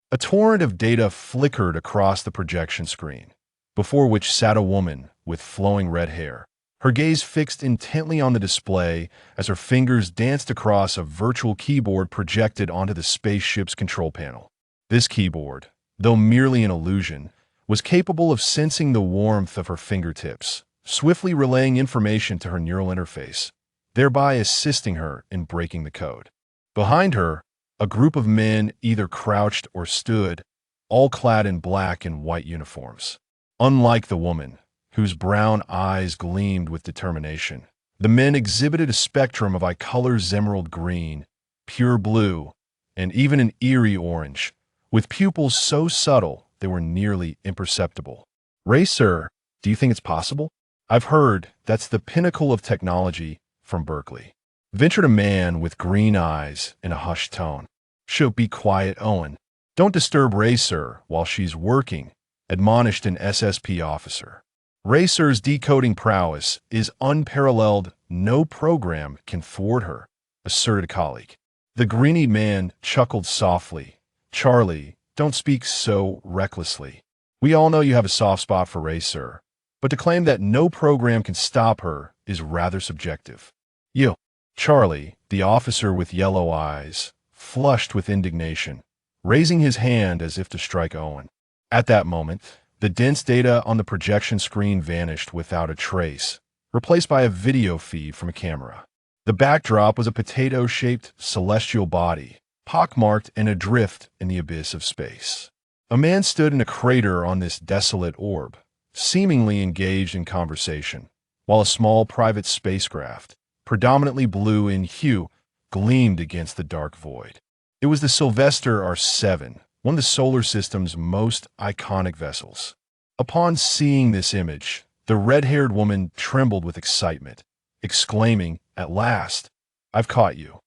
A torrent of data flickered across the projection screen, before which sat a woman with flowing red hair, her gaze fixed intently on the display as her fingers danced across a virtual keyboard projected onto the spaceship's control panel. This keyboard, though merely an illusion, was capable of sensing the warmth of her fingertips, swiftly relaying information to her neural interface, thereby assisting her in breaking the code. Behind her, a group of men either crouched or stood, all clad in black and white uniforms. Unlike the woman, whose brown eyes gleamed with determination, the men exhibited a spectrum of colors: emerald green, pure blue, and even an eerie orange, with pupils so subtle they were nearly imperceptible. "Ray, sir, do you think it's possible? I've heard that's the pinnacle of technology from Berkeley," ventured a man with green eyes in a hushed tone. "Shh, be quiet, Owen. Don't disturb Racer while she's working," admonished an SSP officer. "Racer's decoding prowess is unparalleled. No program can thwart her," asserted a colleague. The greeny man chuckled softly. "Charlie, don't speak so recklessly. We all know you have a soft spot for Racer, but to claim that no program can stop her is rather subjective." "You." Charlie, the officer with yellow eyes, flushed with indignation, raising his hand as if to strike Owen. At that moment, the dense data on the projection screen vanished without a trace, replaced by a video feed from a camera. The backdrop was a potato-shaped celestial body, pockmarked and adrift in the abyss of space. A man stood in a crater on this desolate orb, seemingly engaged in conversation, while a small private spacecraft, predominantly blue in hue, gleamed against the dark void. It was the Sylvester R7, one of the solar system's most iconic vessels. Upon seeing this image, the red-haired woman trembled with excitement, exclaiming, "At last, I've caught you.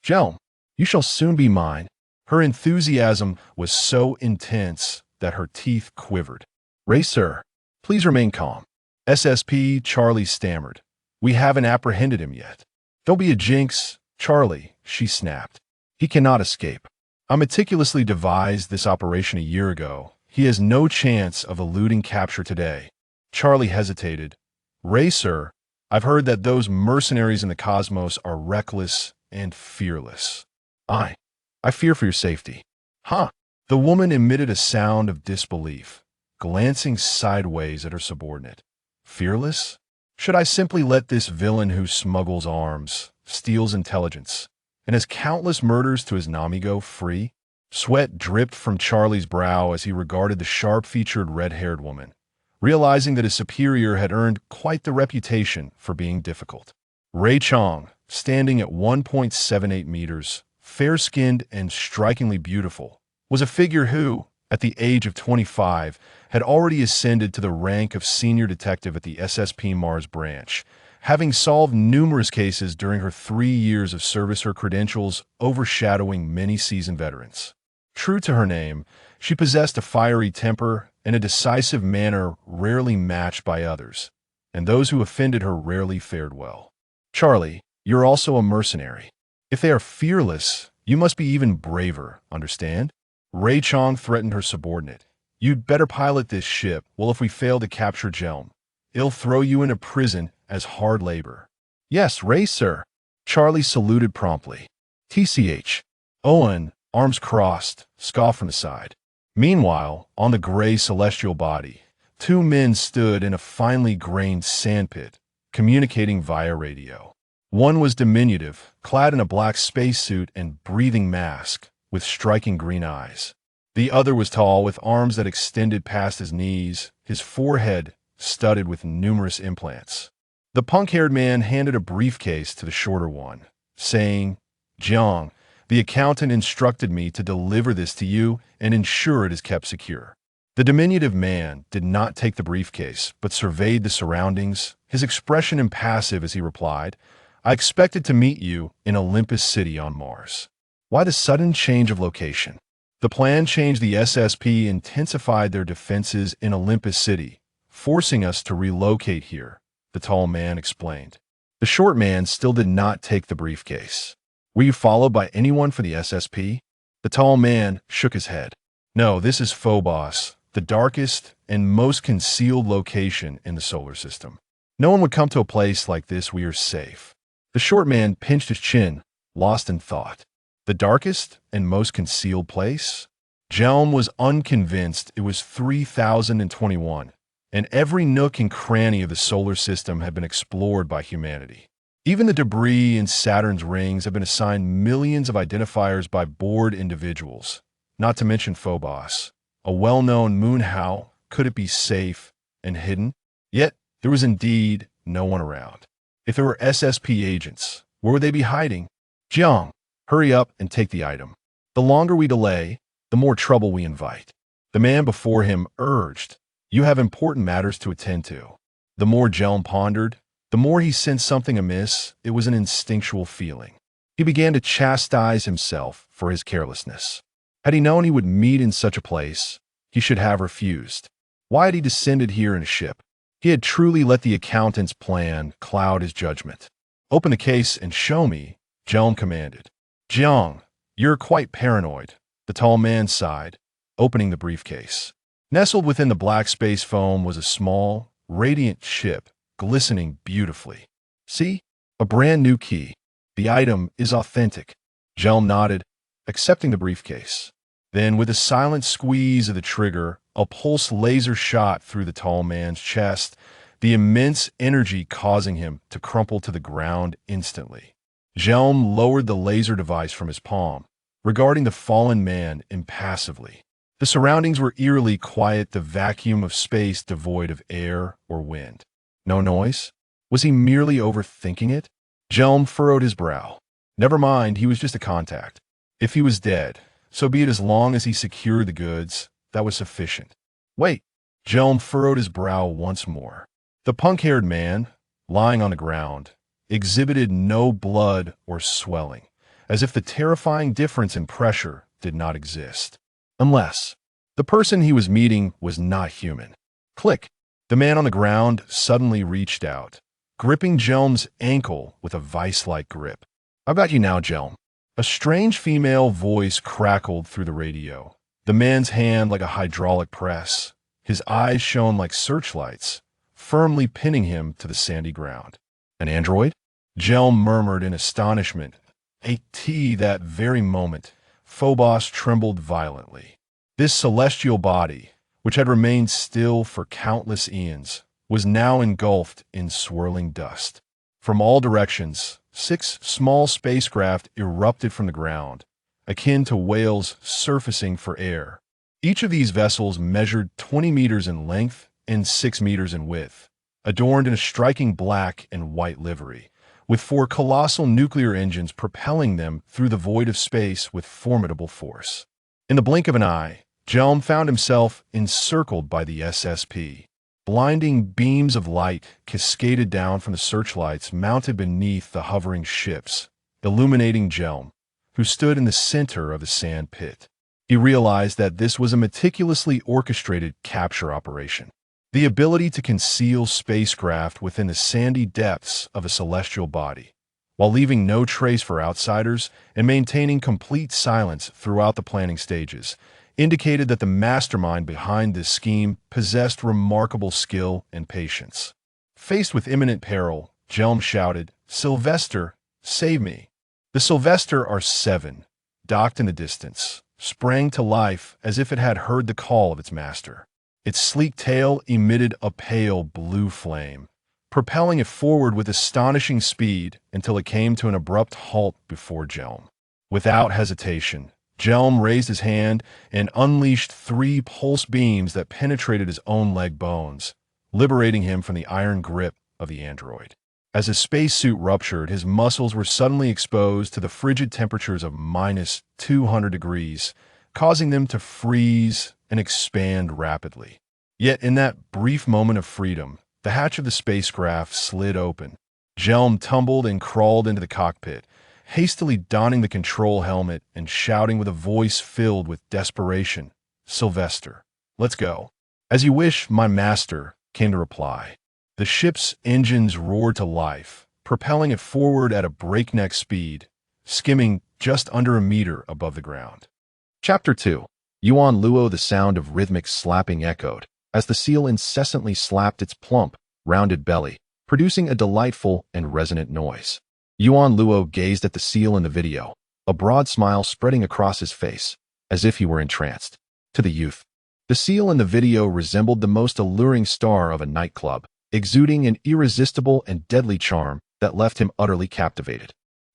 Jelm, you shall soon be mine." Her enthusiasm was so intense that her teeth quivered. "Ray, sir, please remain calm." SSP Charlie stammered. "We haven't apprehended him yet." "Don't be a jinx, Charlie," she snapped. "He cannot escape. I meticulously devised this operation a year ago. He has no chance of eluding capture today." Charlie hesitated. "Ray, sir, I've heard that those mercenaries in the cosmos are reckless and fearless. I fear for your safety." "Huh?" The woman emitted a sound of disbelief, glancing sideways at her subordinate. "Fearless? Should I simply let this villain who smuggles arms, steals intelligence, and has countless murders to his nami go free?" Sweat dripped from Charlie's brow as he regarded the sharp-featured red-haired woman, realizing that his superior had earned quite the reputation for being difficult. Ray Chong, standing at 1.78 meters, fair-skinned and strikingly beautiful, was a figure who, at the age of 25, had already ascended to the rank of senior detective at the SSP Mars branch, having solved numerous cases during her 3 years of service, her credentials overshadowing many seasoned veterans. True to her name, she possessed a fiery temper and a decisive manner rarely matched by others, and those who offended her rarely fared well. "Charlie, you're also a mercenary. If they are fearless, you must be even braver, understand?" Ray Chong threatened her subordinate. "You'd better pilot this ship. Well, if we fail to capture Jelm, it'll throw you into prison as hard labor." "Yes, Ray, sir." Charlie saluted promptly. TCH. Owen, arms crossed, scoffed from the side. Meanwhile, on the gray celestial body, 2 men stood in a finely grained sandpit, communicating via radio. One was diminutive, clad in a black spacesuit and breathing mask, with striking green eyes. The other was tall, with arms that extended past his knees, his forehead studded with numerous implants. The punk-haired man handed a briefcase to the shorter one, saying, "Jiang, the accountant instructed me to deliver this to you and ensure it is kept secure." The diminutive man did not take the briefcase, but surveyed the surroundings, his expression impassive as he replied, "I expected to meet you in Olympus City on Mars." Why the sudden change of location? The plan changed. The SSP intensified their defenses in Olympus City, forcing us to relocate here, the tall man explained. The short man still did not take the briefcase. "Were you followed by anyone for the SSP?" The tall man shook his head. No, this is Phobos, the darkest and most concealed location in the solar system. No one would come to a place like this. We are safe. The short man pinched his chin, lost in thought. The darkest and most concealed place? Jelm was unconvinced. It was 3021, and every nook and cranny of the solar system had been explored by humanity. Even the debris in Saturn's rings have been assigned millions of identifiers by bored individuals, not to mention Phobos, a well-known moon. How could it be safe and hidden? Yet, there was indeed no one around. If there were SSP agents, where would they be hiding? Jiang, hurry up and take the item. The longer we delay, the more trouble we invite. The man before him urged. You have important matters to attend to. The more Jelm pondered, the more he sensed something amiss. It was an instinctual feeling. He began to chastise himself for his carelessness. Had he known he would meet in such a place, he should have refused. Why had he descended here in a ship? He had truly let the accountant's plan cloud his judgment. Open the case and show me, Jelm commanded. Jiang, you're quite paranoid, the tall man sighed, opening the briefcase. Nestled within the black space foam was a small, radiant chip, glistening beautifully. See? A brand new key. The item is authentic. Jelm nodded, accepting the briefcase. Then, with a silent squeeze of the trigger, a pulse laser shot through the tall man's chest, the immense energy causing him to crumple to the ground instantly. Jelm lowered the laser device from his palm, regarding the fallen man impassively. The surroundings were eerily quiet, the vacuum of space devoid of air or wind. No noise? Was he merely overthinking it? Jelm furrowed his brow. Never mind, he was just a contact. If he was dead, so be it. As long as he secured the goods, that was sufficient. Wait. Jelm furrowed his brow once more. The punk-haired man, lying on the ground, exhibited no blood or swelling, as if the terrifying difference in pressure did not exist. Unless the person he was meeting was not human. Click. The man on the ground suddenly reached out, gripping Jelm's ankle with a vice-like grip. How about you now, Jelm? A strange female voice crackled through the radio. The man's hand like a hydraulic press. His eyes shone like searchlights, firmly pinning him to the sandy ground. An android? Jelm murmured in astonishment. That very moment, Phobos trembled violently. This celestial body, which had remained still for countless eons, was now engulfed in swirling dust. From all directions, 6 small spacecraft erupted from the ground, akin to whales surfacing for air. Each of these vessels measured 20 meters in length and 6 meters in width, adorned in a striking black and white livery, with 4 colossal nuclear engines propelling them through the void of space with formidable force. In the blink of an eye, Jelm found himself encircled by the SSP. Blinding beams of light cascaded down from the searchlights mounted beneath the hovering ships, illuminating Jelm, who stood in the center of the sand pit. He realized that this was a meticulously orchestrated capture operation. The ability to conceal spacecraft within the sandy depths of a celestial body, while leaving no trace for outsiders and maintaining complete silence throughout the planning stages, indicated that the mastermind behind this scheme possessed remarkable skill and patience. Faced with imminent peril, Jelm shouted, "Sylvester, save me!" The Sylvester R7, docked in the distance, sprang to life as if it had heard the call of its master. Its sleek tail emitted a pale blue flame, propelling it forward with astonishing speed until it came to an abrupt halt before Jelm. Without hesitation, Jelm raised his hand and unleashed 3 pulse beams that penetrated his own leg bones, liberating him from the iron grip of the android. As his spacesuit ruptured, his muscles were suddenly exposed to the frigid temperatures of minus 200 degrees, causing them to freeze and expand rapidly. Yet in that brief moment of freedom, the hatch of the spacecraft slid open. Jelm tumbled and crawled into the cockpit, hastily donning the control helmet and shouting with a voice filled with desperation, "Sylvester, let's go." "As you wish, my master," came the reply. The ship's engines roared to life, propelling it forward at a breakneck speed, skimming just under a meter above the ground. Chapter 2. Yuan Luo. The sound of rhythmic slapping echoed, as the seal incessantly slapped its plump, rounded belly, producing a delightful and resonant noise. Yuan Luo gazed at the seal in the video, a broad smile spreading across his face, as if he were entranced. To the youth, the seal in the video resembled the most alluring star of a nightclub, exuding an irresistible and deadly charm that left him utterly captivated.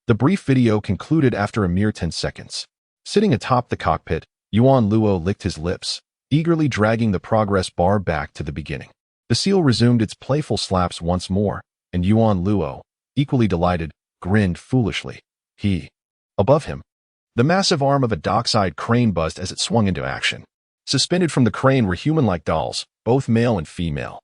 The brief video concluded after a mere 10 seconds. Sitting atop the cockpit, Yuan Luo licked his lips, eagerly dragging the progress bar back to the beginning. The seal resumed its playful slaps once more, and Yuan Luo, equally delighted, grinned foolishly. Above him, the massive arm of a dockside crane buzzed as it swung into action. Suspended from the crane were human-like dolls, both male and female,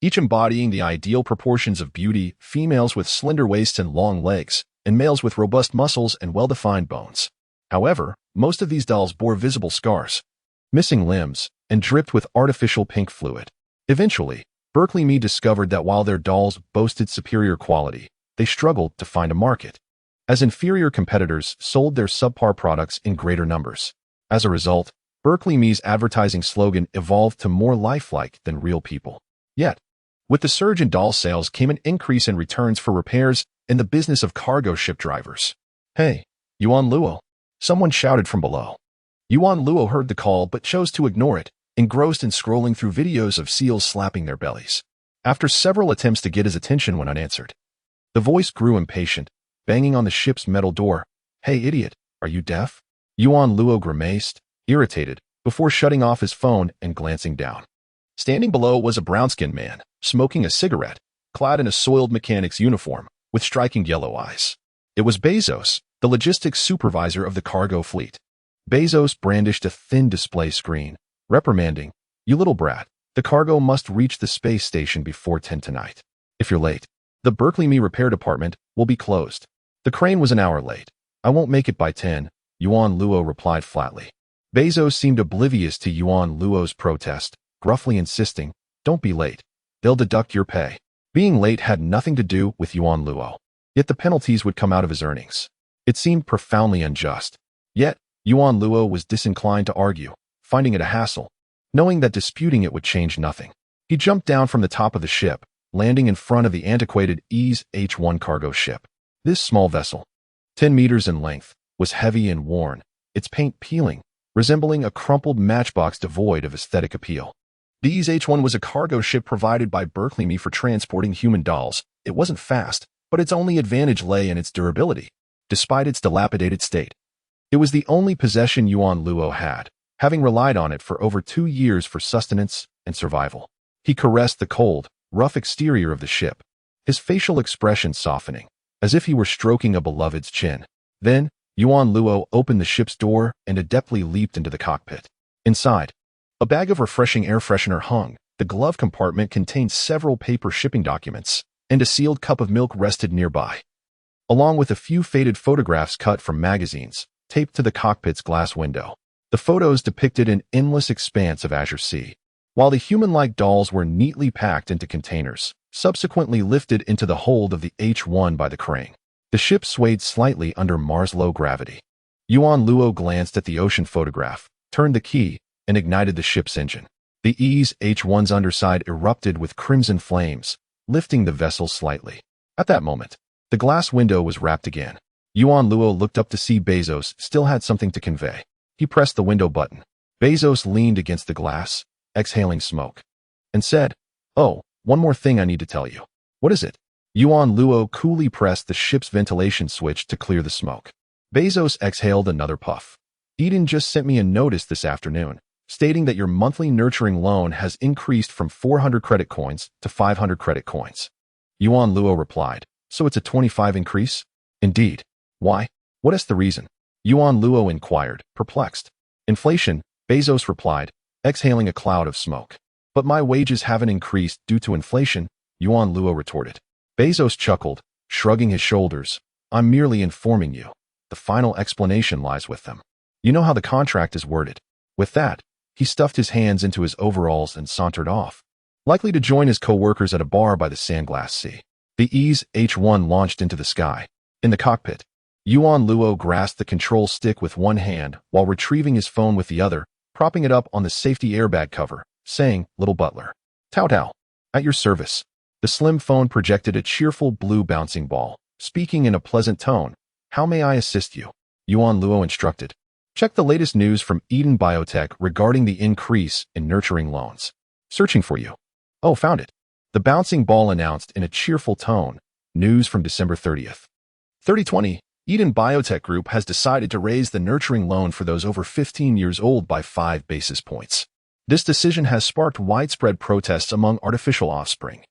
each embodying the ideal proportions of beauty, females with slender waists and long legs, and males with robust muscles and well-defined bones. However, most of these dolls bore visible scars, missing limbs, and dripped with artificial pink fluid. Eventually, Berkeley Me discovered that while their dolls boasted superior quality, they struggled to find a market, as inferior competitors sold their subpar products in greater numbers. As a result, Berkeley Me's advertising slogan evolved to more lifelike than real people. Yet, with the surge in doll sales came an increase in returns for repairs and the business of cargo ship drivers. "Hey, Yuan Luo," someone shouted from below. Yuan Luo heard the call but chose to ignore it, engrossed in scrolling through videos of seals slapping their bellies. After several attempts to get his attention went unanswered, the voice grew impatient, banging on the ship's metal door. "Hey idiot, are you deaf?" Yuan Luo grimaced, irritated, before shutting off his phone and glancing down. Standing below was a brown-skinned man, smoking a cigarette, clad in a soiled mechanic's uniform, with striking yellow eyes. It was Bezos, the logistics supervisor of the cargo fleet. Bezos brandished a thin display screen, reprimanding, "You little brat, the cargo must reach the space station before 10 tonight. If you're late, the Berkeley Me repair department will be closed." The crane was an hour late. "I won't make it by 10, Yuan Luo replied flatly. Bezos seemed oblivious to Yuan Luo's protest, gruffly insisting, "Don't be late. They'll deduct your pay." Being late had nothing to do with Yuan Luo, yet the penalties would come out of his earnings. It seemed profoundly unjust. Yet, Yuan Luo was disinclined to argue, finding it a hassle, knowing that disputing it would change nothing. He jumped down from the top of the ship, landing in front of the antiquated Ease H1 cargo ship. This small vessel, 10 meters in length, was heavy and worn, its paint peeling, resembling a crumpled matchbox devoid of aesthetic appeal. The Ease H1 was a cargo ship provided by Berkeley Me for transporting human dolls. It wasn't fast, but its only advantage lay in its durability, despite its dilapidated state. It was the only possession Yuan Luo had, having relied on it for over 2 years for sustenance and survival. He caressed the cold, rough exterior of the ship, his facial expression softening, as if he were stroking a beloved's chin. Then, Yuan Luo opened the ship's door and adeptly leaped into the cockpit. Inside, a bag of refreshing air freshener hung. The glove compartment contained several paper shipping documents, and a sealed cup of milk rested nearby, along with a few faded photographs cut from magazines, taped to the cockpit's glass window. The photos depicted an endless expanse of azure sea, while the human-like dolls were neatly packed into containers, subsequently lifted into the hold of the H1 by the crane. The ship swayed slightly under Mars' low gravity. Yuan Luo glanced at the ocean photograph, turned the key, and ignited the ship's engine. The Ease H1's underside erupted with crimson flames, lifting the vessel slightly. At that moment, the glass window was wrapped again. Yuan Luo looked up to see Bezos still had something to convey. He pressed the window button. Bezos leaned against the glass, exhaling smoke, and said, "Oh, one more thing I need to tell you." "What is it?" Yuan Luo coolly pressed the ship's ventilation switch to clear the smoke. Bezos exhaled another puff. "Eden just sent me a notice this afternoon, stating that your monthly nurturing loan has increased from 400 credit coins to 500 credit coins." Yuan Luo replied, "So it's a 25 increase?" "Indeed." "Why? What is the reason?" Yuan Luo inquired, perplexed. "Inflation," Bezos replied, exhaling a cloud of smoke. "But my wages haven't increased due to inflation," Yuan Luo retorted. Bezos chuckled, shrugging his shoulders. "I'm merely informing you. The final explanation lies with them. You know how the contract is worded." With that, he stuffed his hands into his overalls and sauntered off, likely to join his co-workers at a bar by the Sandglass Sea. The Ease H1 launched into the sky. In the cockpit, Yuan Luo grasped the control stick with one hand while retrieving his phone with the other, propping it up on the safety airbag cover, saying, "Little butler. Tao Tao. At your service." The slim phone projected a cheerful blue bouncing ball, speaking in a pleasant tone. "How may I assist you?" Yuan Luo instructed. "Check the latest news from Eden Biotech regarding the increase in nurturing loans. Searching for you." "Oh, found it." The bouncing ball announced in a cheerful tone. News from December 30th. 3020. Eden Biotech Group has decided to raise the nurturing loan for those over 15 years old by 5 basis points. This decision has sparked widespread protests among artificial offspring.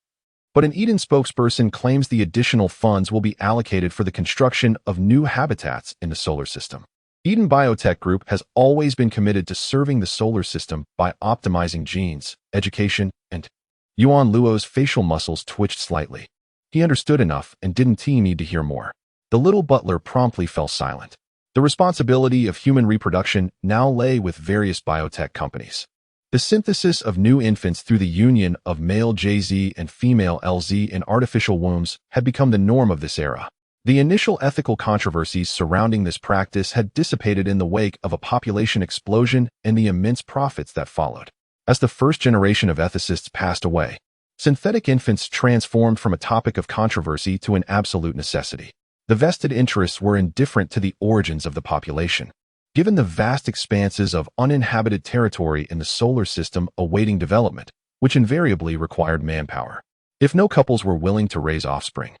But an Eden spokesperson claims the additional funds will be allocated for the construction of new habitats in the solar system. Eden Biotech Group has always been committed to serving the solar system by optimizing genes, education, and Yuan Luo's facial muscles twitched slightly. He understood enough and didn't need to hear more. The little butler promptly fell silent. The responsibility of human reproduction now lay with various biotech companies. The synthesis of new infants through the union of male JZ and female LZ in artificial wombs had become the norm of this era. The initial ethical controversies surrounding this practice had dissipated in the wake of a population explosion and the immense profits that followed. As the first generation of ethicists passed away, synthetic infants transformed from a topic of controversy to an absolute necessity. The vested interests were indifferent to the origins of the population. Given the vast expanses of uninhabited territory in the solar system awaiting development, which invariably required manpower, if no couples were willing to raise offspring,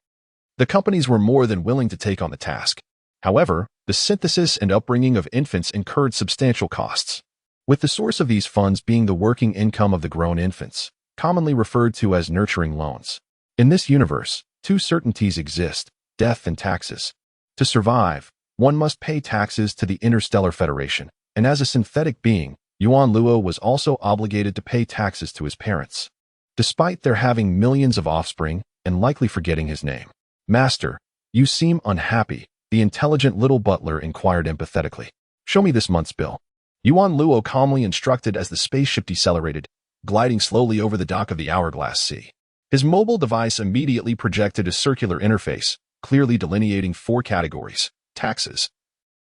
the companies were more than willing to take on the task. However, the synthesis and upbringing of infants incurred substantial costs, with the source of these funds being the working income of the grown infants, commonly referred to as nurturing loans. In this universe, two certainties exist: death and taxes. To survive, one must pay taxes to the Interstellar Federation, and as a synthetic being, Yuan Luo was also obligated to pay taxes to his parents. Despite their having millions of offspring and likely forgetting his name. "Master, you seem unhappy," the intelligent little butler inquired empathetically. "Show me this month's bill." Yuan Luo calmly instructed as the spaceship decelerated, gliding slowly over the dock of the Hourglass Sea. His mobile device immediately projected a circular interface, clearly delineating 4 categories: taxes,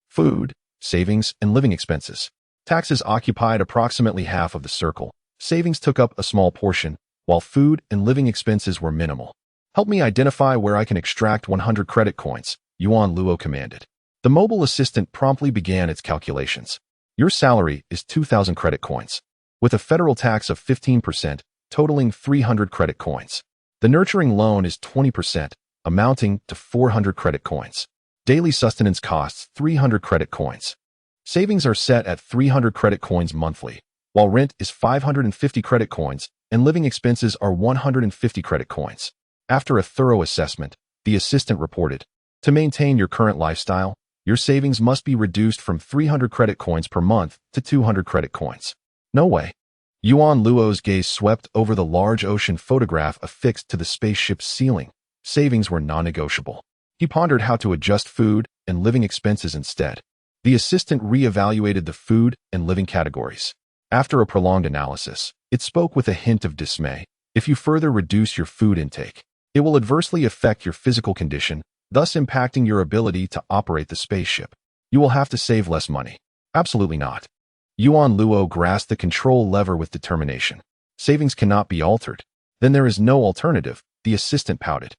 food, savings, and living expenses. Taxes occupied approximately half of the circle. Savings took up a small portion, while food and living expenses were minimal. "Help me identify where I can extract 100 credit coins," Yuan Luo commanded. The mobile assistant promptly began its calculations. "Your salary is 2,000 credit coins, with a federal tax of 15%, totaling 300 credit coins. The nurturing loan is 20%, amounting to 400 credit coins. Daily sustenance costs 300 credit coins. Savings are set at 300 credit coins monthly, while rent is 550 credit coins and living expenses are 150 credit coins." After a thorough assessment, the assistant reported, "To maintain your current lifestyle, your savings must be reduced from 300 credit coins per month to 200 credit coins." "No way." Yuan Luo's gaze swept over the large ocean photograph affixed to the spaceship's ceiling. Savings were non-negotiable. He pondered how to adjust food and living expenses instead. The assistant re-evaluated the food and living categories. After a prolonged analysis, it spoke with a hint of dismay. "If you further reduce your food intake, it will adversely affect your physical condition, thus impacting your ability to operate the spaceship. You will have to save less money." "Absolutely not." Yuan Luo grasped the control lever with determination. "Savings cannot be altered." "Then there is no alternative," the assistant pouted.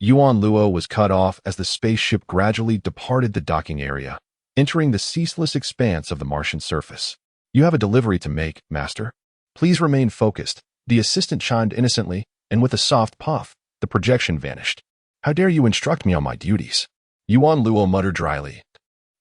Yuan Luo was cut off as the spaceship gradually departed the docking area, entering the ceaseless expanse of the Martian surface. "You have a delivery to make, Master. Please remain focused," the assistant chimed innocently, and with a soft puff, the projection vanished. "How dare you instruct me on my duties?" Yuan Luo muttered dryly,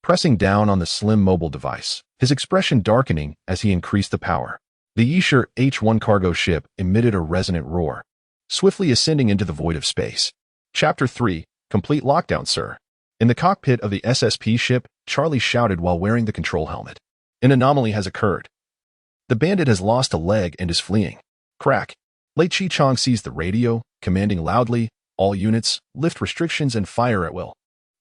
pressing down on the slim mobile device, his expression darkening as he increased the power. The Escher H-1 cargo ship emitted a resonant roar, swiftly ascending into the void of space. Chapter 3, Complete Lockdown, Sir. In the cockpit of the SSP ship, Charlie shouted while wearing the control helmet. "An anomaly has occurred. The bandit has lost a leg and is fleeing." Crack. Lei Chi-Chong seized the radio, commanding loudly, "All units, lift restrictions and fire at will."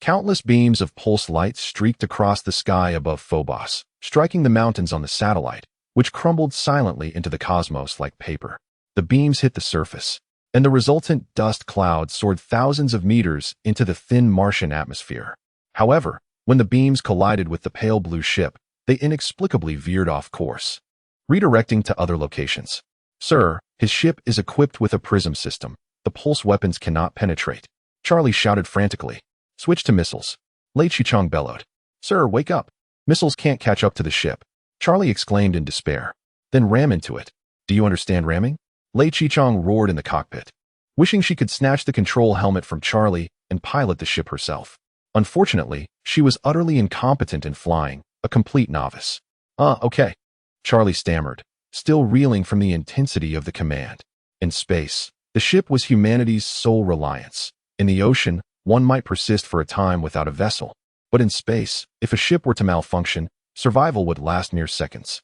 Countless beams of pulse light streaked across the sky above Phobos, striking the mountains on the satellite, which crumbled silently into the cosmos like paper. The beams hit the surface, and the resultant dust cloud soared thousands of meters into the thin Martian atmosphere. However, when the beams collided with the pale blue ship, they inexplicably veered off course, redirecting to other locations. Sir, his ship is equipped with a prism system. The pulse weapons cannot penetrate. Charlie shouted frantically. Switch to missiles. Lei Qichong bellowed. Sir, wake up. Missiles can't catch up to the ship. Charlie exclaimed in despair. Then ram into it. Do you understand ramming? Lei Qichong roared in the cockpit, wishing she could snatch the control helmet from Charlie and pilot the ship herself. Unfortunately, she was utterly incompetent in flying, a complete novice. Okay. Charlie stammered, still reeling from the intensity of the command. In space, the ship was humanity's sole reliance. In the ocean, one might persist for a time without a vessel. But in space, if a ship were to malfunction, survival would last mere seconds.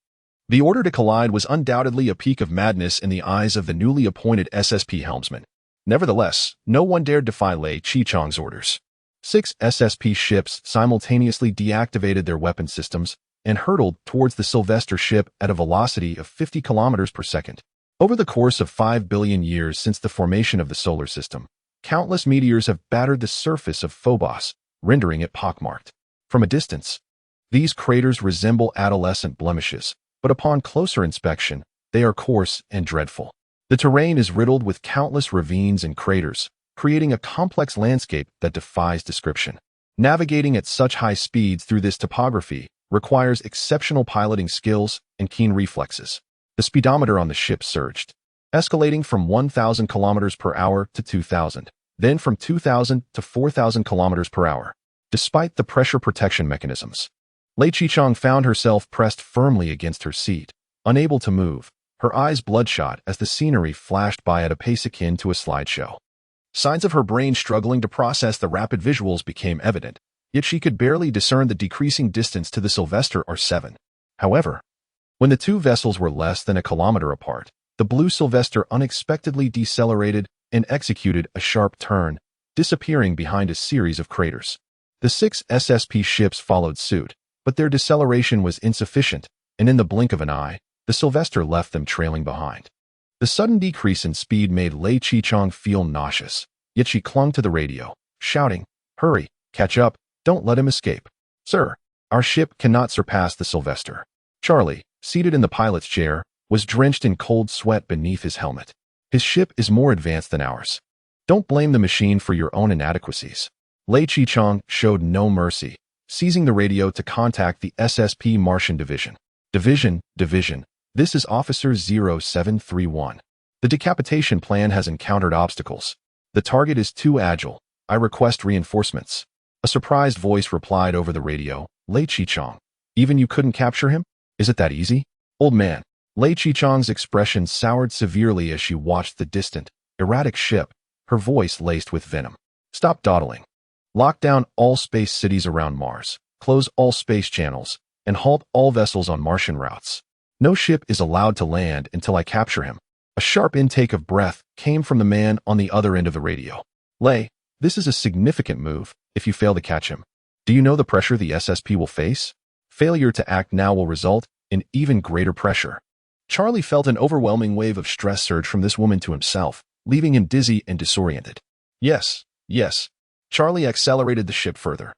The order to collide was undoubtedly a peak of madness in the eyes of the newly appointed SSP helmsman. Nevertheless, no one dared defy Lei Qichong's orders. 6 SSP ships simultaneously deactivated their weapon systems and hurtled towards the Sylvester ship at a velocity of 50 kilometers per second. Over the course of 5 billion years since the formation of the solar system, countless meteors have battered the surface of Phobos, rendering it pockmarked. From a distance, these craters resemble adolescent blemishes, but upon closer inspection, they are coarse and dreadful. The terrain is riddled with countless ravines and craters, creating a complex landscape that defies description. Navigating at such high speeds through this topography requires exceptional piloting skills and keen reflexes. The speedometer on the ship surged, escalating from 1,000 kilometers per hour to 2,000, then from 2,000 to 4,000 kilometers per hour. Despite the pressure protection mechanisms, Lei Qichong found herself pressed firmly against her seat, unable to move, her eyes bloodshot as the scenery flashed by at a pace akin to a slideshow. Signs of her brain struggling to process the rapid visuals became evident, yet she could barely discern the decreasing distance to the Sylvester R7. However, when the two vessels were less than a kilometer apart, the blue Sylvester unexpectedly decelerated and executed a sharp turn, disappearing behind a series of craters. The 6 SSP ships followed suit, but their deceleration was insufficient, and in the blink of an eye, the Sylvester left them trailing behind. The sudden decrease in speed made Lei Qichong feel nauseous, yet she clung to the radio, shouting, "Hurry, catch up, don't let him escape." "Sir, our ship cannot surpass the Sylvester." Charlie, seated in the pilot's chair, was drenched in cold sweat beneath his helmet. "His ship is more advanced than ours. Don't blame the machine for your own inadequacies." Lei Qichong showed no mercy, seizing the radio to contact the SSP Martian Division. Division, this is Officer 0731. The decapitation plan has encountered obstacles. The target is too agile. I request reinforcements. A surprised voice replied over the radio. Lei Qichong, even you couldn't capture him? Is it that easy? Old man. Lei Qichong's expression soured severely as she watched the distant, erratic ship, her voice laced with venom. Stop dawdling. Lock down all space cities around Mars, close all space channels, and halt all vessels on Martian routes. No ship is allowed to land until I capture him. A sharp intake of breath came from the man on the other end of the radio. Lei, this is a significant move if you fail to catch him. Do you know the pressure the SSP will face? Failure to act now will result in even greater pressure. Charlie felt an overwhelming wave of stress surge from this woman to himself, leaving him dizzy and disoriented. Yes. Charlie accelerated the ship further.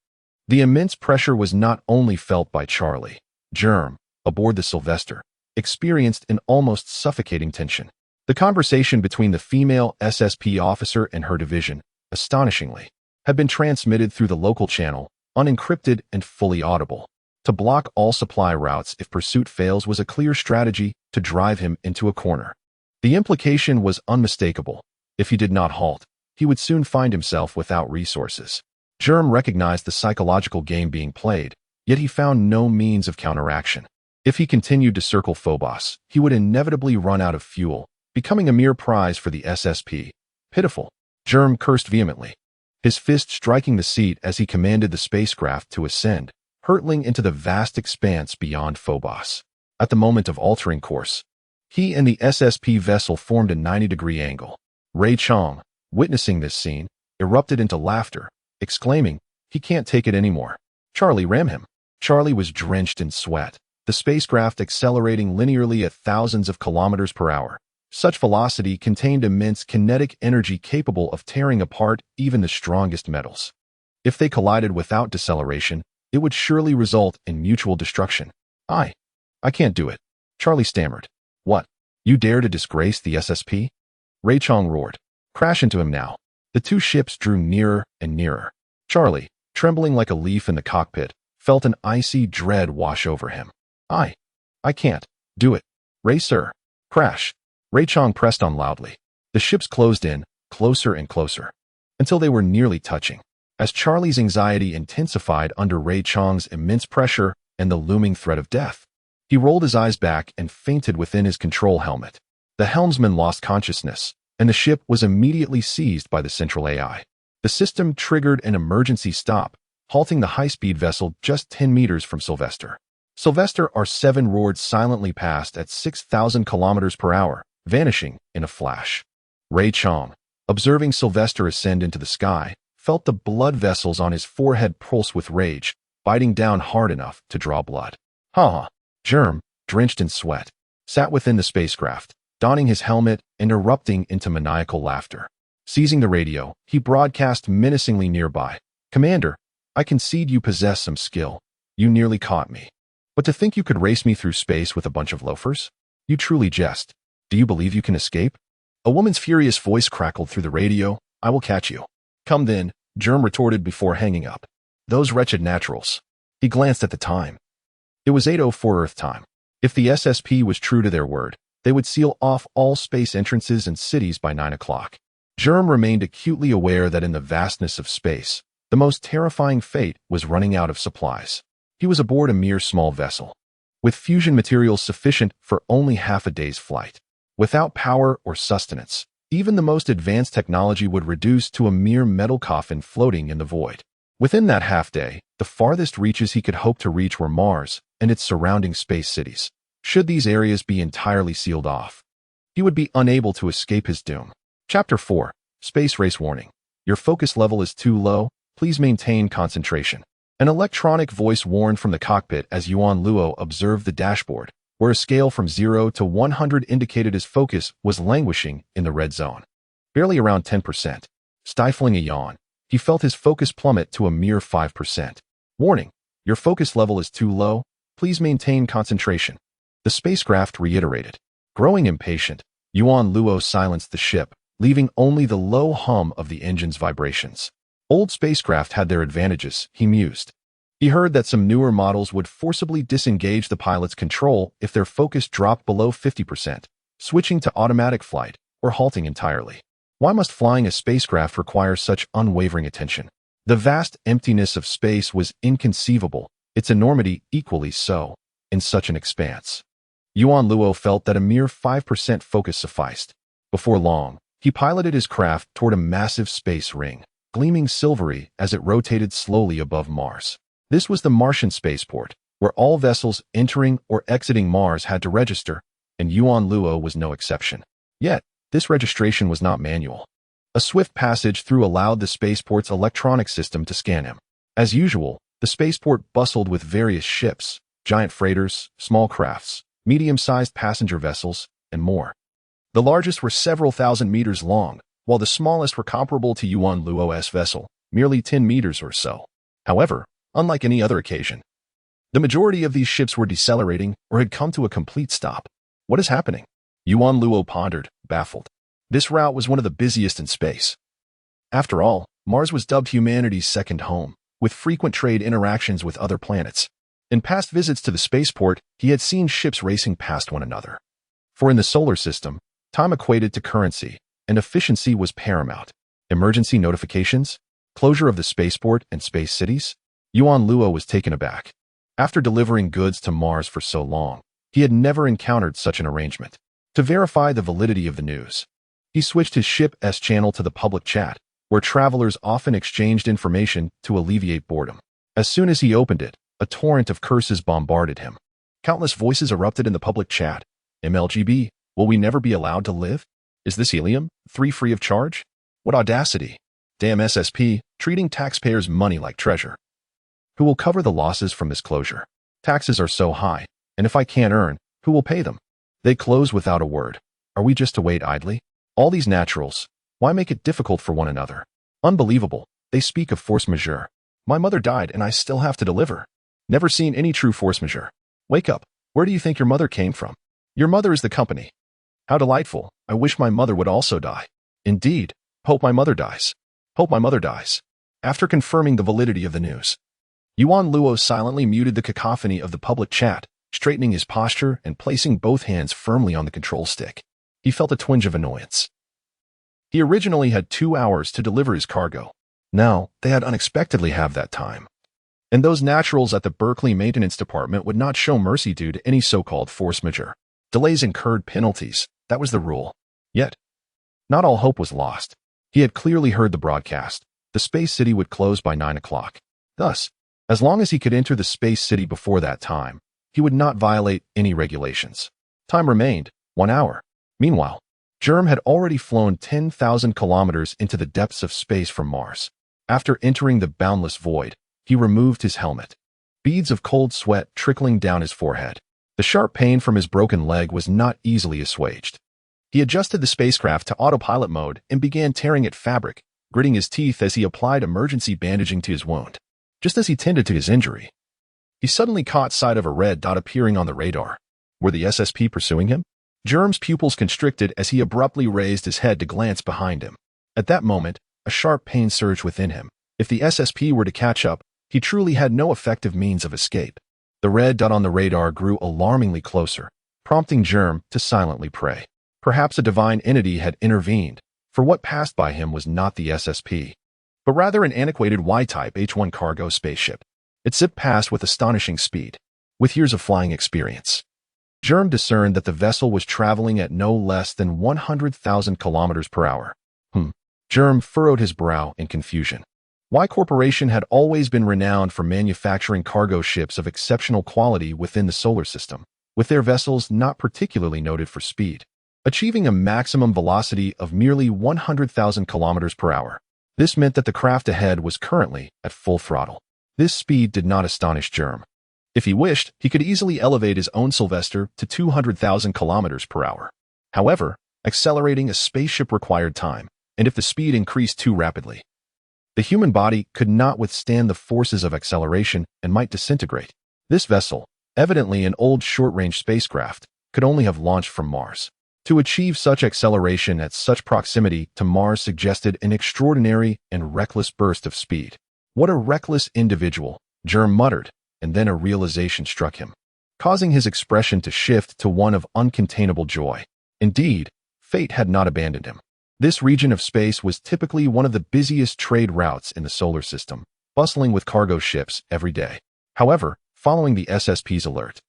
The immense pressure was not only felt by Charlie. Germ, aboard the Sylvester, experienced an almost suffocating tension. The conversation between the female SSP officer and her division, astonishingly, had been transmitted through the local channel, unencrypted and fully audible. To block all supply routes if pursuit fails was a clear strategy to drive him into a corner. The implication was unmistakable. If he did not halt, he would soon find himself without resources. Germ recognized the psychological game being played, yet he found no means of counteraction. If he continued to circle Phobos, he would inevitably run out of fuel, becoming a mere prize for the SSP. Pitiful. Germ cursed vehemently, his fist striking the seat as he commanded the spacecraft to ascend, hurtling into the vast expanse beyond Phobos. At the moment of altering course, he and the SSP vessel formed a 90-degree angle. Ray Chong, witnessing this scene, erupted into laughter, exclaiming, "He can't take it anymore. Charlie, ram him." Charlie was drenched in sweat, the spacecraft accelerating linearly at thousands of kilometers per hour. Such velocity contained immense kinetic energy capable of tearing apart even the strongest metals. If they collided without deceleration, it would surely result in mutual destruction. I can't do it, Charlie stammered. What? You dare to disgrace the SSP? Ray Chong roared. Crash into him now. The two ships drew nearer and nearer. Charlie, trembling like a leaf in the cockpit, felt an icy dread wash over him. I can't do it. Ray, sir. Crash. Ray Chong pressed on loudly. The ships closed in, closer and closer, until they were nearly touching. As Charlie's anxiety intensified under Ray Chong's immense pressure and the looming threat of death, he rolled his eyes back and fainted within his control helmet. The helmsman lost consciousness, and the ship was immediately seized by the central AI. The system triggered an emergency stop, halting the high-speed vessel just 10 meters from Sylvester. Sylvester R7 roared silently past at 6,000 kilometers per hour, vanishing in a flash. Ray Chong, observing Sylvester ascend into the sky, felt the blood vessels on his forehead pulse with rage, biting down hard enough to draw blood. Germ, drenched in sweat, sat within the spacecraft, donning his helmet and erupting into maniacal laughter. Seizing the radio, he broadcast menacingly nearby. Commander, I concede you possess some skill. You nearly caught me. But to think you could race me through space with a bunch of loafers? You truly jest. Do you believe you can escape? A woman's furious voice crackled through the radio. I will catch you. Come then, Germ retorted before hanging up. Those wretched naturals. He glanced at the time. It was 8:04 Earth time. If the SSP was true to their word, they would seal off all space entrances and cities by 9 o'clock. Germ remained acutely aware that in the vastness of space, the most terrifying fate was running out of supplies. He was aboard a mere small vessel, with fusion materials sufficient for only half a day's flight. Without power or sustenance, even the most advanced technology would reduce to a mere metal coffin floating in the void. Within that half-day, the farthest reaches he could hope to reach were Mars and its surrounding space cities. Should these areas be entirely sealed off, he would be unable to escape his doom. Chapter 4. Space Race Warning. Your focus level is too low. Please maintain concentration. An electronic voice warned from the cockpit as Yuan Luo observed the dashboard, where a scale from 0 to 100 indicated his focus was languishing in the red zone. Barely around 10%. Stifling a yawn, he felt his focus plummet to a mere 5%. Warning, your focus level is too low. Please maintain concentration. The spacecraft reiterated. Growing impatient, Yuan Luo silenced the ship, leaving only the low hum of the engine's vibrations. Old spacecraft had their advantages, he mused. He heard that some newer models would forcibly disengage the pilot's control if their focus dropped below 50%, switching to automatic flight or halting entirely. Why must flying a spacecraft require such unwavering attention? The vast emptiness of space was inconceivable, its enormity equally so, in such an expanse. Yuan Luo felt that a mere 5% focus sufficed. Before long, he piloted his craft toward a massive space ring, gleaming silvery as it rotated slowly above Mars. This was the Martian spaceport, where all vessels entering or exiting Mars had to register, and Yuan Luo was no exception. Yet, this registration was not manual. A swift passage through allowed the spaceport's electronic system to scan him. As usual, the spaceport bustled with various ships, giant freighters, small crafts, medium-sized passenger vessels, and more. The largest were several thousand meters long, while the smallest were comparable to Yuan Luo's vessel, merely 10 meters or so. However, unlike any other occasion, the majority of these ships were decelerating or had come to a complete stop. What is happening? Yuan Luo pondered, baffled. This route was one of the busiest in space. After all, Mars was dubbed humanity's second home, with frequent trade interactions with other planets. In past visits to the spaceport, he had seen ships racing past one another. For in the solar system, time equated to currency, and efficiency was paramount. Emergency notifications? Closure of the spaceport and space cities? Yuan Luo was taken aback. After delivering goods to Mars for so long, he had never encountered such an arrangement. To verify the validity of the news, he switched his ship's channel to the public chat, where travelers often exchanged information to alleviate boredom. As soon as he opened it, a torrent of curses bombarded him. Countless voices erupted in the public chat. MLGB, will we never be allowed to live? Is this helium-3 free of charge? What audacity! Damn SSP, treating taxpayers' money like treasure. Who will cover the losses from this closure? Taxes are so high, and if I can't earn, who will pay them? They close without a word. Are we just to wait idly? All these naturals, why make it difficult for one another? Unbelievable, they speak of force majeure. My mother died and I still have to deliver. Never seen any true force majeure. Wake up. Where do you think your mother came from? Your mother is the company. How delightful. I wish my mother would also die. Indeed. Hope my mother dies. Hope my mother dies. After confirming the validity of the news, Yuan Luo silently muted the cacophony of the public chat, straightening his posture and placing both hands firmly on the control stick. He felt a twinge of annoyance. He originally had 2 hours to deliver his cargo. Now, they had unexpectedly have that time. And those naturals at the Berkeley Maintenance Department would not show mercy due to any so-called force majeure. Delays incurred penalties. That was the rule. Yet, not all hope was lost. He had clearly heard the broadcast. The Space City would close by 9 o'clock. Thus, as long as he could enter the Space City before that time, he would not violate any regulations. Time remained, 1 hour. Meanwhile, Germ had already flown 10,000 kilometers into the depths of space from Mars. After entering the boundless void, he removed his helmet. Beads of cold sweat trickling down his forehead. The sharp pain from his broken leg was not easily assuaged. He adjusted the spacecraft to autopilot mode and began tearing at fabric, gritting his teeth as he applied emergency bandaging to his wound. Just as he tended to his injury, he suddenly caught sight of a red dot appearing on the radar. Were the SSP pursuing him? Germ's pupils constricted as he abruptly raised his head to glance behind him. At that moment, a sharp pain surged within him. If the SSP were to catch up, he truly had no effective means of escape. The red dot on the radar grew alarmingly closer, prompting Germ to silently pray. Perhaps a divine entity had intervened, for what passed by him was not the SSP, but rather an antiquated Y-type H-1 cargo spaceship. It zipped past with astonishing speed, with years of flying experience. Germ discerned that the vessel was traveling at no less than 100,000 kilometers per hour. Germ furrowed his brow in confusion. Y Corporation had always been renowned for manufacturing cargo ships of exceptional quality within the solar system, with their vessels not particularly noted for speed, achieving a maximum velocity of merely 100,000 kilometers per hour. This meant that the craft ahead was currently at full throttle. This speed did not astonish Germ. If he wished, he could easily elevate his own Sylvester to 200,000 kilometers per hour. However, accelerating a spaceship required time, and if the speed increased too rapidly, the human body could not withstand the forces of acceleration and might disintegrate. This vessel, evidently an old short-range spacecraft, could only have launched from Mars. To achieve such acceleration at such proximity to Mars suggested an extraordinary and reckless burst of speed. What a reckless individual, Germ muttered, and then a realization struck him, causing his expression to shift to one of uncontainable joy. Indeed, fate had not abandoned him. This region of space was typically one of the busiest trade routes in the solar system, bustling with cargo ships every day. However, following the SSP's alert,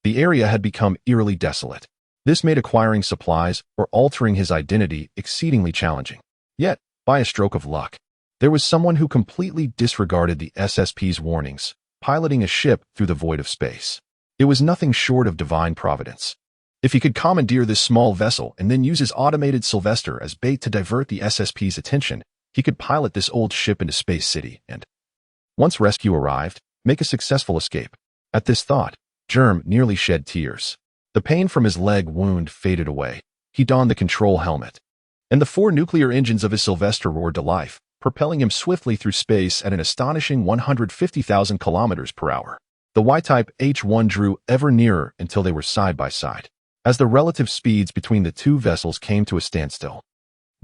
the area had become eerily desolate. This made acquiring supplies or altering his identity exceedingly challenging. Yet, by a stroke of luck, there was someone who completely disregarded the SSP's warnings, piloting a ship through the void of space. It was nothing short of divine providence. If he could commandeer this small vessel and then use his automated Sylvester as bait to divert the SSP's attention, he could pilot this old ship into Space City and, once rescue arrived, make a successful escape. At this thought, Germ nearly shed tears. The pain from his leg wound faded away. He donned the control helmet, and the 4 nuclear engines of his Sylvester roared to life, propelling him swiftly through space at an astonishing 150,000 kilometers per hour. The Y-type H-1 drew ever nearer until they were side by side. As the relative speeds between the two vessels came to a standstill,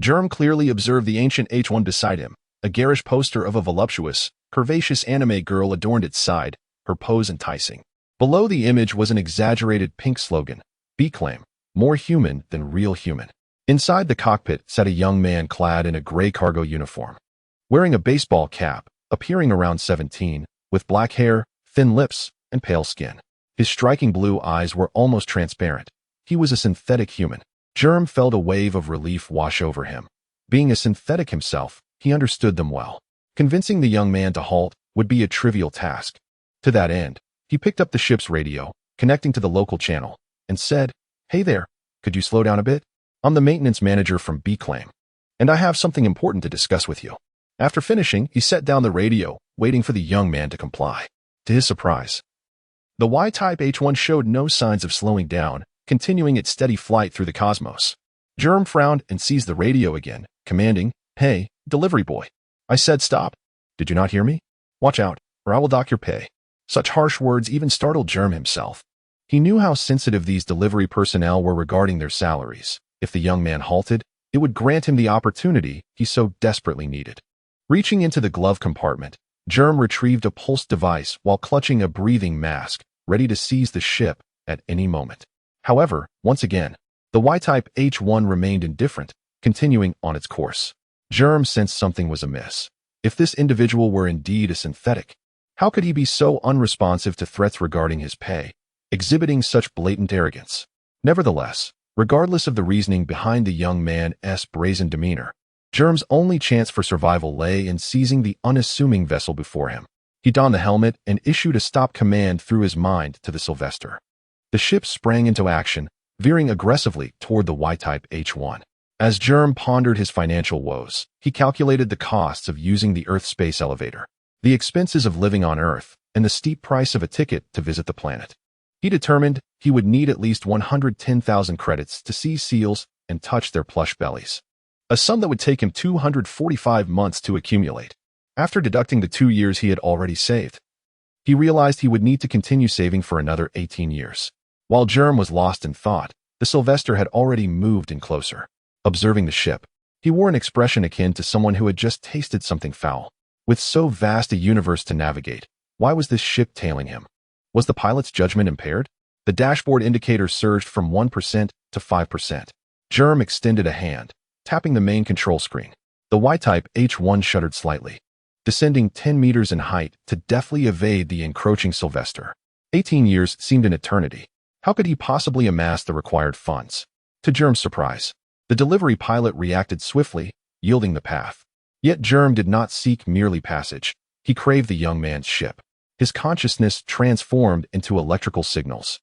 Germ clearly observed the ancient H-1 beside him. A garish poster of a voluptuous, curvaceous anime girl adorned its side, her pose enticing. Below the image was an exaggerated pink slogan, "Be-claim, more human than real human." Inside the cockpit sat a young man clad in a gray cargo uniform, wearing a baseball cap, appearing around 17, with black hair, thin lips, and pale skin. His striking blue eyes were almost transparent. He was a synthetic human. Germ felt a wave of relief wash over him. Being a synthetic himself, he understood them well. Convincing the young man to halt would be a trivial task. To that end, he picked up the ship's radio, connecting to the local channel, and said, "Hey there, could you slow down a bit? I'm the maintenance manager from B-Claim, and I have something important to discuss with you." After finishing, he set down the radio, waiting for the young man to comply. To his surprise, the Y-type H-1 showed no signs of slowing down, continuing its steady flight through the cosmos. Germ frowned and seized the radio again, commanding, "Hey, delivery boy. I said stop. Did you not hear me?" Watch out, or I will dock your pay. Such harsh words even startled Germ himself. He knew how sensitive these delivery personnel were regarding their salaries. If the young man halted, it would grant him the opportunity he so desperately needed. Reaching into the glove compartment, Germ retrieved a pulse device while clutching a breathing mask, ready to seize the ship at any moment. However, once again, the Y-type H1 remained indifferent, continuing on its course. Germ sensed something was amiss. If this individual were indeed a synthetic, how could he be so unresponsive to threats regarding his pay, exhibiting such blatant arrogance? Nevertheless, regardless of the reasoning behind the young man's brazen demeanor, Germ's only chance for survival lay in seizing the unassuming vessel before him. He donned the helmet and issued a stop command through his mind to the Sylvester. The ship sprang into action, veering aggressively toward the Y-type H1. As Germ pondered his financial woes, he calculated the costs of using the Earth space elevator, the expenses of living on Earth, and the steep price of a ticket to visit the planet. He determined he would need at least 110,000 credits to see seals and touch their plush bellies, a sum that would take him 245 months to accumulate. After deducting the 2 years he had already saved, he realized he would need to continue saving for another 18 years. While Germ was lost in thought, the Sylvester had already moved in closer. Observing the ship, he wore an expression akin to someone who had just tasted something foul. With so vast a universe to navigate, why was this ship tailing him? Was the pilot's judgment impaired? The dashboard indicator surged from 1% to 5%. Germ extended a hand, tapping the main control screen. The Y-type H1 shuddered slightly, descending 10 meters in height to deftly evade the encroaching Sylvester. 18 years seemed an eternity. How could he possibly amass the required funds? To Germ's surprise, the delivery pilot reacted swiftly, yielding the path. Yet Germ did not seek merely passage. He craved the young man's ship. His consciousness transformed into electrical signals,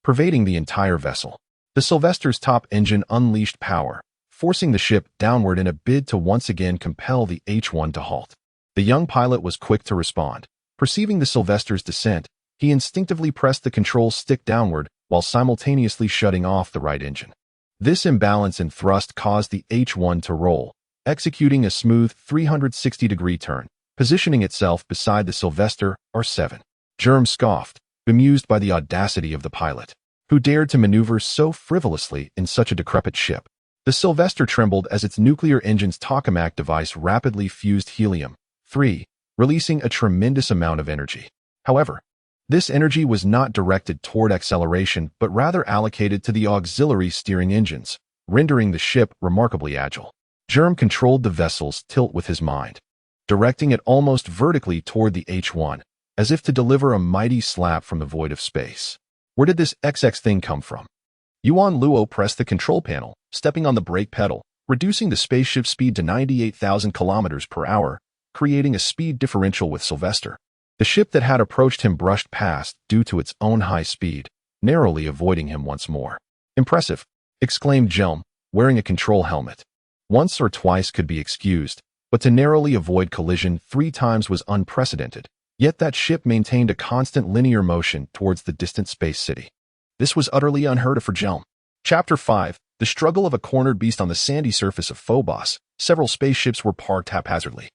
pervading the entire vessel. The Sylvester's top engine unleashed power, forcing the ship downward in a bid to once again compel the H1 to halt. The young pilot was quick to respond. Perceiving the Sylvester's descent, he instinctively pressed the control stick downward while simultaneously shutting off the right engine. This imbalance in thrust caused the H1 to roll, executing a smooth 360-degree turn, positioning itself beside the Sylvester R7. Germ scoffed, bemused by the audacity of the pilot, who dared to maneuver so frivolously in such a decrepit ship. The Sylvester trembled as its nuclear engine's tokamak device rapidly fused helium-3, releasing a tremendous amount of energy. However, this energy was not directed toward acceleration but rather allocated to the auxiliary steering engines, rendering the ship remarkably agile. Germ controlled the vessel's tilt with his mind, directing it almost vertically toward the H1, as if to deliver a mighty slap from the void of space. Where did this XX thing come from? Yuan Luo pressed the control panel, stepping on the brake pedal, reducing the spaceship's speed to 98,000 kilometers per hour, creating a speed differential with Sylvester. The ship that had approached him brushed past due to its own high speed, narrowly avoiding him once more. Impressive, exclaimed Germ, wearing a control helmet. Once or twice could be excused, but to narrowly avoid collision 3 times was unprecedented. Yet that ship maintained a constant linear motion towards the distant space city. This was utterly unheard of for Germ. Chapter 5, The Struggle of a Cornered Beast on the Sandy Surface of Phobos. Several spaceships were parked haphazardly.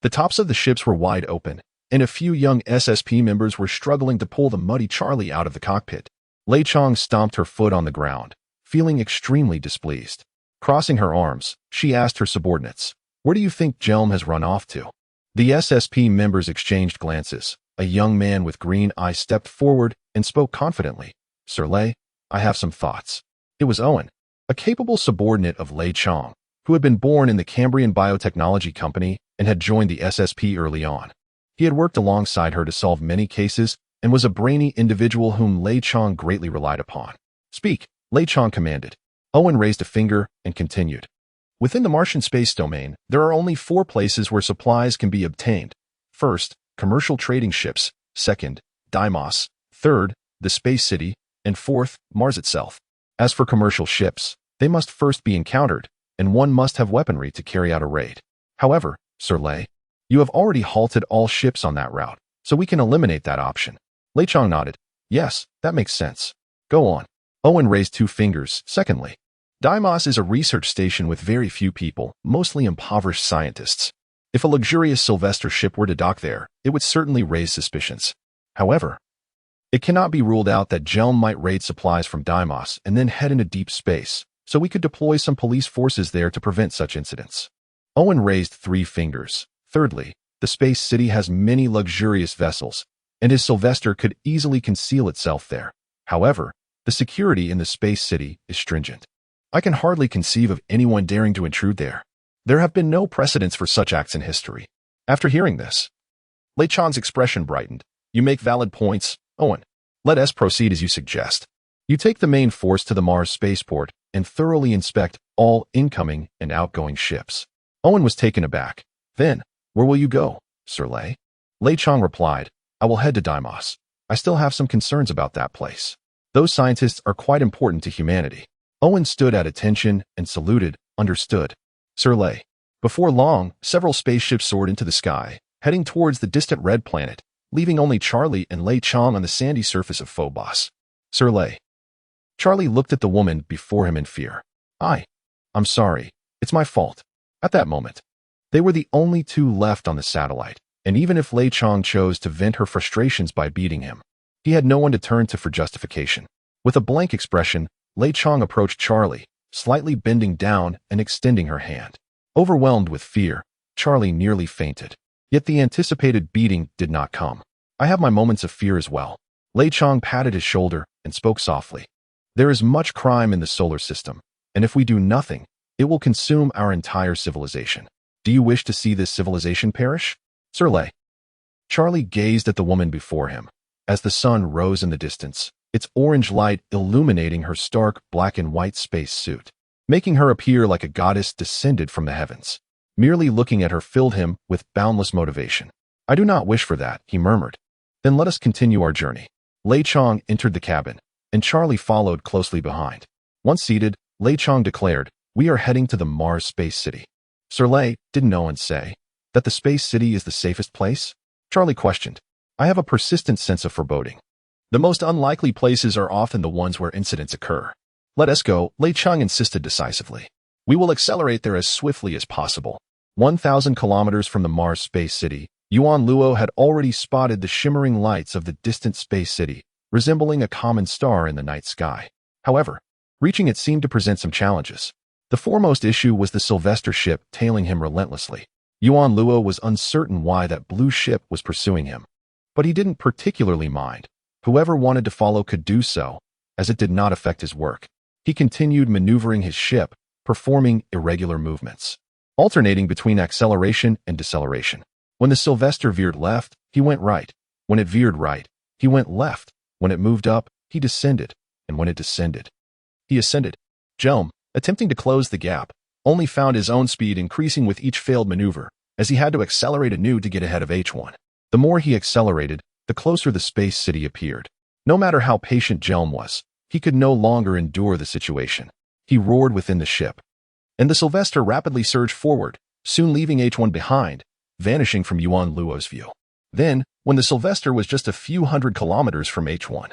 The tops of the ships were wide open, and a few young SSP members were struggling to pull the muddy Charlie out of the cockpit. Lei Chong stomped her foot on the ground, feeling extremely displeased. Crossing her arms, she asked her subordinates, "Where do you think Germ has run off to?" The SSP members exchanged glances. A young man with green eyes stepped forward and spoke confidently. "Sir Lei, I have some thoughts." It was Owen, a capable subordinate of Lei Chong, who had been born in the Cambrian Biotechnology Company and had joined the SSP early on. He had worked alongside her to solve many cases and was a brainy individual whom Lei Chong greatly relied upon. "Speak," Lei Chong commanded. Owen raised a finger and continued. "Within the Martian space domain, there are only 4 places where supplies can be obtained. First, commercial trading ships. Second, Deimos. Third, the space city. And fourth, Mars itself. As for commercial ships, they must first be encountered, and one must have weaponry to carry out a raid. However, Sir Lei, you have already halted all ships on that route, so we can eliminate that option." Lei Chong nodded. "Yes, that makes sense. Go on." Owen raised 2 fingers. "Secondly, Deimos is a research station with very few people, mostly impoverished scientists. If a luxurious Sylvester ship were to dock there, it would certainly raise suspicions. However, it cannot be ruled out that Jelm might raid supplies from Deimos and then head into deep space, so we could deploy some police forces there to prevent such incidents. Owen raised 3 fingers. Thirdly, the space city has many luxurious vessels, and his Sylvester could easily conceal itself there. However, the security in the space city is stringent. I can hardly conceive of anyone daring to intrude there. There have been no precedents for such acts in history. After hearing this, Lei Chan's expression brightened. You make valid points, Owen. Let us proceed as you suggest. You take the main force to the Mars spaceport and thoroughly inspect all incoming and outgoing ships. Owen was taken aback. Then, where will you go, Sir Lei? Lei Chang replied, I will head to Deimos. I still have some concerns about that place. Those scientists are quite important to humanity. Owen stood at attention and saluted, understood. Sir Lei. Before long, several spaceships soared into the sky, heading towards the distant red planet, leaving only Charlie and Lei Chang on the sandy surface of Phobos. Sir Lei. Charlie looked at the woman before him in fear. I'm sorry. It's my fault. At that moment, they were the only 2 left on the satellite, and even if Lei Chang chose to vent her frustrations by beating him, he had no one to turn to for justification. With a blank expression, Lei Chang approached Charlie, slightly bending down and extending her hand. Overwhelmed with fear, Charlie nearly fainted. Yet the anticipated beating did not come. I have my moments of fear as well. Lei Chang patted his shoulder and spoke softly. There is much crime in the solar system, and if we do nothing, it will consume our entire civilization. Do you wish to see this civilization perish? Sir Lei. Charlie gazed at the woman before him. As the sun rose in the distance, its orange light illuminating her stark black and white space suit, making her appear like a goddess descended from the heavens. Merely looking at her filled him with boundless motivation. I do not wish for that, he murmured. Then let us continue our journey. Lei Chang entered the cabin, and Charlie followed closely behind. Once seated, Lei Chang declared, we are heading to the Mars space city. Sir Lei, didn't Owen say that the space city is the safest place? Charlie questioned. I have a persistent sense of foreboding. The most unlikely places are often the ones where incidents occur. Let us go, Lei Chang insisted decisively. We will accelerate there as swiftly as possible. 1,000 kilometers from the Mars space city, Yuan Luo had already spotted the shimmering lights of the distant space city, resembling a common star in the night sky. However, reaching it seemed to present some challenges. The foremost issue was the Sylvester ship tailing him relentlessly. Yuan Luo was uncertain why that blue ship was pursuing him. But he didn't particularly mind. Whoever wanted to follow could do so, as it did not affect his work. He continued maneuvering his ship, performing irregular movements, alternating between acceleration and deceleration. When the Sylvester veered left, he went right. When it veered right, he went left. When it moved up, he descended. And when it descended, he ascended. Jelm, attempting to close the gap, only found his own speed increasing with each failed maneuver, as he had to accelerate anew to get ahead of H1. The more he accelerated, the closer the space city appeared. No matter how patient Jelm was, he could no longer endure the situation. He roared within the ship. And the Sylvester rapidly surged forward, soon leaving H1 behind, vanishing from Yuan Luo's view. Then, when the Sylvester was just a few hundred kilometers from H1,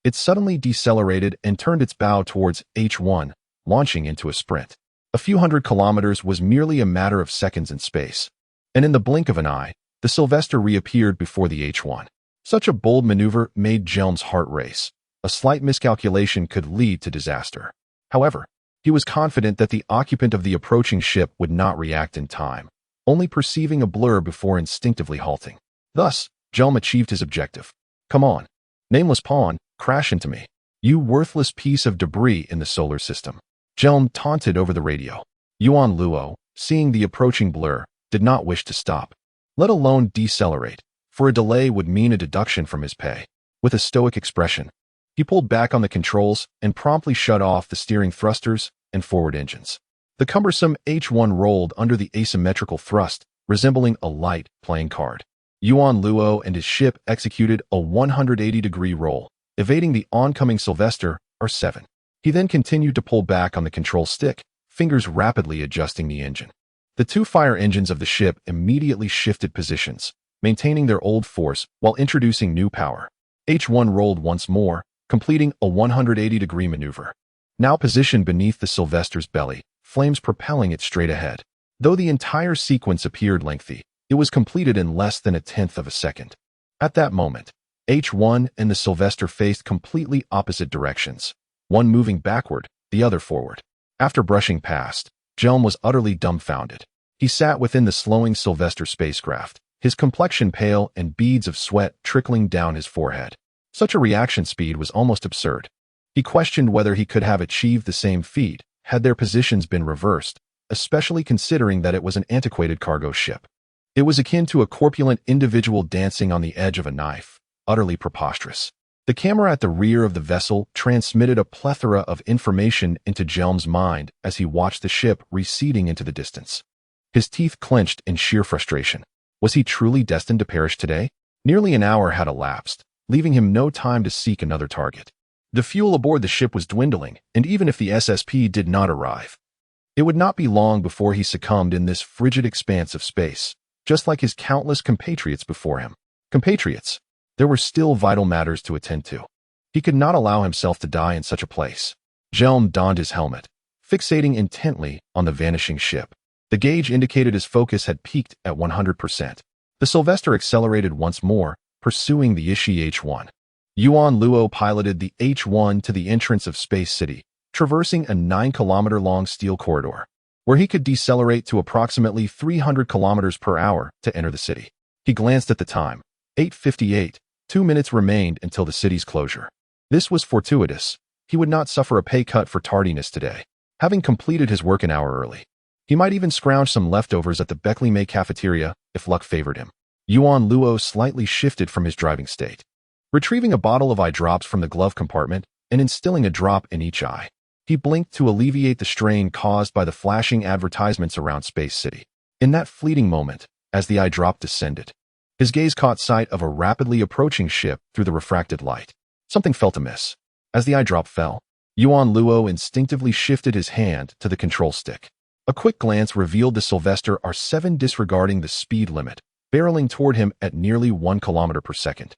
it suddenly decelerated and turned its bow towards H1, launching into a sprint. A few hundred kilometers was merely a matter of seconds in space. And in the blink of an eye, the Sylvester reappeared before the H1. Such a bold maneuver made Jelm's heart race. A slight miscalculation could lead to disaster. However, he was confident that the occupant of the approaching ship would not react in time, only perceiving a blur before instinctively halting. Thus, Jelm achieved his objective. Come on, nameless pawn, crash into me. You worthless piece of debris in the solar system. Jelm taunted over the radio. Yuan Luo, seeing the approaching blur, did not wish to stop, let alone decelerate, for a delay would mean a deduction from his pay. With a stoic expression, he pulled back on the controls and promptly shut off the steering thrusters and forward engines. The cumbersome H1 rolled under the asymmetrical thrust, resembling a light playing card. Yuan Luo and his ship executed a 180-degree roll, evading the oncoming Sylvester, R7. He then continued to pull back on the control stick, fingers rapidly adjusting the engine. The 2 fire engines of the ship immediately shifted positions, maintaining their old force while introducing new power. H1 rolled once more, completing a 180-degree maneuver. Now positioned beneath the Sylvester's belly, flames propelling it straight ahead. Though the entire sequence appeared lengthy, it was completed in less than a tenth of a second. At that moment, H1 and the Sylvester faced completely opposite directions, one moving backward, the other forward. After brushing past, Jelm was utterly dumbfounded. He sat within the slowing Sylvester spacecraft, his complexion pale and beads of sweat trickling down his forehead. Such a reaction speed was almost absurd. He questioned whether he could have achieved the same feat had their positions been reversed, especially considering that it was an antiquated cargo ship. It was akin to a corpulent individual dancing on the edge of a knife, utterly preposterous. The camera at the rear of the vessel transmitted a plethora of information into Jelm's mind as he watched the ship receding into the distance. His teeth clenched in sheer frustration. Was he truly destined to perish today? Nearly an hour had elapsed, leaving him no time to seek another target. The fuel aboard the ship was dwindling, and even if the SSP did not arrive, it would not be long before he succumbed in this frigid expanse of space, just like his countless compatriots before him. Compatriots. There were still vital matters to attend to. He could not allow himself to die in such a place. Jelm donned his helmet, fixating intently on the vanishing ship. The gauge indicated his focus had peaked at 100%. The Sylvester accelerated once more, pursuing the Ishi H-1. Yuan Luo piloted the H-1 to the entrance of Space City, traversing a 9-kilometer-long steel corridor, where he could decelerate to approximately 300 kilometers per hour to enter the city. He glanced at the time. 8:58. 2 minutes remained until the city's closure. This was fortuitous. He would not suffer a pay cut for tardiness today, having completed his work an hour early. He might even scrounge some leftovers at the Beckley May cafeteria if luck favored him. Yuan Luo slightly shifted from his driving state, retrieving a bottle of eye drops from the glove compartment and instilling a drop in each eye. He blinked to alleviate the strain caused by the flashing advertisements around Space City. In that fleeting moment, as the eye drop descended, his gaze caught sight of a rapidly approaching ship through the refracted light. Something felt amiss. As the eye drop fell, Yuan Luo instinctively shifted his hand to the control stick. A quick glance revealed the Sylvester R7 disregarding the speed limit, barreling toward him at nearly 1 kilometer per second.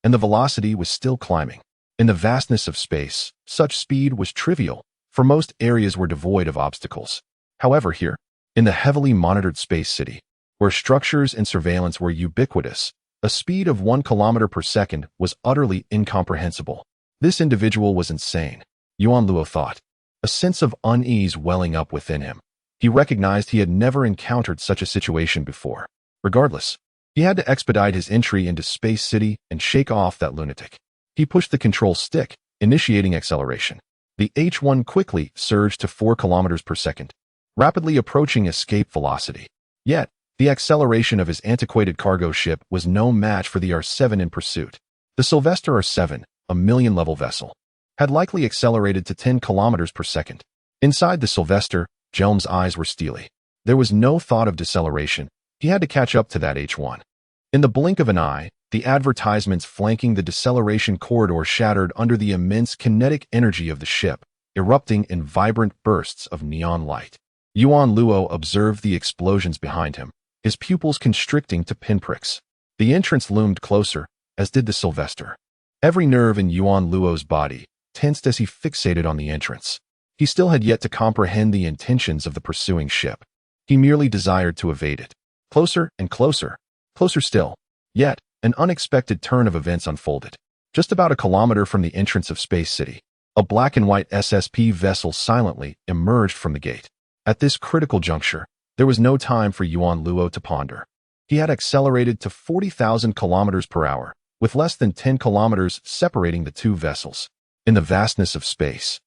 And the velocity was still climbing. In the vastness of space, such speed was trivial, for most areas were devoid of obstacles. However, here, in the heavily monitored Space City, where structures and surveillance were ubiquitous, a speed of 1 kilometer per second was utterly incomprehensible. This individual was insane, Yuan Luo thought, a sense of unease welling up within him. He recognized he had never encountered such a situation before. Regardless, he had to expedite his entry into Space City and shake off that lunatic. He pushed the control stick, initiating acceleration. The H-1 quickly surged to 4 kilometers per second, rapidly approaching escape velocity. Yet, the acceleration of his antiquated cargo ship was no match for the R7 in pursuit. The Sylvester R7, a million-level vessel, had likely accelerated to 10 kilometers per second. Inside the Sylvester, Jelm's eyes were steely. There was no thought of deceleration. He had to catch up to that H-1. In the blink of an eye, the advertisements flanking the deceleration corridor shattered under the immense kinetic energy of the ship, erupting in vibrant bursts of neon light. Yuan Luo observed the explosions behind him, his pupils constricting to pinpricks. The entrance loomed closer, as did the Sylvester. Every nerve in Yuan Luo's body tensed as he fixated on the entrance. He still had yet to comprehend the intentions of the pursuing ship. He merely desired to evade it. Closer and closer, closer still. Yet, an unexpected turn of events unfolded. Just about a kilometer from the entrance of Space City, a black and white SSP vessel silently emerged from the gate. At this critical juncture, there was no time for Yuan Luo to ponder. He had accelerated to 40,000 kilometers per hour, with less than 10 kilometers separating the two vessels. In the vastness of space,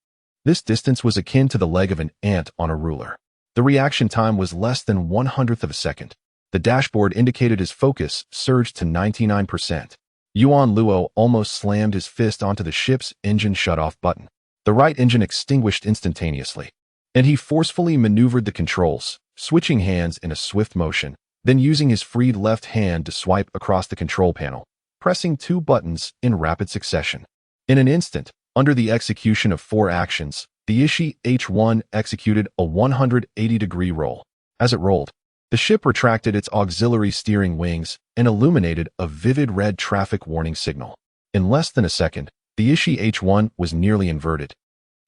this distance was akin to the leg of an ant on a ruler. The reaction time was less than 1/100th of a second. The dashboard indicated his focus surged to 99%. Yuan Luo almost slammed his fist onto the ship's engine shutoff button. The right engine extinguished instantaneously, and he forcefully maneuvered the controls, switching hands in a swift motion, then using his freed left hand to swipe across the control panel, pressing 2 buttons in rapid succession. In an instant, under the execution of 4 actions, the Ishi H-1 executed a 180-degree roll. As it rolled, the ship retracted its auxiliary steering wings and illuminated a vivid red traffic warning signal. In less than a second, the Ishi H-1 was nearly inverted,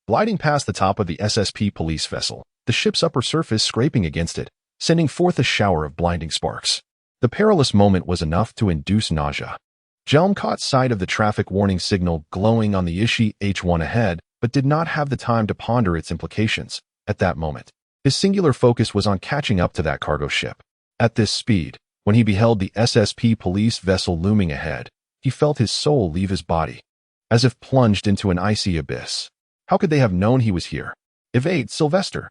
gliding past the top of the SSP police vessel, the ship's upper surface scraping against it, sending forth a shower of blinding sparks. The perilous moment was enough to induce nausea. Jelm caught sight of the traffic warning signal glowing on the Ishi-H1 ahead, but did not have the time to ponder its implications. At that moment, his singular focus was on catching up to that cargo ship. At this speed, when he beheld the SSP police vessel looming ahead, he felt his soul leave his body, as if plunged into an icy abyss. How could they have known he was here? "Evade, Sylvester!"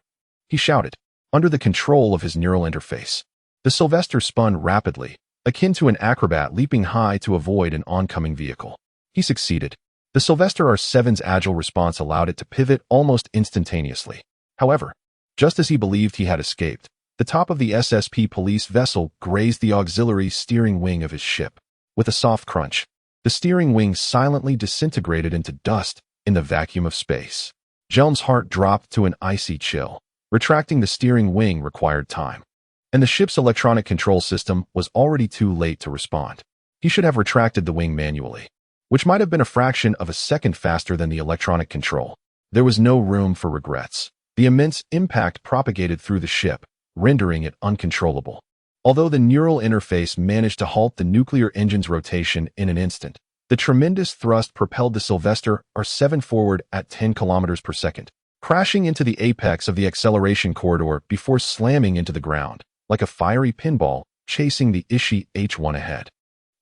he shouted, under the control of his neural interface. The Sylvester spun rapidly, akin to an acrobat leaping high to avoid an oncoming vehicle. He succeeded. The Sylvester R7's agile response allowed it to pivot almost instantaneously. However, just as he believed he had escaped, the top of the SSP police vessel grazed the auxiliary steering wing of his ship. With a soft crunch, the steering wing silently disintegrated into dust in the vacuum of space. Jelm's heart dropped to an icy chill. Retracting the steering wing required time, and the ship's electronic control system was already too late to respond. He should have retracted the wing manually, which might have been a fraction of a second faster than the electronic control. There was no room for regrets. The immense impact propagated through the ship, rendering it uncontrollable. Although the neural interface managed to halt the nuclear engine's rotation in an instant, the tremendous thrust propelled the Sylvester R7 forward at 10 kilometers per second, crashing into the apex of the acceleration corridor before slamming into the ground, like a fiery pinball chasing the Ishi-H1 ahead.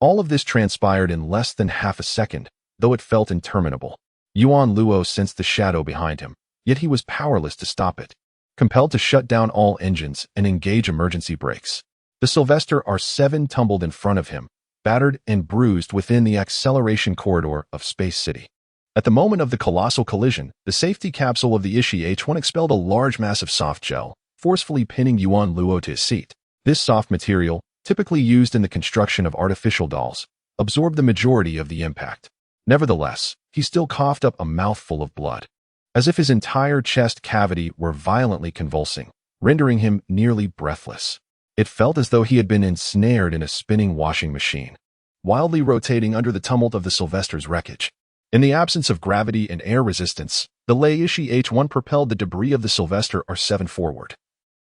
All of this transpired in less than half a second, though it felt interminable. Yuan Luo sensed the shadow behind him, yet he was powerless to stop it, compelled to shut down all engines and engage emergency brakes. The Sylvester R7 tumbled in front of him, battered and bruised within the acceleration corridor of Space City. At the moment of the colossal collision, the safety capsule of the Ishi-H1 expelled a large mass of soft gel, forcefully pinning Yuan Luo to his seat. This soft material, typically used in the construction of artificial dolls, absorbed the majority of the impact. Nevertheless, he still coughed up a mouthful of blood, as if his entire chest cavity were violently convulsing, rendering him nearly breathless. It felt as though he had been ensnared in a spinning washing machine, wildly rotating under the tumult of the Sylvester's wreckage. In the absence of gravity and air resistance, the Ishi-H1 propelled the debris of the Sylvester R7 forward,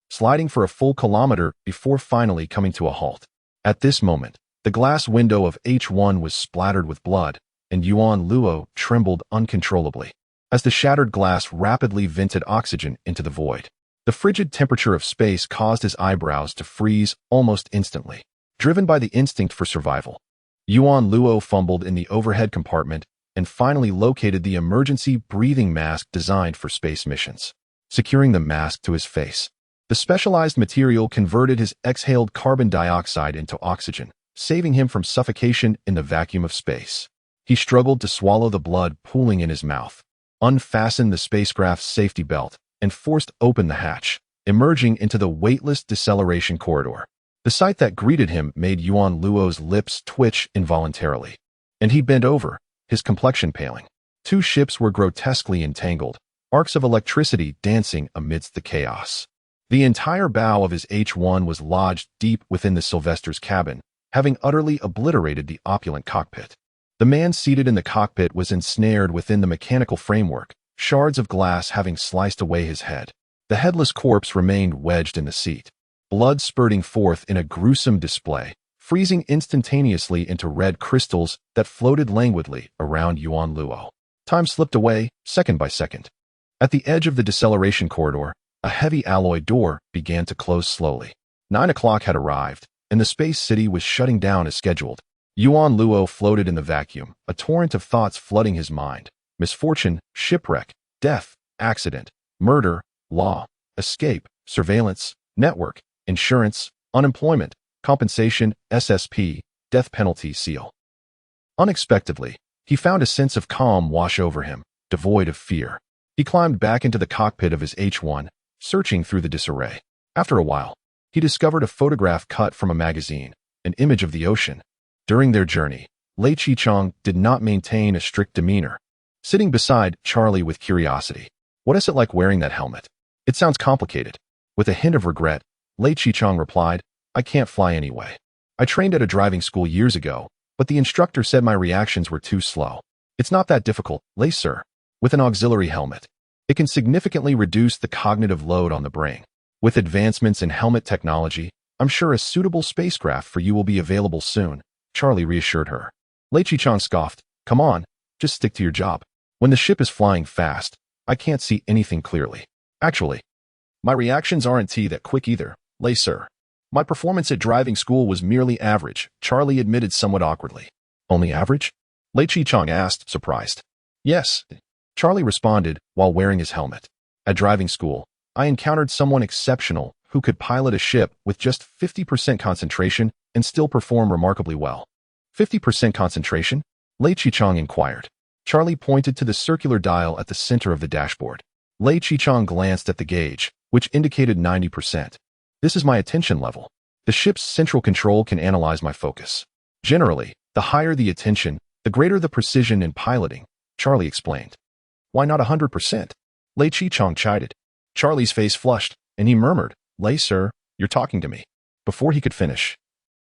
sliding for a full kilometer before finally coming to a halt. At this moment, the glass window of H1 was splattered with blood, and Yuan Luo trembled uncontrollably as the shattered glass rapidly vented oxygen into the void. The frigid temperature of space caused his eyebrows to freeze almost instantly. Driven by the instinct for survival, Yuan Luo fumbled in the overhead compartment and finally located the emergency breathing mask designed for space missions. Securing the mask to his face, the specialized material converted his exhaled carbon dioxide into oxygen, saving him from suffocation in the vacuum of space. He struggled to swallow the blood pooling in his mouth, unfastened the spacecraft's safety belt, and forced open the hatch, emerging into the weightless deceleration corridor. The sight that greeted him made Yuan Luo's lips twitch involuntarily, and he bent over, his complexion paling. Two ships were grotesquely entangled, arcs of electricity dancing amidst the chaos. The entire bow of his H1 was lodged deep within the Sylvester's cabin, having utterly obliterated the opulent cockpit. The man seated in the cockpit was ensnared within the mechanical framework, shards of glass having sliced away his head. The headless corpse remained wedged in the seat, blood spurting forth in a gruesome display, freezing instantaneously into red crystals that floated languidly around Yuan Luo. Time slipped away, second by second. At the edge of the deceleration corridor, a heavy alloy door began to close slowly. 9 o'clock had arrived, and the space city was shutting down as scheduled. Yuan Luo floated in the vacuum, a torrent of thoughts flooding his mind. Misfortune, shipwreck, death, accident, murder, law, escape, surveillance, network, insurance, unemployment, compensation, SSP, death penalty seal. Unexpectedly, he found a sense of calm wash over him, devoid of fear. He climbed back into the cockpit of his H1, searching through the disarray. After a while, he discovered a photograph cut from a magazine, an image of the ocean. During their journey, Lei Chichong did not maintain a strict demeanor, sitting beside Charlie with curiosity. "What is it like wearing that helmet? It sounds complicated." With a hint of regret, Lei Chichong replied, "I can't fly anyway. I trained at a driving school years ago, but the instructor said my reactions were too slow. It's not that difficult, Lei sir. With an auxiliary helmet, it can significantly reduce the cognitive load on the brain. With advancements in helmet technology, I'm sure a suitable spacecraft for you will be available soon, Charlie reassured her. Lei Chichang scoffed, come on, just stick to your job. When the ship is flying fast, I can't see anything clearly. Actually, my reactions aren't that quick either, Lei sir. My performance at driving school was merely average, Charlie admitted somewhat awkwardly. Only average? Lei Chichang asked, surprised. Yes, Charlie responded while wearing his helmet. At driving school, I encountered someone exceptional who could pilot a ship with just 50% concentration and still perform remarkably well. 50% concentration? Lei Chichang inquired. Charlie pointed to the circular dial at the center of the dashboard. Lei Chichang glanced at the gauge, which indicated 90%. This is my attention level. The ship's central control can analyze my focus. Generally, the higher the attention, the greater the precision in piloting, Charlie explained. Why not 100%? Lei Chichang chided. Charlie's face flushed, and he murmured, Lei sir, you're talking to me. Before he could finish,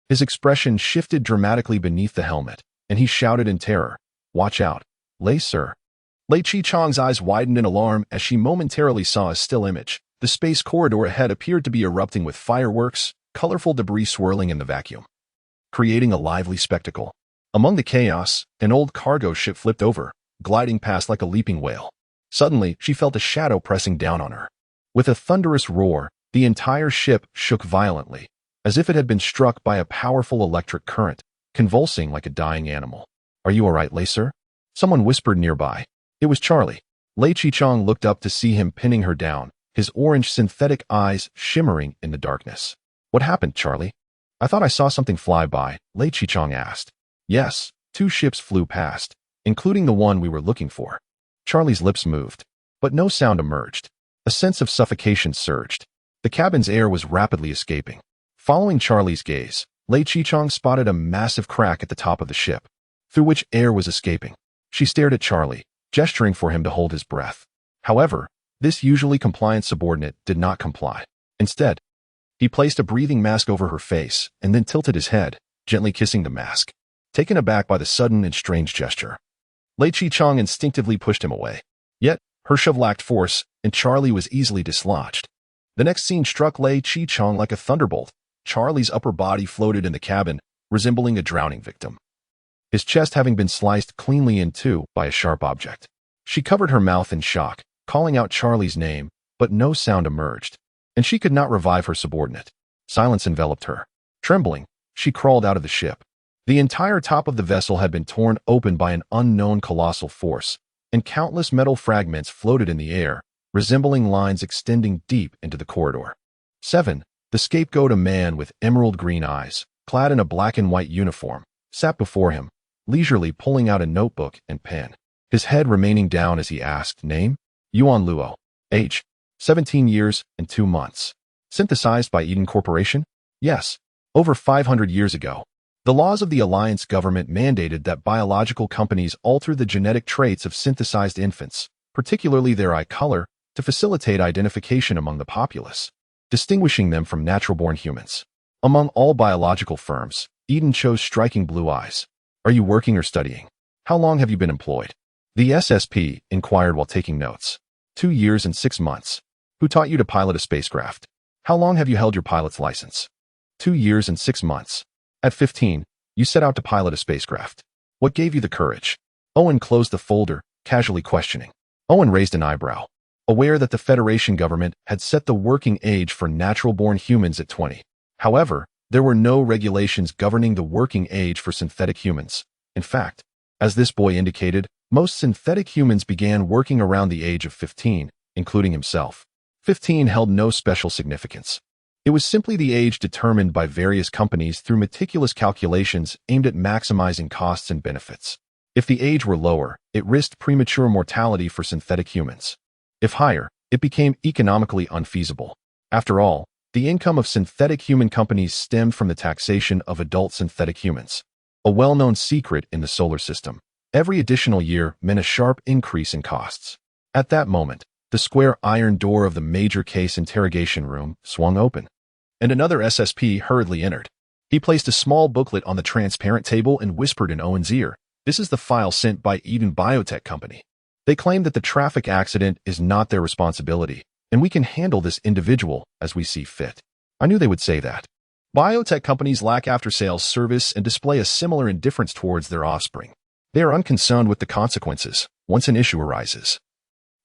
his expression shifted dramatically beneath the helmet, and he shouted in terror, watch out, Lei sir. Lei Chichang's eyes widened in alarm as she momentarily saw a still image. The space corridor ahead appeared to be erupting with fireworks, colorful debris swirling in the vacuum, creating a lively spectacle. Among the chaos, an old cargo ship flipped over, gliding past like a leaping whale. Suddenly, she felt a shadow pressing down on her. With a thunderous roar, the entire ship shook violently, as if it had been struck by a powerful electric current, convulsing like a dying animal. Are you all right, Lei sir? Someone whispered nearby. It was Charlie. Lei Chichang looked up to see him pinning her down, his orange synthetic eyes shimmering in the darkness. What happened, Charlie? I thought I saw something fly by, Lei Chichang asked. Yes, 2 ships flew past, including the one we were looking for. Charlie's lips moved, but no sound emerged. A sense of suffocation surged. The cabin's air was rapidly escaping. Following Charlie's gaze, Lei Chichang spotted a massive crack at the top of the ship, through which air was escaping. She stared at Charlie, gesturing for him to hold his breath. However, this usually compliant subordinate did not comply. Instead, he placed a breathing mask over her face and then tilted his head, gently kissing the mask. Taken aback by the sudden and strange gesture, Lei Chichang instinctively pushed him away. Yet, her shove lacked force, and Charlie was easily dislodged. The next scene struck Lei Chichang like a thunderbolt. Charlie's upper body floated in the cabin, resembling a drowning victim, his chest having been sliced cleanly in two by a sharp object. She covered her mouth in shock, calling out Charlie's name, but no sound emerged, and she could not revive her subordinate. Silence enveloped her. Trembling, she crawled out of the ship. The entire top of the vessel had been torn open by an unknown colossal force, and countless metal fragments floated in the air, resembling lines extending deep into the corridor. 7. The scapegoat, a man with emerald green eyes, clad in a black and white uniform, sat before him, leisurely pulling out a notebook and pen, his head remaining down as he asked, Name? Yuan Luo. Age? 17 years and 2 months. Synthesized by Eden Corporation? Yes. Over 500 years ago. The laws of the Alliance government mandated that biological companies alter the genetic traits of synthesized infants, particularly their eye color, to facilitate identification among the populace, distinguishing them from natural-born humans. Among all biological firms, Eden chose striking blue eyes. Are you working or studying? How long have you been employed? The SSP inquired while taking notes. 2 years and 6 months. Who taught you to pilot a spacecraft? How long have you held your pilot's license? 2 years and 6 months. At 15, you set out to pilot a spacecraft. What gave you the courage? Owen closed the folder, casually questioning. Owen raised an eyebrow, aware that the Federation government had set the working age for natural-born humans at 20. However, there were no regulations governing the working age for synthetic humans. In fact, as this boy indicated, most synthetic humans began working around the age of 15, including himself. 15 held no special significance. It was simply the age determined by various companies through meticulous calculations aimed at maximizing costs and benefits. If the age were lower, it risked premature mortality for synthetic humans. If higher, it became economically unfeasible. After all, the income of synthetic human companies stemmed from the taxation of adult synthetic humans, a well-known secret in the solar system. Every additional year meant a sharp increase in costs. At that moment, the square iron door of the major case interrogation room swung open, and another SSP hurriedly entered. He placed a small booklet on the transparent table and whispered in Owen's ear, "This is the file sent by Eden Biotech Company. They claim that the traffic accident is not their responsibility, and we can handle this individual as we see fit. I knew they would say that. Biotech companies lack after-sales service and display a similar indifference towards their offspring. They are unconcerned with the consequences once an issue arises.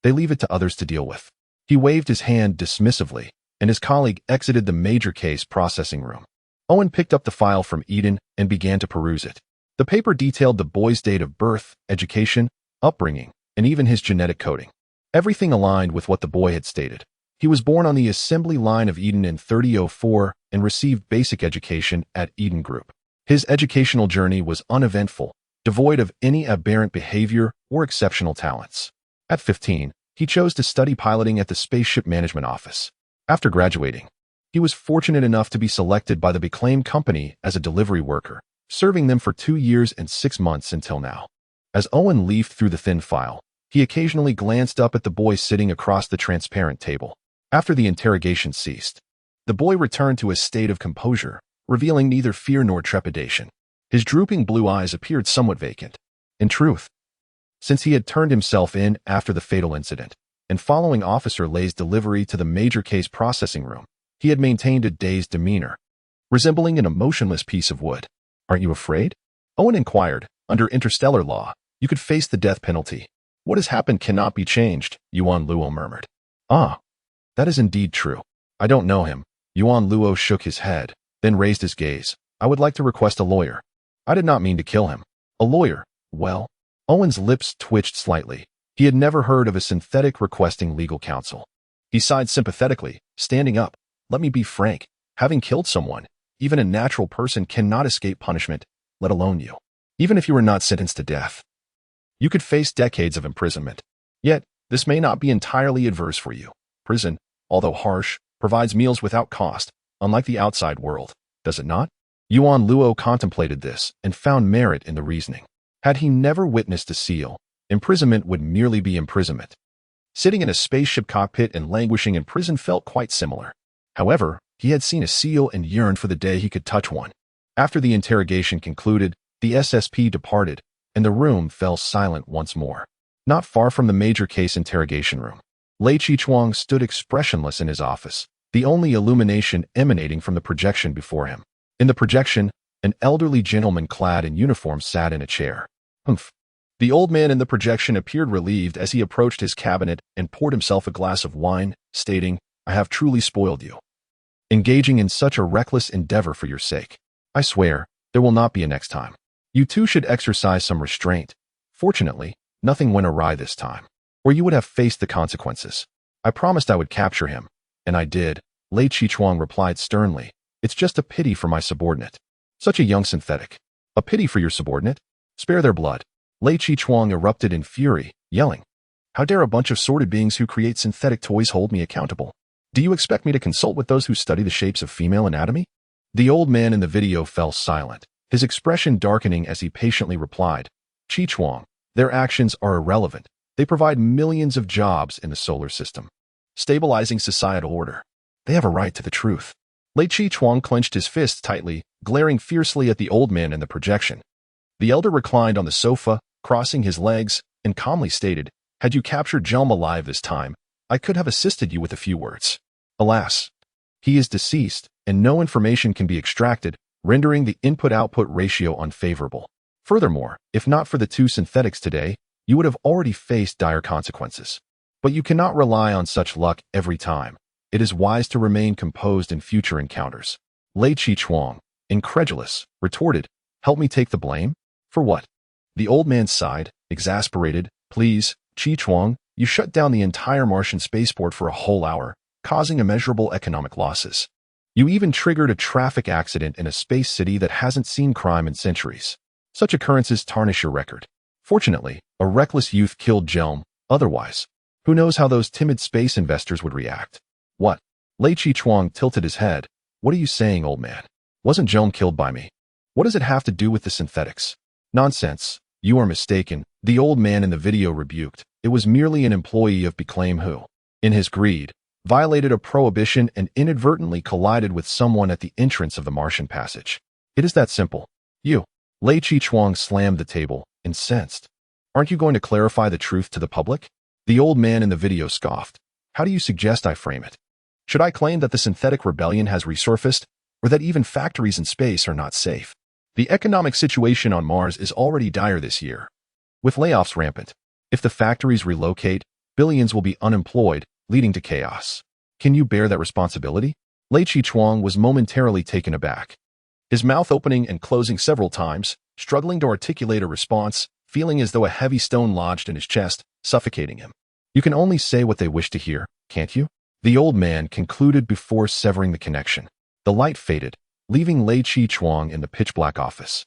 They leave it to others to deal with. He waved his hand dismissively, and his colleague exited the major case processing room. Owen picked up the file from Eden and began to peruse it. The paper detailed the boy's date of birth, education, upbringing, and even his genetic coding. Everything aligned with what the boy had stated. He was born on the assembly line of Eden in 3004 and received basic education at Eden Group. His educational journey was uneventful, devoid of any aberrant behavior or exceptional talents. At 15, he chose to study piloting at the Spaceship Management Office. After graduating, he was fortunate enough to be selected by the Beclaim Company as a delivery worker, serving them for 2 years and 6 months until now. As Owen leafed through the thin file, he occasionally glanced up at the boy sitting across the transparent table. After the interrogation ceased, the boy returned to a state of composure, revealing neither fear nor trepidation. His drooping blue eyes appeared somewhat vacant. In truth, since he had turned himself in after the fatal incident, and following Officer Lay's delivery to the major case processing room, he had maintained a dazed demeanor, resembling an emotionless piece of wood. "Aren't you afraid?" Owen inquired. "Under interstellar law, you could face the death penalty. What has happened cannot be changed," Yuan Luo murmured. "Ah, that is indeed true. I don't know him." Yuan Luo shook his head, then raised his gaze. "I would like to request a lawyer. I did not mean to kill him." "A lawyer? Well..." Owen's lips twitched slightly. He had never heard of a synthetic requesting legal counsel. He sighed sympathetically, standing up. "Let me be frank. Having killed someone, even a natural person cannot escape punishment, let alone you. Even if you were not sentenced to death, you could face decades of imprisonment. Yet, this may not be entirely adverse for you. Prison, although harsh, provides meals without cost, unlike the outside world, does it not?" Yuan Luo contemplated this and found merit in the reasoning. Had he never witnessed a seal, imprisonment would merely be imprisonment. Sitting in a spaceship cockpit and languishing in prison felt quite similar. However, he had seen a seal and yearned for the day he could touch one. After the interrogation concluded, the SSP departed, and the room fell silent once more. Not far from the major case interrogation room, Lei Qichuang stood expressionless in his office, the only illumination emanating from the projection before him. In the projection, an elderly gentleman clad in uniform sat in a chair. "Humph." The old man in the projection appeared relieved as he approached his cabinet and poured himself a glass of wine, stating, "I have truly spoiled you, engaging in such a reckless endeavor for your sake. I swear, there will not be a next time. You too should exercise some restraint. Fortunately, nothing went awry this time, or you would have faced the consequences. I promised I would capture him, and I did," Lei Qichuang replied sternly. "It's just a pity for my subordinate. Such a young synthetic. A pity for your subordinate? Spare their blood." Lei Qichuang erupted in fury, yelling, "How dare a bunch of sordid beings who create synthetic toys hold me accountable? Do you expect me to consult with those who study the shapes of female anatomy?" The old man in the video fell silent, his expression darkening as he patiently replied, "Qichuang, their actions are irrelevant. They provide millions of jobs in the solar system, stabilizing societal order. They have a right to the truth." Lei Qichuang clenched his fists tightly, glaring fiercely at the old man in the projection. The elder reclined on the sofa, crossing his legs, and calmly stated, "Had you captured Jelm alive this time, I could have assisted you with a few words. Alas, he is deceased, and no information can be extracted, rendering the input-output ratio unfavorable. Furthermore, if not for the two synthetics today, you would have already faced dire consequences. But you cannot rely on such luck every time. It is wise to remain composed in future encounters." Lei Qichuang, incredulous, retorted, "Help me take the blame? For what?" The old man sighed, exasperated. "Please, Qichuang, you shut down the entire Martian spaceport for a whole hour, causing immeasurable economic losses. You even triggered a traffic accident in a space city that hasn't seen crime in centuries. Such occurrences tarnish your record. Fortunately, a reckless youth killed Jelm. Otherwise, who knows how those timid space investors would react?" "What?" Lei Qichuang tilted his head. "What are you saying, old man? Wasn't Jelm killed by me? What does it have to do with the synthetics?" "Nonsense. You are mistaken," the old man in the video rebuked. "It was merely an employee of Beclaim who, in his greed, violated a prohibition and inadvertently collided with someone at the entrance of the Martian passage. It is that simple. You." Lei Qichuang slammed the table, incensed. "Aren't you going to clarify the truth to the public?" The old man in the video scoffed. How do you suggest I frame it? Should I claim that the synthetic rebellion has resurfaced, or that even factories in space are not safe? The economic situation on Mars is already dire this year, with layoffs rampant. If the factories relocate, billions will be unemployed, leading to chaos. Can you bear that responsibility? Lei Chi-chuang was momentarily taken aback, his mouth opening and closing several times, struggling to articulate a response, feeling as though a heavy stone lodged in his chest, suffocating him. You can only say what they wish to hear, can't you? The old man concluded before severing the connection. The light faded, leaving Lei Chi-chuang in the pitch-black office,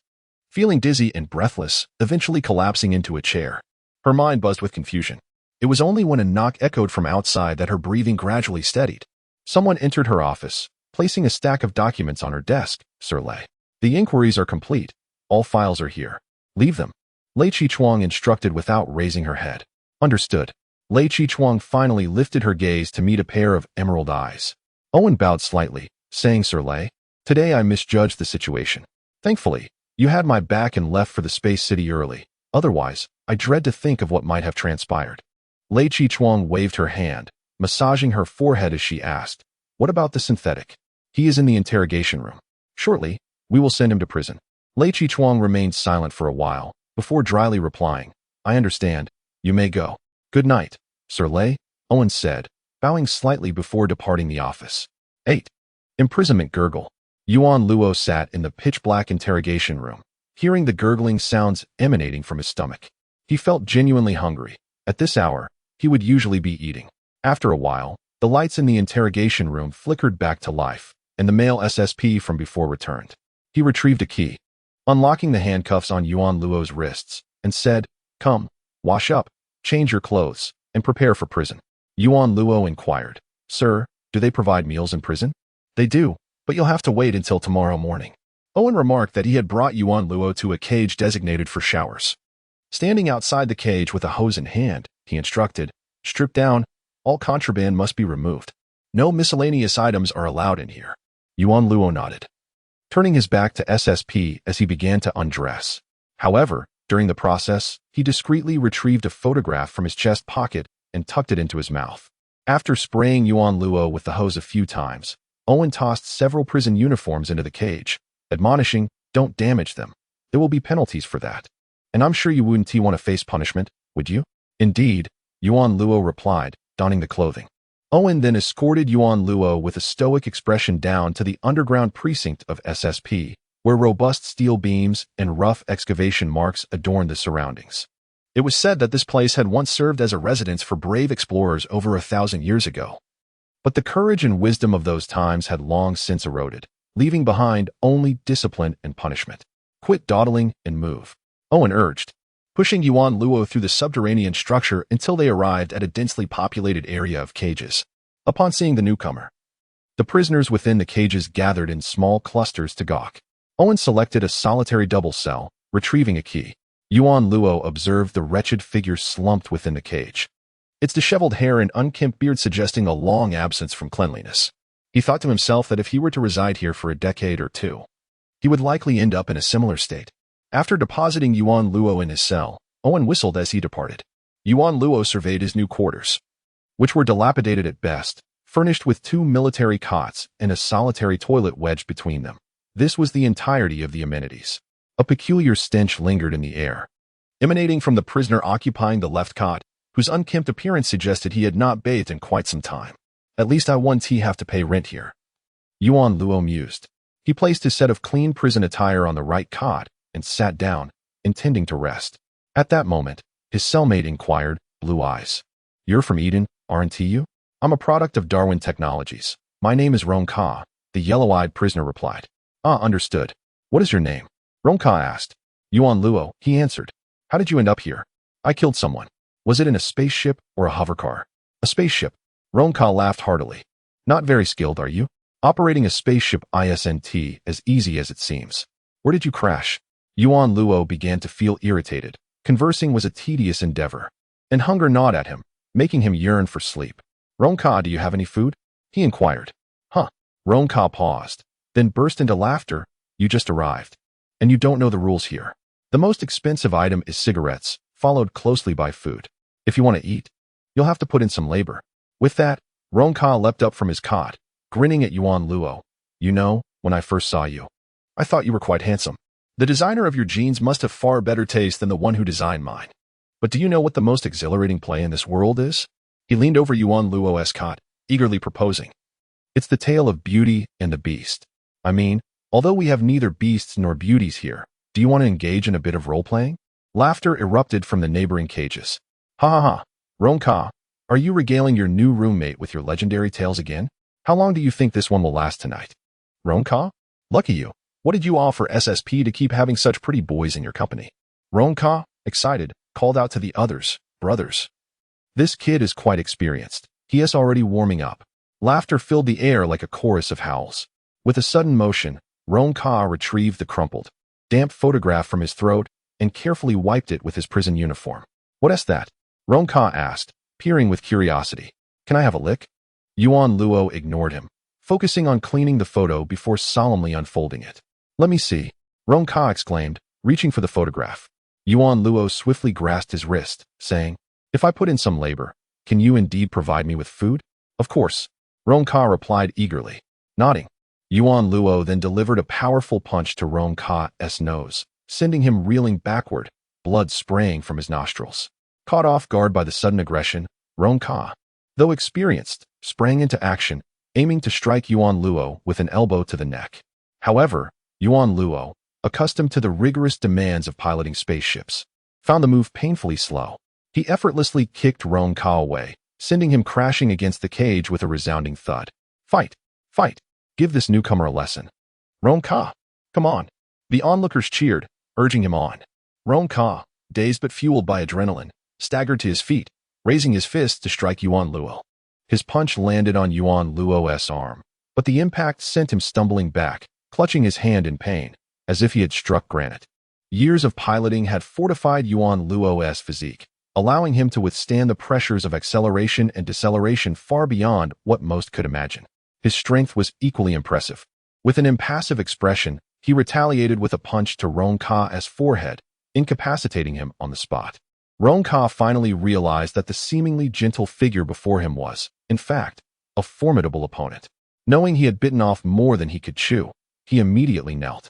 feeling dizzy and breathless, eventually collapsing into a chair. Her mind buzzed with confusion. It was only when a knock echoed from outside that her breathing gradually steadied. Someone entered her office, placing a stack of documents on her desk. Sir Lei, the inquiries are complete. All files are here. Leave them. Lei Chi-chuang instructed without raising her head. Understood. Lei Chi-chuang finally lifted her gaze to meet a pair of emerald eyes. Owen bowed slightly, saying, Sir Lei, today I misjudged the situation. Thankfully, you had my back and left for the space city early. Otherwise, I dread to think of what might have transpired. Lei Chi-chuang waved her hand, massaging her forehead as she asked, what about the synthetic? He is in the interrogation room. Shortly, we will send him to prison. Lei Chi-chuang remained silent for a while, before dryly replying, I understand. You may go. Good night, Sir Lei, Owen said, bowing slightly before departing the office. 8. Imprisonment gurgle. Yuan Luo sat in the pitch-black interrogation room, hearing the gurgling sounds emanating from his stomach. He felt genuinely hungry. At this hour, he would usually be eating. After a while, the lights in the interrogation room flickered back to life, and the male SSP from before returned. He retrieved a key, unlocking the handcuffs on Yuan Luo's wrists, and said, Come, wash up, change your clothes, and prepare for prison. Yuan Luo inquired, Sir, do they provide meals in prison? They do, but you'll have to wait until tomorrow morning. Owen remarked that he had brought Yuan Luo to a cage designated for showers. Standing outside the cage with a hose in hand, he instructed, Strip down, all contraband must be removed. No miscellaneous items are allowed in here. Yuan Luo nodded, turning his back to SSP as he began to undress. However, during the process, he discreetly retrieved a photograph from his chest pocket and tucked it into his mouth. After spraying Yuan Luo with the hose a few times, Owen tossed several prison uniforms into the cage, admonishing, Don't damage them. There will be penalties for that. And I'm sure you wouldn't want to face punishment, would you? Indeed, Yuan Luo replied, donning the clothing. Owen then escorted Yuan Luo with a stoic expression down to the underground precinct of SSP, where robust steel beams and rough excavation marks adorned the surroundings. It was said that this place had once served as a residence for brave explorers over 1,000 years ago. But the courage and wisdom of those times had long since eroded, leaving behind only discipline and punishment. Quit dawdling and move, Owen urged, pushing Yuan Luo through the subterranean structure until they arrived at a densely populated area of cages. Upon seeing the newcomer, the prisoners within the cages gathered in small clusters to gawk. Owen selected a solitary double cell, retrieving a key. Yuan Luo observed the wretched figure slumped within the cage, its disheveled hair and unkempt beard suggesting a long absence from cleanliness. He thought to himself that if he were to reside here for a decade or two, he would likely end up in a similar state. After depositing Yuan Luo in his cell, Owen whistled as he departed. Yuan Luo surveyed his new quarters, which were dilapidated at best, furnished with 2 military cots and a solitary toilet wedged between them. This was the entirety of the amenities. A peculiar stench lingered in the air, emanating from the prisoner occupying the left cot, whose unkempt appearance suggested he had not bathed in quite some time. At least I won't have to pay rent here, Yuan Luo mused. He placed his set of clean prison attire on the right cot and sat down, intending to rest. At that moment, his cellmate inquired, blue eyes. You're from Eden, aren't you? I'm a product of Darwin Technologies. My name is Ronka, the yellow-eyed prisoner replied. Ah, understood. What is your name? Ronka asked. Yuan Luo, he answered. How did you end up here? I killed someone. Was it in a spaceship or a hovercar? A spaceship. Ronka laughed heartily. Not very skilled, are you? Operating a spaceship isn't as easy as it seems. Where did you crash? Yuan Luo began to feel irritated. Conversing was a tedious endeavor, and hunger gnawed at him, making him yearn for sleep. Ronka, do you have any food? He inquired. Huh. Ronka paused, then burst into laughter. You just arrived, and you don't know the rules here. The most expensive item is cigarettes, followed closely by food. If you want to eat, you'll have to put in some labor. With that, Ronka leapt up from his cot, grinning at Yuan Luo. You know, when I first saw you, I thought you were quite handsome. The designer of your jeans must have far better taste than the one who designed mine. But do you know what the most exhilarating play in this world is? He leaned over Yuan Luo's cot, eagerly proposing. It's the tale of Beauty and the Beast. I mean, although we have neither beasts nor beauties here, do you want to engage in a bit of role-playing? Laughter erupted from the neighboring cages. Ha ha ha. Ronka, are you regaling your new roommate with your legendary tales again? How long do you think this one will last tonight? Ronka? Lucky you. What did you offer SSP to keep having such pretty boys in your company? Ronka, excited, called out to the others, brothers. This kid is quite experienced. He is already warming up. Laughter filled the air like a chorus of howls. With a sudden motion, Ronka retrieved the crumpled, damp photograph from his throat and carefully wiped it with his prison uniform. What is that? Ronka asked, peering with curiosity. Can I have a lick? Yuan Luo ignored him, focusing on cleaning the photo before solemnly unfolding it. Let me see, Ronka exclaimed, reaching for the photograph. Yuan Luo swiftly grasped his wrist, saying, If I put in some labor, can you indeed provide me with food? Of course, Ronka replied eagerly, nodding. Yuan Luo then delivered a powerful punch to Ronka's nose, sending him reeling backward, blood spraying from his nostrils. Caught off guard by the sudden aggression, Ronka, though experienced, sprang into action, aiming to strike Yuan Luo with an elbow to the neck. However, Yuan Luo, accustomed to the rigorous demands of piloting spaceships, found the move painfully slow. He effortlessly kicked Ronka away, sending him crashing against the cage with a resounding thud. Fight! Fight! Give this newcomer a lesson. Ronka! Come on! The onlookers cheered, urging him on. Ronka, dazed but fueled by adrenaline, staggered to his feet, raising his fist to strike Yuan Luo. His punch landed on Yuan Luo's arm, but the impact sent him stumbling back, clutching his hand in pain, as if he had struck granite. Years of piloting had fortified Yuan Luo's physique, allowing him to withstand the pressures of acceleration and deceleration far beyond what most could imagine. His strength was equally impressive. With an impassive expression, he retaliated with a punch to Ronka's forehead, incapacitating him on the spot. Ronka finally realized that the seemingly gentle figure before him was, in fact, a formidable opponent. Knowing he had bitten off more than he could chew, he immediately knelt.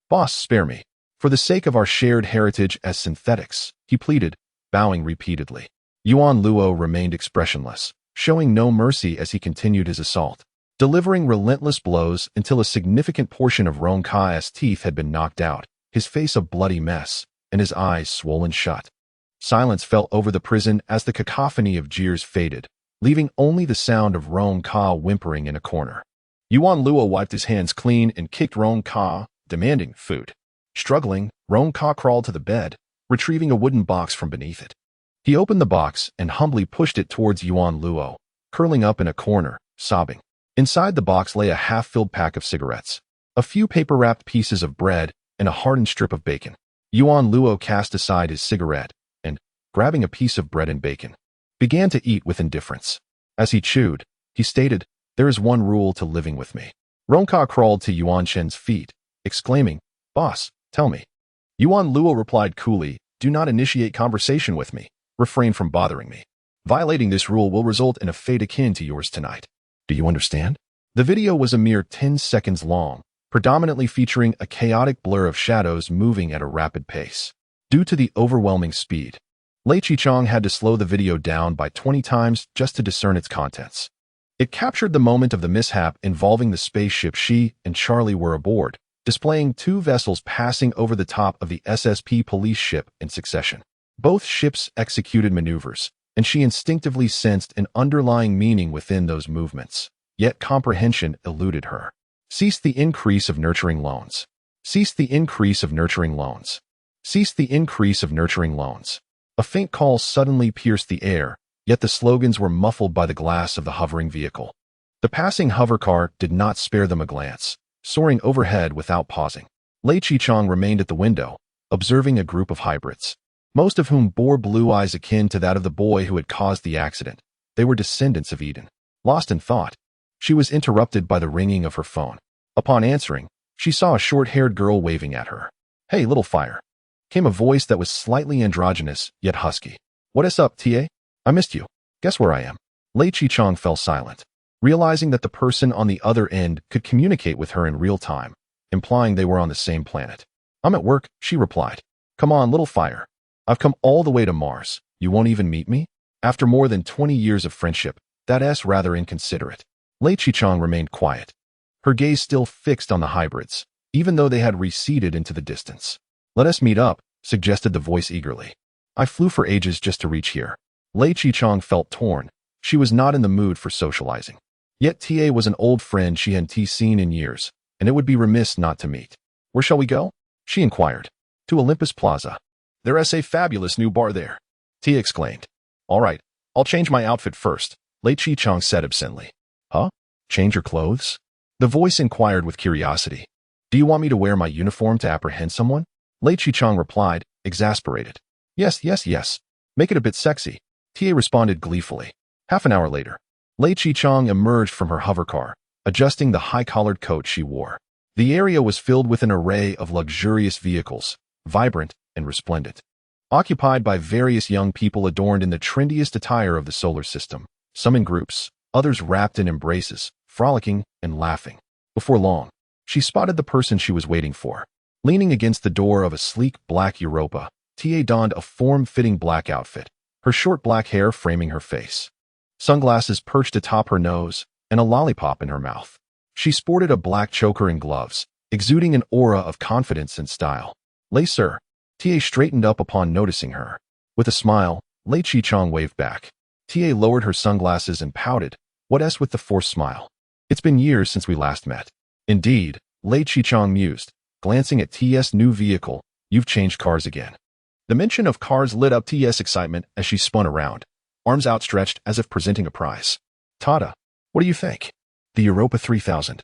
Boss, spare me. For the sake of our shared heritage as synthetics, he pleaded, bowing repeatedly. Yuan Luo remained expressionless, showing no mercy as he continued his assault, delivering relentless blows until a significant portion of Ronka's teeth had been knocked out, his face a bloody mess, and his eyes swollen shut. Silence fell over the prison as the cacophony of jeers faded, leaving only the sound of Ronka whimpering in a corner. Yuan Luo wiped his hands clean and kicked Ronka, demanding food. Struggling, Ronka crawled to the bed, retrieving a wooden box from beneath it. He opened the box and humbly pushed it towards Yuan Luo, curling up in a corner, sobbing. Inside the box lay a half-filled pack of cigarettes, a few paper-wrapped pieces of bread, and a hardened strip of bacon. Yuan Luo cast aside his cigarette and, grabbing a piece of bread and bacon, began to eat with indifference. As he chewed, he stated, There is one rule to living with me. Ronka crawled to Yuan Shen's feet, exclaiming, Boss, tell me. Yuan Luo replied coolly, Do not initiate conversation with me. Refrain from bothering me. Violating this rule will result in a fate akin to yours tonight. Do you understand? The video was a mere 10 seconds long, predominantly featuring a chaotic blur of shadows moving at a rapid pace. Due to the overwhelming speed, Lei Chichong had to slow the video down by 20 times just to discern its contents. It captured the moment of the mishap involving the spaceship she and Charlie were aboard, displaying two vessels passing over the top of the SSP police ship in succession. Both ships executed maneuvers, and she instinctively sensed an underlying meaning within those movements, yet comprehension eluded her. Cease the increase of nurturing loans. Cease the increase of nurturing loans. Cease the increase of nurturing loans. A faint call suddenly pierced the air, yet the slogans were muffled by the glass of the hovering vehicle. The passing hovercar did not spare them a glance, soaring overhead without pausing. Lei Chichong remained at the window, observing a group of hybrids, most of whom bore blue eyes akin to that of the boy who had caused the accident. They were descendants of Eden. Lost in thought, she was interrupted by the ringing of her phone. Upon answering, she saw a short-haired girl waving at her. Hey, little fire, came a voice that was slightly androgynous, yet husky. What is up, TA? I missed you. Guess where I am? Lei Qichang fell silent, realizing that the person on the other end could communicate with her in real time, implying they were on the same planet. "I'm at work," she replied. "Come on, little fire. I've come all the way to Mars. You won't even meet me?" After more than 20 years of friendship, that's rather inconsiderate. Lei Qichang remained quiet, her gaze still fixed on the hybrids, even though they had receded into the distance. "Let us meet up," suggested the voice eagerly. "I flew for ages just to reach here." Lei Qichang felt torn. She was not in the mood for socializing. Yet TA was an old friend she hadn't seen in years, and it would be remiss not to meet. "Where shall we go?" she inquired. "To Olympus Plaza. There's a fabulous new bar there," Tia exclaimed. "All right, I'll change my outfit first," Lei Qichang said absently. "Huh? Change your clothes?" The voice inquired with curiosity. "Do you want me to wear my uniform to apprehend someone?" Lei Qichang replied, exasperated. Yes. Make it a bit sexy," Tia responded gleefully. Half an hour later, Lei Qichang emerged from her hovercar, adjusting the high-collared coat she wore. The area was filled with an array of luxurious vehicles, vibrant and resplendent, occupied by various young people adorned in the trendiest attire of the solar system, some in groups, others wrapped in embraces, frolicking and laughing. Before long, she spotted the person she was waiting for. Leaning against the door of a sleek black Europa, TA donned a form-fitting black outfit, her short black hair framing her face. Sunglasses perched atop her nose, and a lollipop in her mouth. She sported a black choker and gloves, exuding an aura of confidence and style. "Lei sir." TA straightened up upon noticing her. With a smile, Lei Qichang waved back. TA lowered her sunglasses and pouted, what's with the forced smile? "It's been years since we last met." "Indeed," Lei Qichang mused, glancing at TS' new vehicle. "You've changed cars again." The mention of cars lit up TS' excitement as she spun around, arms outstretched as if presenting a prize. "Tada, what do you think?" "The Europa 3000.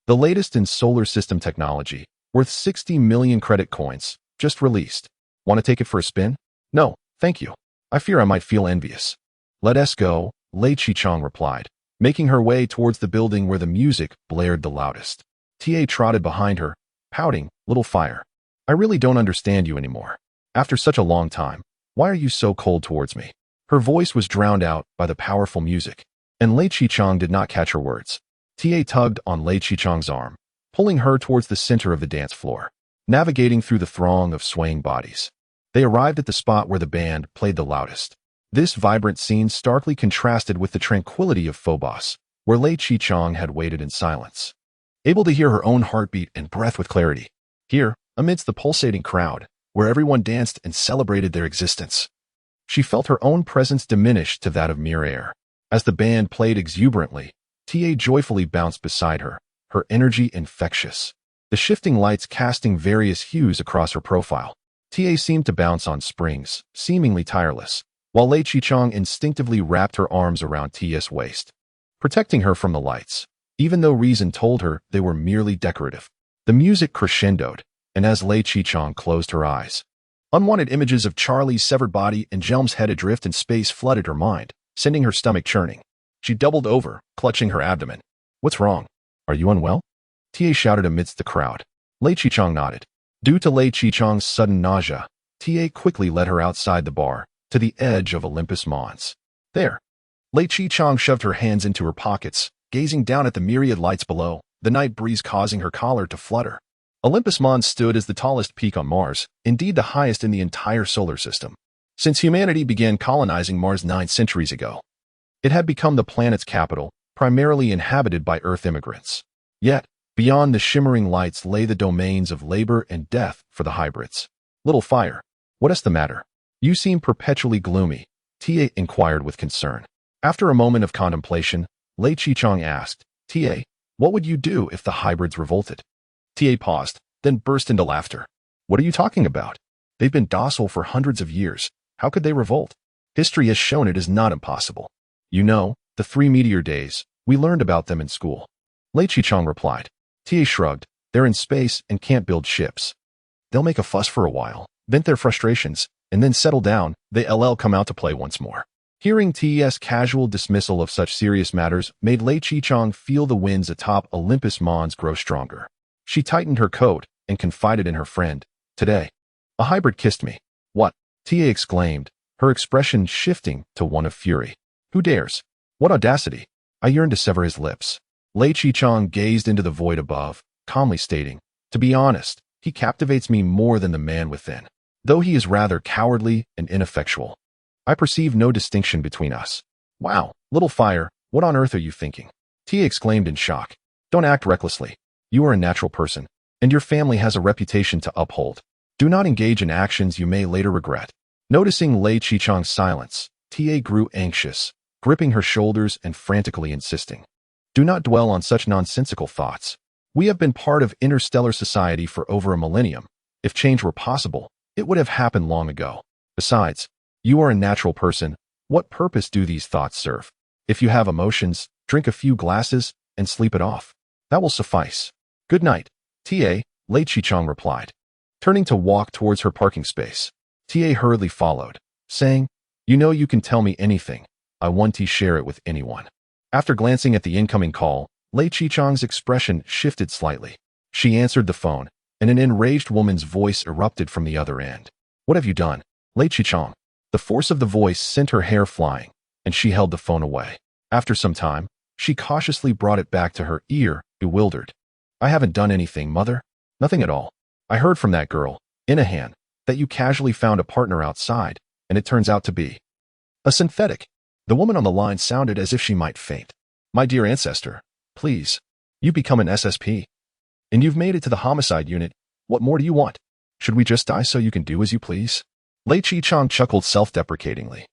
The latest in solar system technology, worth 60 million credit coins, just released. Want to take it for a spin?" "No, thank you. I fear I might feel envious." "Let us go," Lei Qichang replied, making her way towards the building where the music blared the loudest. TA trotted behind her, pouting, "Little fire. I really don't understand you anymore. After such a long time, why are you so cold towards me?" Her voice was drowned out by the powerful music, and Lei Qichang did not catch her words. TA tugged on Lei Qichang's arm, pulling her towards the center of the dance floor, navigating through the throng of swaying bodies. They arrived at the spot where the band played the loudest. This vibrant scene starkly contrasted with the tranquility of Phobos, where Lei Qichang had waited in silence, able to hear her own heartbeat and breath with clarity. Here, amidst the pulsating crowd, where everyone danced and celebrated their existence, she felt her own presence diminish to that of mere air. As the band played exuberantly, TA joyfully bounced beside her, her energy infectious, the shifting lights casting various hues across her profile. TA seemed to bounce on springs, seemingly tireless, while Lei Qichang instinctively wrapped her arms around TS' waist, protecting her from the lights, even though reason told her they were merely decorative. The music crescendoed, and as Lei Qichang closed her eyes, unwanted images of Charlie's severed body and Jelm's head adrift in space flooded her mind, sending her stomach churning. She doubled over, clutching her abdomen. "What's wrong? Are you unwell?" TA shouted amidst the crowd. Lei Qichang nodded. Due to Lei Qichang's sudden nausea, TA quickly led her outside the bar, to the edge of Olympus Mons. There. Lei Qichang shoved her hands into her pockets, gazing down at the myriad lights below, the night breeze causing her collar to flutter. Olympus Mons stood as the tallest peak on Mars, indeed the highest in the entire solar system. Since humanity began colonizing Mars 9 centuries ago, it had become the planet's capital, primarily inhabited by Earth immigrants. Yet, beyond the shimmering lights lay the domains of labor and death for the hybrids. "Little fire, what's the matter? You seem perpetually gloomy," TA inquired with concern. After a moment of contemplation, Lei Qichang asked, "TA, what would you do if the hybrids revolted?" TA paused, then burst into laughter. "What are you talking about? They've been docile for hundreds of years. How could they revolt? History has shown it is not impossible. You know, the 3 meteor days, we learned about them in school." Lei Qichang replied. TA shrugged. "They're in space and can't build ships. They'll make a fuss for a while, vent their frustrations, and then settle down. They'll come out to play once more." Hearing TE's casual dismissal of such serious matters made Lei Qichang feel the winds atop Olympus Mons grow stronger. She tightened her coat and confided in her friend. "Today, a hybrid kissed me." "What?" TA exclaimed, her expression shifting to one of fury. "Who dares?" What audacity! I yearned to sever his lips. Lei Chichang gazed into the void above, calmly stating, "To be honest, he captivates me more than the man within, though he is rather cowardly and ineffectual. I perceive no distinction between us." "Wow, little fire, what on earth are you thinking?" Tia exclaimed in shock. "Don't act recklessly. You are a natural person, and your family has a reputation to uphold. Do not engage in actions you may later regret." Noticing Lei Chichang's silence, Tia grew anxious, gripping her shoulders and frantically insisting, "Do not dwell on such nonsensical thoughts. We have been part of interstellar society for over a millennium. If change were possible, it would have happened long ago. Besides, you are a natural person. What purpose do these thoughts serve? If you have emotions, drink a few glasses and sleep it off. That will suffice. Good night, Tia," Lei Chichang replied. Turning to walk towards her parking space, Tia hurriedly followed, saying, "You know you can tell me anything. I want to share it with anyone." After glancing at the incoming call, Lei Chichang's expression shifted slightly. She answered the phone, and an enraged woman's voice erupted from the other end. "What have you done, Lei Chichang?" The force of the voice sent her hair flying, and she held the phone away. After some time, she cautiously brought it back to her ear, bewildered. "I haven't done anything, mother. Nothing at all. I heard from that girl, Inahan, that you casually found a partner outside, and it turns out to be a synthetic." The woman on the line sounded as if she might faint. "My dear ancestor, please. You become an SSP. And you've made it to the homicide unit. What more do you want? Should we just die so you can do as you please?" Lei Chichang chuckled self-deprecatingly.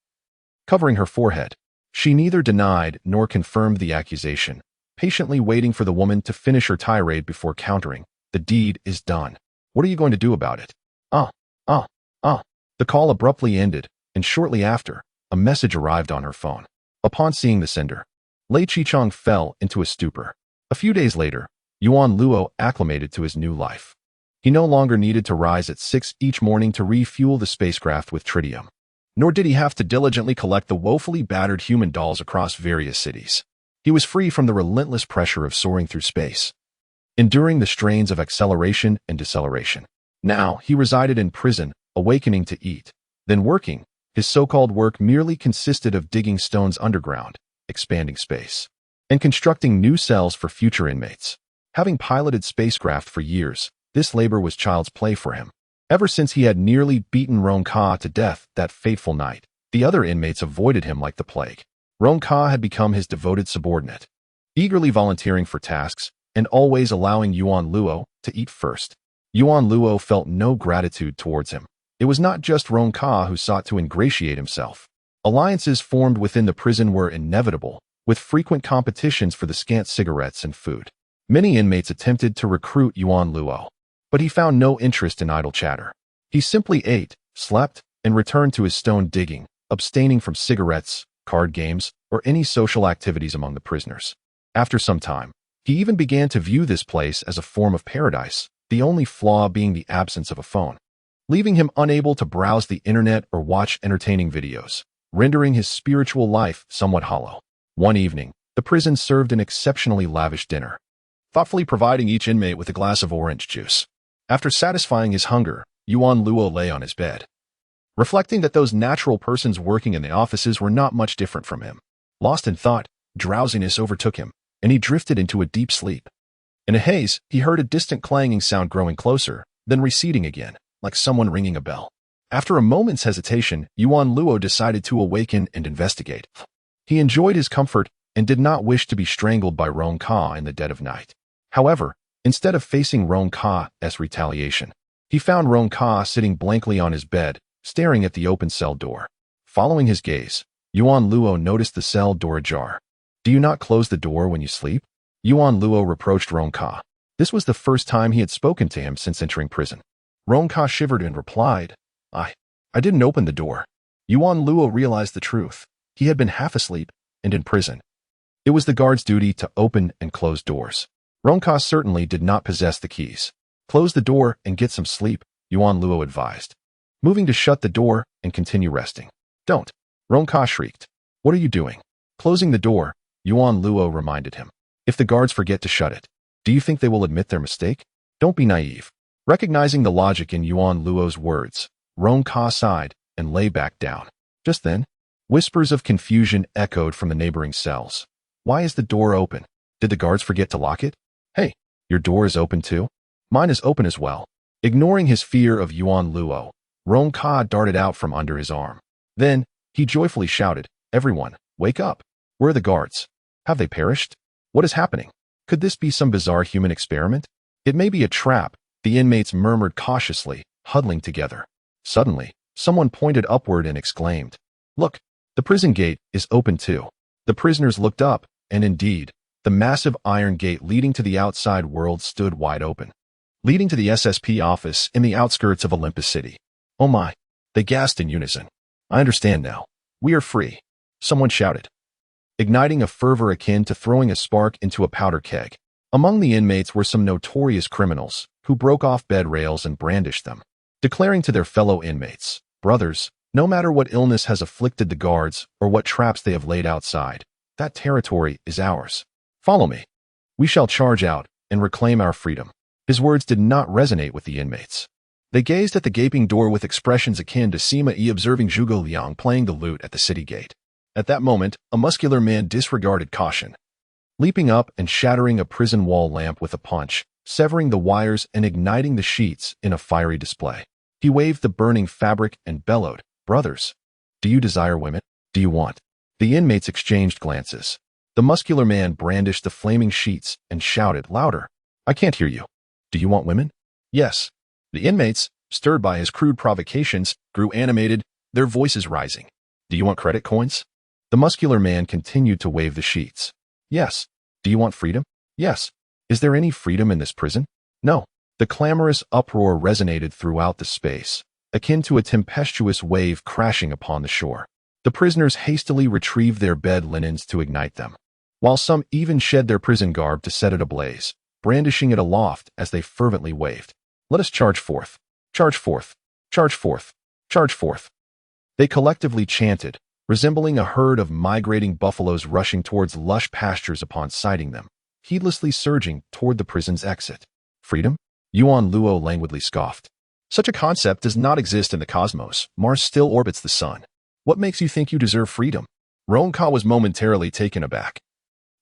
Covering her forehead, she neither denied nor confirmed the accusation, patiently waiting for the woman to finish her tirade before countering, "The deed is done. What are you going to do about it?" The call abruptly ended, and shortly after, a message arrived on her phone. Upon seeing the sender, Lei Chichang fell into a stupor. A few days later, Yuan Luo acclimated to his new life. He no longer needed to rise at 6 each morning to refuel the spacecraft with tritium. Nor did he have to diligently collect the woefully battered human dolls across various cities. He was free from the relentless pressure of soaring through space, enduring the strains of acceleration and deceleration. Now, he resided in prison, awakening to eat, then working. His so-called work merely consisted of digging stones underground, expanding space, and constructing new cells for future inmates. Having piloted spacecraft for years, this labor was child's play for him. Ever since he had nearly beaten Ron Ka to death that fateful night, the other inmates avoided him like the plague. Ron Ka had become his devoted subordinate, eagerly volunteering for tasks and always allowing Yuan Luo to eat first. Yuan Luo felt no gratitude towards him. It was not just Ron Ka who sought to ingratiate himself. Alliances formed within the prison were inevitable, with frequent competitions for the scant cigarettes and food. Many inmates attempted to recruit Yuan Luo, but he found no interest in idle chatter. He simply ate, slept, and returned to his stone digging, abstaining from cigarettes, card games, or any social activities among the prisoners. After some time, he even began to view this place as a form of paradise, the only flaw being the absence of a phone, leaving him unable to browse the internet or watch entertaining videos, rendering his spiritual life somewhat hollow. One evening, the prison served an exceptionally lavish dinner, thoughtfully providing each inmate with a glass of orange juice. After satisfying his hunger, Yuan Luo lay on his bed, reflecting that those natural persons working in the offices were not much different from him. Lost in thought, drowsiness overtook him, and he drifted into a deep sleep. In a haze, he heard a distant clanging sound growing closer, then receding again, like someone ringing a bell. After a moment's hesitation, Yuan Luo decided to awaken and investigate. He enjoyed his comfort and did not wish to be strangled by Ron Ka in the dead of night. However, instead of facing Ron Ka's retaliation, he found Ron Ka sitting blankly on his bed, staring at the open cell door. Following his gaze, Yuan Luo noticed the cell door ajar. "Do you not close the door when you sleep?" Yuan Luo reproached Ron Ka. This was the first time he had spoken to him since entering prison. Ron Ka shivered and replied, I didn't open the door." Yuan Luo realized the truth. He had been half asleep and in prison. It was the guard's duty to open and close doors. Ron Ka certainly did not possess the keys. "Close the door and get some sleep," Yuan Luo advised, moving to shut the door and continue resting. "Don't," Ron Ka shrieked. "What are you doing?" Closing the door, Yuan Luo reminded him. "If the guards forget to shut it, do you think they will admit their mistake? Don't be naive." Recognizing the logic in Yuan Luo's words, Ron Ka sighed and lay back down. Just then, Whispers of confusion echoed from the neighboring cells. Why is the door open? Did the guards forget to lock it? Hey, your door is open too? Mine is open as well. Ignoring his fear of Yuan Luo, Rong Ka darted out from under his arm. Then, he joyfully shouted, "Everyone, wake up! Where are the guards? Have they perished? What is happening? Could this be some bizarre human experiment? It may be a trap," the inmates murmured cautiously, huddling together. Suddenly, someone pointed upward and exclaimed, "Look, the prison gate is open too." The prisoners looked up, and indeed, the massive iron gate leading to the outside world stood wide open, leading to the SSP office in the outskirts of Olympus City. "Oh my," they gasped in unison. "I understand now. We are free," someone shouted, igniting a fervor akin to throwing a spark into a powder keg. Among the inmates were some notorious criminals who broke off bed rails and brandished them, declaring to their fellow inmates, "Brothers, no matter what illness has afflicted the guards or what traps they have laid outside, that territory is ours. Follow me. We shall charge out and reclaim our freedom." His words did not resonate with the inmates. They gazed at the gaping door with expressions akin to Sima Yi observing Zhuge Liang playing the lute at the city gate. At that moment, a muscular man disregarded caution, leaping up and shattering a prison wall lamp with a punch, severing the wires and igniting the sheets in a fiery display. He waved the burning fabric and bellowed, "Brothers, do you desire women? Do you want?" The inmates exchanged glances. The muscular man brandished the flaming sheets and shouted louder, "I can't hear you. Do you want women?" "Yes." The inmates, stirred by his crude provocations, grew animated, their voices rising. "Do you want credit coins?" The muscular man continued to wave the sheets. "Yes." "Do you want freedom?" "Yes." "Is there any freedom in this prison?" "No." The clamorous uproar resonated throughout the space, akin to a tempestuous wave crashing upon the shore. The prisoners hastily retrieved their bed linens to ignite them, while some even shed their prison garb to set it ablaze, brandishing it aloft as they fervently waved, "Let us charge forth! Charge forth! Charge forth! Charge forth!" They collectively chanted, resembling a herd of migrating buffaloes rushing towards lush pastures upon sighting them, heedlessly surging toward the prison's exit. "Freedom?" Yuan Luo languidly scoffed. "Such a concept does not exist in the cosmos. Mars still orbits the sun. What makes you think you deserve freedom?" Rong Ka was momentarily taken aback,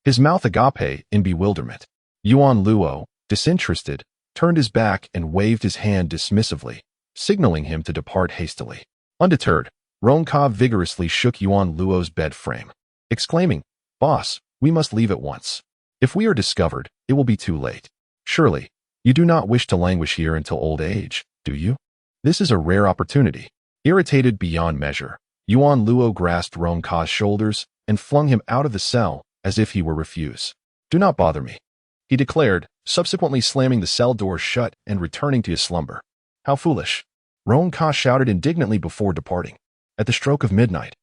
his mouth agape in bewilderment. Yuan Luo, disinterested, turned his back and waved his hand dismissively, signaling him to depart hastily. Undeterred, Rong Ka vigorously shook Yuan Luo's bed frame, exclaiming, "Boss, we must leave at once. If we are discovered, it will be too late. Surely, you do not wish to languish here until old age, do you? This is a rare opportunity." Irritated beyond measure, Yuan Luo grasped Rong Ka's shoulders and flung him out of the cell as if he were refuse. "Do not bother me," he declared, subsequently slamming the cell door shut and returning to his slumber. "How foolish!" Rong Ka shouted indignantly before departing. At the stroke of midnight,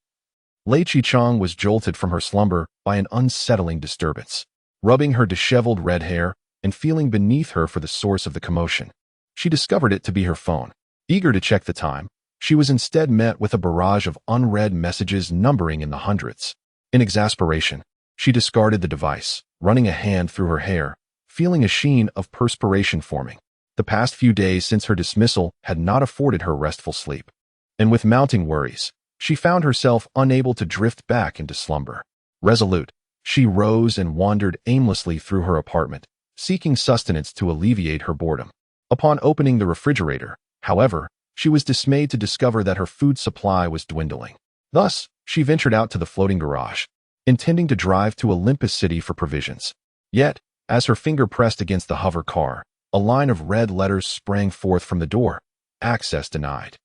Lei Chichang was jolted from her slumber by an unsettling disturbance. Rubbing her disheveled red hair and feeling beneath her for the source of the commotion, she discovered it to be her phone. Eager to check the time, she was instead met with a barrage of unread messages numbering in the hundreds. In exasperation, she discarded the device, running a hand through her hair, feeling a sheen of perspiration forming. The past few days since her dismissal had not afforded her restful sleep, and with mounting worries, she found herself unable to drift back into slumber. Resolute, she rose and wandered aimlessly through her apartment, seeking sustenance to alleviate her boredom. Upon opening the refrigerator, however, she was dismayed to discover that her food supply was dwindling. Thus, she ventured out to the floating garage, intending to drive to Olympus City for provisions. Yet, as her finger pressed against the hover car, a line of red letters sprang forth from the door. "Access denied."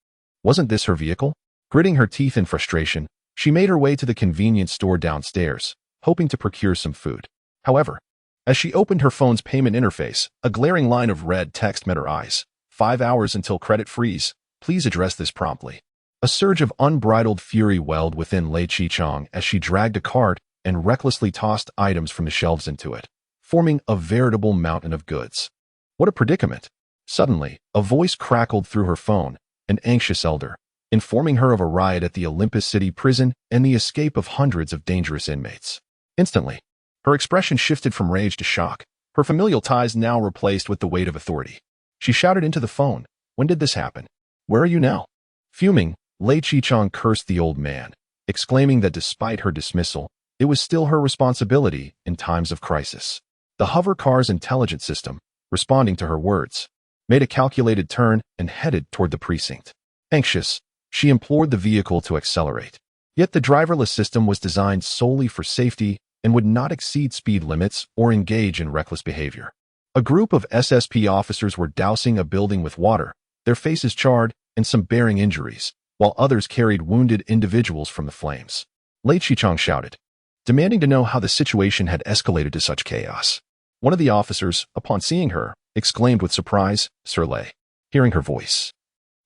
Wasn't this her vehicle? Gritting her teeth in frustration, she made her way to the convenience store downstairs, hoping to procure some food. However, as she opened her phone's payment interface, a glaring line of red text met her eyes. 5 hours until credit freeze. Please address this promptly. A surge of unbridled fury welled within Lei Chichang as she dragged a cart and recklessly tossed items from the shelves into it, forming a veritable mountain of goods. What a predicament! Suddenly, a voice crackled through her phone, an anxious elder, informing her of a riot at the Olympus City prison and the escape of hundreds of dangerous inmates. Instantly, her expression shifted from rage to shock, her familial ties now replaced with the weight of authority. She shouted into the phone, "When did this happen? Where are you now?" Fuming, Lei Chichang cursed the old man, exclaiming that despite her dismissal, it was still her responsibility in times of crisis. The hover car's intelligence system, responding to her words, made a calculated turn and headed toward the precinct. Anxious, she implored the vehicle to accelerate. Yet the driverless system was designed solely for safety and would not exceed speed limits or engage in reckless behavior. A group of SSP officers were dousing a building with water, their faces charred and some bearing injuries, while others carried wounded individuals from the flames. Lei Qichang shouted, demanding to know how the situation had escalated to such chaos. One of the officers, upon seeing her, exclaimed with surprise, "Sir Lei." Hearing her voice,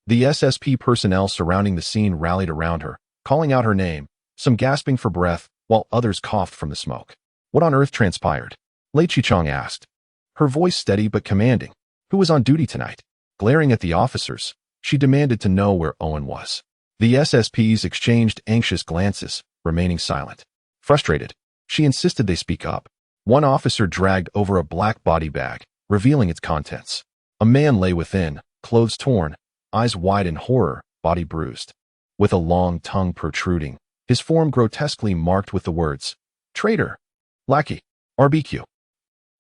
the SSP personnel surrounding the scene rallied around her, calling out her name, some gasping for breath, while others coughed from the smoke. What on earth transpired? Lei Qichang asked, her voice steady but commanding. Who was on duty tonight? Glaring at the officers, she demanded to know where Owen was. The SSPs exchanged anxious glances, remaining silent. Frustrated, she insisted they speak up. One officer dragged over a black body bag, revealing its contents. A man lay within, clothes torn, eyes wide in horror, body bruised. With a long tongue protruding, his form grotesquely marked with the words, "Traitor, lackey, barbecue."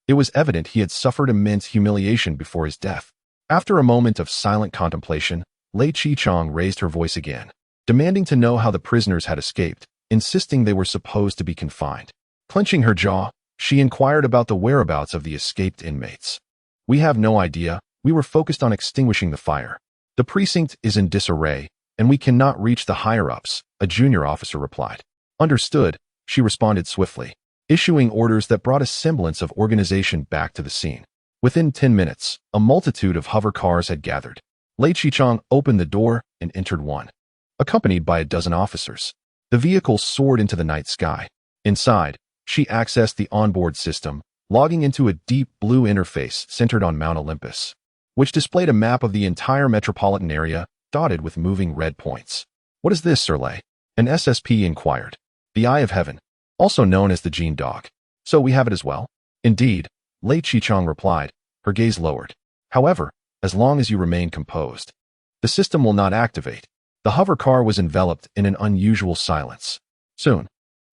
It was evident he had suffered immense humiliation before his death. After a moment of silent contemplation, Lei Qichang raised her voice again, demanding to know how the prisoners had escaped, insisting they were supposed to be confined. Clenching her jaw, she inquired about the whereabouts of the escaped inmates. "We have no idea. We were focused on extinguishing the fire. The precinct is in disarray, and we cannot reach the higher-ups," a junior officer replied. "Understood," she responded swiftly, issuing orders that brought a semblance of organization back to the scene. Within 10 minutes, a multitude of hover cars had gathered. Lei Qichang opened the door and entered one, accompanied by a dozen officers. The vehicle soared into the night sky. Inside, she accessed the onboard system, logging into a deep blue interface centered on Mount Olympus, which displayed a map of the entire metropolitan area dotted with moving red points. "What is this, Sir Lei?" an SSP inquired. "The Eye of Heaven, also known as the Gene Dog. So we have it as well?" "Indeed," Lei Qichang replied, her gaze lowered. "However, as long as you remain composed, the system will not activate." The hover car was enveloped in an unusual silence. Soon,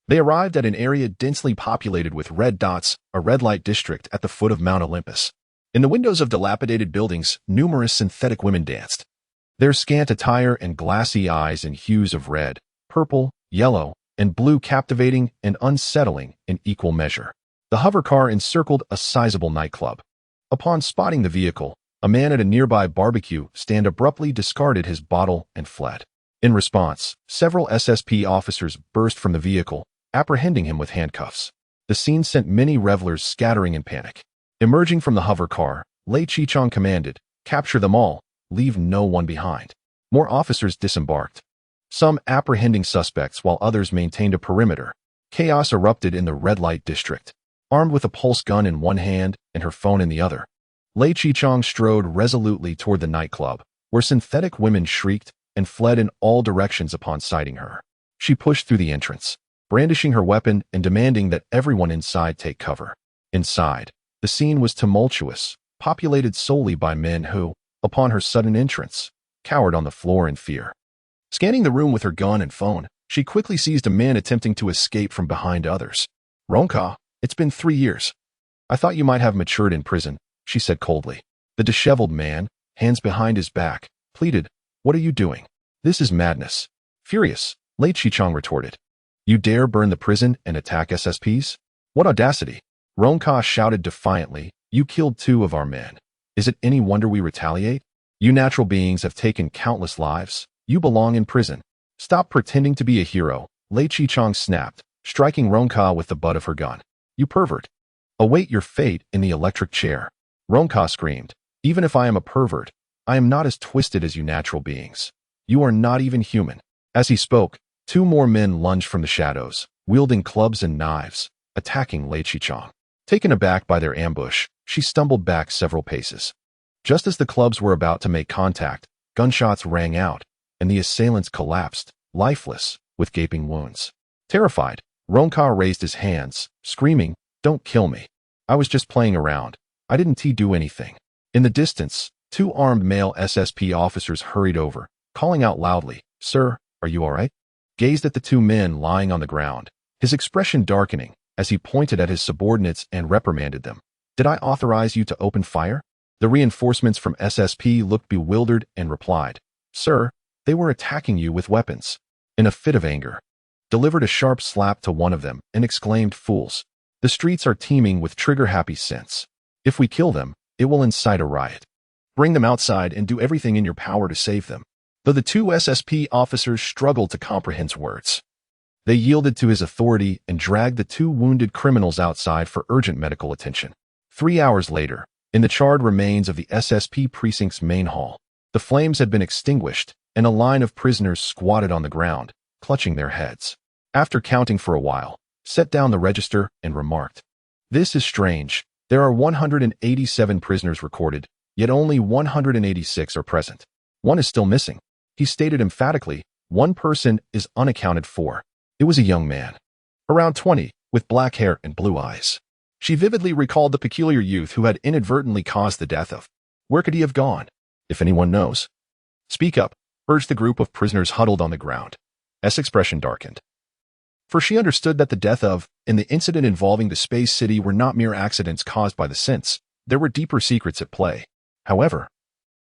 they arrived at an area densely populated with red dots, a red light district at the foot of Mount Olympus. In the windows of dilapidated buildings, numerous synthetic women danced, their scant attire and glassy eyes in hues of red, purple, yellow, and blue captivating and unsettling in equal measure. The hover car encircled a sizable nightclub. Upon spotting the vehicle, a man at a nearby barbecue stand abruptly discarded his bottle and fled. In response, several SSP officers burst from the vehicle, apprehending him with handcuffs. The scene sent many revelers scattering in panic. Emerging from the hover car, Lei Qichang commanded, "Capture them all, leave no one behind." More officers disembarked, some apprehending suspects while others maintained a perimeter. Chaos erupted in the red light district. Armed with a pulse gun in one hand and her phone in the other, Lei Qichang strode resolutely toward the nightclub, where synthetic women shrieked and fled in all directions upon sighting her. She pushed through the entrance, brandishing her weapon and demanding that everyone inside take cover. Inside, the scene was tumultuous, populated solely by men who, upon her sudden entrance, cowered on the floor in fear. Scanning the room with her gun and phone, she quickly seized a man attempting to escape from behind others. "Ronka, it's been 3 years. I thought you might have matured in prison," she said coldly. The disheveled man, hands behind his back, pleaded, "What are you doing? This is madness." Furious, Lei Qichang retorted, "You dare burn the prison and attack SSPs? What audacity!" Ronka shouted defiantly, "You killed 2 of our men. Is it any wonder we retaliate? You natural beings have taken countless lives. You belong in prison. Stop pretending to be a hero," Lei Qichang snapped, striking Ronka with the butt of her gun. "You pervert. Await your fate in the electric chair." Ronka screamed, "Even if I am a pervert, I am not as twisted as you natural beings. You are not even human." As he spoke, 2 more men lunged from the shadows, wielding clubs and knives, attacking Lei Qichang. Taken aback by their ambush, she stumbled back several paces. Just as the clubs were about to make contact, gunshots rang out, and the assailants collapsed, lifeless, with gaping wounds. Terrified, Ronka raised his hands, screaming, "Don't kill me. I was just playing around. I didn't do anything." In the distance, 2 armed male SSP officers hurried over, calling out loudly, "Sir, are you all right?" gazed at the two men lying on the ground, his expression darkening as he pointed at his subordinates and reprimanded them. "Did I authorize you to open fire?" The reinforcements from SSP looked bewildered and replied, "Sir, they were attacking you with weapons." In a fit of anger, delivered a sharp slap to one of them and exclaimed, "Fools! The streets are teeming with trigger-happy synths. If we kill them, it will incite a riot. Bring them outside and do everything in your power to save them." Though the two SSP officers struggled to comprehend his words, they yielded to his authority and dragged the two wounded criminals outside for urgent medical attention. 3 hours later, in the charred remains of the SSP precinct's main hall, the flames had been extinguished and a line of prisoners squatted on the ground, clutching their heads. After counting for a while, set down the register and remarked, "This is strange. There are 187 prisoners recorded, yet only 186 are present. One is still missing." He stated emphatically, "One person is unaccounted for." It was a young man, around 20, with black hair and blue eyes. She vividly recalled the peculiar youth who had inadvertently caused the death of. Where could he have gone? If anyone knows, speak up, urged the group of prisoners huddled on the ground. S expression darkened, for she understood that the death of and the incident involving the space city were not mere accidents caused by the synths. There were deeper secrets at play. However,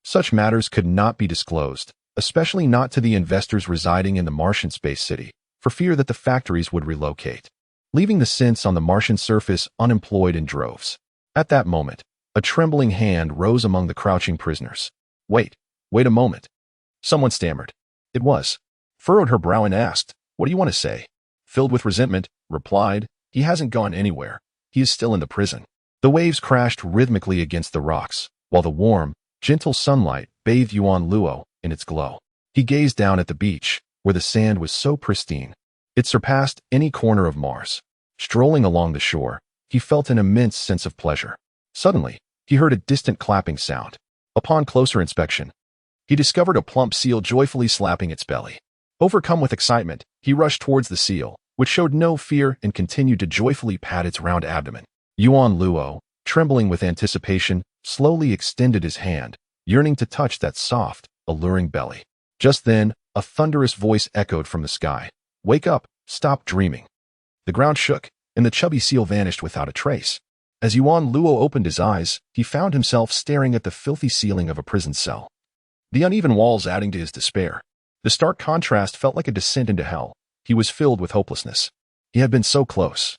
such matters could not be disclosed, especially not to the investors residing in the Martian space city, for fear that the factories would relocate, leaving the synths on the Martian surface unemployed in droves. At that moment, a trembling hand rose among the crouching prisoners. Wait a moment." Someone stammered. It was, furrowed her brow and asked, "What do you want to say?" Filled with resentment, replied, "He hasn't gone anywhere. He is still in the prison." The waves crashed rhythmically against the rocks, while the warm, gentle sunlight bathed Yuan Luo in its glow. He gazed down at the beach, where the sand was so pristine, it surpassed any corner of Mars. Strolling along the shore, he felt an immense sense of pleasure. Suddenly, he heard a distant clapping sound. Upon closer inspection, he discovered a plump seal joyfully slapping its belly. Overcome with excitement, he rushed towards the seal, which showed no fear and continued to joyfully pat its round abdomen. Yuan Luo, trembling with anticipation, slowly extended his hand, yearning to touch that soft, alluring belly. Just then, a thunderous voice echoed from the sky. "Wake up, stop dreaming." The ground shook, and the chubby seal vanished without a trace. As Yuan Luo opened his eyes, he found himself staring at the filthy ceiling of a prison cell, the uneven walls adding to his despair. The stark contrast felt like a descent into hell. He was filled with hopelessness. He had been so close,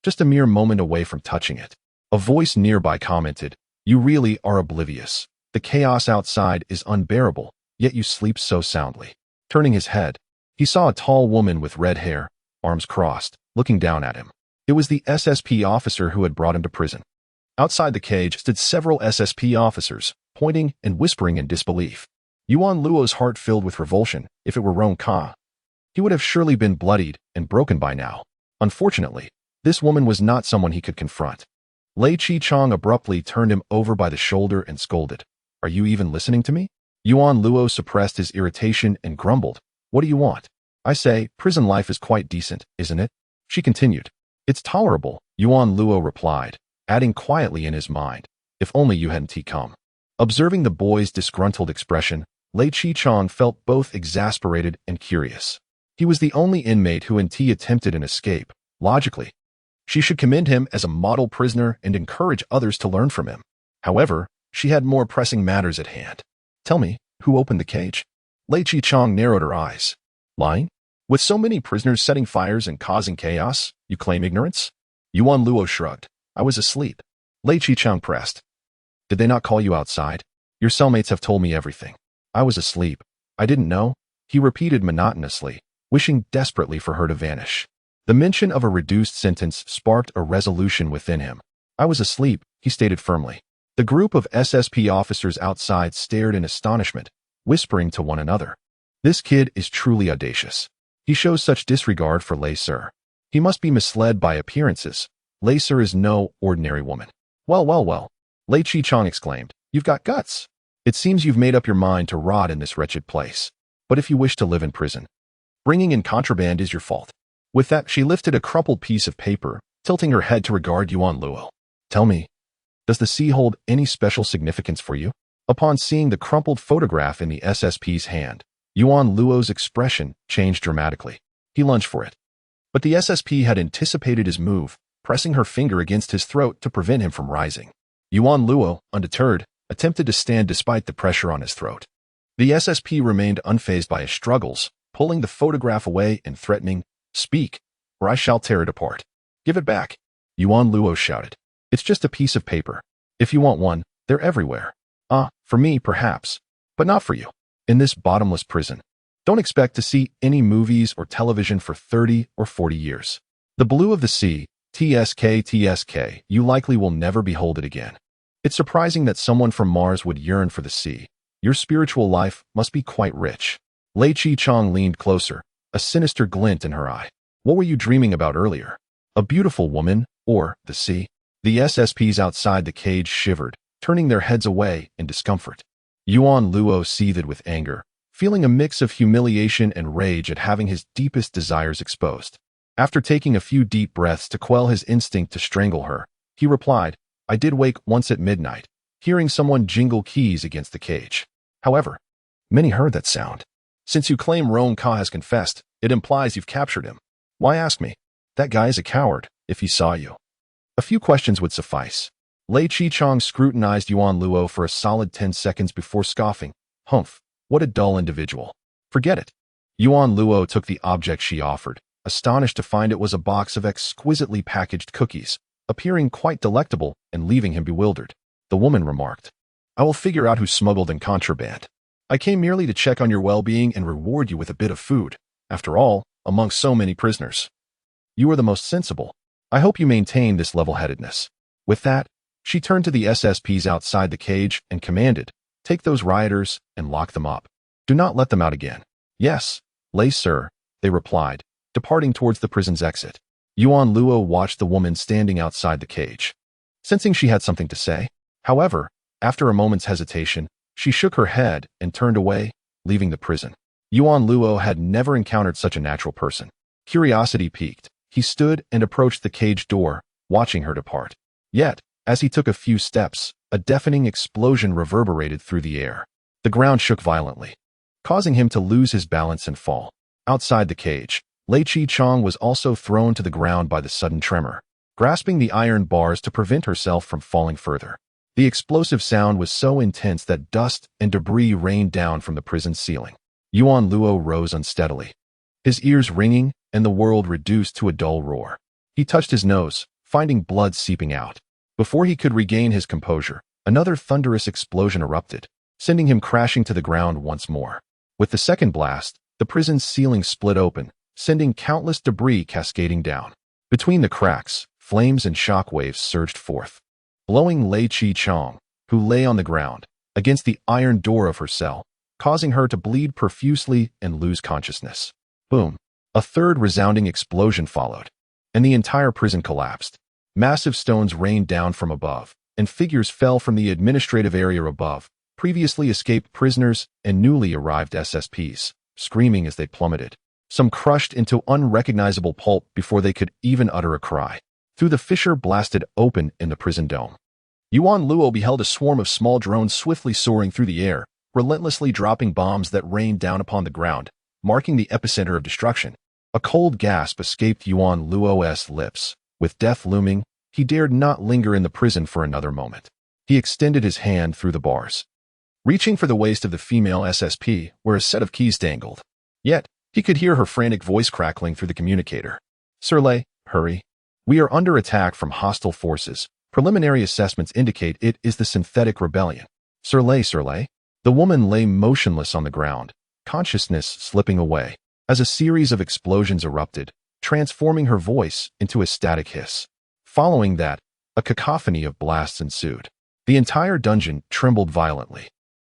just a mere moment away from touching it. A voice nearby commented, "You really are oblivious. The chaos outside is unbearable, yet you sleep so soundly." Turning his head, he saw a tall woman with red hair, arms crossed, looking down at him. It was the SSP officer who had brought him to prison. Outside the cage stood several SSP officers, pointing and whispering in disbelief. Yuan Luo's heart filled with revulsion. If it were Rong Ka, he would have surely been bloodied and broken by now. Unfortunately, this woman was not someone he could confront. Lei Chi-chong abruptly turned him over by the shoulder and scolded, "Are you even listening to me?" Yuan Luo suppressed his irritation and grumbled, "What do you want?" "I say, prison life is quite decent, isn't it?" She continued. "It's tolerable," Yuan Luo replied, adding quietly in his mind, "If only you hadn't come." Observing the boy's disgruntled expression, Lei Chi-chong felt both exasperated and curious. He was the only inmate who attempted an escape. Logically, she should commend him as a model prisoner and encourage others to learn from him. However, she had more pressing matters at hand. "Tell me, who opened the cage?" Lei Chi-chong narrowed her eyes. "Lying? With so many prisoners setting fires and causing chaos, you claim ignorance?" Yuan Luo shrugged. "I was asleep." Lei Chi-chong pressed. "Did they not call you outside?" "Your cellmates have told me everything." "I was asleep. I didn't know," he repeated monotonously, wishing desperately for her to vanish. The mention of a reduced sentence sparked a resolution within him. "I was asleep," he stated firmly. The group of SSP officers outside stared in astonishment, whispering to one another, "This kid is truly audacious. He shows such disregard for Lei Sir. He must be misled by appearances. Lei Sir is no ordinary woman." Well, Lei Chi-chong exclaimed, "You've got guts. It seems you've made up your mind to rot in this wretched place. But if you wish to live in prison, bringing in contraband is your fault." With that, she lifted a crumpled piece of paper, tilting her head to regard Yuan Luo. "Tell me, does the sea hold any special significance for you?" Upon seeing the crumpled photograph in the SSP's hand, Yuan Luo's expression changed dramatically. He lunged for it. But the SSP had anticipated his move, pressing her finger against his throat to prevent him from rising. Yuan Luo, undeterred, attempted to stand despite the pressure on his throat. The SSP remained unfazed by his struggles, pulling the photograph away and threatening, "Speak, or I shall tear it apart." "Give it back," Yuan Luo shouted. "It's just a piece of paper. If you want one, they're everywhere. For me, perhaps, but not for you. In this bottomless prison, don't expect to see any movies or television for 30 or 40 years. The blue of the sea, TSK, you likely will never behold it again. It's surprising that someone from Mars would yearn for the sea. Your spiritual life must be quite rich." Lei Chi-chong leaned closer, a sinister glint in her eye. "What were you dreaming about earlier? A beautiful woman, or the sea?" The SSPs outside the cage shivered, turning their heads away in discomfort. Yuan Luo seethed with anger, feeling a mix of humiliation and rage at having his deepest desires exposed. After taking a few deep breaths to quell his instinct to strangle her, he replied, "I did wake once at midnight, hearing someone jingle keys against the cage. However, many heard that sound. Since you claim Roan Ka has confessed, it implies you've captured him. Why ask me? That guy is a coward, if he saw you." A few questions would suffice. Lei Chi-chong scrutinized Yuan Luo for a solid 10 seconds before scoffing. "Humph, what a dull individual. Forget it." Yuan Luo took the object she offered, astonished to find it was a box of exquisitely packaged cookies, appearing quite delectable and leaving him bewildered. The woman remarked, "I will figure out who smuggled in contraband. I came merely to check on your well-being and reward you with a bit of food. After all, among so many prisoners, you are the most sensible. I hope you maintain this level-headedness." With that, she turned to the SSPs outside the cage and commanded, "Take those rioters and lock them up. Do not let them out again." "Yes, Lei sir," they replied, departing towards the prison's exit. Yuan Luo watched the woman standing outside the cage, sensing she had something to say. However, after a moment's hesitation, she shook her head and turned away, leaving the prison. Yuan Luo had never encountered such a natural person. Curiosity piqued. He stood and approached the cage door, watching her depart. Yet, as he took a few steps, a deafening explosion reverberated through the air. The ground shook violently, causing him to lose his balance and fall. Outside the cage, Lei Chi-chong was also thrown to the ground by the sudden tremor, grasping the iron bars to prevent herself from falling further. The explosive sound was so intense that dust and debris rained down from the prison's ceiling. Yuan Luo rose unsteadily, his ears ringing and the world reduced to a dull roar. He touched his nose, finding blood seeping out. Before he could regain his composure, another thunderous explosion erupted, sending him crashing to the ground once more. With the second blast, the prison's ceiling split open, sending countless debris cascading down. Between the cracks, flames and shock waves surged forth, blowing Lei Chi-chong, who lay on the ground, against the iron door of her cell, causing her to bleed profusely and lose consciousness. Boom! A third resounding explosion followed, and the entire prison collapsed. Massive stones rained down from above, and figures fell from the administrative area above, previously escaped prisoners and newly arrived SSPs, screaming as they plummeted. Some crushed into unrecognizable pulp before they could even utter a cry. Through the fissure blasted open in the prison dome, Yuan Luo beheld a swarm of small drones swiftly soaring through the air, relentlessly dropping bombs that rained down upon the ground, marking the epicenter of destruction. A cold gasp escaped Yuan Luo's lips. With death looming, he dared not linger in the prison for another moment. He extended his hand through the bars, reaching for the waist of the female SSP where a set of keys dangled. Yet, he could hear her frantic voice crackling through the communicator. "Sir Lei, hurry. We are under attack from hostile forces. Preliminary assessments indicate it is the synthetic rebellion. Sir Lei, Sir Lei." The woman lay motionless on the ground, consciousness slipping away, as a series of explosions erupted, transforming her voice into a static hiss. Following that, a cacophony of blasts ensued. The entire dungeon trembled violently.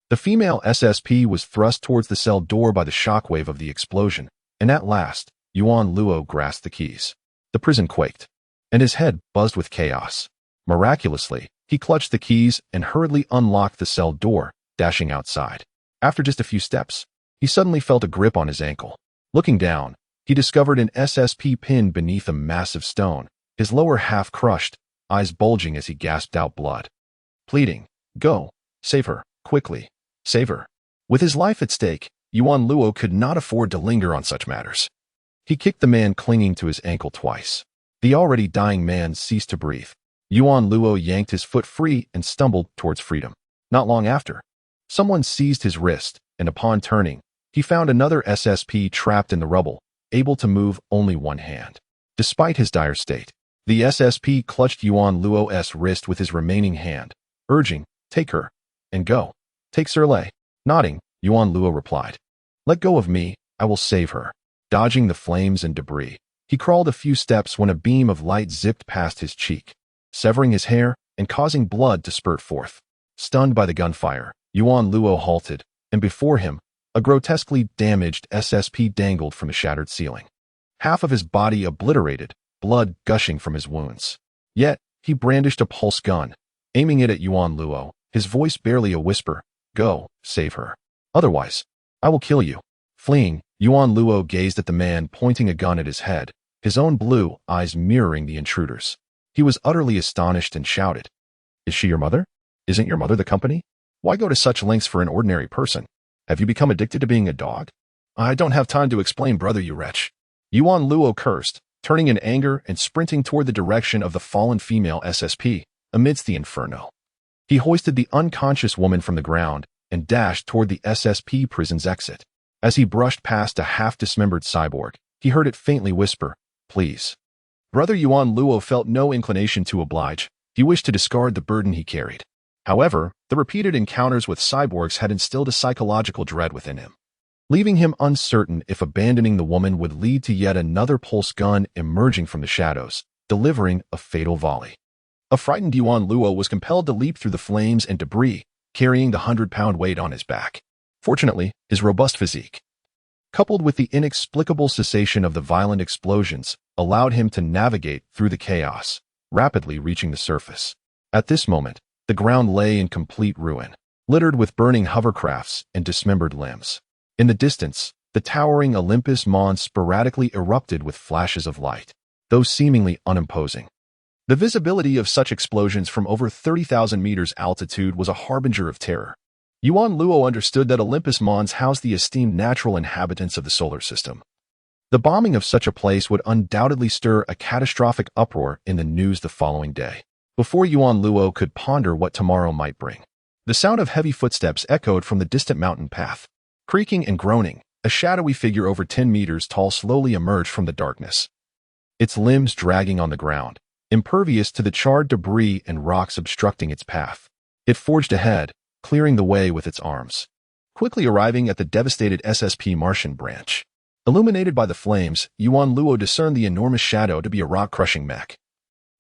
The female SSP was thrust towards the cell door by the shockwave of the explosion, and at last, Yuan Luo grasped the keys. The prison quaked, and his head buzzed with chaos. Miraculously, he clutched the keys and hurriedly unlocked the cell door, dashing outside. After just a few steps, he suddenly felt a grip on his ankle. Looking down, he discovered an SSP pinned beneath a massive stone, his lower half crushed, eyes bulging as he gasped out blood. Pleading, "Go, save her, quickly, save her." With his life at stake, Yuan Luo could not afford to linger on such matters. He kicked the man clinging to his ankle twice. The already dying man ceased to breathe. Yuan Luo yanked his foot free and stumbled towards freedom. Not long after, someone seized his wrist, and upon turning, he found another SSP trapped in the rubble, able to move only one hand. Despite his dire state, the SSP clutched Yuan Luo's wrist with his remaining hand, urging, "Take her, and go." "Take Surlei." Nodding, Yuan Luo replied, "Let go of me, I will save her." Dodging the flames and debris, he crawled a few steps when a beam of light zipped past his cheek, severing his hair and causing blood to spurt forth. Stunned by the gunfire, Yuan Luo halted, and before him, a grotesquely damaged SSP dangled from the shattered ceiling. Half of his body obliterated, blood gushing from his wounds. Yet, he brandished a pulse gun, aiming it at Yuan Luo, his voice barely a whisper, "Go, save her. Otherwise, I will kill you." Fleeing, Yuan Luo gazed at the man pointing a gun at his head, his own blue eyes mirroring the intruders. He was utterly astonished and shouted, "Is she your mother? Isn't your mother the company? Why go to such lengths for an ordinary person? Have you become addicted to being a dog?" "I don't have time to explain, brother, you wretch." Yuan Luo cursed, turning in anger and sprinting toward the direction of the fallen female SSP, amidst the inferno. He hoisted the unconscious woman from the ground and dashed toward the SSP prison's exit. As he brushed past a half-dismembered cyborg, he heard it faintly whisper, "Please." Brother Yuan Luo felt no inclination to oblige. He wished to discard the burden he carried. However, the repeated encounters with cyborgs had instilled a psychological dread within him, leaving him uncertain if abandoning the woman would lead to yet another pulse gun emerging from the shadows, delivering a fatal volley. A frightened Yuan Luo was compelled to leap through the flames and debris, carrying the 100-pound weight on his back. Fortunately, his robust physique, coupled with the inexplicable cessation of the violent explosions, allowed him to navigate through the chaos, rapidly reaching the surface. At this moment, the ground lay in complete ruin, littered with burning hovercrafts and dismembered limbs. In the distance, the towering Olympus Mons sporadically erupted with flashes of light, though seemingly unimposing. The visibility of such explosions from over 30,000 meters altitude was a harbinger of terror. Yuan Luo understood that Olympus Mons housed the esteemed natural inhabitants of the solar system. The bombing of such a place would undoubtedly stir a catastrophic uproar in the news the following day. Before Yuan Luo could ponder what tomorrow might bring, the sound of heavy footsteps echoed from the distant mountain path. Creaking and groaning, a shadowy figure over 10 meters tall slowly emerged from the darkness, its limbs dragging on the ground, impervious to the charred debris and rocks obstructing its path. It forged ahead, clearing the way with its arms. Quickly arriving at the devastated SSP Martian branch. Illuminated by the flames, Yuan Luo discerned the enormous shadow to be a rock-crushing mech,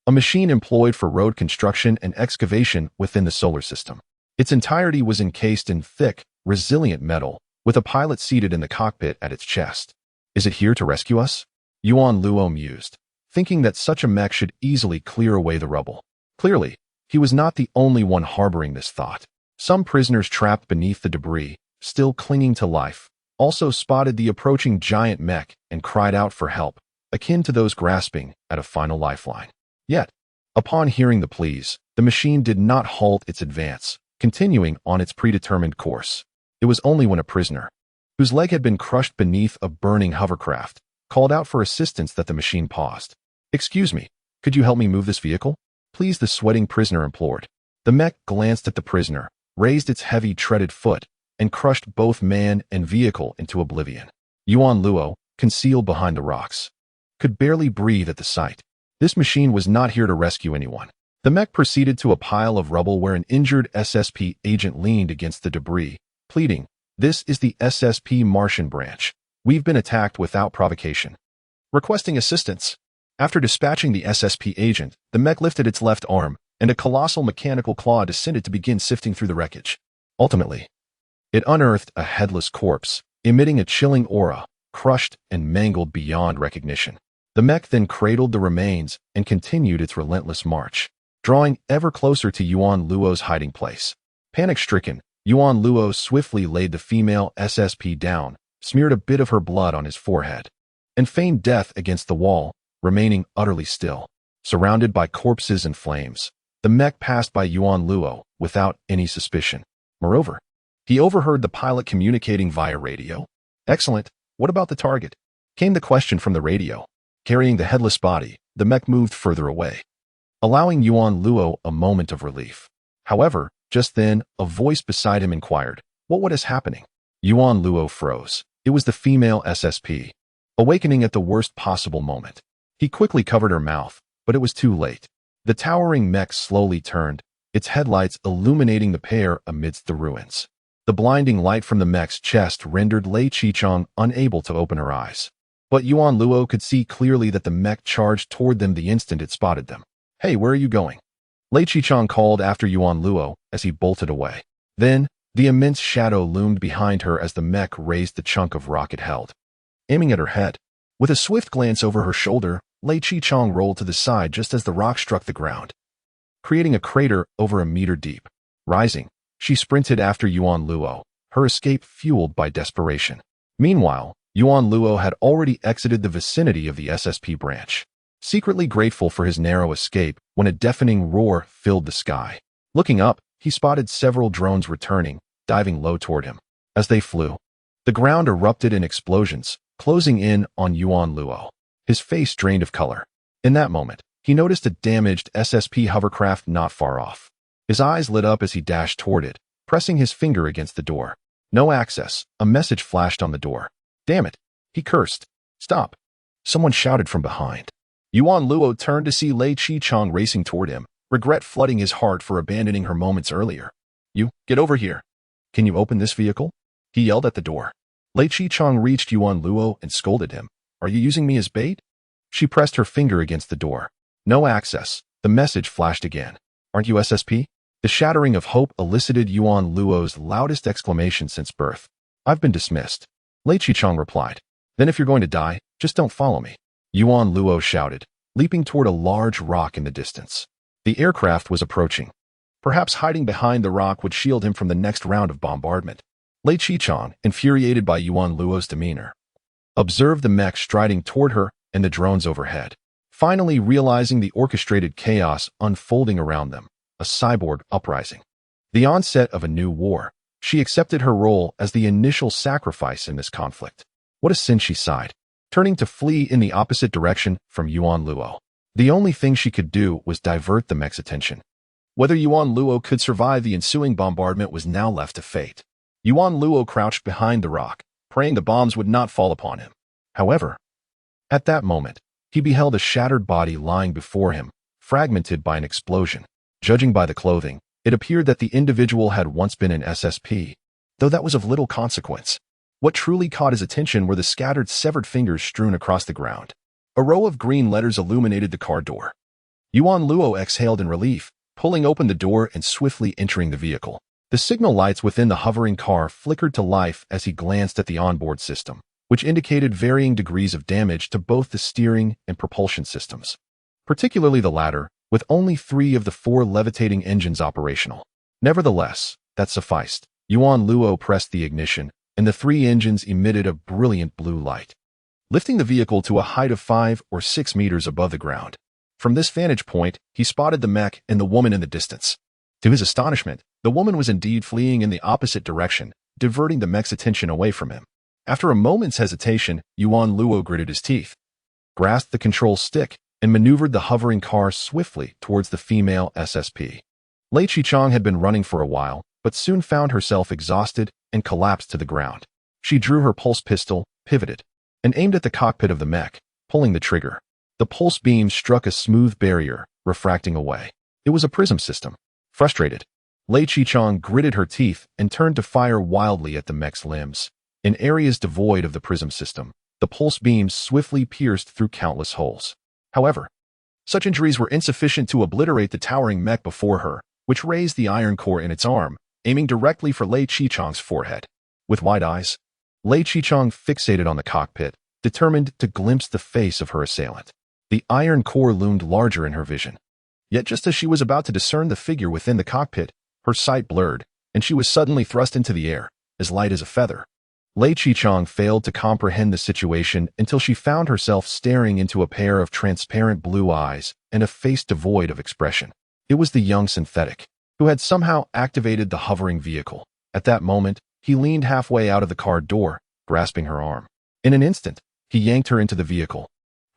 a machine employed for road construction and excavation within the solar system. Its entirety was encased in thick, resilient metal, with a pilot seated in the cockpit at its chest. "Is it here to rescue us?" Yuan Luo mused, thinking that such a mech should easily clear away the rubble. Clearly, he was not the only one harboring this thought. Some prisoners trapped beneath the debris, still clinging to life, also spotted the approaching giant mech and cried out for help, akin to those grasping at a final lifeline. Yet, upon hearing the pleas, the machine did not halt its advance, continuing on its predetermined course. It was only when a prisoner, whose leg had been crushed beneath a burning hovercraft, called out for assistance that the machine paused. "Excuse me, could you help me move this vehicle?" "Please," the sweating prisoner implored. The mech glanced at the prisoner, raised its heavy treaded foot, and crushed both man and vehicle into oblivion. Yuan Luo, concealed behind the rocks, could barely breathe at the sight. This machine was not here to rescue anyone. The mech proceeded to a pile of rubble where an injured SSP agent leaned against the debris, pleading, "This is the SSP Martian branch. We've been attacked without provocation. Requesting assistance." After dispatching the SSP agent, the mech lifted its left arm, and a colossal mechanical claw descended to begin sifting through the wreckage. Ultimately, it unearthed a headless corpse, emitting a chilling aura, crushed and mangled beyond recognition. The mech then cradled the remains and continued its relentless march, drawing ever closer to Yuan Luo's hiding place. Panic-stricken, Yuan Luo swiftly laid the female SSP down, smeared a bit of her blood on his forehead, and feigned death against the wall, remaining utterly still. Surrounded by corpses and flames, the mech passed by Yuan Luo without any suspicion. Moreover, He overheard the pilot communicating via radio. Excellent. What about the target? Came the question from the radio. Carrying the headless body, the mech moved further away, allowing Yuan Luo a moment of relief. However, just then, a voice beside him inquired, What is happening? Yuan Luo froze. It was the female SSP, awakening at the worst possible moment. He quickly covered her mouth, but it was too late. The towering mech slowly turned, its headlights illuminating the pair amidst the ruins. The blinding light from the mech's chest rendered Lei Qichang unable to open her eyes. But Yuan Luo could see clearly that the mech charged toward them the instant it spotted them. Hey, where are you going? Lei Qichang called after Yuan Luo as he bolted away. Then, the immense shadow loomed behind her as the mech raised the chunk of rock it held, aiming at her head. With a swift glance over her shoulder, Lei Qichang rolled to the side just as the rock struck the ground, creating a crater over a meter deep. Rising, she sprinted after Yuan Luo, her escape fueled by desperation. Meanwhile, Yuan Luo had already exited the vicinity of the SSP branch, secretly grateful for his narrow escape when a deafening roar filled the sky. Looking up, he spotted several drones returning, diving low toward him. As they flew, the ground erupted in explosions, closing in on Yuan Luo. His face drained of color. In that moment, he noticed a damaged SSP hovercraft not far off. His eyes lit up as he dashed toward it, pressing his finger against the door. No access. A message flashed on the door. Damn it, he cursed. Stop. Someone shouted from behind. Yuan Luo turned to see Lei Qichang racing toward him, regret flooding his heart for abandoning her moments earlier. You, get over here. Can you open this vehicle? He yelled at the door. Lei Qichang reached Yuan Luo and scolded him. Are you using me as bait? She pressed her finger against the door. No access. The message flashed again. Aren't you SSP? The shattering of hope elicited Yuan Luo's loudest exclamation since birth. I've been dismissed. Lei Qichang replied. Then if you're going to die, just don't follow me. Yuan Luo shouted, leaping toward a large rock in the distance. The aircraft was approaching. Perhaps hiding behind the rock would shield him from the next round of bombardment. Lei Qichang, infuriated by Yuan Luo's demeanor, observed the mech striding toward her and the drones overhead. Finally realizing the orchestrated chaos unfolding around them, a cyborg uprising. The onset of a new war. She accepted her role as the initial sacrifice in this conflict. What a sin, she sighed, turning to flee in the opposite direction from Yuan Luo. The only thing she could do was divert the mech's attention. Whether Yuan Luo could survive the ensuing bombardment was now left to fate. Yuan Luo crouched behind the rock, praying the bombs would not fall upon him. However, at that moment, he beheld a shattered body lying before him, fragmented by an explosion. Judging by the clothing, it appeared that the individual had once been an SSP, though that was of little consequence. What truly caught his attention were the scattered severed fingers strewn across the ground. A row of green letters illuminated the car door. Yuan Luo exhaled in relief, pulling open the door and swiftly entering the vehicle. The signal lights within the hovering car flickered to life as he glanced at the onboard system, which indicated varying degrees of damage to both the steering and propulsion systems, particularly the latter, with only 3 of the 4 levitating engines operational. Nevertheless, that sufficed. Yuan Luo pressed the ignition, and the 3 engines emitted a brilliant blue light, lifting the vehicle to a height of 5 or 6 meters above the ground. From this vantage point, he spotted the mech and the woman in the distance. To his astonishment, the woman was indeed fleeing in the opposite direction, diverting the mech's attention away from him. After a moment's hesitation, Yuan Luo gritted his teeth, grasped the control stick, and maneuvered the hovering car swiftly towards the female SSP. Lei Qichang had been running for a while, but soon found herself exhausted and collapsed to the ground. She drew her pulse pistol, pivoted, and aimed at the cockpit of the mech, pulling the trigger. The pulse beam struck a smooth barrier, refracting away. It was a prism system. Frustrated, Lei Qichang gritted her teeth and turned to fire wildly at the mech's limbs. In areas devoid of the prism system, the pulse beams swiftly pierced through countless holes. However, such injuries were insufficient to obliterate the towering mech before her, which raised the iron core in its arm, aiming directly for Lei Qichang's forehead. With wide eyes, Lei Qichang fixated on the cockpit, determined to glimpse the face of her assailant. The iron core loomed larger in her vision. Yet just as she was about to discern the figure within the cockpit, her sight blurred, and she was suddenly thrust into the air, as light as a feather. Lei Qichang failed to comprehend the situation until she found herself staring into a pair of transparent blue eyes and a face devoid of expression. It was the young synthetic, who had somehow activated the hovering vehicle. At that moment, he leaned halfway out of the car door, grasping her arm. In an instant, he yanked her into the vehicle,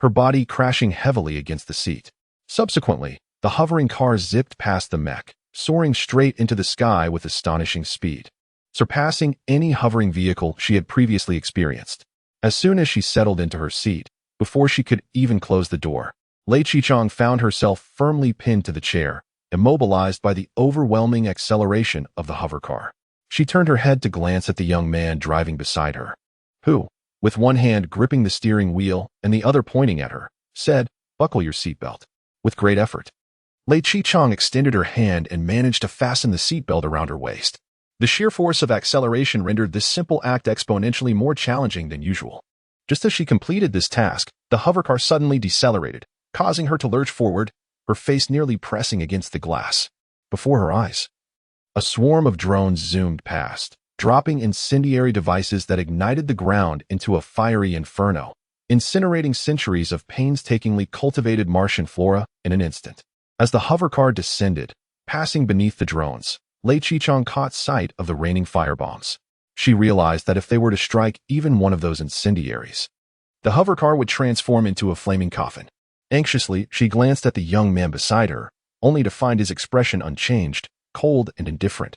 her body crashing heavily against the seat. Subsequently, the hovering car zipped past the mech, soaring straight into the sky with astonishing speed, surpassing any hovering vehicle she had previously experienced. As soon as she settled into her seat, before she could even close the door, Lei Qichang found herself firmly pinned to the chair, immobilized by the overwhelming acceleration of the hover car. She turned her head to glance at the young man driving beside her, who, with one hand gripping the steering wheel and the other pointing at her, said, "Buckle your seatbelt." With great effort, Lei Qichang extended her hand and managed to fasten the seatbelt around her waist. The sheer force of acceleration rendered this simple act exponentially more challenging than usual. Just as she completed this task, the hovercar suddenly decelerated, causing her to lurch forward, her face nearly pressing against the glass. Before her eyes, a swarm of drones zoomed past, dropping incendiary devices that ignited the ground into a fiery inferno, incinerating centuries of painstakingly cultivated Martian flora in an instant. As the hovercar descended, passing beneath the drones, Lei Qichang caught sight of the raining firebombs. She realized that if they were to strike even one of those incendiaries, the hovercar would transform into a flaming coffin. Anxiously, she glanced at the young man beside her, only to find his expression unchanged, cold and indifferent,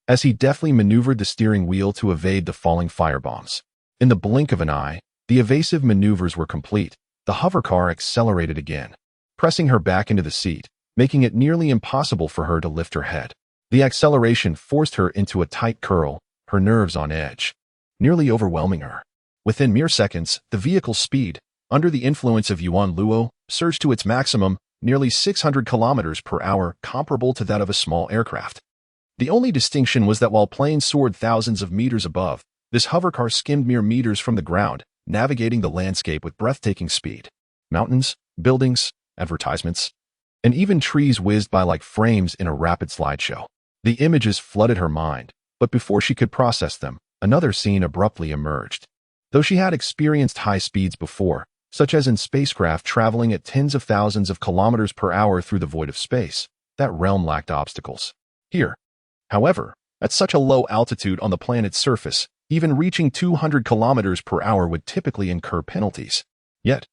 as he deftly maneuvered the steering wheel to evade the falling firebombs. In the blink of an eye, the evasive maneuvers were complete. The hovercar accelerated again, pressing her back into the seat, making it nearly impossible for her to lift her head. The acceleration forced her into a tight curl, her nerves on edge, nearly overwhelming her. Within mere seconds, the vehicle's speed, under the influence of Yuan Luo, surged to its maximum, nearly 600 kilometers per hour, comparable to that of a small aircraft. The only distinction was that while planes soared thousands of meters above, this hovercar skimmed mere meters from the ground, navigating the landscape with breathtaking speed. Mountains, buildings, advertisements, and even trees whizzed by like frames in a rapid slideshow. The images flooded her mind, but before she could process them, another scene abruptly emerged. Though she had experienced high speeds before, such as in spacecraft traveling at tens of thousands of kilometers per hour through the void of space, that realm lacked obstacles. Here, however, at such a low altitude on the planet's surface, even reaching 200 kilometers per hour would typically incur penalties. Yet,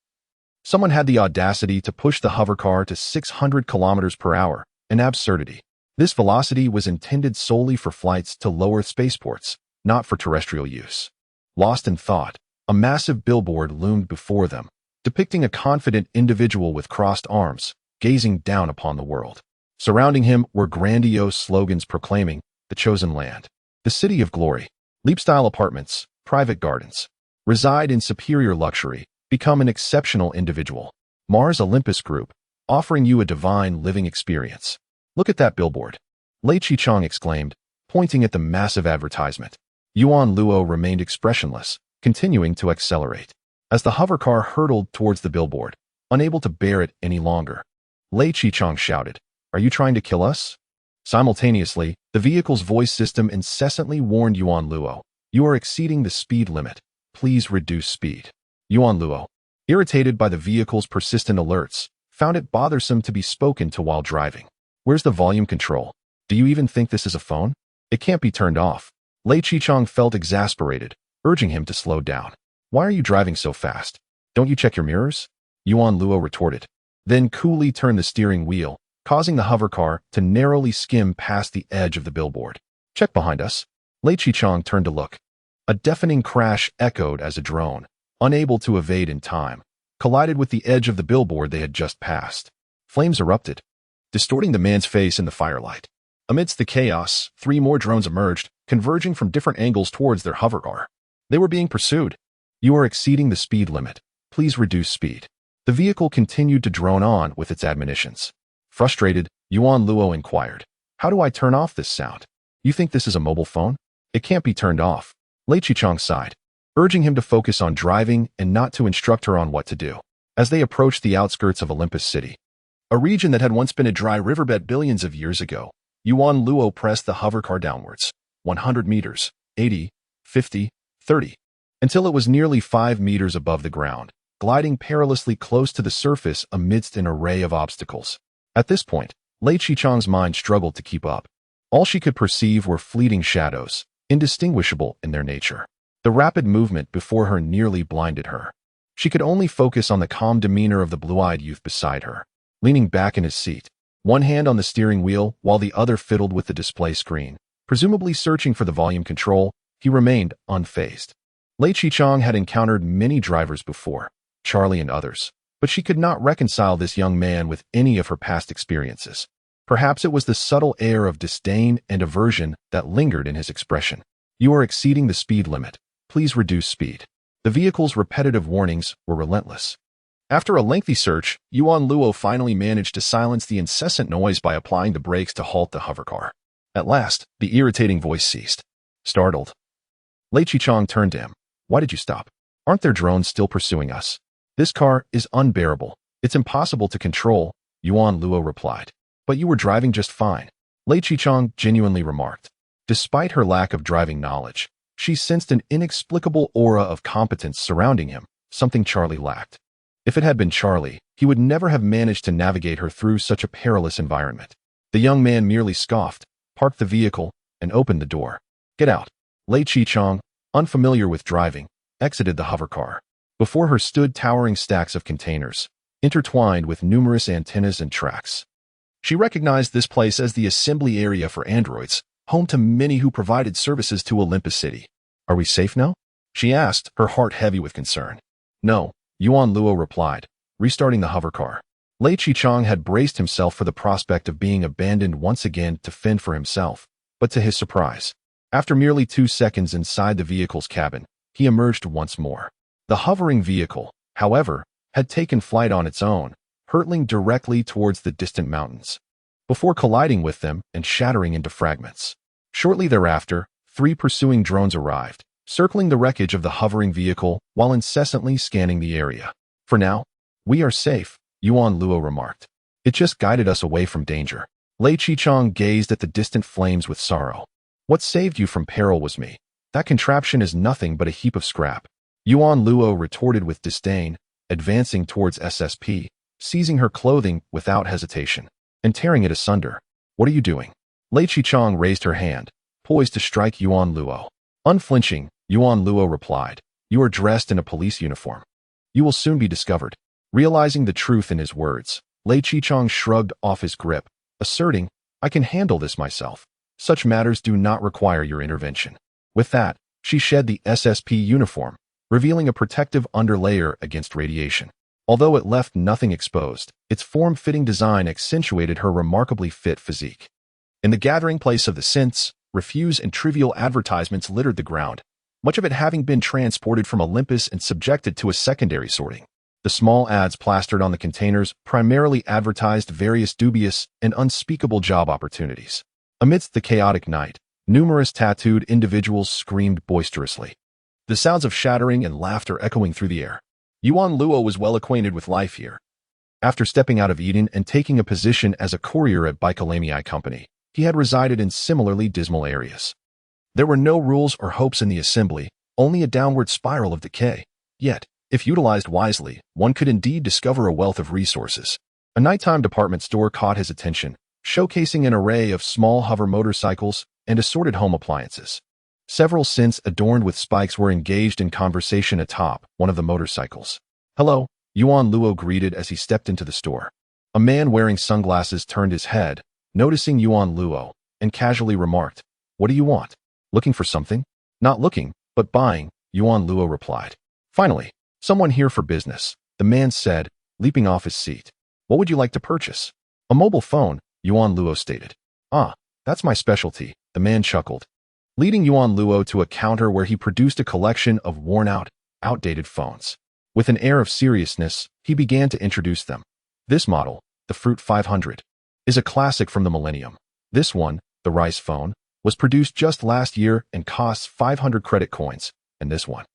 someone had the audacity to push the hovercar to 600 kilometers per hour, an absurdity. This velocity was intended solely for flights to low Earth spaceports, not for terrestrial use. Lost in thought, a massive billboard loomed before them, depicting a confident individual with crossed arms, gazing down upon the world. Surrounding him were grandiose slogans proclaiming, "The chosen land, the city of glory, Leap-style apartments, private gardens. Reside in superior luxury, become an exceptional individual. Mars Olympus Group, offering you a divine living experience." "Look at that billboard," Lei Qichang exclaimed, pointing at the massive advertisement. Yuan Luo remained expressionless, continuing to accelerate. As the hovercar hurtled towards the billboard, unable to bear it any longer, Lei Qichang shouted, "Are you trying to kill us?" Simultaneously, the vehicle's voice system incessantly warned Yuan Luo, "You are exceeding the speed limit. Please reduce speed." Yuan Luo, irritated by the vehicle's persistent alerts, found it bothersome to be spoken to while driving. "Where's the volume control? Do you even think this is a phone? It can't be turned off." Lei Qichang felt exasperated, urging him to slow down. "Why are you driving so fast? Don't you check your mirrors?" Yuan Luo retorted, then coolly turned the steering wheel, causing the hovercar to narrowly skim past the edge of the billboard. "Check behind us." Lei Qichang turned to look. A deafening crash echoed as a drone, unable to evade in time, collided with the edge of the billboard they had just passed. Flames erupted, distorting the man's face in the firelight. Amidst the chaos, 3 more drones emerged, converging from different angles towards their hovercar. They were being pursued. "You are exceeding the speed limit. Please reduce speed." The vehicle continued to drone on with its admonitions. Frustrated, Yuan Luo inquired, "How do I turn off this sound? You think this is a mobile phone? It can't be turned off." Lei Qichang sighed, urging him to focus on driving and not to instruct her on what to do. As they approached the outskirts of Olympus City, a region that had once been a dry riverbed billions of years ago, Yuan Luo pressed the hovercar downwards, 100 meters, 80, 50, 30, until it was nearly 5 meters above the ground, gliding perilously close to the surface amidst an array of obstacles. At this point, Lei Qichang's mind struggled to keep up. All she could perceive were fleeting shadows, indistinguishable in their nature. The rapid movement before her nearly blinded her. She could only focus on the calm demeanor of the blue-eyed youth beside her, leaning back in his seat, one hand on the steering wheel while the other fiddled with the display screen. Presumably searching for the volume control, he remained unfazed. Lei Qichang had encountered many drivers before, Charlie and others, but she could not reconcile this young man with any of her past experiences. Perhaps it was the subtle air of disdain and aversion that lingered in his expression. "You are exceeding the speed limit. Please reduce speed." The vehicle's repetitive warnings were relentless. After a lengthy search, Yuan Luo finally managed to silence the incessant noise by applying the brakes to halt the hovercar. At last, the irritating voice ceased. Startled, Lei Qichang turned to him. "Why did you stop? Aren't there drones still pursuing us? This car is unbearable. It's impossible to control," Yuan Luo replied. "But you were driving just fine," Lei Qichang genuinely remarked. Despite her lack of driving knowledge, she sensed an inexplicable aura of competence surrounding him, something Charlie lacked. If it had been Charlie, he would never have managed to navigate her through such a perilous environment. The young man merely scoffed, parked the vehicle, and opened the door. "Get out." Lei Qichang, unfamiliar with driving, exited the hovercar. Before her stood towering stacks of containers, intertwined with numerous antennas and tracks. She recognized this place as the assembly area for androids, home to many who provided services to Olympus City. "Are we safe now?" she asked, her heart heavy with concern. "No," Yuan Luo replied, restarting the hovercar. Lei Qichang had braced himself for the prospect of being abandoned once again to fend for himself, but to his surprise, after merely 2 seconds inside the vehicle's cabin, he emerged once more. The hovering vehicle, however, had taken flight on its own, hurtling directly towards the distant mountains, before colliding with them and shattering into fragments. Shortly thereafter, 3 pursuing drones arrived, circling the wreckage of the hovering vehicle while incessantly scanning the area. "For now, we are safe," Yuan Luo remarked. "It just guided us away from danger." Lei Qichang gazed at the distant flames with sorrow. "What saved you from peril was me. That contraption is nothing but a heap of scrap," Yuan Luo retorted with disdain, advancing towards SSP, seizing her clothing without hesitation, and tearing it asunder. "What are you doing?" Lei Qichang raised her hand, poised to strike Yuan Luo. Unflinching, Yuan Luo replied, "You are dressed in a police uniform. You will soon be discovered." Realizing the truth in his words, Lei Qichang shrugged off his grip, asserting, "I can handle this myself. Such matters do not require your intervention." With that, she shed the SSP uniform, revealing a protective underlayer against radiation. Although it left nothing exposed, its form-fitting design accentuated her remarkably fit physique. In the gathering place of the synths, refuse and trivial advertisements littered the ground, much of it having been transported from Olympus and subjected to a secondary sorting. The small ads plastered on the containers primarily advertised various dubious and unspeakable job opportunities. Amidst the chaotic night, numerous tattooed individuals screamed boisterously, the sounds of shattering and laughter echoing through the air. Yuan Luo was well acquainted with life here. After stepping out of Eden and taking a position as a courier at Bicolami Company, he had resided in similarly dismal areas. There were no rules or hopes in the assembly, only a downward spiral of decay. Yet, if utilized wisely, one could indeed discover a wealth of resources. A nighttime department store caught his attention, showcasing an array of small hover motorcycles and assorted home appliances. Several synths adorned with spikes were engaged in conversation atop one of the motorcycles. "Hello," Yuan Luo greeted as he stepped into the store. A man wearing sunglasses turned his head, noticing Yuan Luo, and casually remarked, "What do you want?" "Looking for something?" "Not looking, but buying," Yuan Luo replied. "Finally, someone here for business," the man said, leaping off his seat. "What would you like to purchase?" "A mobile phone," Yuan Luo stated. "Ah, that's my specialty," the man chuckled, leading Yuan Luo to a counter where he produced a collection of worn-out, outdated phones. With an air of seriousness, he began to introduce them. "This model, the Fruit 500, is a classic from the millennium. This one, the Rice phone, was produced just last year and costs 500 credit coins, and this one."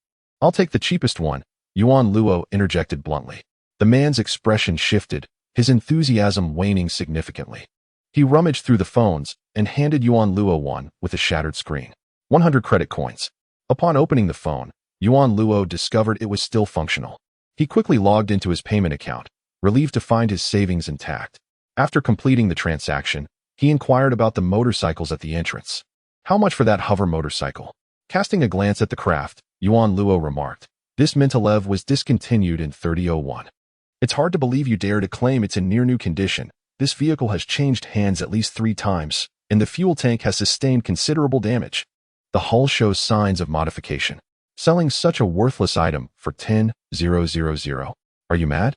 "I'll take the cheapest one," Yuan Luo interjected bluntly. The man's expression shifted, his enthusiasm waning significantly. He rummaged through the phones and handed Yuan Luo one with a shattered screen. 100 credit coins. Upon opening the phone, Yuan Luo discovered it was still functional. He quickly logged into his payment account, relieved to find his savings intact. After completing the transaction, He inquired about the motorcycles at the entrance. How much for that hover motorcycle? Casting a glance at the craft, Yuan Luo remarked, this Mintelev was discontinued in 3001. It's hard to believe you dare to claim it's in near-new condition. This vehicle has changed hands at least 3 times, and the fuel tank has sustained considerable damage. The hull shows signs of modification. Selling such a worthless item for 10,000. Are you mad?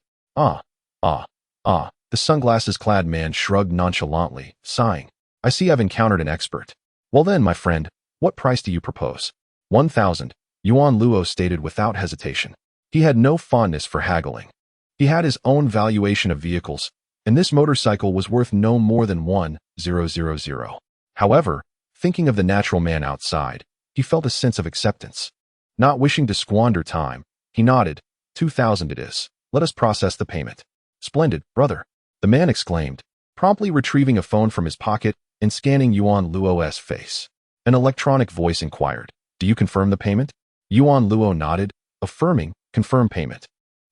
The sunglasses-clad man shrugged nonchalantly, sighing. I see I've encountered an expert. Well then, my friend, what price do you propose? 1,000, Yuan Luo stated without hesitation. He had no fondness for haggling. He had his own valuation of vehicles, and this motorcycle was worth no more than 1,000. However, thinking of the natural man outside, he felt a sense of acceptance. Not wishing to squander time, he nodded. 2,000 it is. Let us process the payment. Splendid, brother, the man exclaimed, promptly retrieving a phone from his pocket and scanning Yuan Luo's face. An electronic voice inquired, do you confirm the payment? Yuan Luo nodded, affirming, confirm payment.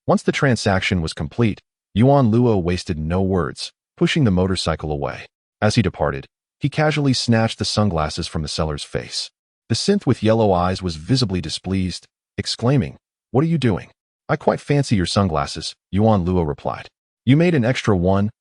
Once the transaction was complete, Yuan Luo wasted no words, pushing the motorcycle away. As he departed, he casually snatched the sunglasses from the seller's face. The synth with yellow eyes was visibly displeased, exclaiming, what are you doing? I quite fancy your sunglasses, Yuan Luo replied. You made an extra 1,000.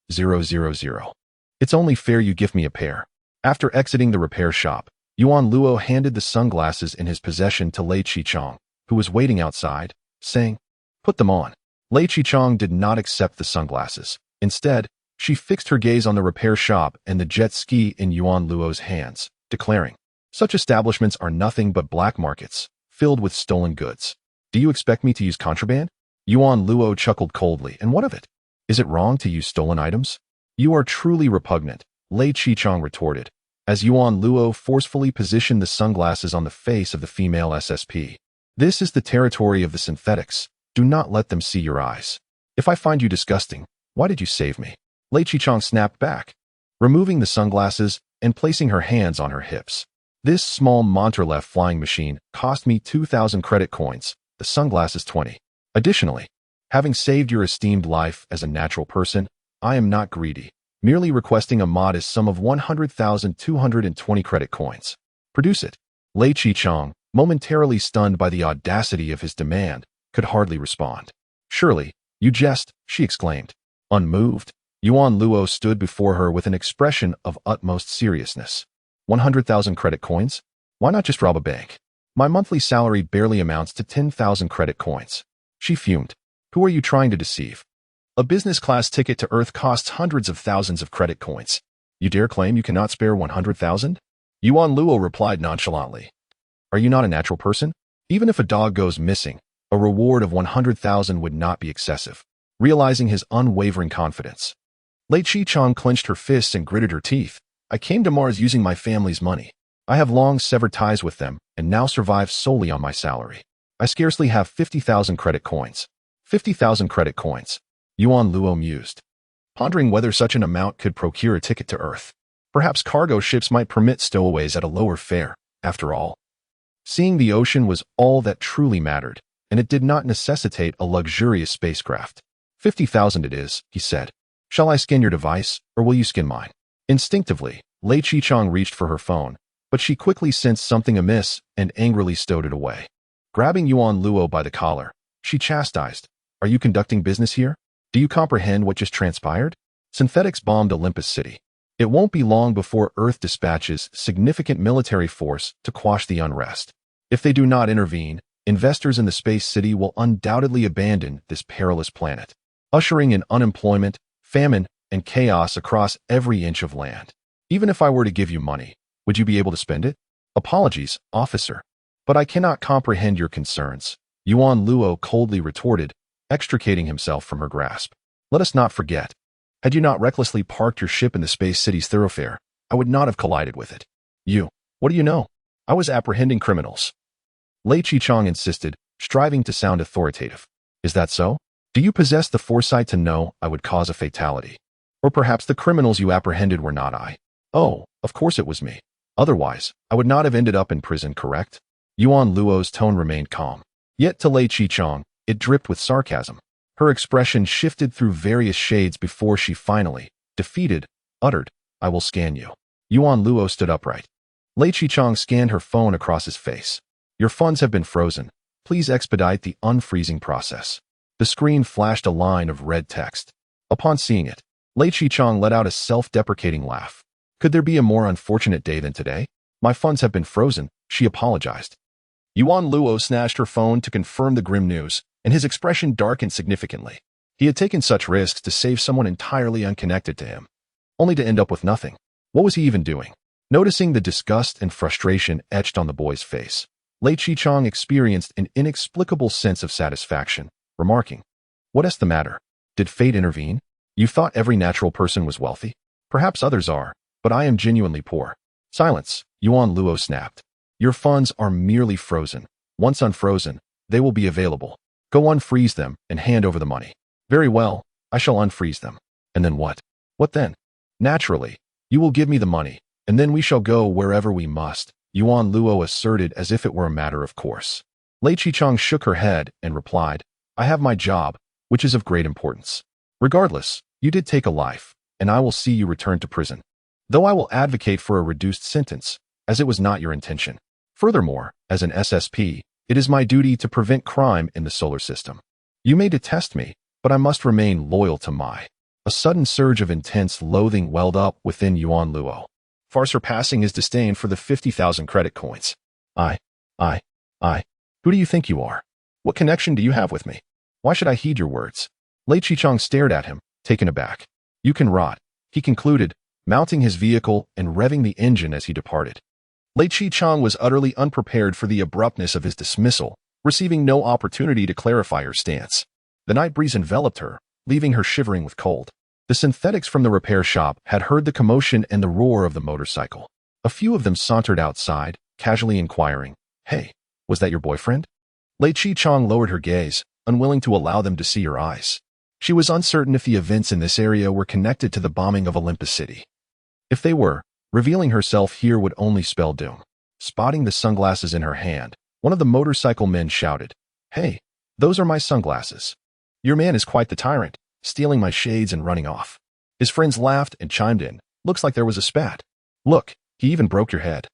It's only fair you give me a pair. After exiting the repair shop, Yuan Luo handed the sunglasses in his possession to Lei Qichong, who was waiting outside, saying, put them on. Lei Qichong did not accept the sunglasses. Instead, she fixed her gaze on the repair shop and the jet ski in Yuan Luo's hands, declaring, such establishments are nothing but black markets, filled with stolen goods. Do you expect me to use contraband? Yuan Luo chuckled coldly, and what of it? Is it wrong to use stolen items? You are truly repugnant, Lei Qichong retorted, as Yuan Luo forcefully positioned the sunglasses on the face of the female SSP. This is the territory of the synthetics. Do not let them see your eyes. If I find you disgusting, why did you save me? Lei Qichong snapped back, removing the sunglasses and placing her hands on her hips. This small Monterlef flying machine cost me 2,000 credit coins, the sunglasses 20. Additionally, having saved your esteemed life as a natural person, I am not greedy, merely requesting a modest sum of 100,220 credit coins. Produce it. Lei Qichong, momentarily stunned by the audacity of his demand, could hardly respond. Surely, you jest, she exclaimed. Unmoved, Yuan Luo stood before her with an expression of utmost seriousness. 100,000 credit coins? Why not just rob a bank? My monthly salary barely amounts to 10,000 credit coins. She fumed. Who are you trying to deceive? A business class ticket to Earth costs hundreds of thousands of credit coins. You dare claim you cannot spare 100,000? Yuan Luo replied nonchalantly. Are you not a natural person? Even if a dog goes missing, a reward of 100,000 would not be excessive. Realizing his unwavering confidence, Lei Qichong clenched her fists and gritted her teeth. I came to Mars using my family's money. I have long severed ties with them and now survive solely on my salary. I scarcely have 50,000 credit coins. 50,000 credit coins, Yuan Luo mused, pondering whether such an amount could procure a ticket to Earth. Perhaps cargo ships might permit stowaways at a lower fare, after all. Seeing the ocean was all that truly mattered, and it did not necessitate a luxurious spacecraft. 50,000 it is, he said. Shall I skin your device, or will you skin mine? Instinctively, Lei Qichong reached for her phone, but she quickly sensed something amiss and angrily stowed it away. Grabbing Yuan Luo by the collar, she chastised, are you conducting business here? Do you comprehend what just transpired? Synthetics bombed Olympus City. It won't be long before Earth dispatches significant military force to quash the unrest. If they do not intervene, investors in the space city will undoubtedly abandon this perilous planet, ushering in unemployment, famine, and chaos across every inch of land. Even if I were to give you money, would you be able to spend it? Apologies, officer, but I cannot comprehend your concerns, Yuan Luo coldly retorted, extricating himself from her grasp. Let us not forget. Had you not recklessly parked your ship in the space city's thoroughfare, I would not have collided with it. What do you know? I was apprehending criminals. Lei Qichong insisted, striving to sound authoritative. Is that so? Do you possess the foresight to know I would cause a fatality? Or perhaps the criminals you apprehended were not I? Oh, of course it was me. Otherwise, I would not have ended up in prison, correct? Yuan Luo's tone remained calm. Yet to Lei Qichong, it dripped with sarcasm. Her expression shifted through various shades before she finally, defeated, uttered, I will scan you. Yuan Luo stood upright. Lei Qichang scanned her phone across his face. Your funds have been frozen. Please expedite the unfreezing process. The screen flashed a line of red text. Upon seeing it, Lei Qichang let out a self-deprecating laugh. Could there be a more unfortunate day than today? My funds have been frozen, she apologized. Yuan Luo snatched her phone to confirm the grim news, and his expression darkened significantly. He had taken such risks to save someone entirely unconnected to him, only to end up with nothing. What was he even doing? Noticing the disgust and frustration etched on the boy's face, Lei Qichang experienced an inexplicable sense of satisfaction, remarking, "What is the matter? Did fate intervene? You thought every natural person was wealthy? Perhaps others are, but I am genuinely poor." Silence, Yuan Luo snapped. Your funds are merely frozen. Once unfrozen, they will be available. Go unfreeze them and hand over the money. Very well, I shall unfreeze them. And then what? What then? Naturally, you will give me the money, and then we shall go wherever we must, Yuan Luo asserted as if it were a matter of course. Lei Qichang shook her head and replied, I have my job, which is of great importance. Regardless, you did take a life, and I will see you return to prison. Though I will advocate for a reduced sentence, as it was not your intention. Furthermore, as an SSP, it is my duty to prevent crime in the solar system. You may detest me, but I must remain loyal to my. A sudden surge of intense loathing welled up within Yuan Luo, far surpassing his disdain for the 50,000 credit coins. Who do you think you are? What connection do you have with me? Why should I heed your words? Lei Qichang stared at him, taken aback. You can rot, he concluded, mounting his vehicle and revving the engine as he departed. Lei Qichang was utterly unprepared for the abruptness of his dismissal, receiving no opportunity to clarify her stance. The night breeze enveloped her, leaving her shivering with cold. The synthetics from the repair shop had heard the commotion and the roar of the motorcycle. A few of them sauntered outside, casually inquiring, Hey, was that your boyfriend? Lei Qichang lowered her gaze, unwilling to allow them to see her eyes. She was uncertain if the events in this area were connected to the bombing of Olympus City. If they were, revealing herself here would only spell doom. Spotting the sunglasses in her hand, one of the motorcycle men shouted, Hey, those are my sunglasses. Your man is quite the tyrant, stealing my shades and running off. His friends laughed and chimed in. Looks like there was a spat. Look, he even broke your head.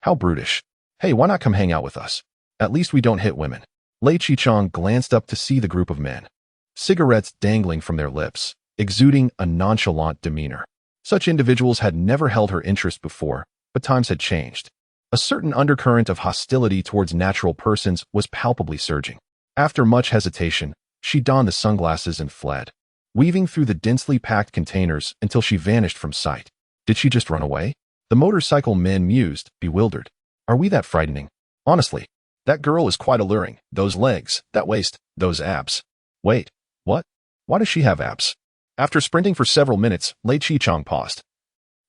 How brutish. Hey, why not come hang out with us? At least we don't hit women. Lei Qichang glanced up to see the group of men. Cigarettes dangling from their lips, exuding a nonchalant demeanor. Such individuals had never held her interest before, but times had changed. A certain undercurrent of hostility towards natural persons was palpably surging. After much hesitation, she donned the sunglasses and fled, weaving through the densely packed containers until she vanished from sight. Did she just run away? The motorcycle men mused, bewildered. Are we that frightening? Honestly, that girl is quite alluring. Those legs, that waist, those abs. Wait, what? Why does she have abs? After sprinting for several minutes, Lei Qichang paused.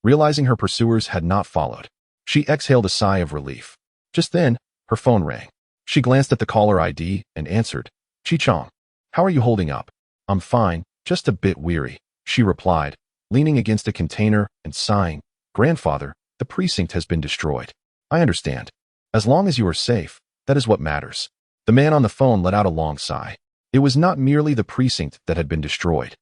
Realizing her pursuers had not followed, she exhaled a sigh of relief. Just then, her phone rang. She glanced at the caller ID and answered, Qichang, how are you holding up? I'm fine, just a bit weary, she replied, leaning against a container and sighing. Grandfather, the precinct has been destroyed. I understand. As long as you are safe, that is what matters. The man on the phone let out a long sigh. It was not merely the precinct that had been destroyed.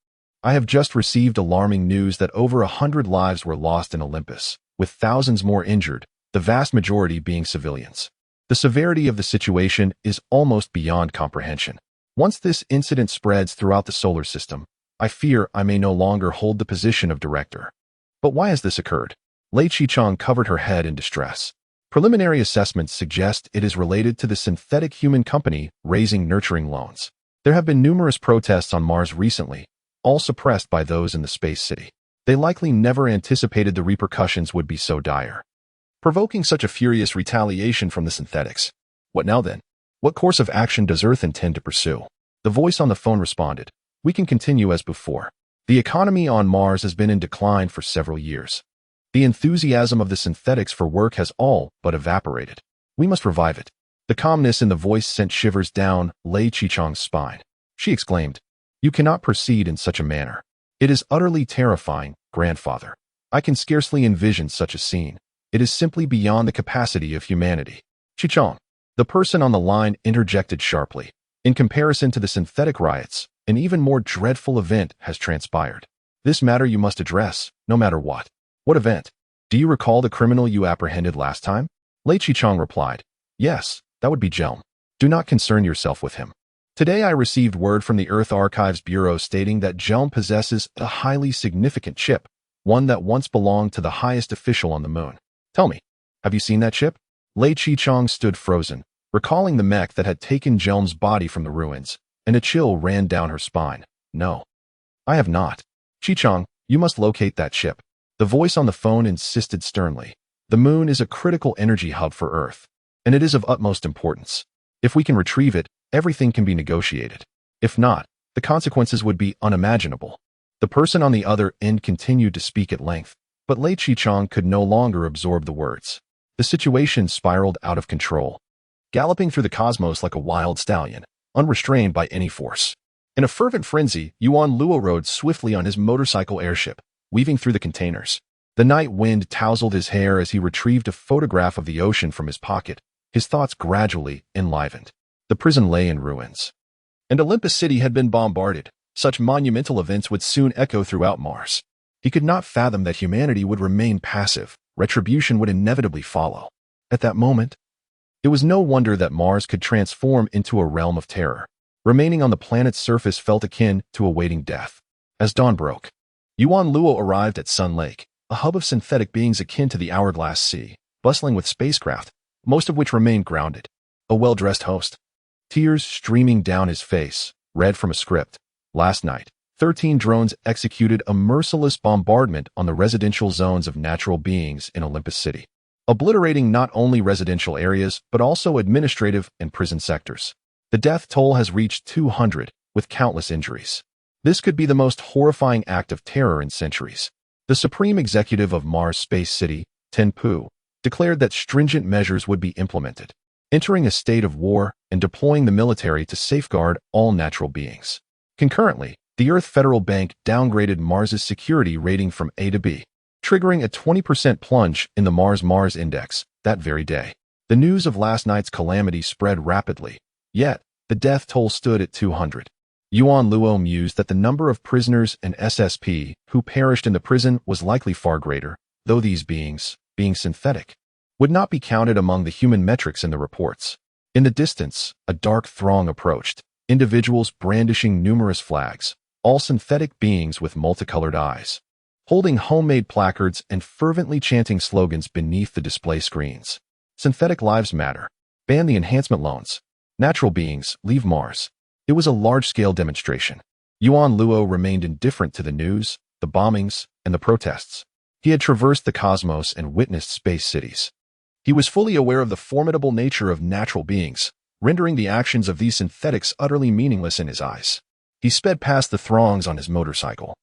I have just received alarming news that over 100 lives were lost in Olympus, with thousands more injured, the vast majority being civilians. The severity of the situation is almost beyond comprehension. Once this incident spreads throughout the solar system, I fear I may no longer hold the position of director. But why has this occurred? Lei Qichang covered her head in distress. Preliminary assessments suggest it is related to the synthetic human company raising nurturing loans. There have been numerous protests on Mars recently, all suppressed by those in the space city. They likely never anticipated the repercussions would be so dire, provoking such a furious retaliation from the synthetics. What now then? What course of action does Earth intend to pursue? The voice on the phone responded, We can continue as before. The economy on Mars has been in decline for several years. The enthusiasm of the synthetics for work has all but evaporated. We must revive it. The calmness in the voice sent shivers down Lei Qichang's spine. She exclaimed, You cannot proceed in such a manner. It is utterly terrifying, grandfather. I can scarcely envision such a scene. It is simply beyond the capacity of humanity. Qichang. The person on the line interjected sharply. In comparison to the synthetic riots, an even more dreadful event has transpired. This matter you must address, no matter what. What event? Do you recall the criminal you apprehended last time? Lei Qichong replied. Yes, that would be Jelm. Do not concern yourself with him. Today I received word from the Earth Archives Bureau stating that Jelm possesses a highly significant chip, one that once belonged to the highest official on the moon. Tell me, have you seen that chip? Lei Qichong stood frozen, recalling the mech that had taken Jelm's body from the ruins, and a chill ran down her spine. No, I have not. Qichong, you must locate that chip. The voice on the phone insisted sternly. The moon is a critical energy hub for Earth, and it is of utmost importance. If we can retrieve it, everything can be negotiated. If not, the consequences would be unimaginable. The person on the other end continued to speak at length, but Lei Qichong could no longer absorb the words. The situation spiraled out of control, galloping through the cosmos like a wild stallion, unrestrained by any force. In a fervent frenzy, Yuan Luo rode swiftly on his motorcycle airship, weaving through the containers. The night wind tousled his hair as he retrieved a photograph of the ocean from his pocket, his thoughts gradually enlivened. The prison lay in ruins, and Olympus City had been bombarded. Such monumental events would soon echo throughout Mars. He could not fathom that humanity would remain passive. Retribution would inevitably follow. At that moment, it was no wonder that Mars could transform into a realm of terror. Remaining on the planet's surface felt akin to awaiting death. As dawn broke, Yuan Luo arrived at Sun Lake, a hub of synthetic beings akin to the Hourglass Sea, bustling with spacecraft, most of which remained grounded. A well-dressed host. Tears streaming down his face, read from a script. Last night, 13 drones executed a merciless bombardment on the residential zones of natural beings in Olympus City, obliterating not only residential areas but also administrative and prison sectors. The death toll has reached 200, with countless injuries. This could be the most horrifying act of terror in centuries. The supreme executive of Mars Space City, Ten Pu, declared that stringent measures would be implemented, entering a state of war and deploying the military to safeguard all natural beings. Concurrently, the Earth Federal Bank downgraded Mars's security rating from A to B, triggering a 20% plunge in the Mars Index that very day. The news of last night's calamity spread rapidly, yet the death toll stood at 200. Yuan Luo mused that the number of prisoners and SSP who perished in the prison was likely far greater, though these beings, being synthetic, would not be counted among the human metrics in the reports. In the distance, a dark throng approached, individuals brandishing numerous flags, all synthetic beings with multicolored eyes, holding homemade placards and fervently chanting slogans beneath the display screens. Synthetic lives matter. Ban the enhancement loans. Natural beings, leave Mars. It was a large-scale demonstration. Yuan Luo remained indifferent to the news, the bombings, and the protests. He had traversed the cosmos and witnessed space cities. He was fully aware of the formidable nature of natural beings, rendering the actions of these synthetics utterly meaningless in his eyes. He sped past the throngs on his motorcycle,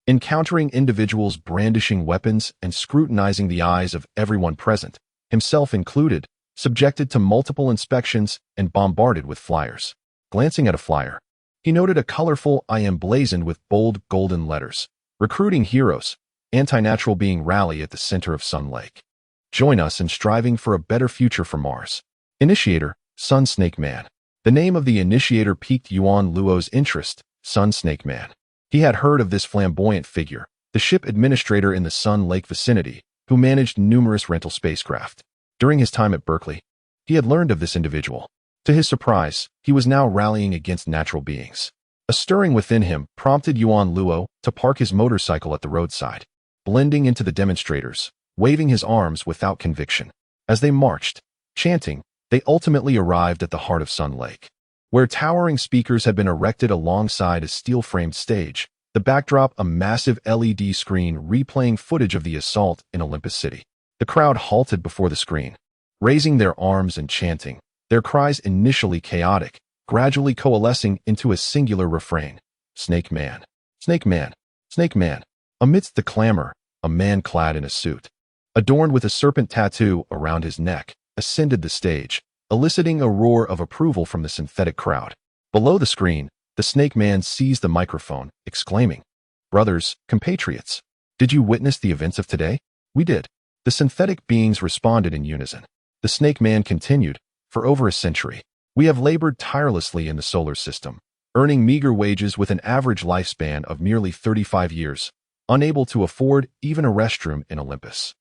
encountering individuals brandishing weapons and scrutinizing the eyes of everyone present, himself included, subjected to multiple inspections and bombarded with flyers. Glancing at a flyer, he noted a colorful I emblazoned with bold golden letters. Recruiting heroes, anti-natural being rally at the center of Sun Lake. Join us in striving for a better future for Mars. Initiator, Sun Snake Man. The name of the initiator piqued Yuan Luo's interest, Sun Snake Man. He had heard of this flamboyant figure, the ship administrator in the Sun Lake vicinity, who managed numerous rental spacecraft. During his time at Berkeley, he had learned of this individual. To his surprise, he was now rallying against natural beings. A stirring within him prompted Yuan Luo to park his motorcycle at the roadside, blending into the demonstrators, waving his arms without conviction. As they marched, chanting, they ultimately arrived at the heart of Sun Lake, where towering speakers had been erected alongside a steel-framed stage, the backdrop a massive LED screen replaying footage of the assault in Olympus City. The crowd halted before the screen, raising their arms and chanting, their cries initially chaotic, gradually coalescing into a singular refrain. Snake Man, Snake Man, Snake Man. Amidst the clamor, a man clad in a suit, adorned with a serpent tattoo around his neck, ascended the stage, eliciting a roar of approval from the synthetic crowd. Below the screen, the Snake Man seized the microphone, exclaiming, "Brothers, compatriots, did you witness the events of today?" "We did." The synthetic beings responded in unison. The Snake Man continued, "For over a century, we have labored tirelessly in the solar system, earning meager wages with an average lifespan of merely 35 years. unable to afford even a restroom in Olympus.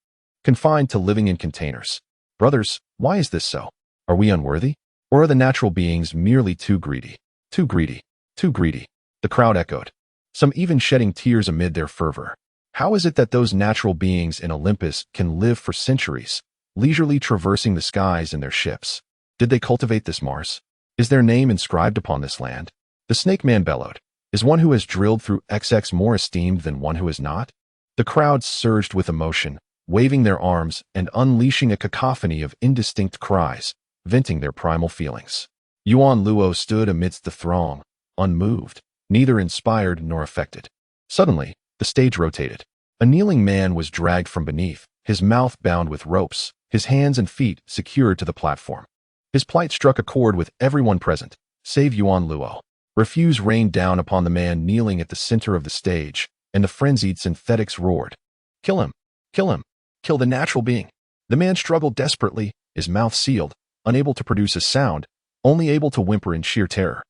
Confined to living in containers. Brothers, why is this so? Are we unworthy? Or are the natural beings merely too greedy? Too greedy. Too greedy. The crowd echoed, some even shedding tears amid their fervor. How is it that those natural beings in Olympus can live for centuries, leisurely traversing the skies in their ships? Did they cultivate this Mars? Is their name inscribed upon this land? The Snake Man bellowed. Is one who has drilled through XX more esteemed than one who is not? The crowd surged with emotion, waving their arms and unleashing a cacophony of indistinct cries, venting their primal feelings. Yuan Luo stood amidst the throng, unmoved, neither inspired nor affected. Suddenly, the stage rotated. A kneeling man was dragged from beneath, his mouth bound with ropes, his hands and feet secured to the platform. His plight struck a chord with everyone present, save Yuan Luo. Refuse rained down upon the man kneeling at the center of the stage, and the frenzied synthetics roared. Kill him! Kill him! Kill the natural being! The man struggled desperately, his mouth sealed, unable to produce a sound, only able to whimper in sheer terror.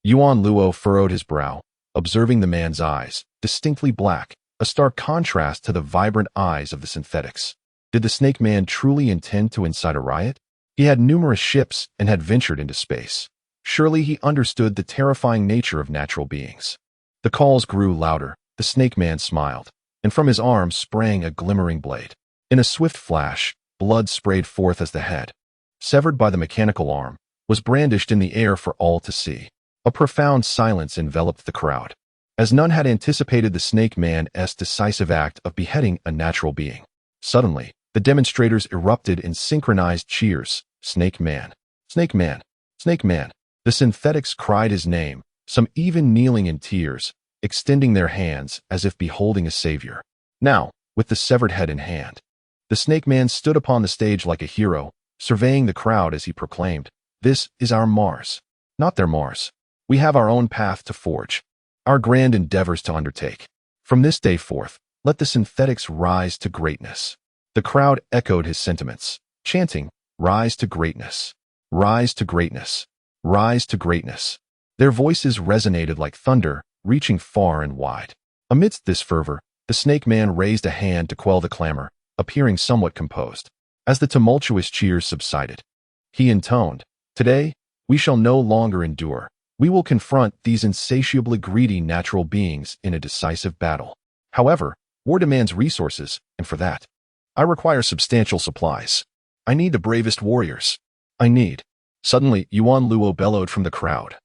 Yuan Luo furrowed his brow, observing the man's eyes, distinctly black, a stark contrast to the vibrant eyes of the synthetics. Did the Snake Man truly intend to incite a riot? He had numerous ships and had ventured into space. Surely he understood the terrifying nature of natural beings. The calls grew louder, the Snake Man smiled, and from his arm sprang a glimmering blade. In a swift flash, blood sprayed forth as the head, severed by the mechanical arm, was brandished in the air for all to see. A profound silence enveloped the crowd, as none had anticipated the Snake Man's decisive act of beheading a natural being. Suddenly, the demonstrators erupted in synchronized cheers. Snake Man! Snake Man! Snake Man! The synthetics cried his name, some even kneeling in tears, extending their hands as if beholding a savior. Now, with the severed head in hand, the Snake Man stood upon the stage like a hero, surveying the crowd as he proclaimed, "This is our Mars, not their Mars. We have our own path to forge, our grand endeavors to undertake. From this day forth, let the synthetics rise to greatness." The crowd echoed his sentiments, chanting, "Rise to greatness! Rise to greatness! Rise to greatness!" Their voices resonated like thunder, reaching far and wide. Amidst this fervor, the Snake Man raised a hand to quell the clamor, appearing somewhat composed. As the tumultuous cheers subsided, he intoned, "Today, we shall no longer endure. We will confront these insatiably greedy natural beings in a decisive battle. However, war demands resources, and for that, I require substantial supplies. I need the bravest warriors. I need..." Suddenly, Yuan Luo bellowed from the crowd,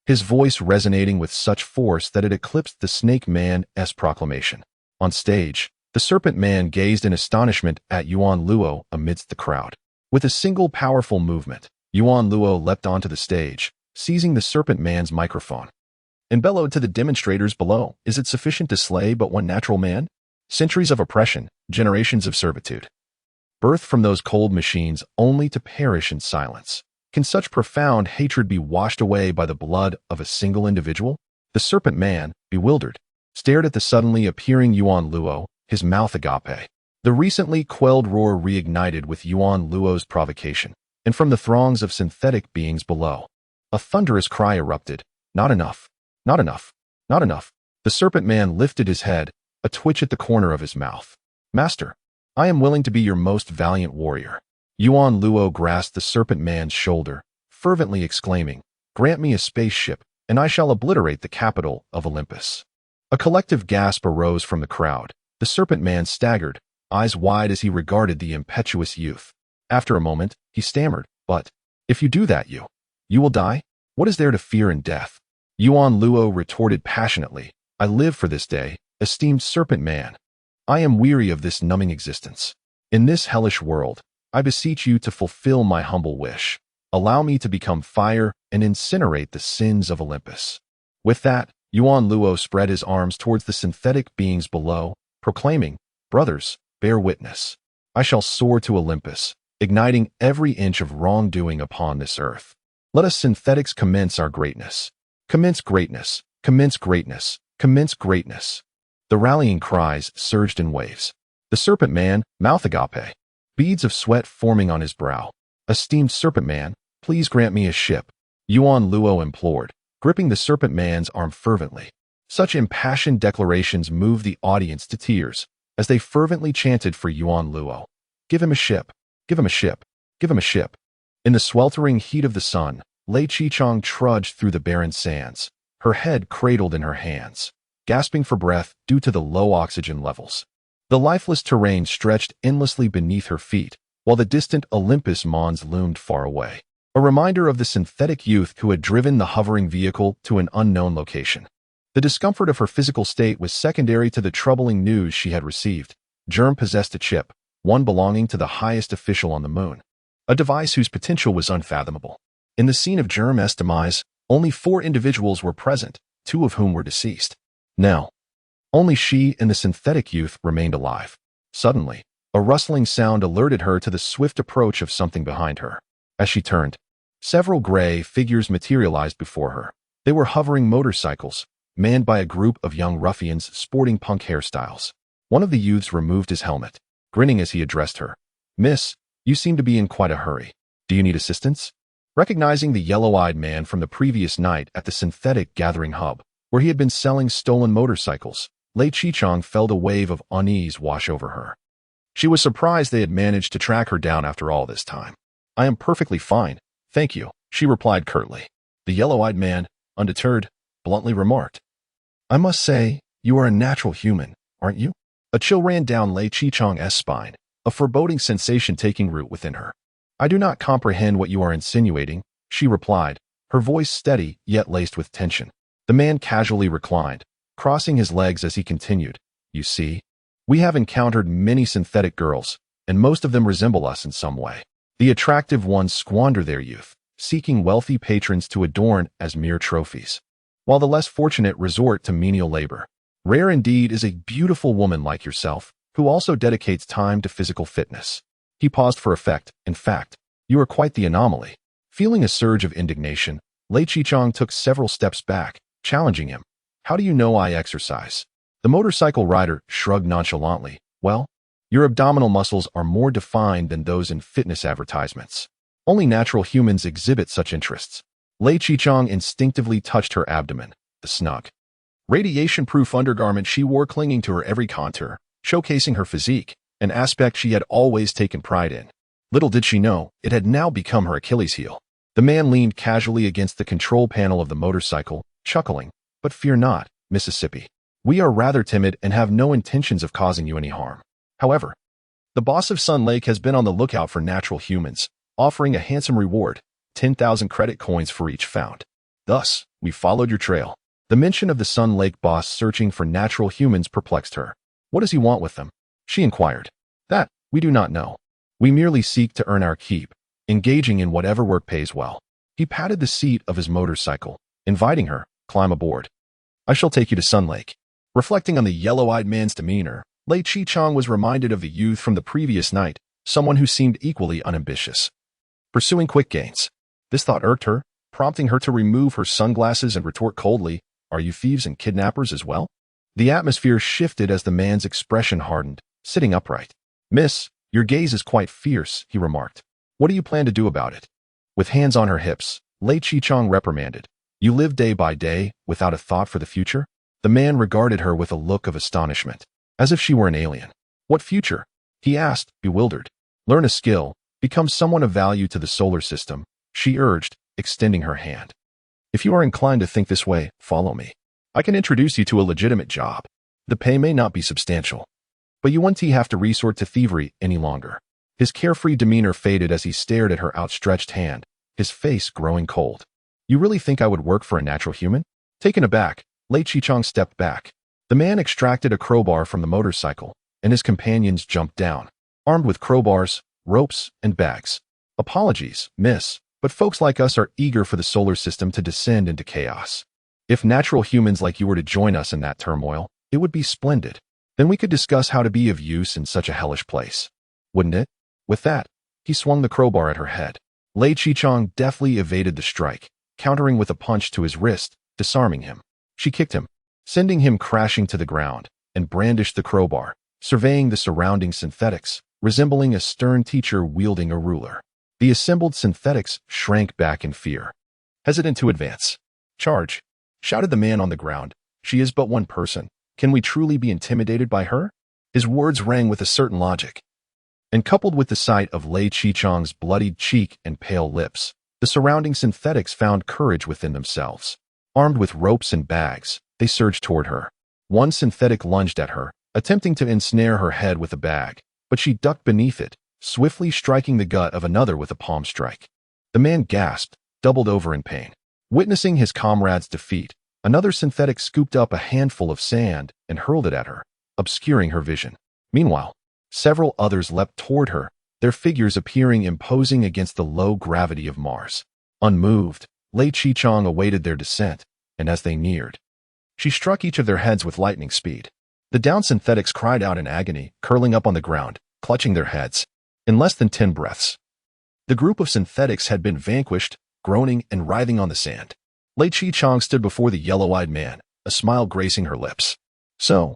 his voice resonating with such force that it eclipsed the Snake Man's proclamation. On stage, the Serpent Man gazed in astonishment at Yuan Luo amidst the crowd. With a single powerful movement, Yuan Luo leapt onto the stage, seizing the Serpent Man's microphone, and bellowed to the demonstrators below, "Is it sufficient to slay but one natural man? Centuries of oppression, generations of servitude, birthed from those cold machines only to perish in silence. Can such profound hatred be washed away by the blood of a single individual?" The Serpent Man, bewildered, stared at the suddenly appearing Yuan Luo, his mouth agape. The recently quelled roar reignited with Yuan Luo's provocation, and from the throngs of synthetic beings below, a thunderous cry erupted, "Not enough! Not enough! Not enough!" The Serpent Man lifted his head, a twitch at the corner of his mouth. "Master, I am willing to be your most valiant warrior." Yuan Luo grasped the Serpent Man's shoulder, fervently exclaiming, "Grant me a spaceship, and I shall obliterate the capital of Olympus." A collective gasp arose from the crowd. The Serpent Man staggered, eyes wide as he regarded the impetuous youth. After a moment, he stammered, "But, if you do that, you will die? What is there to fear in death?" Yuan Luo retorted passionately, "I live for this day, esteemed Serpent Man. I am weary of this numbing existence. In this hellish world, I beseech you to fulfill my humble wish. Allow me to become fire and incinerate the sins of Olympus." With that, Yuan Luo spread his arms towards the synthetic beings below, proclaiming, "Brothers, bear witness. I shall soar to Olympus, igniting every inch of wrongdoing upon this earth. Let us synthetics commence our greatness. Commence greatness, commence greatness, commence greatness." The rallying cries surged in waves. The Serpent Man, mouth agape, beads of sweat forming on his brow. "Esteemed Serpent Man, please grant me a ship," Yuan Luo implored, gripping the Serpent Man's arm fervently. Such impassioned declarations moved the audience to tears as they fervently chanted for Yuan Luo. Give him a ship. Give him a ship. Give him a ship. In the sweltering heat of the sun, Lei Qichang trudged through the barren sands, her head cradled in her hands, gasping for breath due to the low oxygen levels. The lifeless terrain stretched endlessly beneath her feet, while the distant Olympus Mons loomed far away, a reminder of the synthetic youth who had driven the hovering vehicle to an unknown location. The discomfort of her physical state was secondary to the troubling news she had received. Germ possessed a chip, one belonging to the highest official on the moon, a device whose potential was unfathomable. In the scene of Germ's demise, only 4 individuals were present, 2 of whom were deceased. Now, only she and the synthetic youth remained alive. Suddenly, a rustling sound alerted her to the swift approach of something behind her. As she turned, several gray figures materialized before her. They were hovering motorcycles, manned by a group of young ruffians sporting punk hairstyles. One of the youths removed his helmet, grinning as he addressed her. "Miss, you seem to be in quite a hurry. Do you need assistance?" Recognizing the yellow-eyed man from the previous night at the synthetic gathering hub, where he had been selling stolen motorcycles, Lei Qichang felt a wave of unease wash over her. She was surprised they had managed to track her down after all this time. "I am perfectly fine, thank you," she replied curtly. The yellow-eyed man, undeterred, bluntly remarked, "I must say, you are a natural human, aren't you?" A chill ran down Lei Qichang's spine, a foreboding sensation taking root within her. "I do not comprehend what you are insinuating," she replied, her voice steady yet laced with tension. The man casually reclined, crossing his legs as he continued. "You see, we have encountered many synthetic girls, and most of them resemble us in some way. The attractive ones squander their youth, seeking wealthy patrons to adorn as mere trophies, while the less fortunate resort to menial labor. Rare indeed is a beautiful woman like yourself, who also dedicates time to physical fitness." He paused for effect. "In fact, you are quite the anomaly." Feeling a surge of indignation, Lei Qichang took several steps back, challenging him. "How do you know I exercise?" The motorcycle rider shrugged nonchalantly. "Well, your abdominal muscles are more defined than those in fitness advertisements. Only natural humans exhibit such interests." Lei Qichang instinctively touched her abdomen, the snug, radiation-proof undergarment she wore clinging to her every contour, showcasing her physique, an aspect she had always taken pride in. Little did she know, it had now become her Achilles heel. The man leaned casually against the control panel of the motorcycle, chuckling. "But fear not, Mississippi. We are rather timid and have no intentions of causing you any harm. However, the boss of Sun Lake has been on the lookout for natural humans, offering a handsome reward, 10,000 credit coins for each found. Thus, we followed your trail." The mention of the Sun Lake boss searching for natural humans perplexed her. "What does he want with them?" she inquired. "That, we do not know. We merely seek to earn our keep, engaging in whatever work pays well." He patted the seat of his motorcycle, inviting her, "Climb aboard. I shall take you to Sun Lake." Reflecting on the yellow-eyed man's demeanor, Lei Qichang was reminded of the youth from the previous night, someone who seemed equally unambitious, pursuing quick gains. This thought irked her, prompting her to remove her sunglasses and retort coldly, "Are you thieves and kidnappers as well?" The atmosphere shifted as the man's expression hardened, sitting upright. "Miss, your gaze is quite fierce," he remarked. "What do you plan to do about it?" With hands on her hips, Lei Qichang reprimanded. "You live day by day, without a thought for the future?" The man regarded her with a look of astonishment, as if she were an alien. "What future?" he asked, bewildered. "Learn a skill, become someone of value to the solar system," she urged, extending her hand. "If you are inclined to think this way, follow me. I can introduce you to a legitimate job. The pay may not be substantial, but you won't have to resort to thievery any longer." His carefree demeanor faded as he stared at her outstretched hand, his face growing cold. "You really think I would work for a natural human?" Taken aback, Lei Qichang stepped back. The man extracted a crowbar from the motorcycle, and his companions jumped down, armed with crowbars, ropes, and bags. "Apologies, miss, but folks like us are eager for the solar system to descend into chaos. If natural humans like you were to join us in that turmoil, it would be splendid. Then we could discuss how to be of use in such a hellish place. Wouldn't it?" With that, he swung the crowbar at her head. Lei Qichang deftly evaded the strike, countering with a punch to his wrist, disarming him. She kicked him, sending him crashing to the ground, and brandished the crowbar, surveying the surrounding synthetics, resembling a stern teacher wielding a ruler. The assembled synthetics shrank back in fear, hesitant to advance. "Charge!" shouted the man on the ground, She is but one person. Can we truly be intimidated by her? His words rang with a certain logic. And coupled with the sight of Lei Qichang's bloodied cheek and pale lips, the surrounding synthetics found courage within themselves. Armed with ropes and bags, they surged toward her. One synthetic lunged at her, attempting to ensnare her head with a bag, but she ducked beneath it, swiftly striking the gut of another with a palm strike. The man gasped, doubled over in pain. Witnessing his comrade's defeat, another synthetic scooped up a handful of sand and hurled it at her, obscuring her vision. Meanwhile, several others leapt toward her, their figures appearing imposing against the low gravity of Mars. Unmoved, Lei Qichang awaited their descent, and as they neared, she struck each of their heads with lightning speed. The downed synthetics cried out in agony, curling up on the ground, clutching their heads. In less than 10 breaths, the group of synthetics had been vanquished, groaning and writhing on the sand. Lei Qichang stood before the yellow-eyed man, a smile gracing her lips. So,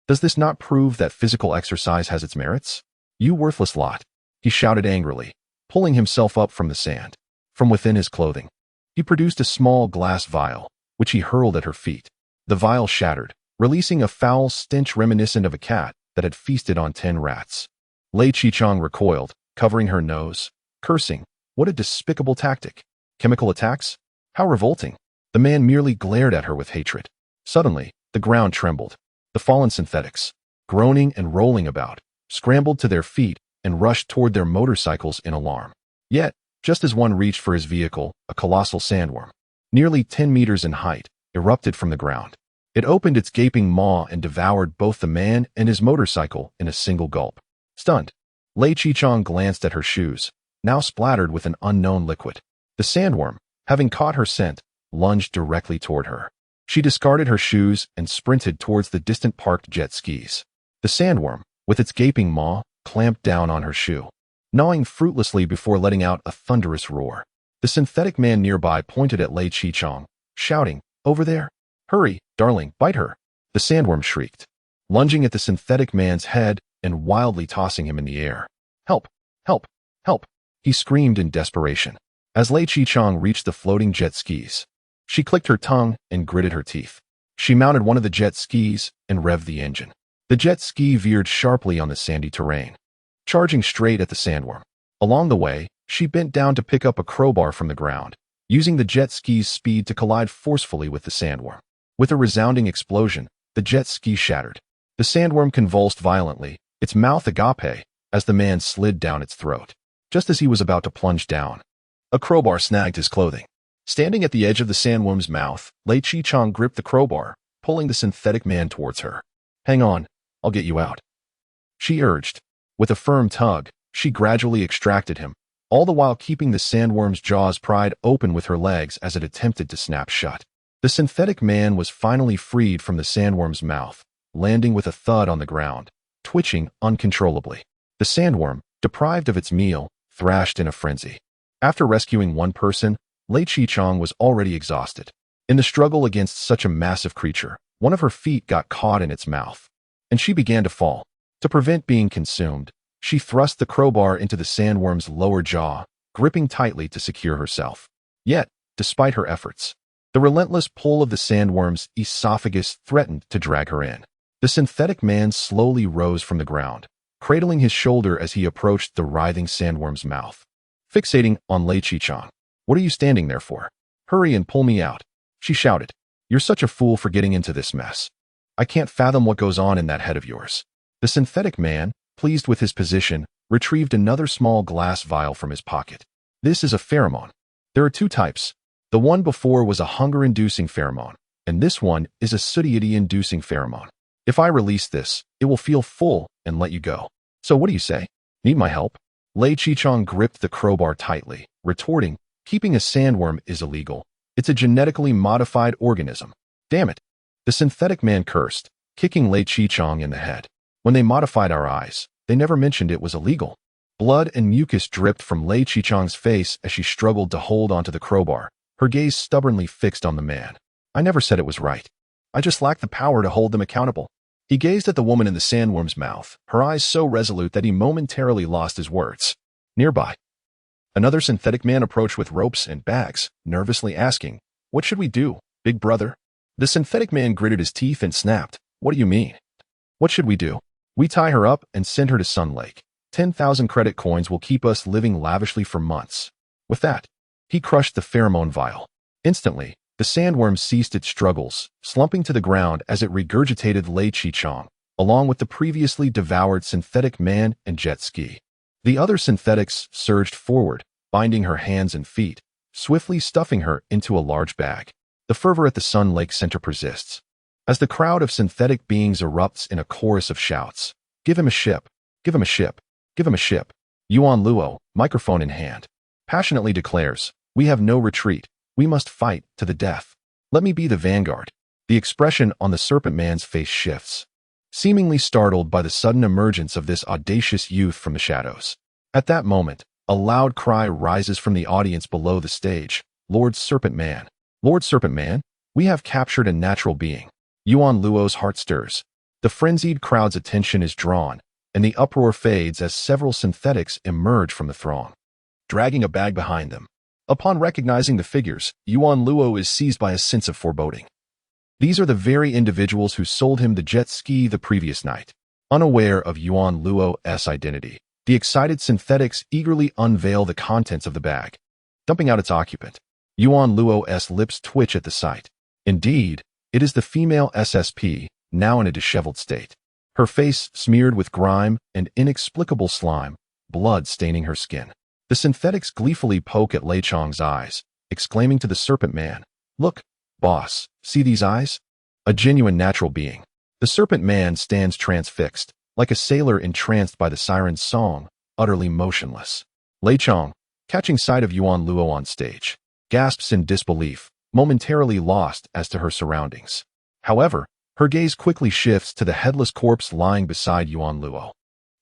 does this not prove that physical exercise has its merits? You worthless lot, he shouted angrily, pulling himself up from the sand. From within his clothing, he produced a small glass vial, which he hurled at her feet. The vial shattered, releasing a foul stench reminiscent of a cat that had feasted on 10 rats. Lei Qichang recoiled, covering her nose, cursing. What a despicable tactic. Chemical attacks? How revolting. The man merely glared at her with hatred. Suddenly, the ground trembled. The fallen synthetics, groaning and rolling about, scrambled to their feet and rushed toward their motorcycles in alarm. Yet, just as one reached for his vehicle, a colossal sandworm, nearly 10 meters in height, erupted from the ground. It opened its gaping maw and devoured both the man and his motorcycle in a single gulp. Stunned, Lei Qichang glanced at her shoes, now splattered with an unknown liquid. The sandworm, having caught her scent, lunged directly toward her. She discarded her shoes and sprinted towards the distant parked jet skis. The sandworm, with its gaping maw, clamped down on her shoe, gnawing fruitlessly before letting out a thunderous roar. The synthetic man nearby pointed at Lei Qichang, shouting, "Over there! Hurry, darling, bite her!" The sandworm shrieked, lunging at the synthetic man's head and wildly tossing him in the air. "Help! Help! Help!" he screamed in desperation. As Lei Qichang reached the floating jet skis, she clicked her tongue and gritted her teeth. She mounted one of the jet skis and revved the engine. The jet ski veered sharply on the sandy terrain, charging straight at the sandworm. Along the way, she bent down to pick up a crowbar from the ground, using the jet ski's speed to collide forcefully with the sandworm. With a resounding explosion, the jet ski shattered. The sandworm convulsed violently, its mouth agape, as the man slid down its throat. Just as he was about to plunge down, a crowbar snagged his clothing. Standing at the edge of the sandworm's mouth, Lei Qichang gripped the crowbar, pulling the synthetic man towards her. "Hang on, I'll get you out," she urged. With a firm tug, she gradually extracted him, all the while keeping the sandworm's jaws pried open with her legs as it attempted to snap shut. The synthetic man was finally freed from the sandworm's mouth, landing with a thud on the ground, twitching uncontrollably. The sandworm, deprived of its meal, thrashed in a frenzy. After rescuing one person, Lei Qichang was already exhausted. In the struggle against such a massive creature, one of her feet got caught in its mouth, and she began to fall. To prevent being consumed, she thrust the crowbar into the sandworm's lower jaw, gripping tightly to secure herself. Yet, despite her efforts, the relentless pull of the sandworm's esophagus threatened to drag her in. The synthetic man slowly rose from the ground, cradling his shoulder as he approached the writhing sandworm's mouth. Fixating on Lei Qichang. "What are you standing there for? Hurry and pull me out," she shouted. "You're such a fool for getting into this mess. I can't fathom what goes on in that head of yours." The synthetic man, pleased with his position, retrieved another small glass vial from his pocket. "This is a pheromone. There are 2 types. The one before was a hunger-inducing pheromone, and this one is a satiety-inducing pheromone. If I release this, it will feel full and let you go. So what do you say? Need my help?" Lei Qichang gripped the crowbar tightly, retorting, "Keeping a sandworm is illegal. It's a genetically modified organism. Damn it." The synthetic man cursed, kicking Lei Qichang in the head. "When they modified our eyes, they never mentioned it was illegal." Blood and mucus dripped from Lei Qichang's face as she struggled to hold onto the crowbar, her gaze stubbornly fixed on the man. "I never said it was right. I just lacked the power to hold them accountable." He gazed at the woman in the sandworm's mouth, her eyes so resolute that he momentarily lost his words. Nearby, another synthetic man approached with ropes and bags, nervously asking, "What should we do, big brother?" The synthetic man gritted his teeth and snapped, "What do you mean? What should we do? We tie her up and send her to Sun Lake. 10,000 credit coins will keep us living lavishly for months." With that, he crushed the pheromone vial. Instantly, the sandworm ceased its struggles, slumping to the ground as it regurgitated Lei Chichong, along with the previously devoured synthetic man and jet ski. The other synthetics surged forward, binding her hands and feet, swiftly stuffing her into a large bag. The fervor at the Sun Lake Center persists, as the crowd of synthetic beings erupts in a chorus of shouts. "Give him a ship! Give him a ship! Give him a ship!" Yuan Luo, microphone in hand, passionately declares, "We have no retreat. We must fight to the death. Let me be the vanguard." The expression on the Serpent Man's face shifts, seemingly startled by the sudden emergence of this audacious youth from the shadows. At that moment, a loud cry rises from the audience below the stage. "Lord Serpent Man! Lord Serpent Man, we have captured a natural being." Yuan Luo's heart stirs. The frenzied crowd's attention is drawn, and the uproar fades as several synthetics emerge from the throng, dragging a bag behind them. Upon recognizing the figures, Yuan Luo is seized by a sense of foreboding. These are the very individuals who sold him the jet ski the previous night. Unaware of Yuan Luo's identity, the excited synthetics eagerly unveil the contents of the bag, dumping out its occupant. Yuan Luo's lips twitch at the sight. Indeed, it is the female SSP, now in a disheveled state. Her face smeared with grime and inexplicable slime, blood staining her skin. The synthetics gleefully poke at Lei Chong's eyes, exclaiming to the Serpent Man, "Look, boss, see these eyes? A genuine natural being." The Serpent Man stands transfixed, like a sailor entranced by the siren's song, utterly motionless. Lei Chong, catching sight of Yuan Luo on stage, gasps in disbelief, momentarily lost as to her surroundings. However, her gaze quickly shifts to the headless corpse lying beside Yuan Luo,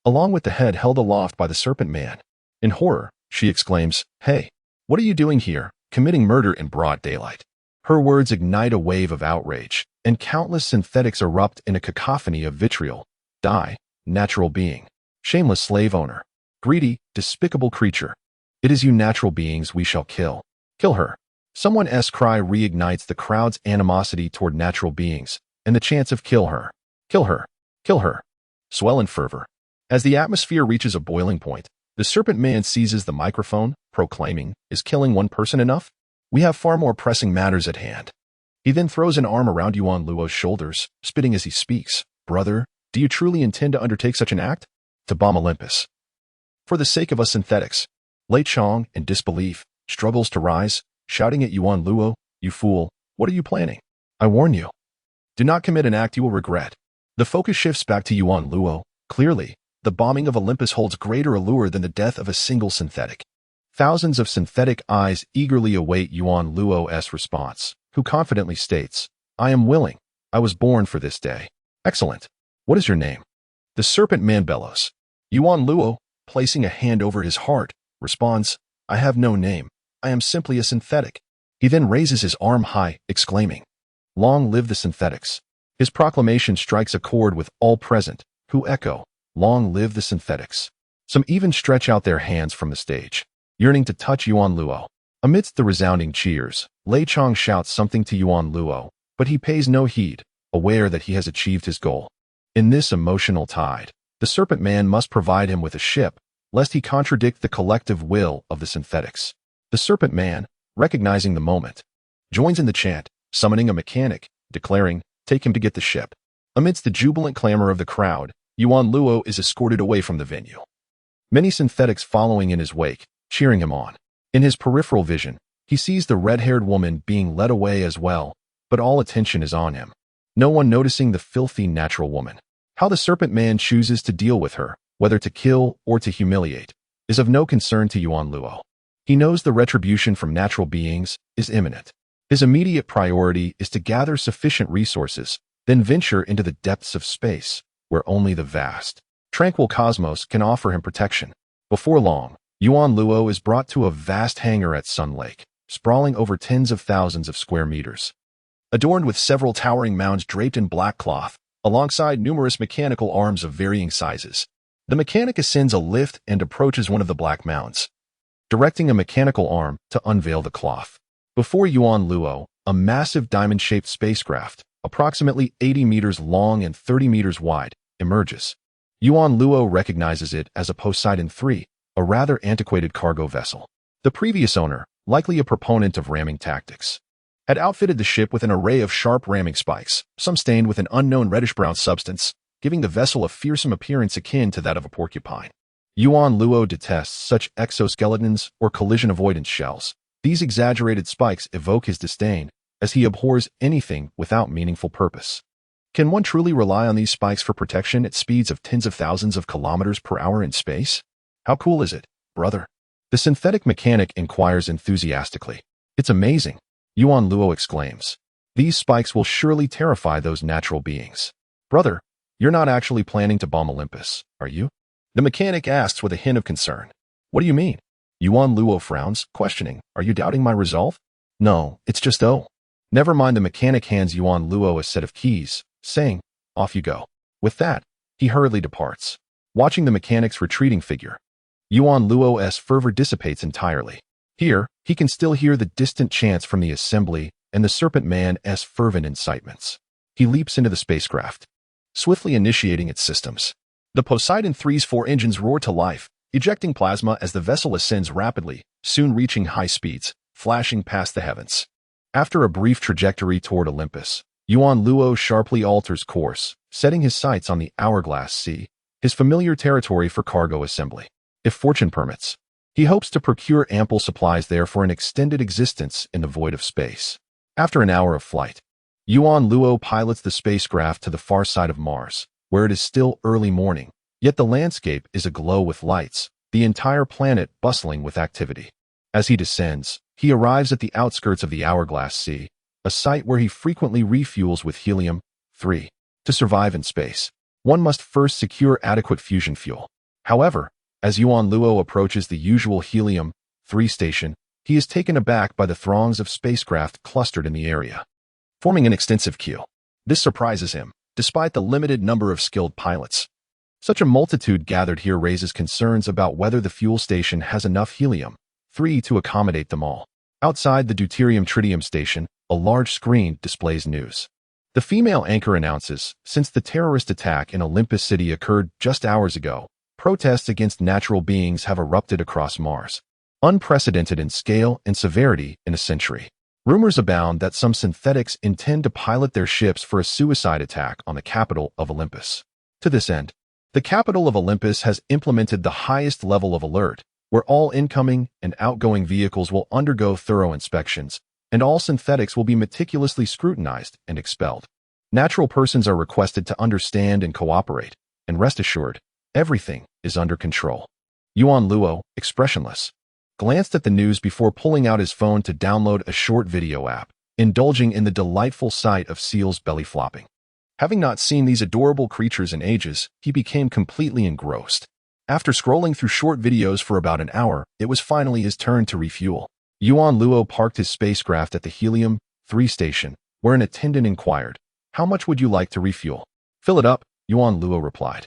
along with the head held aloft by the Serpent Man. In horror, she exclaims, "Hey, what are you doing here, committing murder in broad daylight?" Her words ignite a wave of outrage, and countless synthetics erupt in a cacophony of vitriol. "Die, natural being. Shameless slave owner. Greedy, despicable creature. It is you natural beings we shall kill. Kill her." Someone's cry reignites the crowd's animosity toward natural beings, and the chants of "kill her, kill her, kill her" swell in fervor. As the atmosphere reaches a boiling point, the Serpent Man seizes the microphone, proclaiming, "Is killing one person enough? We have far more pressing matters at hand." He then throws an arm around Yuan Luo's shoulders, spitting as he speaks, "Brother, do you truly intend to undertake such an act? To bomb Olympus? For the sake of us synthetics?" Lei Chong, in disbelief, struggles to rise, shouting at Yuan Luo, "You fool, what are you planning? I warn you. Do not commit an act you will regret." The focus shifts back to Yuan Luo. Clearly, the bombing of Olympus holds greater allure than the death of a single synthetic. Thousands of synthetic eyes eagerly await Yuan Luo's response, who confidently states, "I am willing. I was born for this day." "Excellent. What is your name?" The Serpent Man bellows. Yuan Luo, placing a hand over his heart, responds, "I have no name. I am simply a synthetic." He then raises his arm high, exclaiming, "Long live the synthetics." His proclamation strikes a chord with all present, who echo, "Long live the synthetics." Some even stretch out their hands from the stage, yearning to touch Yuan Luo. Amidst the resounding cheers, Lei Chong shouts something to Yuan Luo, but he pays no heed, aware that he has achieved his goal. In this emotional tide, the Serpent Man must provide him with a ship, lest he contradict the collective will of the synthetics. The Serpent Man, recognizing the moment, joins in the chant, summoning a mechanic, declaring, "Take him to get the ship." Amidst the jubilant clamor of the crowd, Yuan Luo is escorted away from the venue, many synthetics following in his wake, cheering him on. In his peripheral vision, he sees the red-haired woman being led away as well, but all attention is on him, no one noticing the filthy natural woman. How the Serpent Man chooses to deal with her, whether to kill or to humiliate, is of no concern to Yuan Luo. He knows the retribution from natural beings is imminent. His immediate priority is to gather sufficient resources, then venture into the depths of space, where only the vast, tranquil cosmos can offer him protection. Before long, Yuan Luo is brought to a vast hangar at Sun Lake, sprawling over tens of thousands of square meters. Adorned with several towering mounds draped in black cloth, alongside numerous mechanical arms of varying sizes, the mechanic ascends a lift and approaches one of the black mounds, directing a mechanical arm to unveil the cloth. Before Yuan Luo, a massive diamond-shaped spacecraft, approximately 80 meters long and 30 meters wide, emerges. Yuan Luo recognizes it as a Poseidon III, a rather antiquated cargo vessel. The previous owner, likely a proponent of ramming tactics, had outfitted the ship with an array of sharp ramming spikes, some stained with an unknown reddish-brown substance, giving the vessel a fearsome appearance akin to that of a porcupine. Yuan Luo detests such exoskeletons or collision avoidance shells. These exaggerated spikes evoke his disdain, as he abhors anything without meaningful purpose. Can one truly rely on these spikes for protection at speeds of tens of thousands of kilometers per hour in space? How cool is it, brother? The synthetic mechanic inquires enthusiastically. It's amazing, Yuan Luo exclaims. These spikes will surely terrify those natural beings. Brother, you're not actually planning to bomb Olympus, are you? The mechanic asks with a hint of concern. What do you mean? Yuan Luo frowns, questioning. Are you doubting my resolve? No, it's just Never mind. The mechanic hands Yuan Luo a set of keys, saying, off you go. With that, he hurriedly departs. Watching the mechanic's retreating figure, Yuan Luo's fervor dissipates entirely. Here, he can still hear the distant chants from the assembly and the Serpent Man's fervent incitements. He leaps into the spacecraft, swiftly initiating its systems. The Poseidon III's 4 engines roar to life, ejecting plasma as the vessel ascends rapidly, soon reaching high speeds, flashing past the heavens. After a brief trajectory toward Olympus, Yuan Luo sharply alters course, setting his sights on the Hourglass Sea, his familiar territory for cargo assembly. If fortune permits, he hopes to procure ample supplies there for an extended existence in the void of space. After an hour of flight, Yuan Luo pilots the spacecraft to the far side of Mars, where it is still early morning, yet the landscape is aglow with lights, the entire planet bustling with activity. As he descends, he arrives at the outskirts of the Hourglass Sea, a site where he frequently refuels with helium-3. To survive in space, one must first secure adequate fusion fuel. However, as Yuan Luo approaches the usual helium-3 station, he is taken aback by the throngs of spacecraft clustered in the area, forming an extensive queue. This surprises him, despite the limited number of skilled pilots. Such a multitude gathered here raises concerns about whether the fuel station has enough helium-3 to accommodate them all. Outside the deuterium-tritium station, a large screen displays news. The female anchor announces, since the terrorist attack in Olympus City occurred just hours ago, protests against natural beings have erupted across Mars, unprecedented in scale and severity in a century. Rumors abound that some synthetics intend to pilot their ships for a suicide attack on the capital of Olympus. To this end, the capital of Olympus has implemented the highest level of alert, where all incoming and outgoing vehicles will undergo thorough inspections, and all synthetics will be meticulously scrutinized and expelled. Natural persons are requested to understand and cooperate, and rest assured, everything is under control. Yuan Luo, expressionless, glanced at the news before pulling out his phone to download a short video app, indulging in the delightful sight of seals belly flopping. Having not seen these adorable creatures in ages, he became completely engrossed. After scrolling through short videos for about an hour, it was finally his turn to refuel. Yuan Luo parked his spacecraft at the helium-3 station, where an attendant inquired, "How much would you like to refuel?" "Fill it up," Yuan Luo replied.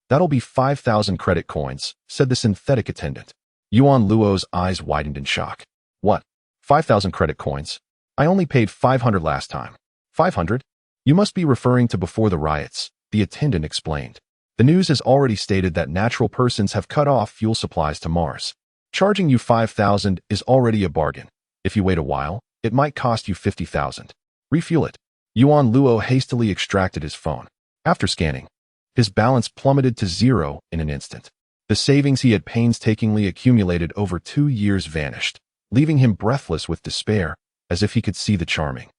"That'll be 5,000 credit coins," said the synthetic attendant. Yuan Luo's eyes widened in shock. "What? 5,000 credit coins? I only paid 500 last time." 500? "You must be referring to before the riots," the attendant explained. "The news has already stated that natural persons have cut off fuel supplies to Mars. Charging you 5,000 is already a bargain. If you wait a while, it might cost you 50,000. Refuel it." Yuan Luo hastily extracted his phone. After scanning, his balance plummeted to 0 in an instant. The savings he had painstakingly accumulated over 2 years vanished, leaving him breathless with despair, as if he could see the charming,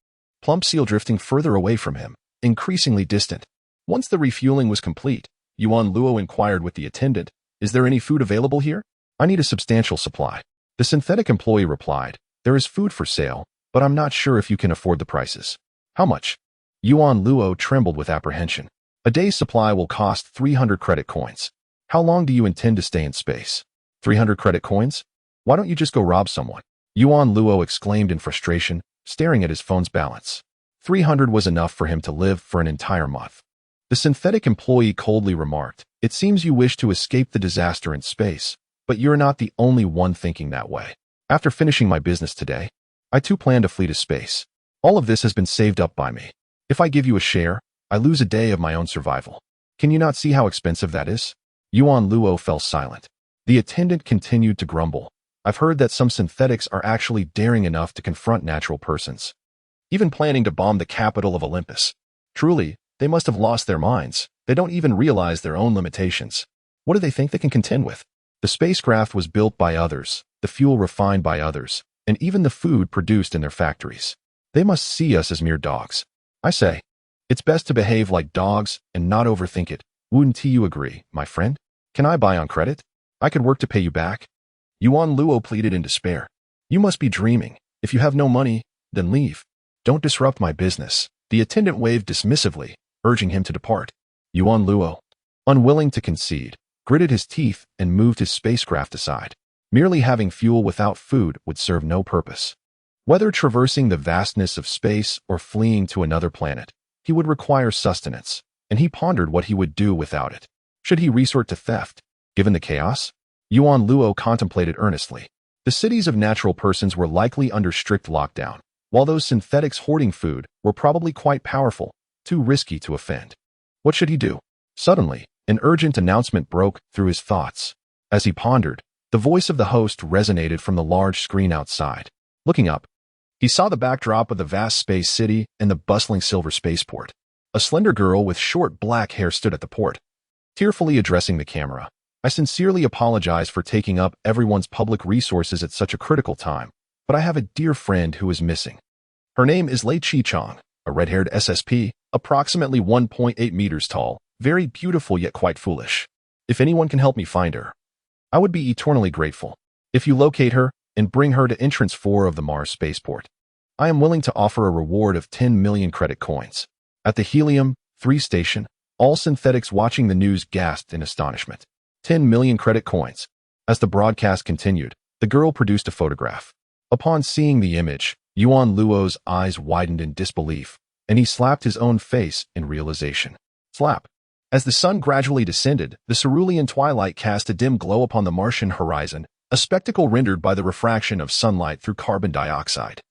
plump seal drifting further away from him, increasingly distant. Once the refueling was complete, Yuan Luo inquired with the attendant, "Is there any food available here? I need a substantial supply." The synthetic employee replied, "There is food for sale, but I'm not sure if you can afford the prices." "How much?" Yuan Luo trembled with apprehension. "A day's supply will cost 300 credit coins. How long do you intend to stay in space?" 300 credit coins? Why don't you just go rob someone?" Yuan Luo exclaimed in frustration, staring at his phone's balance. 300 was enough for him to live for an entire month. The synthetic employee coldly remarked, "It seems you wish to escape the disaster in space, but you're not the only one thinking that way. After finishing my business today, I too plan to flee to space. All of this has been saved up by me. If I give you a share, I lose a day of my own survival. Can you not see how expensive that is? Yuan Luo fell silent. The attendant continued to grumble. I've heard that some synthetics are actually daring enough to confront natural persons, even planning to bomb the capital of Olympus. Truly, they must have lost their minds. They don't even realize their own limitations. What do they think they can contend with? The spacecraft was built by others, the fuel refined by others, and even the food produced in their factories. They must see us as mere dogs. I say, it's best to behave like dogs and not overthink it. Wouldn't you agree, my friend? Can I buy on credit? I could work to pay you back. Yuan Luo pleaded in despair. You must be dreaming. If you have no money, then leave. Don't disrupt my business. The attendant waved dismissively, urging him to depart. Yuan Luo, unwilling to concede, gritted his teeth and moved his spacecraft aside. Merely having fuel without food would serve no purpose. Whether traversing the vastness of space or fleeing to another planet, he would require sustenance, and he pondered what he would do without it. Should he resort to theft? Given the chaos? Yuan Luo contemplated earnestly. The cities of natural persons were likely under strict lockdown, while those synthetics hoarding food were probably quite powerful, too risky to offend. What should he do? Suddenly, an urgent announcement broke through his thoughts. As he pondered, the voice of the host resonated from the large screen outside. Looking up, he saw the backdrop of the vast space city and the bustling silver spaceport. A slender girl with short black hair stood at the port, tearfully addressing the camera. I sincerely apologize for taking up everyone's public resources at such a critical time, but I have a dear friend who is missing. Her name is Lei Chi-chong, a red-haired SSP, approximately 1.8 meters tall, very beautiful yet quite foolish. If anyone can help me find her, I would be eternally grateful. If you locate her and bring her to entrance 4 of the Mars spaceport, I am willing to offer a reward of 10 million credit coins. At the Helium-3 station, all synthetics watching the news gasped in astonishment. 10 million credit coins. As the broadcast continued, the girl produced a photograph. Upon seeing the image, Yuan Luo's eyes widened in disbelief, and he slapped his own face in realization. Slap. As the sun gradually descended, the cerulean twilight cast a dim glow upon the Martian horizon, a spectacle rendered by the refraction of sunlight through carbon dioxide.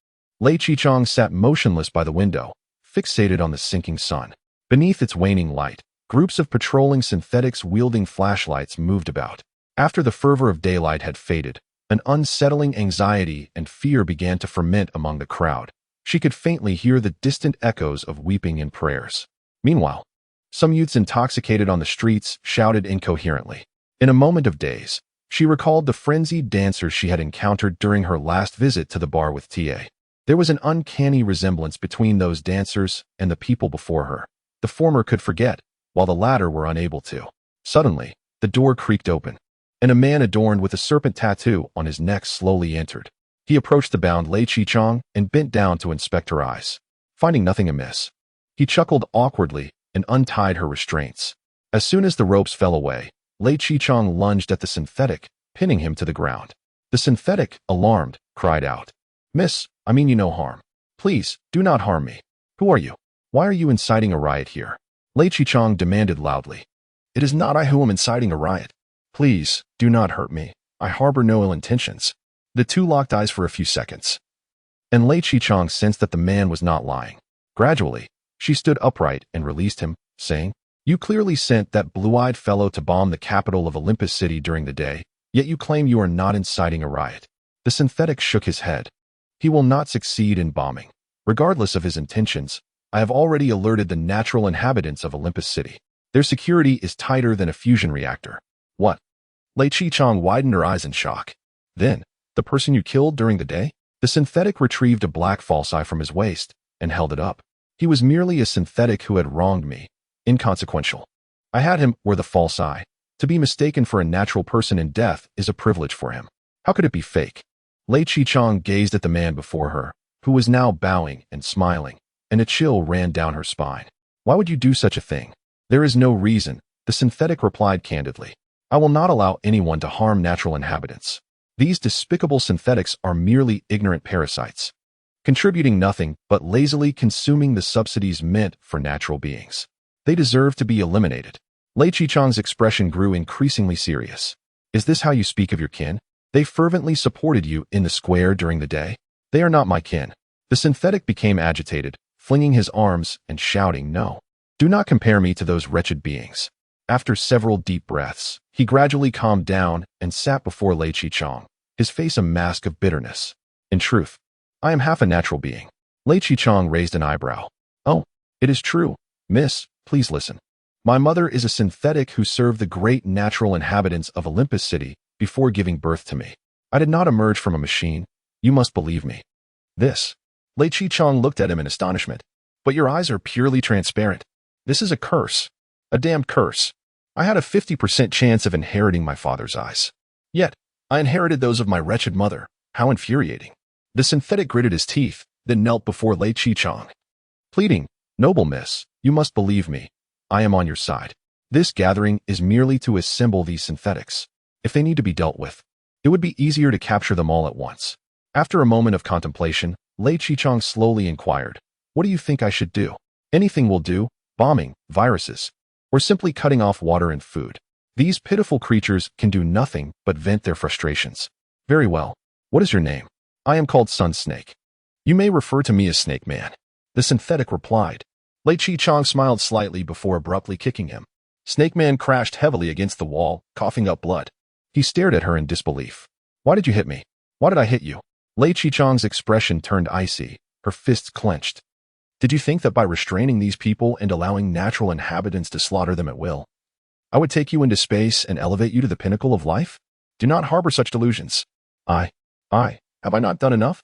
Lei Chi-chong sat motionless by the window, fixated on the sinking sun. Beneath its waning light, groups of patrolling synthetics wielding flashlights moved about. After the fervor of daylight had faded, an unsettling anxiety and fear began to ferment among the crowd. She could faintly hear the distant echoes of weeping and prayers. Meanwhile, some youths intoxicated on the streets shouted incoherently. In a moment of daze, she recalled the frenzied dancers she had encountered during her last visit to the bar with TA. There was an uncanny resemblance between those dancers and the people before her. The former could forget, while the latter were unable to. Suddenly, the door creaked open, and a man adorned with a serpent tattoo on his neck slowly entered. He approached the bound Lei Chi-chong and bent down to inspect her eyes. Finding nothing amiss, he chuckled awkwardly and untied her restraints. As soon as the ropes fell away, Lei Chi-chong lunged at the synthetic, pinning him to the ground. The synthetic, alarmed, cried out, "Miss, I mean you no harm. Please, do not harm me. Who are you? Why are you inciting a riot here?" Lei Chi-chong demanded loudly. "It is not I who am inciting a riot. Please, do not hurt me. I harbor no ill intentions." The two locked eyes for a few seconds, and Lei Chi-chong sensed that the man was not lying. Gradually, she stood upright and released him, saying, "You clearly sent that blue-eyed fellow to bomb the capital of Olympus City during the day, yet you claim you are not inciting a riot." The synthetic shook his head. "He will not succeed in bombing. Regardless of his intentions, I have already alerted the natural inhabitants of Olympus City. Their security is tighter than a fusion reactor." "What?" Lei Chi-chong widened her eyes in shock. "Then, the person you killed during the day?" The synthetic retrieved a black false eye from his waist and held it up. "He was merely a synthetic who had wronged me. Inconsequential. I had him wear the false eye. To be mistaken for a natural person in death is a privilege for him. How could it be fake?" Lei Chi-chong gazed at the man before her, who was now bowing and smiling, and a chill ran down her spine. "Why would you do such a thing?" "There is no reason," the synthetic replied candidly. "I will not allow anyone to harm natural inhabitants. These despicable synthetics are merely ignorant parasites, contributing nothing but lazily consuming the subsidies meant for natural beings. They deserve to be eliminated." Lei Chi-chong's expression grew increasingly serious. "Is this how you speak of your kin? They fervently supported you in the square during the day?" "They are not my kin. The synthetic became agitated, flinging his arms and shouting, "No! Do not compare me to those wretched beings." After several deep breaths, he gradually calmed down and sat before Lei Qichong, his face a mask of bitterness. "In truth, I am half a natural being." Lei Qichong raised an eyebrow. "Oh, it is true. Miss, please listen. My mother is a synthetic who served the great natural inhabitants of Olympus City before giving birth to me. I did not emerge from a machine. You must believe me." "This." Lei Qichong looked at him in astonishment. "But your eyes are purely transparent. This is a curse. A damned curse. I had a 50% chance of inheriting my father's eyes. Yet, I inherited those of my wretched mother. How infuriating." The synthetic gritted his teeth, then knelt before Lei Qichong, pleading, "Noble miss, you must believe me. I am on your side. This gathering is merely to assemble these synthetics. If they need to be dealt with, it would be easier to capture them all at once." After a moment of contemplation, Lei Qichong slowly inquired, "What do you think I should do?" "Anything will do. Bombing, viruses, or simply cutting off water and food. These pitiful creatures can do nothing but vent their frustrations." "Very well. What is your name?" "I am called Sun Snake." "You may refer to me as Snake Man," the synthetic replied. Lei Qichong smiled slightly before abruptly kicking him. Snake Man crashed heavily against the wall, coughing up blood. He stared at her in disbelief. "Why did you hit me? Why did I hit you?" Lei Qichong's expression turned icy, her fists clenched. "Did you think that by restraining these people and allowing natural inhabitants to slaughter them at will, I would take you into space and elevate you to the pinnacle of life? Do not harbor such delusions." Have I not done enough?"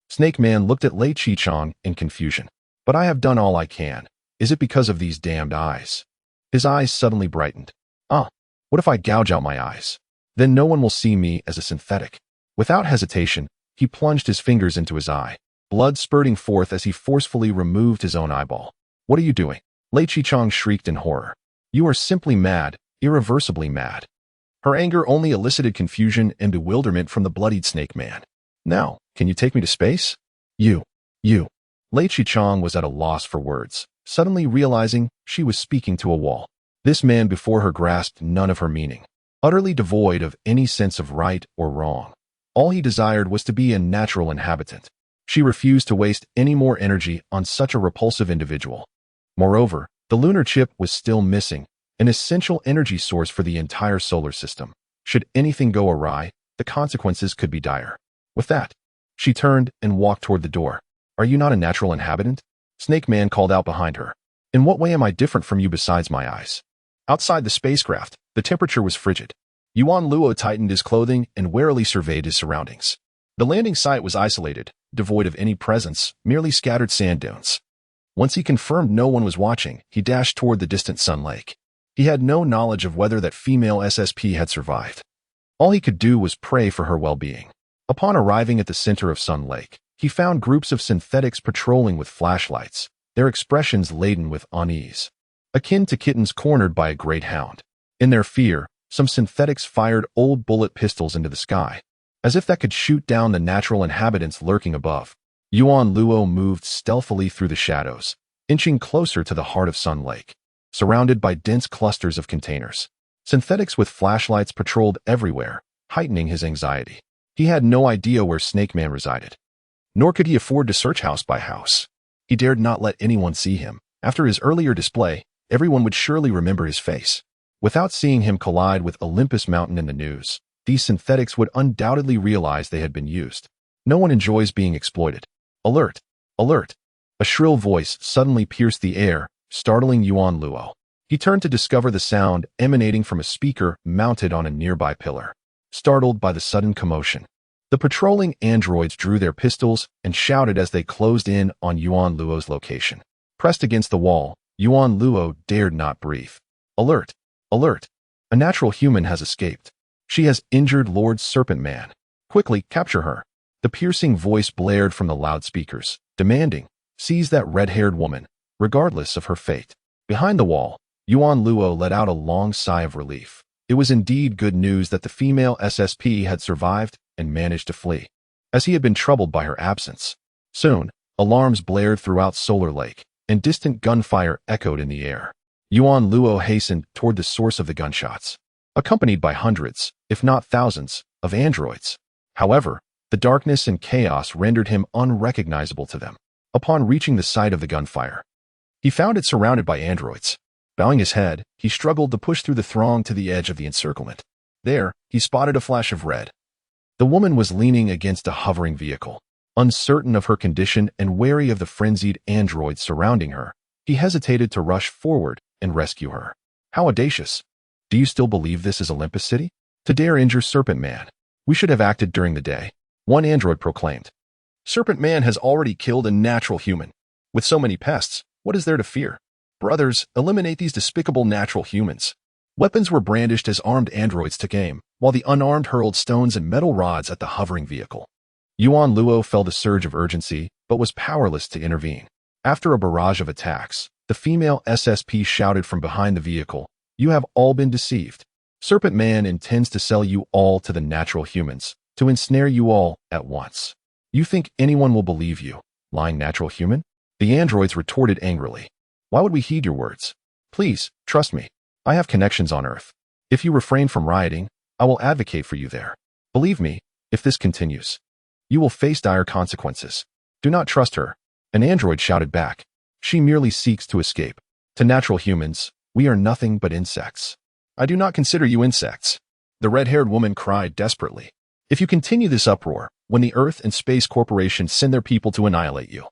Snake Man looked at Lei Qichong in confusion. "But I have done all I can. Is it because of these damned eyes?" His eyes suddenly brightened. What if I gouge out my eyes? Then no one will see me as a synthetic." Without hesitation, he plunged his fingers into his eye, blood spurting forth as he forcefully removed his own eyeball. "What are you doing?" Lei Qichong shrieked in horror. "You are simply mad, irreversibly mad." Her anger only elicited confusion and bewilderment from the bloodied Snake Man. "Now, can you take me to space?" You. Lei Qichong was at a loss for words, suddenly realizing she was speaking to a wall. This man before her grasped none of her meaning. Utterly devoid of any sense of right or wrong, all he desired was to be a natural inhabitant. She refused to waste any more energy on such a repulsive individual. Moreover, the lunar chip was still missing, an essential energy source for the entire solar system. Should anything go awry, the consequences could be dire. With that, she turned and walked toward the door. "Are you not a natural inhabitant?" Snake Man called out behind her. "In what way am I different from you besides my eyes?" Outside the spacecraft, the temperature was frigid. Yuan Luo tightened his clothing and warily surveyed his surroundings. The landing site was isolated, devoid of any presence, merely scattered sand dunes. Once he confirmed no one was watching, he dashed toward the distant Sun Lake. He had no knowledge of whether that female SSP had survived. All he could do was pray for her well-being. Upon arriving at the center of Sun Lake, he found groups of synthetics patrolling with flashlights, their expressions laden with unease, akin to kittens cornered by a great hound. In their fear, some synthetics fired old bullet pistols into the sky, as if that could shoot down the natural inhabitants lurking above. Yuan Luo moved stealthily through the shadows, inching closer to the heart of Sun Lake, surrounded by dense clusters of containers. Synthetics with flashlights patrolled everywhere, heightening his anxiety. He had no idea where Snake Man resided, nor could he afford to search house by house. He dared not let anyone see him. After his earlier display, everyone would surely remember his face. Without seeing him collide with Olympus Mountain in the news, these synthetics would undoubtedly realize they had been used. No one enjoys being exploited. "Alert! Alert!" A shrill voice suddenly pierced the air, startling Yuan Luo. He turned to discover the sound emanating from a speaker mounted on a nearby pillar. Startled by the sudden commotion, the patrolling androids drew their pistols and shouted as they closed in on Yuan Luo's location. Pressed against the wall, Yuan Luo dared not breathe. "Alert! Alert! A natural human has escaped. She has injured Lord Serpent Man. Quickly, capture her." The piercing voice blared from the loudspeakers, demanding, "Seize that red-haired woman, regardless of her fate." Behind the wall, Yuan Luo let out a long sigh of relief. It was indeed good news that the female SSP had survived and managed to flee, as he had been troubled by her absence. Soon, alarms blared throughout Solar Lake, and distant gunfire echoed in the air. Yuan Luo hastened toward the source of the gunshots, accompanied by hundreds, if not thousands, of androids. However, The darkness and chaos rendered him unrecognizable to them. Upon reaching the site of the gunfire, he found it surrounded by androids. Bowing his head, he struggled to push through the throng to the edge of the encirclement. There, he spotted a flash of red. The woman was leaning against a hovering vehicle. Uncertain of her condition and wary of the frenzied androids surrounding her, he hesitated to rush forward and rescue her. How audacious! Do you still believe this is Olympus City? To dare injure Serpent Man. We should have acted during the day, one android proclaimed. Serpent Man has already killed a natural human. With so many pests, what is there to fear? Brothers, eliminate these despicable natural humans. Weapons were brandished as armed androids took aim, while the unarmed hurled stones and metal rods at the hovering vehicle. Yuan Luo felt a surge of urgency, but was powerless to intervene. After a barrage of attacks, the female SSP shouted from behind the vehicle, "You have all been deceived. Serpent Man intends to sell you all to the natural humans, to ensnare you all at once. You think anyone will believe you, lying natural human?" The androids retorted angrily. "Why would we heed your words? Please, trust me. I have connections on Earth. If you refrain from rioting, I will advocate for you there. Believe me, if this continues, you will face dire consequences. Do not trust her." An android shouted back. "She merely seeks to escape. To natural humans, we are nothing but insects." "I do not consider you insects," the red-haired woman cried desperately. "If you continue this uproar, when the Earth and Space Corporation send their people to annihilate you,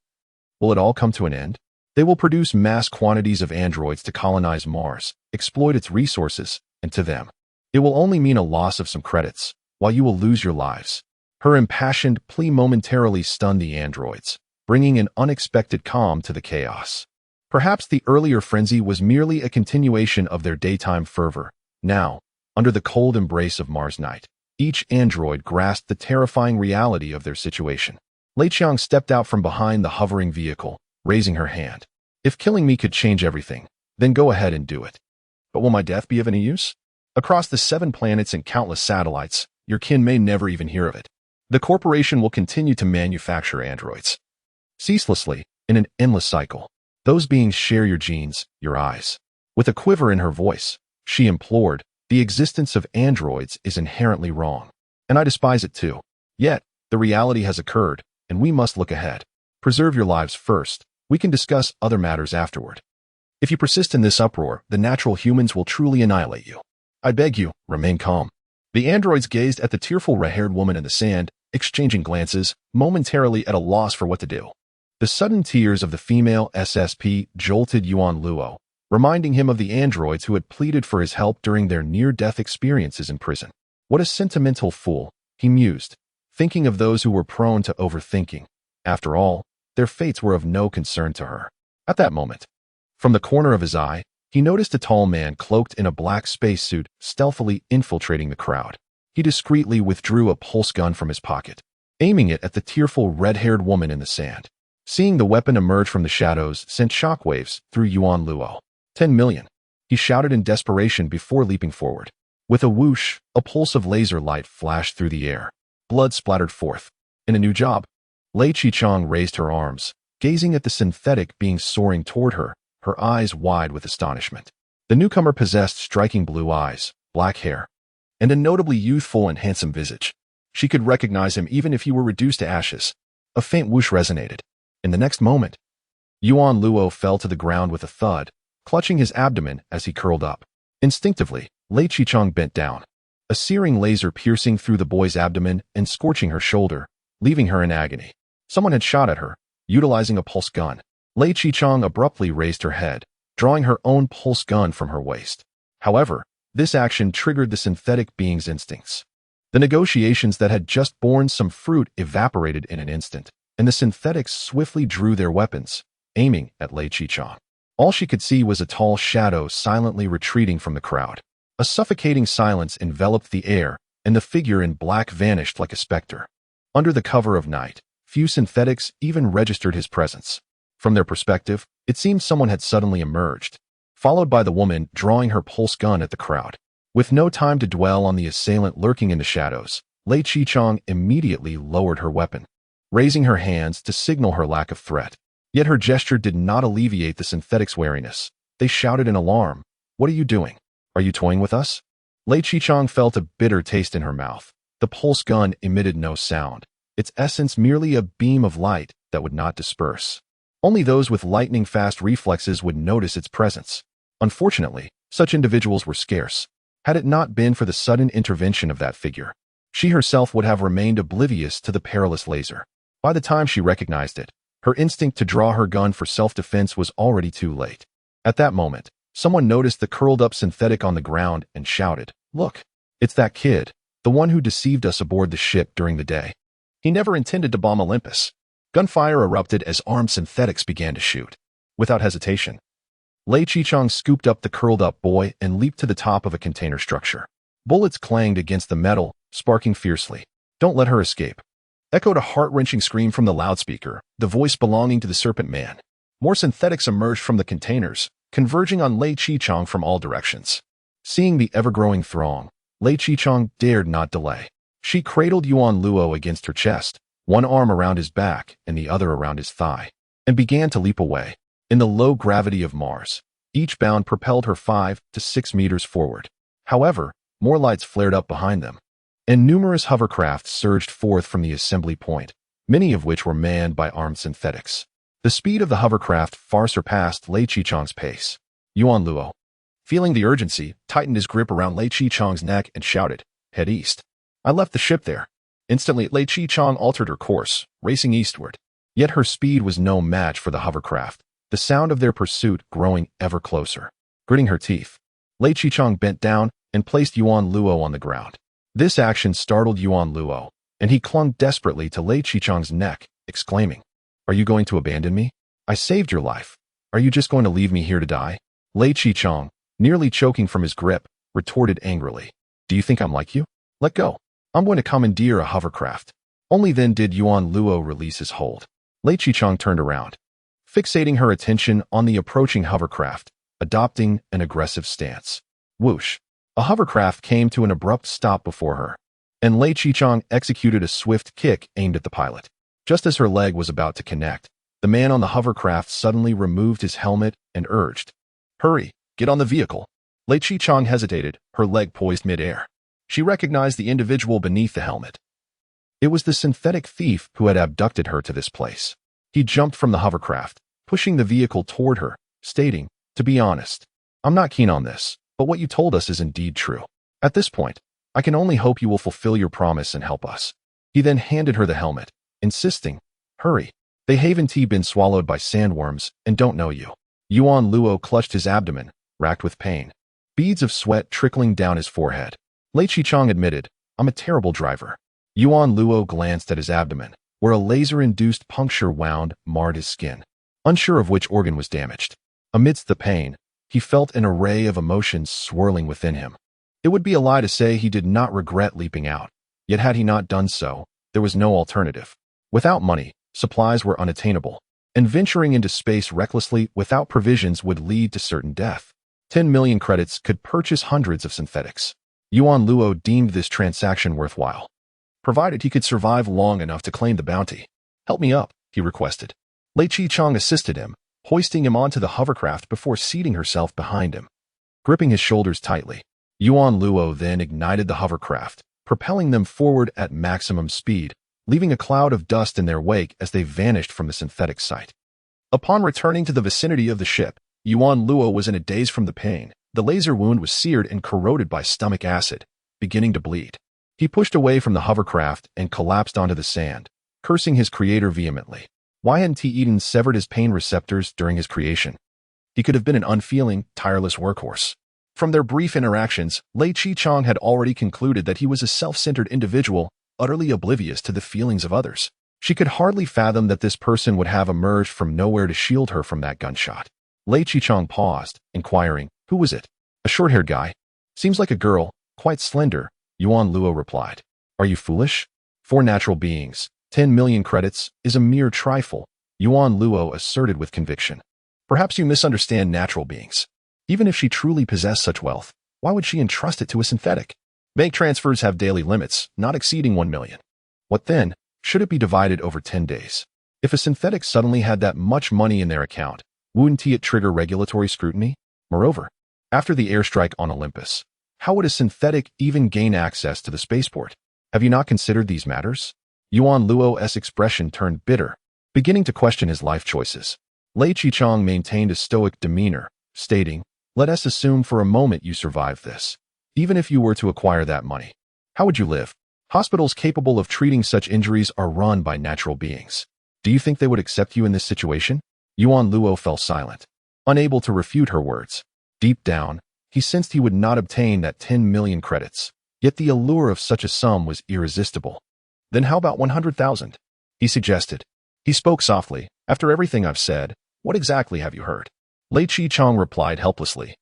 will it all come to an end? They will produce mass quantities of androids to colonize Mars, exploit its resources, and to them, it will only mean a loss of some credits, while you will lose your lives." Her impassioned plea momentarily stunned the androids, bringing an unexpected calm to the chaos. Perhaps the earlier frenzy was merely a continuation of their daytime fervor. Now, under the cold embrace of Mars night, each android grasped the terrifying reality of their situation. Lei Qiang stepped out from behind the hovering vehicle, raising her hand. "If killing me could change everything, then go ahead and do it. But will my death be of any use? Across the 7 planets and countless satellites, your kin may never even hear of it. The corporation will continue to manufacture androids ceaselessly, in an endless cycle. Those beings share your genes, your eyes." With a quiver in her voice, she implored, "The existence of androids is inherently wrong, and I despise it too. Yet, the reality has occurred, and we must look ahead. Preserve your lives first. We can discuss other matters afterward. If you persist in this uproar, the natural humans will truly annihilate you. I beg you, remain calm." The androids gazed at the tearful red-haired woman in the sand, exchanging glances, momentarily at a loss for what to do. The sudden tears of the female SSP jolted Yuan Luo, reminding him of the androids who had pleaded for his help during their near-death experiences in prison. What a sentimental fool, he mused, thinking of those who were prone to overthinking. After all, their fates were of no concern to her. At that moment, from the corner of his eye, he noticed a tall man cloaked in a black spacesuit stealthily infiltrating the crowd. He discreetly withdrew a pulse gun from his pocket, aiming it at the tearful red-haired woman in the sand. Seeing the weapon emerge from the shadows sent shockwaves through Yuan Luo. 10 million, he shouted in desperation before leaping forward. With a whoosh, a pulse of laser light flashed through the air. Blood splattered forth. In a new job, Lei Qichang raised her arms, gazing at the synthetic being soaring toward her, her eyes wide with astonishment. The newcomer possessed striking blue eyes, black hair, and a notably youthful and handsome visage. She could recognize him even if he were reduced to ashes. A faint whoosh resonated. In the next moment, Yuan Luo fell to the ground with a thud, clutching his abdomen as he curled up. Instinctively, Lei Qichang bent down, a searing laser piercing through the boy's abdomen and scorching her shoulder, leaving her in agony. Someone had shot at her, utilizing a pulse gun. Lei Qichang abruptly raised her head, drawing her own pulse gun from her waist. However, this action triggered the synthetic being's instincts. The negotiations that had just borne some fruit evaporated in an instant, and the synthetics swiftly drew their weapons, aiming at Lei Qichang. All she could see was a tall shadow silently retreating from the crowd. A suffocating silence enveloped the air, and the figure in black vanished like a specter. Under the cover of night, few synthetics even registered his presence. From their perspective, it seemed someone had suddenly emerged, followed by the woman drawing her pulse gun at the crowd. With no time to dwell on the assailant lurking in the shadows, Lei Qichang immediately lowered her weapon, raising her hands to signal her lack of threat. Yet her gesture did not alleviate the synthetics' wariness. They shouted in alarm, "What are you doing? Are you toying with us?" Lei Qichang felt a bitter taste in her mouth. The pulse gun emitted no sound. its essence merely a beam of light that would not disperse. Only those with lightning-fast reflexes would notice its presence. Unfortunately, such individuals were scarce. Had it not been for the sudden intervention of that figure, she herself would have remained oblivious to the perilous laser. By the time she recognized it, her instinct to draw her gun for self-defense was already too late. At that moment, someone noticed the curled-up synthetic on the ground and shouted, "Look, it's that kid, the one who deceived us aboard the ship during the day. He never intended to bomb Olympus." Gunfire erupted as armed synthetics began to shoot. Without hesitation, Lei Qichang scooped up the curled-up boy and leaped to the top of a container structure. Bullets clanged against the metal, sparking fiercely. "Don't let her escape," echoed a heart-wrenching scream from the loudspeaker, the voice belonging to the Serpent Man. More synthetics emerged from the containers, converging on Lei Qichang from all directions. Seeing the ever-growing throng, Lei Qichang dared not delay. She cradled Yuan Luo against her chest, one arm around his back and the other around his thigh, and began to leap away. In the low gravity of Mars, each bound propelled her 5 to 6 meters forward. However, more lights flared up behind them, and numerous hovercraft surged forth from the assembly point, many of which were manned by armed synthetics. The speed of the hovercraft far surpassed Lei Qichang's pace. Yuan Luo, feeling the urgency, tightened his grip around Lei Qichang's neck and shouted, "Head east." "I left the ship there." Instantly, Lei Qichang altered her course, racing eastward. Yet her speed was no match for the hovercraft, the sound of their pursuit growing ever closer. Gritting her teeth, Lei Qichang bent down and placed Yuan Luo on the ground. This action startled Yuan Luo, and he clung desperately to Lei Qichang's neck, exclaiming, "Are you going to abandon me? I saved your life. Are you just going to leave me here to die?" Lei Qichang, nearly choking from his grip, retorted angrily, "Do you think I'm like you? Let go. I'm going to commandeer a hovercraft." Only then did Yuan Luo release his hold. Lei Qichang turned around, fixating her attention on the approaching hovercraft, adopting an aggressive stance. Whoosh! A hovercraft came to an abrupt stop before her, and Lei Qichang executed a swift kick aimed at the pilot. Just as her leg was about to connect, the man on the hovercraft suddenly removed his helmet and urged, "Hurry, get on the vehicle." Lei Qichang hesitated, her leg poised mid-air. She recognized the individual beneath the helmet. It was the synthetic thief who had abducted her to this place. He jumped from the hovercraft, pushing the vehicle toward her, stating, "To be honest, I'm not keen on this, but what you told us is indeed true. At this point, I can only hope you will fulfill your promise and help us." He then handed her the helmet, insisting, "Hurry. They haven't been swallowed by sandworms and don't know you." Yuan Luo clutched his abdomen, racked with pain, beads of sweat trickling down his forehead. Lei Qichang admitted, "I'm a terrible driver." Yuan Luo glanced at his abdomen, where a laser-induced puncture wound marred his skin, unsure of which organ was damaged. Amidst the pain, he felt an array of emotions swirling within him. It would be a lie to say he did not regret leaping out, yet had he not done so, there was no alternative. Without money, supplies were unattainable, and venturing into space recklessly without provisions would lead to certain death. 10 million credits could purchase hundreds of synthetics. Yuan Luo deemed this transaction worthwhile, provided he could survive long enough to claim the bounty. "Help me up," he requested. Lei Qichang assisted him, hoisting him onto the hovercraft before seating herself behind him. Gripping his shoulders tightly, Yuan Luo then ignited the hovercraft, propelling them forward at maximum speed, leaving a cloud of dust in their wake as they vanished from the synthetic site. Upon returning to the vicinity of the ship, Yuan Luo was in a daze from the pain. The laser wound was seared and corroded by stomach acid, beginning to bleed. He pushed away from the hovercraft and collapsed onto the sand, cursing his creator vehemently. Why hadn't he even severed his pain receptors during his creation? He could have been an unfeeling, tireless workhorse. From their brief interactions, Lei Qichang had already concluded that he was a self-centered individual, utterly oblivious to the feelings of others. She could hardly fathom that this person would have emerged from nowhere to shield her from that gunshot. Lei Qichang paused, inquiring, "Who was it?" "A short-haired guy. Seems like a girl, quite slender," Yuan Luo replied. "Are you foolish? 4 natural beings, 10 million credits, is a mere trifle," Yuan Luo asserted with conviction. "Perhaps you misunderstand natural beings. Even if she truly possessed such wealth, why would she entrust it to a synthetic? Bank transfers have daily limits, not exceeding 1 million. What then? Should it be divided over 10 days? If a synthetic suddenly had that much money in their account, wouldn't it trigger regulatory scrutiny? Moreover, after the airstrike on Olympus, how would a synthetic even gain access to the spaceport? Have you not considered these matters?" Yuan Luo's expression turned bitter, beginning to question his life choices. Lei Qichang maintained a stoic demeanor, stating, "Let us assume for a moment you survive this. Even if you were to acquire that money, how would you live? Hospitals capable of treating such injuries are run by natural beings. Do you think they would accept you in this situation?" Yuan Luo fell silent, unable to refute her words. Deep down, he sensed he would not obtain that 10 million credits, yet the allure of such a sum was irresistible. "Then how about 100,000? He suggested. He spoke softly. "After everything I've said, what exactly have you heard?" Lei Qichang replied helplessly.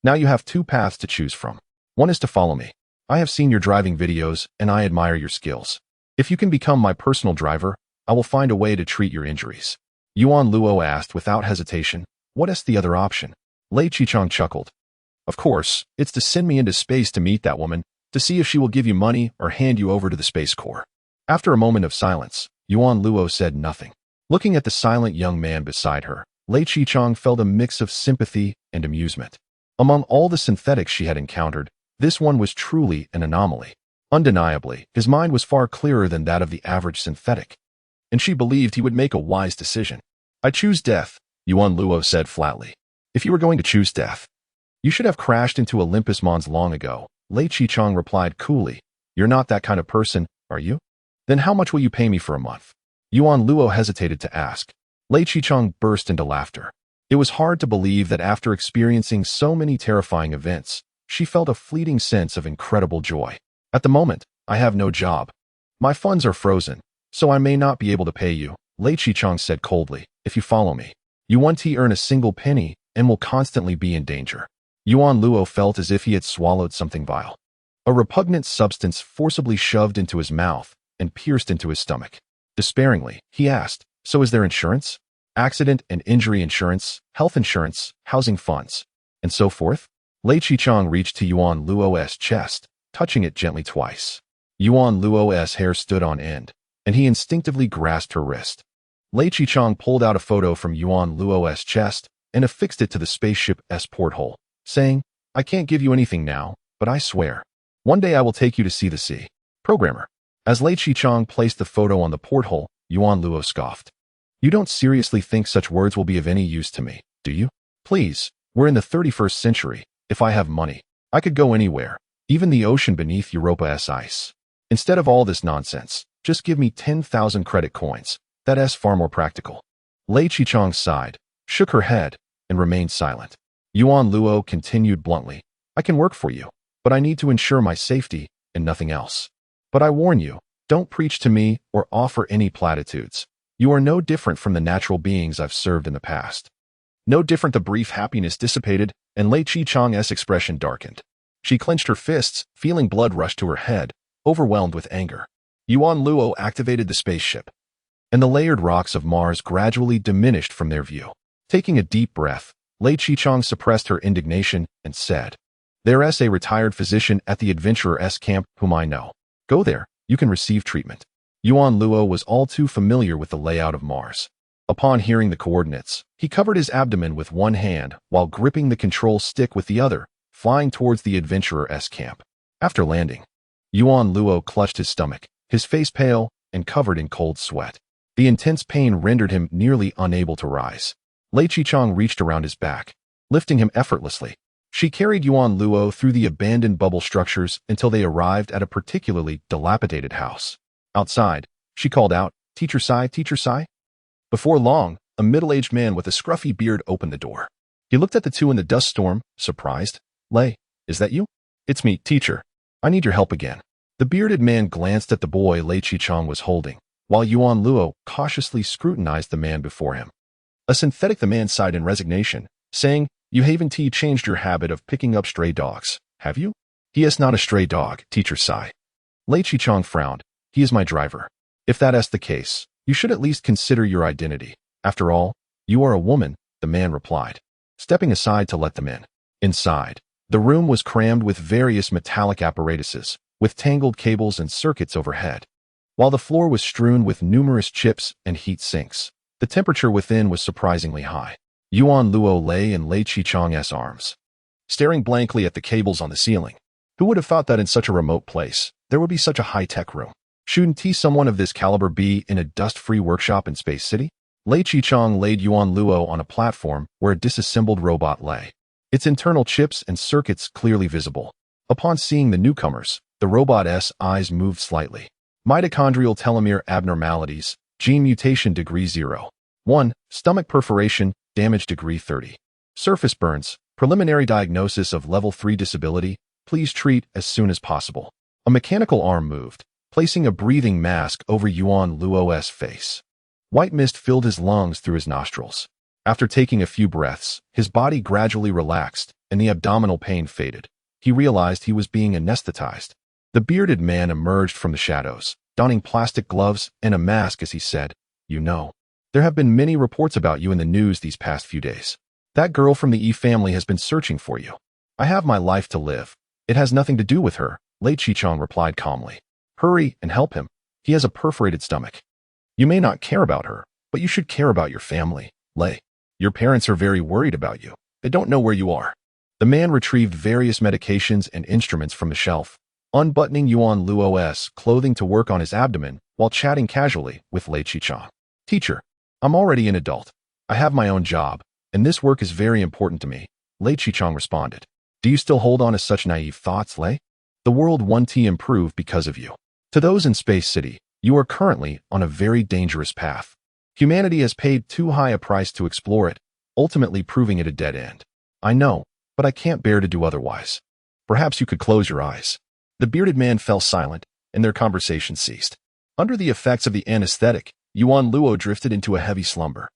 "Now you have two paths to choose from. One is to follow me. I have seen your driving videos, and I admire your skills. If you can become my personal driver, I will find a way to treat your injuries." Yuan Luo asked without hesitation, "What is the other option?" Lei Qichang chuckled. "Of course, it's to send me into space to meet that woman, to see if she will give you money or hand you over to the Space Corps." After a moment of silence, Yuan Luo said nothing. Looking at the silent young man beside her, Lei Qichang felt a mix of sympathy and amusement. Among all the synthetics she had encountered, this one was truly an anomaly. Undeniably, his mind was far clearer than that of the average synthetic, and she believed he would make a wise decision. "I choose death," Yuan Luo said flatly. "If you were going to choose death, you should have crashed into Olympus Mons long ago." Lei Qichang replied coolly, "You're not that kind of person, are you? Then how much will you pay me for a month?" Yuan Luo hesitated to ask. Lei Qichang burst into laughter. It was hard to believe that after experiencing so many terrifying events, she felt a fleeting sense of incredible joy. "At the moment, I have no job. My funds are frozen, so I may not be able to pay you," Lei Qichang said coldly. "If you follow me, you won't earn a single penny and will constantly be in danger." Yuan Luo felt as if he had swallowed something vile. A repugnant substance forcibly shoved into his mouth and pierced into his stomach. Despairingly, he asked, "So is there insurance? Accident and injury insurance, health insurance, housing funds, and so forth?" Lei Qichang reached to Yuan Luo's chest, touching it gently twice. Yuan Luo's hair stood on end, and he instinctively grasped her wrist. Lei Qichang pulled out a photo from Yuan Luo's chest and affixed it to the spaceship's porthole, saying, "I can't give you anything now, but I swear, one day I will take you to see the sea." Programmer. As Lei Qichang placed the photo on the porthole, Yuan Luo scoffed. "You don't seriously think such words will be of any use to me, do you? Please, we're in the 31st century. If I have money, I could go anywhere, even the ocean beneath Europa's ice. Instead of all this nonsense, just give me 10,000 credit coins. That's far more practical." Lei Qichang sighed, shook her head, and remained silent. Yuan Luo continued bluntly, "I can work for you, but I need to ensure my safety and nothing else. But I warn you, don't preach to me or offer any platitudes. You are no different from the natural beings I've served in the past." No different. The brief happiness dissipated, and Lei Qichang's expression darkened. She clenched her fists, feeling blood rush to her head, overwhelmed with anger. Yuan Luo activated the spaceship, and the layered rocks of Mars gradually diminished from their view. Taking a deep breath, Lei Qichang suppressed her indignation and said, "There's a retired physician at the adventurer's camp whom I know. Go there, you can receive treatment." Yuan Luo was all too familiar with the layout of Mars. Upon hearing the coordinates, he covered his abdomen with one hand while gripping the control stick with the other, flying towards the adventurer's camp. After landing, Yuan Luo clutched his stomach, his face pale and covered in cold sweat. The intense pain rendered him nearly unable to rise. Lei Qichang reached around his back, lifting him effortlessly. She carried Yuan Luo through the abandoned bubble structures until they arrived at a particularly dilapidated house. Outside, she called out, "Teacher Sai, Teacher Sai." Before long, a middle-aged man with a scruffy beard opened the door. He looked at the two in the dust storm, surprised. "Lei, is that you?" "It's me, teacher. I need your help again." The bearded man glanced at the boy Lei Qichang was holding, while Yuan Luo cautiously scrutinized the man before him. A synthetic. The man sighed in resignation, saying, "You haven't changed your habit of picking up stray dogs, have you?" "He is not a stray dog, Teacher Sai." Lei Qichang frowned. "He is my driver. If that is the case, you should at least consider your identity. After all, you are a woman," the man replied, stepping aside to let them in. Inside, the room was crammed with various metallic apparatuses, with tangled cables and circuits overhead. While the floor was strewn with numerous chips and heat sinks, the temperature within was surprisingly high. Yuan Luo lay in Lei Qichang's arms, staring blankly at the cables on the ceiling. Who would have thought that in such a remote place, there would be such a high-tech room? Shouldn't someone of this caliber be in a dust-free workshop in Space City? Lei Qichang laid Yuan Luo on a platform where a disassembled robot lay, its internal chips and circuits clearly visible. Upon seeing the newcomers, the robot's eyes moved slightly. Mitochondrial telomere abnormalities, gene mutation degree 0. 1. Stomach perforation, damage degree 30. Surface burns, preliminary diagnosis of level 3 disability, please treat as soon as possible. A mechanical arm moved, placing a breathing mask over Yuan Luo's face. White mist filled his lungs through his nostrils. After taking a few breaths, his body gradually relaxed, and the abdominal pain faded. He realized he was being anesthetized. The bearded man emerged from the shadows, donning plastic gloves and a mask as he said, "You know, there have been many reports about you in the news these past few days. That girl from the E family has been searching for you. I have my life to live. It has nothing to do with her," Lei Qichang replied calmly. "Hurry and help him. He has a perforated stomach. You may not care about her, but you should care about your family, Lei. Your parents are very worried about you. They don't know where you are." The man retrieved various medications and instruments from the shelf, unbuttoning Yuan Luo's clothing to work on his abdomen while chatting casually with Lei Qichang. "Teacher, I'm already an adult. I have my own job, and this work is very important to me," Lei Qichang responded. "Do you still hold on to such naive thoughts, Lei? The world won't improve because of you. To those in Space City, you are currently on a very dangerous path. Humanity has paid too high a price to explore it, ultimately proving it a dead end. I know, but I can't bear to do otherwise. Perhaps you could close your eyes." The bearded man fell silent, and their conversation ceased. Under the effects of the anesthetic, Yuan Luo drifted into a heavy slumber.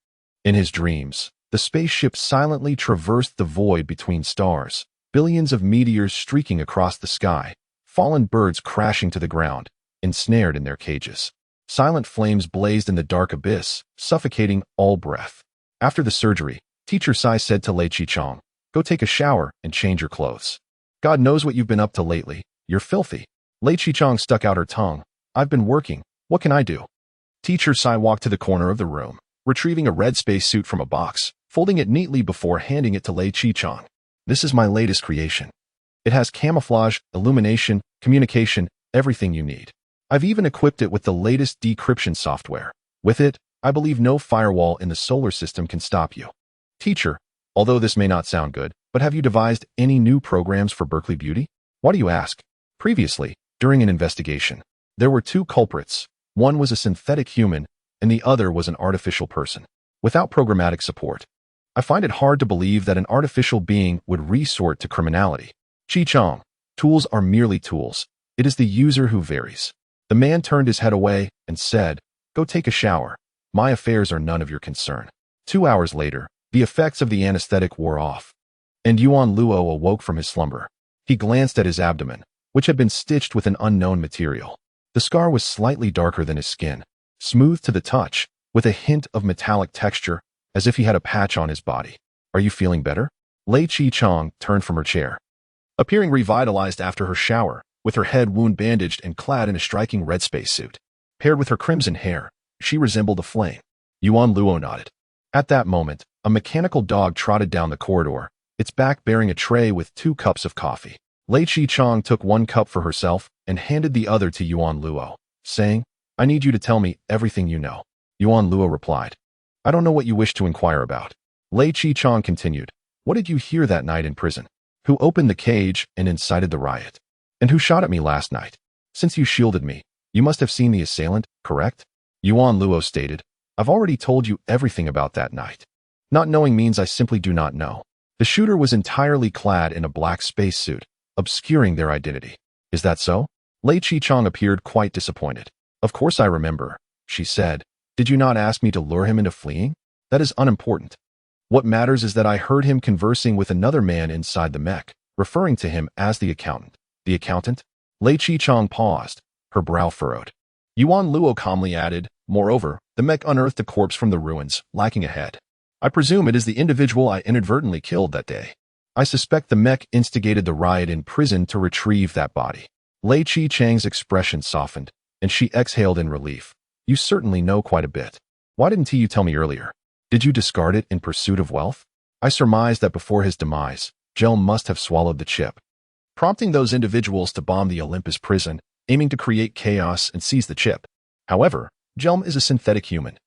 In his dreams, the spaceship silently traversed the void between stars, billions of meteors streaking across the sky, fallen birds crashing to the ground, ensnared in their cages. Silent flames blazed in the dark abyss, suffocating all breath. After the surgery, Teacher Sai said to Lei Qichang, "Go take a shower and change your clothes. God knows what you've been up to lately. You're filthy." Lei Qichang stuck out her tongue. "I've been working. What can I do?" Teacher Sai walked to the corner of the room, retrieving a red spacesuit from a box, folding it neatly before handing it to Lei Qichang. "This is my latest creation. It has camouflage, illumination, communication, everything you need. I've even equipped it with the latest decryption software. With it, I believe no firewall in the solar system can stop you." "Teacher, although this may not sound good, but have you devised any new programs for Berkeley Beauty?" "Why do you ask?" "Previously, during an investigation, there were two culprits. One was a synthetic human, and the other was an artificial person, without programmatic support. I find it hard to believe that an artificial being would resort to criminality. Qichang, tools are merely tools. It is the user who varies." The man turned his head away and said, "Go take a shower. My affairs are none of your concern." 2 hours later, the effects of the anesthetic wore off, and Yuan Luo awoke from his slumber. He glanced at his abdomen, which had been stitched with an unknown material. The scar was slightly darker than his skin, smooth to the touch, with a hint of metallic texture, as if he had a patch on his body. "Are you feeling better?" Lei Qichang turned from her chair, appearing revitalized after her shower, with her head wound bandaged and clad in a striking red spacesuit. Paired with her crimson hair, she resembled a flame. Yuan Luo nodded. At that moment, a mechanical dog trotted down the corridor, its back bearing a tray with 2 cups of coffee. Lei Qichang took 1 cup for herself and handed the other to Yuan Luo, saying, "I need you to tell me everything you know." Yuan Luo replied, "I don't know what you wish to inquire about." Lei Qichang continued, "What did you hear that night in prison? Who opened the cage and incited the riot? And who shot at me last night? Since you shielded me, you must have seen the assailant, correct?" Yuan Luo stated, "I've already told you everything about that night. Not knowing means I simply do not know." The shooter was entirely clad in a black spacesuit, obscuring their identity. "Is that so?" Lei Qichang appeared quite disappointed. "Of course I remember," she said. "Did you not ask me to lure him into fleeing? That is unimportant. What matters is that I heard him conversing with another man inside the mech, referring to him as the accountant." "The accountant?" Lei Qichang paused, her brow furrowed. Yuan Luo calmly added, "Moreover, the mech unearthed a corpse from the ruins, lacking a head. I presume it is the individual I inadvertently killed that day. I suspect the mech instigated the riot in prison to retrieve that body." Lei Qichang's expression softened, and she exhaled in relief. "You certainly know quite a bit. Why didn't you tell me earlier? Did you discard it in pursuit of wealth?" "I surmised that before his demise, Gel must have swallowed the chip, prompting those individuals to bomb the Olympus prison aiming to create chaos and seize the chip. However, Jelm is a synthetic human,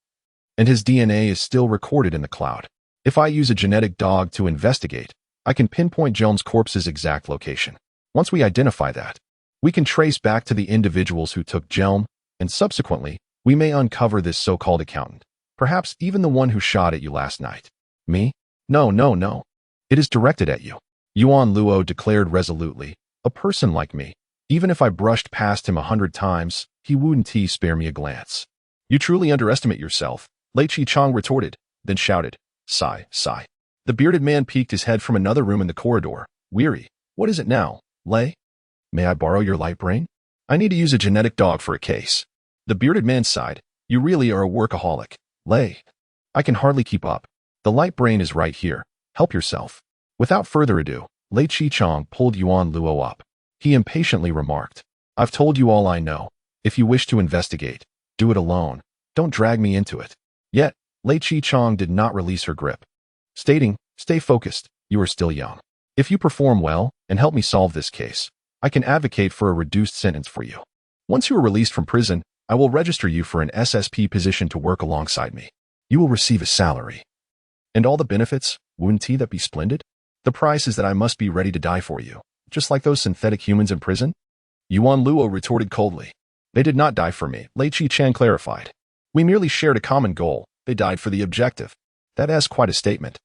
and his DNA is still recorded in the cloud. If I use a genetic dog to investigate, I can pinpoint Jelm's corpse's exact location. Once we identify that, we can trace back to the individuals who took Jelm, and subsequently, we may uncover this so-called accountant, perhaps even the one who shot at you last night. Me? No, no, no. It is directed at you. Yuan Luo declared resolutely, a person like me, even if I brushed past him 100 times, he wouldn't spare me a glance. You truly underestimate yourself, Lei Chi-chang retorted, then shouted, sigh, sigh. The bearded man peeked his head from another room in the corridor, weary. What is it now, Lei? May I borrow your light brain? I need to use a genetic dog for a case. The bearded man sighed. You really are a workaholic, Lei. I can hardly keep up. The light brain is right here. Help yourself. Without further ado, Lei Chi-chang pulled Yuan Luo up. He impatiently remarked, I've told you all I know. If you wish to investigate, do it alone. Don't drag me into it. Yet, Lei Chi-chang did not release her grip, stating, stay focused, you are still young. If you perform well and help me solve this case, I can advocate for a reduced sentence for you. Once you are released from prison, I will register you for an SSP position to work alongside me. You will receive a salary. And all the benefits, wouldn't that be splendid? The price is that I must be ready to die for you, just like those synthetic humans in prison? Yuan Luo retorted coldly. They did not die for me, Lei Chi-chang clarified. We merely shared a common goal. They died for the objective. That is quite a statement.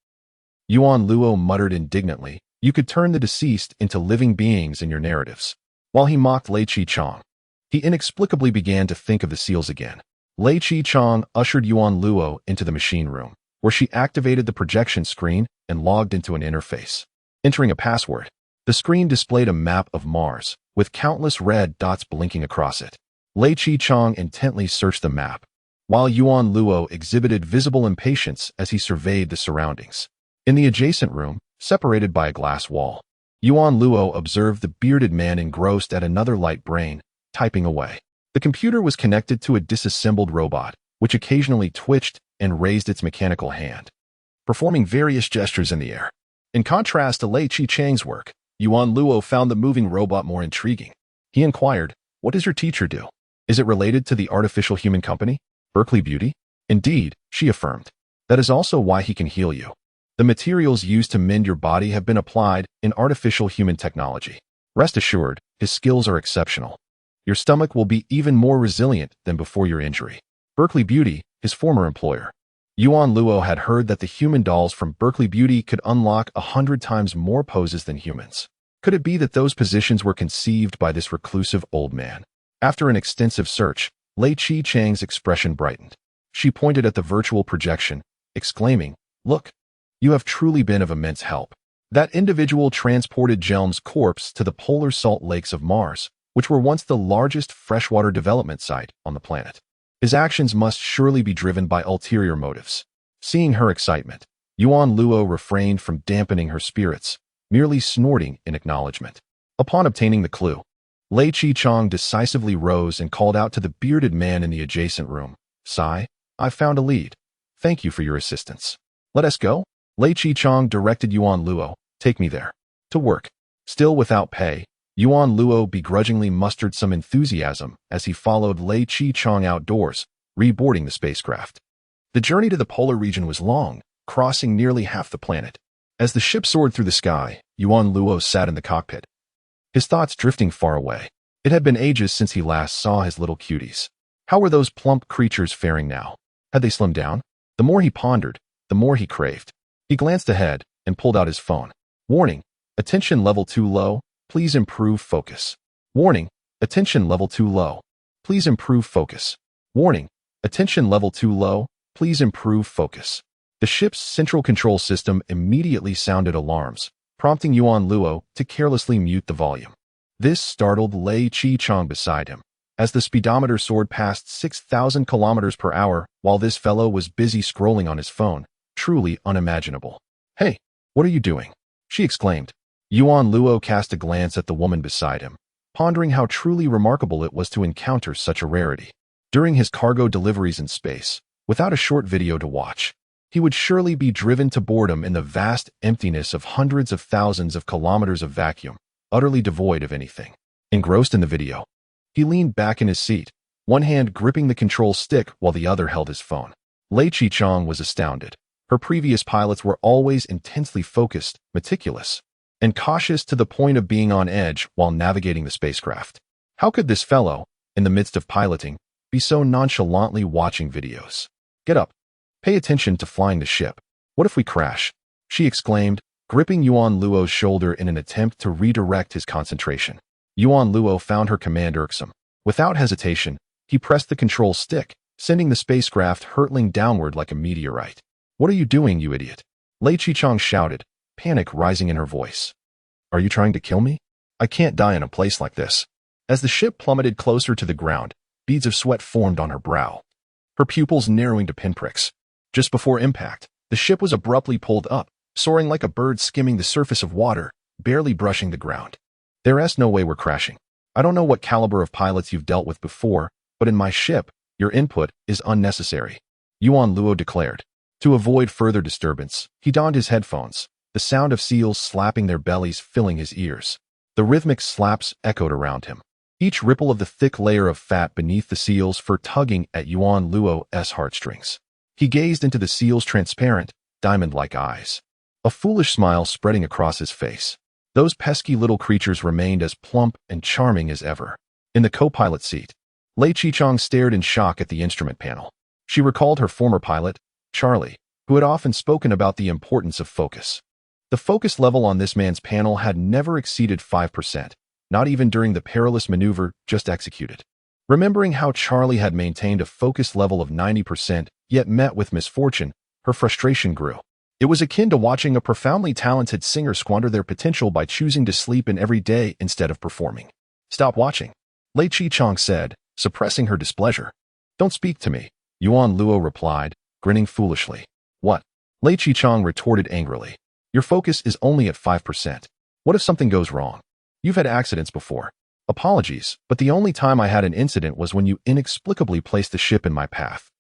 Yuan Luo muttered indignantly, you could turn the deceased into living beings in your narratives. While he mocked Lei Chi-chang, he inexplicably began to think of the seals again. Lei Chi-chang ushered Yuan Luo into the machine room, where she activated the projection screen and logged into an interface. Entering a password, the screen displayed a map of Mars, with countless red dots blinking across it. Lei Chi-chang intently searched the map, while Yuan Luo exhibited visible impatience as he surveyed the surroundings. In the adjacent room, separated by a glass wall, Yuan Luo observed the bearded man engrossed at another light brain, typing away. The computer was connected to a disassembled robot, which occasionally twitched and raised its mechanical hand, performing various gestures in the air. In contrast to Lei Chi-chang's work, Yuan Luo found the moving robot more intriguing. He inquired, what does your teacher do? Is it related to the artificial human company, Berkeley Beauty? Indeed, she affirmed. That is also why he can heal you. The materials used to mend your body have been applied in artificial human technology. Rest assured, his skills are exceptional. Your stomach will be even more resilient than before your injury. Berkeley Beauty, his former employer. Yuan Luo had heard that the human dolls from Berkeley Beauty could unlock 100 times more poses than humans. Could it be that those positions were conceived by this reclusive old man? After an extensive search, Lei Chi-chang's expression brightened. She pointed at the virtual projection, exclaiming, look, you have truly been of immense help. That individual transported Jelm's corpse to the polar salt lakes of Mars, which were once the largest freshwater development site on the planet. His actions must surely be driven by ulterior motives. Seeing her excitement, Yuan Luo refrained from dampening her spirits, merely snorting in acknowledgement. Upon obtaining the clue, Lei Chi-chang decisively rose and called out to the bearded man in the adjacent room. Sigh, I've found a lead. Thank you for your assistance. Let us go? Lei Chi-chang directed Yuan Luo, take me there. To work. Still without pay, Yuan Luo begrudgingly mustered some enthusiasm as he followed Lei Chi-chang outdoors, reboarding the spacecraft. The journey to the polar region was long, crossing nearly half the planet. As the ship soared through the sky, Yuan Luo sat in the cockpit, his thoughts drifting far away. It had been ages since he last saw his little cuties. How were those plump creatures faring now? Had they slimmed down? The more he pondered, the more he craved. He glanced ahead and pulled out his phone. Warning, attention level too low, please improve focus. Warning, attention level too low, please improve focus. Warning, attention level too low, please improve focus. The ship's central control system immediately sounded alarms, prompting Yuan Luo to carelessly mute the volume. This startled Lei Chi-chang beside him, as the speedometer soared past 6,000 kilometers per hour while this fellow was busy scrolling on his phone. Truly unimaginable. Hey, what are you doing? She exclaimed. Yuan Luo cast a glance at the woman beside him, pondering how truly remarkable it was to encounter such a rarity. During his cargo deliveries in space, without a short video to watch, he would surely be driven to boredom in the vast emptiness of hundreds of thousands of kilometers of vacuum, utterly devoid of anything. Engrossed in the video, He leaned back in his seat, one hand gripping the control stick while the other held his phone. Lei Chi-chong was astounded. Her previous pilots were always intensely focused, meticulous, and cautious to the point of being on edge while navigating the spacecraft. How could this fellow, in the midst of piloting, be so nonchalantly watching videos? Get up. Pay attention to flying the ship. What if we crash? She exclaimed, gripping Yuan Luo's shoulder in an attempt to redirect his concentration. Yuan Luo found her command irksome. Without hesitation, he pressed the control stick, sending the spacecraft hurtling downward like a meteorite. What are you doing, you idiot? Lei Chi-chong shouted, panic rising in her voice. Are you trying to kill me? I can't die in a place like this. As the ship plummeted closer to the ground, beads of sweat formed on her brow, her pupils narrowing to pinpricks. Just before impact, the ship was abruptly pulled up, soaring like a bird skimming the surface of water, barely brushing the ground. There's no way we're crashing. I don't know what caliber of pilots you've dealt with before, but in my ship, your input is unnecessary, Yuan Luo declared. To avoid further disturbance, he donned his headphones, the sound of seals slapping their bellies filling his ears. The rhythmic slaps echoed around him, each ripple of the thick layer of fat beneath the seal's fur tugging at Yuan Luo's heartstrings. He gazed into the seal's transparent, diamond-like eyes, a foolish smile spreading across his face. Those pesky little creatures remained as plump and charming as ever. In the co-pilot seat, Lei Chi-chong stared in shock at the instrument panel. She recalled her former pilot, Charlie, who had often spoken about the importance of focus. The focus level on this man's panel had never exceeded 5%, not even during the perilous maneuver just executed. Remembering how Charlie had maintained a focus level of 90%, yet met with misfortune, her frustration grew. It was akin to watching a profoundly talented singer squander their potential by choosing to sleep in every day instead of performing. Stop watching, Lei Chi-chong said, suppressing her displeasure. Don't speak to me, Yuan Luo replied, grinning foolishly. What? Lei Chi-chong retorted angrily. Your focus is only at 5%. What if something goes wrong? You've had accidents before. Apologies, but the only time I had an incident was when you inexplicably placed the ship in my path.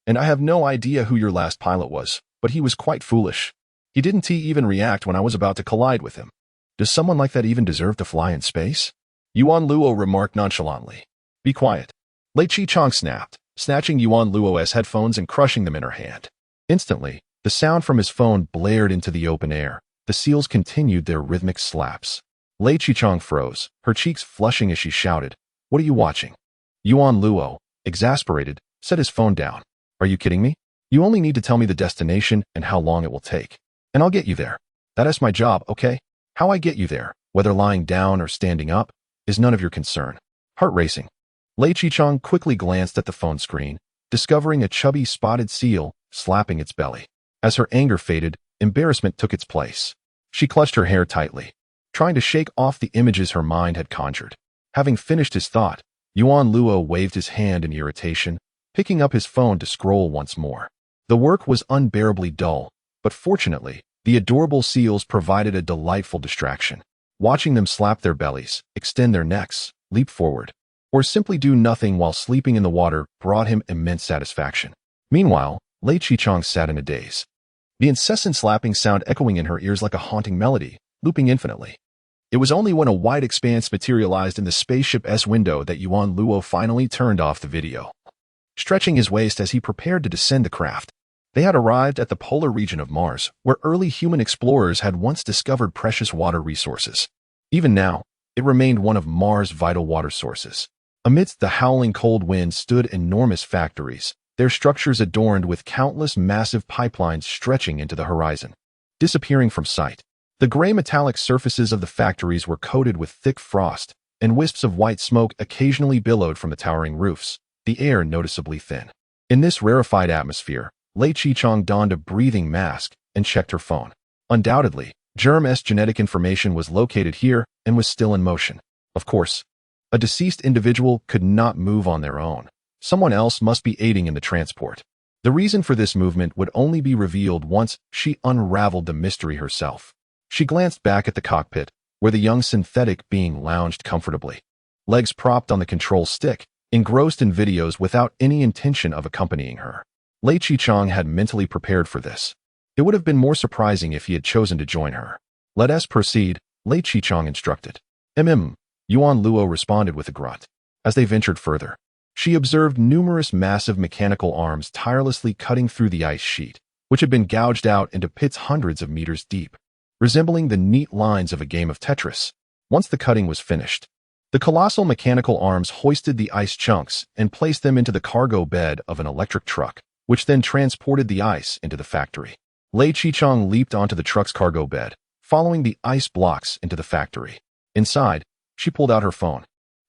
And I have no idea who your last pilot was, but he was quite foolish. He didn't even react when I was about to collide with him. Does someone like that even deserve to fly in space? Yuan Luo remarked nonchalantly. Be quiet. Lei Chi-chong snapped, snatching Yuan Luo's headphones and crushing them in her hand. Instantly, the sound from his phone blared into the open air. The seals continued their rhythmic slaps. Lei Chi-chong froze, her cheeks flushing as she shouted, What are you watching? Yuan Luo, exasperated, set his phone down. Are you kidding me? You only need to tell me the destination and how long it will take. And I'll get you there. That is my job, okay? How I get you there, whether lying down or standing up, is none of your concern. Heart racing. Lei Chi-chong quickly glanced at the phone screen, discovering a chubby spotted seal slapping its belly. As her anger faded, embarrassment took its place. She clutched her hair tightly, trying to shake off the images her mind had conjured. Having finished his thought, Yuan Luo waved his hand in irritation, picking up his phone to scroll once more. The work was unbearably dull, but fortunately, the adorable seals provided a delightful distraction. Watching them slap their bellies, extend their necks, leap forward, or simply do nothing while sleeping in the water brought him immense satisfaction. Meanwhile, Lei Chi-chong sat in a daze, the incessant slapping sound echoing in her ears like a haunting melody, looping infinitely. It was only when a wide expanse materialized in the spaceship's window that Yuan Luo finally turned off the video, stretching his waist as he prepared to descend the craft. They had arrived at the polar region of Mars, where early human explorers had once discovered precious water resources. Even now, it remained one of Mars' vital water sources. Amidst the howling cold winds stood enormous factories, their structures adorned with countless massive pipelines stretching into the horizon, disappearing from sight. The gray metallic surfaces of the factories were coated with thick frost, and wisps of white smoke occasionally billowed from the towering roofs, the air noticeably thin. In this rarefied atmosphere, Lei Chi-chong donned a breathing mask and checked her phone. Undoubtedly, Germ's genetic information was located here and was still in motion. Of course, a deceased individual could not move on their own. Someone else must be aiding in the transport. The reason for this movement would only be revealed once she unraveled the mystery herself. She glanced back at the cockpit, where the young synthetic being lounged comfortably, legs propped on the control stick, engrossed in videos without any intention of accompanying her. Lei Chi-chong had mentally prepared for this. It would have been more surprising if he had chosen to join her. Let us proceed, Lei Chi-chong instructed. Yuan Luo responded with a grunt. As they ventured further, she observed numerous massive mechanical arms tirelessly cutting through the ice sheet, which had been gouged out into pits hundreds of meters deep, resembling the neat lines of a game of Tetris. Once the cutting was finished, the colossal mechanical arms hoisted the ice chunks and placed them into the cargo bed of an electric truck, which then transported the ice into the factory. Lei Qichang leaped onto the truck's cargo bed, following the ice blocks into the factory. Inside, she pulled out her phone,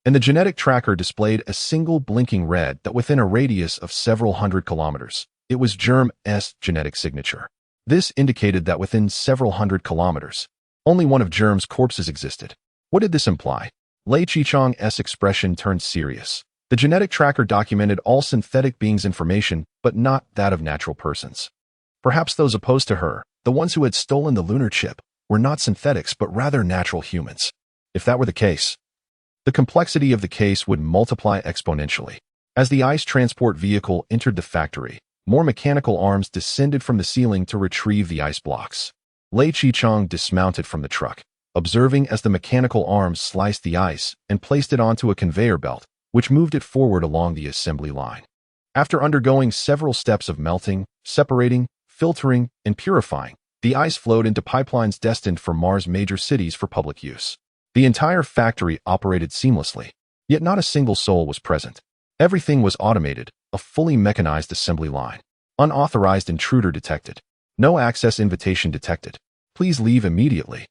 and the genetic tracker displayed a single blinking red that within a radius of several hundred kilometers. It was Germ's genetic signature. This indicated that within several hundred kilometers, only one of Germ's corpses existed. What did this imply? Lei Qichang's expression turned serious. The genetic tracker documented all synthetic beings' information, but not that of natural persons. Perhaps those opposed to her, the ones who had stolen the lunar chip, were not synthetics but rather natural humans. If that were the case, the complexity of the case would multiply exponentially. As the ice transport vehicle entered the factory, more mechanical arms descended from the ceiling to retrieve the ice blocks. Lei Qichang dismounted from the truck, observing as the mechanical arms sliced the ice and placed it onto a conveyor belt, which moved it forward along the assembly line. After undergoing several steps of melting, separating, filtering, and purifying, the ice flowed into pipelines destined for Mars' major cities for public use. The entire factory operated seamlessly, yet not a single soul was present. Everything was automated, a fully mechanized assembly line. Unauthorized intruder detected. No access invitation detected. Please leave immediately.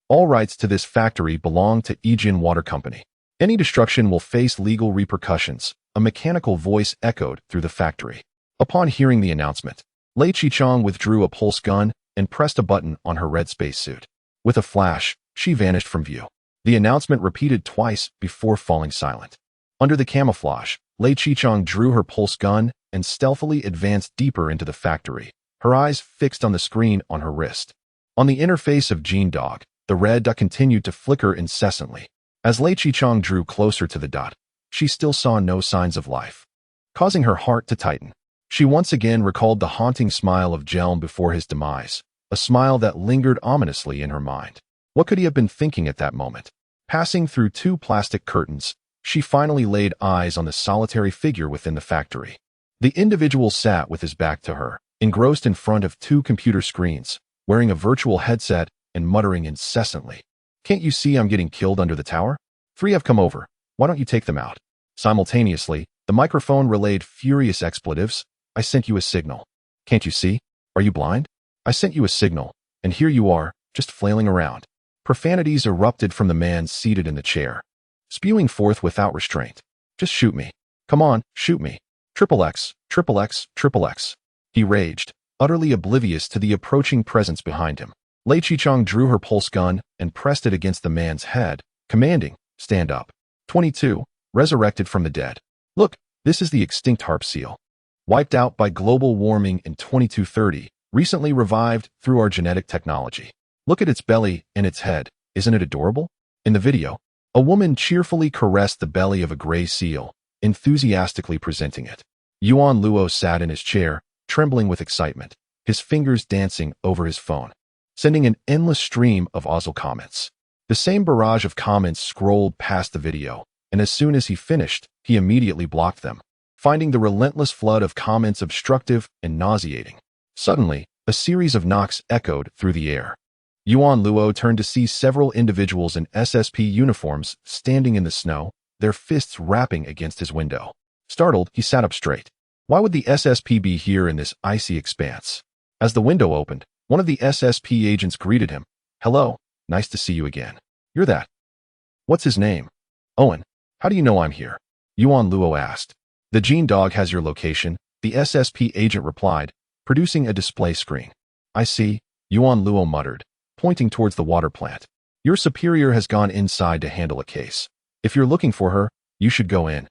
All rights to this factory belong to Yijin Water Company. Any destruction will face legal repercussions, a mechanical voice echoed through the factory. Upon hearing the announcement, Lei Qichang withdrew a pulse gun and pressed a button on her red spacesuit. With a flash, she vanished from view. The announcement repeated twice before falling silent. Under the camouflage, Lei Qichang drew her pulse gun and stealthily advanced deeper into the factory, her eyes fixed on the screen on her wrist. On the interface of Gene Dog, the red dot continued to flicker incessantly. As Lei Qichang drew closer to the dot, she still saw no signs of life, causing her heart to tighten. She once again recalled the haunting smile of Jelm before his demise, a smile that lingered ominously in her mind. What could he have been thinking at that moment? Passing through two plastic curtains, she finally laid eyes on the solitary figure within the factory. The individual sat with his back to her, engrossed in front of two computer screens, wearing a virtual headset and muttering incessantly. "Can't you see I'm getting killed under the tower? 3 have come over. Why don't you take them out?" Simultaneously, the microphone relayed furious expletives. "I sent you a signal. Can't you see? Are you blind? I sent you a signal, and here you are, just flailing around." Profanities erupted from the man seated in the chair, spewing forth without restraint. "Just shoot me. Come on, shoot me. Triple X, triple X, triple X." He raged, utterly oblivious to the approaching presence behind him. Lei Qichang drew her pulse gun and pressed it against the man's head, commanding, "Stand up." 22. Resurrected from the dead. "Look, this is the extinct harp seal. Wiped out by global warming in 2230, recently revived through our genetic technology. Look at its belly and its head. Isn't it adorable?" In the video, a woman cheerfully caressed the belly of a gray seal, enthusiastically presenting it. Yuan Luo sat in his chair, trembling with excitement, his fingers dancing over his phone, sending an endless stream of Ozil comments. The same barrage of comments scrolled past the video, and as soon as he finished, he immediately blocked them, finding the relentless flood of comments obstructive and nauseating. Suddenly, a series of knocks echoed through the air. Yuan Luo turned to see several individuals in SSP uniforms standing in the snow, their fists rapping against his window. Startled, he sat up straight. Why would the SSP be here in this icy expanse? As the window opened, one of the SSP agents greeted him. "Hello, nice to see you again. You're that. What's his name?" "Owen. How do you know I'm here?" Yuan Luo asked. "The Gene Dog has your location," the SSP agent replied, producing a display screen. "I see," Yuan Luo muttered, pointing towards the water plant. "Your superior has gone inside to handle a case. If you're looking for her, you should go in."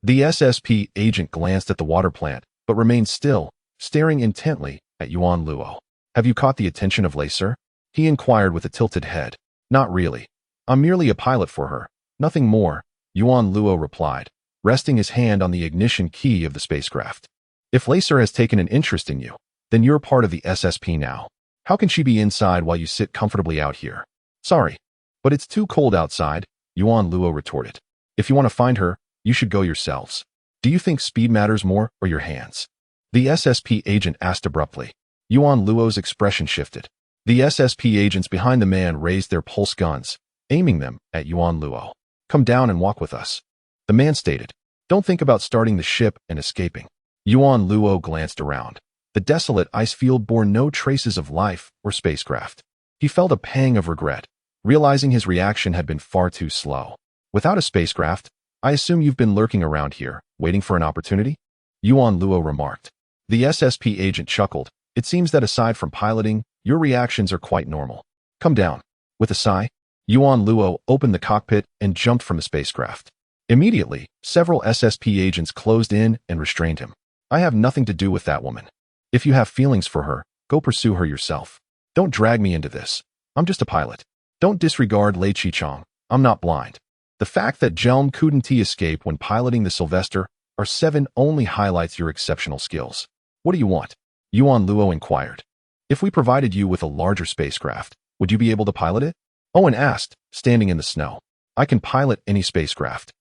The SSP agent glanced at the water plant, but remained still, staring intently at Yuan Luo. "Have you caught the attention of Lei, sir?" he inquired with a tilted head. "Not really. I'm merely a pilot for her. Nothing more," Yuan Luo replied, resting his hand on the ignition key of the spacecraft. "If Lei sir has taken an interest in you, then you're part of the SSP now. How can she be inside while you sit comfortably out here?" "Sorry, but it's too cold outside," Yuan Luo retorted. "If you want to find her, You should go yourselves. Do you think speed matters more or your hands? The SSP agent asked abruptly. Yuan Luo's expression shifted. The SSP agents behind the man raised their pulse guns, aiming them at Yuan Luo. Come down and walk with us. The man stated. Don't think about starting the ship and escaping. Yuan Luo glanced around. The desolate ice field bore no traces of life or spacecraft. He felt a pang of regret, realizing his reaction had been far too slow. Without a spacecraft, I assume you've been lurking around here, waiting for an opportunity? Yuan Luo remarked. The SSP agent chuckled. It seems that aside from piloting, your reactions are quite normal. Come down. With a sigh, Yuan Luo opened the cockpit and jumped from the spacecraft. Immediately, several SSP agents closed in and restrained him. I have nothing to do with that woman. If you have feelings for her, go pursue her yourself. Don't drag me into this. I'm just a pilot. Don't disregard Lei Qichang. I'm not blind. The fact that Jelm couldn't escape when piloting the Sylvester R7 only highlights your exceptional skills. What do you want? Yuan Luo inquired. If we provided you with a larger spacecraft, would you be able to pilot it? Owen asked, standing in the snow. I can pilot any spacecraft.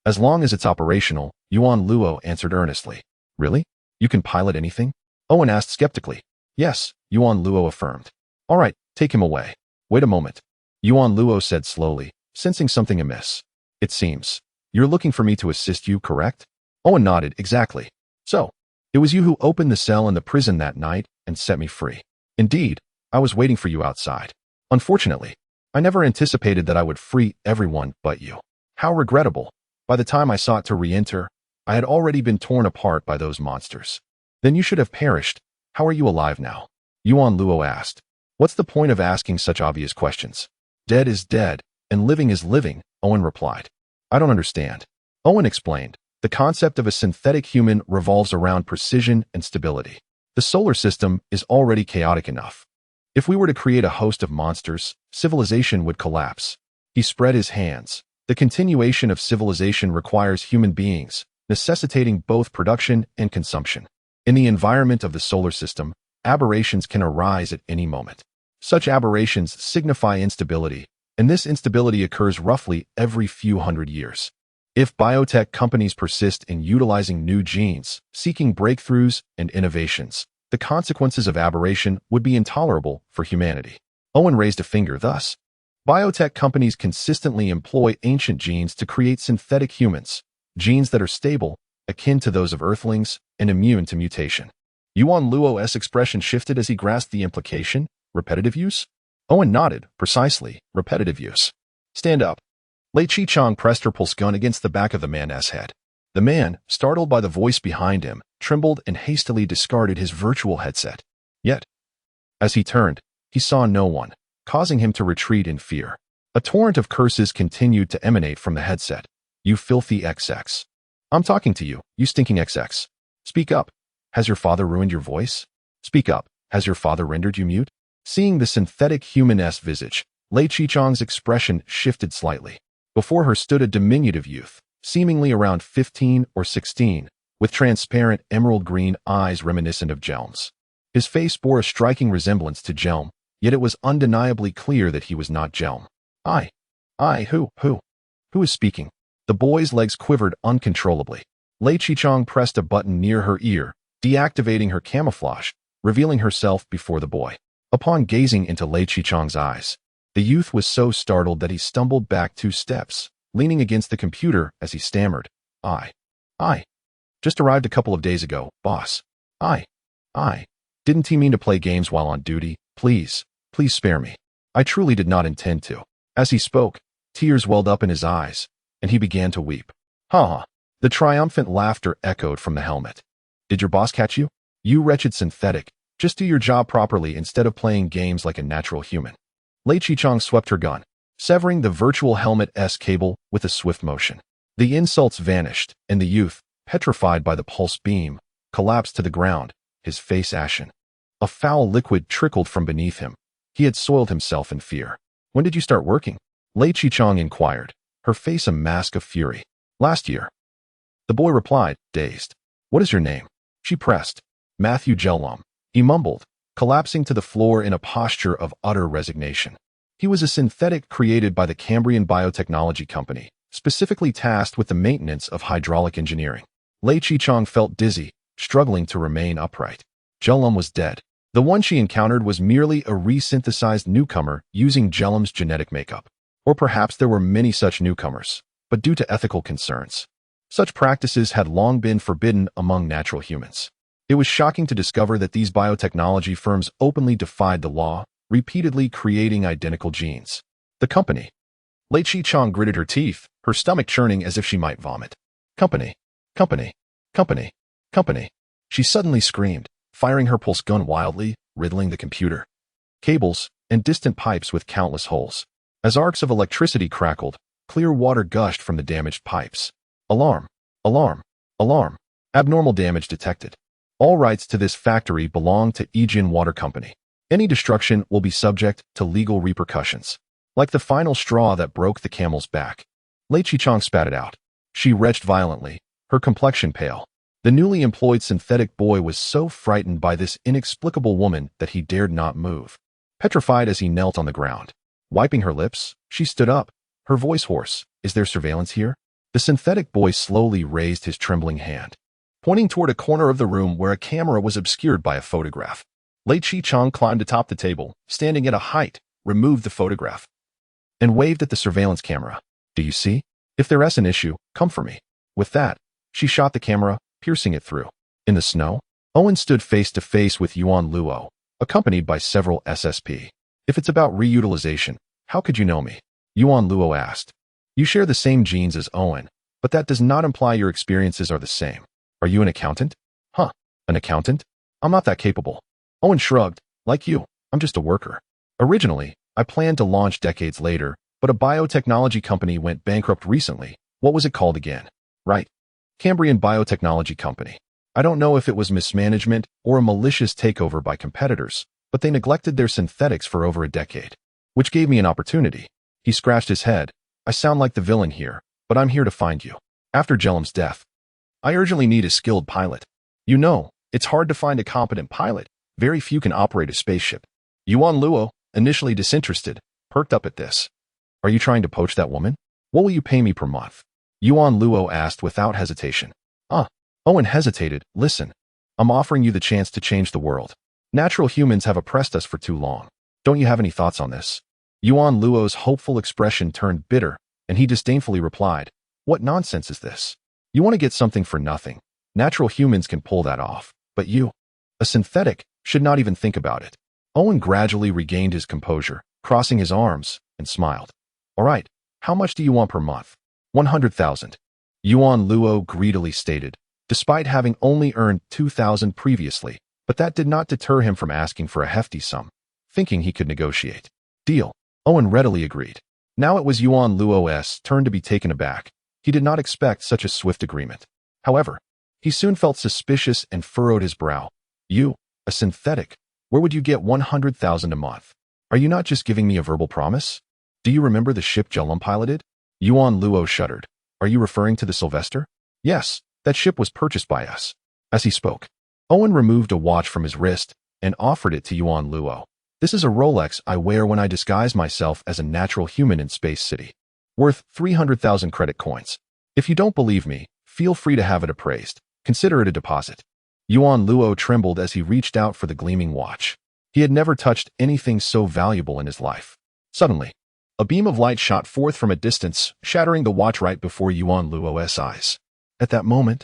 As long as it's operational, Yuan Luo answered earnestly. Really? You can pilot anything? Owen asked skeptically. Yes, Yuan Luo affirmed. All right, take him away. Wait a moment. Yuan Luo said slowly, sensing something amiss. It seems. You're looking for me to assist you, correct? Owen nodded, exactly. So, it was you who opened the cell in the prison that night and set me free. Indeed, I was waiting for you outside. Unfortunately, I never anticipated that I would free everyone but you. How regrettable. By the time I sought to re-enter, I had already been torn apart by those monsters. Then you should have perished. How are you alive now? Yuan Luo asked. What's the point of asking such obvious questions? Dead is dead, and living is living, Owen replied. I don't understand. Owen explained. The concept of a synthetic human revolves around precision and stability. The solar system is already chaotic enough. If we were to create a host of monsters, civilization would collapse. He spread his hands. The continuation of civilization requires human beings, necessitating both production and consumption. In the environment of the solar system, aberrations can arise at any moment. Such aberrations signify instability, and this instability occurs roughly every few hundred years. If biotech companies persist in utilizing new genes, seeking breakthroughs and innovations, the consequences of aberration would be intolerable for humanity. Owen raised a finger thus. Biotech companies consistently employ ancient genes to create synthetic humans, genes that are stable, akin to those of Earthlings, and immune to mutation. Yuan Luo's expression shifted as he grasped the implication. Repetitive use? Owen nodded. Precisely, repetitive use. Stand up. Lei Qichang pressed her pulse gun against the back of the man's head. The man, startled by the voice behind him, trembled and hastily discarded his virtual headset. Yet, as he turned, he saw no one, causing him to retreat in fear. A torrent of curses continued to emanate from the headset. You filthy XX. I'm talking to you, you stinking XX. Speak up. Has your father ruined your voice? Speak up. Has your father rendered you mute? Seeing the synthetic human-esque visage, Lei Qichang's expression shifted slightly. Before her stood a diminutive youth, seemingly around 15 or 16, with transparent emerald-green eyes reminiscent of Jelm's. His face bore a striking resemblance to Jelm, yet it was undeniably clear that he was not Jelm. Who is speaking? The boy's legs quivered uncontrollably. Lei Qichang pressed a button near her ear, deactivating her camouflage, revealing herself before the boy. Upon gazing into Lei Qichang's eyes, the youth was so startled that he stumbled back 2 steps, leaning against the computer as he stammered. I just arrived a couple of days ago, boss. Didn't he mean to play games while on duty? Please spare me. I truly did not intend to. As he spoke, tears welled up in his eyes, and he began to weep. Ha! The triumphant laughter echoed from the helmet. Did your boss catch you? You wretched synthetic. Just do your job properly instead of playing games like a natural human. Lei Qichang swept her gun, severing the virtual helmet-esque cable with a swift motion. The insults vanished, and the youth, petrified by the pulse beam, collapsed to the ground, his face ashen. A foul liquid trickled from beneath him. He had soiled himself in fear. When did you start working? Lei Qichang inquired, her face a mask of fury. Last year. The boy replied, dazed. What is your name? She pressed. Matthew Jelom. He mumbled, collapsing to the floor in a posture of utter resignation. He was a synthetic created by the Cambrian biotechnology company, specifically tasked with the maintenance of hydraulic engineering. Lei Qichang felt dizzy, struggling to remain upright. Jellum was dead. The one she encountered was merely a resynthesized newcomer using Jellum's genetic makeup. Or perhaps there were many such newcomers, but due to ethical concerns, such practices had long been forbidden among natural humans. It was shocking to discover that these biotechnology firms openly defied the law, repeatedly creating identical genes. The company. Lei Qichang gritted her teeth, her stomach churning as if she might vomit. Company. Company. Company. Company. She suddenly screamed, firing her pulse gun wildly, riddling the computer. Cables and distant pipes with countless holes. As arcs of electricity crackled, clear water gushed from the damaged pipes. Alarm. Alarm. Alarm. Abnormal damage detected. All rights to this factory belong to Yijin Water Company. Any destruction will be subject to legal repercussions. Like the final straw that broke the camel's back. Lei Qichang spat it out. She retched violently, her complexion pale. The newly employed synthetic boy was so frightened by this inexplicable woman that he dared not move. Petrified as he knelt on the ground. Wiping her lips, she stood up, her voice hoarse. Is there surveillance here? The synthetic boy slowly raised his trembling hand, pointing toward a corner of the room where a camera was obscured by a photograph. Lei Qichang climbed atop the table, standing at a height, removed the photograph, and waved at the surveillance camera. Do you see? If there's an issue, come for me. With that, she shot the camera, piercing it through. In the snow, Owen stood face to face with Yuan Luo, accompanied by several SSP. If it's about reutilization, how could you know me? Yuan Luo asked. You share the same genes as Owen, but that does not imply your experiences are the same. Are you an accountant? Huh, an accountant? I'm not that capable. Owen shrugged. Like you, I'm just a worker. Originally, I planned to launch decades later, but a biotechnology company went bankrupt recently. What was it called again? Right. Cambrian Biotechnology Company. I don't know if it was mismanagement or a malicious takeover by competitors, but they neglected their synthetics for over a decade, which gave me an opportunity. He scratched his head. I sound like the villain here, but I'm here to find you. After Jellum's death, I urgently need a skilled pilot. You know, it's hard to find a competent pilot. Very few can operate a spaceship. Yuan Luo, initially disinterested, perked up at this. Are you trying to poach that woman? What will you pay me per month? Yuan Luo asked without hesitation. Owen hesitated. Listen, I'm offering you the chance to change the world. Natural humans have oppressed us for too long. Don't you have any thoughts on this? Yuan Luo's hopeful expression turned bitter, and he disdainfully replied, What nonsense is this? You want to get something for nothing. Natural humans can pull that off, but you, a synthetic, should not even think about it. Owen gradually regained his composure, crossing his arms, and smiled. All right, how much do you want per month? 100,000. Yuan Luo greedily stated, despite having only earned 2,000 previously, but that did not deter him from asking for a hefty sum, thinking he could negotiate. Deal. Owen readily agreed. Now it was Yuan Luo's turn to be taken aback. He did not expect such a swift agreement. However, he soon felt suspicious and furrowed his brow. You, a synthetic, where would you get 100,000 a month? Are you not just giving me a verbal promise? Do you remember the ship Jellum piloted? Yuan Luo shuddered. Are you referring to the Sylvester? Yes, that ship was purchased by us. As he spoke, Owen removed a watch from his wrist and offered it to Yuan Luo. This is a Rolex I wear when I disguise myself as a natural human in Space City. Worth 300,000 credit coins. If you don't believe me, feel free to have it appraised. Consider it a deposit. Yuan Luo trembled as he reached out for the gleaming watch. He had never touched anything so valuable in his life. Suddenly, a beam of light shot forth from a distance, shattering the watch right before Yuan Luo's eyes. At that moment,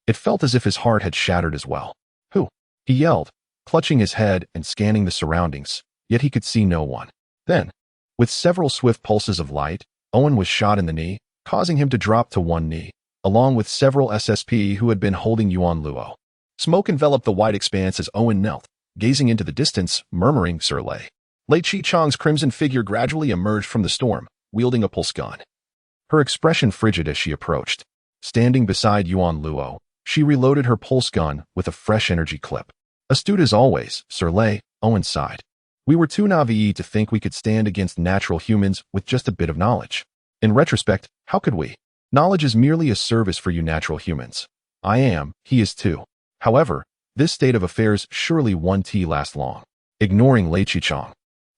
it felt as if his heart had shattered as well. Who? He yelled, clutching his head and scanning the surroundings, yet he could see no one. Then, with several swift pulses of light, Owen was shot in the knee, causing him to drop to one knee, along with several SSP who had been holding Yuan Luo. Smoke enveloped the wide expanse as Owen knelt, gazing into the distance, murmuring Sir Lei. Lei Qichang's crimson figure gradually emerged from the storm, wielding a pulse gun. Her expression frigid as she approached. Standing beside Yuan Luo, she reloaded her pulse gun with a fresh energy clip. Astute as always, Sir Lei, Owen sighed. We were too naive to think we could stand against natural humans with just a bit of knowledge. In retrospect, how could we? Knowledge is merely a service for you natural humans. I am, he is too. However, this state of affairs surely won't last long. Ignoring Lei Qichang,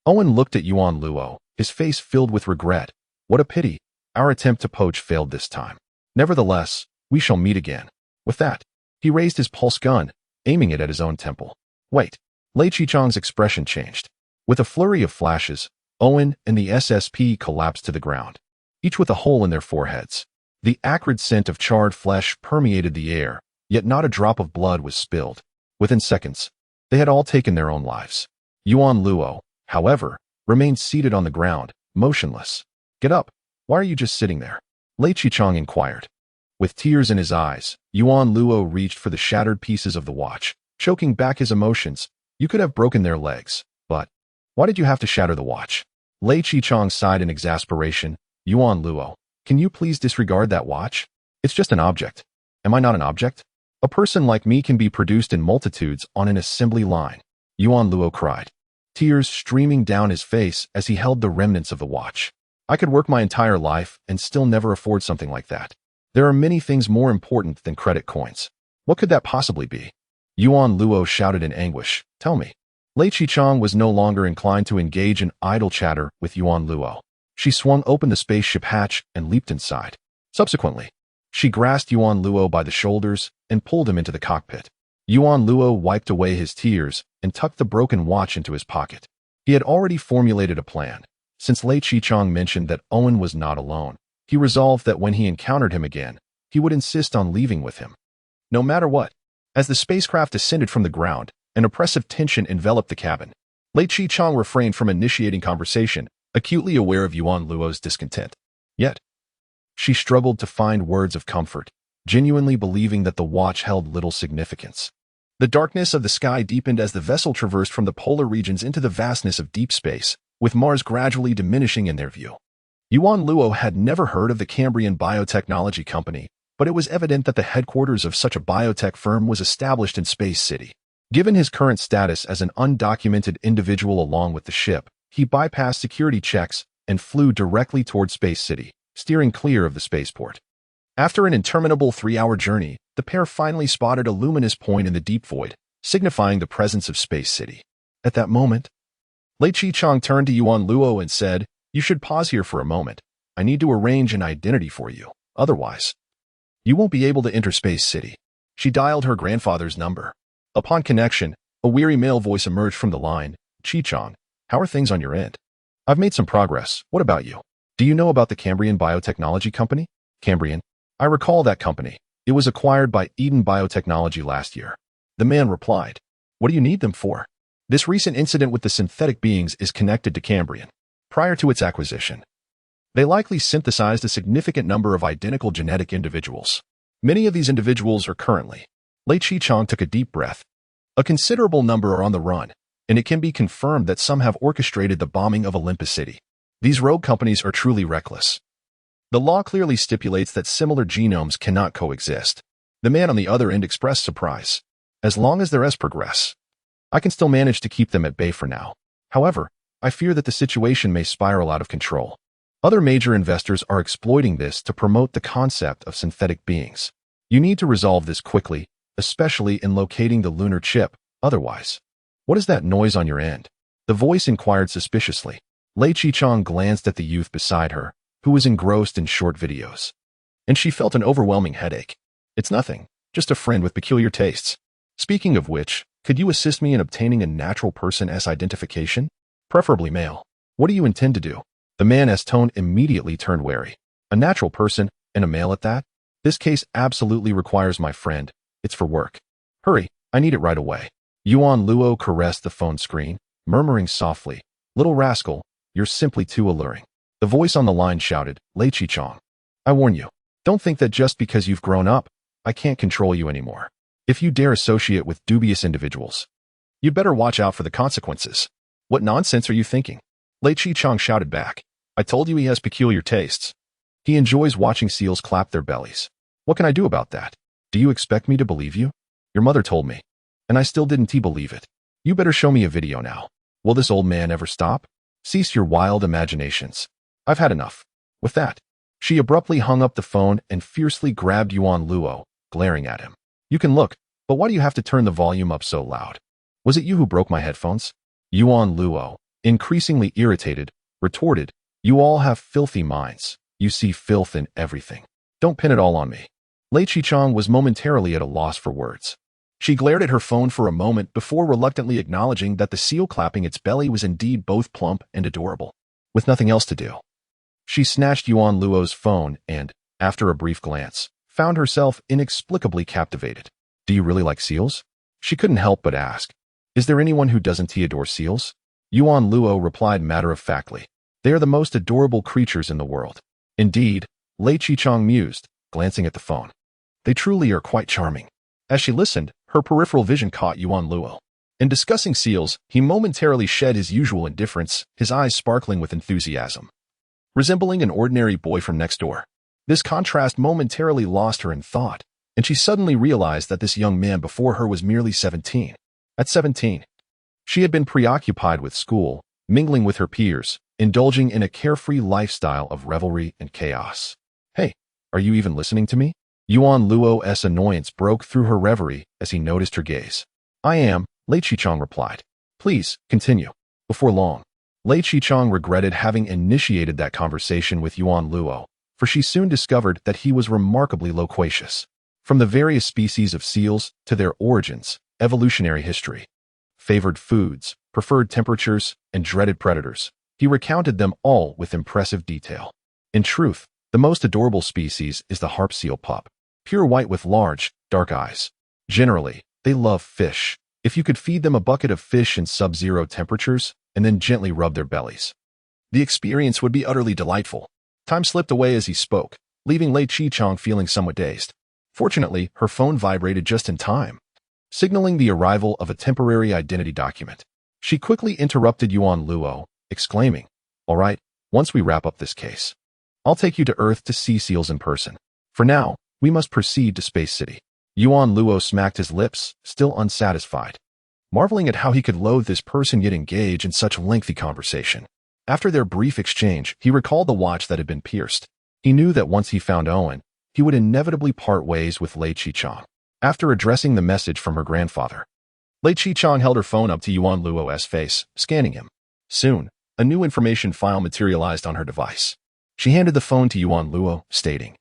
Owen looked at Yuan Luo, his face filled with regret. What a pity. Our attempt to poach failed this time. Nevertheless, we shall meet again. With that, he raised his pulse gun, aiming it at his own temple. Wait. Lei Qichong's expression changed. With a flurry of flashes, Owen and the SSP collapsed to the ground, each with a hole in their foreheads. The acrid scent of charred flesh permeated the air, yet not a drop of blood was spilled. Within seconds, they had all taken their own lives. Yuan Luo, however, remained seated on the ground, motionless. Get up. Why are you just sitting there? Lei Qichong inquired. With tears in his eyes, Yuan Luo reached for the shattered pieces of the watch, choking back his emotions. You could have broken their legs, but why did you have to shatter the watch? Lei Qichong sighed in exasperation. Yuan Luo, can you please disregard that watch? It's just an object. Am I not an object? A person like me can be produced in multitudes on an assembly line. Yuan Luo cried, tears streaming down his face as he held the remnants of the watch. I could work my entire life and still never afford something like that. There are many things more important than credit coins. What could that possibly be? Yuan Luo shouted in anguish. Tell me. Lei Qichong was no longer inclined to engage in idle chatter with Yuan Luo. She swung open the spaceship hatch and leaped inside. Subsequently, she grasped Yuan Luo by the shoulders and pulled him into the cockpit. Yuan Luo wiped away his tears and tucked the broken watch into his pocket. He had already formulated a plan. Since Lei Qichong mentioned that Owen was not alone, he resolved that when he encountered him again, he would insist on leaving with him, no matter what. As the spacecraft descended from the ground, an oppressive tension enveloped the cabin. Lei Qichong refrained from initiating conversation, acutely aware of Yuan Luo's discontent. Yet, she struggled to find words of comfort, genuinely believing that the watch held little significance. The darkness of the sky deepened as the vessel traversed from the polar regions into the vastness of deep space, with Mars gradually diminishing in their view. Yuan Luo had never heard of the Cambrian Biotechnology Company, but it was evident that the headquarters of such a biotech firm was established in Space City. Given his current status as an undocumented individual along with the ship, he bypassed security checks and flew directly toward Space City, steering clear of the spaceport. After an interminable 3-hour journey, the pair finally spotted a luminous point in the deep void, signifying the presence of Space City. At that moment, Lei Qichong turned to Yuan Luo and said, "You should pause here for a moment. I need to arrange an identity for you. Otherwise, you won't be able to enter Space City." She dialed her grandfather's number. Upon connection, a weary male voice emerged from the line. "Qichong, how are things on your end?" "I've made some progress. What about you? Do you know about the Cambrian Biotechnology Company?" "Cambrian? I recall that company. It was acquired by Eden Biotechnology last year." The man replied, "What do you need them for?" "This recent incident with the synthetic beings is connected to Cambrian. Prior to its acquisition, they likely synthesized a significant number of identical genetic individuals. Many of these individuals are currently..." Lei Qichong took a deep breath. "A considerable number are on the run, and it can be confirmed that some have orchestrated the bombing of Olympus City. These rogue companies are truly reckless. The law clearly stipulates that similar genomes cannot coexist." The man on the other end expressed surprise. "As long as there is progress, I can still manage to keep them at bay for now. However, I fear that the situation may spiral out of control. Other major investors are exploiting this to promote the concept of synthetic beings. You need to resolve this quickly, especially in locating the lunar chip. Otherwise..." "What is that noise on your end?" The voice inquired suspiciously. Lei Qichong glanced at the youth beside her, who was engrossed in short videos, and she felt an overwhelming headache. "It's nothing, just a friend with peculiar tastes. Speaking of which, could you assist me in obtaining a natural person-s identification? Preferably male." "What do you intend to do?" The man's tone immediately turned wary. "A natural person, and a male at that? This case absolutely requires my friend. It's for work. Hurry, I need it right away." Yuan Luo caressed the phone screen, murmuring softly, "Little rascal, you're simply too alluring." The voice on the line shouted, "Lei Qichong, I warn you, don't think that just because you've grown up, I can't control you anymore. If you dare associate with dubious individuals, you'd better watch out for the consequences." "What nonsense are you thinking?" Lei Qichong shouted back. "I told you he has peculiar tastes. He enjoys watching seals clap their bellies. What can I do about that? Do you expect me to believe you? Your mother told me, and I still didn't believe it. You better show me a video now. Will this old man ever stop? Cease your wild imaginations. I've had enough." With that, she abruptly hung up the phone and fiercely grabbed Yuan Luo, glaring at him. "You can look, but why do you have to turn the volume up so loud? Was it you who broke my headphones?" Yuan Luo, increasingly irritated, retorted, "You all have filthy minds. You see filth in everything. Don't pin it all on me. Lei Qichang was momentarily at a loss for words. She glared at her phone for a moment before reluctantly acknowledging that the seal clapping its belly was indeed both plump and adorable. With nothing else to do, she snatched Yuan Luo's phone and, after a brief glance, found herself inexplicably captivated. Do you really like seals? She couldn't help but ask. Is there anyone who doesn't adore seals? Yuan Luo replied matter-of-factly. They are the most adorable creatures in the world. Indeed, Lei Qichang mused, glancing at the phone. They truly are quite charming. As she listened, her peripheral vision caught Yuan Luo. In discussing seals, he momentarily shed his usual indifference, his eyes sparkling with enthusiasm. Resembling an ordinary boy from next door. This contrast momentarily lost her in thought, and she suddenly realized that this young man before her was merely 17. At 17, she had been preoccupied with school, mingling with her peers, indulging in a carefree lifestyle of revelry and chaos. Hey, are you even listening to me? Yuan Luo's annoyance broke through her reverie as he noticed her gaze. I am, Lei Qichang replied. Please, continue. Before long, Lei Qichang regretted having initiated that conversation with Yuan Luo, for she soon discovered that he was remarkably loquacious. From the various species of seals to their origins, evolutionary history, favored foods, preferred temperatures, and dreaded predators, he recounted them all with impressive detail. In truth, the most adorable species is the harp seal pup, pure white with large, dark eyes. Generally, they love fish. If you could feed them a bucket of fish in sub-zero temperatures and then gently rub their bellies, the experience would be utterly delightful. Time slipped away as he spoke, leaving Lei Qichang feeling somewhat dazed. Fortunately, her phone vibrated just in time, signaling the arrival of a temporary identity document. She quickly interrupted Yuan Luo, exclaiming, All right, once we wrap up this case, I'll take you to Earth to see seals in person. For now, we must proceed to Space City. Yuan Luo smacked his lips, still unsatisfied, marveling at how he could loathe this person yet engage in such lengthy conversation. After their brief exchange, he recalled the watch that had been pierced. He knew that once he found Owen, he would inevitably part ways with Lei Qichang. After addressing the message from her grandfather, Lei Qichang held her phone up to Yuan Luo's face, scanning him. Soon, a new information file materialized on her device. She handed the phone to Yuan Luo, stating,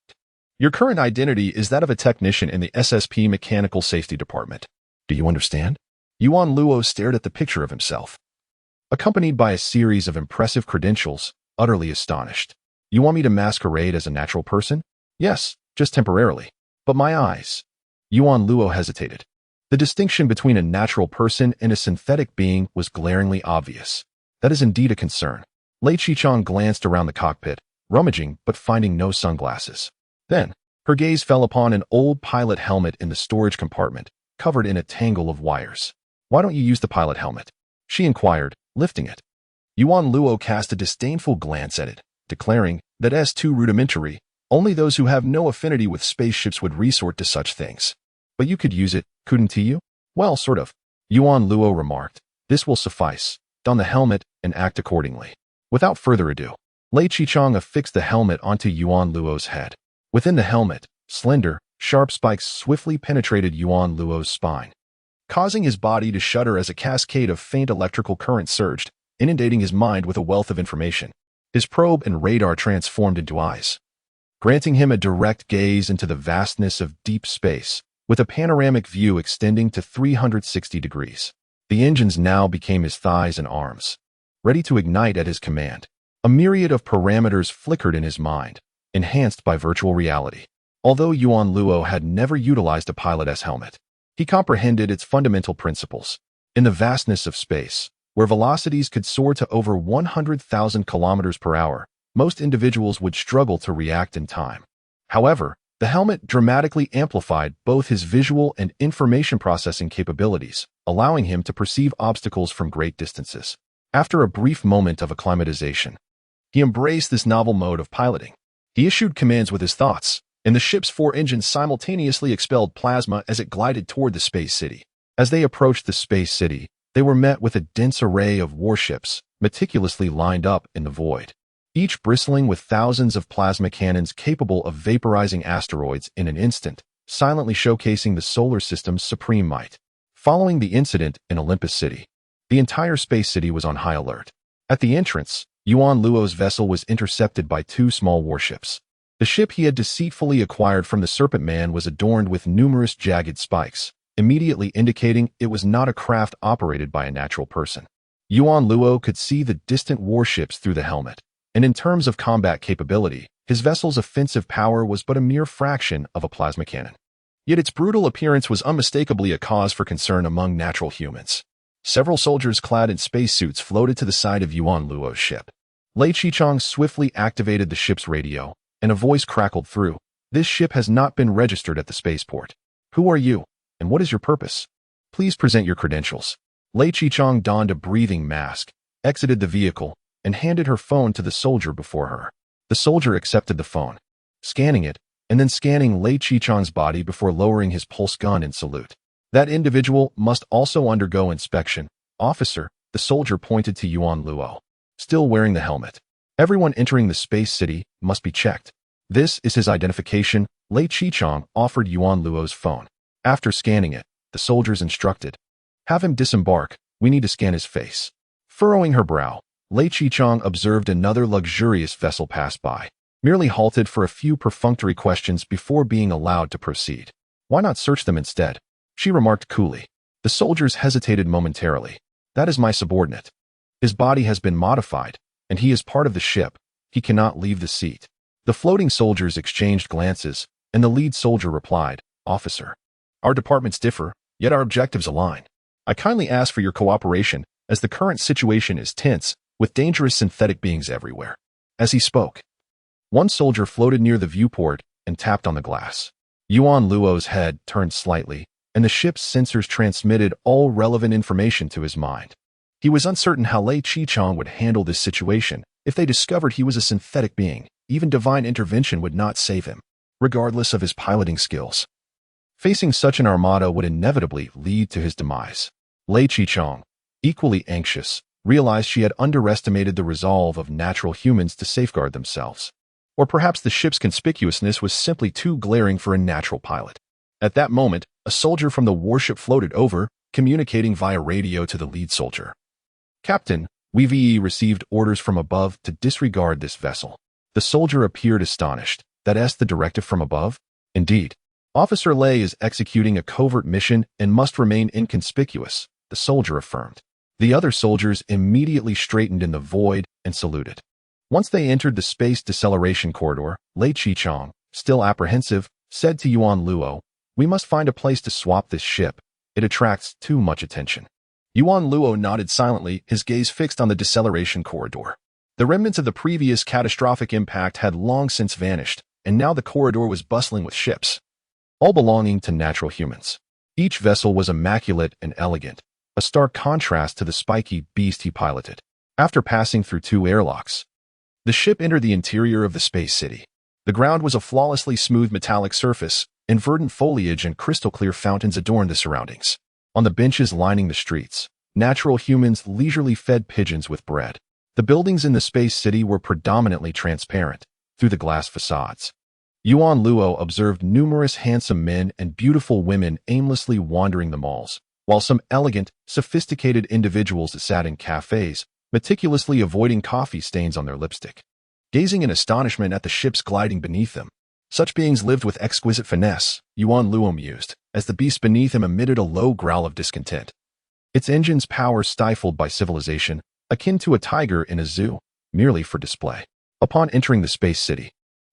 Your current identity is that of a technician in the SSP Mechanical Safety Department. Do you understand? Yuan Luo stared at the picture of himself, accompanied by a series of impressive credentials, utterly astonished. You want me to masquerade as a natural person? Yes, just temporarily. But my eyes. Yuan Luo hesitated. The distinction between a natural person and a synthetic being was glaringly obvious. That is indeed a concern. Lei Qichang glanced around the cockpit, rummaging but finding no sunglasses. Then, her gaze fell upon an old pilot helmet in the storage compartment, covered in a tangle of wires. Why don't you use the pilot helmet? She inquired, lifting it. Yuan Luo cast a disdainful glance at it, declaring that as too rudimentary, only those who have no affinity with spaceships would resort to such things. But you could use it, couldn't you? Well, sort of. Yuan Luo remarked. This will suffice. Don the helmet and act accordingly. Without further ado, Lei Qichang affixed the helmet onto Yuan Luo's head. Within the helmet, slender, sharp spikes swiftly penetrated Yuan Luo's spine, causing his body to shudder as a cascade of faint electrical current surged, inundating his mind with a wealth of information. His probe and radar transformed into eyes, granting him a direct gaze into the vastness of deep space, with a panoramic view extending to 360 degrees. The engines now became his thighs and arms, ready to ignite at his command. A myriad of parameters flickered in his mind, enhanced by virtual reality. Although Yuan Luo had never utilized a pilot's helmet, he comprehended its fundamental principles. In the vastness of space, where velocities could soar to over 100,000 kilometers per hour, most individuals would struggle to react in time. However, the helmet dramatically amplified both his visual and information processing capabilities, allowing him to perceive obstacles from great distances. After a brief moment of acclimatization, he embraced this novel mode of piloting. He issued commands with his thoughts, and the ship's 4 engines simultaneously expelled plasma as it glided toward the space city. As they approached the space city, they were met with a dense array of warships, meticulously lined up in the void, each bristling with thousands of plasma cannons capable of vaporizing asteroids in an instant, silently showcasing the solar system's supreme might. Following the incident in Olympus City, the entire space city was on high alert. At the entrance, Yuan Luo's vessel was intercepted by two small warships. The ship he had deceitfully acquired from the Serpent Man was adorned with numerous jagged spikes, immediately indicating it was not a craft operated by a natural person. Yuan Luo could see the distant warships through the helmet, and in terms of combat capability, his vessel's offensive power was but a mere fraction of a plasma cannon. Yet its brutal appearance was unmistakably a cause for concern among natural humans. Several soldiers clad in spacesuits floated to the side of Yuan Luo's ship. Lei Qichong swiftly activated the ship's radio, and a voice crackled through. "This ship has not been registered at the spaceport. Who are you, and what is your purpose? Please present your credentials." Lei Qichong donned a breathing mask, exited the vehicle, and handed her phone to the soldier before her. The soldier accepted the phone, scanning it, and then scanning Lei Qichong's body before lowering his pulse gun in salute. "That individual must also undergo inspection, officer," the soldier pointed to Yuan Luo, still wearing the helmet. "Everyone entering the space city must be checked. This is his identification." Lei Qichong offered Yuan Luo's phone. After scanning it, the soldiers instructed, "Have him disembark, we need to scan his face." Furrowing her brow, Lei Qichong observed another luxurious vessel pass by, merely halted for a few perfunctory questions before being allowed to proceed. "Why not search them instead?" she remarked coolly. The soldiers hesitated momentarily. "That is my subordinate. His body has been modified, and he is part of the ship. He cannot leave the seat." The floating soldiers exchanged glances, and the lead soldier replied, "Officer, our departments differ, yet our objectives align. I kindly ask for your cooperation, as the current situation is tense, with dangerous synthetic beings everywhere." As he spoke, one soldier floated near the viewport and tapped on the glass. Yuan Luo's head turned slightly, and the ship's sensors transmitted all relevant information to his mind. He was uncertain how Lei Qichong would handle this situation. If they discovered he was a synthetic being, even divine intervention would not save him, regardless of his piloting skills. Facing such an armada would inevitably lead to his demise. Lei Qichong, equally anxious, realized she had underestimated the resolve of natural humans to safeguard themselves. Or perhaps the ship's conspicuousness was simply too glaring for a natural pilot. At that moment, a soldier from the warship floated over, communicating via radio to the lead soldier. "Captain, we've received orders from above to disregard this vessel." The soldier appeared astonished. "That's the directive from above?" "Indeed. Officer Lei is executing a covert mission and must remain inconspicuous," the soldier affirmed. The other soldiers immediately straightened in the void and saluted. Once they entered the space deceleration corridor, Lei Qichong, still apprehensive, said to Yuan Luo, "We must find a place to swap this ship. It attracts too much attention." Yuan Luo nodded silently, his gaze fixed on the deceleration corridor. The remnants of the previous catastrophic impact had long since vanished, and now the corridor was bustling with ships, all belonging to natural humans. Each vessel was immaculate and elegant, a stark contrast to the spiky beast he piloted. After passing through two airlocks, the ship entered the interior of the space city. The ground was a flawlessly smooth metallic surface, and verdant foliage and crystal-clear fountains adorned the surroundings. On the benches lining the streets, natural humans leisurely fed pigeons with bread. The buildings in the space city were predominantly transparent, through the glass facades. Yuan Luo observed numerous handsome men and beautiful women aimlessly wandering the malls, while some elegant, sophisticated individuals sat in cafes, meticulously avoiding coffee stains on their lipstick, gazing in astonishment at the ships gliding beneath them. Such beings lived with exquisite finesse, Yuan Luo mused, as the beast beneath him emitted a low growl of discontent. Its engine's power stifled by civilization, akin to a tiger in a zoo, merely for display. Upon entering the space city,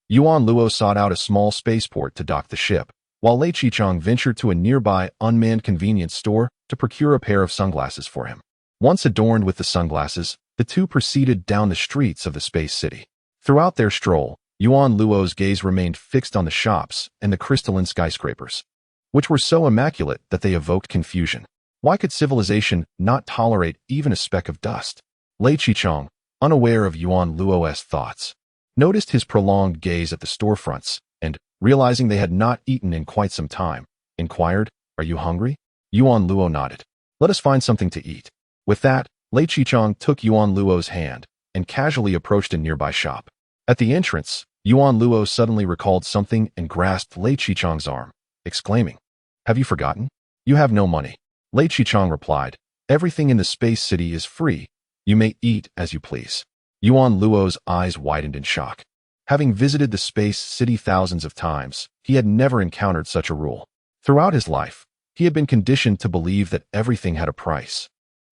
Yuan Luo sought out a small spaceport to dock the ship, while Lei Qichong ventured to a nearby unmanned convenience store to procure a pair of sunglasses for him. Once adorned with the sunglasses, the two proceeded down the streets of the space city. Throughout their stroll, Yuan Luo's gaze remained fixed on the shops and the crystalline skyscrapers, which were so immaculate that they evoked confusion. Why could civilization not tolerate even a speck of dust? Lei Qichong, unaware of Yuan Luo's thoughts, noticed his prolonged gaze at the storefronts and, realizing they had not eaten in quite some time, inquired, "Are you hungry?" Yuan Luo nodded. "Let us find something to eat." With that, Lei Qichong took Yuan Luo's hand and casually approached a nearby shop. At the entrance, Yuan Luo suddenly recalled something and grasped Lei Qichong's arm, exclaiming, "Have you forgotten? You have no money." Lei Qichong replied, "Everything in the space city is free. You may eat as you please." Yuan Luo's eyes widened in shock. Having visited the space city thousands of times, he had never encountered such a rule. Throughout his life, he had been conditioned to believe that everything had a price,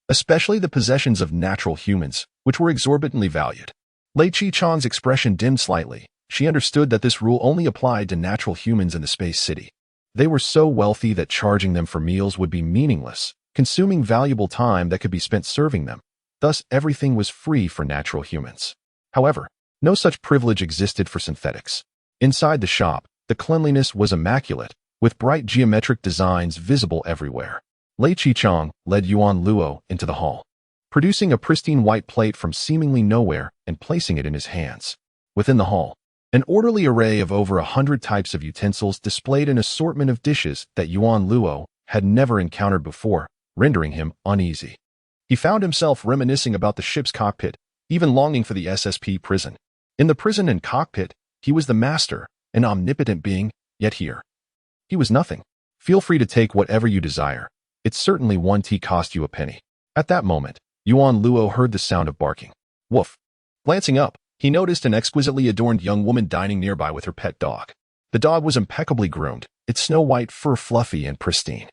especially the possessions of natural humans, which were exorbitantly valued. Lei Chi-chang's expression dimmed slightly. She understood that this rule only applied to natural humans in the space city. They were so wealthy that charging them for meals would be meaningless, consuming valuable time that could be spent serving them. Thus, everything was free for natural humans. However, no such privilege existed for synthetics. Inside the shop, the cleanliness was immaculate, with bright geometric designs visible everywhere. Lei Chi-chang led Yuan Luo into the hall, producing a pristine white plate from seemingly nowhere and placing it in his hands. Within the hall, an orderly array of over 100 types of utensils displayed an assortment of dishes that Yuan Luo had never encountered before, rendering him uneasy. He found himself reminiscing about the ship's cockpit, even longing for the SSP prison. In the prison and cockpit, he was the master, an omnipotent being, yet here he was nothing. Feel free to take whatever you desire. It certainly won't cost you a penny. At that moment, Yuan Luo heard the sound of barking. Woof. Glancing up, he noticed an exquisitely adorned young woman dining nearby with her pet dog. The dog was impeccably groomed, its snow-white fur fluffy and pristine.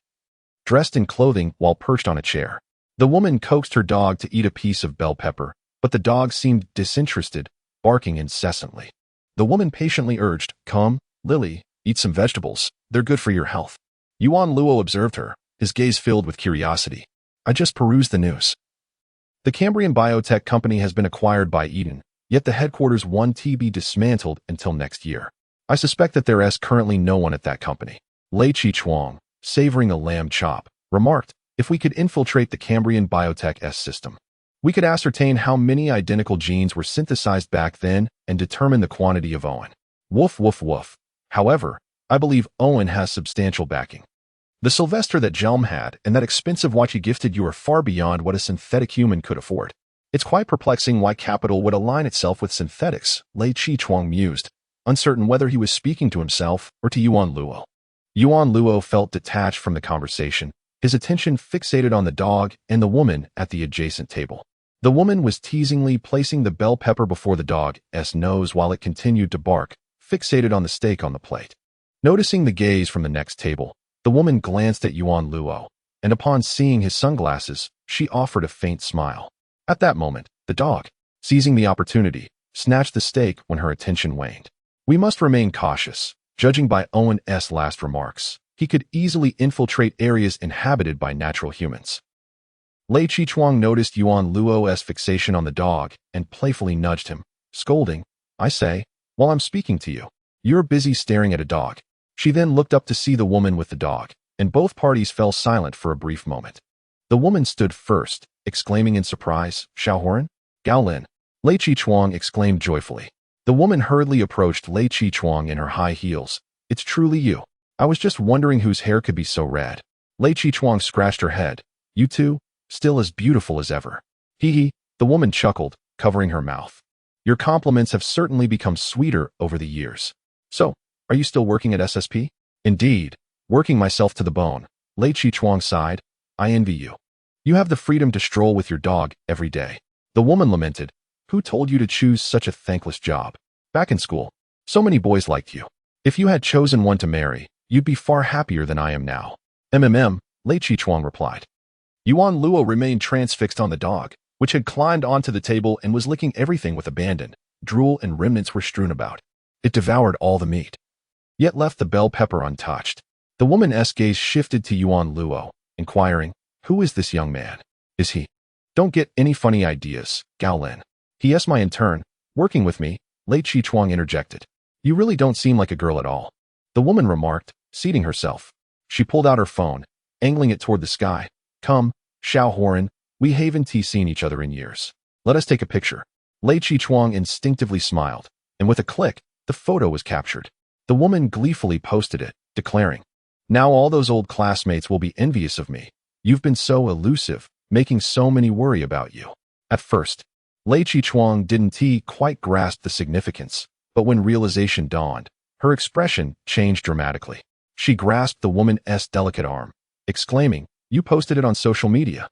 Dressed in clothing while perched on a chair, the woman coaxed her dog to eat a piece of bell pepper, but the dog seemed disinterested, barking incessantly. The woman patiently urged, "Come, Lily, eat some vegetables. They're good for your health." Yuan Luo observed her, his gaze filled with curiosity. "I just perused the news. The Cambrian biotech company has been acquired by Eden, yet the headquarters won't be dismantled until next year. I suspect that there is currently no one at that company." Lei Chi-chang, savoring a lamb chop, remarked, "If we could infiltrate the Cambrian biotech S system, we could ascertain how many identical genes were synthesized back then and determine the quantity of Owen." Woof woof woof. However, I believe Owen has substantial backing. The Sylvester that Jelm had and that expensive watch he gifted you are far beyond what a synthetic human could afford. It's quite perplexing why capital would align itself with synthetics, Lei Chi-chang mused, uncertain whether he was speaking to himself or to Yuan Luo. Yuan Luo felt detached from the conversation, his attention fixated on the dog and the woman at the adjacent table. The woman was teasingly placing the bell pepper before the dog's nose while it continued to bark, fixated on the steak on the plate. Noticing the gaze from the next table, the woman glanced at Yuan Luo, and upon seeing his sunglasses, she offered a faint smile. At that moment, the dog, seizing the opportunity, snatched the steak when her attention waned. We must remain cautious. Judging by Owen's last remarks, he could easily infiltrate areas inhabited by natural humans. Lei Chi-chang noticed Yuan Luo's fixation on the dog and playfully nudged him, scolding, "I say, while I'm speaking to you, you're busy staring at a dog." She then looked up to see the woman with the dog, and both parties fell silent for a brief moment. The woman stood first, exclaiming in surprise, "Xiaohoran? Gao Lin." Lei Chi-chang exclaimed joyfully. The woman hurriedly approached Lei Chi-chang in her high heels. "It's truly you. I was just wondering whose hair could be so red." Lei Chi-chang scratched her head. "You too? Still as beautiful as ever." Hee hee, the woman chuckled, covering her mouth. "Your compliments have certainly become sweeter over the years. So, are you still working at SSP?" "Indeed, working myself to the bone." Lei Chi-chang sighed. "I envy you. You have the freedom to stroll with your dog every day." The woman lamented. "Who told you to choose such a thankless job? Back in school, so many boys liked you. If you had chosen one to marry, you'd be far happier than I am now." Lei Chi-chang replied. Yuan Luo remained transfixed on the dog, which had climbed onto the table and was licking everything with abandon. Drool and remnants were strewn about. It devoured all the meat, yet left the bell pepper untouched. The woman's gaze shifted to Yuan Luo, inquiring, "Who is this young man? Is he?" "Don't get any funny ideas, Gao Lin. He is my intern, working with me," Lei Chi-chang interjected. "You really don't seem like a girl at all," the woman remarked, seating herself. She pulled out her phone, angling it toward the sky. "Come, Xiaohoran, we haven't seen each other in years. Let us take a picture." Lei Chi-chang instinctively smiled, and with a click, the photo was captured. The woman gleefully posted it, declaring, "Now all those old classmates will be envious of me. You've been so elusive, making so many worry about you." At first, Lei Chi-chang didn't quite grasp the significance, but when realization dawned, her expression changed dramatically. She grasped the woman's delicate arm, exclaiming, "You posted it on social media?"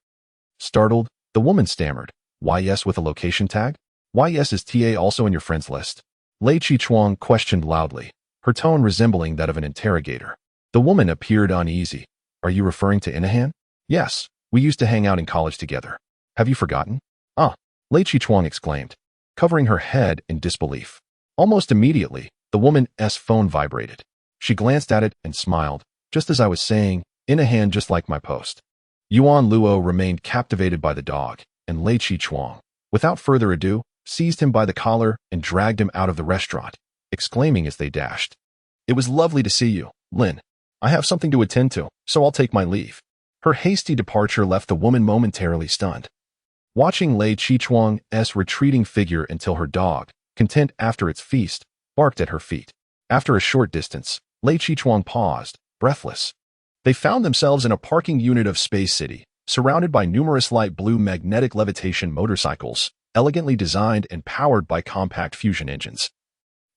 Startled, the woman stammered, "Why yes, with a location tag?" Why yes, is TA also in your friends list? Lei Chi-chuang questioned loudly, her tone resembling that of an interrogator. The woman appeared uneasy. Are you referring to Inahan? Yes, we used to hang out in college together. Have you forgotten? Ah, Lei Chi-chuang exclaimed, covering her head in disbelief. Almost immediately, the woman's phone vibrated. She glanced at it and smiled, just as I was saying, Inahan just like my post. Yuan Luo remained captivated by the dog, and Lei Chi-chuang, without further ado, seized him by the collar and dragged him out of the restaurant, exclaiming as they dashed. It was lovely to see you, Lin. I have something to attend to, so I'll take my leave. Her hasty departure left the woman momentarily stunned. Watching Lei Chi-chuang's retreating figure until her dog, content after its feast, barked at her feet. After a short distance, Lei Chi-chuang paused, breathless. They found themselves in a parking unit of Space City, surrounded by numerous light blue magnetic levitation motorcycles, elegantly designed and powered by compact fusion engines.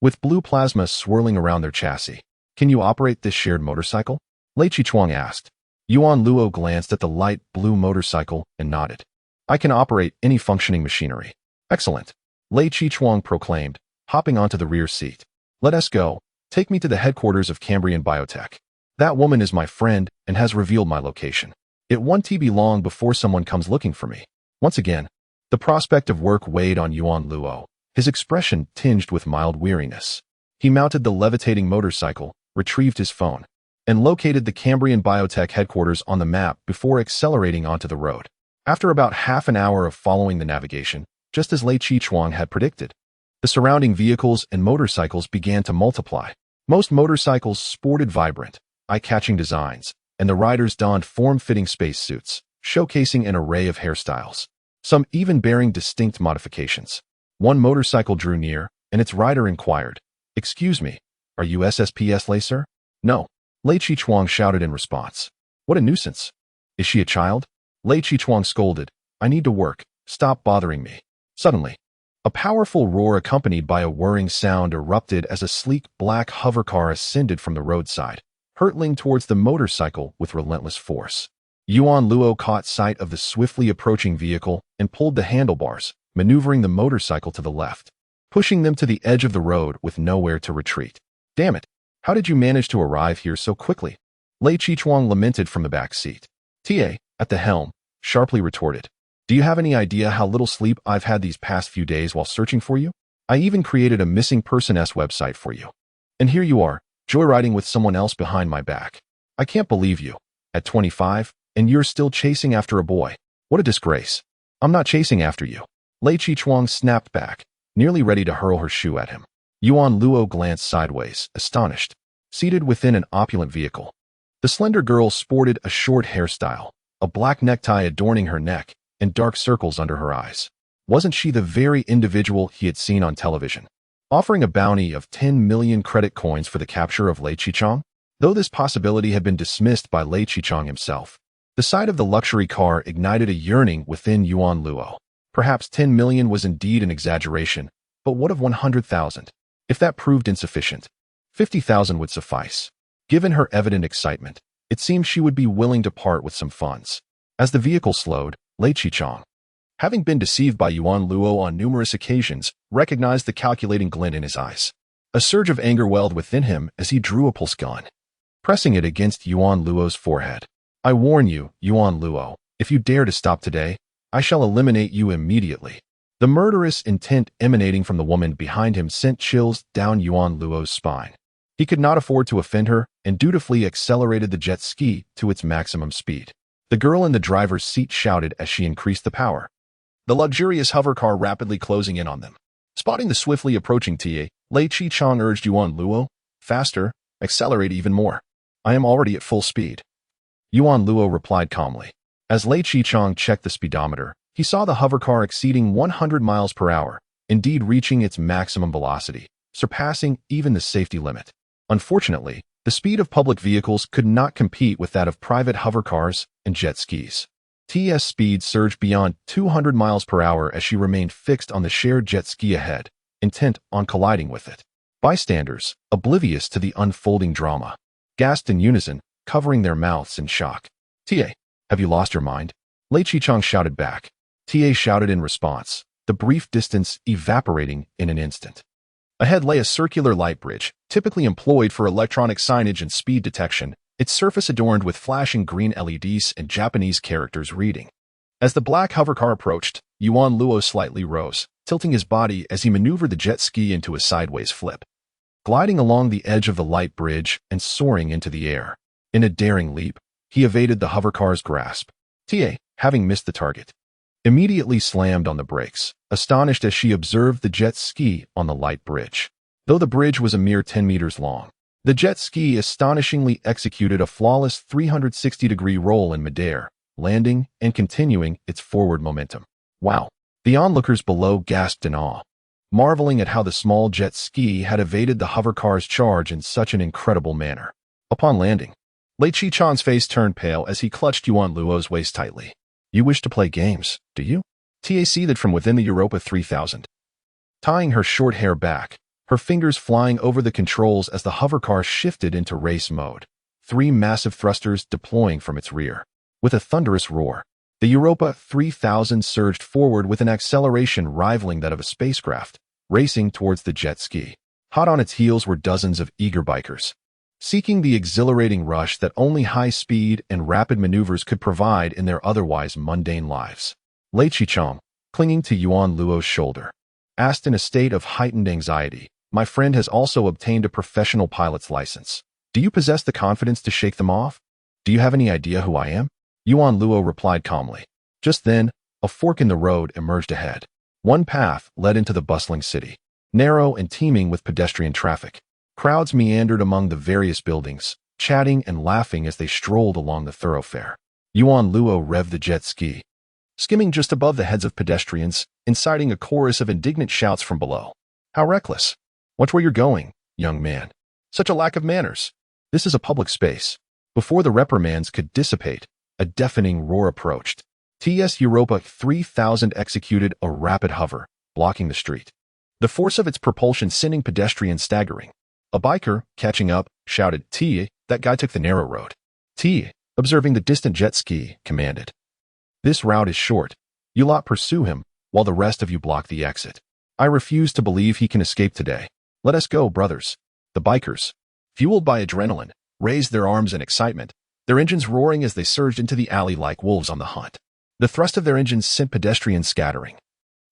With blue plasma swirling around their chassis. Can you operate this shared motorcycle? Lei Chi-chuang asked. Yuan Luo glanced at the light blue motorcycle and nodded. I can operate any functioning machinery. Excellent. Lei Chi-chuang proclaimed, hopping onto the rear seat. Let us go. Take me to the headquarters of Cambrian Biotech. That woman is my friend and has revealed my location. It won't be long before someone comes looking for me. Once again, the prospect of work weighed on Yuan Luo, his expression tinged with mild weariness. He mounted the levitating motorcycle, retrieved his phone, and located the Cambrian Biotech headquarters on the map before accelerating onto the road. After about half an hour of following the navigation, just as Lei Chi-chuang had predicted, the surrounding vehicles and motorcycles began to multiply. Most motorcycles sported vibrant, eye-catching designs, and the riders donned form-fitting spacesuits, showcasing an array of hairstyles, some even bearing distinct modifications. One motorcycle drew near, and its rider inquired, "Excuse me, are you SSPS Lei, sir?" "No," Lei Chi-chuang shouted in response. "What a nuisance. Is she a child?" Lei Chi-chuang scolded. "I need to work. Stop bothering me." Suddenly, a powerful roar accompanied by a whirring sound erupted as a sleek black hovercar ascended from the roadside, hurtling towards the motorcycle with relentless force. Yuan Luo caught sight of the swiftly approaching vehicle and pulled the handlebars, maneuvering the motorcycle to the left, pushing them to the edge of the road with nowhere to retreat. "Damn it! How did you manage to arrive here so quickly?" Lei Chi-chuang lamented from the back seat. TA, at the helm, sharply retorted. "Do you have any idea how little sleep I've had these past few days while searching for you? I even created a missing persons website for you. And here you are, joyriding with someone else behind my back. I can't believe you. At 25, and you're still chasing after a boy. What a disgrace. I'm not chasing after you." Lei Chi-chuang snapped back, nearly ready to hurl her shoe at him. Yuan Luo glanced sideways, astonished. Seated within an opulent vehicle, the slender girl sported a short hairstyle, a black necktie adorning her neck, and dark circles under her eyes. Wasn't she the very individual he had seen on television, offering a bounty of 10 million credit coins for the capture of Lei Chi-chuang? Though this possibility had been dismissed by Lei Chi-chuang himself, the sight of the luxury car ignited a yearning within Yuan Luo. Perhaps 10 million was indeed an exaggeration, but what of 100,000? If that proved insufficient, 50,000 would suffice. Given her evident excitement, it seemed she would be willing to part with some funds. As the vehicle slowed, Lei Chi-chuang, having been deceived by Yuan Luo on numerous occasions, recognized the calculating glint in his eyes. A surge of anger welled within him as he drew a pulse gun, pressing it against Yuan Luo's forehead. "I warn you, Yuan Luo, if you dare to stop today, I shall eliminate you immediately." The murderous intent emanating from the woman behind him sent chills down Yuan Luo's spine. He could not afford to offend her and dutifully accelerated the jet ski to its maximum speed. The girl in the driver's seat shouted as she increased the power, the luxurious hovercar rapidly closing in on them. Spotting the swiftly approaching TA, Lei Chi-chuang urged Yuan Luo, "Faster, accelerate even more. I am already at full speed." Yuan Luo replied calmly. As Lei Chi-chuang checked the speedometer, he saw the hovercar exceeding 100 miles per hour, indeed reaching its maximum velocity, surpassing even the safety limit. Unfortunately, the speed of public vehicles could not compete with that of private hovercars and jet skis. TS speed surged beyond 200 miles per hour as she remained fixed on the shared jet ski ahead, intent on colliding with it. Bystanders, oblivious to the unfolding drama, gasped in unison, covering their mouths in shock. "TA, have you lost your mind?" Lei Chi-chuang shouted back. TA shouted in response, the brief distance evaporating in an instant. Ahead lay a circular light bridge, typically employed for electronic signage and speed detection, its surface adorned with flashing green LEDs and Japanese characters reading. As the black hovercar approached, Yuan Luo slightly rose, tilting his body as he maneuvered the jet ski into a sideways flip. Gliding along the edge of the light bridge and soaring into the air. In a daring leap, he evaded the hovercar's grasp. Ta, having missed the target, immediately slammed on the brakes, astonished as she observed the jet ski on the light bridge. Though the bridge was a mere 10 meters long, the jet ski astonishingly executed a flawless 360-degree roll in midair, landing and continuing its forward momentum. Wow! The onlookers below gasped in awe, marveling at how the small jet ski had evaded the hovercar's charge in such an incredible manner. Upon landing, Lei Chi-chan's face turned pale as he clutched Yuan Luo's waist tightly. You wish to play games, do you? Ta seethed from within the Europa 3000. Tying her short hair back, her fingers flying over the controls as the hovercar shifted into race mode, 3 massive thrusters deploying from its rear. With a thunderous roar, the Europa 3000 surged forward with an acceleration rivaling that of a spacecraft, racing towards the jet ski. Hot on its heels were dozens of eager bikers, seeking the exhilarating rush that only high speed and rapid maneuvers could provide in their otherwise mundane lives. Lei Chi-chang, clinging to Yuan Luo's shoulder, asked in a state of heightened anxiety, "My friend has also obtained a professional pilot's license. Do you possess the confidence to shake them off? Do you have any idea who I am?" Yuan Luo replied calmly. Just then, a fork in the road emerged ahead. One path led into the bustling city, narrow and teeming with pedestrian traffic. Crowds meandered among the various buildings, chatting and laughing as they strolled along the thoroughfare. Yuan Luo revved the jet ski, skimming just above the heads of pedestrians, inciting a chorus of indignant shouts from below. How reckless! Watch where you're going, young man. Such a lack of manners. This is a public space. Before the reprimands could dissipate, a deafening roar approached. TS Europa 3000 executed a rapid hover, blocking the street, the force of its propulsion sending pedestrians staggering. A biker, catching up, shouted, "T, that guy took the narrow road." T, observing the distant jet ski, commanded, "This route is short. You lot pursue him, while the rest of you block the exit. I refuse to believe he can escape today. Let us go, brothers." The bikers, fueled by adrenaline, raised their arms in excitement, their engines roaring as they surged into the alley like wolves on the hunt. The thrust of their engines sent pedestrians scattering,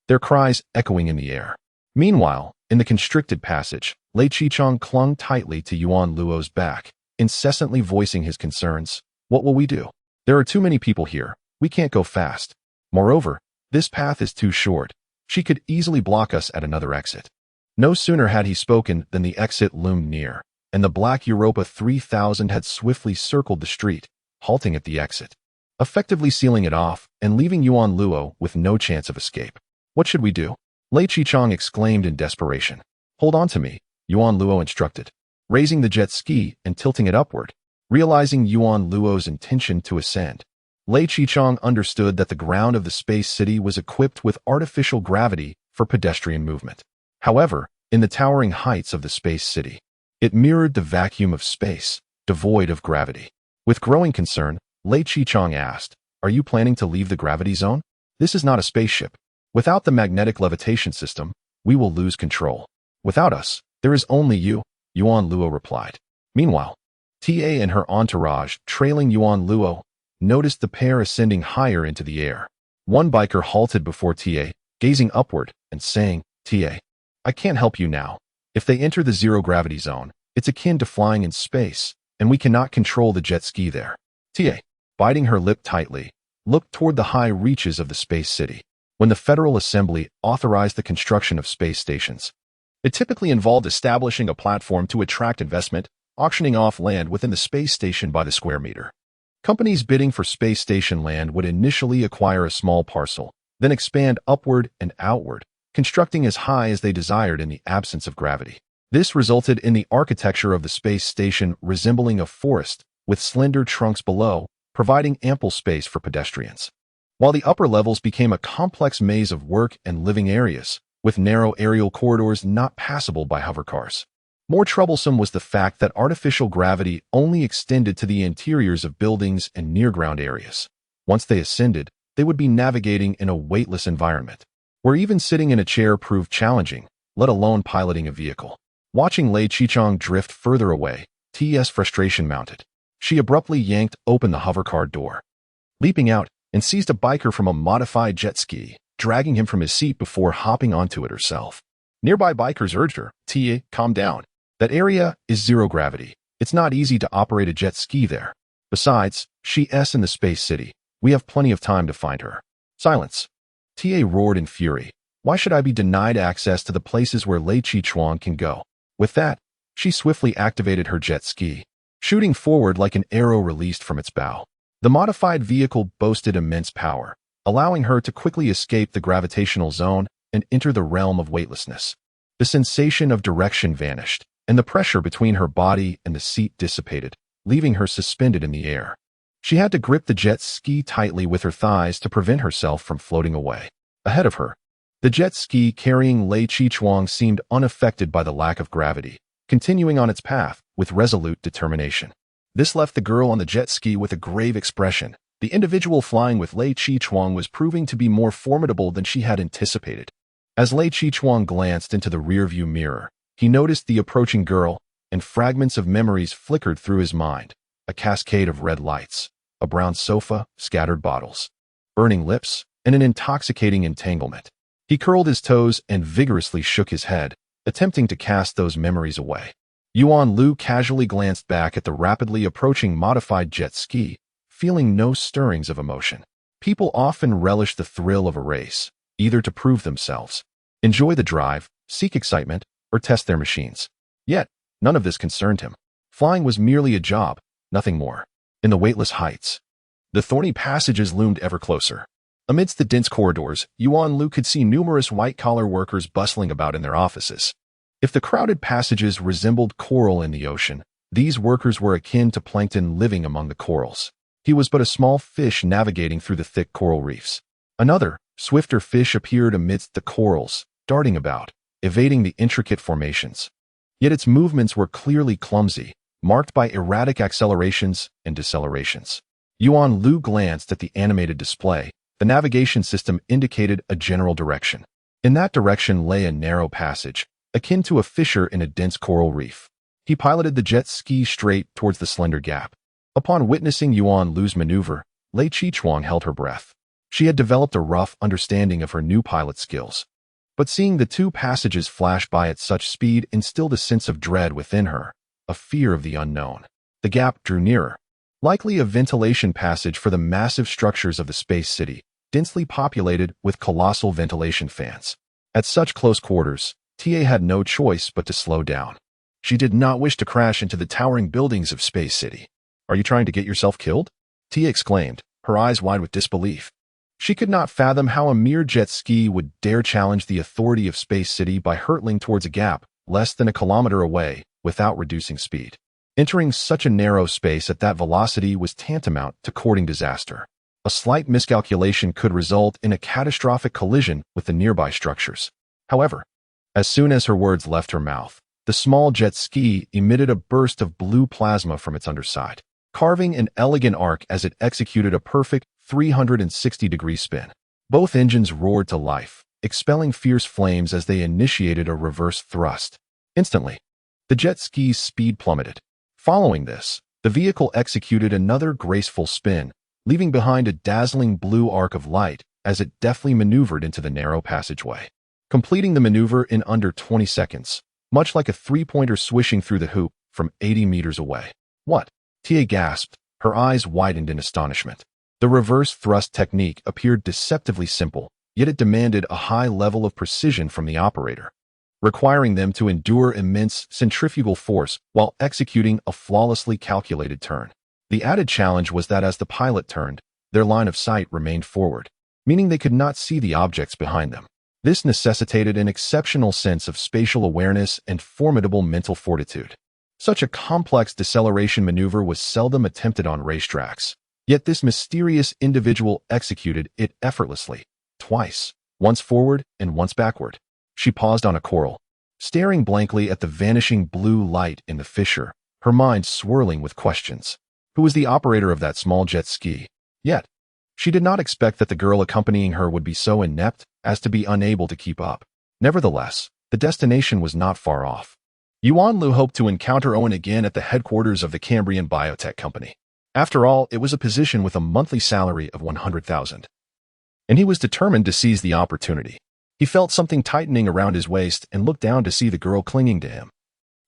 their cries echoing in the air. Meanwhile, in the constricted passage, Lei Chi-chang clung tightly to Yuan Luo's back, incessantly voicing his concerns. "What will we do? There are too many people here. We can't go fast. Moreover, this path is too short. She could easily block us at another exit." No sooner had he spoken than the exit loomed near, and the black Europa 3000 had swiftly circled the street, halting at the exit, effectively sealing it off and leaving Yuan Luo with no chance of escape. "What should we do?" Lei Chi-chang exclaimed in desperation. "Hold on to me," Yuan Luo instructed, raising the jet ski and tilting it upward. Realizing Yuan Luo's intention to ascend, Lei Chi-chang understood that the ground of the space city was equipped with artificial gravity for pedestrian movement. However, in the towering heights of the space city, it mirrored the vacuum of space, devoid of gravity. With growing concern, Lei Chi-chang asked, "Are you planning to leave the gravity zone? This is not a spaceship. Without the magnetic levitation system, we will lose control. Without us, there is only you," Yuan Luo replied. Meanwhile, Ta and her entourage, trailing Yuan Luo, noticed the pair ascending higher into the air. One biker halted before Ta, gazing upward and saying, "Ta, I can't help you now. If they enter the zero-gravity zone, it's akin to flying in space, and we cannot control the jet ski there." Ta, biting her lip tightly, looked toward the high reaches of the space city. When the Federal Assembly authorized the construction of space stations, it typically involved establishing a platform to attract investment, auctioning off land within the space station by the square meter. Companies bidding for space station land would initially acquire a small parcel, then expand upward and outward, constructing as high as they desired in the absence of gravity. This resulted in the architecture of the space station resembling a forest, with slender trunks below, providing ample space for pedestrians, while the upper levels became a complex maze of work and living areas, with narrow aerial corridors not passable by hovercars. More troublesome was the fact that artificial gravity only extended to the interiors of buildings and near-ground areas. Once they ascended, they would be navigating in a weightless environment. where even sitting in a chair proved challenging, let alone piloting a vehicle. Watching Lei Qichong drift further away, T's frustration mounted. She abruptly yanked open the hovercar door, leaping out, and seized a biker from a modified jet ski, dragging him from his seat before hopping onto it herself. Nearby bikers urged her, "Tia, calm down. That area is zero gravity. It's not easy to operate a jet ski there. Besides, she's in the space city. We have plenty of time to find her." "Silence." Tia roared in fury. "Why should I be denied access to the places where Lei Qichuan can go?" With that, she swiftly activated her jet ski, shooting forward like an arrow released from its bow. The modified vehicle boasted immense power, allowing her to quickly escape the gravitational zone and enter the realm of weightlessness. The sensation of direction vanished, and the pressure between her body and the seat dissipated, leaving her suspended in the air. She had to grip the jet ski tightly with her thighs to prevent herself from floating away. Ahead of her, the jet ski carrying Lei Qichuan seemed unaffected by the lack of gravity, continuing on its path with resolute determination. This left the girl on the jet ski with a grave expression. The individual flying with Lei Qichuan was proving to be more formidable than she had anticipated. As Lei Qichuan glanced into the rearview mirror, he noticed the approaching girl, and fragments of memories flickered through his mind. A cascade of red lights, a brown sofa, scattered bottles, burning lips, and an intoxicating entanglement. He curled his toes and vigorously shook his head, attempting to cast those memories away. Yuan Lu casually glanced back at the rapidly approaching modified jet ski, feeling no stirrings of emotion. People often relish the thrill of a race, either to prove themselves, enjoy the drive, seek excitement, or test their machines. Yet, none of this concerned him. Flying was merely a job, nothing more. In the weightless heights, the thorny passages loomed ever closer. Amidst the dense corridors, Yuan Lu could see numerous white-collar workers bustling about in their offices. If the crowded passages resembled coral in the ocean, these workers were akin to plankton living among the corals. He was but a small fish navigating through the thick coral reefs. Another, swifter fish appeared amidst the corals, darting about, evading the intricate formations. Yet its movements were clearly clumsy, marked by erratic accelerations and decelerations. Yuan Lu glanced at the animated display. The navigation system indicated a general direction. In that direction lay a narrow passage, akin to a fissure in a dense coral reef. He piloted the jet ski straight towards the slender gap. Upon witnessing Yuan Lu's maneuver, Lei Qichuan held her breath. She had developed a rough understanding of her new pilot skills. But seeing the two passages flash by at such speed instilled a sense of dread within her, a fear of the unknown. The gap drew nearer. Likely a ventilation passage for the massive structures of the space city, densely populated with colossal ventilation fans. At such close quarters, TA had no choice but to slow down. She did not wish to crash into the towering buildings of Space City. "Are you trying to get yourself killed?" Tia exclaimed, her eyes wide with disbelief. She could not fathom how a mere jet ski would dare challenge the authority of Space City by hurtling towards a gap less than a kilometer away without reducing speed. Entering such a narrow space at that velocity was tantamount to courting disaster. A slight miscalculation could result in a catastrophic collision with the nearby structures. However, as soon as her words left her mouth, the small jet ski emitted a burst of blue plasma from its underside, carving an elegant arc as it executed a perfect 360-degree spin. Both engines roared to life, expelling fierce flames as they initiated a reverse thrust. Instantly, the jet ski's speed plummeted. Following this, the vehicle executed another graceful spin, leaving behind a dazzling blue arc of light as it deftly maneuvered into the narrow passageway, completing the maneuver in under 20 seconds, much like a three-pointer swishing through the hoop from 80 meters away. "What?" Tia gasped, her eyes widened in astonishment. The reverse thrust technique appeared deceptively simple, yet it demanded a high level of precision from the operator, requiring them to endure immense centrifugal force while executing a flawlessly calculated turn. The added challenge was that as the pilot turned, their line of sight remained forward, meaning they could not see the objects behind them. This necessitated an exceptional sense of spatial awareness and formidable mental fortitude. Such a complex deceleration maneuver was seldom attempted on racetracks, yet this mysterious individual executed it effortlessly, twice, once forward and once backward. She paused on a coral, staring blankly at the vanishing blue light in the fissure, her mind swirling with questions. Who was the operator of that small jet ski? Yet, she did not expect that the girl accompanying her would be so inept, as to be unable to keep up. Nevertheless, the destination was not far off. Yuan Lu hoped to encounter Owen again at the headquarters of the Cambrian biotech company. After all, it was a position with a monthly salary of 100,000. And he was determined to seize the opportunity. He felt something tightening around his waist and looked down to see the girl clinging to him.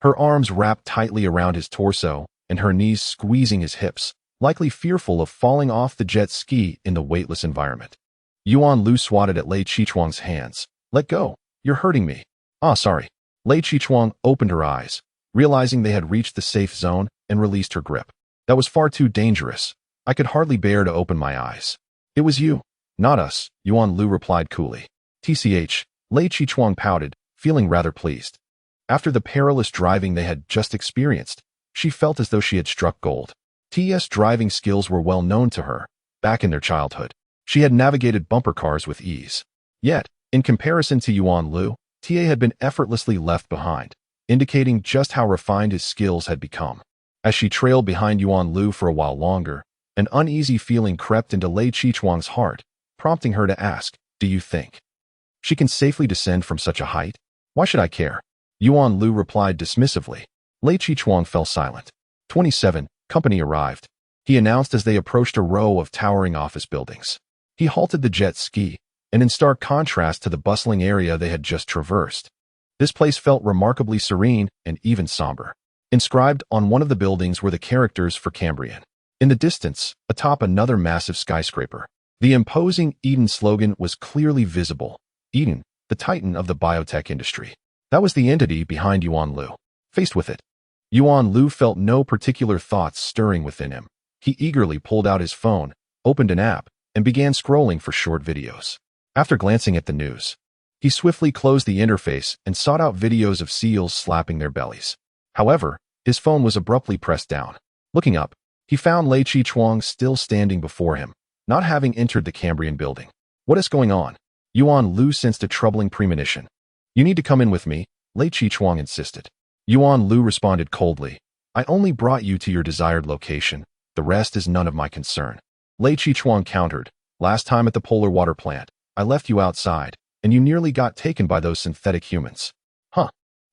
Her arms wrapped tightly around his torso and her knees squeezing his hips, likely fearful of falling off the jet ski in the weightless environment. Yuan Lu swatted at Lei Qichuang's hands. "Let go. You're hurting me." "Ah, sorry." Lei Qichuang opened her eyes, realizing they had reached the safe zone, and released her grip. "That was far too dangerous. I could hardly bear to open my eyes." "It was you, not us," Yuan Lu replied coolly. "TCH," Lei Qichuang pouted, feeling rather pleased. After the perilous driving they had just experienced, she felt as though she had struck gold. TS driving skills were well known to her, back in their childhood. She had navigated bumper cars with ease. Yet, in comparison to Yuan Lu, TA had been effortlessly left behind, indicating just how refined his skills had become. As she trailed behind Yuan Lu for a while longer, an uneasy feeling crept into Lei Qichuang's heart, prompting her to ask, "Do you think she can safely descend from such a height? Why should I care?" Yuan Lu replied dismissively. Lei Qichuang fell silent. 27, company arrived, he announced as they approached a row of towering office buildings. He halted the jet ski, and in stark contrast to the bustling area they had just traversed. This place felt remarkably serene and even somber. Inscribed on one of the buildings were the characters for Cambrian. In the distance, atop another massive skyscraper, the imposing Eden slogan was clearly visible. Eden, the titan of the biotech industry. That was the entity behind Yuan Lu. Faced with it, Yuan Lu felt no particular thoughts stirring within him. He eagerly pulled out his phone, opened an app, and began scrolling for short videos. After glancing at the news, he swiftly closed the interface and sought out videos of seals slapping their bellies. However, his phone was abruptly pressed down. Looking up, he found Lei Qichuang still standing before him, not having entered the Cambrian building. "What is going on?" Yuan Lu sensed a troubling premonition. "You need to come in with me," Lei Qichuang insisted. Yuan Lu responded coldly. "I only brought you to your desired location. The rest is none of my concern." Lei Qichuang countered. "Last time at the polar water plant, I left you outside, and you nearly got taken by those synthetic humans." Huh.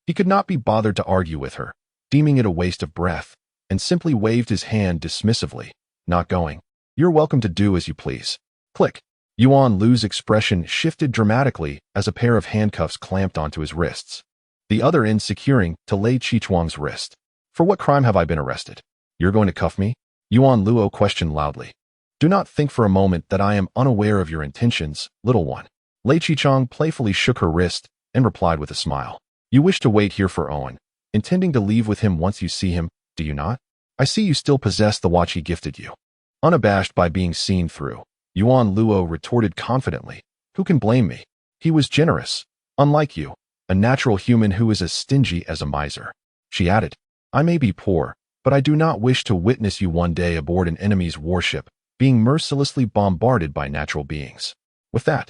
He could not be bothered to argue with her, deeming it a waste of breath, and simply waved his hand dismissively. "Not going. You're welcome to do as you please." Click. Yuan Lu's expression shifted dramatically as a pair of handcuffs clamped onto his wrists, the other end securing to Lei Qichuang's wrist. "For what crime have I been arrested?" "You're going to cuff me?" Yuan Luo questioned loudly. "Do not think for a moment that I am unaware of your intentions, little one." Lei Qichuang playfully shook her wrist and replied with a smile. "You wish to wait here for Owen, intending to leave with him once you see him, do you not? I see you still possess the watch he gifted you." Unabashed by being seen through, Yuan Luo retorted confidently, "Who can blame me? He was generous, unlike you, a natural human who is as stingy as a miser." She added, "I may be poor, but I do not wish to witness you one day aboard an enemy's warship, being mercilessly bombarded by natural beings." With that,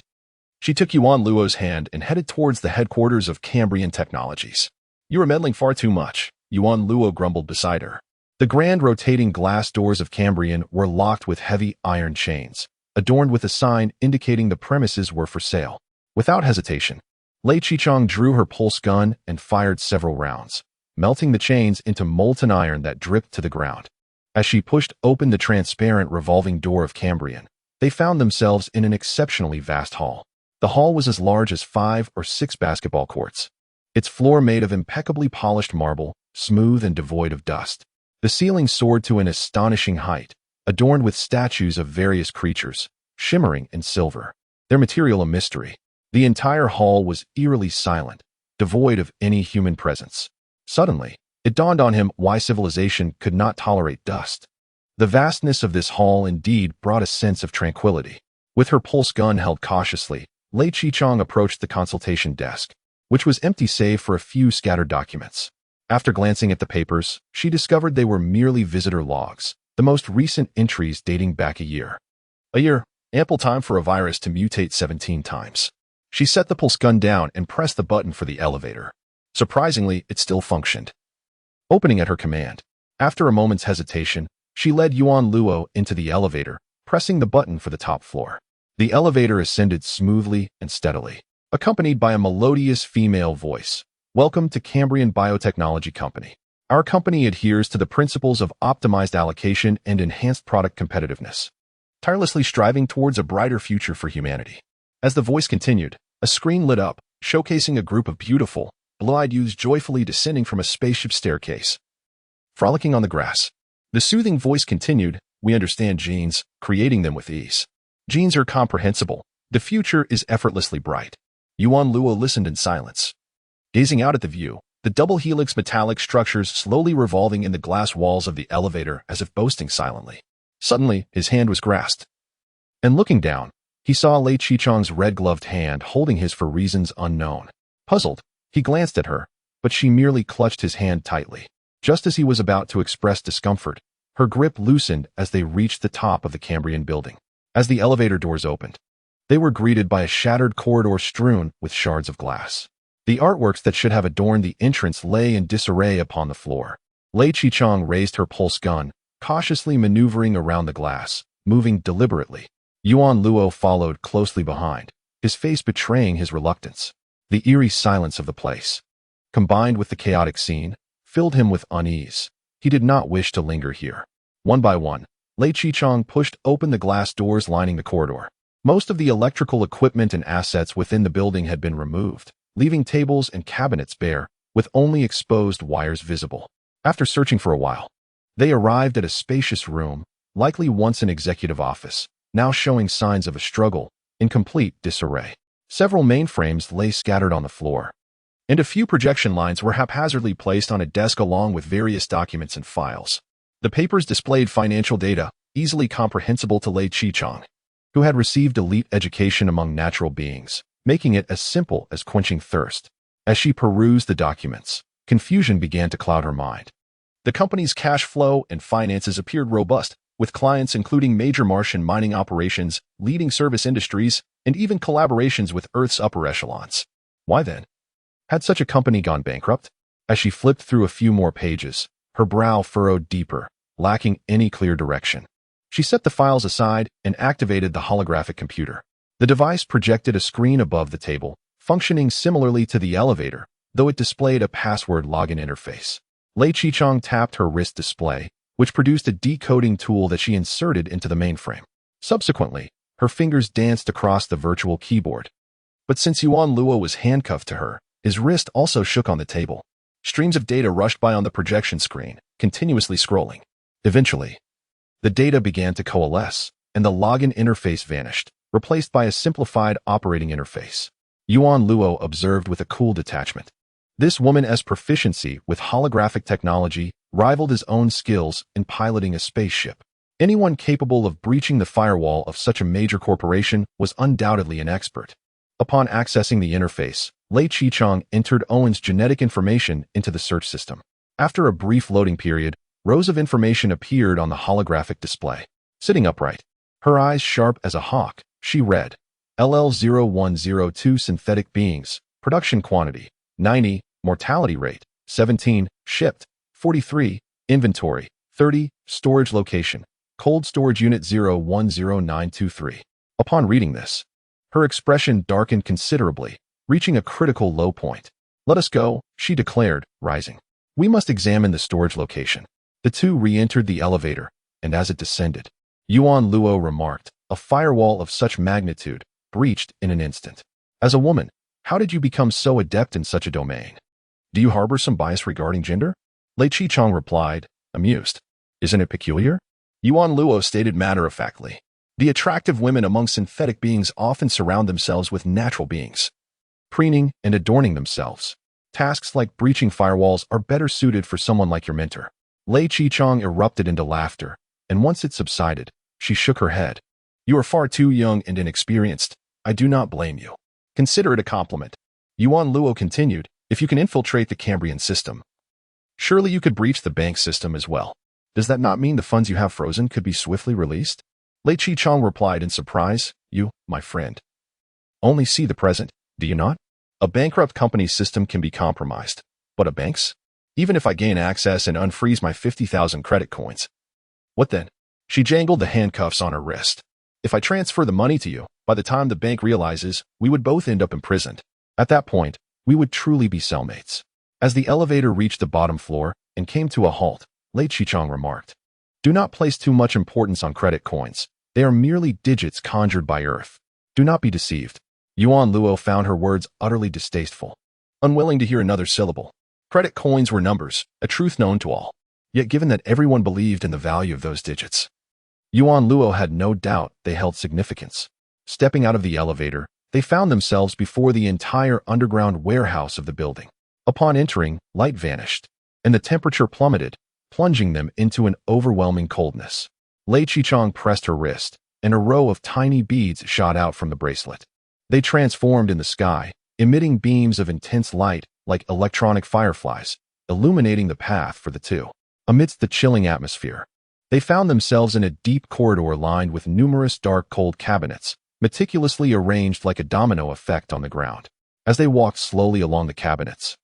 she took Yuan Luo's hand and headed towards the headquarters of Cambrian Technologies. "You are meddling far too much," Yuan Luo grumbled beside her. The grand rotating glass doors of Cambrian were locked with heavy iron chains, adorned with a sign indicating the premises were for sale. Without hesitation, Lei Qichuang drew her pulse gun and fired several rounds, melting the chains into molten iron that dripped to the ground. As she pushed open the transparent revolving door of Cambrian, they found themselves in an exceptionally vast hall. The hall was as large as 5 or 6 basketball courts, its floor made of impeccably polished marble, smooth and devoid of dust. The ceiling soared to an astonishing height, adorned with statues of various creatures, shimmering in silver, their material a mystery. The entire hall was eerily silent, devoid of any human presence. Suddenly, it dawned on him why civilization could not tolerate dust. The vastness of this hall indeed brought a sense of tranquility. With her pulse gun held cautiously, Lei Qichuang approached the consultation desk, which was empty save for a few scattered documents. After glancing at the papers, she discovered they were merely visitor logs, the most recent entries dating back a year. A year, ample time for a virus to mutate 17 times. She set the pulse gun down and pressed the button for the elevator. Surprisingly, it still functioned, opening at her command. After a moment's hesitation, she led Yuan Luo into the elevator, pressing the button for the top floor. The elevator ascended smoothly and steadily, accompanied by a melodious female voice. Welcome to Cambrian Biotechnology Company. Our company adheres to the principles of optimized allocation and enhanced product competitiveness, tirelessly striving towards a brighter future for humanity. As the voice continued, a screen lit up, showcasing a group of beautiful, blue-eyed youths joyfully descending from a spaceship staircase, frolicking on the grass. The soothing voice continued, we understand genes, creating them with ease. Genes are comprehensible. The future is effortlessly bright. Yuan Luo listened in silence. Gazing out at the view, the double helix metallic structures slowly revolving in the glass walls of the elevator as if boasting silently. Suddenly, his hand was grasped. And looking down, he saw Lei Qichong's red-gloved hand holding his for reasons unknown. Puzzled, he glanced at her, but she merely clutched his hand tightly. Just as he was about to express discomfort, her grip loosened as they reached the top of the Cambrian building. As the elevator doors opened, they were greeted by a shattered corridor strewn with shards of glass. The artworks that should have adorned the entrance lay in disarray upon the floor. Lei Qichong raised her pulse gun, cautiously maneuvering around the glass, moving deliberately. Yuan Luo followed closely behind, his face betraying his reluctance. The eerie silence of the place, combined with the chaotic scene, filled him with unease. He did not wish to linger here. One by one, Lei Qichong pushed open the glass doors lining the corridor. Most of the electrical equipment and assets within the building had been removed, leaving tables and cabinets bare, with only exposed wires visible. After searching for a while, they arrived at a spacious room, likely once an executive office, now showing signs of a struggle, in complete disarray. Several mainframes lay scattered on the floor, and a few projection lines were haphazardly placed on a desk along with various documents and files. The papers displayed financial data, easily comprehensible to Lei Qichong, who had received elite education among natural beings, making it as simple as quenching thirst. As she perused the documents, confusion began to cloud her mind. The company's cash flow and finances appeared robust, with clients including major Martian mining operations, leading service industries, and even collaborations with Earth's upper echelons. Why then had such a company gone bankrupt? As she flipped through a few more pages, her brow furrowed deeper, lacking any clear direction. She set the files aside and activated the holographic computer. The device projected a screen above the table, functioning similarly to the elevator, though it displayed a password login interface. Lei Qichong tapped her wrist display, which produced a decoding tool that she inserted into the mainframe. Subsequently, her fingers danced across the virtual keyboard. But since Yuan Luo was handcuffed to her, his wrist also shook on the table. Streams of data rushed by on the projection screen, continuously scrolling. Eventually, the data began to coalesce, and the login interface vanished, replaced by a simplified operating interface. Yuan Luo observed with a cool detachment. This woman's proficiency with holographic technology rivaled his own skills in piloting a spaceship. Anyone capable of breaching the firewall of such a major corporation was undoubtedly an expert. Upon accessing the interface, Lei Qichong entered Owen's genetic information into the search system. After a brief loading period, rows of information appeared on the holographic display. Sitting upright, her eyes sharp as a hawk, she read, LL0102 synthetic beings, production quantity, 90, mortality rate, 17, shipped, 43, inventory, 30, storage location, cold storage unit 010923. Upon reading this, her expression darkened considerably, reaching a critical low point. Let us go, she declared, rising. We must examine the storage location. The two re-entered the elevator, and as it descended, Yuan Luo remarked, a firewall of such magnitude, breached in an instant. As a woman, how did you become so adept in such a domain? Do you harbor some bias regarding gender? Lei Qichong replied, amused. Isn't it peculiar? Yuan Luo stated matter-of-factly. The attractive women among synthetic beings often surround themselves with natural beings, preening and adorning themselves. Tasks like breaching firewalls are better suited for someone like your mentor. Lei Qichong erupted into laughter, and once it subsided, she shook her head. You are far too young and inexperienced. I do not blame you. Consider it a compliment. Yuan Luo continued, if you can infiltrate the Cambrian system, surely you could breach the bank system as well. Does that not mean the funds you have frozen could be swiftly released? Lei Qichong replied in surprise, you, my friend, only see the present, do you not? A bankrupt company's system can be compromised, but a bank's? Even if I gain access and unfreeze my 50,000 credit coins. What then? She jangled the handcuffs on her wrist. If I transfer the money to you, By the time the bank realizes, we would both end up imprisoned. At that point, we would truly be cellmates. As the elevator reached the bottom floor and came to a halt, Lei Qichang remarked, "Do not place too much importance on credit coins. They are merely digits conjured by Earth. Do not be deceived." Yuan Luo found her words utterly distasteful. Unwilling to hear another syllable. Credit coins were numbers, a truth known to all. Yet given that everyone believed in the value of those digits, Yuan Luo had no doubt they held significance. Stepping out of the elevator, they found themselves before the entire underground warehouse of the building. Upon entering, light vanished, and the temperature plummeted, plunging them into an overwhelming coldness. Lei Qichang pressed her wrist, and a row of tiny beads shot out from the bracelet. They transformed in the sky, emitting beams of intense light like electronic fireflies, illuminating the path for the two. Amidst the chilling atmosphere, they found themselves in a deep corridor lined with numerous dark cold cabinets, meticulously arranged like a domino effect on the ground. As they walked slowly along the cabinets,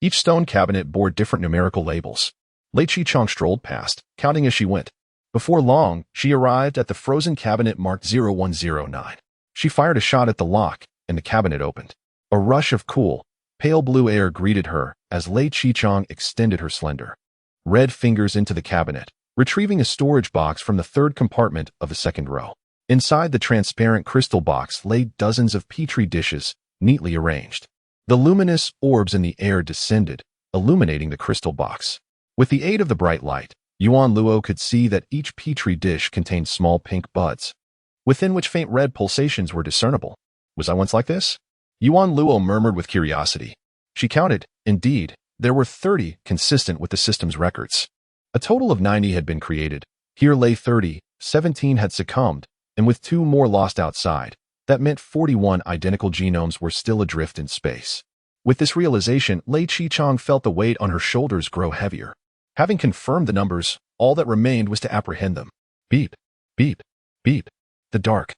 each stone cabinet bore different numerical labels. Lei Qichang strolled past, counting as she went. Before long, she arrived at the frozen cabinet marked 0109. She fired a shot at the lock, and the cabinet opened. A rush of cool, pale blue air greeted her as Lei Qichang extended her slender, red fingers into the cabinet, retrieving a storage box from the third compartment of the second row. Inside the transparent crystal box lay dozens of petri dishes, neatly arranged. The luminous orbs in the air descended, illuminating the crystal box. With the aid of the bright light, Yuan Luo could see that each petri dish contained small pink buds, within which faint red pulsations were discernible. Was I once like this? Yuan Luo murmured with curiosity. She counted. Indeed, there were 30 consistent with the system's records. A total of 90 had been created. Here lay 30, 17 had succumbed, and with 2 more lost outside, that meant 41 identical genomes were still adrift in space. With this realization, Lei Qichang felt the weight on her shoulders grow heavier. Having confirmed the numbers, all that remained was to apprehend them. Beep, beep, beep. The dark,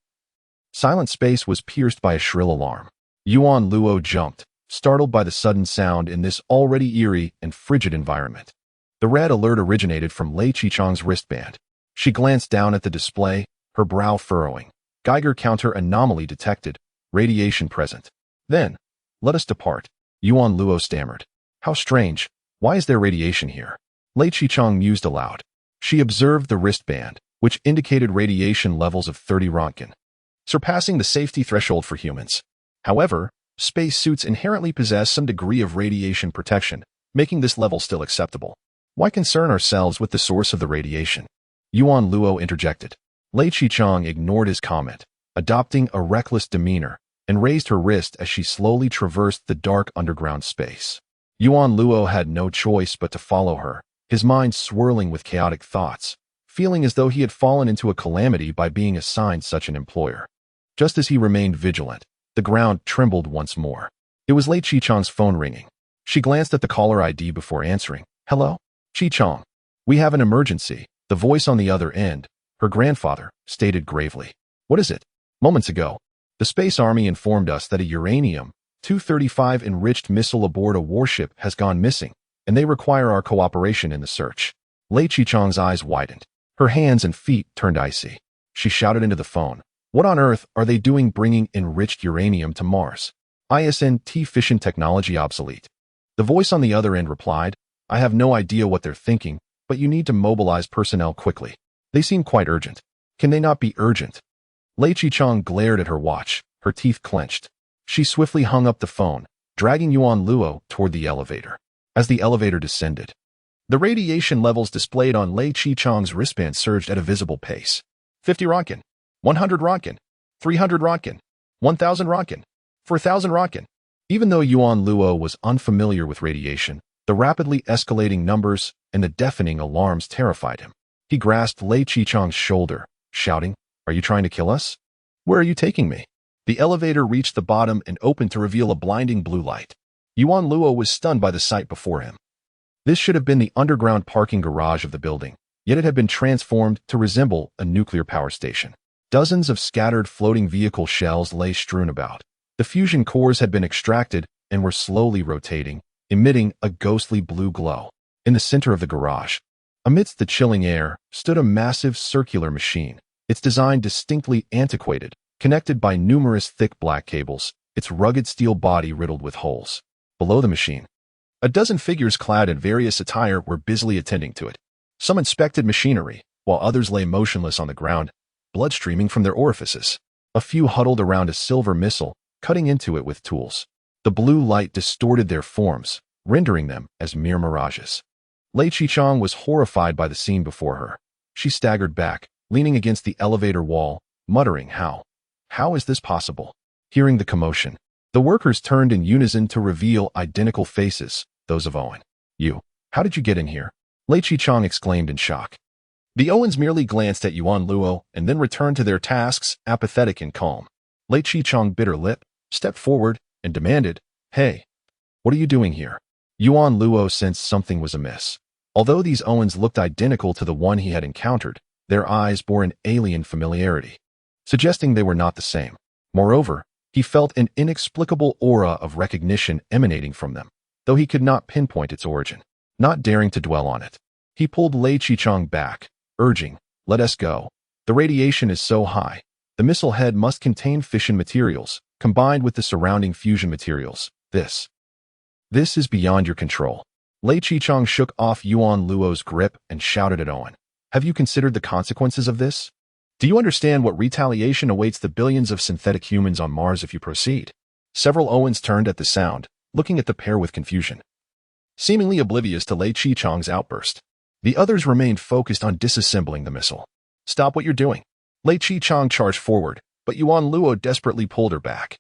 silent space was pierced by a shrill alarm. Yuan Luo jumped, startled by the sudden sound in this already eerie and frigid environment. The red alert originated from Lei Qichang's wristband. She glanced down at the display, her brow furrowing. Geiger counter anomaly detected. Radiation present. Then, let us depart. Yuan Luo stammered. How strange. Why is there radiation here? Lei Qichang mused aloud. She observed the wristband, which indicated radiation levels of 30 Rontgen, surpassing the safety threshold for humans. However, space suits inherently possess some degree of radiation protection, making this level still acceptable. Why concern ourselves with the source of the radiation? Yuan Luo interjected. Lei Qichang ignored his comment, adopting a reckless demeanor, and raised her wrist as she slowly traversed the dark underground space. Yuan Luo had no choice but to follow her, his mind swirling with chaotic thoughts, feeling as though he had fallen into a calamity by being assigned such an employer. Just as he remained vigilant, the ground trembled once more. It was Lei Qichang's phone ringing. She glanced at the caller ID before answering. Hello? Qichang. We have an emergency. The voice on the other end, her grandfather, stated gravely. What is it? Moments ago, the Space Army informed us that a uranium-235 enriched missile aboard a warship has gone missing, and they require our cooperation in the search. Lei Qichang's eyes widened. Her hands and feet turned icy. She shouted into the phone. What on earth are they doing bringing enriched uranium to Mars? ISNT fission technology obsolete. The voice on the other end replied, I have no idea what they're thinking, but you need to mobilize personnel quickly. They seem quite urgent. Can they not be urgent? Lei Qichang glared at her watch, her teeth clenched. She swiftly hung up the phone, dragging Yuan Luo toward the elevator. As the elevator descended, the radiation levels displayed on Lei Qichang's wristband surged at a visible pace. 50 Rontgen, 100 Rontgen, 300 Rontgen, 1,000 Rontgen, 4,000 Rontgen. Even though Yuan Luo was unfamiliar with radiation, the rapidly escalating numbers and the deafening alarms terrified him. He grasped Lei Qichang's shoulder, shouting, Are you trying to kill us? Where are you taking me? The elevator reached the bottom and opened to reveal a blinding blue light. Yuan Luo was stunned by the sight before him. This should have been the underground parking garage of the building, yet it had been transformed to resemble a nuclear power station. Dozens of scattered floating vehicle shells lay strewn about. The fusion cores had been extracted and were slowly rotating, emitting a ghostly blue glow. In the center of the garage, amidst the chilling air, stood a massive circular machine, its design distinctly antiquated, connected by numerous thick black cables, its rugged steel body riddled with holes. Below the machine, a dozen figures clad in various attire were busily attending to it. Some inspected machinery, while others lay motionless on the ground, blood streaming from their orifices. A few huddled around a silver missile, cutting into it with tools. The blue light distorted their forms, rendering them as mere mirages. Lei Qichang was horrified by the scene before her. She staggered back, leaning against the elevator wall, muttering, How is this possible? Hearing the commotion, the workers turned in unison to reveal identical faces, those of Owen. How did you get in here? Lei Qichang exclaimed in shock. The Owens merely glanced at Yuan Luo and then returned to their tasks, apathetic and calm. Lei Qichang bit her lip, stepped forward, and demanded, Hey, what are you doing here? Yuan Luo sensed something was amiss. Although these Owens looked identical to the one he had encountered, their eyes bore an alien familiarity, suggesting they were not the same. Moreover, he felt an inexplicable aura of recognition emanating from them, though he could not pinpoint its origin. Not daring to dwell on it, he pulled Lei Qichang back, urging, Let us go. The radiation is so high. The missile head must contain fission materials, combined with the surrounding fusion materials. This is beyond your control. Lei Qichang shook off Yuan Luo's grip and shouted at Owen. Have you considered the consequences of this? Do you understand what retaliation awaits the billions of synthetic humans on Mars if you proceed? Several Owens turned at the sound, looking at the pair with confusion, seemingly oblivious to Lei Qichang's outburst. The others remained focused on disassembling the missile. Stop what you're doing. Lei Qichang charged forward, but Yuan Luo desperately pulled her back,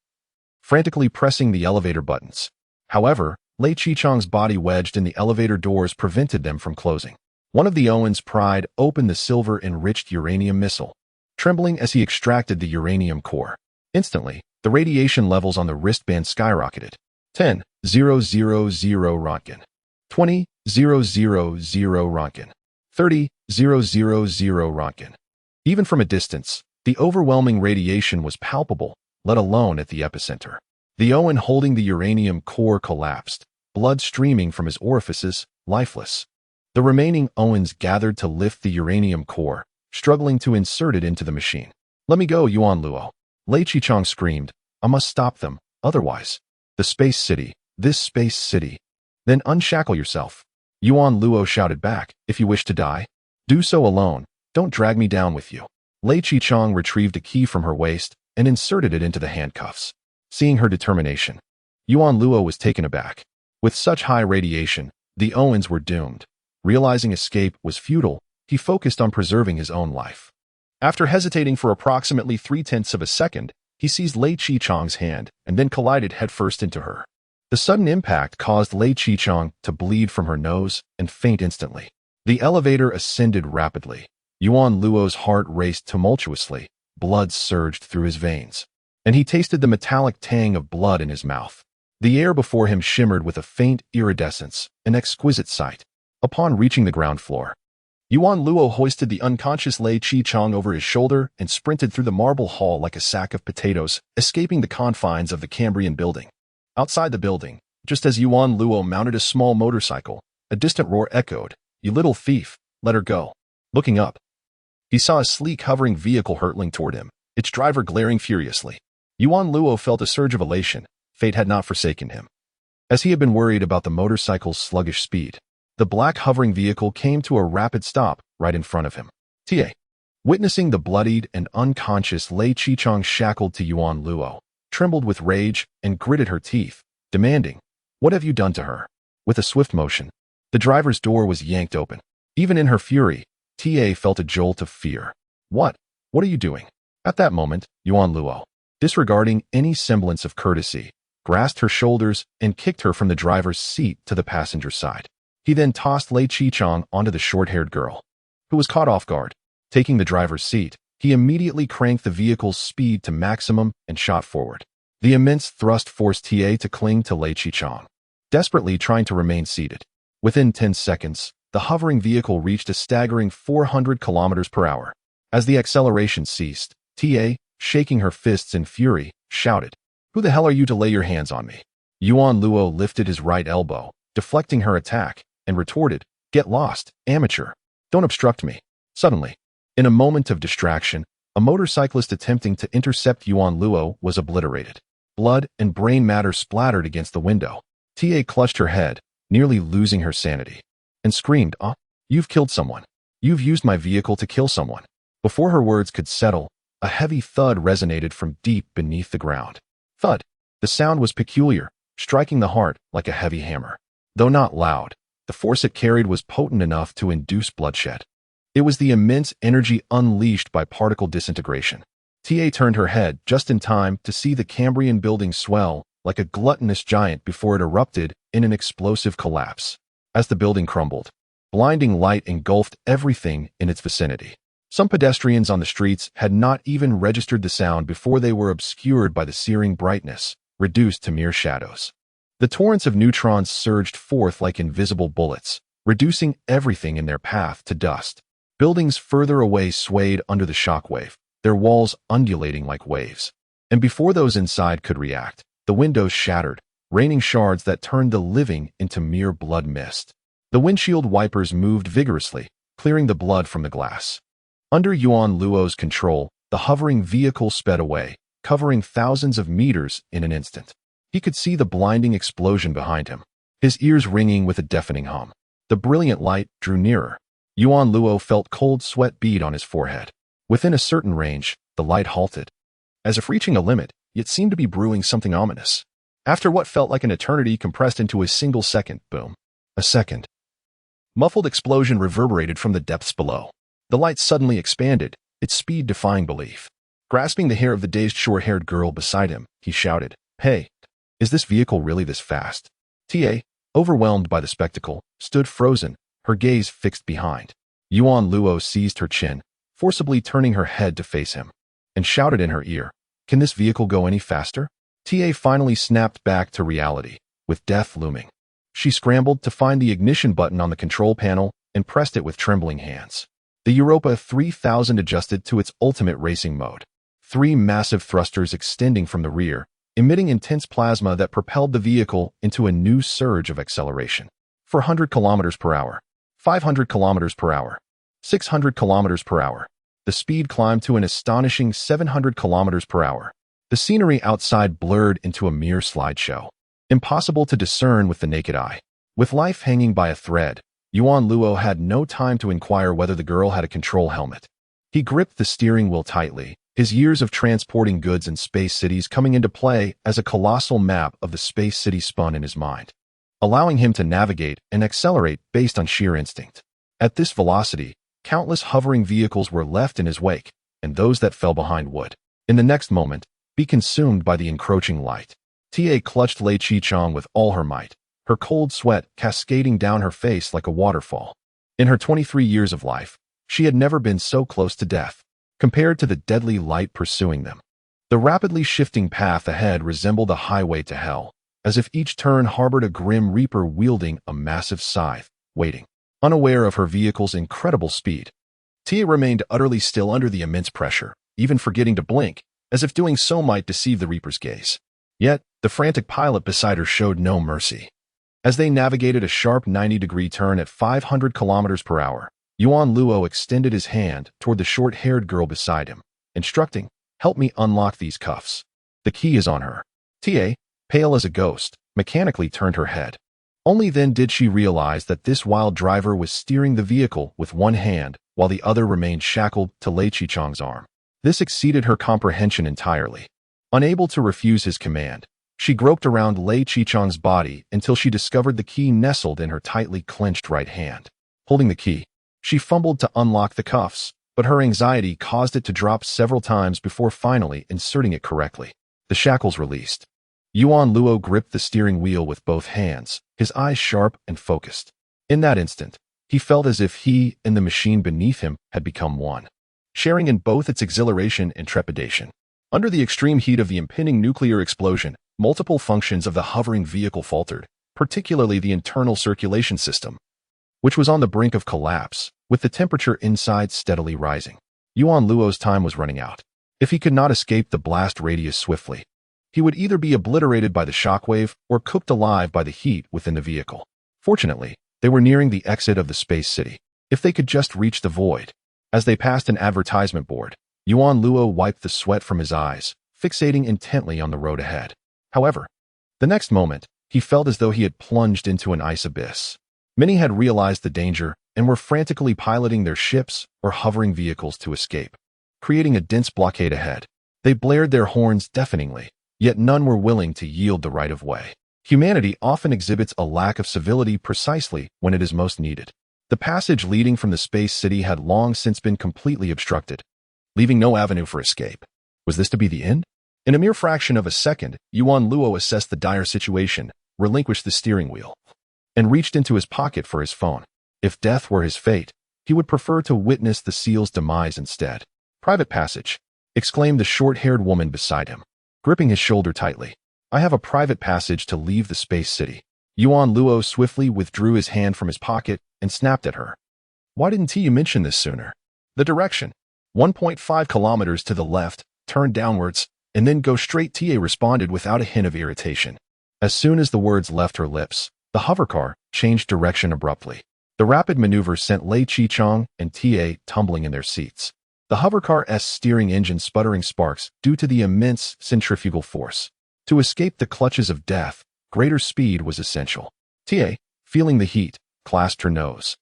frantically pressing the elevator buttons. However, Lei Qichang's body wedged in the elevator doors prevented them from closing. One of the Owens pried open the silver-enriched uranium missile, trembling as he extracted the uranium core. Instantly, the radiation levels on the wristband skyrocketed. 10,000 Rontgen. 20,000 Rontgen. 30,000 Rontgen. Even from a distance, the overwhelming radiation was palpable, let alone at the epicenter. The Owen holding the uranium core collapsed, blood streaming from his orifices, lifeless. The remaining Owens gathered to lift the uranium core, struggling to insert it into the machine. Let me go, Yuan Luo. Lei Qichang screamed. I must stop them, otherwise. The space city, this space city. Then unshackle yourself. Yuan Luo shouted back, if you wish to die, do so alone, don't drag me down with you. Lei Qichang retrieved a key from her waist and inserted it into the handcuffs. Seeing her determination, Yuan Luo was taken aback. With such high radiation, the Owens were doomed. Realizing escape was futile, he focused on preserving his own life. After hesitating for approximately 0.3 of a second, he seized Lei Qichang's hand and then collided headfirst into her. The sudden impact caused Lei Qichang to bleed from her nose and faint instantly. The elevator ascended rapidly. Yuan Luo's heart raced tumultuously, blood surged through his veins, and he tasted the metallic tang of blood in his mouth. The air before him shimmered with a faint iridescence, an exquisite sight. Upon reaching the ground floor, Yuan Luo hoisted the unconscious Lei Qichang over his shoulder and sprinted through the marble hall like a sack of potatoes, escaping the confines of the Cambrian building. Outside the building, just as Yuan Luo mounted a small motorcycle, a distant roar echoed, You little thief, let her go. Looking up, he saw a sleek hovering vehicle hurtling toward him, its driver glaring furiously. Yuan Luo felt a surge of elation. Fate had not forsaken him. As he had been worried about the motorcycle's sluggish speed, the black hovering vehicle came to a rapid stop right in front of him. Ta. Witnessing the bloodied and unconscious Lei Qichang shackled to Yuan Luo, trembled with rage and gritted her teeth, demanding, What have you done to her? With a swift motion, the driver's door was yanked open. Even in her fury, Ta felt a jolt of fear. What are you doing? At that moment, Yuan Luo, disregarding any semblance of courtesy, grasped her shoulders and kicked her from the driver's seat to the passenger side. He then tossed Lei Qichang onto the short-haired girl, who was caught off guard. Taking the driver's seat, he immediately cranked the vehicle's speed to maximum and shot forward. The immense thrust forced Ta to cling to Lei Qichang, desperately trying to remain seated. Within 10 seconds, the hovering vehicle reached a staggering 400 kilometers per hour. As the acceleration ceased, Ta, shaking her fists in fury, shouted, Who the hell are you to lay your hands on me? Yuan Luo lifted his right elbow, deflecting her attack, and retorted, Get lost, amateur. Don't obstruct me. Suddenly, in a moment of distraction, A motorcyclist attempting to intercept Yuan Luo was obliterated. Blood and brain matter splattered against the window. TA clutched her head, nearly losing her sanity, and screamed, "You've killed someone. You've used my vehicle to kill someone." Before her words could settle, a heavy thud resonated from deep beneath the ground. Thud. The sound was peculiar, striking the heart like a heavy hammer. Though not loud, the force it carried was potent enough to induce bloodshed. It was the immense energy unleashed by particle disintegration. TA turned her head just in time to see the Cambrian building swell like a gluttonous giant before it erupted in an explosive collapse. As the building crumbled, blinding light engulfed everything in its vicinity. Some pedestrians on the streets had not even registered the sound before they were obscured by the searing brightness, reduced to mere shadows. The torrents of neutrons surged forth like invisible bullets, reducing everything in their path to dust. Buildings further away swayed under the shockwave, their walls undulating like waves. And before those inside could react, the windows shattered, raining shards that turned the living into mere blood mist. The windshield wipers moved vigorously, clearing the blood from the glass. Under Yuan Luo's control, the hovering vehicle sped away, covering thousands of meters in an instant. He could see the blinding explosion behind him, his ears ringing with a deafening hum. The brilliant light drew nearer. Yuan Luo felt cold sweat bead on his forehead. Within a certain range, the light halted. As if reaching a limit, it seemed to be brewing something ominous. After what felt like an eternity compressed into a single second, boom. A second. Muffled explosion reverberated from the depths below. The light suddenly expanded, its speed defying belief. Grasping the hair of the dazed short-haired girl beside him, he shouted, "Hey, is this vehicle really this fast?" TA, overwhelmed by the spectacle, stood frozen, her gaze fixed behind. Yuan Luo seized her chin, forcibly turning her head to face him, and shouted in her ear, "Can this vehicle go any faster?" TA finally snapped back to reality, with death looming. She scrambled to find the ignition button on the control panel and pressed it with trembling hands. The Europa 3000 adjusted to its ultimate racing mode. 3 massive thrusters extending from the rear, emitting intense plasma that propelled the vehicle into a new surge of acceleration. 400 kilometers per hour, 500 kilometers per hour, 600 kilometers per hour. The speed climbed to an astonishing 700 kilometers per hour. The scenery outside blurred into a mere slideshow, impossible to discern with the naked eye. With life hanging by a thread, Yuan Luo had no time to inquire whether the girl had a control helmet. He gripped the steering wheel tightly, his years of transporting goods in space cities coming into play as a colossal map of the space city spun in his mind, allowing him to navigate and accelerate based on sheer instinct. At this velocity, countless hovering vehicles were left in his wake, and those that fell behind would, in the next moment, be consumed by the encroaching light. TA clutched Lei Qichang with all her might, her cold sweat cascading down her face like a waterfall. In her 23 years of life, she had never been so close to death, compared to the deadly light pursuing them. The rapidly shifting path ahead resembled a highway to hell, as if each turn harbored a grim reaper wielding a massive scythe, waiting. Unaware of her vehicle's incredible speed, Tia remained utterly still under the immense pressure, even forgetting to blink, as if doing so might deceive the reaper's gaze. Yet, the frantic pilot beside her showed no mercy. As they navigated a sharp 90-degree turn at 500 kilometers per hour, Yuan Luo extended his hand toward the short-haired girl beside him, instructing, "Help me unlock these cuffs. The key is on her." TA, pale as a ghost, mechanically turned her head. Only then did she realize that this wild driver was steering the vehicle with one hand while the other remained shackled to Lei Qichang's arm. This exceeded her comprehension entirely. Unable to refuse his command, she groped around Lei Qichang's body until she discovered the key nestled in her tightly clenched right hand. Holding the key, she fumbled to unlock the cuffs, but her anxiety caused it to drop several times before finally inserting it correctly. The shackles released. Yuan Luo gripped the steering wheel with both hands, his eyes sharp and focused. In that instant, he felt as if he and the machine beneath him had become one, sharing in both its exhilaration and trepidation. Under the extreme heat of the impending nuclear explosion, multiple functions of the hovering vehicle faltered, particularly the internal circulation system, which was on the brink of collapse, with the temperature inside steadily rising. Yuan Luo's time was running out. If he could not escape the blast radius swiftly, he would either be obliterated by the shockwave or cooked alive by the heat within the vehicle. Fortunately, they were nearing the exit of the space city. If they could just reach the void. As they passed an advertisement board, Yuan Luo wiped the sweat from his eyes, fixating intently on the road ahead. However, the next moment, he felt as though he had plunged into an ice abyss. Many had realized the danger and were frantically piloting their ships or hovering vehicles to escape, creating a dense blockade ahead. They blared their horns deafeningly, yet none were willing to yield the right of way. Humanity often exhibits a lack of civility precisely when it is most needed. The passage leading from the space city had long since been completely obstructed, leaving no avenue for escape. Was this to be the end? In a mere fraction of a second, Yuan Luo assessed the dire situation, relinquished the steering wheel, and reached into his pocket for his phone. If death were his fate, he would prefer to witness the seal's demise instead. "Private passage," exclaimed the short-haired woman beside him, gripping his shoulder tightly. "I have a private passage to leave the space city." Yuan Luo swiftly withdrew his hand from his pocket and snapped at her. "Why didn't you mention this sooner?" "The direction. 1.5 kilometers to the left, turn downwards, and then go straight," Ta responded without a hint of irritation. As soon as the words left her lips, the hovercar changed direction abruptly. The rapid maneuver sent Lei Qichang and Ta tumbling in their seats. The hovercar's steering engine sputtering sparks due to the immense centrifugal force. To escape the clutches of death, greater speed was essential. Ta, feeling the heat, clasped her nose,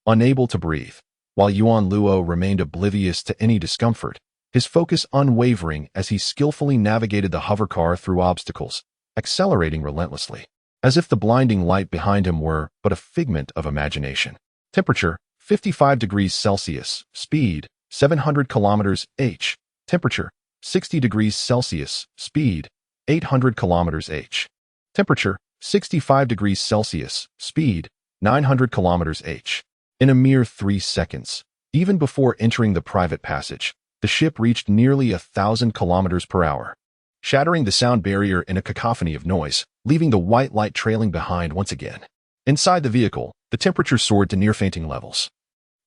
unable to breathe, while Yuan Luo remained oblivious to any discomfort, his focus unwavering as he skillfully navigated the hovercar through obstacles, accelerating relentlessly, as if the blinding light behind him were but a figment of imagination. Temperature, 55 degrees Celsius. Speed, 700 kilometers h. Temperature, 60 degrees Celsius. Speed, 800 kilometers h. Temperature, 65 degrees Celsius. Speed, 900 kilometers h. In a mere 3 seconds, even before entering the private passage, the ship reached nearly 1,000 kilometers per hour, shattering the sound barrier in a cacophony of noise, leaving the white light trailing behind once again. Inside the vehicle, the temperature soared to near-fainting levels,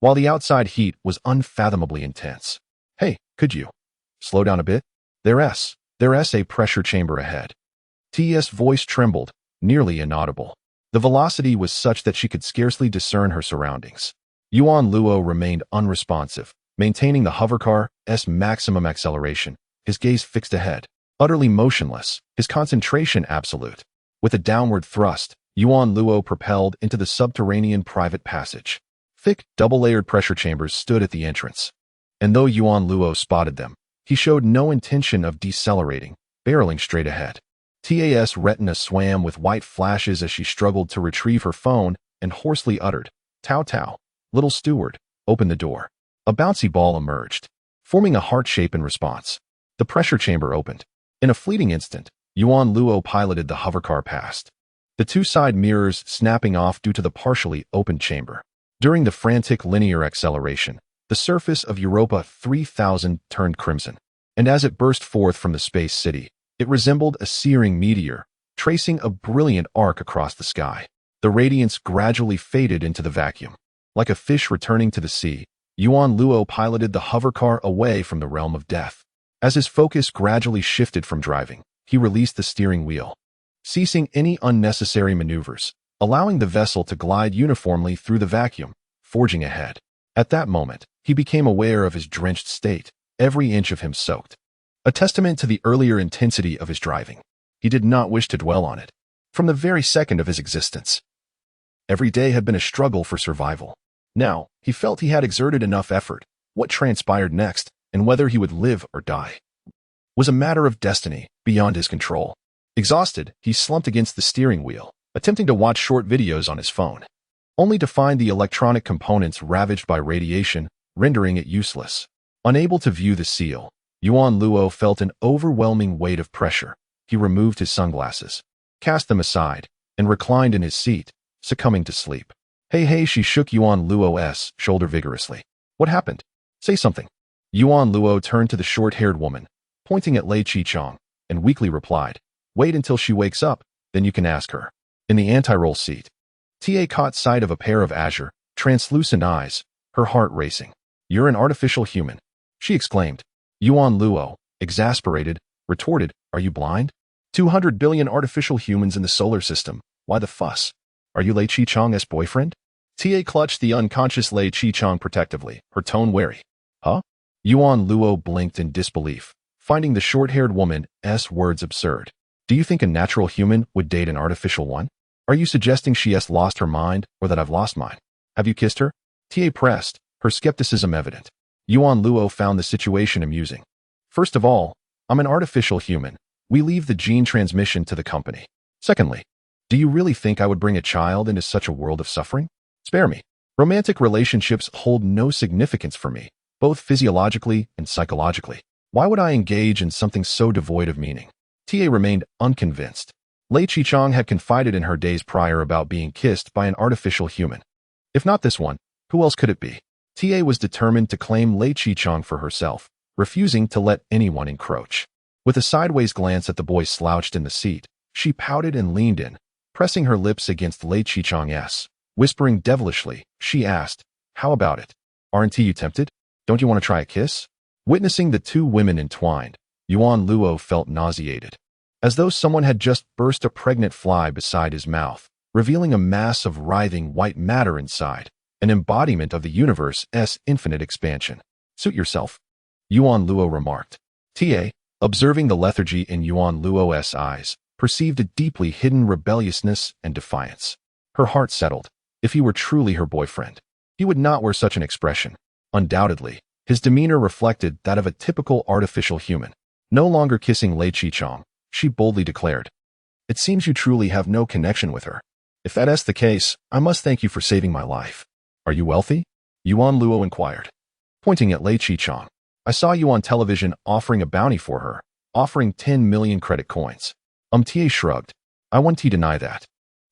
while the outside heat was unfathomably intense. "Hey, could you slow down a bit? There's a pressure chamber ahead." T's voice trembled, nearly inaudible. The velocity was such that she could scarcely discern her surroundings. Yuan Luo remained unresponsive, maintaining the hovercar's maximum acceleration, his gaze fixed ahead, utterly motionless, his concentration absolute. With a downward thrust, Yuan Luo propelled into the subterranean private passage. Thick, double-layered pressure chambers stood at the entrance, and though Yuan Luo spotted them, he showed no intention of decelerating, barreling straight ahead. TA's retina swam with white flashes as she struggled to retrieve her phone and hoarsely uttered, "Tao Tao, little steward, open the door." A bouncy ball emerged, forming a heart shape in response. The pressure chamber opened. In a fleeting instant, Yuan Luo piloted the hovercar past, the two side mirrors snapping off due to the partially opened chamber. During the frantic linear acceleration, the surface of Europa 3000 turned crimson, and as it burst forth from the space city, it resembled a searing meteor, tracing a brilliant arc across the sky. The radiance gradually faded into the vacuum. Like a fish returning to the sea, Yuan Luo piloted the hovercar away from the realm of death. As his focus gradually shifted from driving, he released the steering wheel, ceasing any unnecessary maneuvers, allowing the vessel to glide uniformly through the vacuum, forging ahead. At that moment, he became aware of his drenched state, every inch of him soaked. A testament to the earlier intensity of his driving. He did not wish to dwell on it. From the very second of his existence, every day had been a struggle for survival. Now, he felt he had exerted enough effort. What transpired next, and whether he would live or die, was a matter of destiny, beyond his control. Exhausted, he slumped against the steering wheel, attempting to watch short videos on his phone, only to find the electronic components ravaged by radiation, rendering it useless. Unable to view the seal, Yuan Luo felt an overwhelming weight of pressure. He removed his sunglasses, cast them aside, and reclined in his seat, succumbing to sleep. Hey, she shook Yuan Luo's shoulder vigorously. "What happened? Say something." Yuan Luo turned to the short-haired woman, pointing at Lei Qichang, and weakly replied, "Wait until she wakes up, then you can ask her." In the anti-roll seat, Ta caught sight of a pair of azure, translucent eyes, her heart racing. "You're an artificial human," she exclaimed. Yuan Luo, exasperated, retorted, "Are you blind? 200 billion artificial humans in the solar system. Why the fuss? Are you Lei Qichang's boyfriend?" Ta clutched the unconscious Lei Qichang protectively, her tone wary. "Huh? Yuan Luo blinked in disbelief, finding the short-haired woman's words absurd. Do you think a natural human would date an artificial one? Are you suggesting she has lost her mind or that I've lost mine? Have you kissed her? Ta pressed, her skepticism evident. Yuan Luo found the situation amusing. First of all, I'm an artificial human. We leave the gene transmission to the company. Secondly, do you really think I would bring a child into such a world of suffering? Spare me. Romantic relationships hold no significance for me, both physiologically and psychologically. Why would I engage in something so devoid of meaning? Ta remained unconvinced. Lei Qichang had confided in her days prior about being kissed by an artificial human. If not this one, who else could it be? Ta was determined to claim Lei Qichang for herself, refusing to let anyone encroach. With a sideways glance at the boy slouched in the seat, she pouted and leaned in, pressing her lips against Lei Qichang's. Whispering devilishly, she asked, "How about it? Aren't you tempted? Don't you want to try a kiss?" Witnessing the two women entwined, Yuan Luo felt nauseated, as though someone had just burst a pregnant fly beside his mouth, revealing a mass of writhing white matter inside, an embodiment of the universe's infinite expansion. "Suit yourself," Yuan Luo remarked. Ta, observing the lethargy in Yuan Luo's eyes, perceived a deeply hidden rebelliousness and defiance. Her heart settled. If he were truly her boyfriend, he would not wear such an expression. Undoubtedly, his demeanor reflected that of a typical artificial human. No longer kissing Lei Qichang, she boldly declared, "It seems you truly have no connection with her. If that is the case, I must thank you for saving my life. Are you wealthy?" Yuan Luo inquired, pointing at Lei Qichang. "I saw you on television offering a bounty for her, offering 10 million credit coins." Ta shrugged. "I won't deny that.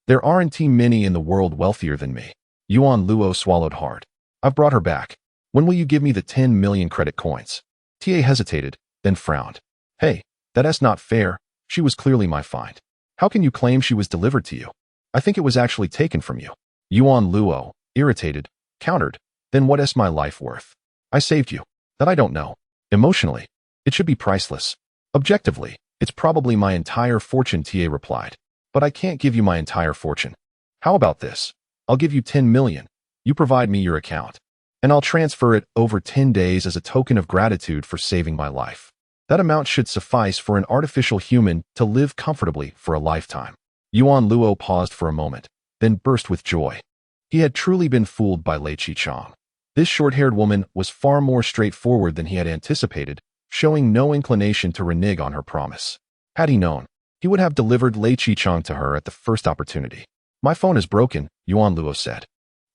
There aren't many in the world wealthier than me." Yuan Luo swallowed hard. "I've brought her back. When will you give me the 10 million credit coins?" Ta hesitated, then frowned. "Hey, that's not fair. She was clearly my find. How can you claim she was delivered to you? I think it was actually taken from you." Yuan Luo, irritated, countered, "Then what is my life worth? I saved you. That I don't know. Emotionally, it should be priceless. Objectively, it's probably my entire fortune," Ta replied. "But I can't give you my entire fortune. How about this? I'll give you 10 million. You provide me your account, and I'll transfer it over 10 days as a token of gratitude for saving my life. That amount should suffice for an artificial human to live comfortably for a lifetime." Yuan Luo paused for a moment, then burst with joy. He had truly been fooled by Lei Qichang. This short-haired woman was far more straightforward than he had anticipated, showing no inclination to renege on her promise. Had he known, he would have delivered Lei Qichang to her at the first opportunity. "My phone is broken," Yuan Luo said.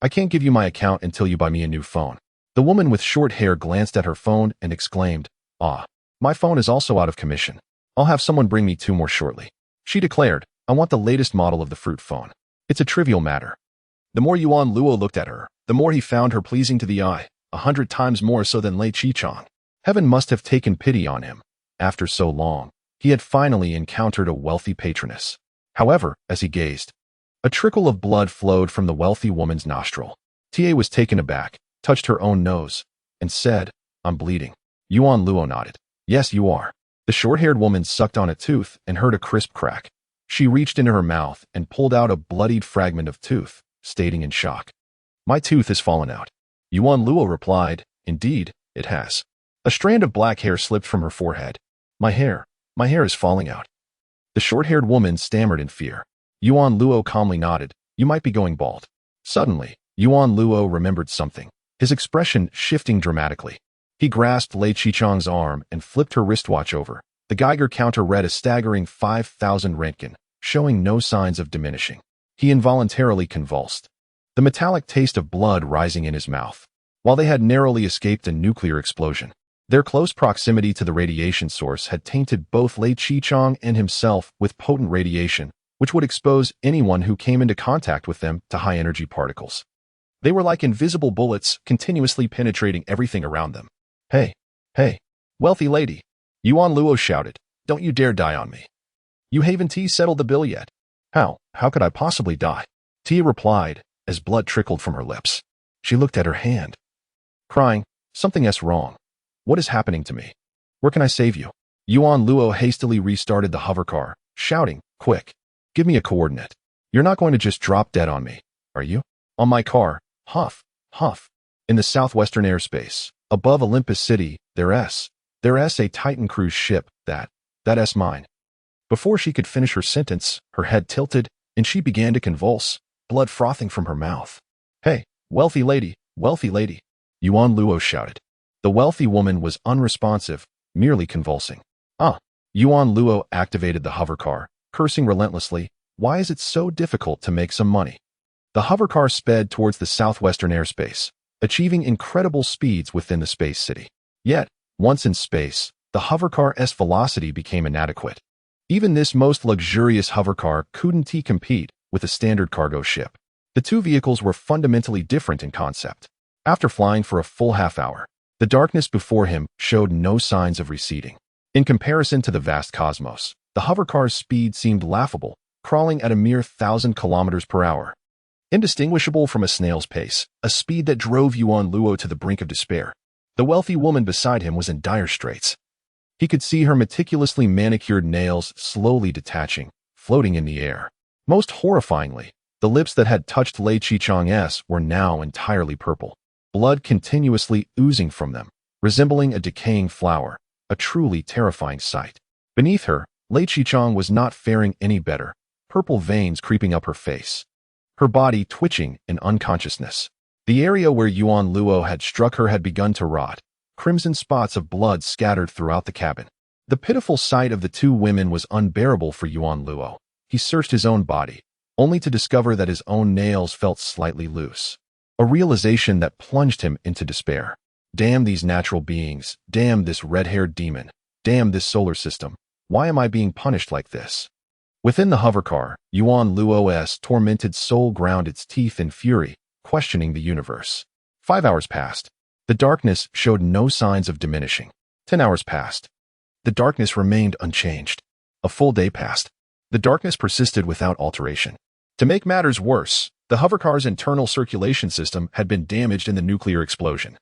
"I can't give you my account until you buy me a new phone." The woman with short hair glanced at her phone and exclaimed, "Ah, my phone is also out of commission. I'll have someone bring me 2 more shortly." She declared, "I want the latest model of the fruit phone. It's a trivial matter." The more Yuan Luo looked at her, the more he found her pleasing to the eye, 100 times more so than Lei Qichang. Heaven must have taken pity on him. After so long, he had finally encountered a wealthy patroness. However, as he gazed, a trickle of blood flowed from the wealthy woman's nostril. Ta was taken aback, touched her own nose, and said, "I'm bleeding." Yuan Luo nodded. "Yes, you are." The short-haired woman sucked on a tooth and heard a crisp crack. She reached into her mouth and pulled out a bloodied fragment of tooth, stating in shock, "My tooth has fallen out." Yuan Luo replied, "Indeed, it has." A strand of black hair slipped from her forehead. My hair is falling out." The short-haired woman stammered in fear. Yuan Luo calmly nodded, "You might be going bald." Suddenly, Yuan Luo remembered something, his expression shifting dramatically. He grasped Lei Qichang's arm and flipped her wristwatch over. The Geiger counter read a staggering 5,000 Röntgen, showing no signs of diminishing. He involuntarily convulsed, the metallic taste of blood rising in his mouth. While they had narrowly escaped a nuclear explosion, their close proximity to the radiation source had tainted both Lei Qichang and himself with potent radiation, which would expose anyone who came into contact with them to high-energy particles. They were like invisible bullets, continuously penetrating everything around them. Hey, wealthy lady," Yuan Luo shouted, "don't you dare die on me. You haven't settled the bill yet." How could I possibly die?" Tia replied, as blood trickled from her lips. She looked at her hand, crying, "Something's wrong. What is happening to me? Where can I save you?" Yuan Luo hastily restarted the hovercar, shouting, "Quick, give me a coordinate. You're not going to just drop dead on me, are you?" "On my car, huff, huff." In the southwestern airspace, Above Olympus City, there's a Titan cruise ship, that's mine. Before she could finish her sentence, her head tilted, and she began to convulse, blood frothing from her mouth. Hey, wealthy lady, Yuan Luo shouted. The wealthy woman was unresponsive, merely convulsing. Yuan Luo activated the hovercar, cursing relentlessly. Why is it so difficult to make some money? The hovercar sped towards the southwestern airspace, achieving incredible speeds within the space city. Yet, once in space, the hovercar's velocity became inadequate. Even this most luxurious hovercar couldn't compete with a standard cargo ship. The two vehicles were fundamentally different in concept. After flying for a full half hour, the darkness before him showed no signs of receding. In comparison to the vast cosmos, the hovercar's speed seemed laughable, crawling at a mere 1,000 kilometers per hour. Indistinguishable from a snail's pace, a speed that drove Yuan Luo to the brink of despair. The wealthy woman beside him was in dire straits. He could see her meticulously manicured nails slowly detaching, floating in the air. Most horrifyingly, the lips that had touched Lei Qichong's were now entirely purple, blood continuously oozing from them, resembling a decaying flower, a truly terrifying sight. Beneath her, Lei Qichong was not faring any better, purple veins creeping up her face, her body twitching in unconsciousness. The area where Yuan Luo had struck her had begun to rot, crimson spots of blood scattered throughout the cabin. The pitiful sight of the two women was unbearable for Yuan Luo. He searched his own body, only to discover that his own nails felt slightly loose. A realization that plunged him into despair. Damn these natural beings, damn this red-haired demon, damn this solar system. Why am I being punished like this? Within the hovercar, Yuan Luo's tormented soul ground its teeth in fury, questioning the universe. 5 hours passed. The darkness showed no signs of diminishing. 10 hours passed. The darkness remained unchanged. A full day passed. The darkness persisted without alteration. To make matters worse, the hovercar's internal circulation system had been damaged in the nuclear explosion,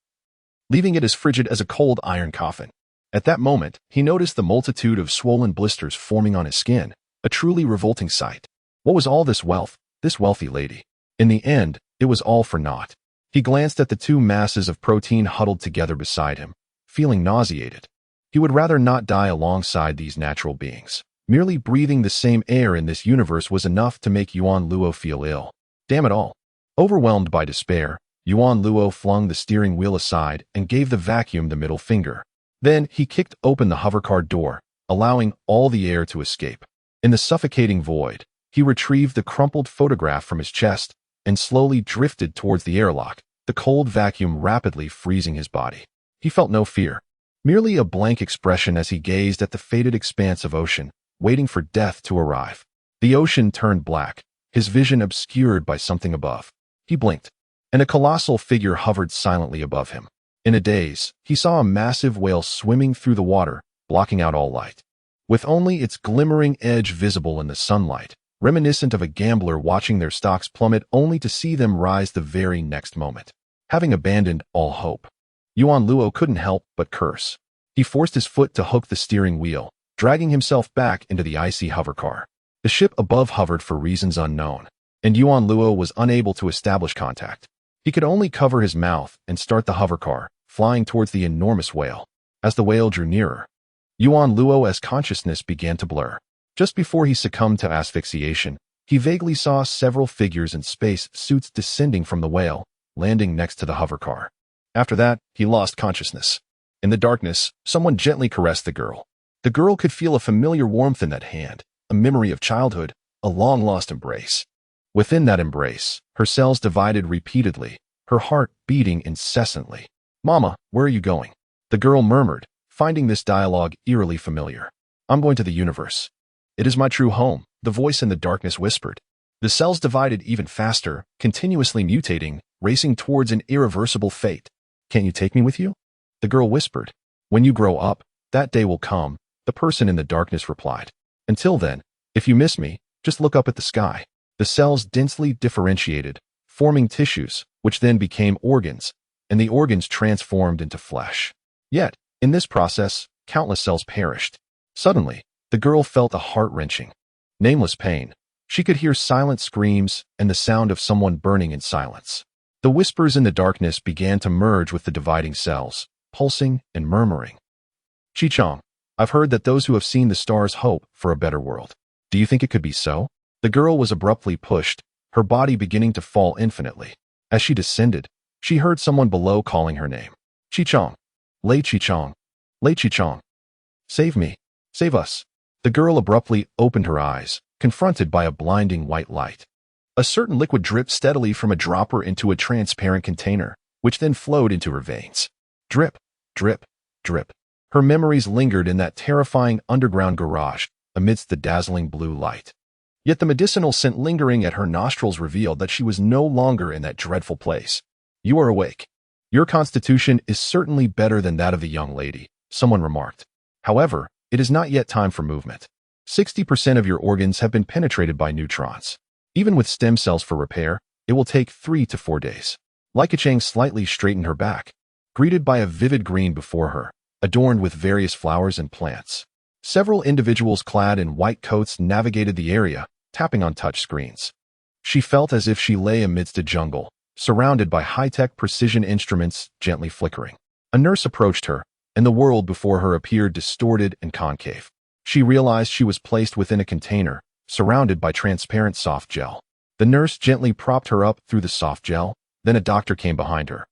leaving it as frigid as a cold iron coffin. At that moment, he noticed the multitude of swollen blisters forming on his skin, a truly revolting sight. What was all this wealth, this wealthy lady? In the end, it was all for naught. He glanced at the two masses of protein huddled together beside him, feeling nauseated. He would rather not die alongside these natural beings. Merely breathing the same air in this universe was enough to make Yuan Luo feel ill. Damn it all. Overwhelmed by despair, Yuan Luo flung the steering wheel aside and gave the vacuum the middle finger. Then he kicked open the hovercar door, allowing all the air to escape. In the suffocating void, he retrieved the crumpled photograph from his chest and slowly drifted towards the airlock, the cold vacuum rapidly freezing his body. He felt no fear, merely a blank expression as he gazed at the faded expanse of ocean, waiting for death to arrive. The ocean turned black, his vision obscured by something above. He blinked, and a colossal figure hovered silently above him. In a daze, he saw a massive whale swimming through the water, blocking out all light, with only its glimmering edge visible in the sunlight, reminiscent of a gambler watching their stocks plummet only to see them rise the very next moment. Having abandoned all hope, Yuan Luo couldn't help but curse. He forced his foot to hook the steering wheel, dragging himself back into the icy hovercar. The ship above hovered for reasons unknown, and Yuan Luo was unable to establish contact. He could only cover his mouth and start the hovercar, flying towards the enormous whale. As the whale drew nearer, Yuan Luo's consciousness began to blur. Just before he succumbed to asphyxiation, he vaguely saw several figures in space suits descending from the whale, landing next to the hovercar. After that, he lost consciousness. In the darkness, someone gently caressed the girl. The girl could feel a familiar warmth in that hand, a memory of childhood, a long-lost embrace. Within that embrace, her cells divided repeatedly, her heart beating incessantly. "Mama, where are you going?" the girl murmured, finding this dialogue eerily familiar. "I'm going to the universe. It is my true home," the voice in the darkness whispered. The cells divided even faster, continuously mutating, racing towards an irreversible fate. "Can't you take me with you?" the girl whispered. "When you grow up, that day will come," the person in the darkness replied. "Until then, if you miss me, just look up at the sky." The cells densely differentiated, forming tissues, which then became organs, and the organs transformed into flesh. Yet, in this process, countless cells perished. Suddenly, the girl felt a heart-wrenching, nameless pain. She could hear silent screams and the sound of someone burning in silence. The whispers in the darkness began to merge with the dividing cells, pulsing and murmuring. Chi-Chong, I've heard that those who have seen the stars hope for a better world. Do you think it could be so? The girl was abruptly pushed, her body beginning to fall infinitely. As she descended, she heard someone below calling her name. Chi-Chong. Lei Chi-Chong. Lei Chi-Chong. Save me. Save us. The girl abruptly opened her eyes, confronted by a blinding white light. A certain liquid dripped steadily from a dropper into a transparent container, which then flowed into her veins. Drip, drip, drip. Her memories lingered in that terrifying underground garage amidst the dazzling blue light. Yet the medicinal scent lingering at her nostrils revealed that she was no longer in that dreadful place. You are awake. Your constitution is certainly better than that of the young lady, someone remarked. However, it is not yet time for movement. 60% of your organs have been penetrated by neutrons. Even with stem cells for repair, it will take 3 to 4 days. Chang slightly straightened her back, greeted by a vivid green before her, adorned with various flowers and plants. Several individuals clad in white coats navigated the area, tapping on touch screens. She felt as if she lay amidst a jungle, surrounded by high-tech precision instruments gently flickering. A nurse approached her, and the world before her appeared distorted and concave. She realized she was placed within a container, surrounded by transparent soft gel. The nurse gently propped her up through the soft gel, then a doctor came behind her,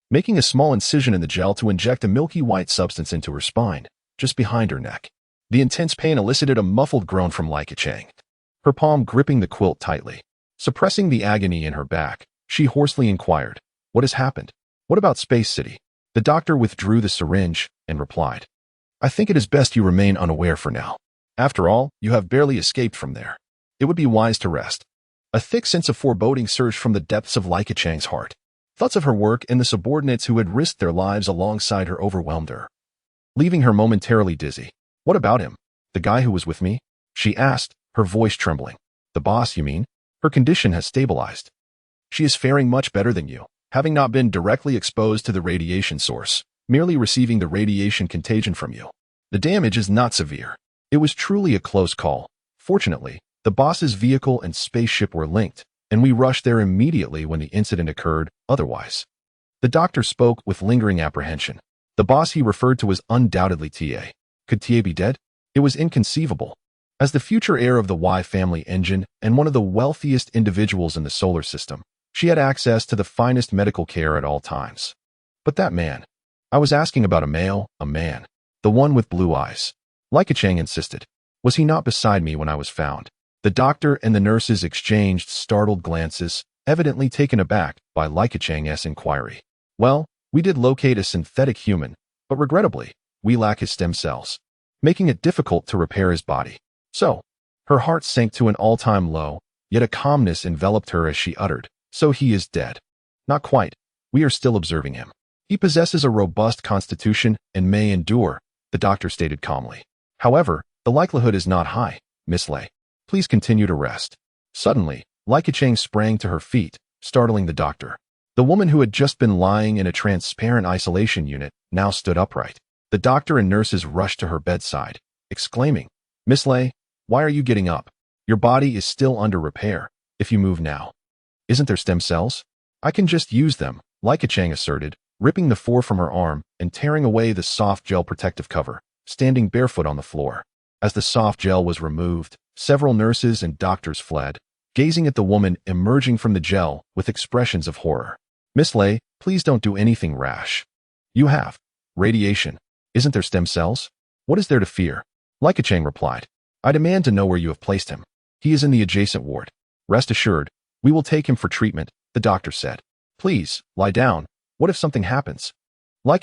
making a small incision in the gel to inject a milky white substance into her spine, just behind her neck. The intense pain elicited a muffled groan from Chang, her palm gripping the quilt tightly. Suppressing the agony in her back, she hoarsely inquired, "What has happened? What about Space City?" The doctor withdrew the syringe and replied, "I think it is best you remain unaware for now. After all, you have barely escaped from there. It would be wise to rest." A thick sense of foreboding surged from the depths of Chang's heart. Thoughts of her work and the subordinates who had risked their lives alongside her overwhelmed her, leaving her momentarily dizzy. "What about him? The guy who was with me?" she asked, her voice trembling. "The boss, you mean? Her condition has stabilized. She is faring much better than you, having not been directly exposed to the radiation source, merely receiving the radiation contagion from you. The damage is not severe. It was truly a close call. Fortunately, the boss's vehicle and spaceship were linked, and we rushed there immediately when the incident occurred. Otherwise," the doctor spoke with lingering apprehension. The boss he referred to was undoubtedly TA. Could TA be dead? It was inconceivable. As the future heir of the Y family engine and one of the wealthiest individuals in the solar system, she had access to the finest medical care at all times. But that man. I was asking about a man. The one with blue eyes. Chang insisted. Was he not beside me when I was found? The doctor and the nurses exchanged startled glances, evidently taken aback by Chang's inquiry. Well, we did locate a synthetic human, but regrettably, we lack his stem cells, making it difficult to repair his body. So, her heart sank to an all-time low, yet a calmness enveloped her as she uttered, "So he is dead." "Not quite. We are still observing him. He possesses a robust constitution and may endure," the doctor stated calmly. "However, the likelihood is not high, Miss Lei. Please continue to rest." Suddenly, Chang sprang to her feet, startling the doctor. The woman who had just been lying in a transparent isolation unit now stood upright. The doctor and nurses rushed to her bedside, exclaiming, "Miss Lei, why are you getting up? Your body is still under repair. If you move now." "Isn't there stem cells?" "I can just use them," Chang asserted, ripping the 4 from her arm and tearing away the soft gel protective cover, standing barefoot on the floor. As the soft gel was removed, several nurses and doctors fled, gazing at the woman emerging from the gel with expressions of horror. "Miss Lei, please don't do anything rash. You have radiation. Isn't there stem cells? What is there to fear?" Chang replied, "I demand to know where you have placed him. He is in the adjacent ward. Rest assured, we will take him for treatment," the doctor said. "Please, lie down. What if something happens?"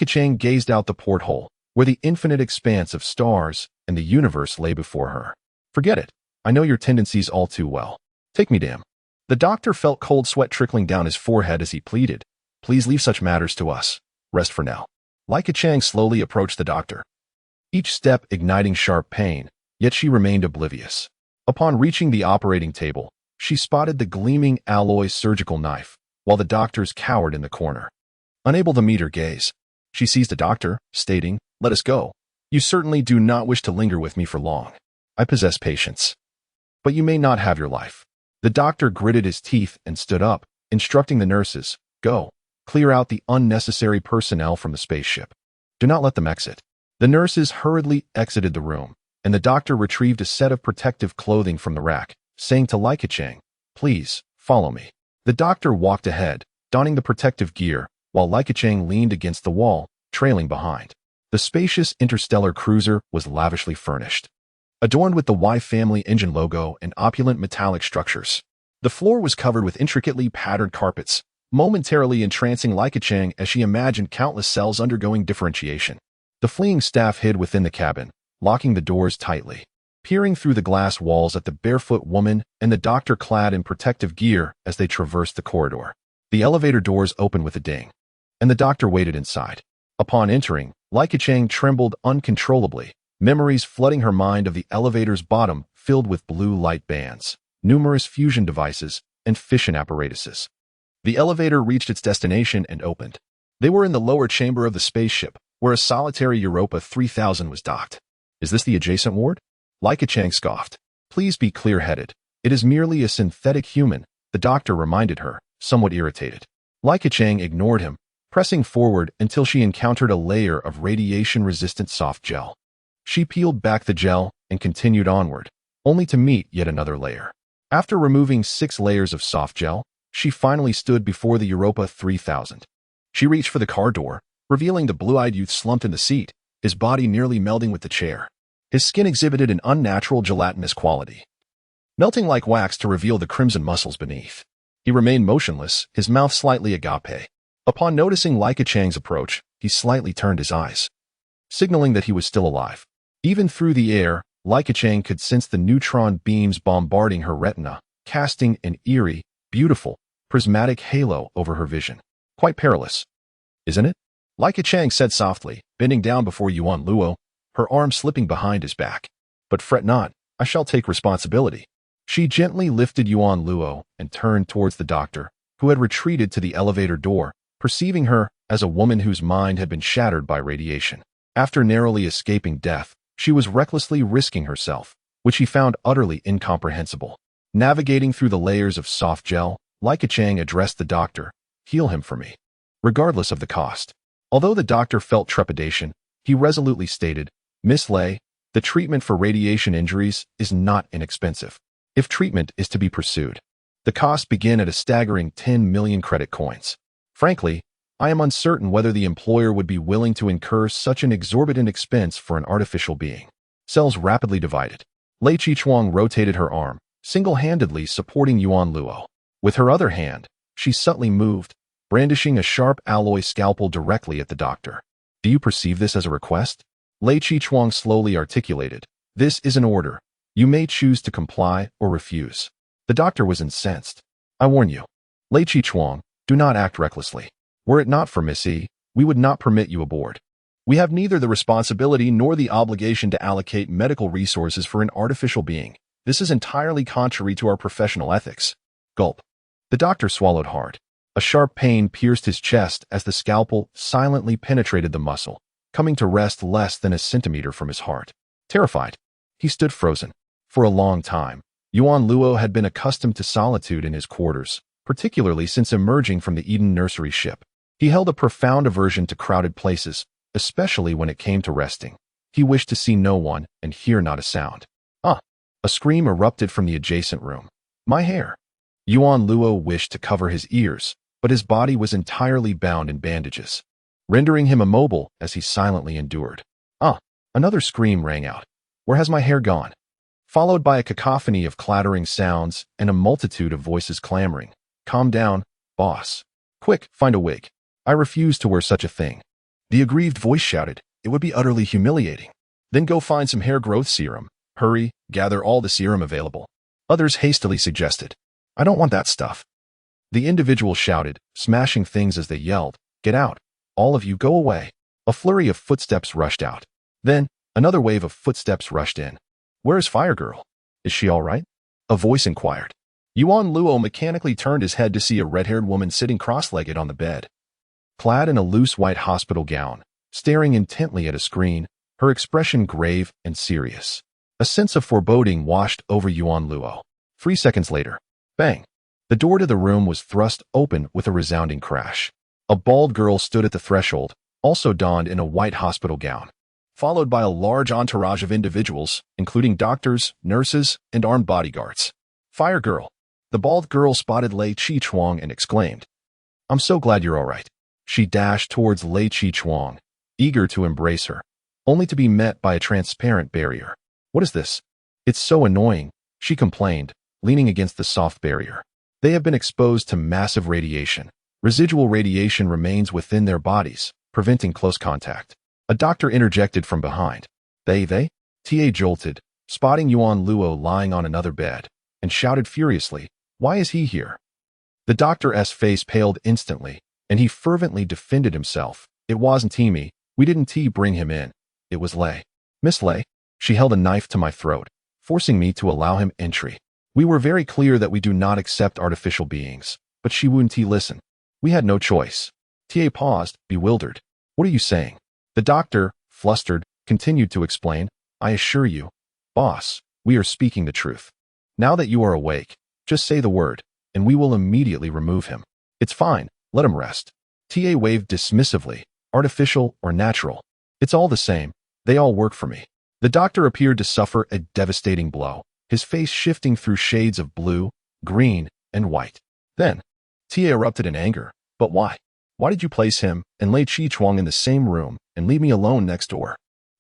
Chang gazed out the porthole, where the infinite expanse of stars and the universe lay before her. "Forget it. I know your tendencies all too well. Take me to him." The doctor felt cold sweat trickling down his forehead as he pleaded, "Please leave such matters to us. Rest for now." Chang slowly approached the doctor, each step igniting sharp pain, yet she remained oblivious. Upon reaching the operating table, she spotted the gleaming alloy surgical knife, while the doctors cowered in the corner. Unable to meet her gaze, she seized the doctor, stating, "Let us go. You certainly do not wish to linger with me for long. I possess patience. But you may not have your life." The doctor gritted his teeth and stood up, instructing the nurses, "Go, clear out the unnecessary personnel from the spaceship." Do not let them exit. The nurses hurriedly exited the room, and the doctor retrieved a set of protective clothing from the rack, saying to Chang, "Please, follow me." The doctor walked ahead, donning the protective gear, while Chang leaned against the wall, trailing behind. The spacious interstellar cruiser was lavishly furnished, adorned with the Y family engine logo and opulent metallic structures. The floor was covered with intricately patterned carpets, momentarily entrancing Chang as she imagined countless cells undergoing differentiation. The fleeing staff hid within the cabin, locking the doors tightly, peering through the glass walls at the barefoot woman and the doctor clad in protective gear as they traversed the corridor. The elevator doors opened with a ding, and the doctor waited inside. Upon entering, Chang trembled uncontrollably, memories flooding her mind of the elevator's bottom filled with blue light bands, numerous fusion devices, and fission apparatuses. The elevator reached its destination and opened. They were in the lower chamber of the spaceship, where a solitary Europa 3000 was docked. "Is this the adjacent ward?" Chang scoffed. "Please be clear-headed. It is merely a synthetic human," the doctor reminded her, somewhat irritated. Chang ignored him, pressing forward until she encountered a layer of radiation-resistant soft gel. She peeled back the gel and continued onward, only to meet yet another layer. After removing 6 layers of soft gel, she finally stood before the Europa 3000. She reached for the car door, revealing the blue-eyed youth slumped in the seat, his body nearly melding with the chair. His skin exhibited an unnatural gelatinous quality, melting like wax to reveal the crimson muscles beneath. He remained motionless, his mouth slightly agape. Upon noticing Chang's approach, he slightly turned his eyes, signaling that he was still alive. Even through the air, Chang could sense the neutron beams bombarding her retina, casting an eerie, beautiful, prismatic halo over her vision. "Quite perilous, isn't it?" Chang said softly, bending down before Yuan Luo, her arm slipping behind his back. "But fret not, I shall take responsibility." She gently lifted Yuan Luo and turned towards the doctor, who had retreated to the elevator door, perceiving her as a woman whose mind had been shattered by radiation. After narrowly escaping death, she was recklessly risking herself, which he found utterly incomprehensible. Navigating through the layers of soft gel, Chang addressed the doctor, "Heal him for me, regardless of the cost." Although the doctor felt trepidation, he resolutely stated, "Miss Lei, the treatment for radiation injuries is not inexpensive. If treatment is to be pursued, the costs begin at a staggering 10 million credit coins. Frankly, I am uncertain whether the employer would be willing to incur such an exorbitant expense for an artificial being." Cells rapidly divided. Lei Qichuang rotated her arm, single-handedly supporting Yuan Luo. With her other hand, she subtly moved, brandishing a sharp alloy scalpel directly at the doctor. "Do you perceive this as a request?" Lei Qichuang slowly articulated. "This is an order. You may choose to comply or refuse." The doctor was incensed. "I warn you, Lei Qichuang, do not act recklessly. Were it not for Miss E, we would not permit you aboard. We have neither the responsibility nor the obligation to allocate medical resources for an artificial being. This is entirely contrary to our professional ethics." Gulp. The doctor swallowed hard. A sharp pain pierced his chest as the scalpel silently penetrated the muscle, coming to rest less than a centimeter from his heart. Terrified, he stood frozen. For a long time, Yuan Luo had been accustomed to solitude in his quarters, particularly since emerging from the Eden nursery ship. He held a profound aversion to crowded places, especially when it came to resting. He wished to see no one and hear not a sound. A scream erupted from the adjacent room. "My hair!" Yuan Luo wished to cover his ears, but his body was entirely bound in bandages, rendering him immobile as he silently endured. Another scream rang out. "Where has my hair gone?" Followed by a cacophony of clattering sounds and a multitude of voices clamoring. "Calm down, boss. Quick, find a wig. I refuse to wear such a thing." The aggrieved voice shouted, "It would be utterly humiliating." "Then go find some hair growth serum. Hurry, gather all the serum available." Others hastily suggested, "I don't want that stuff." The individual shouted, smashing things as they yelled, "Get out! All of you go away." A flurry of footsteps rushed out. Then, another wave of footsteps rushed in. "Where is Fire Girl? Is she all right?" a voice inquired. Yuan Luo mechanically turned his head to see a red-haired woman sitting cross-legged on the bed, clad in a loose white hospital gown, staring intently at a screen, her expression grave and serious. A sense of foreboding washed over Yuan Luo. 3 seconds later, bang! The door to the room was thrust open with a resounding crash. A bald girl stood at the threshold, also donned in a white hospital gown, followed by a large entourage of individuals, including doctors, nurses, and armed bodyguards. "Fire girl." The bald girl spotted Lei Chi-chuang and exclaimed, "I'm so glad you're all right." She dashed towards Lei Chi-chuang, eager to embrace her, only to be met by a transparent barrier. "What is this? It's so annoying," she complained, leaning against the soft barrier. "They have been exposed to massive radiation. Residual radiation remains within their bodies, preventing close contact." A doctor interjected from behind. They? Ta jolted, spotting Yuan Luo lying on another bed, and shouted furiously, "Why is he here?" The doctor's face paled instantly, and he fervently defended himself. "It wasn't me. We didn't bring him in. It was Lei. Miss Lei." She held a knife to my throat, forcing me to allow him entry. "We were very clear that we do not accept artificial beings, but she wouldn't listen. We had no choice." Ta paused, bewildered. "What are you saying?" The doctor, flustered, continued to explain. "I assure you, boss, we are speaking the truth. Now that you are awake, just say the word, and we will immediately remove him. It's fine, let him rest." Ta waved dismissively. "Artificial or natural, it's all the same. They all work for me." The doctor appeared to suffer a devastating blow, his face shifting through shades of blue, green, and white. Then, Ta erupted in anger. "But why? Why did you place him and Lei Chi-chuang in the same room and leave me alone next door?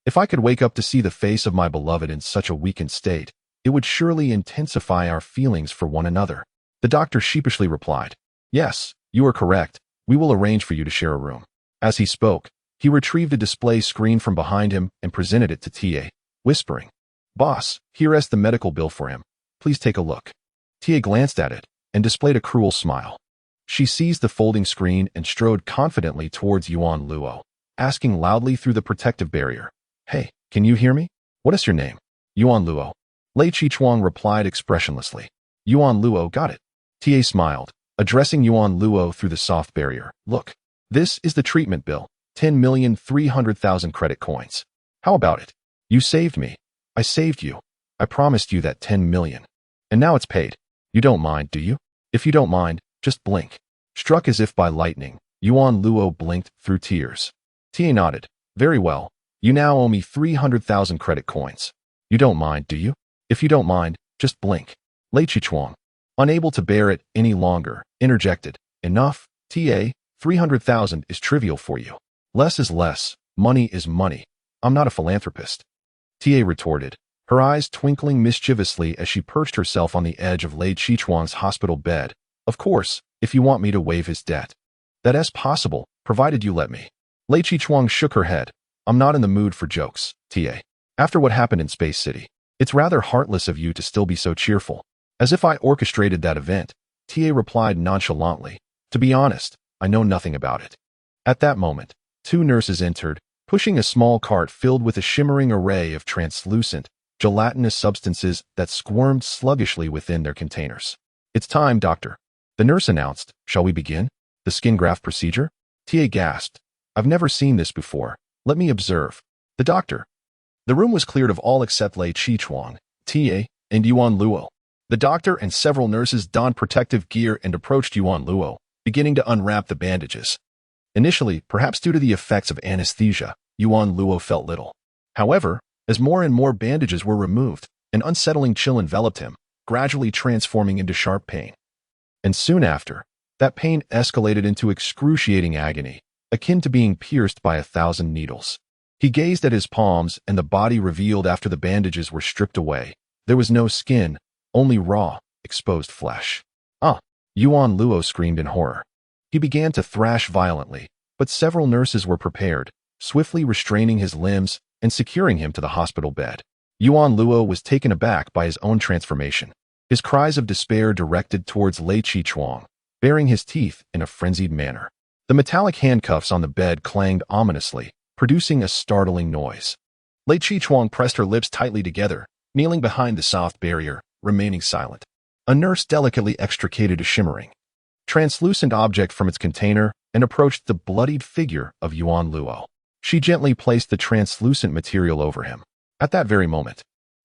If I could wake up to see the face of my beloved in such a weakened state, it would surely intensify our feelings for one another." The doctor sheepishly replied, "Yes, you are correct. We will arrange for you to share a room." As he spoke, he retrieved a display screen from behind him and presented it to Ta, whispering, "Boss, here is the medical bill for him. Please take a look." Ta glanced at it and displayed a cruel smile. She seized the folding screen and strode confidently towards Yuan Luo, asking loudly through the protective barrier, "Hey, can you hear me? What is your name?" "Yuan Luo." Lei Chi-chuang replied expressionlessly. "Yuan Luo, got it." Ta smiled, addressing Yuan Luo through the soft barrier. "Look, this is the treatment bill, 10,300,000 credit coins. How about it? You saved me. I saved you. I promised you that 10 million. And now it's paid. You don't mind, do you? If you don't mind, just blink." Struck as if by lightning, Yuan Luo blinked through tears. Ta nodded. "Very well. You now owe me 300,000 credit coins. You don't mind, do you? If you don't mind, just blink." Lei Chi-chuang, unable to bear it any longer, interjected, "Enough, Ta, 300,000 is trivial for you. Less is less, money is money. I'm not a philanthropist." Ta retorted, her eyes twinkling mischievously as she perched herself on the edge of Lei Chi-chuang's hospital bed. "Of course, if you want me to waive his debt. That's possible, provided you let me." Lei Chi-chuang shook her head. "I'm not in the mood for jokes, Ta. After what happened in Space City, it's rather heartless of you to still be so cheerful." "As if I orchestrated that event," Ta replied nonchalantly. "To be honest, I know nothing about it." At that moment, two nurses entered, pushing a small cart filled with a shimmering array of translucent, gelatinous substances that squirmed sluggishly within their containers. "It's time, doctor," the nurse announced. "Shall we begin? The skin graft procedure?" Ta gasped. "I've never seen this before. Let me observe." The doctor. The room was cleared of all except Lei Chi-chuang, Ta, and Yuan Luo. The doctor and several nurses donned protective gear and approached Yuan Luo, beginning to unwrap the bandages. Initially, perhaps due to the effects of anesthesia, Yuan Luo felt little. However, as more and more bandages were removed, an unsettling chill enveloped him, gradually transforming into sharp pain. And soon after, that pain escalated into excruciating agony, akin to being pierced by 1,000 needles. He gazed at his palms and the body revealed after the bandages were stripped away. There was no skin, only raw, exposed flesh. "Ah!" Yuan Luo screamed in horror. He began to thrash violently, but several nurses were prepared, swiftly restraining his limbs and securing him to the hospital bed. Yuan Luo was taken aback by his own transformation. His cries of despair directed towards Lei Chi-chuang, baring his teeth in a frenzied manner. The metallic handcuffs on the bed clanged ominously, producing a startling noise. Lei Chi-chuang pressed her lips tightly together, kneeling behind the soft barrier, remaining silent. A nurse delicately extricated a shimmering, translucent object from its container and approached the bloodied figure of Yuan Luo. She gently placed the translucent material over him. At that very moment,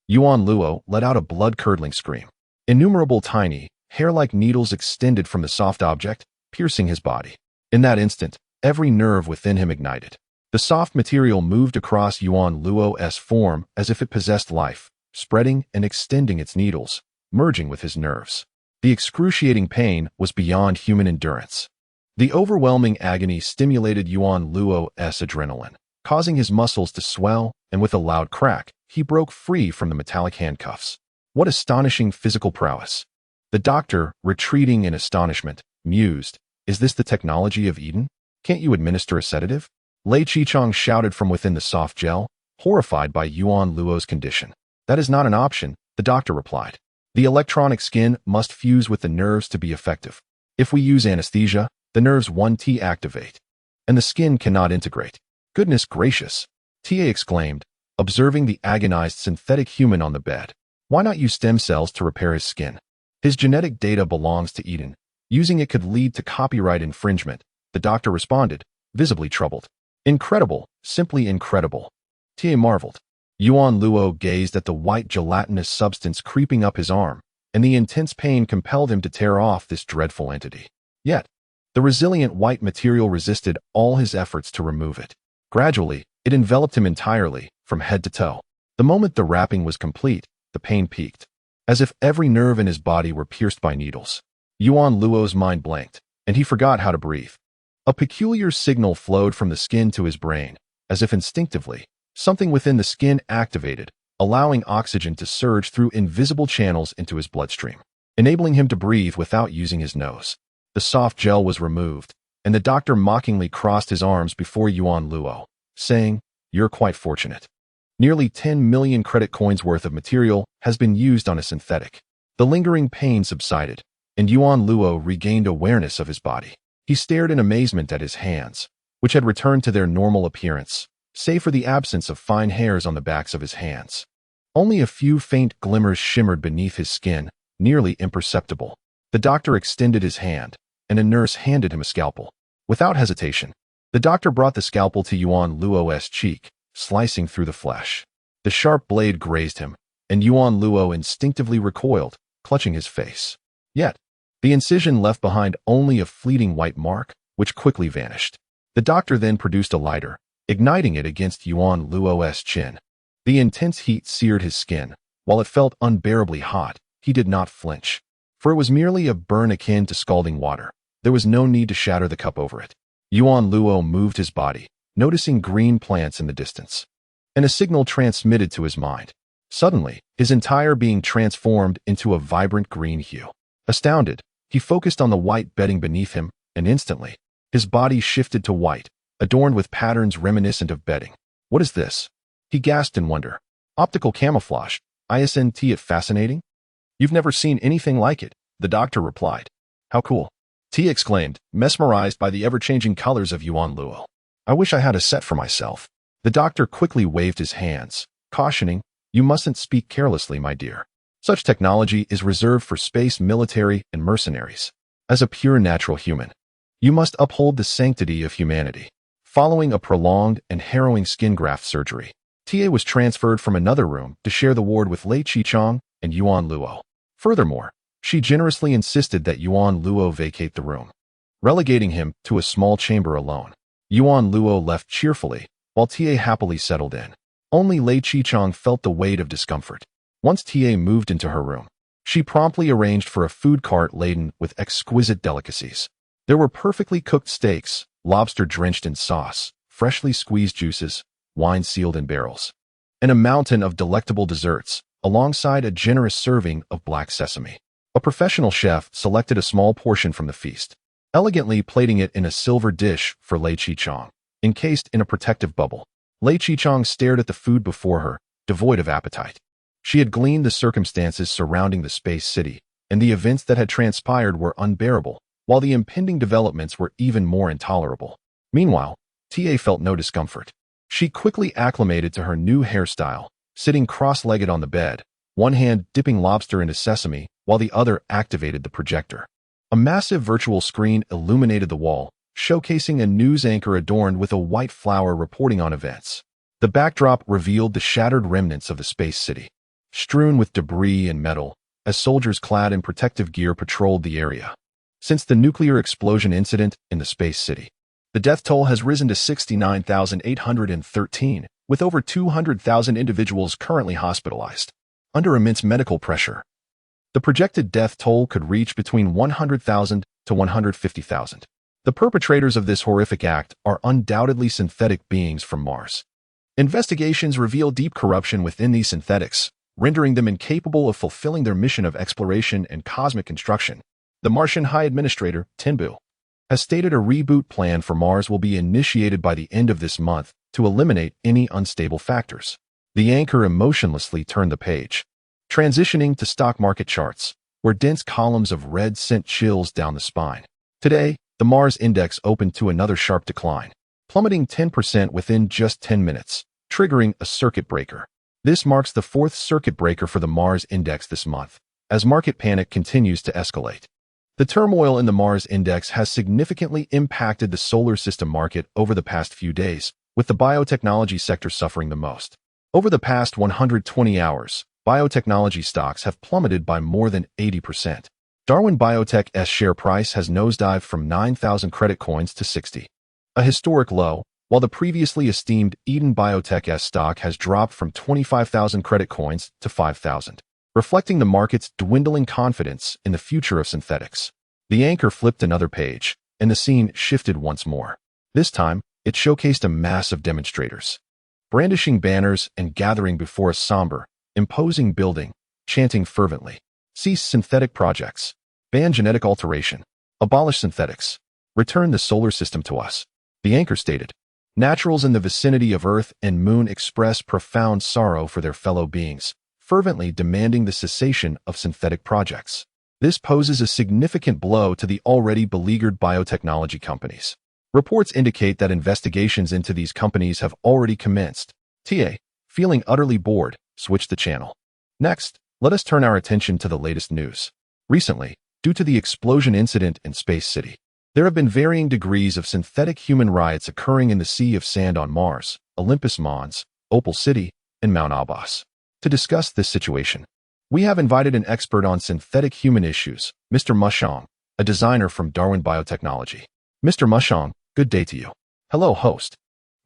Yuan Luo let out a blood-curdling scream. Innumerable tiny, hair-like needles extended from the soft object, piercing his body. In that instant, every nerve within him ignited. The soft material moved across Yuan Luo's form as if it possessed life, spreading and extending its needles, merging with his nerves. The excruciating pain was beyond human endurance. The overwhelming agony stimulated Yuan Luo's adrenaline, causing his muscles to swell, and with a loud crack, he broke free from the metallic handcuffs. What astonishing physical prowess! The doctor, retreating in astonishment, mused, "Is this the technology of Eden? Can't you administer a sedative?" Lei Qichong shouted from within the soft gel, horrified by Yuan Luo's condition. "That is not an option," the doctor replied. "The electronic skin must fuse with the nerves to be effective. If we use anesthesia, the nerves 1T activate, and the skin cannot integrate." "Goodness gracious!" Ta exclaimed, observing the agonized synthetic human on the bed. "Why not use stem cells to repair his skin? His genetic data belongs to Eden. Using it could lead to copyright infringement," the doctor responded, visibly troubled. "Incredible, simply incredible." Ta marveled. Yuan Luo gazed at the white gelatinous substance creeping up his arm, and the intense pain compelled him to tear off this dreadful entity. Yet, the resilient white material resisted all his efforts to remove it. Gradually, it enveloped him entirely, from head to toe. The moment the wrapping was complete, the pain peaked, as if every nerve in his body were pierced by needles. Yuan Luo's mind blanked, and he forgot how to breathe. A peculiar signal flowed from the skin to his brain, as if instinctively, something within the skin activated, allowing oxygen to surge through invisible channels into his bloodstream, enabling him to breathe without using his nose. The soft gel was removed, and the doctor mockingly crossed his arms before Yuan Luo, saying, "You're quite fortunate. Nearly 10 million credit coins worth of material has been used on a synthetic." The lingering pain subsided, and Yuan Luo regained awareness of his body. He stared in amazement at his hands, which had returned to their normal appearance, save for the absence of fine hairs on the backs of his hands. Only a few faint glimmers shimmered beneath his skin, nearly imperceptible. The doctor extended his hand, and a nurse handed him a scalpel. Without hesitation, the doctor brought the scalpel to Yuan Luo's cheek, slicing through the flesh. The sharp blade grazed him, and Yuan Luo instinctively recoiled, clutching his face. Yet, the incision left behind only a fleeting white mark, which quickly vanished. The doctor then produced a lighter, igniting it against Yuan Luo's chin. The intense heat seared his skin. While it felt unbearably hot, he did not flinch. For it was merely a burn akin to scalding water. There was no need to shatter the cup over it. Yuan Luo moved his body, noticing green plants in the distance, and a signal transmitted to his mind. Suddenly, his entire being transformed into a vibrant green hue. Astounded, he focused on the white bedding beneath him, and instantly, his body shifted to white, adorned with patterns reminiscent of bedding. "What is this?" he gasped in wonder. "Optical camouflage. Isn't it fascinating?" "You've never seen anything like it," the doctor replied. "How cool," T exclaimed, mesmerized by the ever-changing colors of Yuan Luo. "I wish I had a set for myself." The doctor quickly waved his hands, cautioning, "You mustn't speak carelessly, my dear. Such technology is reserved for space military and mercenaries. As a pure natural human, you must uphold the sanctity of humanity." Following a prolonged and harrowing skin graft surgery, Ta was transferred from another room to share the ward with Lei Qichong and Yuan Luo. Furthermore, she generously insisted that Yuan Luo vacate the room, relegating him to a small chamber alone. Yuan Luo left cheerfully, while Ta happily settled in. Only Lei Qichong felt the weight of discomfort. Once Ta moved into her room, she promptly arranged for a food cart laden with exquisite delicacies. There were perfectly cooked steaks, lobster drenched in sauce, freshly squeezed juices, wine sealed in barrels, and a mountain of delectable desserts, alongside a generous serving of black sesame. A professional chef selected a small portion from the feast, elegantly plating it in a silver dish for Lei Qichong, encased in a protective bubble. Lei Qichong stared at the food before her, devoid of appetite. She had gleaned the circumstances surrounding the space city, and the events that had transpired were unbearable, while the impending developments were even more intolerable. Meanwhile, Ta felt no discomfort. She quickly acclimated to her new hairstyle, sitting cross-legged on the bed, one hand dipping lobster into sesame, while the other activated the projector. A massive virtual screen illuminated the wall, showcasing a news anchor adorned with a white flower reporting on events. The backdrop revealed the shattered remnants of the space city, strewn with debris and metal, as soldiers clad in protective gear patrolled the area. Since the nuclear explosion incident in the space city, The death toll has risen to 69,813, with over 200,000 individuals currently hospitalized. Under immense medical pressure, the projected death toll could reach between 100,000 to 150,000. The perpetrators of this horrific act are undoubtedly synthetic beings from Mars. Investigations reveal deep corruption within these synthetics, rendering them incapable of fulfilling their mission of exploration and cosmic construction. The Martian High Administrator, Tinbu, has stated a reboot plan for Mars will be initiated by the end of this month to eliminate any unstable factors. The anchor emotionlessly turned the page, transitioning to stock market charts, where dense columns of red sent chills down the spine. Today, the Mars Index opened to another sharp decline, plummeting 10% within just 10 minutes, triggering a circuit breaker. This marks the fourth circuit breaker for the Mars Index this month, as market panic continues to escalate. The turmoil in the Mars Index has significantly impacted the solar system market over the past few days, with the biotechnology sector suffering the most. Over the past 120 hours, biotechnology stocks have plummeted by more than 80%. Darwin Biotech's share price has nosedived from 9,000 credit coins to 60, a historic low, while the previously esteemed Eden Biotech's stock has dropped from 25,000 credit coins to 5,000, reflecting the market's dwindling confidence in the future of synthetics. The anchor flipped another page, and the scene shifted once more. This time, it showcased a mass of demonstrators, brandishing banners and gathering before a somber, imposing building, chanting fervently, "Cease synthetic projects. Ban genetic alteration. Abolish synthetics. Return the solar system to us." The anchor stated. Naturals in the vicinity of Earth and Moon express profound sorrow for their fellow beings, fervently demanding the cessation of synthetic projects. This poses a significant blow to the already beleaguered biotechnology companies. Reports indicate that investigations into these companies have already commenced. TA, feeling utterly bored, switch the channel. Next, let us turn our attention to the latest news. Recently, due to the explosion incident in Space City, there have been varying degrees of synthetic human riots occurring in the Sea of Sand on Mars, Olympus Mons, Opal City, and Mount Abbas. To discuss this situation, we have invited an expert on synthetic human issues, Mr. Mushong, a designer from Darwin Biotechnology. Mr. Mushong, good day to you. Hello, host.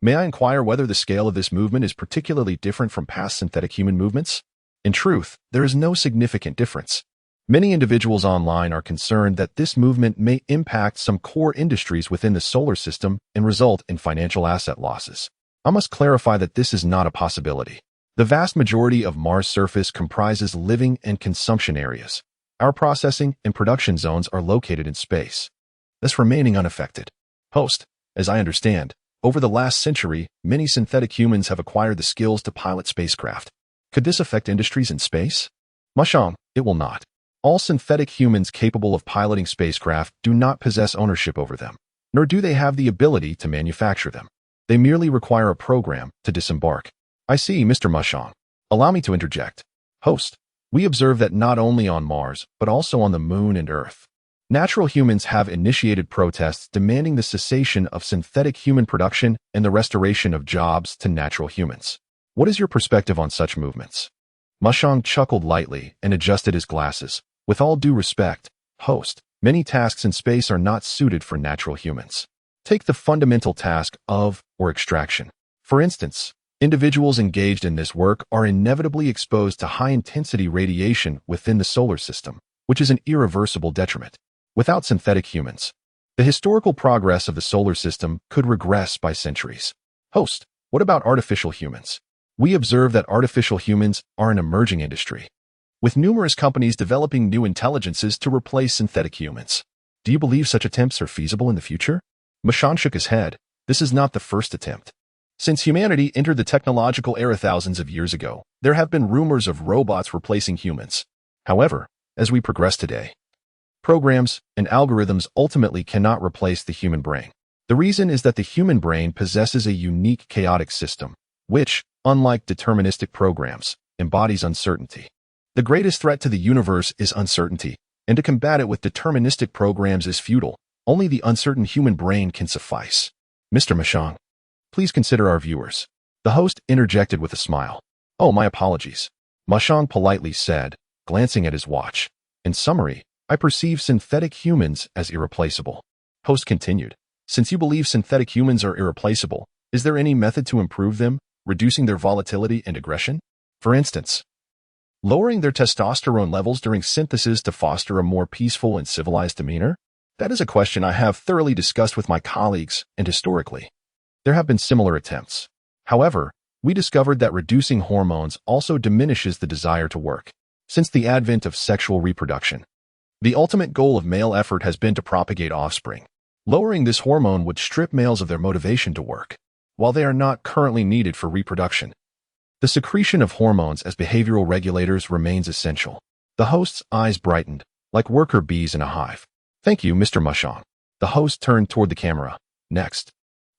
May I inquire whether the scale of this movement is particularly different from past synthetic human movements? In truth, there is no significant difference. Many individuals online are concerned that this movement may impact some core industries within the solar system and result in financial asset losses. I must clarify that this is not a possibility. The vast majority of Mars' surface comprises living and consumption areas. Our processing and production zones are located in space, thus remaining unaffected. Host, as I understand, over the last century, many synthetic humans have acquired the skills to pilot spacecraft. Could this affect industries in space? Mushong, it will not. All synthetic humans capable of piloting spacecraft do not possess ownership over them, nor do they have the ability to manufacture them. They merely require a program to disembark. I see, Mr. Mushong. Allow me to interject. Host, we observe that not only on Mars, but also on the Moon and Earth, natural humans have initiated protests demanding the cessation of synthetic human production and the restoration of jobs to natural humans. What is your perspective on such movements? Mushong chuckled lightly and adjusted his glasses. With all due respect, host, many tasks in space are not suited for natural humans. Take the fundamental task of or extraction. For instance, individuals engaged in this work are inevitably exposed to high-intensity radiation within the solar system, which is an irreversible detriment. Without synthetic humans, the historical progress of the solar system could regress by centuries. Host, what about artificial humans? We observe that artificial humans are an emerging industry, with numerous companies developing new intelligences to replace synthetic humans. Do you believe such attempts are feasible in the future? Mushong shook his head. This is not the first attempt. Since humanity entered the technological era thousands of years ago, there have been rumors of robots replacing humans. However, as we progress today, programs and algorithms ultimately cannot replace the human brain. The reason is that the human brain possesses a unique chaotic system, which, unlike deterministic programs, embodies uncertainty. The greatest threat to the universe is uncertainty, and to combat it with deterministic programs is futile. Only the uncertain human brain can suffice. Mr. Mushong, please consider our viewers. The host interjected with a smile. Oh, my apologies. Mushong politely said, glancing at his watch. In summary, I perceive synthetic humans as irreplaceable. Host continued. Since you believe synthetic humans are irreplaceable, is there any method to improve them, reducing their volatility and aggression? For instance, lowering their testosterone levels during synthesis to foster a more peaceful and civilized demeanor? That is a question I have thoroughly discussed with my colleagues, and historically, there have been similar attempts. However, we discovered that reducing hormones also diminishes the desire to work. Since the advent of sexual reproduction, the ultimate goal of male effort has been to propagate offspring. Lowering this hormone would strip males of their motivation to work, while they are not currently needed for reproduction. The secretion of hormones as behavioral regulators remains essential. The host's eyes brightened, like worker bees in a hive. Thank you, Mr. Mushong. The host turned toward the camera. Next,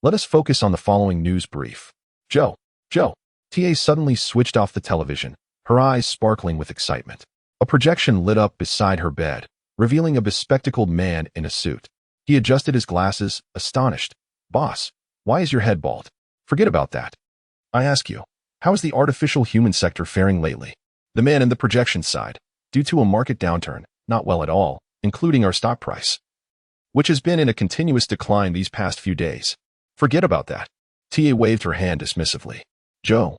let us focus on the following news brief. Joe. TA suddenly switched off the television, her eyes sparkling with excitement. A projection lit up beside her bed, revealing a bespectacled man in a suit. He adjusted his glasses, astonished. Boss, why is your head bald? Forget about that. I ask you, how is the artificial human sector faring lately? The man in the projection sighed. Due to a market downturn, not well at all, including our stock price, which has been in a continuous decline these past few days. Forget about that. TA waved her hand dismissively. Joe,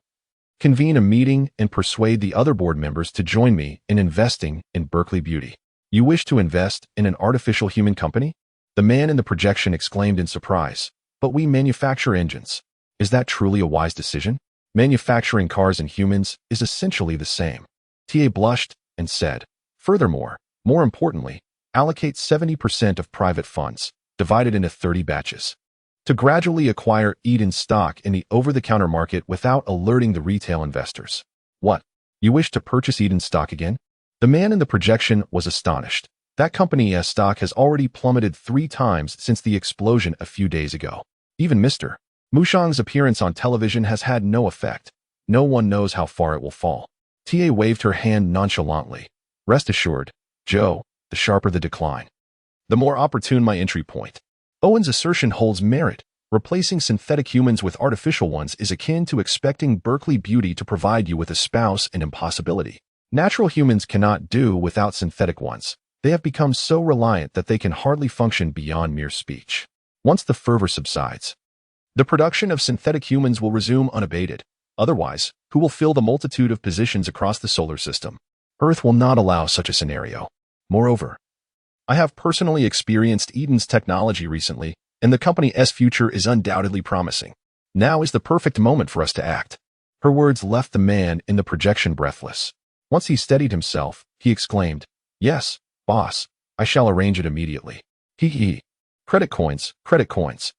convene a meeting and persuade the other board members to join me in investing in Berkeley Beauty. You wish to invest in an artificial human company? The man in the projection exclaimed in surprise. But we manufacture engines. Is that truly a wise decision? Manufacturing cars and humans is essentially the same. TA blushed and said, furthermore, more importantly, allocate 70% of private funds, divided into 30 batches, to gradually acquire Eden stock in the over-the-counter market without alerting the retail investors. What? You wish to purchase Eden stock again? The man in the projection was astonished. That company's stock has already plummeted 3 times since the explosion a few days ago. Even Mr. Mushong's appearance on television has had no effect. No one knows how far it will fall. TA waved her hand nonchalantly. Rest assured, Joe, the sharper the decline, the more opportune my entry point. Owen's assertion holds merit. Replacing synthetic humans with artificial ones is akin to expecting Berkeley Beauty to provide you with a spouse, an impossibility. Natural humans cannot do without synthetic ones. They have become so reliant that they can hardly function beyond mere speech. Once the fervor subsides, the production of synthetic humans will resume unabated. Otherwise, who will fill the multitude of positions across the solar system? Earth will not allow such a scenario. Moreover, I have personally experienced Eden's technology recently, and the company's future is undoubtedly promising. Now is the perfect moment for us to act. Her words left the man in the projection breathless. Once he steadied himself, he exclaimed, Yes, boss, I shall arrange it immediately. Hee. Credit coins, credit coins.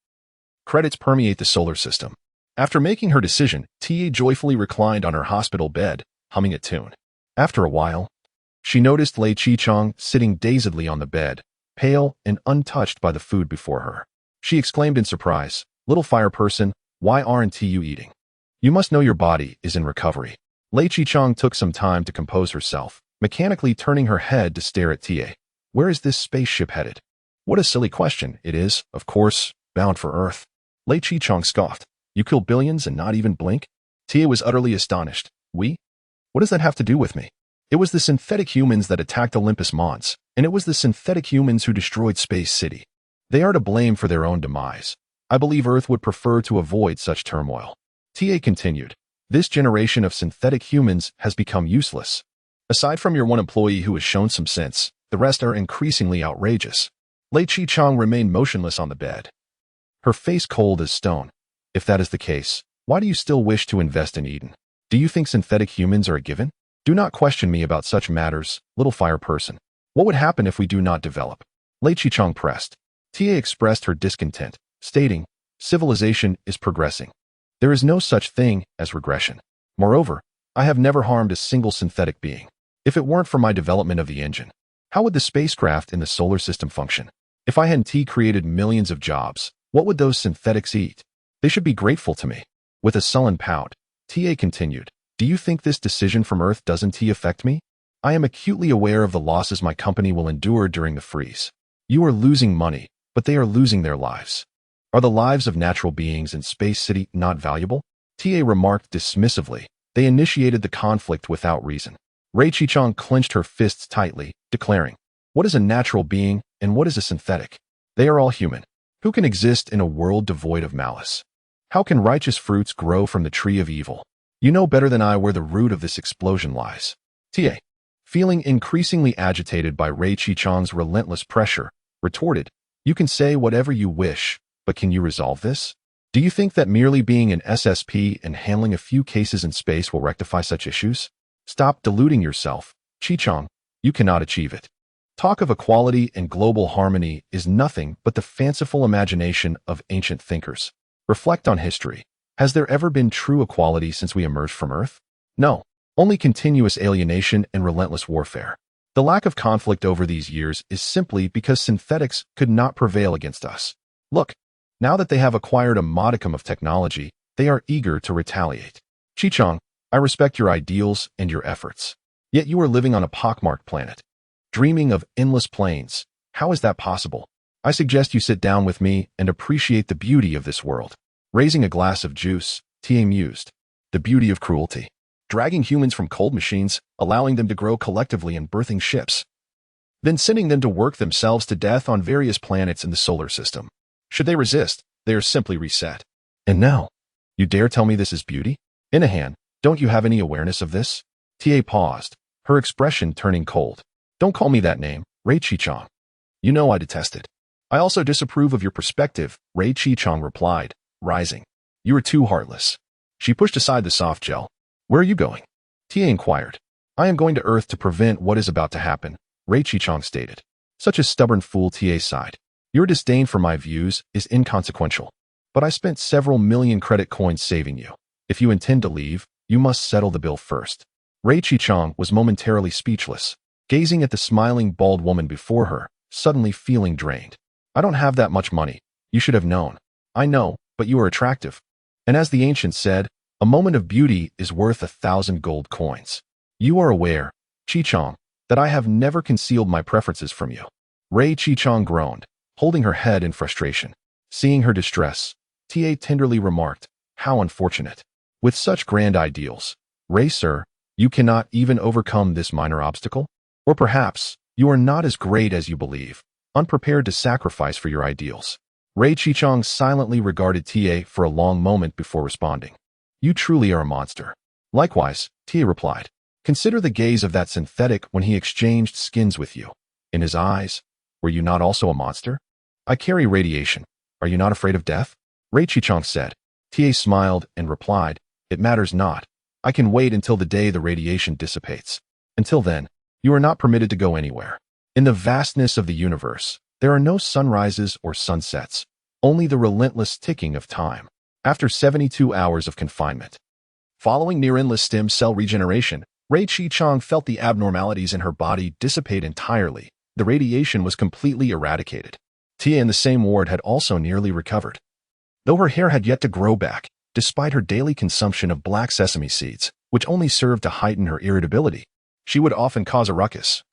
Credits permeate the solar system. After making her decision, TA joyfully reclined on her hospital bed, humming a tune. After a while, she noticed Lei Chi-chong sitting dazedly on the bed, pale and untouched by the food before her. She exclaimed in surprise, Little fire person, why aren't you eating? You must know your body is in recovery. Lei Chi-chong took some time to compose herself, mechanically turning her head to stare at TA. Where is this spaceship headed? What a silly question. It is, of course, bound for Earth. Lei Chi-chong scoffed. You kill billions and not even blink? Tia was utterly astonished. We? What does that have to do with me? It was the synthetic humans that attacked Olympus Mons, and it was the synthetic humans who destroyed Space City. They are to blame for their own demise. I believe Earth would prefer to avoid such turmoil. TA continued. This generation of synthetic humans has become useless. Aside from your one employee who has shown some sense, the rest are increasingly outrageous. Lei Chi-chong remained motionless on the bed, her face cold as stone. If that is the case, why do you still wish to invest in Eden? Do you think synthetic humans are a given? Do not question me about such matters, little fire person. What would happen if we do not develop? Lei Chi-chong pressed. TA expressed her discontent, stating, civilization is progressing. There is no such thing as regression. Moreover, I have never harmed a single synthetic being. If it weren't for my development of the engine, how would the spacecraft in the solar system function? If I hadn't created millions of jobs, what would those synthetics eat? They should be grateful to me. With a sullen pout, TA continued, do you think this decision from Earth doesn't affect me? I am acutely aware of the losses my company will endure during the freeze. You are losing money, but they are losing their lives. Are the lives of natural beings in Space City not valuable? TA remarked dismissively. They initiated the conflict without reason. Lei Chi-chong clenched her fists tightly, declaring, what is a natural being and what is a synthetic? They are all human. Who can exist in a world devoid of malice? How can righteous fruits grow from the tree of evil? You know better than I where the root of this explosion lies. TA, feeling increasingly agitated by Ray Chi-chang's relentless pressure, retorted, "You can say whatever you wish, but can you resolve this? Do you think that merely being an SSP and handling a few cases in space will rectify such issues? Stop deluding yourself, Chi-chang. You cannot achieve it. Talk of equality and global harmony is nothing but the fanciful imagination of ancient thinkers. Reflect on history. Has there ever been true equality since we emerged from Earth? No, only continuous alienation and relentless warfare. The lack of conflict over these years is simply because synthetics could not prevail against us. Look, now that they have acquired a modicum of technology, they are eager to retaliate. Chi-chang, I respect your ideals and your efforts. Yet you are living on a pockmarked planet, dreaming of endless plains. How is that possible? I suggest you sit down with me and appreciate the beauty of this world. Raising a glass of juice, TA mused. The beauty of cruelty. Dragging humans from cold machines, allowing them to grow collectively and birthing ships. Then sending them to work themselves to death on various planets in the solar system. Should they resist, they are simply reset. And now, you dare tell me this is beauty? Inahan, don't you have any awareness of this? TA paused, her expression turning cold. Don't call me that name, Ray Chi-chang. You know I detest it. I also disapprove of your perspective, Ray Chi-chang replied, rising. You are too heartless. She pushed aside the soft gel. Where are you going? TA inquired. I am going to Earth to prevent what is about to happen, Ray Chi-chang stated. Such a stubborn fool, TA sighed. Your disdain for my views is inconsequential. But I spent several million credit coins saving you. If you intend to leave, you must settle the bill first. Ray Chi-chang was momentarily speechless, gazing at the smiling bald woman before her, suddenly feeling drained. I don't have that much money. You should have known. I know, but you are attractive. And as the ancients said, a moment of beauty is worth 1,000 gold coins. You are aware, Chi-chang, that I have never concealed my preferences from you. Ray Chi-chang groaned, holding her head in frustration. Seeing her distress, TA tenderly remarked, how unfortunate. With such grand ideals, Ray sir, you cannot even overcome this minor obstacle? Or perhaps, you are not as great as you believe, unprepared to sacrifice for your ideals. Ray Chi-chang silently regarded TA for a long moment before responding. You truly are a monster. Likewise, TA replied. Consider the gaze of that synthetic when he exchanged skins with you. In his eyes, were you not also a monster? I carry radiation. Are you not afraid of death? Ray Chi-chang said. TA smiled and replied, it matters not. I can wait until the day the radiation dissipates. Until then, you are not permitted to go anywhere. In the vastness of the universe, there are no sunrises or sunsets, only the relentless ticking of time. After 72 hours of confinement. Following near-endless stem cell regeneration, Ray Chi-chang felt the abnormalities in her body dissipate entirely. The radiation was completely eradicated. Tia in the same ward had also nearly recovered. Though her hair had yet to grow back, despite her daily consumption of black sesame seeds, which only served to heighten her irritability, she would often cause a ruckus,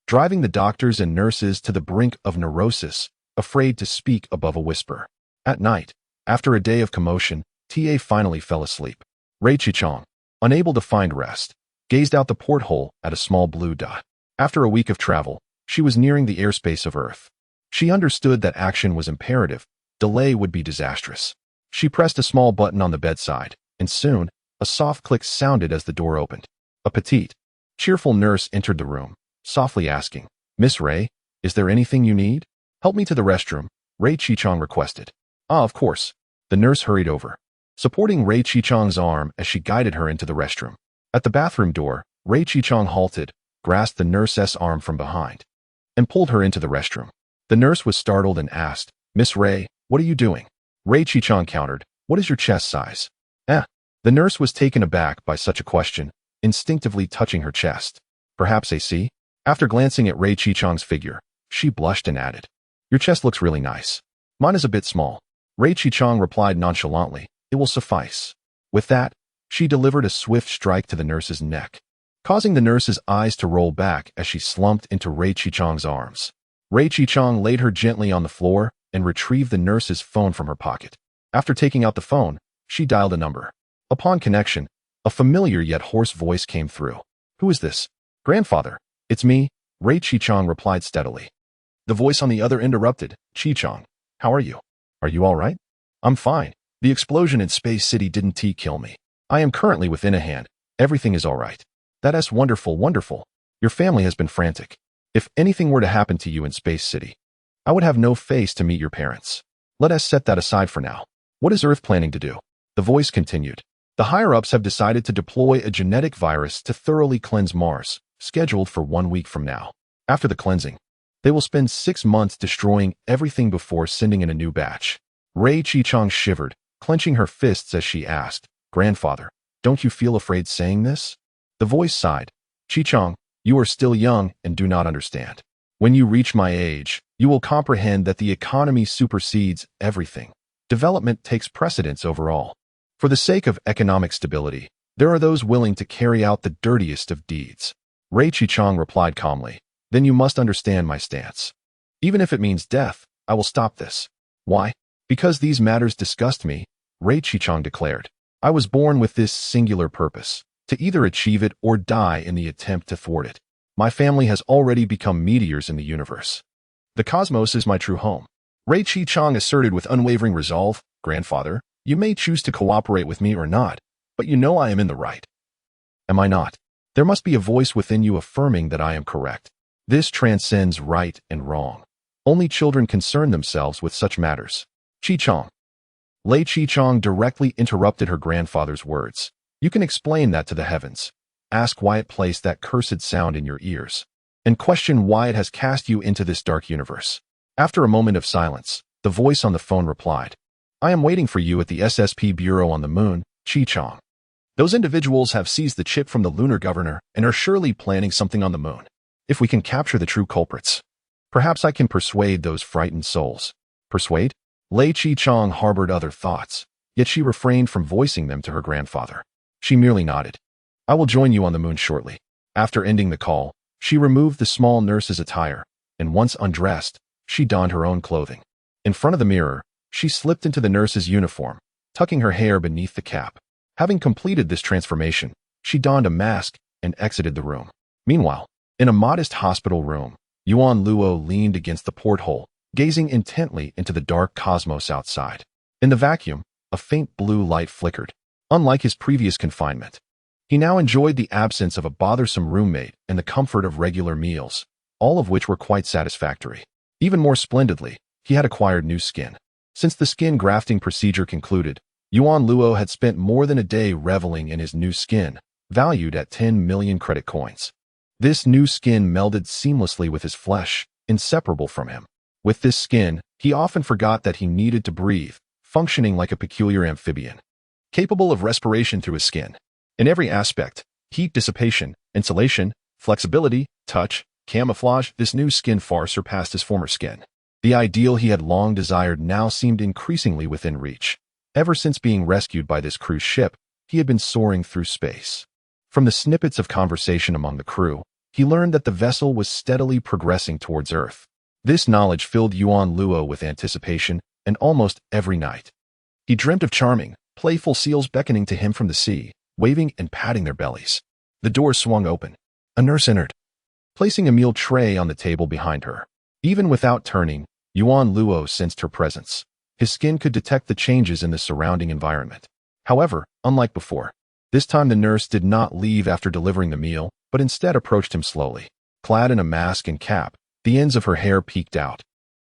driving the doctors and nurses to the brink of neurosis, afraid to speak above a whisper. At night, after a day of commotion, TA finally fell asleep. Ray Chi-chang, unable to find rest, gazed out the porthole at a small blue dot. After a week of travel, she was nearing the airspace of Earth. She understood that action was imperative, delay would be disastrous. She pressed a small button on the bedside, and soon, a soft click sounded as the door opened. A petite, cheerful nurse entered the room, softly asking, Miss Ray, is there anything you need? Help me to the restroom, Ray Chi-chang requested. Ah, of course. The nurse hurried over, supporting Ray Chi-chang's arm as she guided her into the restroom. At the bathroom door, Ray Chi-chang halted, grasped the nurse's arm from behind, and pulled her into the restroom. The nurse was startled and asked, Miss Ray, what are you doing? Ray Chi-chang countered, what is your chest size? The nurse was taken aback by such a question, instinctively touching her chest. Perhaps AC? After glancing at Ray Chi-chang's figure, she blushed and added, your chest looks really nice. Mine is a bit small. Ray Chi-chang replied nonchalantly, it will suffice. With that, she delivered a swift strike to the nurse's neck, causing the nurse's eyes to roll back as she slumped into Ray Chi-chang's arms. Ray Chi-chang laid her gently on the floor and retrieved the nurse's phone from her pocket. After taking out the phone, she dialed a number. Upon connection, a familiar yet hoarse voice came through. Who is this? Grandfather. It's me, Ray Chi-chang replied steadily. The voice on the other end interrupted. Chi-chang, how are you? Are you all right? I'm fine. The explosion in Space City didn't kill me. I am currently within a hand. Everything is all right. That's wonderful, wonderful. Your family has been frantic. If anything were to happen to you in Space City, I would have no face to meet your parents. Let us set that aside for now. What is Earth planning to do? The voice continued. The higher-ups have decided to deploy a genetic virus to thoroughly cleanse Mars, scheduled for 1 week from now. After the cleansing, they will spend 6 months destroying everything before sending in a new batch. Ray Chi-Chong shivered, clenching her fists as she asked, Grandfather, don't you feel afraid saying this? The voice sighed. Chi-Chong, you are still young and do not understand. When you reach my age, you will comprehend that the economy supersedes everything. Development takes precedence over all. For the sake of economic stability, there are those willing to carry out the dirtiest of deeds. Ray Chi-Chong replied calmly, Then you must understand my stance. Even if it means death, I will stop this. Why? Because these matters disgust me, Ray Chi-Chong declared. I was born with this singular purpose, to either achieve it or die in the attempt to thwart it. My family has already become meteors in the universe. The cosmos is my true home. Ray Chi-Chong asserted with unwavering resolve, Grandfather, you may choose to cooperate with me or not, but you know I am in the right. Am I not? There must be a voice within you affirming that I am correct. This transcends right and wrong. Only children concern themselves with such matters. Chi-Chong. Lei Chi-Chong directly interrupted her grandfather's words. You can explain that to the heavens. Ask why it placed that cursed sound in your ears. And question why it has cast you into this dark universe. After a moment of silence, the voice on the phone replied, I am waiting for you at the SSP Bureau on the moon, Chi-Chong. Those individuals have seized the chip from the lunar governor and are surely planning something on the moon. If we can capture the true culprits, perhaps I can persuade those frightened souls. Persuade? Lei Chi-Chong harbored other thoughts, yet she refrained from voicing them to her grandfather. She merely nodded. I will join you on the moon shortly. After ending the call, she removed the small nurse's attire, and once undressed, she donned her own clothing. In front of the mirror, she slipped into the nurse's uniform, tucking her hair beneath the cap. Having completed this transformation, she donned a mask and exited the room. Meanwhile, in a modest hospital room, Yuan Luo leaned against the porthole, gazing intently into the dark cosmos outside. In the vacuum, a faint blue light flickered. Unlike his previous confinement, he now enjoyed the absence of a bothersome roommate and the comfort of regular meals, all of which were quite satisfactory. Even more splendidly, he had acquired new skin. Since the skin grafting procedure concluded, Yuan Luo had spent more than a day reveling in his new skin, valued at 10 million credit coins. This new skin melded seamlessly with his flesh, inseparable from him. With this skin, he often forgot that he needed to breathe, functioning like a peculiar amphibian, capable of respiration through his skin. In every aspect, heat dissipation, insulation, flexibility, touch, camouflage, this new skin far surpassed his former skin. The ideal he had long desired now seemed increasingly within reach. Ever since being rescued by this cruise ship, he had been soaring through space. From the snippets of conversation among the crew, he learned that the vessel was steadily progressing towards Earth. This knowledge filled Yuan Luo with anticipation, and almost every night, he dreamt of charming, playful seals beckoning to him from the sea, waving and patting their bellies. The door swung open. A nurse entered, placing a meal tray on the table behind her. Even without turning, Yuan Luo sensed her presence. His skin could detect the changes in the surrounding environment. However, unlike before, this time the nurse did not leave after delivering the meal, but instead approached him slowly. Clad in a mask and cap, the ends of her hair peeked out,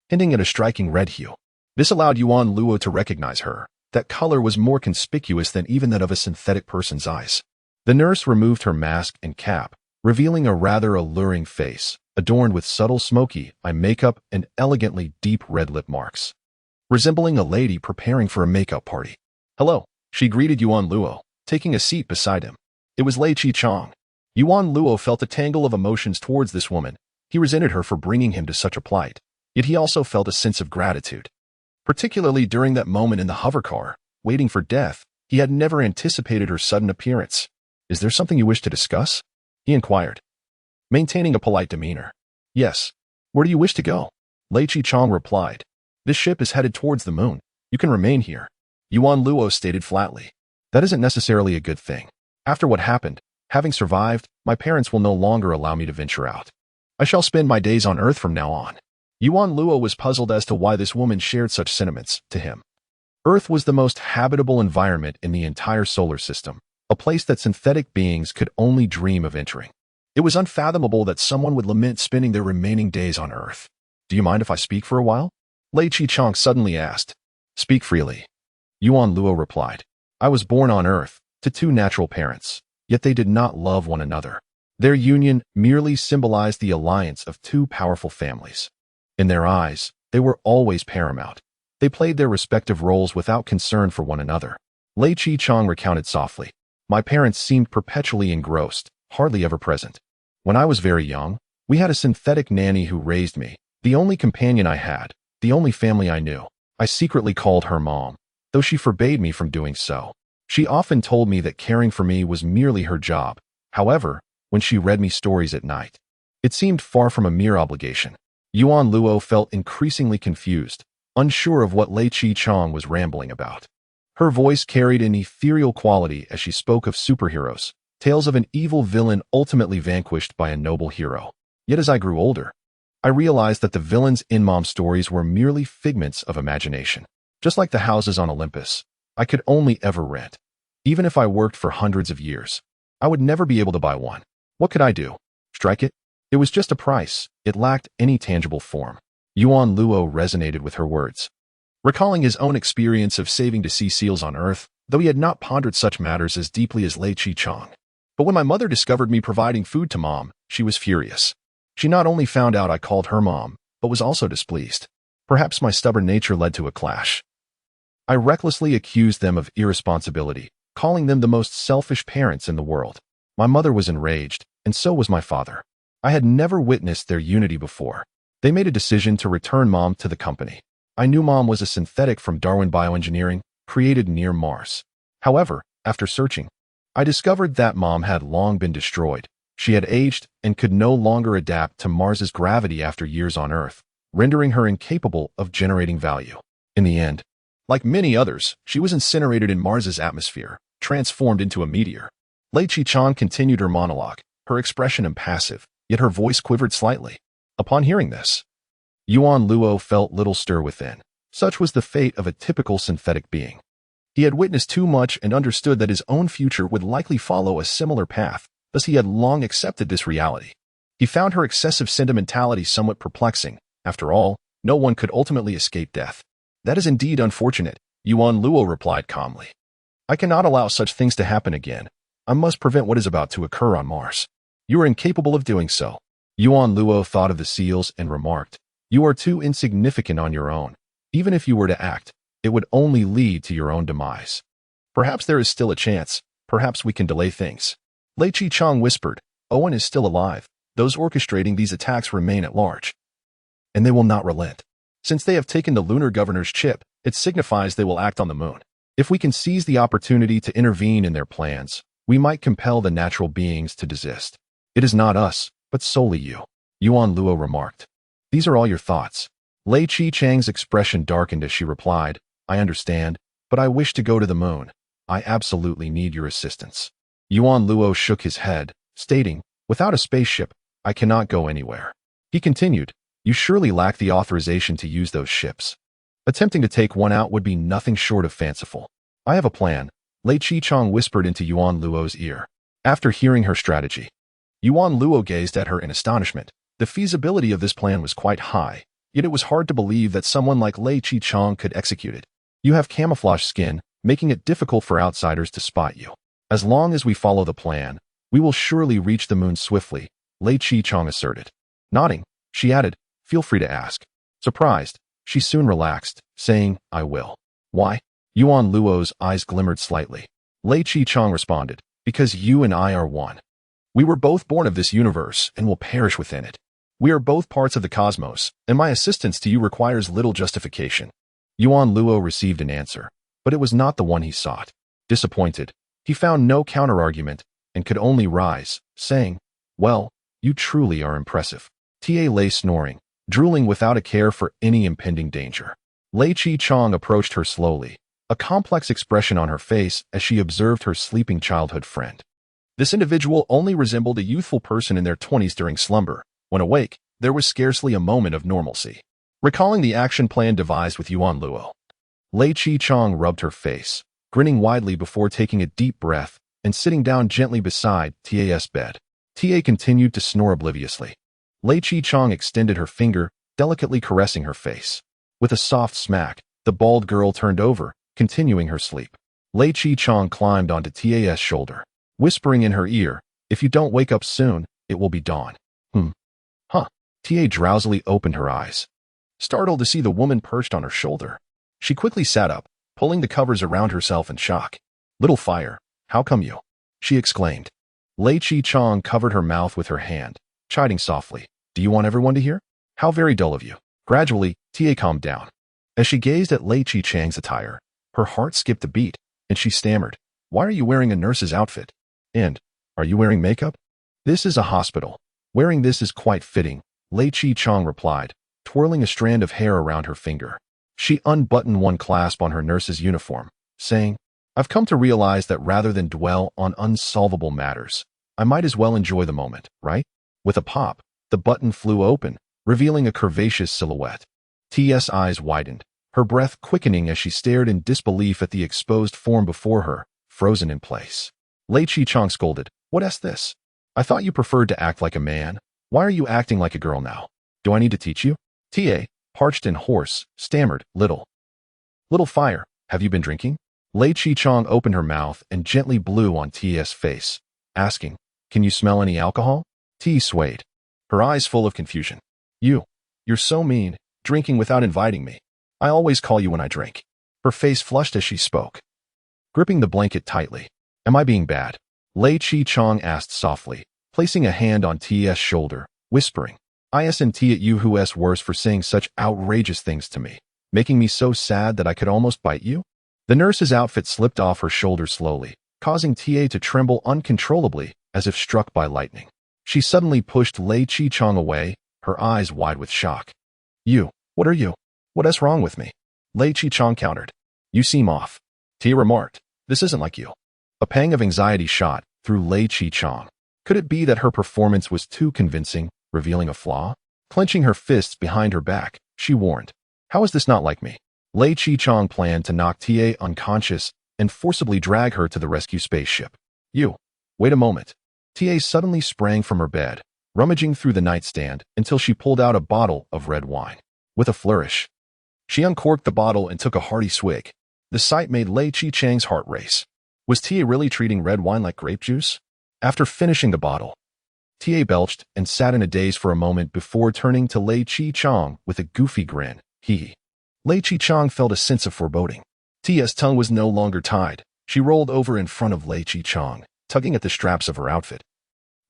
hinting at a striking red hue. This allowed Yuan Luo to recognize her. That color was more conspicuous than even that of a synthetic person's eyes. The nurse removed her mask and cap, revealing a rather alluring face, adorned with subtle smoky eye makeup and elegantly deep red lip marks, resembling a lady preparing for a makeup party. Hello, she greeted Yuan Luo, taking a seat beside him. It was Lei Chi-Chong. Yuan Luo felt a tangle of emotions towards this woman. He resented her for bringing him to such a plight, yet he also felt a sense of gratitude. Particularly during that moment in the hovercar, waiting for death, he had never anticipated her sudden appearance. Is there something you wish to discuss? He inquired, maintaining a polite demeanor. Yes. Where do you wish to go? Lei Chi-Chong replied. This ship is headed towards the moon. You can remain here. Yuan Luo stated flatly. That isn't necessarily a good thing. After what happened, having survived, my parents will no longer allow me to venture out. I shall spend my days on Earth from now on. Yuan Luo was puzzled as to why this woman shared such sentiments to him. Earth was the most habitable environment in the entire solar system, a place that synthetic beings could only dream of entering. It was unfathomable that someone would lament spending their remaining days on Earth. Do you mind if I speak for a while? Lei Chi-chang suddenly asked. Speak freely. Yuan Luo replied. I was born on Earth, to two natural parents, yet they did not love one another. Their union merely symbolized the alliance of two powerful families. In their eyes, they were always paramount. They played their respective roles without concern for one another. Lei Chi-chang recounted softly. My parents seemed perpetually engrossed, hardly ever present. When I was very young, we had a synthetic nanny who raised me, the only companion I had, the only family I knew. I secretly called her mom, though she forbade me from doing so. She often told me that caring for me was merely her job. However, when she read me stories at night, it seemed far from a mere obligation. Yuan Luo felt increasingly confused, unsure of what Lei Chi-chang was rambling about. Her voice carried an ethereal quality as she spoke of superheroes, tales of an evil villain ultimately vanquished by a noble hero. Yet as I grew older, I realized that the villains in Mom's stories were merely figments of imagination. Just like the houses on Olympus, I could only ever rent. Even if I worked for hundreds of years, I would never be able to buy one. What could I do? Strike it? It was just a price. It lacked any tangible form. Yuan Luo resonated with her words. Recalling his own experience of saving sea seals on Earth, though he had not pondered such matters as deeply as Lei Chi-chang. But when my mother discovered me providing food to Mom, she was furious. She not only found out I called her mom, but was also displeased. Perhaps my stubborn nature led to a clash. I recklessly accused them of irresponsibility, calling them the most selfish parents in the world. My mother was enraged, and so was my father. I had never witnessed their unity before. They made a decision to return Mom to the company. I knew Mom was a synthetic from Darwin Bioengineering, created near Mars. However, after searching, I discovered that Mom had long been destroyed. She had aged and could no longer adapt to Mars's gravity after years on Earth, rendering her incapable of generating value. In the end, like many others, she was incinerated in Mars's atmosphere, transformed into a meteor. Lei Chi-chang continued her monologue, her expression impassive, yet her voice quivered slightly. Upon hearing this, Yuan Luo felt little stir within. Such was the fate of a typical synthetic being. He had witnessed too much and understood that his own future would likely follow a similar path, thus he had long accepted this reality. He found her excessive sentimentality somewhat perplexing. After all, no one could ultimately escape death. That is indeed unfortunate, Yuan Luo replied calmly. I cannot allow such things to happen again. I must prevent what is about to occur on Mars. You are incapable of doing so. Yuan Luo thought of the seals and remarked, You are too insignificant on your own. Even if you were to act, it would only lead to your own demise. Perhaps there is still a chance. Perhaps we can delay things. Lei Chi-chang whispered, Owen is still alive. Those orchestrating these attacks remain at large. And they will not relent. Since they have taken the lunar governor's chip, it signifies they will act on the moon. If we can seize the opportunity to intervene in their plans, we might compel the natural beings to desist. It is not us, but solely you, Yuan Luo remarked. These are all your thoughts. Lei Chi-chang's expression darkened as she replied, I understand, but I wish to go to the moon. I absolutely need your assistance. Yuan Luo shook his head, stating, Without a spaceship, I cannot go anywhere. He continued, You surely lack the authorization to use those ships. Attempting to take one out would be nothing short of fanciful. I have a plan, Lei Chi-chang whispered into Yuan Luo's ear. After hearing her strategy, Yuan Luo gazed at her in astonishment. The feasibility of this plan was quite high, yet it was hard to believe that someone like Lei Chi-chang could execute it. You have camouflage skin, making it difficult for outsiders to spot you. As long as we follow the plan, we will surely reach the moon swiftly, Lei Chi-chang asserted. Nodding, she added, Feel free to ask. Surprised, she soon relaxed, saying, I will. Why? Yuan Luo's eyes glimmered slightly. Lei Chi-chang responded, Because you and I are one. We were both born of this universe and will perish within it. We are both parts of the cosmos, and my assistance to you requires little justification. Yuan Luo received an answer, but it was not the one he sought. Disappointed, he found no counterargument and could only rise, saying, Well, you truly are impressive. Ta lay snoring, drooling without a care for any impending danger. Lei Chi-chang approached her slowly, a complex expression on her face as she observed her sleeping childhood friend. This individual only resembled a youthful person in their 20s during slumber. When awake, there was scarcely a moment of normalcy. Recalling the action plan devised with Yuan Luo, Lei Chi-chong rubbed her face, grinning widely before taking a deep breath and sitting down gently beside TA's bed. TA continued to snore obliviously. Lei Chi-chong extended her finger, delicately caressing her face. With a soft smack, the bald girl turned over, continuing her sleep. Lei Chi-chong climbed onto TA's shoulder, whispering in her ear, "If you don't wake up soon, it will be dawn." Huh. TA drowsily opened her eyes, startled to see the woman perched on her shoulder. She quickly sat up, pulling the covers around herself in shock. "Little fire, how come you?" she exclaimed. Lei Chi-chong covered her mouth with her hand, chiding softly, "Do you want everyone to hear? How very dull of you." Gradually, TA calmed down. As she gazed at Lei Chi-chang's attire, her heart skipped a beat, and she stammered, "Why are you wearing a nurse's outfit? And, are you wearing makeup?" "This is a hospital. Wearing this is quite fitting," Lei Chi-chong replied, twirling a strand of hair around her finger. She unbuttoned one clasp on her nurse's uniform, saying, "I've come to realize that rather than dwell on unsolvable matters, I might as well enjoy the moment, right?" With a pop, the button flew open, revealing a curvaceous silhouette. T's eyes widened, her breath quickening as she stared in disbelief at the exposed form before her, frozen in place. Lei Chi-chong scolded, "What's this? I thought you preferred to act like a man. Why are you acting like a girl now? Do I need to teach you?" TA, parched and hoarse, stammered, Little fire, have you been drinking?" Lei Chi-chong opened her mouth and gently blew on T's face, asking, "Can you smell any alcohol?" T swayed, her eyes full of confusion. You're so mean, drinking without inviting me. I always call you when I drink." Her face flushed as she spoke, gripping the blanket tightly. "Am I being bad?" Lei Chi-chong asked softly, placing a hand on T's shoulder, whispering, "Isn't it you who's worse for saying such outrageous things to me, making me so sad that I could almost bite you?" The nurse's outfit slipped off her shoulder slowly, causing TA to tremble uncontrollably as if struck by lightning. She suddenly pushed Lei Chi-chong away, her eyes wide with shock. What are you? What's wrong with me?" Lei Chi-chong countered. "You seem off." Tia remarked, "This isn't like you." A pang of anxiety shot through Lei Chi-chong. Could it be that her performance was too convincing, revealing a flaw? Clenching her fists behind her back, she warned, "How is this not like me?" Lei Chi-chong planned to knock TA unconscious and forcibly drag her to the rescue spaceship. Wait a moment." TA suddenly sprang from her bed, rummaging through the nightstand until she pulled out a bottle of red wine. With a flourish, she uncorked the bottle and took a hearty swig. The sight made Lei Chi-chang's heart race. Was TA really treating red wine like grape juice? After finishing the bottle, TA belched and sat in a daze for a moment before turning to Lei Chi-chong with a goofy grin. Lei Chi-chong felt a sense of foreboding. Tia's tongue was no longer tied. She rolled over in front of Lei Chi-chong, tugging at the straps of her outfit.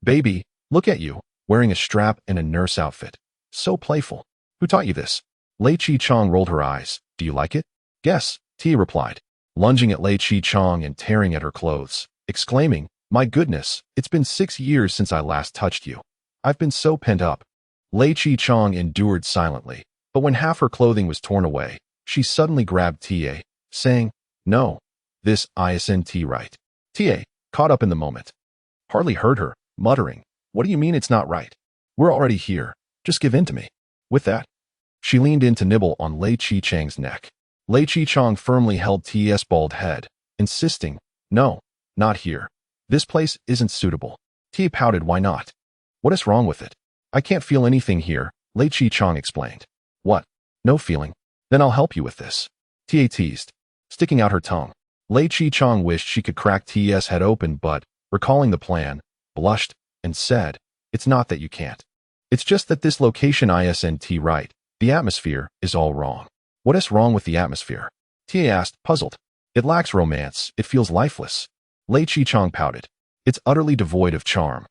"Baby, look at you, wearing a strap and a nurse outfit. So playful. Who taught you this?" Lei Chi-chong rolled her eyes. "Do you like it?" "Yes," Tia replied, lunging at Lei Chi-chong and tearing at her clothes, exclaiming, "My goodness, it's been 6 years since I last touched you. I've been so pent up." Lei Chi-chong endured silently, but when half her clothing was torn away, she suddenly grabbed TA, saying, "No, this isn't right." TA, caught up in the moment, hardly heard her, muttering, "What do you mean it's not right? We're already here. Just give in to me." With that, she leaned in to nibble on Lei Chi-chang's neck. Lei Chi-chong firmly held T's bald head, insisting, "No, not here. This place isn't suitable." T pouted, "Why not? What is wrong with it?" "I can't feel anything here," Lei Chi-chong explained. "What? No feeling? Then I'll help you with this." T teased, sticking out her tongue. Lei Chi-chong wished she could crack T's head open, but, recalling the plan, blushed and said, "It's not that you can't. It's just that this location isn't right. The atmosphere is all wrong." "What is wrong with the atmosphere?" T asked, puzzled. "It lacks romance. It feels lifeless." Lei Chi-chong pouted. "It's utterly devoid of charm."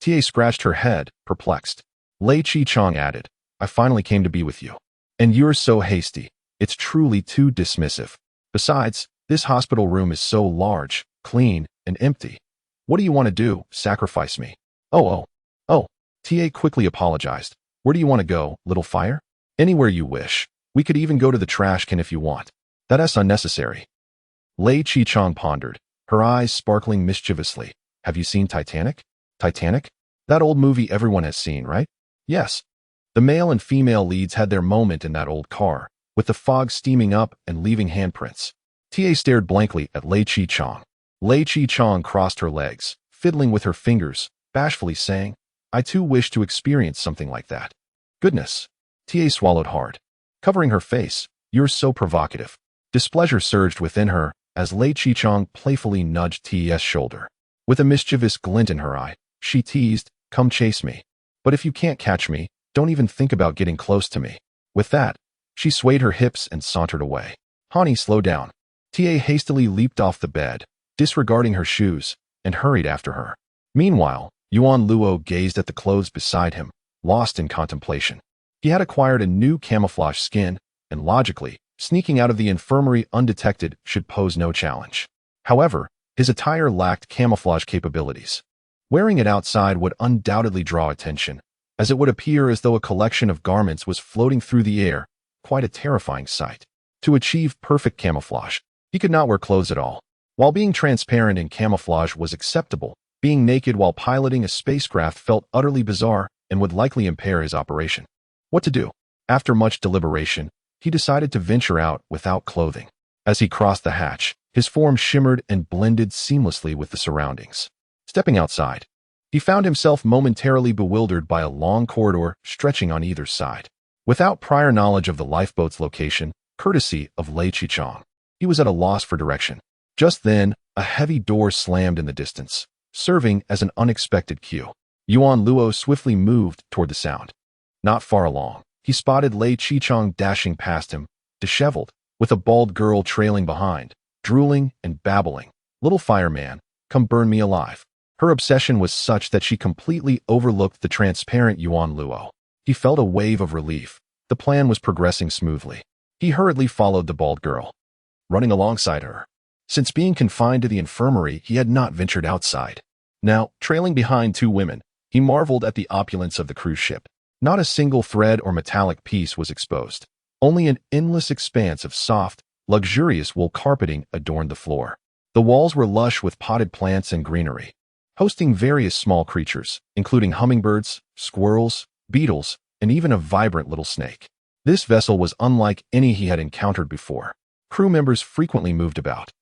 T scratched her head, perplexed. Lei Chi-chong added, "I finally came to be with you. And you're so hasty. It's truly too dismissive. Besides, this hospital room is so large, clean, and empty. What do you want to do, sacrifice me?" Oh. TA quickly apologized. "Where do you want to go, little fire?" "Anywhere you wish. We could even go to the trash can if you want." "That's unnecessary." Lei Chi-chong pondered, her eyes sparkling mischievously. "Have you seen Titanic?" "Titanic? That old movie everyone has seen, right?" "Yes." The male and female leads had their moment in that old car, with the fog steaming up and leaving handprints. TA stared blankly at Lei Chi-chong. Lei Chi-chong crossed her legs, fiddling with her fingers, bashfully saying, "I too wish to experience something like that." Goodness. TA swallowed hard. Covering her face, "You're so provocative." Displeasure surged within her as Lei Chi-chong playfully nudged TE's shoulder. With a mischievous glint in her eye, she teased, "Come chase me. But if you can't catch me, don't even think about getting close to me." With that, she swayed her hips and sauntered away. "Honey, slow down." TA hastily leaped off the bed, disregarding her shoes, and hurried after her. Meanwhile, Yuan Luo gazed at the clothes beside him, lost in contemplation. He had acquired a new camouflage skin, and logically, sneaking out of the infirmary undetected should pose no challenge. However, his attire lacked camouflage capabilities. Wearing it outside would undoubtedly draw attention, as it would appear as though a collection of garments was floating through the air, quite a terrifying sight. To achieve perfect camouflage, he could not wear clothes at all. While being transparent in camouflage was acceptable, being naked while piloting a spacecraft felt utterly bizarre and would likely impair his operation. What to do? After much deliberation, he decided to venture out without clothing. As he crossed the hatch, his form shimmered and blended seamlessly with the surroundings. Stepping outside, he found himself momentarily bewildered by a long corridor stretching on either side. Without prior knowledge of the lifeboat's location, courtesy of Lei Chi-chong, he was at a loss for direction. Just then, a heavy door slammed in the distance, serving as an unexpected cue. Yuan Luo swiftly moved toward the sound. Not far along, he spotted Lei Chi-chong dashing past him, disheveled, with a bald girl trailing behind, drooling and babbling. "Little fireman, come burn me alive." Her obsession was such that she completely overlooked the transparent Yuan Luo. He felt a wave of relief. The plan was progressing smoothly. He hurriedly followed the bald girl, running alongside her. Since being confined to the infirmary, he had not ventured outside. Now, trailing behind two women, he marveled at the opulence of the cruise ship. Not a single thread or metallic piece was exposed. Only an endless expanse of soft, luxurious wool carpeting adorned the floor. The walls were lush with potted plants and greenery, hosting various small creatures, including hummingbirds, squirrels, beetles, and even a vibrant little snake. This vessel was unlike any he had encountered before. Crew members frequently moved about,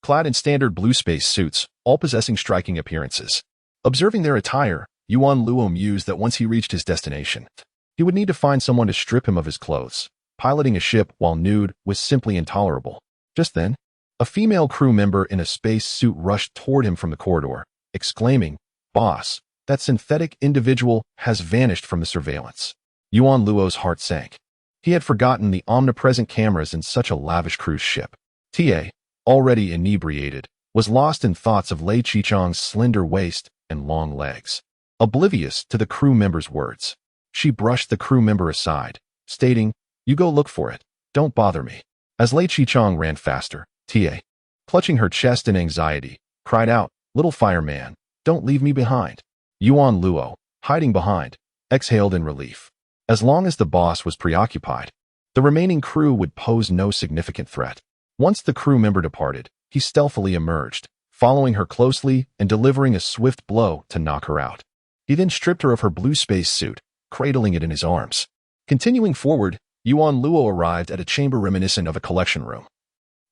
clad in standard blue space suits, all possessing striking appearances. Observing their attire, Yuan Luo mused that once he reached his destination, he would need to find someone to strip him of his clothes. Piloting a ship while nude was simply intolerable. Just then, a female crew member in a space suit rushed toward him from the corridor, exclaiming, "Boss, that synthetic individual has vanished from the surveillance." Yuan Luo's heart sank. He had forgotten the omnipresent cameras in such a lavish cruise ship. TA, already inebriated, was lost in thoughts of Lei Chi-chong's slender waist and long legs. Oblivious to the crew member's words, she brushed the crew member aside, stating, "You go look for it. Don't bother me." As Lei Chi-chong ran faster, TA, clutching her chest in anxiety, cried out, "Little fireman, don't leave me behind." Yuan Luo, hiding behind, exhaled in relief. As long as the boss was preoccupied, the remaining crew would pose no significant threat. Once the crew member departed, he stealthily emerged, following her closely and delivering a swift blow to knock her out. He then stripped her of her blue space suit, cradling it in his arms. Continuing forward, Yuan Luo arrived at a chamber reminiscent of a collection room,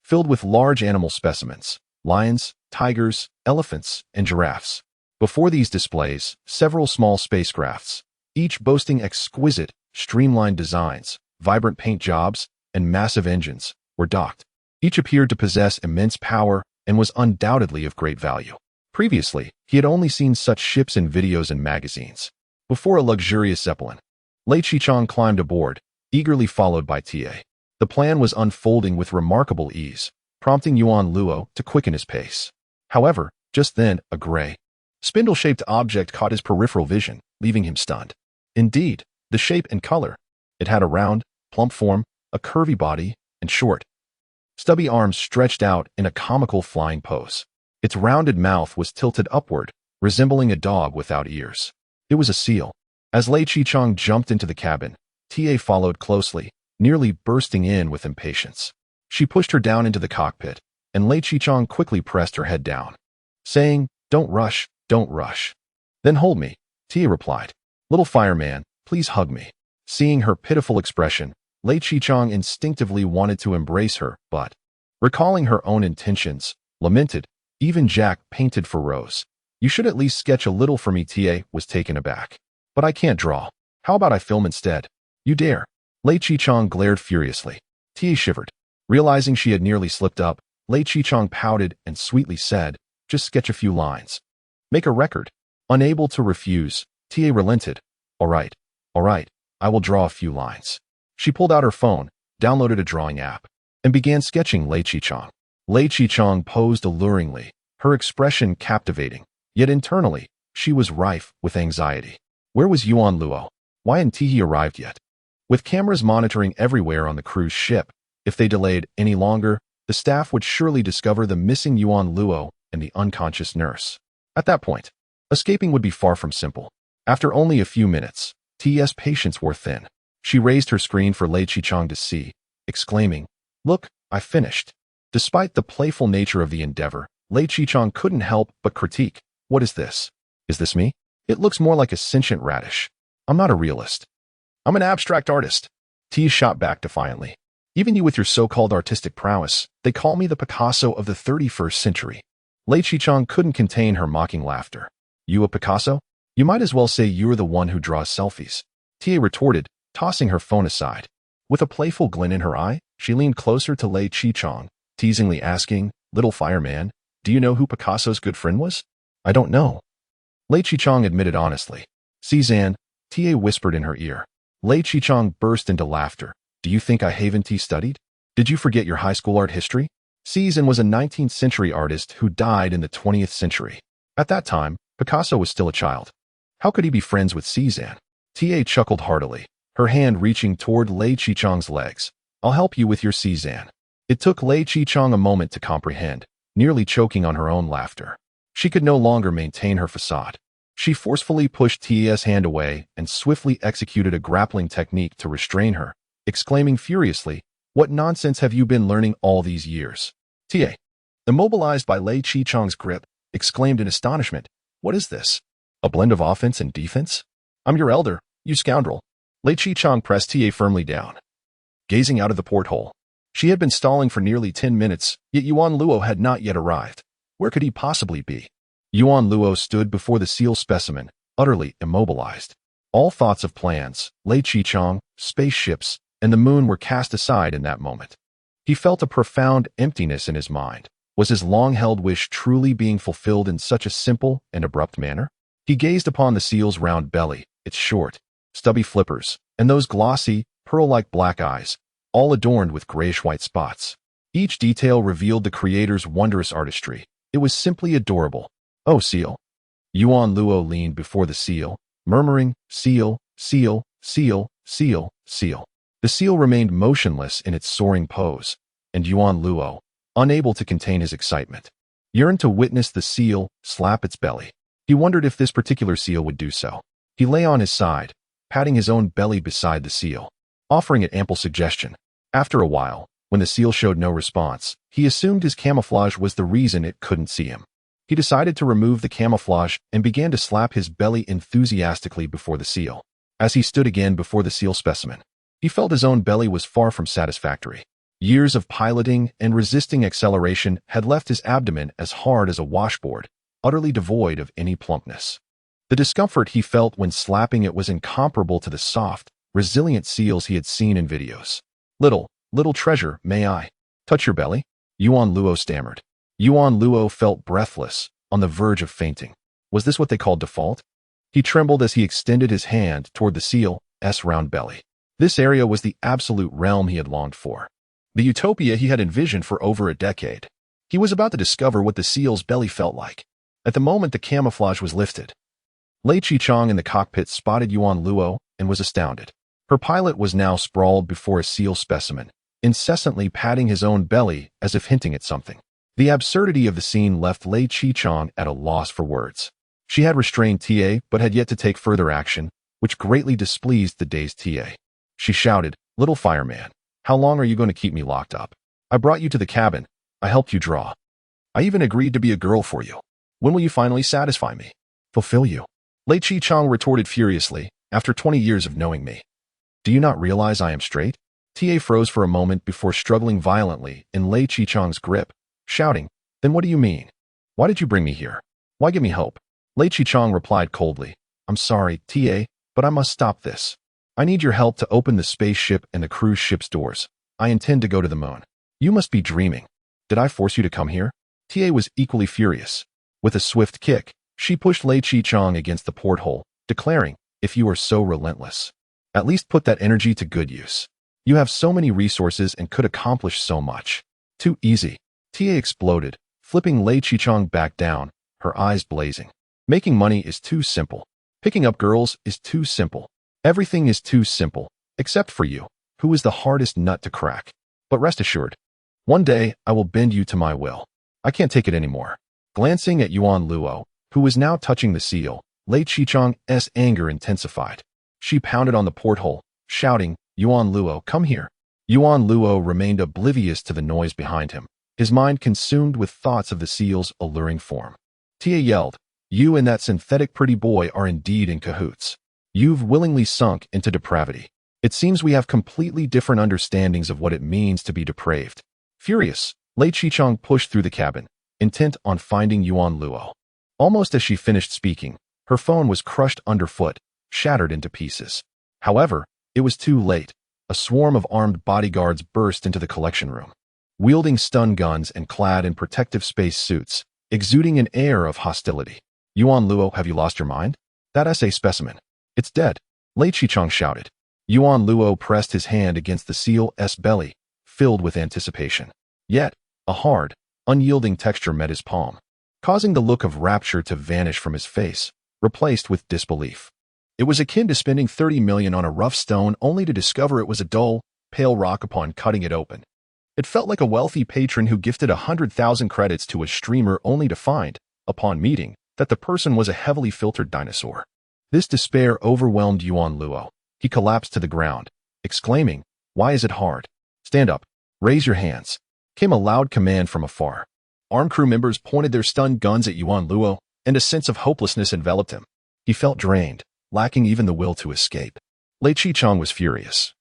filled with large animal specimens, lions, tigers, elephants, and giraffes. Before these displays, several small spacecrafts, each boasting exquisite, streamlined designs, vibrant paint jobs, and massive engines, were docked. Each appeared to possess immense power and was undoubtedly of great value. Previously, he had only seen such ships in videos and magazines. Before a luxurious Zeppelin, Lei Chi-chong climbed aboard, eagerly followed by TA. The plan was unfolding with remarkable ease, prompting Yuan Luo to quicken his pace. However, just then, a gray, spindle-shaped object caught his peripheral vision, leaving him stunned. Indeed, the shape and color. It had a round, plump form, a curvy body, and short, stubby arms stretched out in a comical flying pose. Its rounded mouth was tilted upward, resembling a dog without ears. It was a seal. As Lei Chi-chong jumped into the cabin, TA followed closely, nearly bursting in with impatience. She pushed her down into the cockpit, and Lei Chi-chong quickly pressed her head down, saying, "Don't rush, don't rush." "Then hold me," TA replied. "Little fireman, please hug me." Seeing her pitiful expression, Lei Qichang instinctively wanted to embrace her, but, recalling her own intentions, lamented, "Even Jack painted for Rose. You should at least sketch a little for me." Ta was taken aback. "But I can't draw. How about I film instead?" "You dare?" Lei Qichang glared furiously. Ta shivered. Realizing she had nearly slipped up, Lei Qichang pouted and sweetly said, "Just sketch a few lines. Make a record." Unable to refuse, Ta relented. All right, I will draw a few lines." She pulled out her phone, downloaded a drawing app, and began sketching Lei Qichang. Lei Qichang posed alluringly, her expression captivating, yet internally, she was rife with anxiety. Where was Yuan Luo? Why hadn't he arrived yet? With cameras monitoring everywhere on the cruise ship, if they delayed any longer, the staff would surely discover the missing Yuan Luo and the unconscious nurse. At that point, escaping would be far from simple. After only a few minutes, T's patience wore thin. She raised her screen for Lei Qichang to see, exclaiming, "Look, I finished." Despite the playful nature of the endeavor, Lei Qichang couldn't help but critique. "What is this? Is this me? It looks more like a sentient radish. I'm not a realist. I'm an abstract artist." T shot back defiantly. "Even you with your so-called artistic prowess, they call me the Picasso of the 31st century." Lei Qichang couldn't contain her mocking laughter. "You a Picasso? You might as well say you're the one who draws selfies." Ta retorted, tossing her phone aside. With a playful glint in her eye, she leaned closer to Lei Qichang, teasingly asking, "Little fireman, do you know who Picasso's good friend was?" "I don't know." Lei Qichang admitted honestly. "Cezanne," Ta whispered in her ear. Lei Qichang burst into laughter. "Do you think I haven't studied? Did you forget your high school art history?" Cezanne was a 19th century artist who died in the 20th century. At that time, Picasso was still a child. How could he be friends with Cezanne? Ta chuckled heartily, her hand reaching toward Lei Qichang's legs. "I'll help you with your Cezanne." It took Lei Qichang a moment to comprehend, nearly choking on her own laughter. She could no longer maintain her facade. She forcefully pushed Ta's hand away and swiftly executed a grappling technique to restrain her, exclaiming furiously, "What nonsense have you been learning all these years?" Ta, immobilized by Lei Qichang's grip, exclaimed in astonishment, "What is this? A blend of offense and defense? I'm your elder, you scoundrel." Lei Qichang pressed Ta firmly down. Gazing out of the porthole, she had been stalling for nearly 10 minutes, yet Yuan Luo had not yet arrived. Where could he possibly be? Yuan Luo stood before the seal specimen, utterly immobilized. All thoughts of plans, Lei Qichang, spaceships, and the moon were cast aside in that moment. He felt a profound emptiness in his mind. Was his long-held wish truly being fulfilled in such a simple and abrupt manner? He gazed upon the seal's round belly, its short, stubby flippers, and those glossy, pearl-like black eyes, all adorned with grayish-white spots. Each detail revealed the creator's wondrous artistry. It was simply adorable. "Oh, seal." Yuan Luo leaned before the seal, murmuring, "Seal, seal, seal, seal, seal." The seal remained motionless in its soaring pose, and Yuan Luo, unable to contain his excitement, yearned to witness the seal slap its belly. He wondered if this particular seal would do so. He lay on his side, patting his own belly beside the seal, offering it ample suggestion. After a while, when the seal showed no response, he assumed his camouflage was the reason it couldn't see him. He decided to remove the camouflage and began to slap his belly enthusiastically before the seal. As he stood again before the seal specimen, he felt his own belly was far from satisfactory. Years of piloting and resisting acceleration had left his abdomen as hard as a washboard, utterly devoid of any plumpness. The discomfort he felt when slapping it was incomparable to the soft, resilient seals he had seen in videos. Little treasure, may I touch your belly?" Yuan Luo stammered. Yuan Luo felt breathless, on the verge of fainting. Was this what they called default? He trembled as he extended his hand toward the seal's round belly. This area was the absolute realm he had longed for, the utopia he had envisioned for over a decade. He was about to discover what the seal's belly felt like. At the moment the camouflage was lifted, Lei Qichang in the cockpit spotted Yuan Luo and was astounded. Her pilot was now sprawled before a seal specimen, incessantly patting his own belly as if hinting at something. The absurdity of the scene left Lei Qichang at a loss for words. She had restrained Ta but had yet to take further action, which greatly displeased the dazed Ta. She shouted, "Little fireman, how long are you going to keep me locked up? I brought you to the cabin. I helped you draw. I even agreed to be a girl for you. When will you finally satisfy me? Fulfill you?" Lei Qichang retorted furiously, "After 20 years of knowing me, Do you not realize I am straight? TA froze for a moment before struggling violently in Lei Qichang's grip, shouting, Then what do you mean? Why did you bring me here? Why give me hope? Lei Qichang replied coldly, I'm sorry, TA, but I must stop this. I need your help to open the spaceship and the cruise ship's doors. I intend to go to the moon. You must be dreaming. Did I force you to come here? TA was equally furious. With a swift kick, she pushed Lei Qichang against the porthole, declaring, If you are so relentless, at least put that energy to good use. You have so many resources and could accomplish so much. Too easy. TA exploded, flipping Lei Qichang back down, her eyes blazing. Making money is too simple. Picking up girls is too simple. Everything is too simple, except for you, who is the hardest nut to crack. But rest assured, one day I will bend you to my will. I can't take it anymore. Glancing at Yuan Luo, who was now touching the seal, Lei Qichang's anger intensified. She pounded on the porthole, shouting, Yuan Luo, come here. Yuan Luo remained oblivious to the noise behind him, his mind consumed with thoughts of the seal's alluring form. Tia yelled, You and that synthetic pretty boy are indeed in cahoots. You've willingly sunk into depravity. It seems we have completely different understandings of what it means to be depraved. Furious, Lei Qichang pushed through the cabin, intent on finding Yuan Luo. Almost as she finished speaking, her phone was crushed underfoot, shattered into pieces. However, it was too late. A swarm of armed bodyguards burst into the collection room, wielding stun guns and clad in protective space suits, exuding an air of hostility. Yuan Luo, have you lost your mind? That SA specimen. It's dead, Lei Qichang shouted. Yuan Luo pressed his hand against the seal's belly, filled with anticipation. Yet, a hard, unyielding texture met his palm, causing the look of rapture to vanish from his face, replaced with disbelief. It was akin to spending 30 million on a rough stone only to discover it was a dull, pale rock upon cutting it open. It felt like a wealthy patron who gifted 100,000 credits to a streamer only to find, upon meeting, that the person was a heavily filtered dinosaur. This despair overwhelmed Yuan Luo. He collapsed to the ground, exclaiming, Why is it hard? Stand up. Raise your hands. Came a loud command from afar. Armed crew members pointed their stun guns at Yuan Luo, and a sense of hopelessness enveloped him. He felt drained, lacking even the will to escape. Lei Qichang was furious,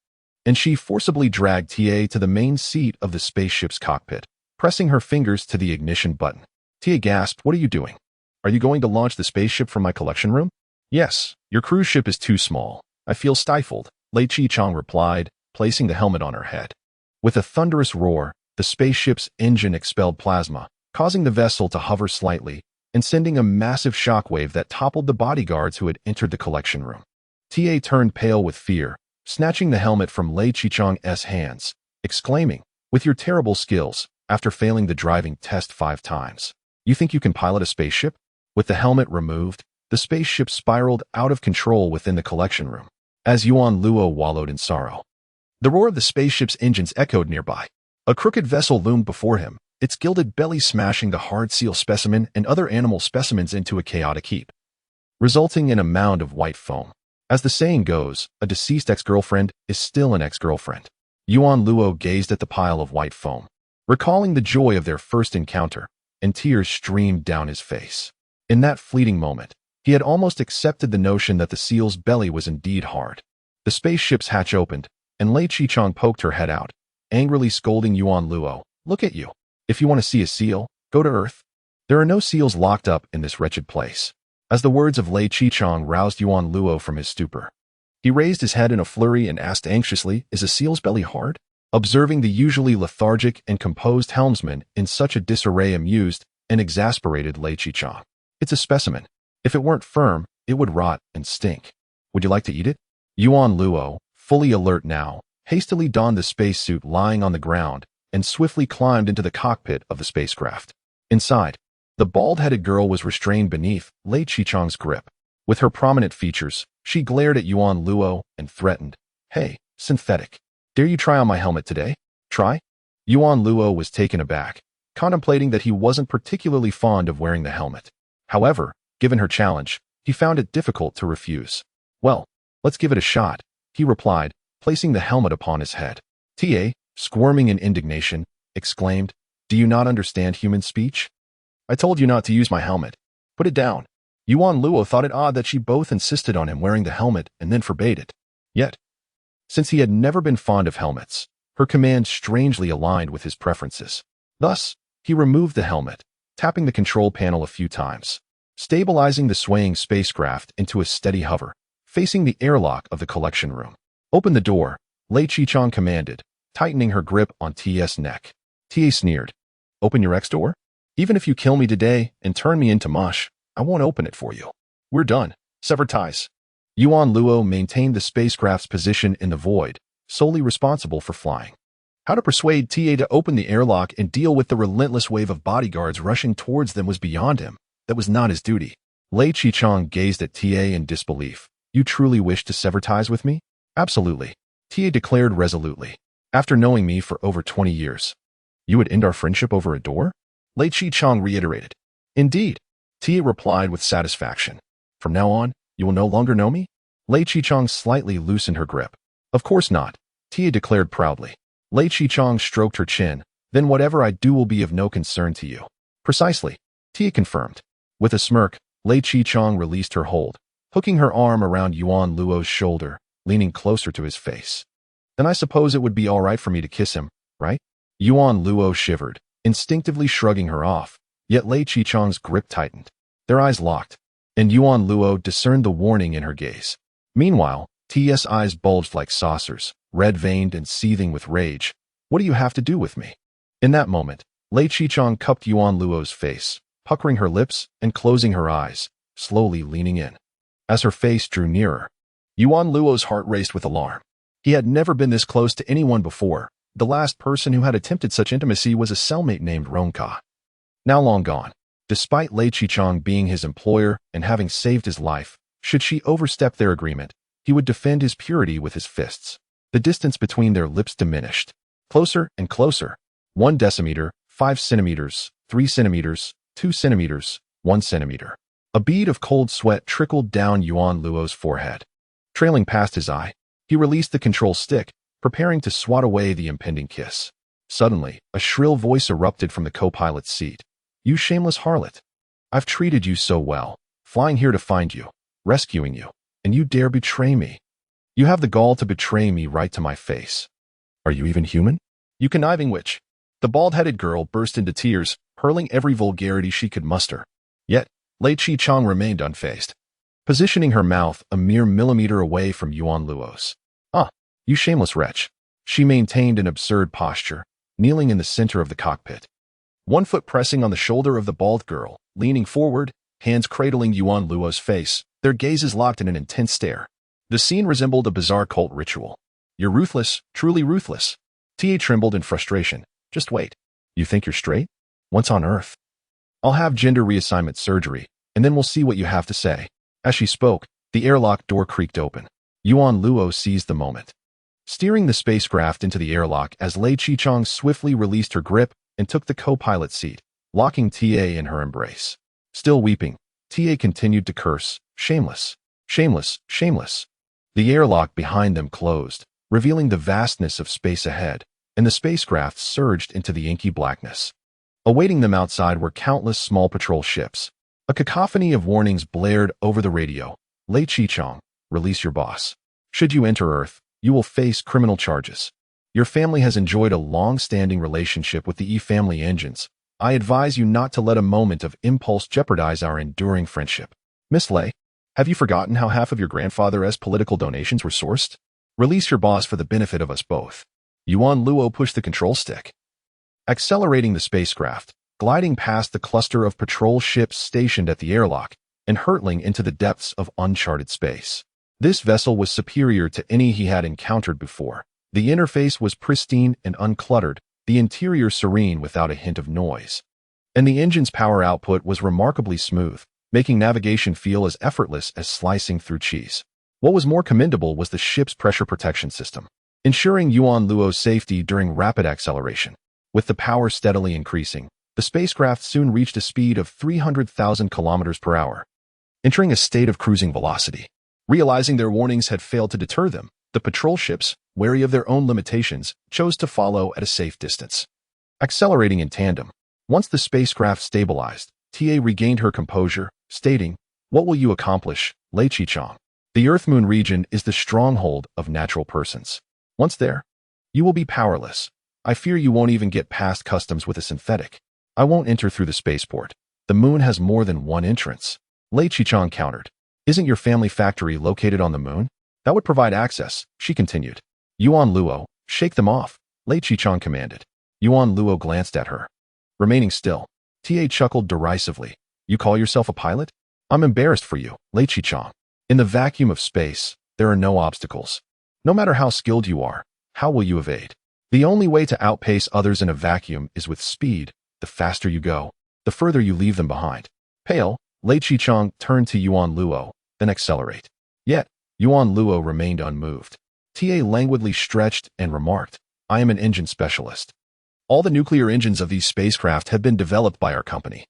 and she forcibly dragged TA to the main seat of the spaceship's cockpit, pressing her fingers to the ignition button. TA gasped, What are you doing? Are you going to launch the spaceship from my collection room? Yes, your cruise ship is too small. I feel stifled, Lei Qichang replied, placing the helmet on her head. With a thunderous roar, the spaceship's engine expelled plasma, causing the vessel to hover slightly and sending a massive shockwave that toppled the bodyguards who had entered the collection room. TA turned pale with fear, snatching the helmet from Lei Qichang's hands, exclaiming, With your terrible skills, after failing the driving test 5 times, you think you can pilot a spaceship? With the helmet removed, the spaceship spiraled out of control within the collection room, as Yuan Luo wallowed in sorrow. The roar of the spaceship's engines echoed nearby. A crooked vessel loomed before him, its gilded belly smashing the hard seal specimen and other animal specimens into a chaotic heap, resulting in a mound of white foam. As the saying goes, a deceased ex-girlfriend is still an ex-girlfriend. Yuan Luo gazed at the pile of white foam, recalling the joy of their first encounter, and tears streamed down his face. In that fleeting moment, he had almost accepted the notion that the seal's belly was indeed hard. The spaceship's hatch opened, and Lei Qichang poked her head out, angrily scolding Yuan Luo, Look at you. If you want to see a seal, go to Earth. There are no seals locked up in this wretched place. As the words of Lei Qichang roused Yuan Luo from his stupor, he raised his head in a flurry and asked anxiously, Is a seal's belly hard? Observing the usually lethargic and composed helmsman in such a disarray amused and exasperated Lei Qichang. It's a specimen. If it weren't firm, it would rot and stink. Would you like to eat it? Yuan Luo, fully alert now, hastily donned the spacesuit lying on the ground and swiftly climbed into the cockpit of the spacecraft. Inside, the bald-headed girl was restrained beneath Lei Qichang's grip. With her prominent features, she glared at Yuan Luo and threatened, Hey, synthetic. Dare you try on my helmet today? Try? Yuan Luo was taken aback, contemplating that he wasn't particularly fond of wearing the helmet. However, given her challenge, he found it difficult to refuse. Well, let's give it a shot, he replied, placing the helmet upon his head. TA, squirming in indignation, exclaimed, Do you not understand human speech? I told you not to use my helmet. Put it down. Yuan Luo thought it odd that she both insisted on him wearing the helmet and then forbade it. Yet, Since he had never been fond of helmets, her command strangely aligned with his preferences. Thus, he removed the helmet, tapping the control panel a few times, stabilizing the swaying spacecraft into a steady hover, facing the airlock of the collection room. "Open the door," Lei Chichang commanded, tightening her grip on T.S.'s neck. T.A. sneered. "Open your X door? Even if you kill me today and turn me into mush, I won't open it for you. We're done. Sever ties." Yuan Luo maintained the spacecraft's position in the void, solely responsible for flying. How to persuade TA to open the airlock and deal with the relentless wave of bodyguards rushing towards them was beyond him. That was not his duty. Lei Chichang gazed at TA in disbelief. "You truly wish to sever ties with me?" "Absolutely," TA declared resolutely. "After knowing me for over 20 years. You would end our friendship over a door?" Lei Chichang reiterated. "Indeed," TA replied with satisfaction. "From now on, you will no longer know me?" Lei Chichang slightly loosened her grip. "Of course not," Tia declared proudly. Lei Chichang stroked her chin. "Then whatever I do will be of no concern to you." "Precisely," Tia confirmed. With a smirk, Lei Chichang released her hold, hooking her arm around Yuan Luo's shoulder, leaning closer to his face. "Then I suppose it would be all right for me to kiss him, right?" Yuan Luo shivered, instinctively shrugging her off, yet Lei Chichang's grip tightened. Their eyes locked, and Yuan Luo discerned the warning in her gaze. Meanwhile, T.S. eyes bulged like saucers, red-veined and seething with rage. "What do you have to do with me?" In that moment, Lei Chichang cupped Yuan Luo's face, puckering her lips and closing her eyes, slowly leaning in. As her face drew nearer, Yuan Luo's heart raced with alarm. He had never been this close to anyone before. The last person who had attempted such intimacy was a cellmate named Ronka, now long gone. Despite Lei Chichang being his employer and having saved his life, should she overstep their agreement, he would defend his purity with his fists. The distance between their lips diminished. Closer and closer. 1 decimeter, 5 centimeters, 3 centimeters, 2 centimeters, 1 centimeter. A bead of cold sweat trickled down Yuan Luo's forehead. Trailing past his eye, he released the control stick, preparing to swat away the impending kiss. Suddenly, a shrill voice erupted from the co-pilot's seat. "You shameless harlot! I've treated you so well, flying here to find you, rescuing you, and you dare betray me. You have the gall to betray me right to my face. Are you even human? You conniving witch!" The bald-headed girl burst into tears, hurling every vulgarity she could muster. Yet, Lei Chichang remained unfazed, positioning her mouth a mere millimeter away from Yuan Luo's. "Ah, you shameless wretch." She maintained an absurd posture, kneeling in the center of the cockpit. One foot pressing on the shoulder of the bald girl, leaning forward, hands cradling Yuan Luo's face, their gazes locked in an intense stare. The scene resembled a bizarre cult ritual. "You're ruthless, truly ruthless." Tia trembled in frustration. "Just wait. You think you're straight? Once on Earth. I'll have gender reassignment surgery, and then we'll see what you have to say." As she spoke, the airlock door creaked open. Yuan Luo seized the moment, steering the spacecraft into the airlock as Lei Chichang swiftly released her grip and took the co-pilot seat, locking TA in her embrace. Still weeping, TA continued to curse, "Shameless, shameless, shameless." The airlock behind them closed, revealing the vastness of space ahead, and the spacecraft surged into the inky blackness. Awaiting them outside were countless small patrol ships. A cacophony of warnings blared over the radio. "Lei Chichang, release your boss. Should you enter Earth, you will face criminal charges. Your family has enjoyed a long-standing relationship with the E-family engines. I advise you not to let a moment of impulse jeopardize our enduring friendship. Miss Lei, have you forgotten how half of your grandfather's political donations were sourced? Release your boss for the benefit of us both." Yuan Luo pushed the control stick, accelerating the spacecraft, gliding past the cluster of patrol ships stationed at the airlock, and hurtling into the depths of uncharted space. This vessel was superior to any he had encountered before. The interface was pristine and uncluttered, the interior serene without a hint of noise. And the engine's power output was remarkably smooth, making navigation feel as effortless as slicing through cheese. What was more commendable was the ship's pressure protection system, ensuring Yuan Luo's safety during rapid acceleration. With the power steadily increasing, the spacecraft soon reached a speed of 300,000 kilometers per hour, entering a state of cruising velocity. Realizing their warnings had failed to deter them, the patrol ships, wary of their own limitations, chose to follow at a safe distance. Accelerating in tandem, once the spacecraft stabilized, TA regained her composure, stating, "What will you accomplish, Lei Chichang?" The Earth-Moon region is the stronghold of natural persons. Once there, you will be powerless. I fear you won't even get past customs with a synthetic. I won't enter through the spaceport. The moon has more than one entrance. Lei Qichang countered. Isn't your family factory located on the moon? That would provide access, she continued. Yuan Luo, shake them off, Lei Qichang commanded. Yuan Luo glanced at her. Remaining still, Ta chuckled derisively. You call yourself a pilot? I'm embarrassed for you, Lei Qichang. In the vacuum of space, there are no obstacles. No matter how skilled you are, how will you evade? The only way to outpace others in a vacuum is with speed. The faster you go, the further you leave them behind. Pale, Lei Qichang turned to Yuan Luo, then accelerate. Yet, Yuan Luo remained unmoved. Ta languidly stretched and remarked, I am an engine specialist. All the nuclear engines of these spacecraft have been developed by our company.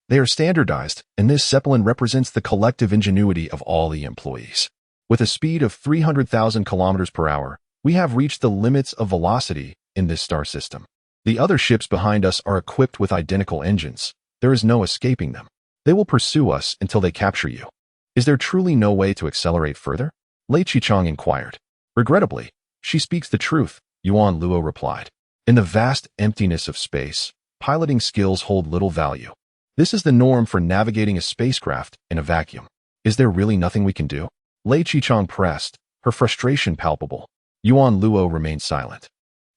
They are standardized, and this Zeppelin represents the collective ingenuity of all the employees. With a speed of 300,000 kilometers per hour, we have reached the limits of velocity in this star system. The other ships behind us are equipped with identical engines. There is no escaping them. They will pursue us until they capture you. Is there truly no way to accelerate further? Lei Qichang inquired. Regrettably, she speaks the truth, Yuan Luo replied. In the vast emptiness of space, piloting skills hold little value. This is the norm for navigating a spacecraft in a vacuum. Is there really nothing we can do? Lei Qichang pressed, her frustration palpable. Yuan Luo remained silent.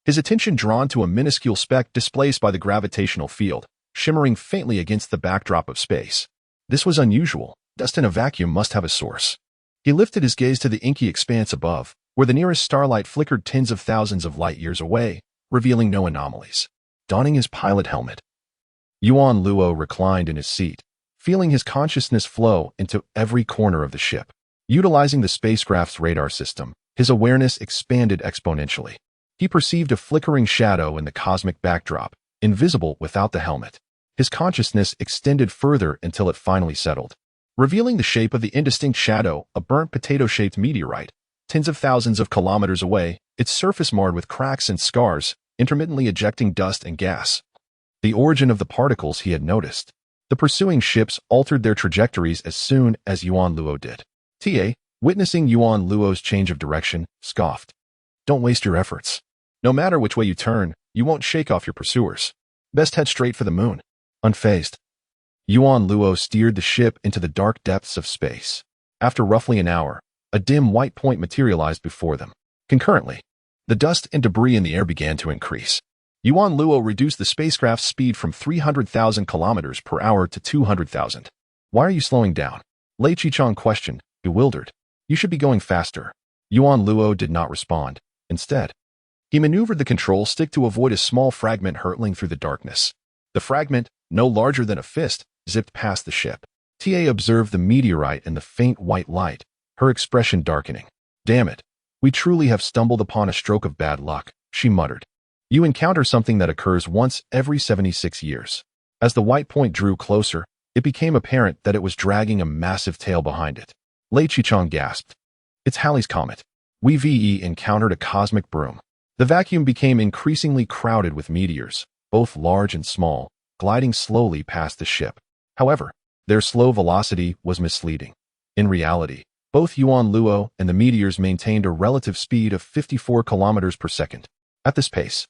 His attention drawn to a minuscule speck displaced by the gravitational field, shimmering faintly against the backdrop of space. This was unusual. Dust in a vacuum must have a source. He lifted his gaze to the inky expanse above, where the nearest starlight flickered tens of thousands of light years away, revealing no anomalies. Donning his pilot helmet, Yuan Luo reclined in his seat, feeling his consciousness flow into every corner of the ship. Utilizing the spacecraft's radar system, his awareness expanded exponentially. He perceived a flickering shadow in the cosmic backdrop, invisible without the helmet. His consciousness extended further until it finally settled, revealing the shape of the indistinct shadow, a burnt potato-shaped meteorite, tens of thousands of kilometers away, its surface marred with cracks and scars, intermittently ejecting dust and gas. The origin of the particles he had noticed. The pursuing ships altered their trajectories as soon as Yuan Luo did. Ta, witnessing Yuan Luo's change of direction, scoffed. Don't waste your efforts. No matter which way you turn, you won't shake off your pursuers. Best head straight for the moon. Unfazed, Yuan Luo steered the ship into the dark depths of space. After roughly an hour, a dim white point materialized before them. Concurrently, the dust and debris in the air began to increase. Yuan Luo reduced the spacecraft's speed from 300,000 kilometers per hour to 200,000. Why are you slowing down? Lei Qichang questioned, bewildered. You should be going faster. Yuan Luo did not respond. Instead, he maneuvered the control stick to avoid a small fragment hurtling through the darkness. The fragment, no larger than a fist, zipped past the ship. Ta observed the meteorite and the faint white light, her expression darkening. Damn it. We truly have stumbled upon a stroke of bad luck, she muttered. You encounter something that occurs once every 76 years. As the white point drew closer, it became apparent that it was dragging a massive tail behind it. Lei Qichang gasped. It's Halley's Comet. We encountered a cosmic broom. The vacuum became increasingly crowded with meteors, both large and small, gliding slowly past the ship. However, their slow velocity was misleading. In reality, both Yuan Luo and the meteors maintained a relative speed of 54 kilometers per second. At this pace,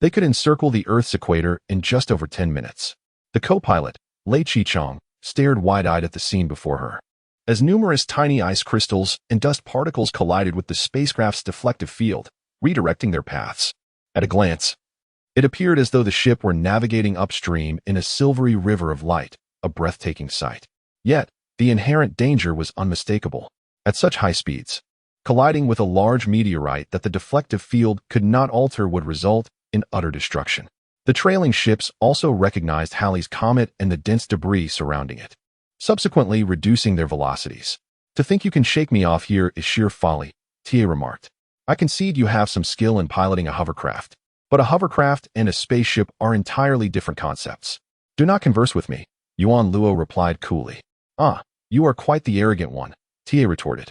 they could encircle the Earth's equator in just over 10 minutes. The co-pilot, Lei Qichang, stared wide-eyed at the scene before her. As numerous tiny ice crystals and dust particles collided with the spacecraft's deflective field, redirecting their paths. At a glance, it appeared as though the ship were navigating upstream in a silvery river of light, a breathtaking sight. Yet, the inherent danger was unmistakable. At such high speeds, colliding with a large meteorite that the deflective field could not alter would result in utter destruction. The trailing ships also recognized Halley's Comet and the dense debris surrounding it, subsequently reducing their velocities. To think you can shake me off here is sheer folly, Ta remarked. I concede you have some skill in piloting a hovercraft, but a hovercraft and a spaceship are entirely different concepts. Do not converse with me, Yuan Luo replied coolly. Ah, you are quite the arrogant one, Ta retorted.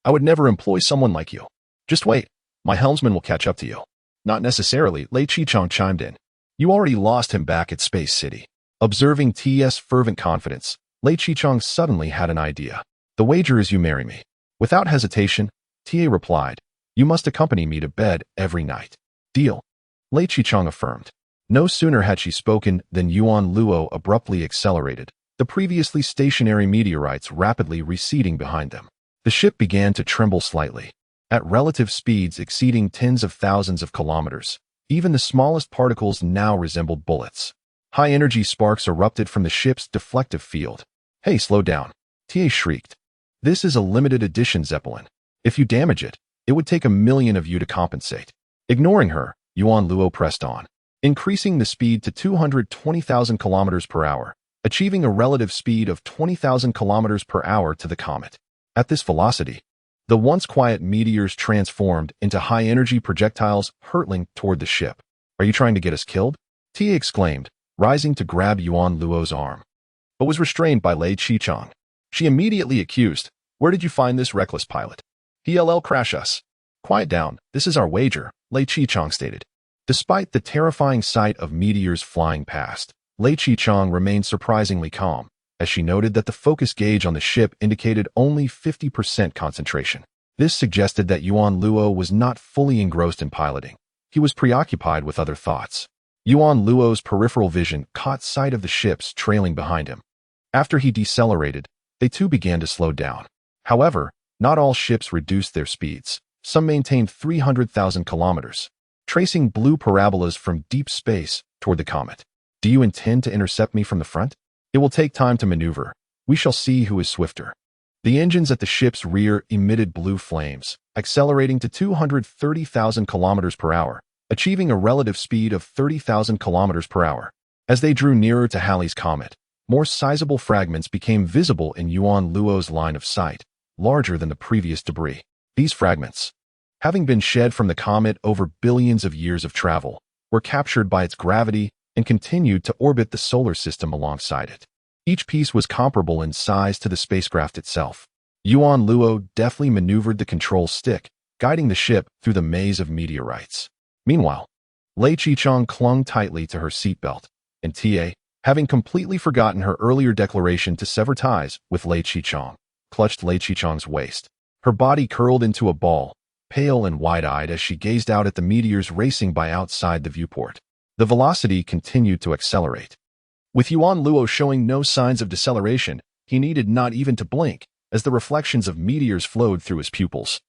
I would never employ someone like you. Just wait, my helmsman will catch up to you. Not necessarily, Lei Qichang chimed in. You already lost him back at Space City. Observing T's fervent confidence, Lei Qichang suddenly had an idea. The wager is you marry me. Without hesitation, Ta replied, "You must accompany me to bed every night." "Deal," Lei Qichang affirmed. No sooner had she spoken than Yuan Luo abruptly accelerated, the previously stationary meteorites rapidly receding behind them. The ship began to tremble slightly. At relative speeds exceeding tens of thousands of kilometers, even the smallest particles now resembled bullets. High-energy sparks erupted from the ship's deflective field. "Hey, slow down," Ta shrieked. "This is a limited edition Zeppelin. If you damage it, it would take 1,000,000 of you to compensate." Ignoring her, Yuan Luo pressed on, increasing the speed to 220,000 kilometers per hour, achieving a relative speed of 20,000 kilometers per hour to the comet. At this velocity, the once quiet meteors transformed into high-energy projectiles hurtling toward the ship. "Are you trying to get us killed?" Ta exclaimed, rising to grab Yuan Luo's arm, but was restrained by Lei Qichang. She immediately accused, "Where did you find this reckless pilot? He'll crash us." "Quiet down, this is our wager," Lei Qichang stated. Despite the terrifying sight of meteors flying past, Lei Qichang remained surprisingly calm, as she noted that the focus gauge on the ship indicated only 50% concentration. This suggested that Yuan Luo was not fully engrossed in piloting. He was preoccupied with other thoughts. Yuan Luo's peripheral vision caught sight of the ships trailing behind him. After he decelerated, they too began to slow down. However, not all ships reduced their speeds. Some maintained 300,000 kilometers, tracing blue parabolas from deep space toward the comet. "Do you intend to intercept me from the front? It will take time to maneuver. We shall see who is swifter." The engines at the ship's rear emitted blue flames, accelerating to 230,000 kilometers per hour, achieving a relative speed of 30,000 kilometers per hour. As they drew nearer to Halley's comet, more sizable fragments became visible in Yuan Luo's line of sight, larger than the previous debris. These fragments, having been shed from the comet over billions of years of travel, were captured by its gravity and continued to orbit the solar system alongside it. Each piece was comparable in size to the spacecraft itself. Yuan Luo deftly maneuvered the control stick, guiding the ship through the maze of meteorites. Meanwhile, Lei Qichang clung tightly to her seatbelt, and Ta, having completely forgotten her earlier declaration to sever ties with Lei Qichang, clutched Lei Qichang's waist. Her body curled into a ball, pale and wide-eyed as she gazed out at the meteors racing by outside the viewport. The velocity continued to accelerate. With Yuan Luo showing no signs of deceleration, he needed not even to blink as the reflections of meteors flowed through his pupils.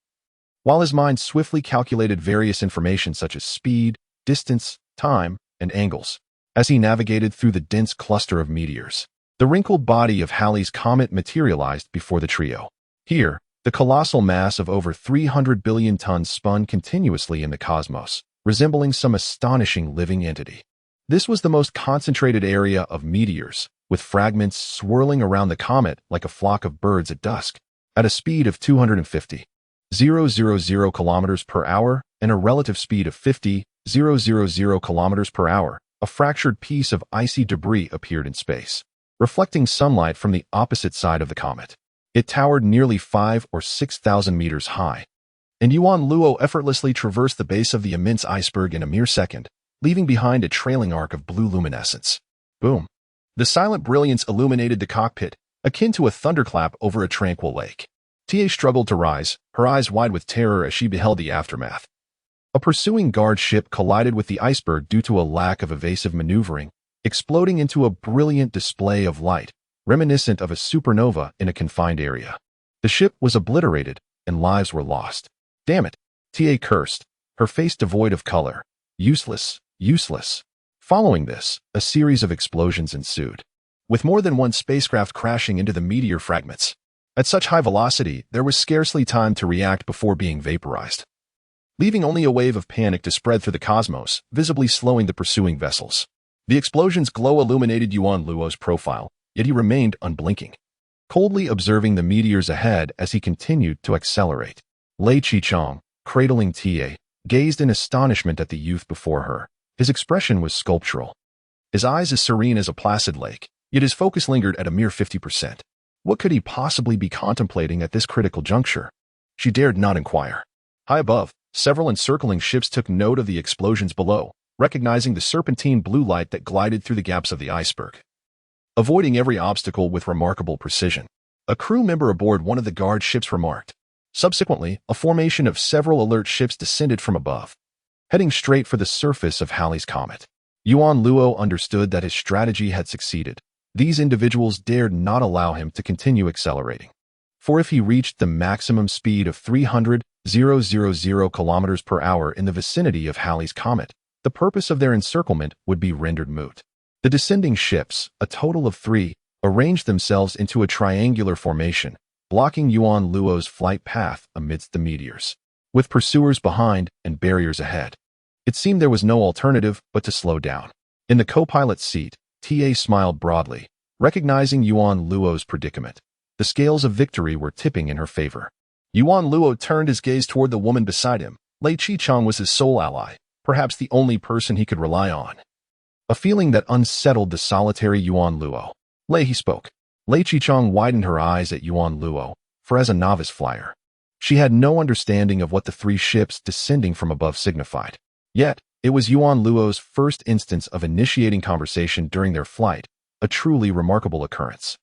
While his mind swiftly calculated various information such as speed, distance, time, and angles, as he navigated through the dense cluster of meteors, the wrinkled body of Halley's comet materialized before the trio. Here, the colossal mass of over 300 billion tons spun continuously in the cosmos, resembling some astonishing living entity. This was the most concentrated area of meteors, with fragments swirling around the comet like a flock of birds at dusk. At a speed of 250,000 kilometers per hour and a relative speed of 50,000 kilometers per hour, a fractured piece of icy debris appeared in space, reflecting sunlight from the opposite side of the comet. It towered nearly 5,000 or 6,000 meters high, and Yuan Luo effortlessly traversed the base of the immense iceberg in a mere second, leaving behind a trailing arc of blue luminescence. Boom! The silent brilliance illuminated the cockpit, akin to a thunderclap over a tranquil lake. Ta struggled to rise, her eyes wide with terror as she beheld the aftermath. A pursuing guard ship collided with the iceberg due to a lack of evasive maneuvering, exploding into a brilliant display of light, reminiscent of a supernova in a confined area. The ship was obliterated, and lives were lost. "Damn it," Ta cursed, her face devoid of color. "Useless, useless." Following this, a series of explosions ensued, with more than one spacecraft crashing into the meteor fragments. At such high velocity, there was scarcely time to react before being vaporized, leaving only a wave of panic to spread through the cosmos, visibly slowing the pursuing vessels. The explosion's glow illuminated Yuan Luo's profile, yet he remained unblinking, coldly observing the meteors ahead as he continued to accelerate. Lei Qichang, cradling Ta, gazed in astonishment at the youth before her. His expression was sculptural, his eyes as serene as a placid lake, yet his focus lingered at a mere 50%. What could he possibly be contemplating at this critical juncture? She dared not inquire. High above, several encircling ships took note of the explosions below, recognizing the serpentine blue light that glided through the gaps of the iceberg, avoiding every obstacle with remarkable precision. A crew member aboard one of the guard ships remarked, Subsequently, a formation of several alert ships descended from above, heading straight for the surface of Halley's Comet. Yuan Luo understood that his strategy had succeeded. These individuals dared not allow him to continue accelerating. For if he reached the maximum speed of 300,000 kilometers per hour in the vicinity of Halley's Comet, the purpose of their encirclement would be rendered moot. The descending ships, a total of 3, arranged themselves into a triangular formation, blocking Yuan Luo's flight path amidst the meteors, with pursuers behind and barriers ahead. It seemed there was no alternative but to slow down. In the co-pilot's seat, TA smiled broadly, recognizing Yuan Luo's predicament. The scales of victory were tipping in her favor. Yuan Luo turned his gaze toward the woman beside him. Lei Qichang was his sole ally, perhaps the only person he could rely on. A feeling that unsettled the solitary Yuan Luo. Lei, he spoke. Lei Qichang widened her eyes at Yuan Luo, for as a novice flyer, she had no understanding of what the 3 ships descending from above signified. Yet, it was Yuan Luo's first instance of initiating conversation during their flight, a truly remarkable occurrence.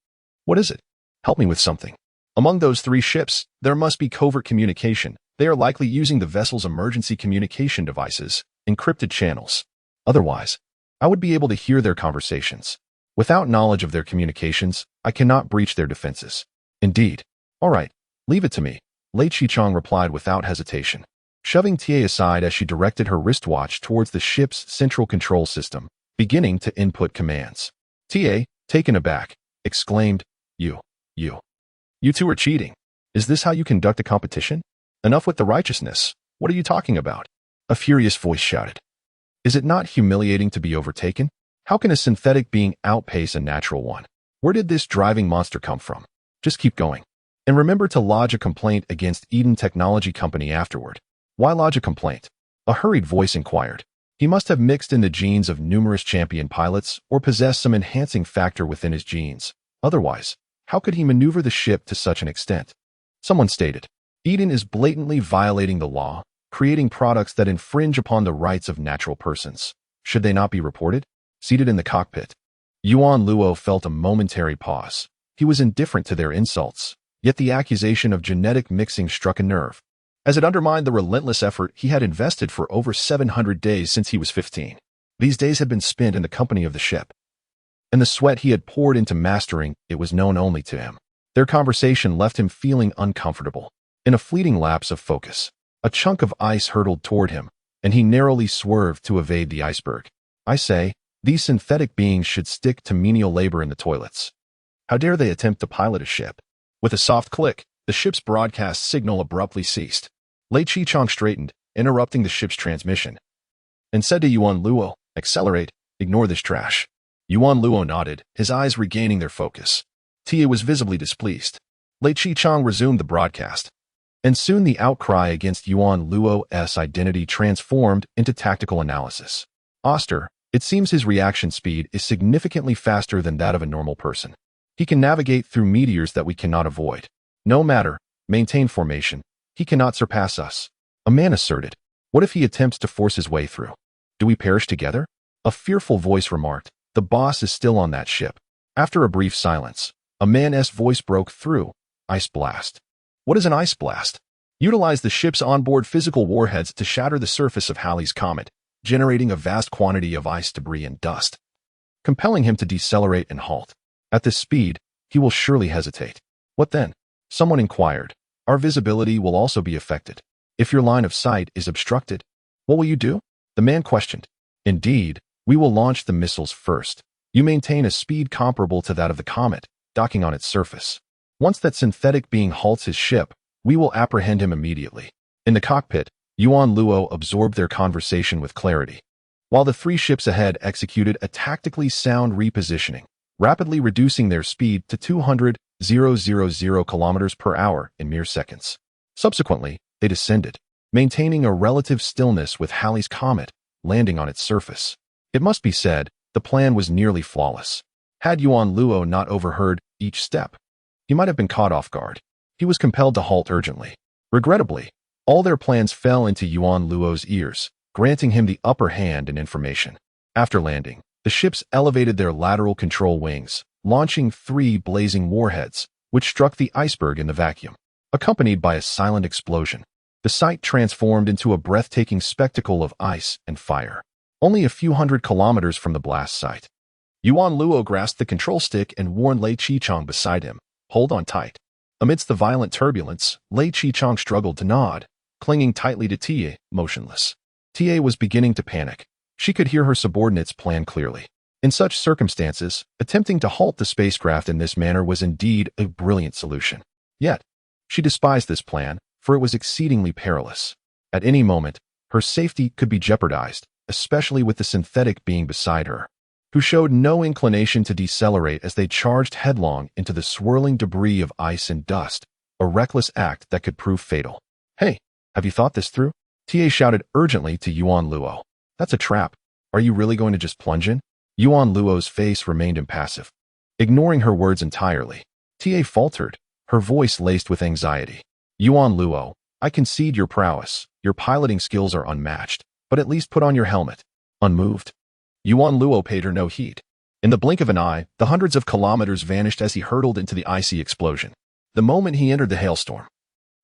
What is it? Help me with something. Among those 3 ships, there must be covert communication. They are likely using the vessel's emergency communication devices, encrypted channels. Otherwise, I would be able to hear their conversations. Without knowledge of their communications, I cannot breach their defenses. Indeed. All right, leave it to me, Lei Qichang replied without hesitation, shoving TA aside as she directed her wristwatch towards the ship's central control system, beginning to input commands. TA, taken aback, exclaimed, You two are cheating. Is this how you conduct a competition? Enough with the righteousness. What are you talking about? A furious voice shouted. Is it not humiliating to be overtaken? How can a synthetic being outpace a natural one? Where did this driving monster come from? Just keep going. And remember to lodge a complaint against Eden Technology Company afterward. Why lodge a complaint? A hurried voice inquired. He must have mixed in the genes of numerous champion pilots or possessed some enhancing factor within his genes. Otherwise, how could he maneuver the ship to such an extent? Someone stated, Eden is blatantly violating the law, creating products that infringe upon the rights of natural persons. Should they not be reported? Seated in the cockpit, Yuan Luo felt a momentary pause. He was indifferent to their insults, yet the accusation of genetic mixing struck a nerve, as it undermined the relentless effort he had invested for over 700 days since he was 15. These days had been spent in the company of the ship, and the sweat he had poured into mastering it was known only to him. Their conversation left him feeling uncomfortable. In a fleeting lapse of focus, a chunk of ice hurtled toward him, and he narrowly swerved to evade the iceberg. I say, these synthetic beings should stick to menial labor in the toilets. How dare they attempt to pilot a ship? With a soft click, the ship's broadcast signal abruptly ceased. Lei Qichang straightened, interrupting the ship's transmission, and said to Yuan Luo, accelerate, ignore this trash. Yuan Luo nodded, his eyes regaining their focus. Tia was visibly displeased. Lei Qichang resumed the broadcast, and soon the outcry against Yuan Luo's identity transformed into tactical analysis. Oster, it seems his reaction speed is significantly faster than that of a normal person. He can navigate through meteors that we cannot avoid. No matter, maintain formation. He cannot surpass us. A man asserted. What if he attempts to force his way through? Do we perish together? A fearful voice remarked. The boss is still on that ship. After a brief silence, a man's voice broke through. Ice blast. What is an ice blast? Utilize the ship's onboard physical warheads to shatter the surface of Halley's Comet, generating a vast quantity of ice debris and dust, compelling him to decelerate and halt. At this speed, he will surely hesitate. What then? Someone inquired. Our visibility will also be affected. If your line of sight is obstructed, what will you do? The man questioned. Indeed, we will launch the missiles first. You maintain a speed comparable to that of the comet, docking on its surface. Once that synthetic being halts his ship, we will apprehend him immediately. In the cockpit, Yuan Luo absorbed their conversation with clarity, while the 3 ships ahead executed a tactically sound repositioning, rapidly reducing their speed to 200,000 kilometers per hour in mere seconds. Subsequently, they descended, maintaining a relative stillness with Halley's Comet landing on its surface. It must be said, the plan was nearly flawless. Had Yuan Luo not overheard each step, he might have been caught off guard. He was compelled to halt urgently. Regrettably, all their plans fell into Yuan Luo's ears, granting him the upper hand in information. After landing, the ships elevated their lateral control wings, launching 3 blazing warheads, which struck the iceberg in the vacuum. accompanied by a silent explosion. The sight transformed into a breathtaking spectacle of ice and fire. Only a few hundred kilometers from the blast site, Yuan Luo grasped the control stick and warned Lei Qichang beside him, "Hold on tight." Amidst the violent turbulence, Lei Qichang struggled to nod, clinging tightly to Ta, motionless. Ta was beginning to panic. She could hear her subordinates plan clearly. In such circumstances, attempting to halt the spacecraft in this manner was indeed a brilliant solution. Yet, she despised this plan, for it was exceedingly perilous. At any moment, her safety could be jeopardized, especially with the synthetic being beside her, who showed no inclination to decelerate as they charged headlong into the swirling debris of ice and dust, a reckless act that could prove fatal. "Hey, have you thought this through?" Ta shouted urgently to Yuan Luo. "That's a trap. Are you really going to just plunge in?" Yuan Luo's face remained impassive. Ignoring her words entirely, Ta faltered, her voice laced with anxiety. "Yuan Luo, I concede your prowess. Your piloting skills are unmatched, but at least put on your helmet." Unmoved, Yuan Luo paid her no heed. In the blink of an eye, the hundreds of kilometers vanished as he hurtled into the icy explosion. The moment he entered the hailstorm,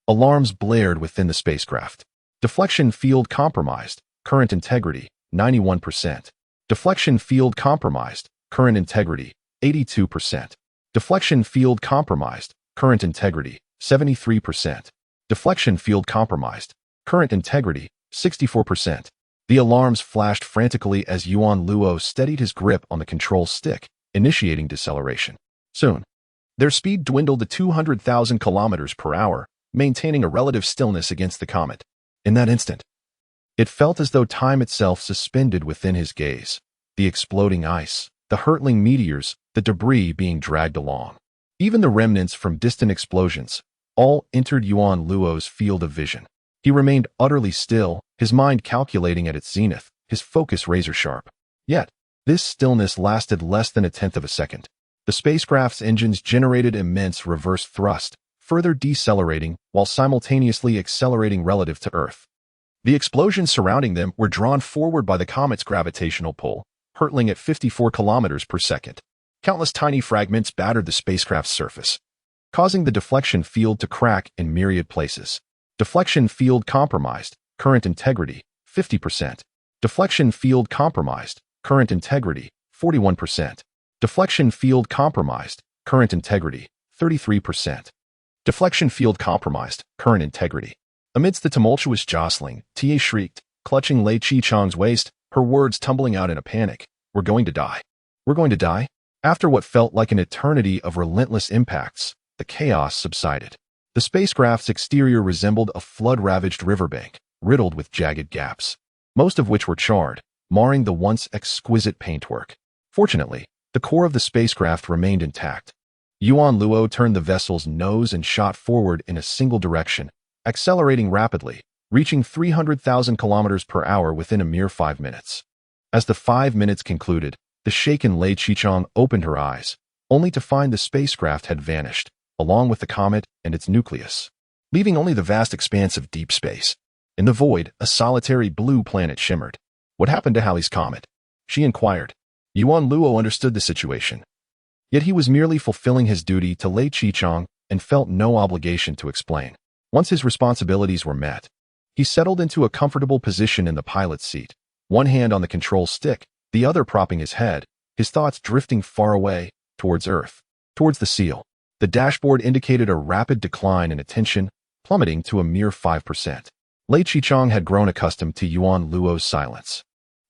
alarms blared within the spacecraft. Deflection field compromised. Current integrity, 91%. Deflection field compromised. Current integrity, 82%. Deflection field compromised. Current integrity, 73%. Deflection field compromised. Current integrity, 64%. The alarms flashed frantically as Yuan Luo steadied his grip on the control stick, initiating deceleration. Soon, their speed dwindled to 200,000 kilometers per hour, maintaining a relative stillness against the comet. In that instant, it felt as though time itself suspended within his gaze. The exploding ice, the hurtling meteors, the debris being dragged along. Even the remnants from distant explosions, all entered Yuan Luo's field of vision. He remained utterly still, his mind calculating at its zenith, his focus razor-sharp. Yet, this stillness lasted less than a tenth of a second. The spacecraft's engines generated immense reverse thrust, further decelerating while simultaneously accelerating relative to Earth. The explosions surrounding them were drawn forward by the comet's gravitational pull, hurtling at 54 kilometers per second. Countless tiny fragments battered the spacecraft's surface, causing the deflection field to crack in myriad places. Deflection field compromised. Current integrity, 50%. Deflection field compromised. Current integrity, 41%. Deflection field compromised. Current integrity, 33%. Deflection field compromised. Current integrity. Amidst the tumultuous jostling, Ta shrieked, clutching Lei Qichang's waist, her words tumbling out in a panic. "We're going to die. We're going to die?" After what felt like an eternity of relentless impacts, the chaos subsided. The spacecraft's exterior resembled a flood-ravaged riverbank, riddled with jagged gaps, most of which were charred, marring the once exquisite paintwork. Fortunately, the core of the spacecraft remained intact. Yuan Luo turned the vessel's nose and shot forward in a single direction, accelerating rapidly, reaching 300,000 kilometers per hour within a mere 5 minutes. As the 5 minutes concluded, the shaken Lei Qichang opened her eyes, only to find the spacecraft had vanished, along with the comet and its nucleus, leaving only the vast expanse of deep space. In the void, a solitary blue planet shimmered. "What happened to Halley's comet?" she inquired. Yuan Luo understood the situation. Yet he was merely fulfilling his duty to Lei Qichang and felt no obligation to explain. Once his responsibilities were met, he settled into a comfortable position in the pilot's seat, one hand on the control stick, the other propping his head, his thoughts drifting far away, towards Earth, towards the seal. The dashboard indicated a rapid decline in attention, plummeting to a mere 5%. Lei Qichang had grown accustomed to Yuan Luo's silence.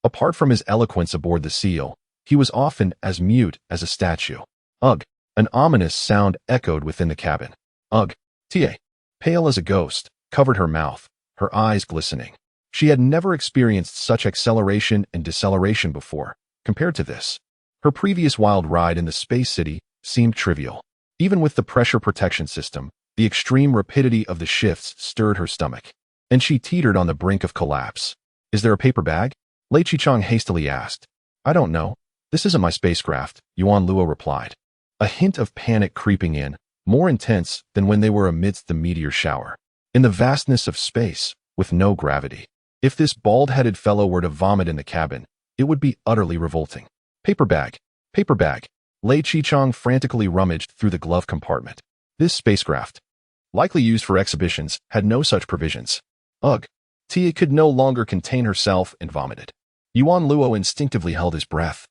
Apart from his eloquence aboard the seal, he was often as mute as a statue. "Ugh!" An ominous sound echoed within the cabin. "Ugh!" Ta, pale as a ghost, covered her mouth, her eyes glistening. She had never experienced such acceleration and deceleration before. Compared to this, her previous wild ride in the space city seemed trivial. Even with the pressure protection system, the extreme rapidity of the shifts stirred her stomach, and she teetered on the brink of collapse. "Is there a paper bag?" Lei Qichang hastily asked. "I don't know. This isn't my spacecraft," Yuan Luo replied, a hint of panic creeping in, more intense than when they were amidst the meteor shower. In the vastness of space, with no gravity, if this bald-headed fellow were to vomit in the cabin, it would be utterly revolting. "Paper bag. Paper bag." Lei Qichang frantically rummaged through the glove compartment. "This spacecraft." likely used for exhibitions, had no such provisions. Ugh. Tia could no longer contain herself and vomited. Yuan Luo instinctively held his breath.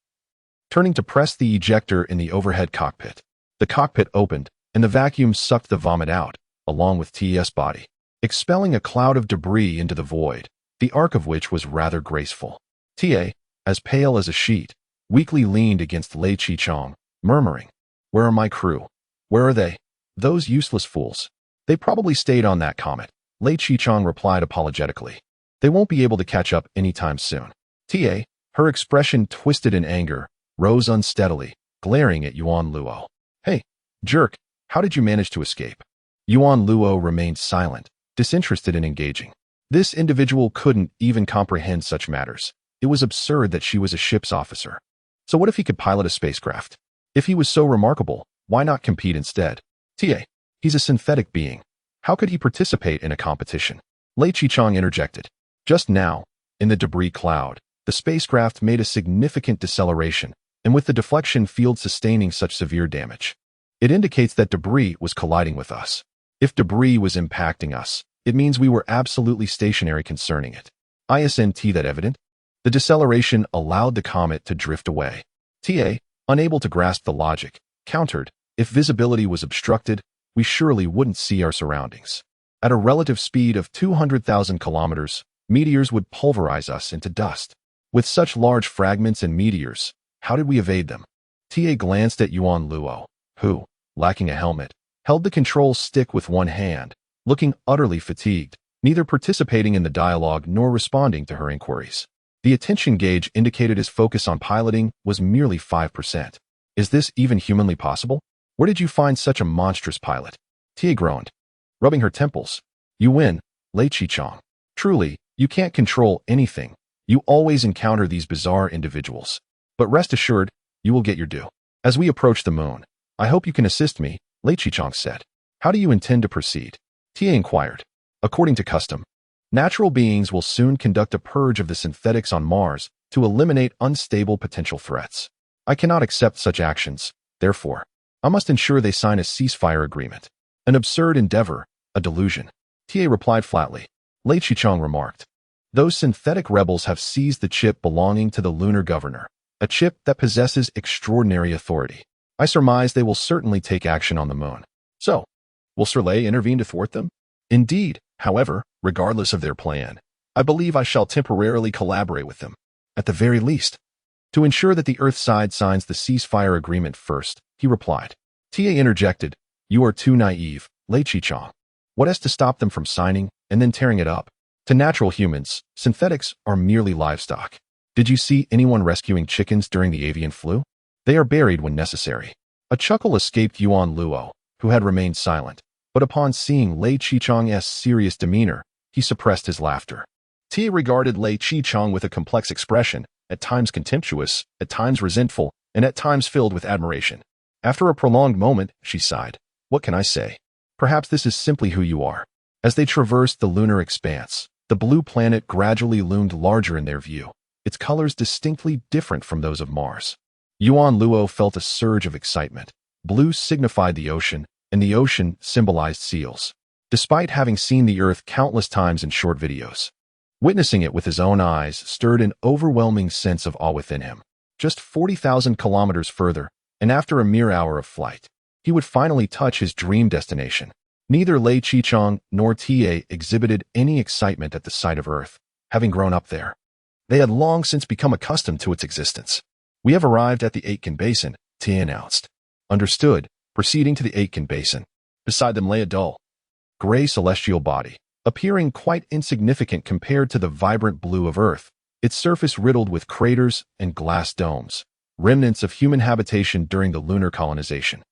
Turning to press the ejector in the overhead cockpit. The cockpit opened, and the vacuum sucked the vomit out, along with Tia's body, expelling a cloud of debris into the void, the arc of which was rather graceful. Tia, as pale as a sheet, weakly leaned against Lei Qichong, murmuring, "Where are my crew? Where are they? Those useless fools. They probably stayed on that comet." Lei Qichong replied apologetically. "They won't be able to catch up anytime soon." Tia, her expression twisted in anger, rose unsteadily, glaring at Yuan Luo. "Hey, jerk, how did you manage to escape?" Yuan Luo remained silent, disinterested in engaging. This individual couldn't even comprehend such matters. It was absurd that she was a ship's officer. So what if he could pilot a spacecraft? If he was so remarkable, why not compete instead? Tia, he's a synthetic being. How could he participate in a competition? Lei Qichong interjected. Just now, in the debris cloud, the spacecraft made a significant deceleration, and with the deflection field sustaining such severe damage, it indicates that debris was colliding with us. If debris was impacting us, it means we were absolutely stationary concerning it. Isn't that evident? The deceleration allowed the comet to drift away. TA, unable to grasp the logic, countered, if visibility was obstructed, we surely wouldn't see our surroundings. At a relative speed of 200,000 kilometers, meteors would pulverize us into dust. With such large fragments and meteors, how did we evade them? TA glanced at Yuan Luo, who, lacking a helmet, held the control stick with one hand, looking utterly fatigued, neither participating in the dialogue nor responding to her inquiries. The attention gauge indicated his focus on piloting was merely 5%. Is this even humanly possible? Where did you find such a monstrous pilot? Tia groaned, rubbing her temples. You win, Lei Qichong. Truly, you can't control anything. You always encounter these bizarre individuals. But rest assured, you will get your due. As we approach the moon, I hope you can assist me, Lei Qichong said. How do you intend to proceed? Tia inquired. According to custom, natural beings will soon conduct a purge of the synthetics on Mars to eliminate unstable potential threats. I cannot accept such actions, therefore, I must ensure they sign a ceasefire agreement. An absurd endeavor, a delusion. Tia replied flatly. Lei Qichong remarked. Those synthetic rebels have seized the chip belonging to the lunar governor, a chip that possesses extraordinary authority. I surmise they will certainly take action on the moon. So, will Sir Lei intervene to thwart them? Indeed, however, regardless of their plan, I believe I shall temporarily collaborate with them, at the very least. To ensure that the Earth side signs the ceasefire agreement first, he replied. Tia interjected, You are too naive, Lei Qichong. What has to stop them from signing and then tearing it up? To natural humans, synthetics are merely livestock. Did you see anyone rescuing chickens during the avian flu? They are buried when necessary. A chuckle escaped Yuan Luo, who had remained silent, but upon seeing Lei Qichong's serious demeanor, he suppressed his laughter. Tia regarded Lei Qichong with a complex expression, at times contemptuous, at times resentful, and at times filled with admiration. After a prolonged moment, she sighed. What can I say? Perhaps this is simply who you are. As they traversed the lunar expanse, the blue planet gradually loomed larger in their view, its colors distinctly different from those of Mars. Yuan Luo felt a surge of excitement. Blue signified the ocean, and the ocean symbolized seals. Despite having seen the Earth countless times in short videos, witnessing it with his own eyes stirred an overwhelming sense of awe within him. Just 40,000 kilometers further, and after a mere hour of flight, he would finally touch his dream destination. Neither Lei Qichong nor Tia exhibited any excitement at the sight of Earth, having grown up there. They had long since become accustomed to its existence. We have arrived at the Aitken Basin, Tia announced. Understood, proceeding to the Aitken Basin. Beside them lay a dull, gray celestial body, appearing quite insignificant compared to the vibrant blue of Earth, its surface riddled with craters and glass domes, remnants of human habitation during the lunar colonization.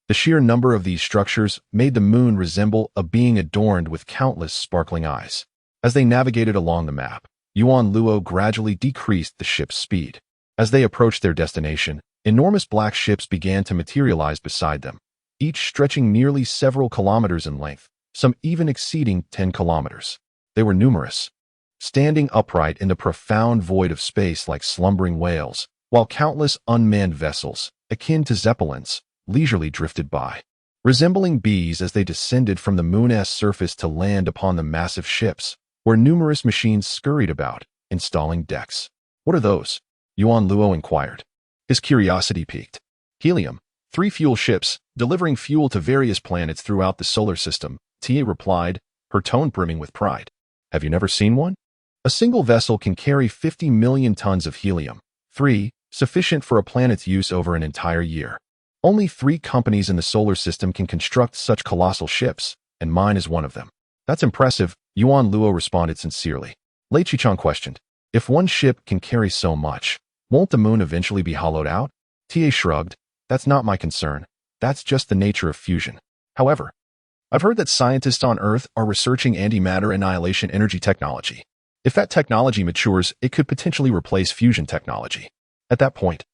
The sheer number of these structures made the moon resemble a being adorned with countless sparkling eyes. As they navigated along the map, Yuan Luo gradually decreased the ship's speed. As they approached their destination, enormous black ships began to materialize beside them, each stretching nearly several kilometers in length, some even exceeding 10 kilometers. They were numerous, standing upright in the profound void of space like slumbering whales, while countless unmanned vessels, akin to zeppelins, leisurely drifted by. resembling bees as they descended from the moon's surface to land upon the massive ships, where numerous machines scurried about, installing decks. "What are those?" Yuan Luo inquired. His curiosity piqued. "Helium. 3 fuel ships, delivering fuel to various planets throughout the solar system," Ta replied, her tone brimming with pride. "Have you never seen one? A single vessel can carry 50 million tons of helium. 3, sufficient for a planet's use over an entire year. Only 3 companies in the solar system can construct such colossal ships, and mine is one of them." "That's impressive," Yuan Luo responded sincerely. Lei Qichang questioned, "If one ship can carry so much, won't the moon eventually be hollowed out?" Ta shrugged, "That's not my concern. That's just the nature of fusion. However, I've heard that scientists on Earth are researching antimatter annihilation energy technology. If that technology matures, it could potentially replace fusion technology. At that point,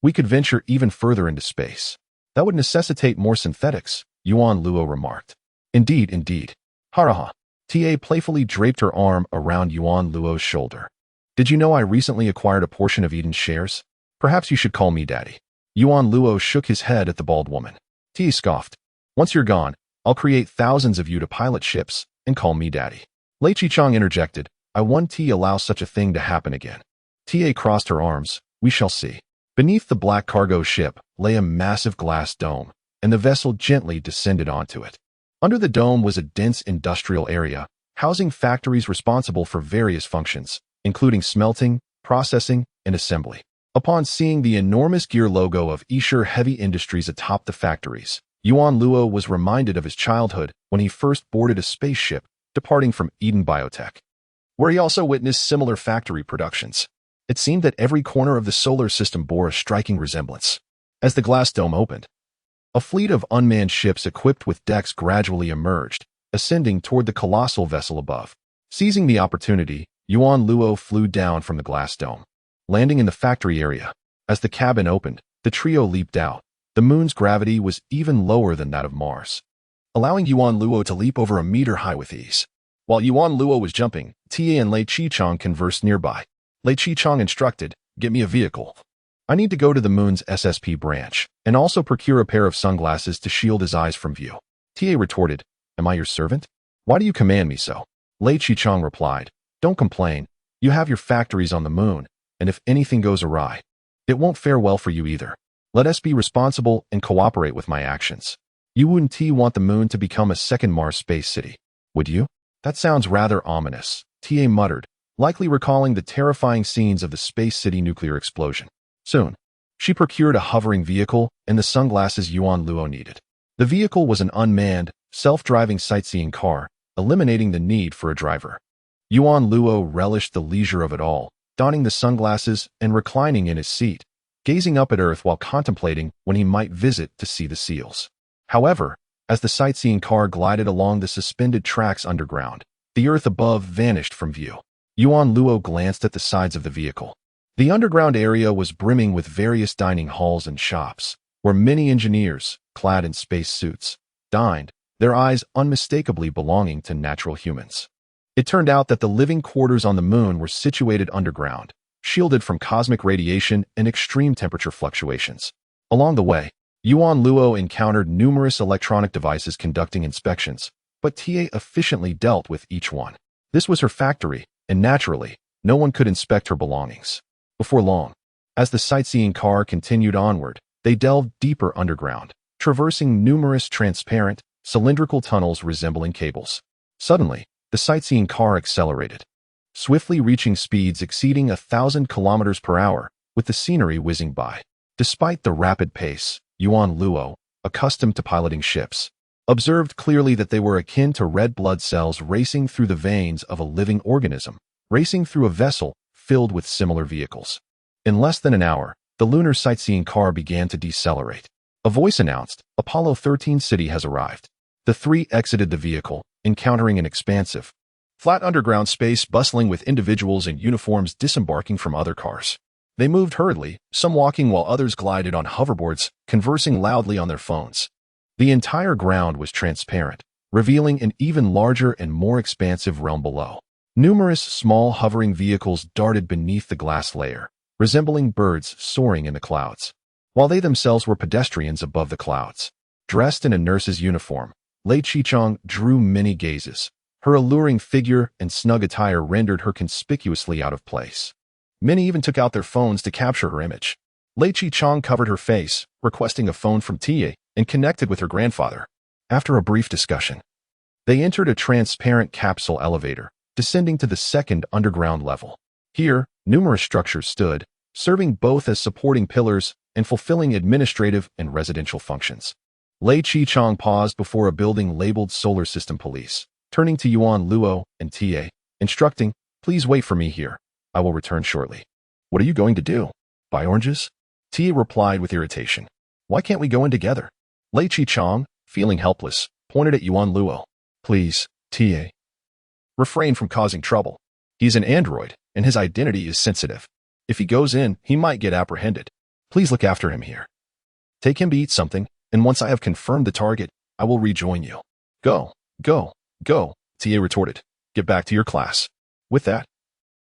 we could venture even further into space. That would necessitate more synthetics," Yuan Luo remarked. "Indeed, indeed." Haraha. Ta playfully draped her arm around Yuan Luo's shoulder. "Did you know I recently acquired a portion of Eden's shares? Perhaps you should call me Daddy." Yuan Luo shook his head at the bald woman. Ta scoffed. "Once you're gone, I'll create thousands of you to pilot ships and call me Daddy." Lei Qichang interjected, "I won't allow such a thing to happen again." Ta crossed her arms. "We shall see." Beneath the black cargo ship lay a massive glass dome, and the vessel gently descended onto it. Under the dome was a dense industrial area, housing factories responsible for various functions, including smelting, processing, and assembly. Upon seeing the enormous gear logo of Esher Heavy Industries atop the factories, Yuan Luo was reminded of his childhood when he first boarded a spaceship departing from Eden Biotech, where he also witnessed similar factory productions. It seemed that every corner of the solar system bore a striking resemblance. As the glass dome opened, a fleet of unmanned ships equipped with decks gradually emerged, ascending toward the colossal vessel above. Seizing the opportunity, Yuan Luo flew down from the glass dome, landing in the factory area. As the cabin opened, the trio leaped out. The moon's gravity was even lower than that of Mars, allowing Yuan Luo to leap over a meter high with ease. While Yuan Luo was jumping, Ta and Lei Qichang conversed nearby. Lei Qichang instructed, "Get me a vehicle. I need to go to the moon's SSP branch, and also procure a pair of sunglasses to shield his eyes from view." Ta retorted, "Am I your servant? Why do you command me so?" Lei Qichang replied, "Don't complain. You have your factories on the moon, and if anything goes awry, it won't fare well for you either. Let us be responsible and cooperate with my actions. You wouldn't want the moon to become a second Mars space city, would you?" "That sounds rather ominous," Ta muttered, likely recalling the terrifying scenes of the Space City nuclear explosion. Soon, she procured a hovering vehicle and the sunglasses Yuan Luo needed. The vehicle was an unmanned, self-driving sightseeing car, eliminating the need for a driver. Yuan Luo relished the leisure of it all, donning the sunglasses and reclining in his seat, gazing up at Earth while contemplating when he might visit to see the seals. However, as the sightseeing car glided along the suspended tracks underground, the Earth above vanished from view. Yuan Luo glanced at the sides of the vehicle. The underground area was brimming with various dining halls and shops, where many engineers, clad in space suits, dined, their eyes unmistakably belonging to natural humans. It turned out that the living quarters on the moon were situated underground, shielded from cosmic radiation and extreme temperature fluctuations. Along the way, Yuan Luo encountered numerous electronic devices conducting inspections, but Ta efficiently dealt with each one. This was her factory, and naturally, no one could inspect her belongings. Before long, as the sightseeing car continued onward, they delved deeper underground, traversing numerous transparent, cylindrical tunnels resembling cables. Suddenly, the sightseeing car accelerated, swiftly reaching speeds exceeding 1,000 kilometers per hour, with the scenery whizzing by. Despite the rapid pace, Yuan Luo, accustomed to piloting ships, observed clearly that they were akin to red blood cells racing through the veins of a living organism, racing through a vessel filled with similar vehicles. In less than an hour, the lunar sightseeing car began to decelerate. A voice announced, "Apollo 13 city has arrived." The 3 exited the vehicle, encountering an expansive, flat underground space bustling with individuals in uniforms disembarking from other cars. They moved hurriedly, some walking while others glided on hoverboards, conversing loudly on their phones. The entire ground was transparent, revealing an even larger and more expansive realm below. Numerous small hovering vehicles darted beneath the glass layer, resembling birds soaring in the clouds, while they themselves were pedestrians above the clouds. Dressed in a nurse's uniform, Lei Qichang drew many gazes. Her alluring figure and snug attire rendered her conspicuously out of place. Many even took out their phones to capture her image. Lei Qichang covered her face, requesting a phone from Tia, and connected with her grandfather. After a brief discussion, they entered a transparent capsule elevator, descending to the second underground level. Here, numerous structures stood, serving both as supporting pillars and fulfilling administrative and residential functions. Lei Qichang paused before a building labeled Solar System Police, turning to Yuan Luo and Tia, instructing, "Please wait for me here. I will return shortly." "What are you going to do? Buy oranges?" Tia replied with irritation. "Why can't we go in together?" Lei Qichang, feeling helpless, pointed at Yuan Luo. "Please, Tia, refrain from causing trouble. He's an android, and his identity is sensitive. If he goes in, he might get apprehended. Please look after him here. Take him to eat something, and once I have confirmed the target, I will rejoin you." "Go, go, go," Tia retorted. "Get back to your class." With that,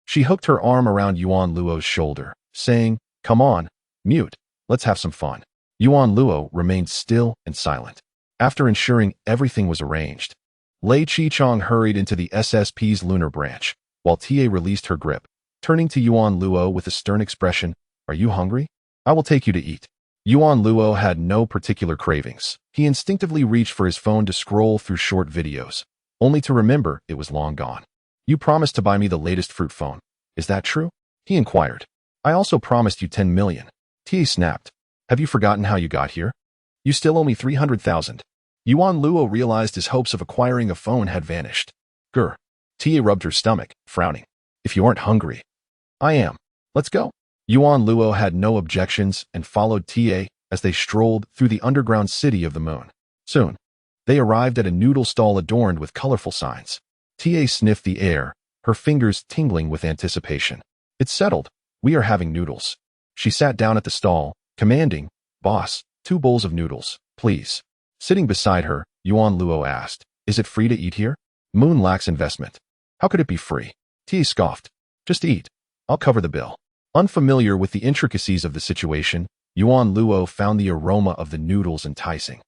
she hooked her arm around Yuan Luo's shoulder, saying, "Come on, mute, let's have some fun." Yuan Luo remained still and silent. After ensuring everything was arranged, Lei Qichang hurried into the SSP's lunar branch, while Tia released her grip. Turning to Yuan Luo with a stern expression, "Are you hungry? I will take you to eat." Yuan Luo had no particular cravings. He instinctively reached for his phone to scroll through short videos, only to remember it was long gone. "You promised to buy me the latest fruit phone. Is that true?" he inquired. "I also promised you 10 million. Tia snapped. "Have you forgotten how you got here? You still owe me 300,000. Yuan Luo realized his hopes of acquiring a phone had vanished. "Grr." Tia rubbed her stomach, frowning. "If you aren't hungry." "I am. Let's go." Yuan Luo had no objections and followed Tia as they strolled through the underground city of the moon. Soon, they arrived at a noodle stall adorned with colorful signs. Tia sniffed the air, her fingers tingling with anticipation. "It's settled. We are having noodles." She sat down at the stall, commanding, "Boss, 2 bowls of noodles, please." Sitting beside her, Yuan Luo asked, "Is it free to eat here?" "Moon lacks investment. How could it be free?" Tia scoffed. "Just eat. I'll cover the bill." Unfamiliar with the intricacies of the situation, Yuan Luo found the aroma of the noodles enticing.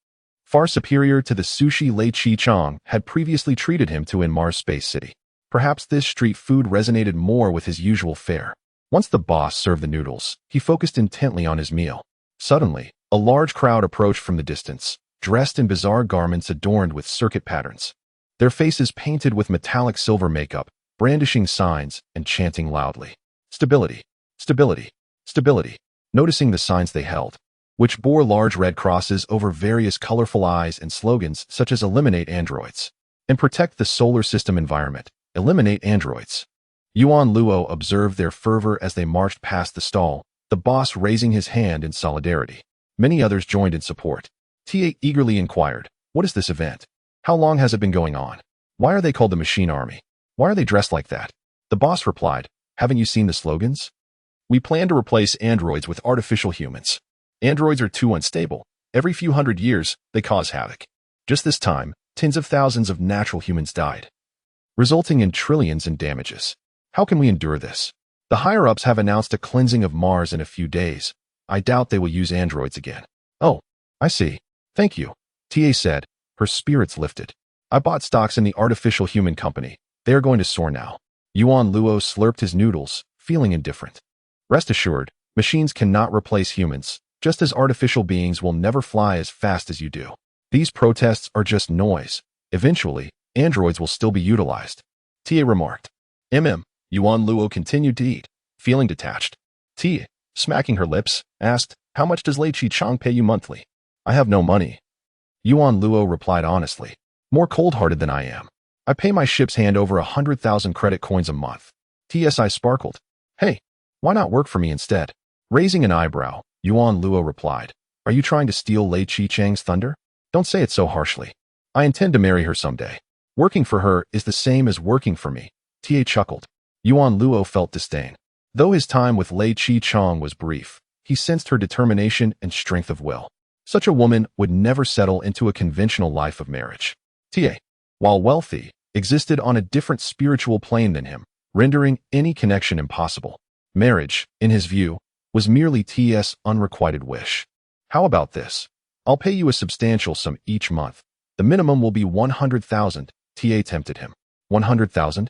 Far superior to the sushi Lei Qichang had previously treated him to in Mars Space City. Perhaps this street food resonated more with his usual fare. Once the boss served the noodles, he focused intently on his meal. Suddenly, a large crowd approached from the distance, dressed in bizarre garments adorned with circuit patterns. Their faces painted with metallic silver makeup, brandishing signs and chanting loudly. "Stability, stability, stability." Noticing the signs they held, which bore large red crosses over various colorful eyes and slogans such as "Eliminate androids" and "Protect the solar system environment, eliminate androids." Yuan Luo observed their fervor as they marched past the stall, the boss raising his hand in solidarity. Many others joined in support. Tia eagerly inquired, "What is this event? How long has it been going on? Why are they called the Machine Army? Why are they dressed like that?" The boss replied, "Haven't you seen the slogans? We plan to replace androids with artificial humans. Androids are too unstable. Every few hundred years, they cause havoc. Just this time, tens of thousands of natural humans died, resulting in trillions in damages. How can we endure this? The higher-ups have announced a cleansing of Mars in a few days. I doubt they will use androids again." "Oh, I see. Thank you," Tia said, her spirits lifted. "I bought stocks in the artificial human company. They are going to soar now." Yuan Luo slurped his noodles, feeling indifferent. "Rest assured, machines cannot replace humans, just as artificial beings will never fly as fast as you do. These protests are just noise. Eventually, androids will still be utilized," Tia remarked. Yuan Luo continued to eat, feeling detached. Tia, smacking her lips, asked, "How much does Lei Qichang pay you monthly?" "I have no money." Yuan Luo replied honestly, "More cold-hearted than I am. I pay my ship's hand over 100,000 credit coins a month." TSI sparkled. "Hey, why not work for me instead?" Raising an eyebrow, Yuan Luo replied, "Are you trying to steal Lei Qichang's thunder? Don't say it so harshly. I intend to marry her someday. Working for her is the same as working for me." Tia chuckled. Yuan Luo felt disdain. Though his time with Lei Qichang was brief, he sensed her determination and strength of will. Such a woman would never settle into a conventional life of marriage. Tia, while wealthy, existed on a different spiritual plane than him, rendering any connection impossible. Marriage, in his view, was merely Tia's unrequited wish. "How about this? I'll pay you a substantial sum each month. The minimum will be 100,000, TA tempted him. 100,000?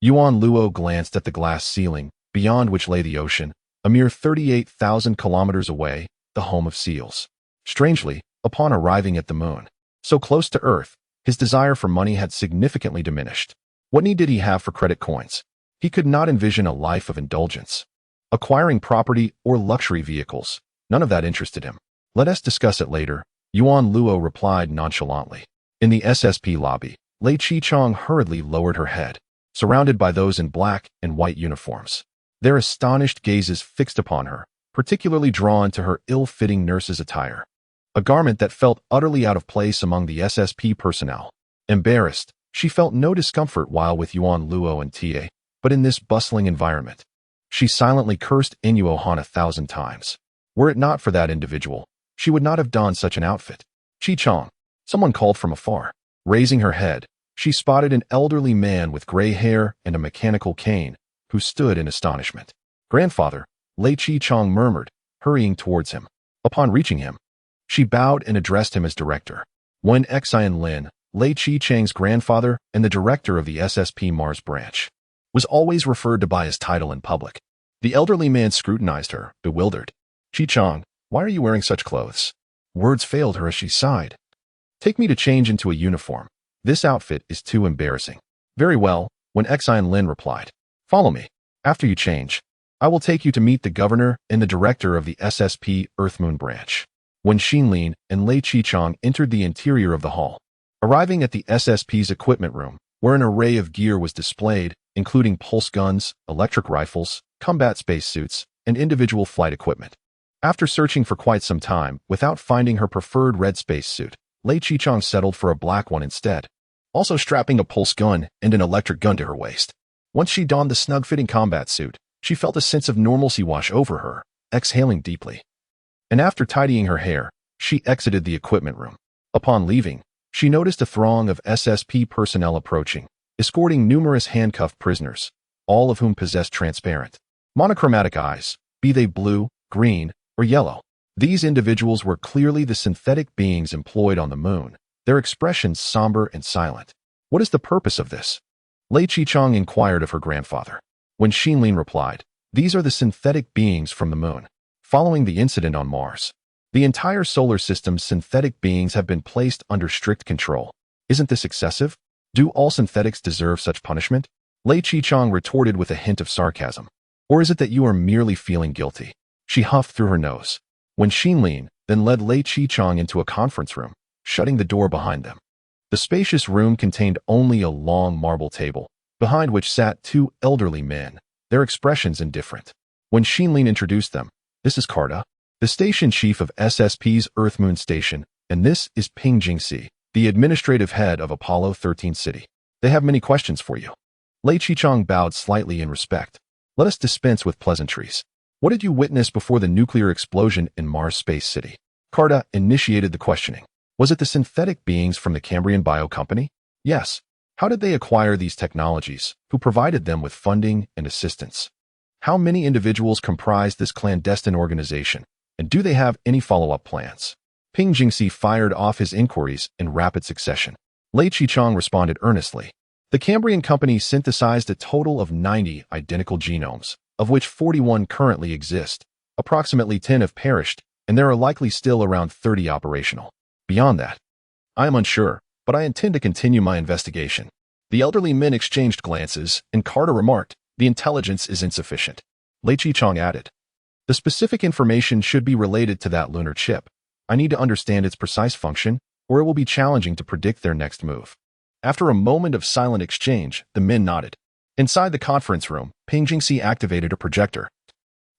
Yuan Luo glanced at the glass ceiling, beyond which lay the ocean, a mere 38,000 kilometers away, the home of seals. Strangely, upon arriving at the moon, so close to Earth, his desire for money had significantly diminished. What need did he have for credit coins? He could not envision a life of indulgence. Acquiring property or luxury vehicles, none of that interested him. Let us discuss it later, Yuan Luo replied nonchalantly. In the SSP lobby, Lei Qichang hurriedly lowered her head, surrounded by those in black and white uniforms. Their astonished gazes fixed upon her, particularly drawn to her ill-fitting nurse's attire, a garment that felt utterly out of place among the SSP personnel. Embarrassed, she felt no discomfort while with Yuan Luo and TA, but in this bustling environment. She silently cursed Inuo Han 1,000 times. Were it not for that individual, she would not have donned such an outfit. Qichang, someone called from afar. Raising her head, she spotted an elderly man with gray hair and a mechanical cane, who stood in astonishment. Grandfather, Lei Qichang murmured, hurrying towards him. Upon reaching him, she bowed and addressed him as director. Wen Xian Lin, Lei Qichang's grandfather and the director of the SSP Mars branch, was always referred to by his title in public. The elderly man scrutinized her, bewildered. Qichang, why are you wearing such clothes? Words failed her as she sighed. Take me to change into a uniform. This outfit is too embarrassing. Very well, Wen Xian Lin replied. Follow me. After you change, I will take you to meet the governor and the director of the SSP Earth-Moon branch. When Xinlin and Lei Qichang entered the interior of the hall, arriving at the SSP's equipment room, where an array of gear was displayed, including pulse guns, electric rifles, combat spacesuits, and individual flight equipment. After searching for quite some time, without finding her preferred red spacesuit, Lei Qichang settled for a black one instead, also strapping a pulse gun and an electric gun to her waist. Once she donned the snug-fitting combat suit, she felt a sense of normalcy wash over her, exhaling deeply. And after tidying her hair, she exited the equipment room. Upon leaving, she noticed a throng of SSP personnel approaching, escorting numerous handcuffed prisoners, all of whom possessed transparent, monochromatic eyes, be they blue, green, or yellow. These individuals were clearly the synthetic beings employed on the moon, their expressions somber and silent. What is the purpose of this? Lei Qichang inquired of her grandfather. When Xinlin replied, these are the synthetic beings from the moon. Following the incident on Mars, the entire solar system's synthetic beings have been placed under strict control. Isn't this excessive? Do all synthetics deserve such punishment? Lei Qichang retorted with a hint of sarcasm. Or is it that you are merely feeling guilty? She huffed through her nose. When Xinlin then led Lei Qichang into a conference room, shutting the door behind them. The spacious room contained only a long marble table, behind which sat two elderly men, their expressions indifferent. When Xinlin introduced them, this is Carta, the station chief of SSP's Earth-Moon Station, and this is Ping Jingxi, the administrative head of Apollo 13 City. They have many questions for you. Lei Qichang bowed slightly in respect. Let us dispense with pleasantries. What did you witness before the nuclear explosion in Mars Space City? Carta initiated the questioning. Was it the synthetic beings from the Cambrian Bio Company? Yes. How did they acquire these technologies? Who provided them with funding and assistance? How many individuals comprise this clandestine organization? And do they have any follow-up plans? Ping Jingxi fired off his inquiries in rapid succession. Lei Qichang responded earnestly. The Cambrian Company synthesized a total of 90 identical genomes, of which 41 currently exist. Approximately 10 have perished, and there are likely still around 30 operational. Beyond that, I am unsure, but I intend to continue my investigation. The elderly men exchanged glances, and Carter remarked, the intelligence is insufficient. Lei Qichang added, the specific information should be related to that lunar chip. I need to understand its precise function, or it will be challenging to predict their next move. After a moment of silent exchange, the men nodded. Inside the conference room, Ping Jingxi activated a projector,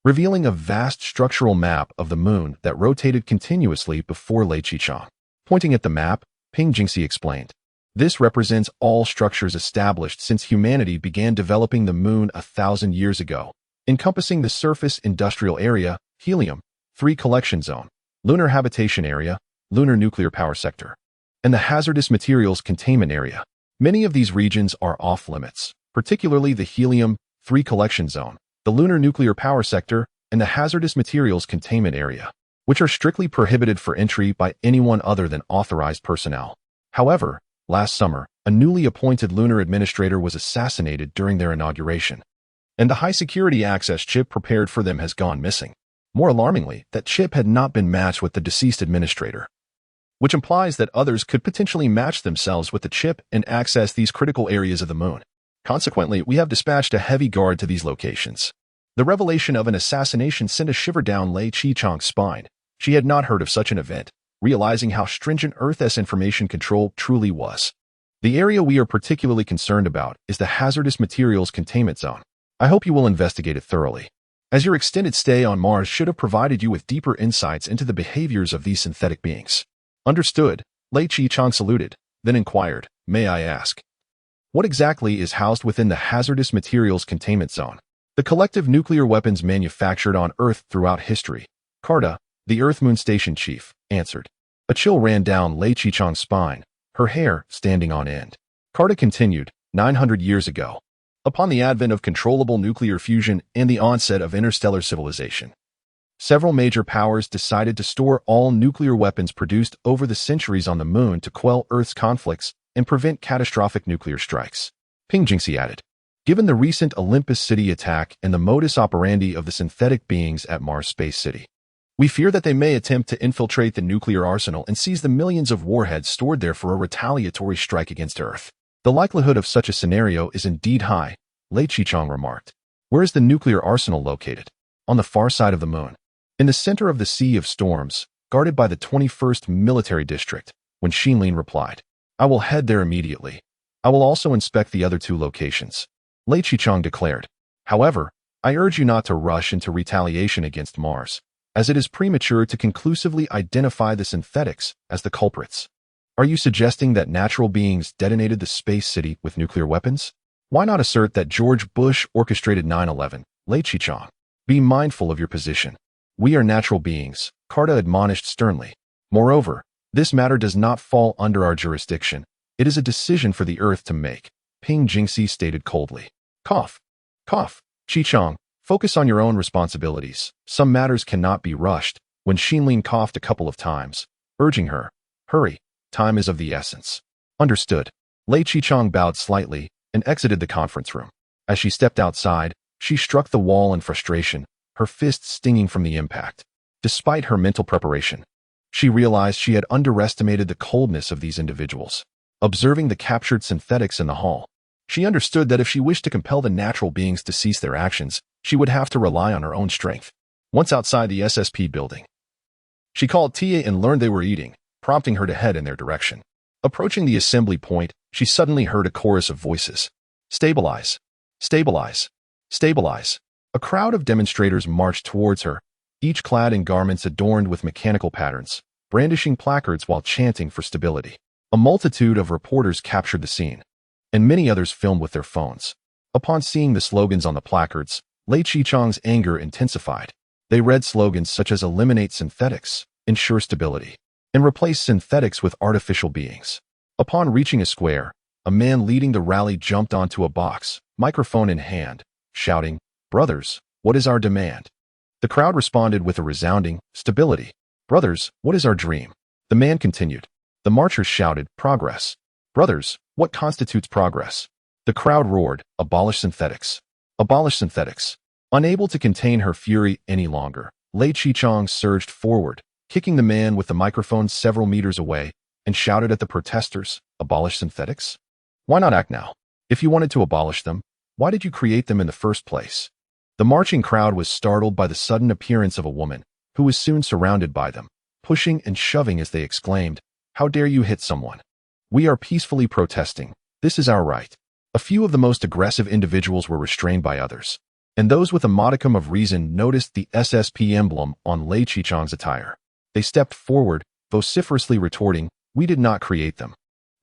revealing a vast structural map of the moon that rotated continuously before Lei Qichang. Pointing at the map, Ping Jingxi explained, this represents all structures established since humanity began developing the moon 1,000 years ago, encompassing the surface industrial area, helium, 3 collection zone, lunar habitation area, lunar nuclear power sector, and the hazardous materials containment area. Many of these regions are off-limits, particularly the helium, 3 collection zone, the lunar nuclear power sector, and the hazardous materials containment area. which are strictly prohibited for entry by anyone other than authorized personnel. However, last summer, a newly appointed lunar administrator was assassinated during their inauguration, and the high-security access chip prepared for them has gone missing. More alarmingly, that chip had not been matched with the deceased administrator, which implies that others could potentially match themselves with the chip and access these critical areas of the moon. Consequently, we have dispatched a heavy guard to these locations. The revelation of an assassination sent a shiver down Lei Qichang's spine. She had not heard of such an event, realizing how stringent Earth's information control truly was. The area we are particularly concerned about is the hazardous materials containment zone. I hope you will investigate it thoroughly, as your extended stay on Mars should have provided you with deeper insights into the behaviors of these synthetic beings. Understood, Lei Qichang saluted, then inquired, may I ask, what exactly is housed within the hazardous materials containment zone? The collective nuclear weapons manufactured on Earth throughout history. Carta, the Earth-Moon Station chief, answered. A chill ran down Lei Qichang's spine, her hair standing on end. Carta continued, 900 years ago, upon the advent of controllable nuclear fusion and the onset of interstellar civilization, several major powers decided to store all nuclear weapons produced over the centuries on the moon to quell Earth's conflicts and prevent catastrophic nuclear strikes. Ping Jingxi added. Given the recent Olympus City attack and the modus operandi of the synthetic beings at Mars Space City, we fear that they may attempt to infiltrate the nuclear arsenal and seize the millions of warheads stored there for a retaliatory strike against Earth. The likelihood of such a scenario is indeed high, Lei Qichang remarked. Where is the nuclear arsenal located? On the far side of the moon, in the center of the Sea of Storms, guarded by the 21st Military District. When Xinlin replied, I will head there immediately. I will also inspect the other two locations, Lei Qichang declared. However, I urge you not to rush into retaliation against Mars, as it is premature to conclusively identify the synthetics as the culprits. Are you suggesting that natural beings detonated the space city with nuclear weapons? Why not assert that George Bush orchestrated 9/11, Lei Qichang? Be mindful of your position. We are natural beings, Carta admonished sternly. Moreover, this matter does not fall under our jurisdiction. It is a decision for the Earth to make, Ping Jingxi stated coldly. Cough. Cough. Qichang, focus on your own responsibilities. Some matters cannot be rushed. When Xinlin coughed a couple of times, urging her, hurry, time is of the essence. Understood. Lei Qichang bowed slightly and exited the conference room. As she stepped outside, she struck the wall in frustration, her fists stinging from the impact. Despite her mental preparation, she realized she had underestimated the coldness of these individuals. Observing the captured synthetics in the hall, she understood that if she wished to compel the natural beings to cease their actions, she would have to rely on her own strength. Once outside the SSP building, she called Tia and learned they were eating, prompting her to head in their direction. Approaching the assembly point, she suddenly heard a chorus of voices. Stabilize. Stabilize. Stabilize. A crowd of demonstrators marched towards her, each clad in garments adorned with mechanical patterns, brandishing placards while chanting for stability. A multitude of reporters captured the scene, and many others filmed with their phones. Upon seeing the slogans on the placards, Lei Qichang's anger intensified. They read slogans such as eliminate synthetics, ensure stability, and replace synthetics with artificial beings. Upon reaching a square, a man leading the rally jumped onto a box, microphone in hand, shouting, Brothers, what is our demand? The crowd responded with a resounding, stability. Brothers, what is our dream? The man continued. The marchers shouted, Progress. Brothers, what constitutes progress? The crowd roared, Abolish synthetics. Abolish synthetics. Unable to contain her fury any longer, Lei Qichang surged forward, kicking the man with the microphone several meters away, and shouted at the protesters, Abolish synthetics? Why not act now? If you wanted to abolish them, why did you create them in the first place? The marching crowd was startled by the sudden appearance of a woman, who was soon surrounded by them, pushing and shoving as they exclaimed, How dare you hit someone? We are peacefully protesting. This is our right. A few of the most aggressive individuals were restrained by others, and those with a modicum of reason noticed the SSP emblem on Lei Qichang's attire. They stepped forward, vociferously retorting, We did not create them.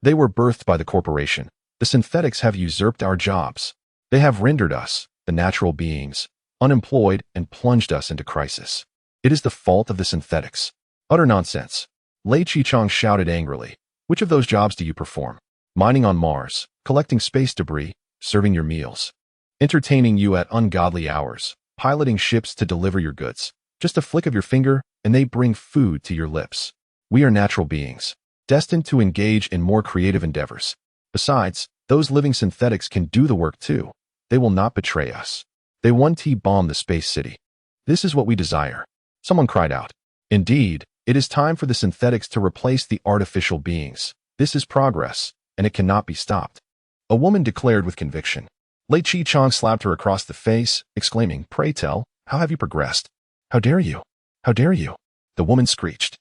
They were birthed by the corporation. The synthetics have usurped our jobs. They have rendered us, the natural beings, unemployed and plunged us into crisis. It is the fault of the synthetics. Utter nonsense. Lei Qichang shouted angrily. Which of those jobs do you perform? Mining on Mars, collecting space debris, serving your meals, entertaining you at ungodly hours, piloting ships to deliver your goods. Just a flick of your finger, and they bring food to your lips. We are natural beings, destined to engage in more creative endeavors. Besides, those living synthetics can do the work too. They will not betray us. They 1T bomb the space city. This is what we desire. Someone cried out. Indeed, it is time for the synthetics to replace the artificial beings. This is progress, and it cannot be stopped. A woman declared with conviction. Lei Chi-chong slapped her across the face, exclaiming, "Pray tell, how have you progressed? How dare you? How dare you?" The woman screeched.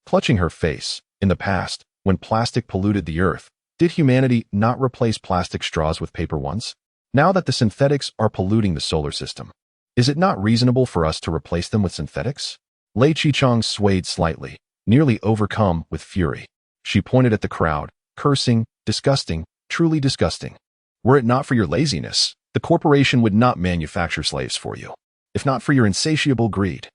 Clutching her face, in the past, when plastic polluted the earth, did humanity not replace plastic straws with paper ones? Now that the synthetics are polluting the solar system, is it not reasonable for us to replace them with synthetics? Lei Chi-chong swayed slightly, nearly overcome with fury. She pointed at the crowd, cursing, "Disgusting, truly disgusting. Were it not for your laziness, the corporation would not manufacture slaves for you. If not for your insatiable greed,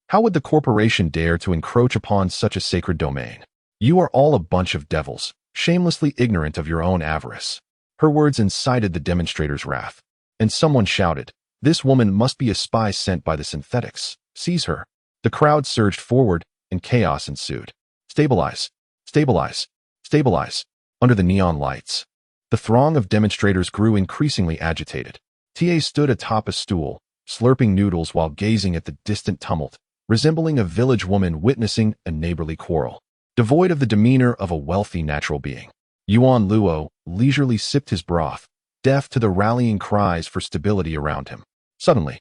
how would the corporation dare to encroach upon such a sacred domain? You are all a bunch of devils, shamelessly ignorant of your own avarice." Her words incited the demonstrators' wrath, and someone shouted, "This woman must be a spy sent by the synthetics. Seize her." The crowd surged forward, and chaos ensued. Stabilize! Stabilize! Stabilize! Under the neon lights, the throng of demonstrators grew increasingly agitated. TA stood atop a stool, slurping noodles while gazing at the distant tumult, resembling a village woman witnessing a neighborly quarrel. Devoid of the demeanor of a wealthy natural being, Yuan Luo leisurely sipped his broth, deaf to the rallying cries for stability around him. Suddenly,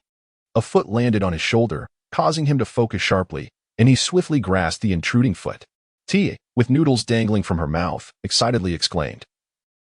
a foot landed on his shoulder, causing him to focus sharply, and he swiftly grasped the intruding foot. Tia, with noodles dangling from her mouth, excitedly exclaimed,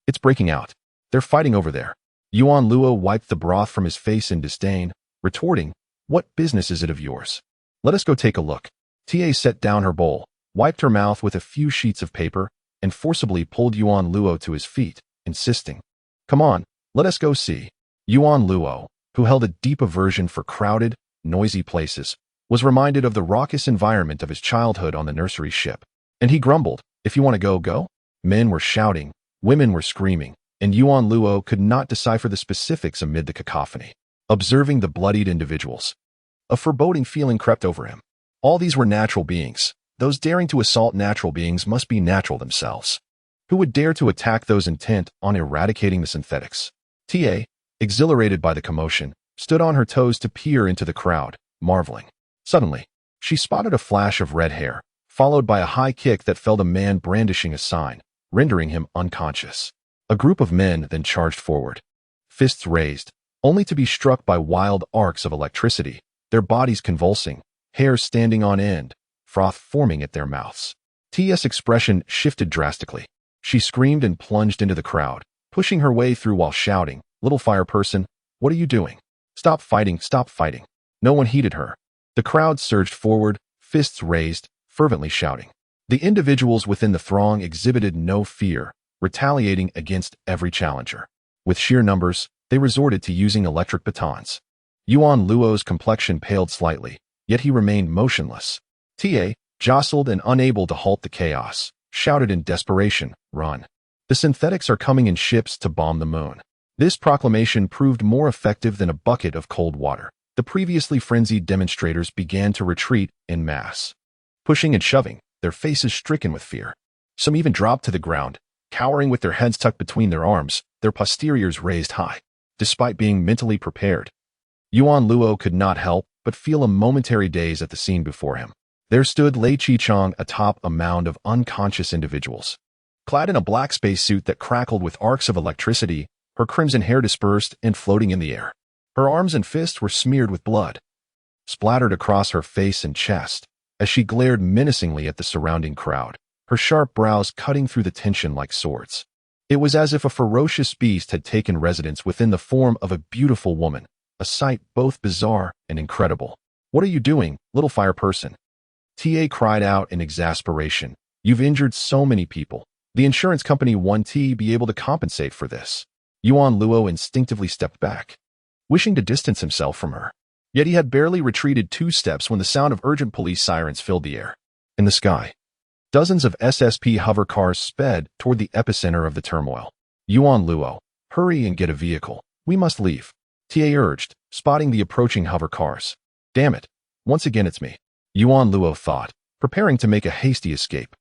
"It's breaking out. They're fighting over there." Yuan Luo wiped the broth from his face in disdain, retorting, "What business is it of yours? Let us go take a look." Tia set down her bowl, wiped her mouth with a few sheets of paper, and forcibly pulled Yuan Luo to his feet, insisting, "Come on, let us go see." Yuan Luo, who held a deep aversion for crowded, noisy places, was reminded of the raucous environment of his childhood on the nursery ship, and he grumbled, "If you want to go, go." Men were shouting, women were screaming, and Yuan Luo could not decipher the specifics amid the cacophony. Observing the bloodied individuals, a foreboding feeling crept over him. All these were natural beings. Those daring to assault natural beings must be natural themselves. Who would dare to attack those intent on eradicating the synthetics? TA, exhilarated by the commotion, stood on her toes to peer into the crowd, marveling. Suddenly, she spotted a flash of red hair, followed by a high kick that felled a man brandishing a sign, rendering him unconscious. A group of men then charged forward, fists raised, only to be struck by wild arcs of electricity, their bodies convulsing, hair standing on end, froth forming at their mouths. Tia's expression shifted drastically. She screamed and plunged into the crowd, pushing her way through while shouting, "Little fire person, what are you doing? Stop fighting, stop fighting." No one heeded her. The crowd surged forward, fists raised, fervently shouting. The individuals within the throng exhibited no fear, retaliating against every challenger. With sheer numbers, they resorted to using electric batons. Yuan Luo's complexion paled slightly, yet he remained motionless. TA, jostled and unable to halt the chaos, shouted in desperation, "Run. The synthetics are coming in ships to bomb the moon." This proclamation proved more effective than a bucket of cold water. The previously frenzied demonstrators began to retreat en masse, pushing and shoving, their faces stricken with fear. Some even dropped to the ground, cowering with their heads tucked between their arms, their posteriors raised high. Despite being mentally prepared, Yuan Luo could not help but feel a momentary daze at the scene before him. There stood Lei Chi-chong atop a mound of unconscious individuals. Clad in a black spacesuit that crackled with arcs of electricity, her crimson hair dispersed and floating in the air. Her arms and fists were smeared with blood, splattered across her face and chest, as she glared menacingly at the surrounding crowd, her sharp brows cutting through the tension like swords. It was as if a ferocious beast had taken residence within the form of a beautiful woman, a sight both bizarre and incredible. "What are you doing, little fire person?" TA cried out in exasperation. "You've injured so many people. The insurance company 1T be able to compensate for this." Yuan Luo instinctively stepped back, wishing to distance himself from her. Yet he had barely retreated 2 steps when the sound of urgent police sirens filled the air. In the sky, dozens of SSP hover cars sped toward the epicenter of the turmoil. "Yuan Luo, hurry and get a vehicle. We must leave," TA urged, spotting the approaching hover cars. "Damn it. Once again it's me, Yuan Luo thought, preparing to make a hasty escape.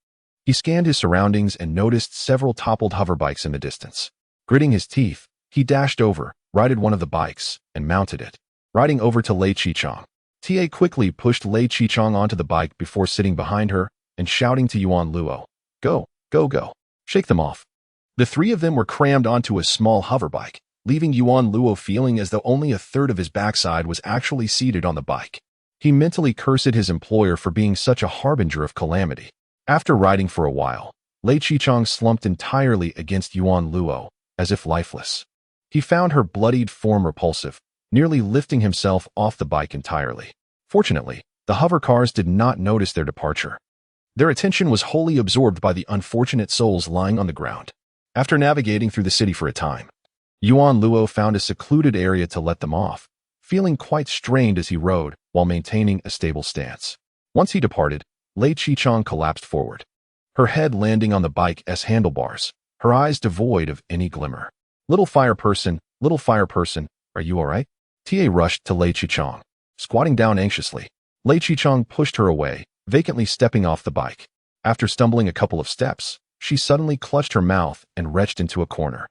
He scanned his surroundings and noticed several toppled hoverbikes in the distance. Gritting his teeth, he dashed over, righted one of the bikes, and mounted it. Riding over to Lei Qichong, Ta quickly pushed Lei Qichong onto the bike before sitting behind her and shouting to Yuan Luo, "Go, go, go. Shake them off." The three of them were crammed onto a small hoverbike, leaving Yuan Luo feeling as though only a third of his backside was actually seated on the bike. He mentally cursed his employer for being such a harbinger of calamity. After riding for a while, Lei Qichong slumped entirely against Yuan Luo, as if lifeless. He found her bloodied form repulsive, nearly lifting himself off the bike entirely. Fortunately, the hover cars did not notice their departure. Their attention was wholly absorbed by the unfortunate souls lying on the ground. After navigating through the city for a time, Yuan Luo found a secluded area to let them off, feeling quite strained as he rode while maintaining a stable stance. Once he departed, Lei Qichong collapsed forward, her head landing on the bike's handlebars, her eyes devoid of any glimmer. Little fire person, are you all right?" Ta rushed to Lei Qichong, squatting down anxiously. Lei Qichong pushed her away, vacantly stepping off the bike. After stumbling a couple of steps, she suddenly clutched her mouth and retched into a corner.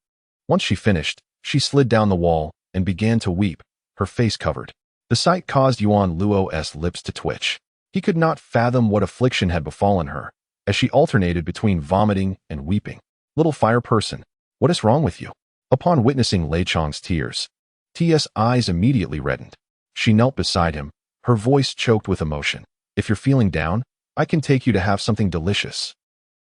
Once she finished, she slid down the wall and began to weep, her face covered. The sight caused Yuan Luo's lips to twitch. He could not fathom what affliction had befallen her, as she alternated between vomiting and weeping. "Little fire person, what is wrong with you?" Upon witnessing Lei Chong's tears, Tia's eyes immediately reddened. She knelt beside him, her voice choked with emotion. "If you're feeling down, I can take you to have something delicious.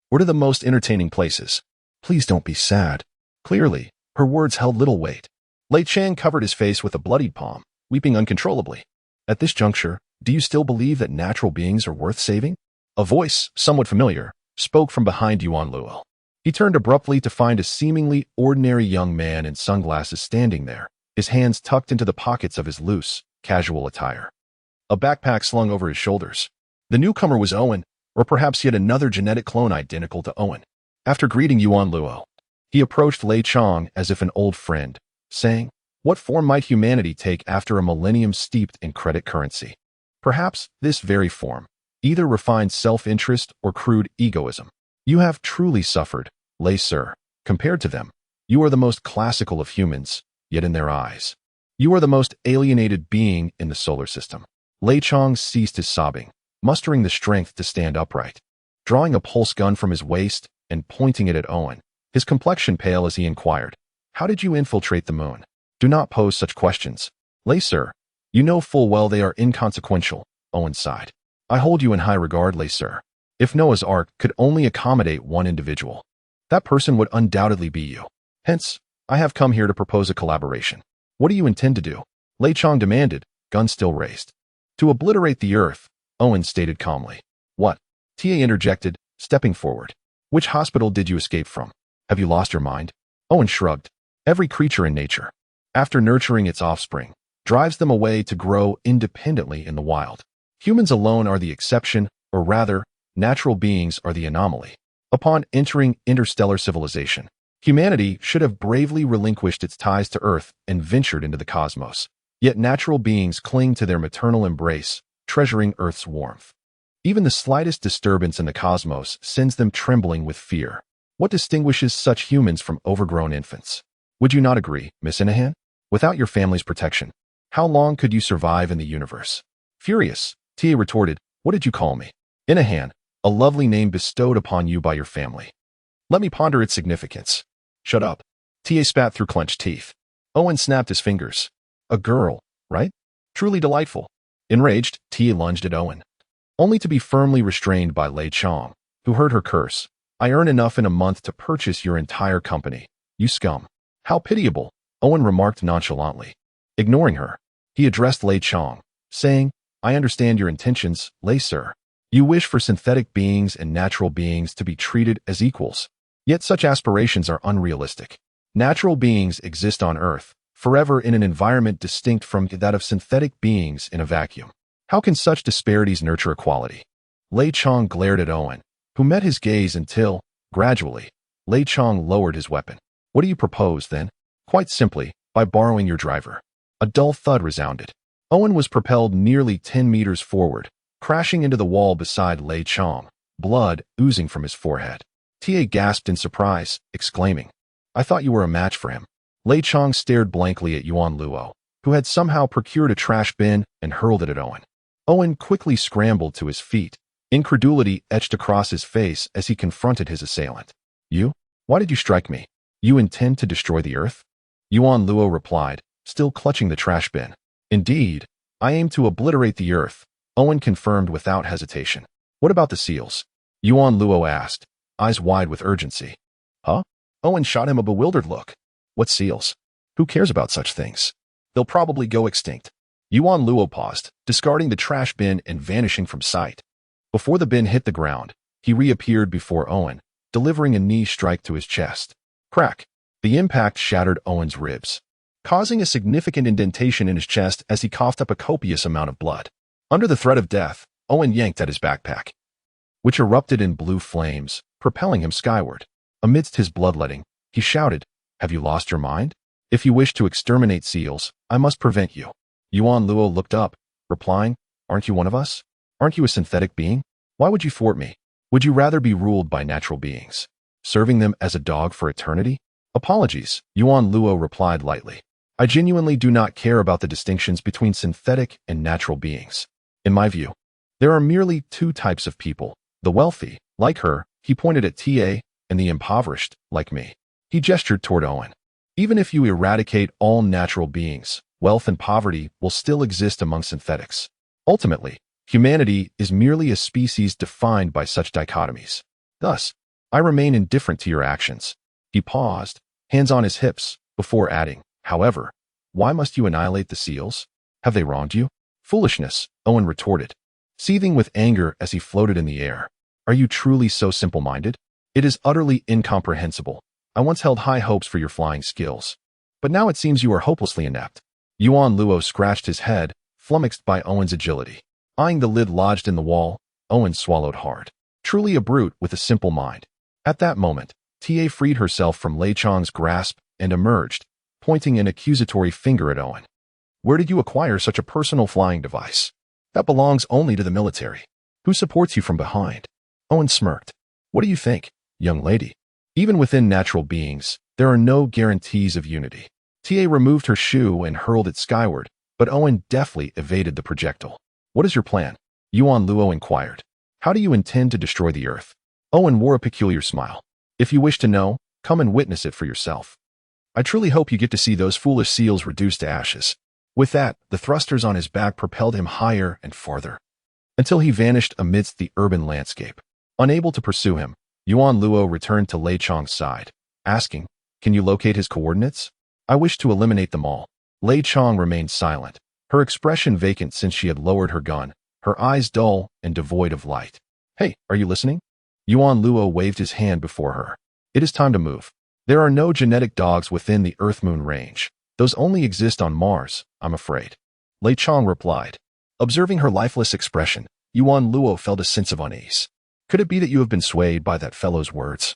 We're to the most entertaining places. Please don't be sad." Clearly, her words held little weight. Lei Chang covered his face with a bloodied palm, weeping uncontrollably. "At this juncture, do you still believe that natural beings are worth saving?" A voice, somewhat familiar, spoke from behind Yuan Luo. He turned abruptly to find a seemingly ordinary young man in sunglasses standing there, his hands tucked into the pockets of his loose, casual attire. A backpack slung over his shoulders. The newcomer was Owen, or perhaps yet another genetic clone identical to Owen. After greeting Yuan Luo, he approached Lei Chong as if an old friend, saying, "What form might humanity take after a millennium steeped in credit currency? Perhaps this very form, either refined self-interest or crude egoism. You have truly suffered, Lei Sir. Compared to them, you are the most classical of humans, yet in their eyes, you are the most alienated being in the solar system." Lei Chong ceased his sobbing, mustering the strength to stand upright. Drawing a pulse gun from his waist and pointing it at Owen, his complexion pale as he inquired, "How did you infiltrate the moon?" "Do not pose such questions, Lei Sir. You know full well they are inconsequential," Owen sighed. "I hold you in high regard, Lei Sir. If Noah's Ark could only accommodate one individual, that person would undoubtedly be you. Hence, I have come here to propose a collaboration." "What do you intend to do?" Lei Chong demanded, gun still raised. "To obliterate the Earth," Owen stated calmly. "What?" Ta interjected, stepping forward. "Which hospital did you escape from? Have you lost your mind?" Owen shrugged. "Every creature in nature, after nurturing its offspring, drives them away to grow independently in the wild. Humans alone are the exception, or rather, natural beings are the anomaly. Upon entering interstellar civilization, humanity should have bravely relinquished its ties to Earth and ventured into the cosmos. Yet natural beings cling to their maternal embrace, treasuring Earth's warmth. Even the slightest disturbance in the cosmos sends them trembling with fear. What distinguishes such humans from overgrown infants? Would you not agree, Miss Inahan? Without your family's protection, how long could you survive in the universe?" Furious, Ta retorted, "What did you call me?" "Inahan, a lovely name bestowed upon you by your family. Let me ponder its significance." "Shut up." Ta spat through clenched teeth. Owen snapped his fingers. "A girl, right? Truly delightful." Enraged, Ta lunged at Owen, only to be firmly restrained by Lei Chong, who heard her curse. "I earn enough in a month to purchase your entire company, you scum." "How pitiable," Owen remarked nonchalantly. Ignoring her, he addressed Lei Chong, saying, "I understand your intentions, Lei Sir. You wish for synthetic beings and natural beings to be treated as equals. Yet such aspirations are unrealistic. Natural beings exist on Earth, forever in an environment distinct from that of synthetic beings in a vacuum. How can such disparities nurture equality?" Lei Chong glared at Owen, who met his gaze until, gradually, Lei Chong lowered his weapon. "What do you propose, then?" "Quite simply, by borrowing your driver." A dull thud resounded. Owen was propelled nearly 10 meters forward, crashing into the wall beside Lei Chong, blood oozing from his forehead. Ta gasped in surprise, exclaiming, "I thought you were a match for him." Lei Chong stared blankly at Yuan Luo, who had somehow procured a trash bin and hurled it at Owen. Owen quickly scrambled to his feet, incredulity etched across his face as he confronted his assailant. "You? Why did you strike me? You intend to destroy the Earth?" Yuan Luo replied, still clutching the trash bin. "Indeed, I aim to obliterate the Earth," Owen confirmed without hesitation. "What about the seals?" Yuan Luo asked, eyes wide with urgency. "Huh?" Owen shot him a bewildered look. "What seals? Who cares about such things? They'll probably go extinct." Yuan Luo paused, discarding the trash bin and vanishing from sight. Before the bin hit the ground, he reappeared before Owen, delivering a knee strike to his chest. Crack! The impact shattered Owen's ribs, causing a significant indentation in his chest as he coughed up a copious amount of blood. Under the threat of death, Owen yanked at his backpack, which erupted in blue flames, propelling him skyward. Amidst his bloodletting, he shouted, "Have you lost your mind? If you wish to exterminate seals, I must prevent you." Yuan Luo looked up, replying, "Aren't you one of us? Aren't you a synthetic being? Why would you thwart me? Would you rather be ruled by natural beings, serving them as a dog for eternity?" "Apologies," Yuan Luo replied lightly. "I genuinely do not care about the distinctions between synthetic and natural beings. In my view, there are merely two types of people, the wealthy, like her," he pointed at Ta, "and the impoverished, like me." He gestured toward Owen. "Even if you eradicate all natural beings, wealth and poverty will still exist among synthetics. Ultimately, humanity is merely a species defined by such dichotomies. Thus, I remain indifferent to your actions." He paused, hands on his hips, before adding, "However, why must you annihilate the seals? Have they wronged you?" "Foolishness," Owen retorted, seething with anger as he floated in the air. "Are you truly so simple-minded? It is utterly incomprehensible. I once held high hopes for your flying skills, but now it seems you are hopelessly inept." Yuan Luo scratched his head, flummoxed by Owen's agility. Eyeing the lid lodged in the wall, Owen swallowed hard. Truly a brute with a simple mind. At that moment, Ta freed herself from Lei Chong's grasp and emerged, pointing an accusatory finger at Owen. "Where did you acquire such a personal flying device? That belongs only to the military. Who supports you from behind?" Owen smirked. "What do you think, young lady? Even within natural beings, there are no guarantees of unity." Ta removed her shoe and hurled it skyward, but Owen deftly evaded the projectile. "What is your plan?" Yuan Luo inquired. "How do you intend to destroy the Earth?" Owen wore a peculiar smile. "If you wish to know, come and witness it for yourself. I truly hope you get to see those foolish seals reduced to ashes." With that, the thrusters on his back propelled him higher and farther, until he vanished amidst the urban landscape. Unable to pursue him, Yuan Luo returned to Lei Chong's side, asking, "Can you locate his coordinates? I wish to eliminate them all." Lei Chong remained silent, her expression vacant since she had lowered her gun, her eyes dull and devoid of light. "Hey, are you listening?" Yuan Luo waved his hand before her. "It is time to move. There are no genetic dogs within the Earth-Moon range. Those only exist on Mars, I'm afraid." Lei Chong replied. Observing her lifeless expression, Yuan Luo felt a sense of unease. "Could it be that you have been swayed by that fellow's words?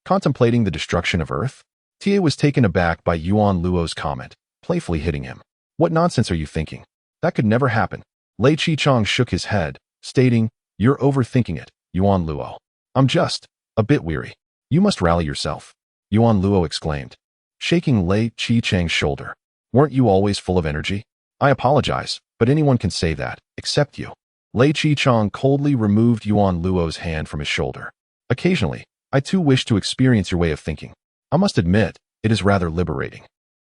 Contemplating the destruction of Earth?" Ta was taken aback by Yuan Luo's comment, playfully hitting him. "What nonsense are you thinking? That could never happen." Lei Chong shook his head, stating, "You're overthinking it, Yuan Luo. I'm just a bit weary. You must rally yourself," Yuan Luo exclaimed, shaking Lei Chang's shoulder. "Weren't you always full of energy?" "I apologize, but anyone can say that, except you." Lei Chong coldly removed Yuan Luo's hand from his shoulder. "Occasionally, I too wish to experience your way of thinking. I must admit, it is rather liberating."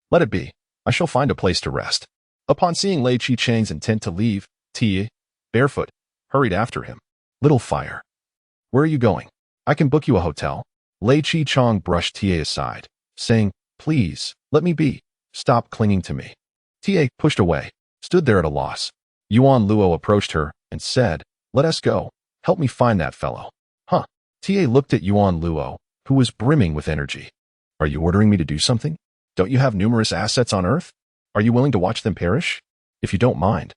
"Let it be. I shall find a place to rest." Upon seeing Lei Chang's intent to leave, Ta, barefoot, hurried after him. "Little fire. Where are you going? I can book you a hotel." Lei Chong brushed Ta aside, saying, "Please, let me be. Stop clinging to me." Ta, pushed away, stood there at a loss. Yuan Luo approached her and said, "Let us go. Help me find that fellow." "Huh?" Ta looked at Yuan Luo, who was brimming with energy. "Are you ordering me to do something? Don't you have numerous assets on Earth? Are you willing to watch them perish? If you don't mind."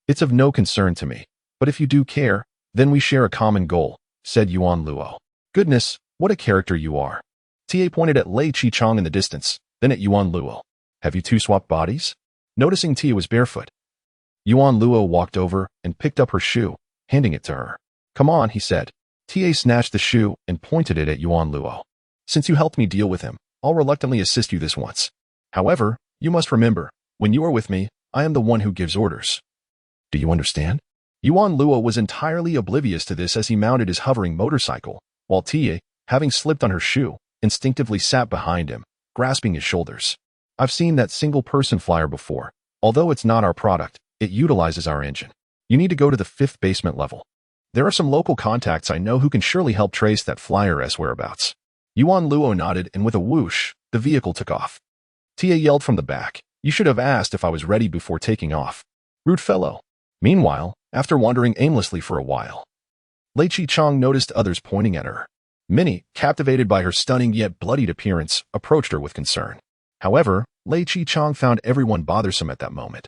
"It's of no concern to me, but if you do care, then we share a common goal," said Yuan Luo. "Goodness, what a character you are." Ta pointed at Lei Chong in the distance, then at Yuan Luo. "Have you two swapped bodies?" Noticing Ta was barefoot, Yuan Luo walked over and picked up her shoe, handing it to her. Come on, he said. Ta snatched the shoe and pointed it at Yuan Luo. Since you helped me deal with him, I'll reluctantly assist you this once. However, you must remember, when you are with me, I am the one who gives orders. Do you understand? Yuan Luo was entirely oblivious to this as he mounted his hovering motorcycle, while Ta, having slipped on her shoe, instinctively sat behind him, grasping his shoulders. I've seen that single-person flyer before. Although it's not our product, it utilizes our engine. You need to go to the 5th basement level. There are some local contacts I know who can surely help trace that flyer's whereabouts. Yuan Luo nodded, and with a whoosh, the vehicle took off. Tia yelled from the back, You should have asked if I was ready before taking off. Rude fellow. Meanwhile, after wandering aimlessly for a while, Lei Chi-chong noticed others pointing at her. Many, captivated by her stunning yet bloodied appearance, approached her with concern. However, Lei Chi-chong found everyone bothersome at that moment,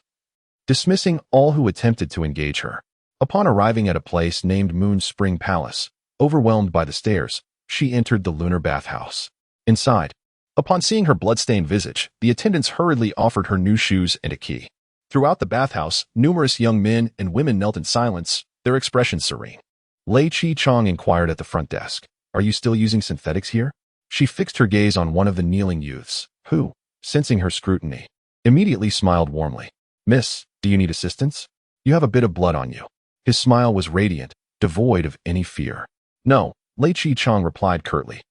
dismissing all who attempted to engage her. Upon arriving at a place named Moon Spring Palace, overwhelmed by the stares, she entered the lunar bathhouse. Inside, upon seeing her blood-stained visage, the attendants hurriedly offered her new shoes and a key. Throughout the bathhouse, numerous young men and women knelt in silence, their expressions serene. Lei Chi-chong inquired at the front desk, Are you still using synthetics here? She fixed her gaze on one of the kneeling youths, who, sensing her scrutiny, immediately smiled warmly. Miss, do you need assistance? You have a bit of blood on you. His smile was radiant, devoid of any fear. No, Lei Chi-chong replied curtly.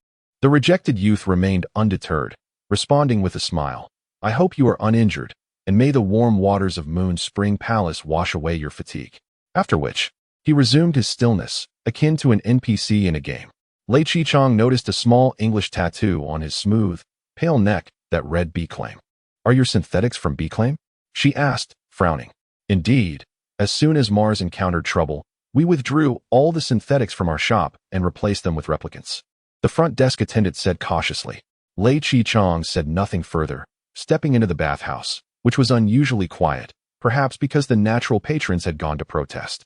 The rejected youth remained undeterred, responding with a smile. I hope you are uninjured, and may the warm waters of Moon Spring Palace wash away your fatigue. After which, he resumed his stillness, akin to an NPC in a game. Lei Chi-chong noticed a small English tattoo on his smooth, pale neck that read B-Claim. Are your synthetics from B-Claim? She asked, frowning. Indeed, as soon as Mars encountered trouble, we withdrew all the synthetics from our shop and replaced them with replicants. The front desk attendant said cautiously. Lei Chi-chong said nothing further, stepping into the bathhouse, which was unusually quiet, perhaps because the natural patrons had gone to protest.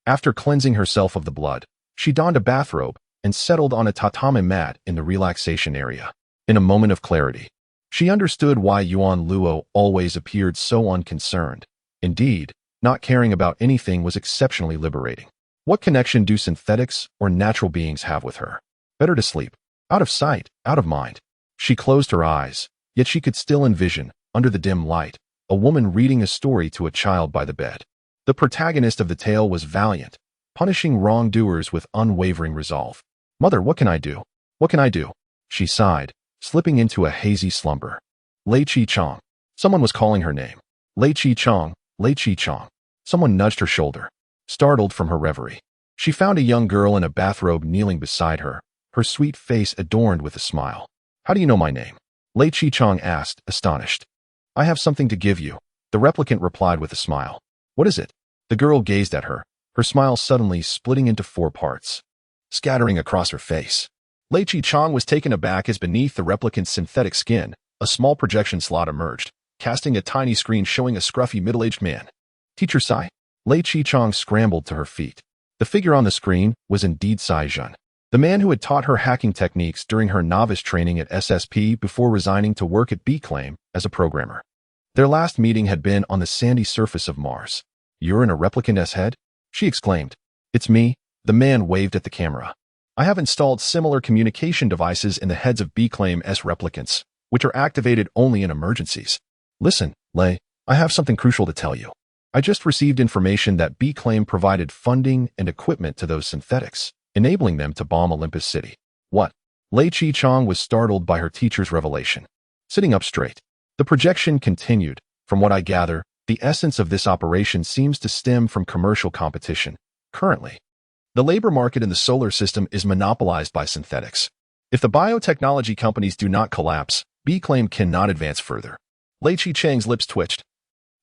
After cleansing herself of the blood, she donned a bathrobe and settled on a tatami mat in the relaxation area. In a moment of clarity, she understood why Yuan Luo always appeared so unconcerned. Indeed, not caring about anything was exceptionally liberating. What connection do synthetics or natural beings have with her? Better to sleep. Out of sight, out of mind. She closed her eyes, yet she could still envision, under the dim light, a woman reading a story to a child by the bed. The protagonist of the tale was valiant, punishing wrongdoers with unwavering resolve. Mother, what can I do? What can I do? She sighed, slipping into a hazy slumber. Lei Chi-chong. Someone was calling her name. Lei Chi-chong, Lei Chi-chong. Someone nudged her shoulder. Startled from her reverie, she found a young girl in a bathrobe kneeling beside her, her sweet face adorned with a smile. How do you know my name? Lei Chi-chong asked, astonished. I have something to give you, the replicant replied with a smile. What is it? The girl gazed at her, her smile suddenly splitting into 4 parts, scattering across her face. Lei Chi-chong was taken aback as beneath the replicant's synthetic skin, a small projection slot emerged, casting a tiny screen showing a scruffy middle-aged man. Teacher Sai? Lei Chi-chong scrambled to her feet. The figure on the screen was indeed Sai Jun, the man who had taught her hacking techniques during her novice training at SSP before resigning to work at B-Claim as a programmer. Their last meeting had been on the sandy surface of Mars. You're in a replicant's head? She exclaimed. It's me, the man waved at the camera. I have installed similar communication devices in the heads of B-Claim-S replicants, which are activated only in emergencies. Listen, Lei, I have something crucial to tell you. I just received information that B-Claim provided funding and equipment to those synthetics, enabling them to bomb Olympus City. What? Lei Chi-chong was startled by her teacher's revelation. Sitting up straight, the projection continued. From what I gather, the essence of this operation seems to stem from commercial competition. Currently, the labor market in the solar system is monopolized by synthetics. If the biotechnology companies do not collapse, B-Claim cannot advance further. Lei Chi-chang's lips twitched.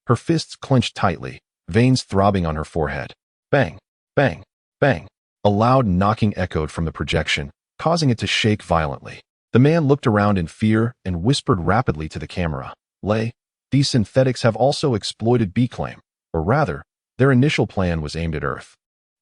Her fists clenched tightly, veins throbbing on her forehead. Bang, bang, bang. A loud knocking echoed from the projection, causing it to shake violently. The man looked around in fear and whispered rapidly to the camera. Lei, these synthetics have also exploited B-Claim, or rather, their initial plan was aimed at Earth.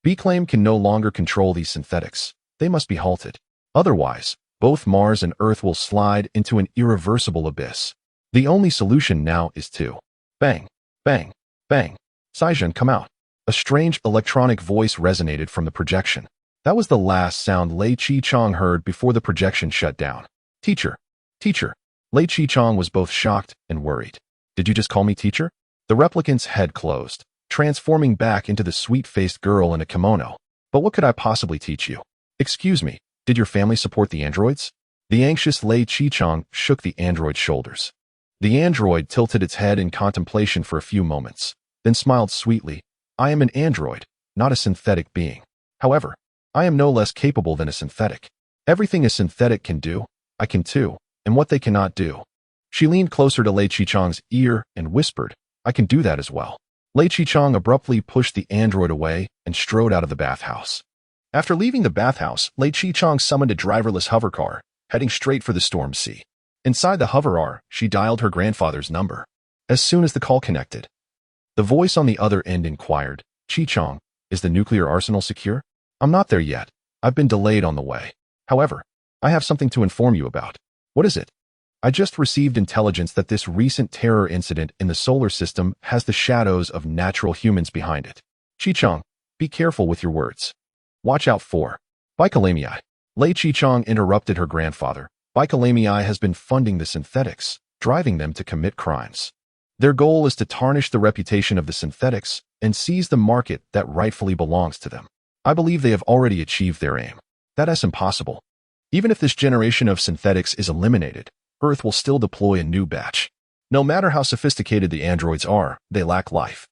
B-Claim can no longer control these synthetics. They must be halted. Otherwise, both Mars and Earth will slide into an irreversible abyss. The only solution now is to bang, bang, bang. Saijun, come out. A strange electronic voice resonated from the projection. That was the last sound Lei Chi-chong heard before the projection shut down. Teacher. Teacher. Lei Chi-chong was both shocked and worried. Did you just call me teacher? The replicant's head closed, transforming back into the sweet-faced girl in a kimono. But what could I possibly teach you? Excuse me, did your family support the androids? The anxious Lei Chi-chong shook the android's shoulders. The android tilted its head in contemplation for a few moments, then smiled sweetly. I am an android, not a synthetic being. However, I am no less capable than a synthetic. Everything a synthetic can do, I can too, and what they cannot do. She leaned closer to Lei Chi-chong's ear and whispered, I can do that as well. Lei Chi-chong abruptly pushed the android away and strode out of the bathhouse. After leaving the bathhouse, Lei Chi-chong summoned a driverless hovercar, heading straight for the Storm Sea. Inside the hover-car, she dialed her grandfather's number. As soon as the call connected, the voice on the other end inquired, Chi-chong, is the nuclear arsenal secure? I'm not there yet. I've been delayed on the way. However, I have something to inform you about. What is it? I just received intelligence that this recent terror incident in the solar system has the shadows of natural humans behind it. Chi-chong, be careful with your words. Watch out for Bicalamii. Lei Chi-chong interrupted her grandfather. Bicalamii has been funding the synthetics, driving them to commit crimes. Their goal is to tarnish the reputation of the synthetics and seize the market that rightfully belongs to them. I believe they have already achieved their aim. That is impossible. Even if this generation of synthetics is eliminated, Earth will still deploy a new batch. No matter how sophisticated the androids are, they lack life.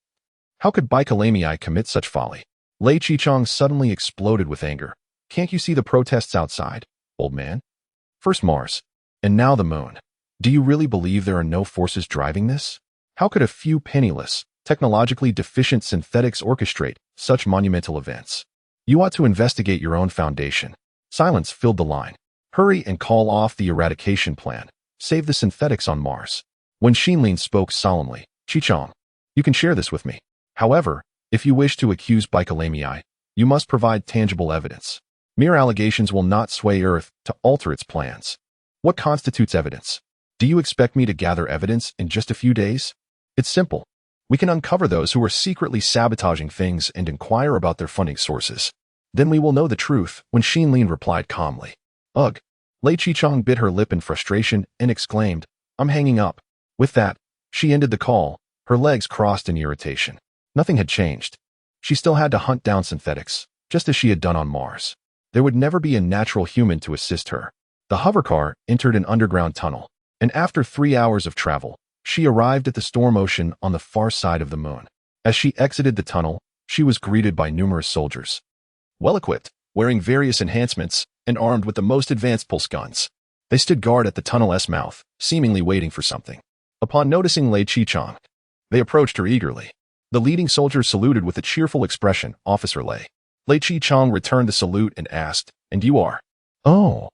How could Bicalamii commit such folly? Lei Chi-chong suddenly exploded with anger. Can't you see the protests outside, old man? First Mars, and now the moon. Do you really believe there are no forces driving this? How could a few penniless, technologically deficient synthetics orchestrate such monumental events? You ought to investigate your own foundation. Silence filled the line. Hurry and call off the eradication plan. Save the synthetics on Mars. When Xinlin spoke solemnly, Chi-chong, you can share this with me. However, if you wish to accuse Bicalamii, you must provide tangible evidence. Mere allegations will not sway Earth to alter its plans. What constitutes evidence? Do you expect me to gather evidence in just a few days? It's simple. We can uncover those who are secretly sabotaging things and inquire about their funding sources. Then we will know the truth, when Xinlin replied calmly. Ugh. Lei Chi-chong bit her lip in frustration and exclaimed, I'm hanging up. With that, she ended the call, her legs crossed in irritation. Nothing had changed. She still had to hunt down synthetics, just as she had done on Mars. There would never be a natural human to assist her. The hovercar entered an underground tunnel, and after 3 hours of travel, she arrived at the storm ocean on the far side of the moon. As she exited the tunnel, she was greeted by numerous soldiers. Well-equipped, wearing various enhancements, and armed with the most advanced pulse guns. They stood guard at the tunnel's mouth, seemingly waiting for something. Upon noticing Lei Chi-chong, they approached her eagerly. The leading soldier saluted with a cheerful expression, Officer Lei. Lei Chi-chong returned the salute and asked, And you are? Oh.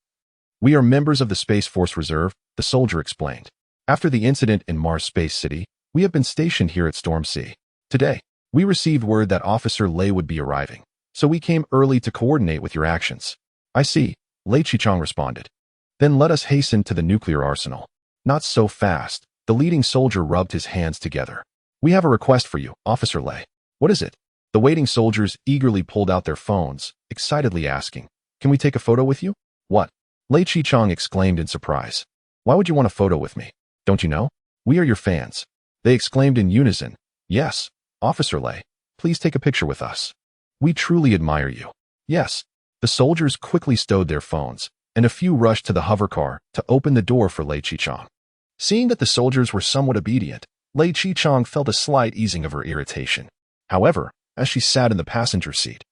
We are members of the Space Force Reserve, the soldier explained. After the incident in Mars Space City, we have been stationed here at Storm Sea. Today, we received word that Officer Lei would be arriving, so we came early to coordinate with your actions. I see, Lei Chi-chong responded. Then let us hasten to the nuclear arsenal. Not so fast. The leading soldier rubbed his hands together. We have a request for you, Officer Lei. What is it? The waiting soldiers eagerly pulled out their phones, excitedly asking, Can we take a photo with you? What? Lei Chi-chong exclaimed in surprise. Why would you want a photo with me? Don't you know? We are your fans. They exclaimed in unison. Yes, Officer Lei, please take a picture with us. We truly admire you. Yes. The soldiers quickly stowed their phones, and a few rushed to the hovercar to open the door for Lei Chi-chong. Seeing that the soldiers were somewhat obedient, Lei Chi-chong felt a slight easing of her irritation. However, as she sat in the passenger seat,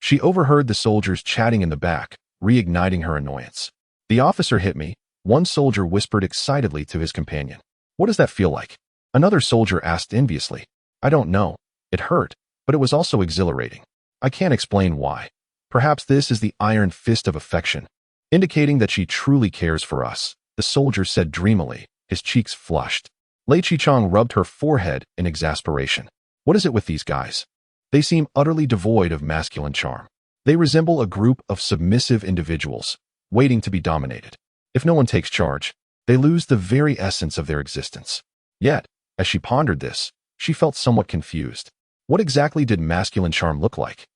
she overheard the soldiers chatting in the back, reigniting her annoyance. The officer hit me, one soldier whispered excitedly to his companion. What does that feel like? Another soldier asked enviously. I don't know. It hurt, but it was also exhilarating. I can't explain why. Perhaps this is the iron fist of affection, indicating that she truly cares for us, the soldier said dreamily, his cheeks flushed. Lei Chi-chong rubbed her forehead in exasperation. What is it with these guys? They seem utterly devoid of masculine charm. They resemble a group of submissive individuals, waiting to be dominated. If no one takes charge, they lose the very essence of their existence. Yet, as she pondered this, she felt somewhat confused. What exactly did masculine charm look like?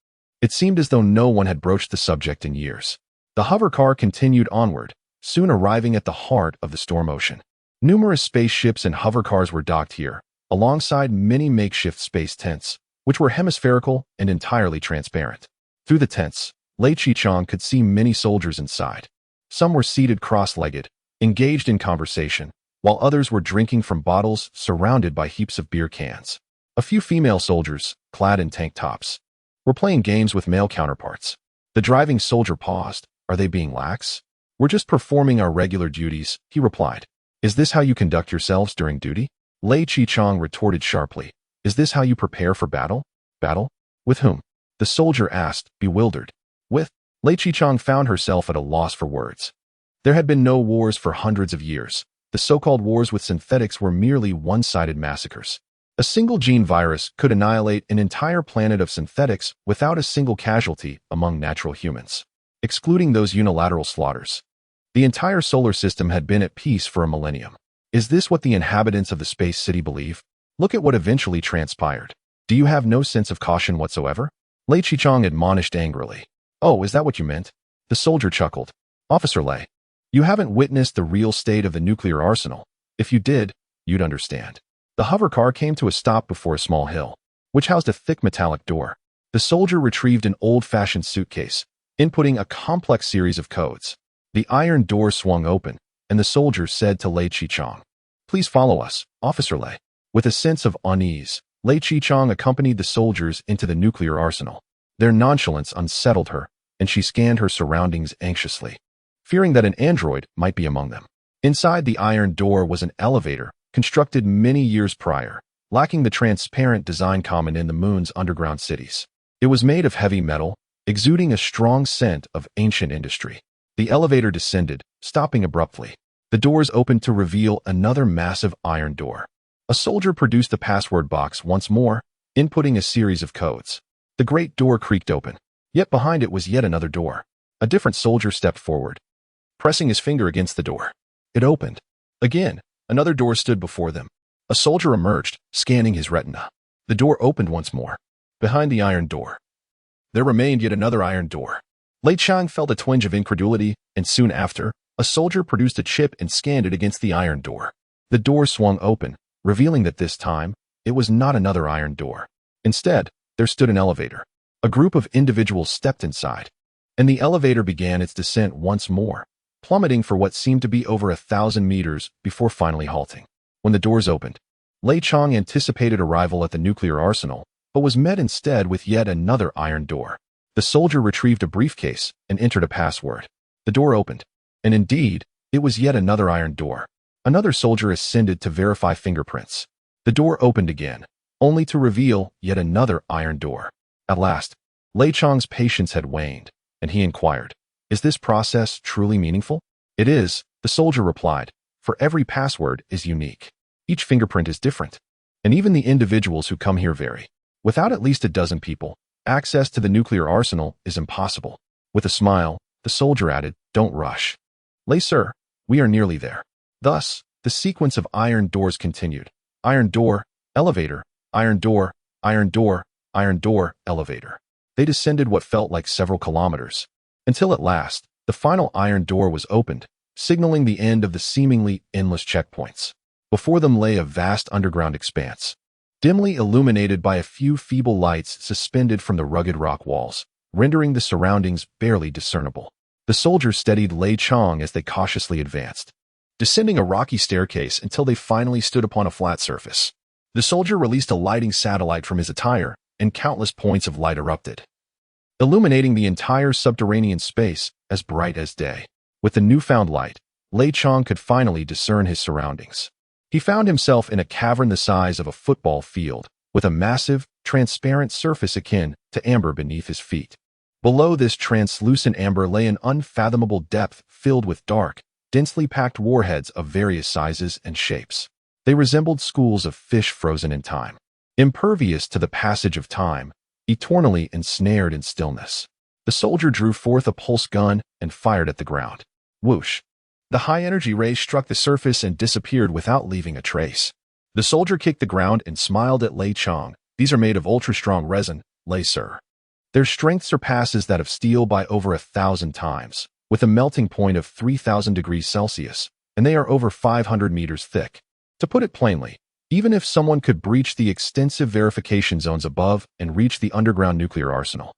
It seemed as though no one had broached the subject in years. The hover car continued onward, soon arriving at the heart of the storm ocean. Numerous spaceships and hover cars were docked here, alongside many makeshift space tents, which were hemispherical and entirely transparent. Through the tents, Lei Chichang could see many soldiers inside. Some were seated cross-legged, engaged in conversation, while others were drinking from bottles surrounded by heaps of beer cans. A few female soldiers, clad in tank tops, were playing games with male counterparts. The driving soldier paused. Are they being lax? We're just performing our regular duties, he replied. Is this how you conduct yourselves during duty? Lei Chichang retorted sharply. Is this how you prepare for battle? Battle? With whom? The soldier asked, bewildered. With. Lei Chichang found herself at a loss for words. There had been no wars for hundreds of years. The so-called wars with synthetics were merely one-sided massacres. A single gene virus could annihilate an entire planet of synthetics without a single casualty among natural humans. Excluding those unilateral slaughters, the entire solar system had been at peace for a millennium. Is this what the inhabitants of the space city believe? Look at what eventually transpired. Do you have no sense of caution whatsoever? Lei Chichang admonished angrily. Oh, is that what you meant? The soldier chuckled. Officer Lei, you haven't witnessed the real state of the nuclear arsenal. If you did, you'd understand. The hover car came to a stop before a small hill, which housed a thick metallic door. The soldier retrieved an old-fashioned suitcase, inputting a complex series of codes. The iron door swung open, and the soldier said to Lei Chichang, Please follow us, Officer Lei. With a sense of unease, Lei Chichang accompanied the soldiers into the nuclear arsenal. Their nonchalance unsettled her, and she scanned her surroundings anxiously, fearing that an android might be among them. Inside the iron door was an elevator, constructed many years prior, lacking the transparent design common in the moon's underground cities. It was made of heavy metal, exuding a strong scent of ancient industry. The elevator descended, stopping abruptly. The doors opened to reveal another massive iron door. A soldier produced the password box once more, inputting a series of codes. The great door creaked open. Yet behind it was yet another door. A different soldier stepped forward, pressing his finger against the door. It opened. Again, another door stood before them. A soldier emerged, scanning his retina. The door opened once more. Behind the iron door, there remained yet another iron door. Lei Chang felt a twinge of incredulity, and soon after, a soldier produced a chip and scanned it against the iron door. The door swung open, revealing that this time, it was not another iron door. Instead, there stood an elevator. A group of individuals stepped inside, and the elevator began its descent once more, plummeting for what seemed to be over 1,000 meters before finally halting. When the doors opened, Lei Chang anticipated arrival at the nuclear arsenal, but was met instead with yet another iron door. The soldier retrieved a briefcase and entered a password. The door opened, and indeed, it was yet another iron door. Another soldier ascended to verify fingerprints. The door opened again, only to reveal yet another iron door. At last, Lei Chang's patience had waned, and he inquired, Is this process truly meaningful? It is, the soldier replied, for every password is unique. Each fingerprint is different, and even the individuals who come here vary. Without at least a dozen people, access to the nuclear arsenal is impossible. With a smile, the soldier added, Don't rush. Lei sir, we are nearly there. Thus, the sequence of iron doors continued. Iron door, elevator, iron door, iron door, iron door, elevator. They descended what felt like several kilometers, until at last, the final iron door was opened, signaling the end of the seemingly endless checkpoints. Before them lay a vast underground expanse, dimly illuminated by a few feeble lights suspended from the rugged rock walls, rendering the surroundings barely discernible. The soldiers steadied Lei Chang as they cautiously advanced, descending a rocky staircase until they finally stood upon a flat surface. The soldier released a lighting satellite from his attire, and countless points of light erupted, illuminating the entire subterranean space as bright as day. With the newfound light, Lei Chang could finally discern his surroundings. He found himself in a cavern the size of a football field, with a massive, transparent surface akin to amber beneath his feet. Below this translucent amber lay an unfathomable depth filled with dark, densely packed warheads of various sizes and shapes. They resembled schools of fish frozen in time, impervious to the passage of time, eternally ensnared in stillness. The soldier drew forth a pulse gun and fired at the ground. Whoosh! The high-energy ray struck the surface and disappeared without leaving a trace. The soldier kicked the ground and smiled at Lei Chang, These are made of ultra-strong resin, laser. Their strength surpasses that of steel by over 1,000 times, with a melting point of 3,000 degrees Celsius, and they are over 500 meters thick. To put it plainly, even if someone could breach the extensive verification zones above and reach the underground nuclear arsenal,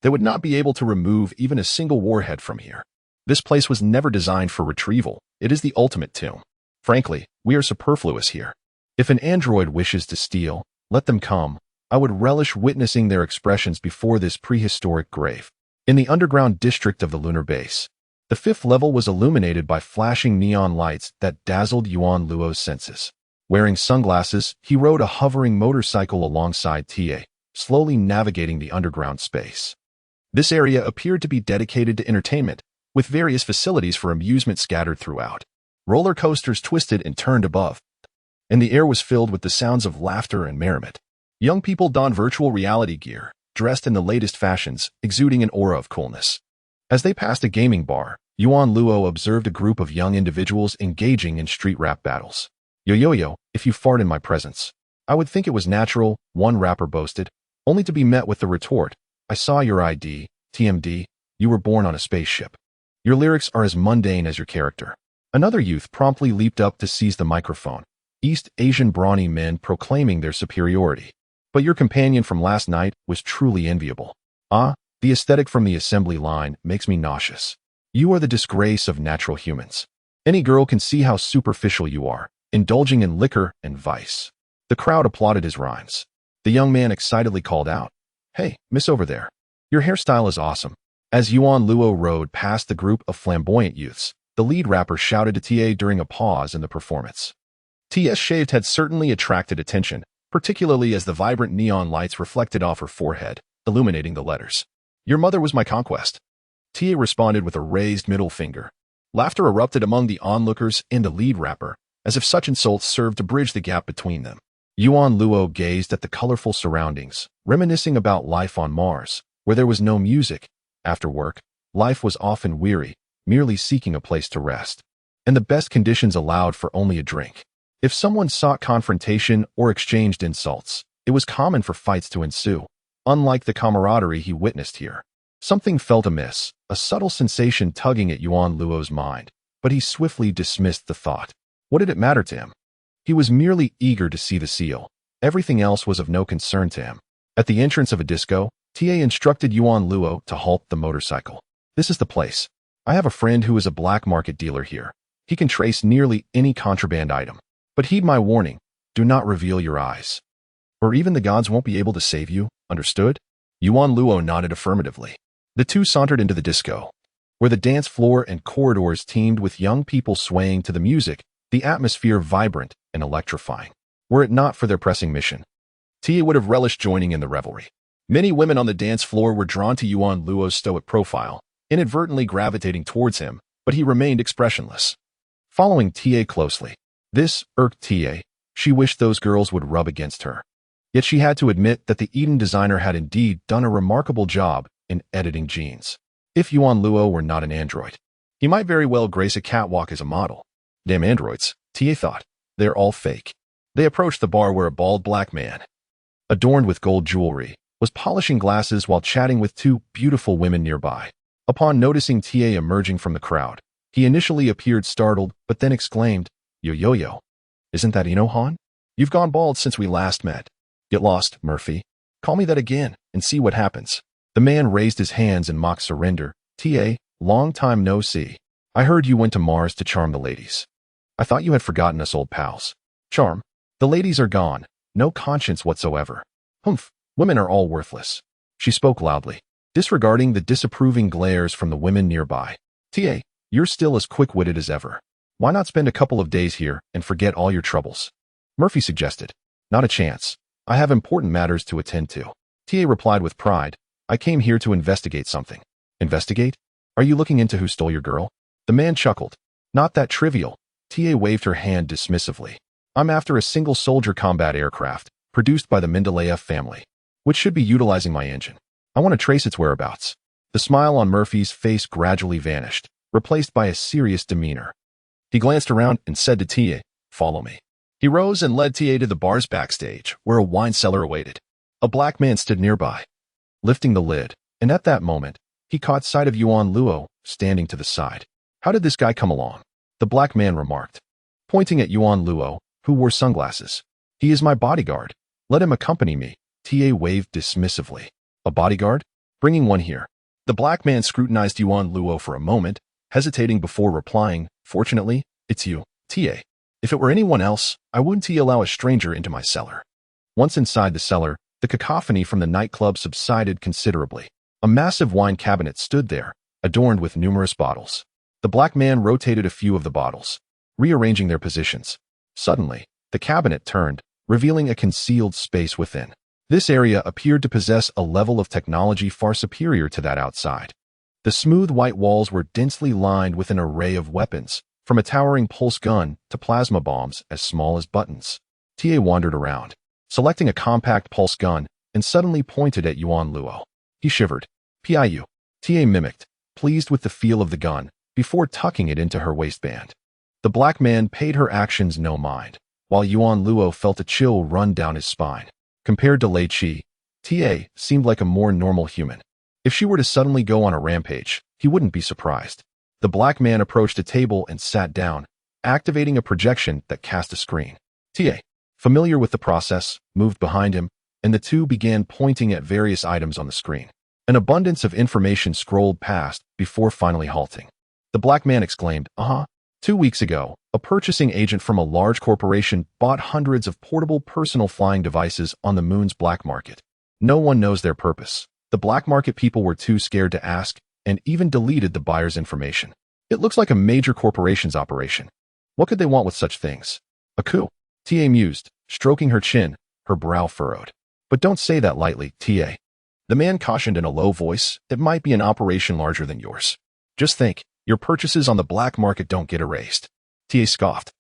they would not be able to remove even a single warhead from here. This place was never designed for retrieval. It is the ultimate tomb. Frankly, we are superfluous here. If an android wishes to steal, let them come. I would relish witnessing their expressions before this prehistoric grave. In the underground district of the lunar base, the 5th level was illuminated by flashing neon lights that dazzled Yuan Luo's senses. Wearing sunglasses, he rode a hovering motorcycle alongside TA, slowly navigating the underground space. This area appeared to be dedicated to entertainment, with various facilities for amusement scattered throughout. Roller coasters twisted and turned above, and the air was filled with the sounds of laughter and merriment. Young people donned virtual reality gear, dressed in the latest fashions, exuding an aura of coolness. As they passed a gaming bar, Yuan Luo observed a group of young individuals engaging in street rap battles. Yo, if you fart in my presence, I would think it was natural, one rapper boasted, only to be met with the retort, I saw your ID, TMD, you were born on a spaceship. Your lyrics are as mundane as your character. Another youth promptly leaped up to seize the microphone, East Asian brawny men proclaiming their superiority. But your companion from last night was truly enviable. The aesthetic from the assembly line makes me nauseous. You are the disgrace of natural humans. Any girl can see how superficial you are, indulging in liquor and vice. The crowd applauded his rhymes. The young man excitedly called out, Hey, miss over there. Your hairstyle is awesome. As Yuan Luo rode past the group of flamboyant youths, the lead rapper shouted to TA during a pause in the performance. TS shaved head certainly attracted attention, particularly as the vibrant neon lights reflected off her forehead, illuminating the letters. Your mother was my conquest. TA responded with a raised middle finger. Laughter erupted among the onlookers and the lead rapper, as if such insults served to bridge the gap between them. Yuan Luo gazed at the colorful surroundings, reminiscing about life on Mars, where there was no music. After work, life was often weary, merely seeking a place to rest. And the best conditions allowed for only a drink. If someone sought confrontation or exchanged insults, it was common for fights to ensue. Unlike the camaraderie he witnessed here, something felt amiss, a subtle sensation tugging at Yuan Luo's mind, but he swiftly dismissed the thought. What did it matter to him? He was merely eager to see the seal. Everything else was of no concern to him. At the entrance of a disco, TA instructed Yuan Luo to halt the motorcycle. This is the place. I have a friend who is a black market dealer here. He can trace nearly any contraband item. But heed my warning, do not reveal your eyes. Or even the gods won't be able to save you, understood? Yuan Luo nodded affirmatively. The two sauntered into the disco, where the dance floor and corridors teemed with young people swaying to the music, the atmosphere vibrant and electrifying. Were it not for their pressing mission, Tia would have relished joining in the revelry. Many women on the dance floor were drawn to Yuan Luo's stoic profile, inadvertently gravitating towards him, but he remained expressionless. Following Tia closely, this irked Tia. She wished those girls would rub against her. Yet she had to admit that the Eden designer had indeed done a remarkable job in editing genes. If Yuan Luo were not an android, he might very well grace a catwalk as a model. Damn androids, Tia thought. They're all fake. They approached the bar where a bald black man, adorned with gold jewelry, was polishing glasses while chatting with two beautiful women nearby. Upon noticing Tia emerging from the crowd, he initially appeared startled, but then exclaimed, Yo. Isn't that Inohan? You've gone bald since we last met. Get lost, Murphy. Call me that again, and see what happens. The man raised his hands in mock surrender. Tia, long time no see. I heard you went to Mars to charm the ladies. I thought you had forgotten us old pals. Charm? The ladies are gone. No conscience whatsoever. Humph, women are all worthless. She spoke loudly, disregarding the disapproving glares from the women nearby. Tia, you're still as quick-witted as ever. Why not spend a couple of days here and forget all your troubles? Murphy suggested. Not a chance. I have important matters to attend to. Tia replied with pride. I came here to investigate something. Investigate? Are you looking into who stole your girl? The man chuckled. Not that trivial. Tia waved her hand dismissively. I'm after a single soldier combat aircraft, produced by the Mendeleev family, which should be utilizing my engine. I want to trace its whereabouts. The smile on Murphy's face gradually vanished, replaced by a serious demeanor. He glanced around and said to Tia, follow me. He rose and led Tia to the bar's backstage, where a wine cellar awaited. A black man stood nearby, lifting the lid, and at that moment, he caught sight of Yuan Luo standing to the side. How did this guy come along? The black man remarked, pointing at Yuan Luo, who wore sunglasses. He is my bodyguard. Let him accompany me. TA waved dismissively. A bodyguard? Bringing one here. The black man scrutinized Yuan Luo for a moment, hesitating before replying, Fortunately, it's you, TA. If it were anyone else, I wouldn't allow a stranger into my cellar. Once inside the cellar, the cacophony from the nightclub subsided considerably. A massive wine cabinet stood there, adorned with numerous bottles. The black man rotated a few of the bottles, rearranging their positions. Suddenly, the cabinet turned, revealing a concealed space within. This area appeared to possess a level of technology far superior to that outside. The smooth white walls were densely lined with an array of weapons, from a towering pulse gun to plasma bombs as small as buttons. TA wandered around, selecting a compact pulse gun, and suddenly pointed at Yuan Luo. He shivered. PIU. TA mimicked, pleased with the feel of the gun, before tucking it into her waistband. The black man paid her actions no mind, while Yuan Luo felt a chill run down his spine. Compared to Lei Qi, TA seemed like a more normal human. If she were to suddenly go on a rampage, he wouldn't be surprised. The black man approached a table and sat down, activating a projection that cast a screen. TA, familiar with the process, moved behind him, and the two began pointing at various items on the screen. An abundance of information scrolled past before finally halting. The black man exclaimed, 2 weeks ago, a purchasing agent from a large corporation bought hundreds of portable personal flying devices on the moon's black market. No one knows their purpose. The black market people were too scared to ask and even deleted the buyer's information. It looks like a major corporation's operation. What could they want with such things? A coup. TA mused, stroking her chin, her brow furrowed. But don't say that lightly, TA. The man cautioned in a low voice, it might be an operation larger than yours. Just think, your purchases on the black market don't get erased. TA scoffed.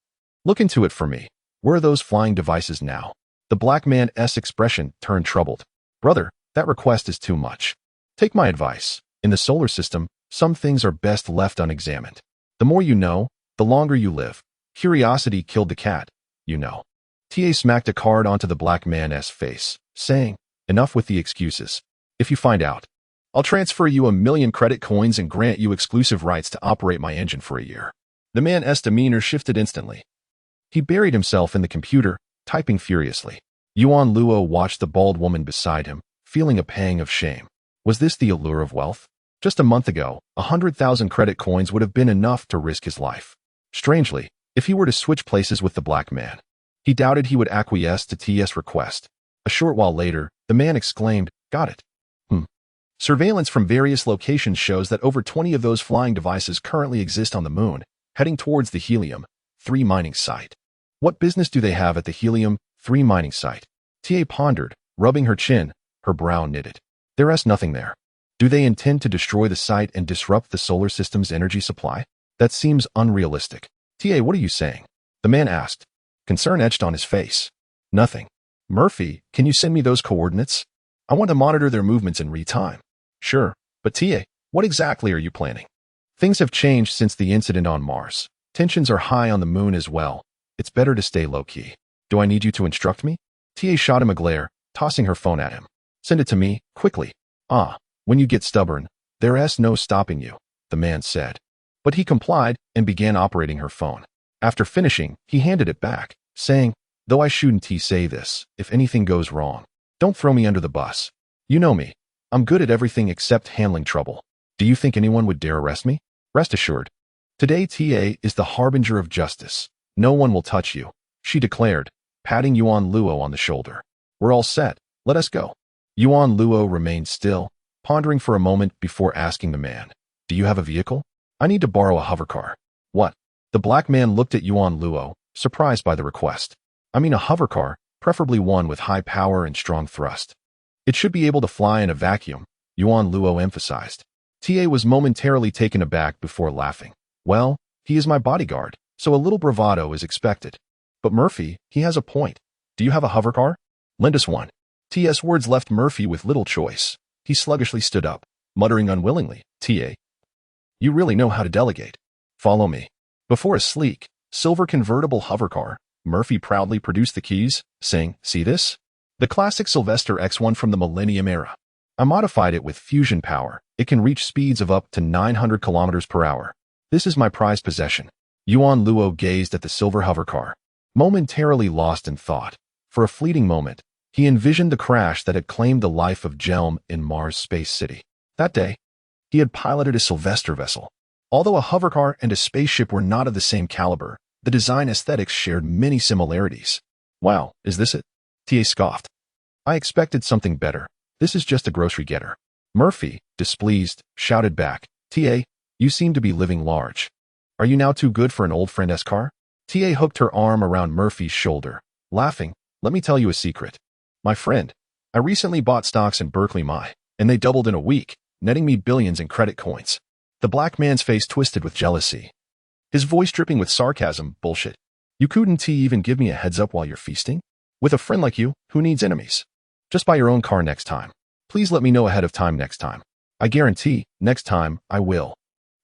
Look into it for me. Where are those flying devices now? The black man's expression turned troubled. Brother, that request is too much. Take my advice. In the solar system, some things are best left unexamined. The more you know, the longer you live. Curiosity killed the cat, you know. TA smacked a card onto the black man's face, saying, enough with the excuses. If you find out, I'll transfer you 1,000,000 credit coins and grant you exclusive rights to operate my engine for a year. The man's demeanor shifted instantly. He buried himself in the computer, typing furiously. Yuan Luo watched the bald woman beside him, feeling a pang of shame. Was this the allure of wealth? Just a month ago, 100,000 credit coins would have been enough to risk his life. Strangely, if he were to switch places with the black man, he doubted he would acquiesce to TS' request. A short while later, the man exclaimed, got it. Surveillance from various locations shows that over 20 of those flying devices currently exist on the moon, heading towards the Helium-3 mining site. What business do they have at the Helium-3 mining site? TA pondered, rubbing her chin, her brow knitted. There's nothing there. Do they intend to destroy the site and disrupt the solar system's energy supply? That seems unrealistic. TA, what are you saying? The man asked. Concern etched on his face. Nothing. Murphy, can you send me those coordinates? I want to monitor their movements in real time. Sure, but TA, what exactly are you planning? Things have changed since the incident on Mars. Tensions are high on the moon as well. It's better to stay low-key. Do I need you to instruct me? TA shot him a glare, tossing her phone at him. Send it to me, quickly. When you get stubborn, there's no stopping you, the man said. But he complied and began operating her phone. After finishing, he handed it back, saying, though I shouldn't say this, if anything goes wrong, don't throw me under the bus. You know me. I'm good at everything except handling trouble. Do you think anyone would dare arrest me? Rest assured. Today TA is the harbinger of justice. No one will touch you, she declared, patting Yuan Luo on the shoulder. We're all set. Let us go. Yuan Luo remained still, pondering for a moment before asking the man, do you have a vehicle? I need to borrow a hovercar. What? The black man looked at Yuan Luo, surprised by the request. I mean a hovercar, preferably one with high power and strong thrust. It should be able to fly in a vacuum, Yuan Luo emphasized. TA was momentarily taken aback before laughing. Well, he is my bodyguard, so a little bravado is expected. But Murphy, he has a point. Do you have a hovercar? Lend us one. TS words left Murphy with little choice. He sluggishly stood up, muttering unwillingly, TA. You really know how to delegate. Follow me. Before a sleek, silver convertible hovercar, Murphy proudly produced the keys, saying, see this? The classic Sylvester X1 from the Millennium era. I modified it with fusion power. It can reach speeds of up to 900 kilometers per hour. This is my prized possession. Yuan Luo gazed at the silver hovercar, momentarily lost in thought. For a fleeting moment, he envisioned the crash that had claimed the life of Jelm in Mars Space City. That day, he had piloted a Sylvester vessel. Although a hovercar and a spaceship were not of the same caliber, the design aesthetics shared many similarities. Wow, is this it? TA scoffed. I expected something better. This is just a grocery getter. Murphy, displeased, shouted back, TA, you seem to be living large. Are you now too good for an old friend's car? TA hooked her arm around Murphy's shoulder, laughing. Let me tell you a secret. My friend, I recently bought stocks in Berkeley MI, and they doubled in a week, netting me billions in credit coins. The black man's face twisted with jealousy, his voice dripping with sarcasm. Bullshit. You couldn't even give me a heads up while you're feasting? With a friend like you, who needs enemies? Just buy your own car next time. Please let me know ahead of time next time. I guarantee, next time, I will.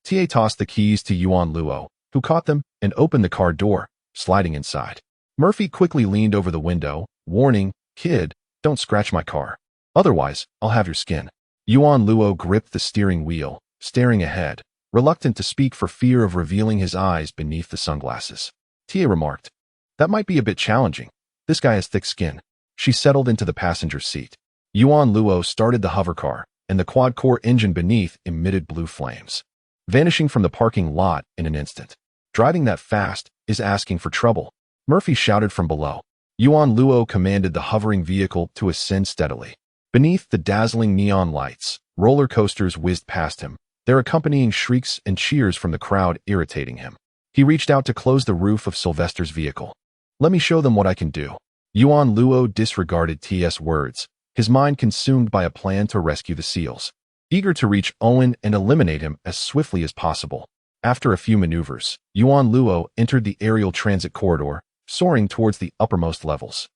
TA tossed the keys to Yuan Luo, who caught them and opened the car door, sliding inside. Murphy quickly leaned over the window, warning, Kid, don't scratch my car. Otherwise, I'll have your skin. Yuan Luo gripped the steering wheel, staring ahead, reluctant to speak for fear of revealing his eyes beneath the sunglasses. TA remarked, that might be a bit challenging. This guy has thick skin. She settled into the passenger seat. Yuan Luo started the hovercar, and the quad-core engine beneath emitted blue flames, vanishing from the parking lot in an instant. Driving that fast is asking for trouble, Murphy shouted from below. Yuan Luo commanded the hovering vehicle to ascend steadily. Beneath the dazzling neon lights, roller coasters whizzed past him, their accompanying shrieks and cheers from the crowd irritating him. He reached out to close the roof of Sylvester's vehicle. Let me show them what I can do. Yuan Luo disregarded TS words, his mind consumed by a plan to rescue the SEALs, eager to reach Owen and eliminate him as swiftly as possible. After a few maneuvers, Yuan Luo entered the aerial transit corridor, soaring towards the uppermost levels.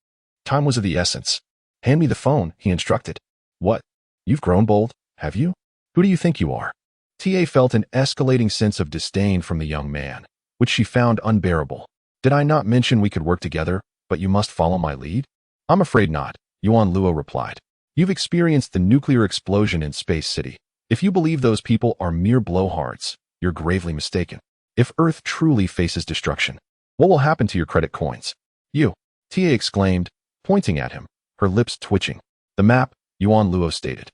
Time was of the essence. Hand me the phone, he instructed. What? You've grown bold, have you? Who do you think you are? TA felt an escalating sense of disdain from the young man, which she found unbearable. Did I not mention we could work together, but you must follow my lead? I'm afraid not, Yuan Luo replied. You've experienced the nuclear explosion in Space City. If you believe those people are mere blowhards, you're gravely mistaken. If Earth truly faces destruction, what will happen to your credit coins? You, TA exclaimed, pointing at him, her lips twitching. The map, Yuan Luo stated.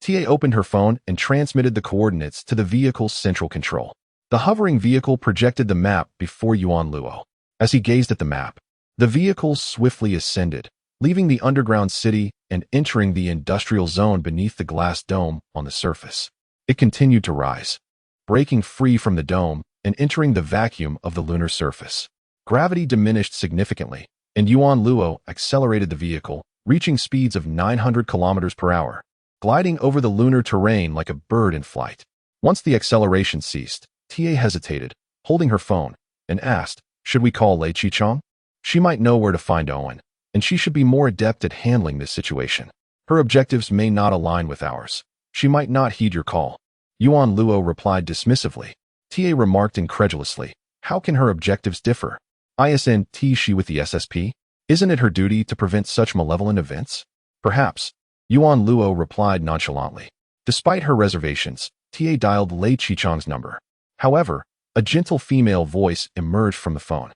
TA opened her phone and transmitted the coordinates to the vehicle's central control. The hovering vehicle projected the map before Yuan Luo. As he gazed at the map, the vehicle swiftly ascended, leaving the underground city and entering the industrial zone beneath the glass dome on the surface. It continued to rise, breaking free from the dome and entering the vacuum of the lunar surface. Gravity diminished significantly, and Yuan Luo accelerated the vehicle, reaching speeds of 900 kilometers per hour, gliding over the lunar terrain like a bird in flight. Once the acceleration ceased, TA hesitated, holding her phone, and asked, should we call Lei Chichong? She might know where to find Owen, and she should be more adept at handling this situation. Her objectives may not align with ours. She might not heed your call. Yuan Luo replied dismissively. TA remarked incredulously, how can her objectives differ? Isn't she with the SSP? Isn't it her duty to prevent such malevolent events? Perhaps. Yuan Luo replied nonchalantly. Despite her reservations, TA dialed Lei Chichong's number. However, a gentle female voice emerged from the phone.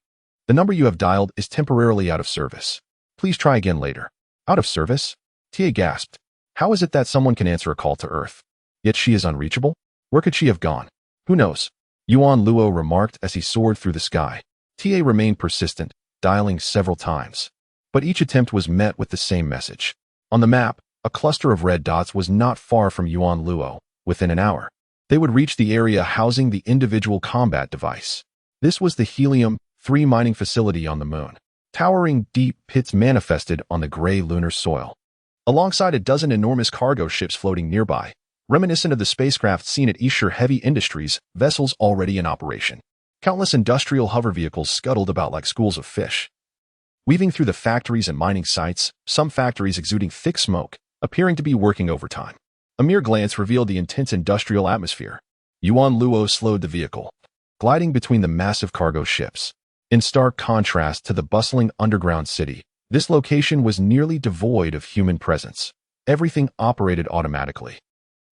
The number you have dialed is temporarily out of service. Please try again later. Out of service? TA gasped. How is it that someone can answer a call to Earth, yet she is unreachable? Where could she have gone? Who knows? Yuan Luo remarked as he soared through the sky. TA remained persistent, dialing several times. But each attempt was met with the same message. On the map, a cluster of red dots was not far from Yuan Luo. Within an hour, they would reach the area housing the individual combat device. This was the Helium-3 mining facility on the moon. Towering deep pits manifested on the gray lunar soil, alongside a dozen enormous cargo ships floating nearby, reminiscent of the spacecraft seen at Escher Heavy Industries, vessels already in operation. Countless industrial hover vehicles scuttled about like schools of fish, weaving through the factories and mining sites, some factories exuding thick smoke, appearing to be working overtime. A mere glance revealed the intense industrial atmosphere. Yuan Luo slowed the vehicle, gliding between the massive cargo ships. In stark contrast to the bustling underground city, This location was nearly devoid of human presence. Everything operated automatically,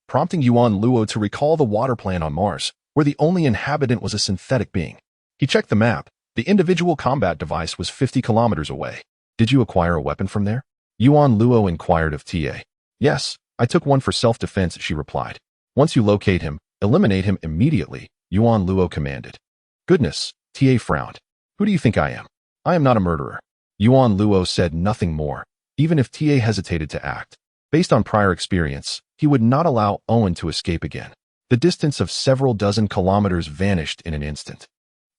prompting Yuan Luo to recall the water plant on Mars, where the only inhabitant was a synthetic being. He checked the map. The individual combat device was 50 kilometers away. Did you acquire a weapon from there? Yuan Luo inquired of TA. Yes, I took one for self-defense, she replied. Once you locate him, eliminate him immediately, Yuan Luo commanded. Goodness, TA frowned. Who do you think I am? I am not a murderer. Yuan Luo said nothing more, even if TA hesitated to act. Based on prior experience, he would not allow Owen to escape again. The distance of several dozen kilometers vanished in an instant.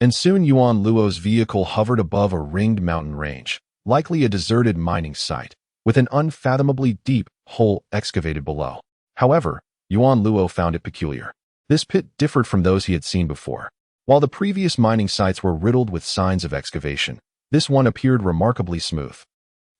And soon Yuan Luo's vehicle hovered above a ringed mountain range, likely a deserted mining site, with an unfathomably deep hole excavated below. However, Yuan Luo found it peculiar. This pit differed from those he had seen before. While the previous mining sites were riddled with signs of excavation, this one appeared remarkably smooth.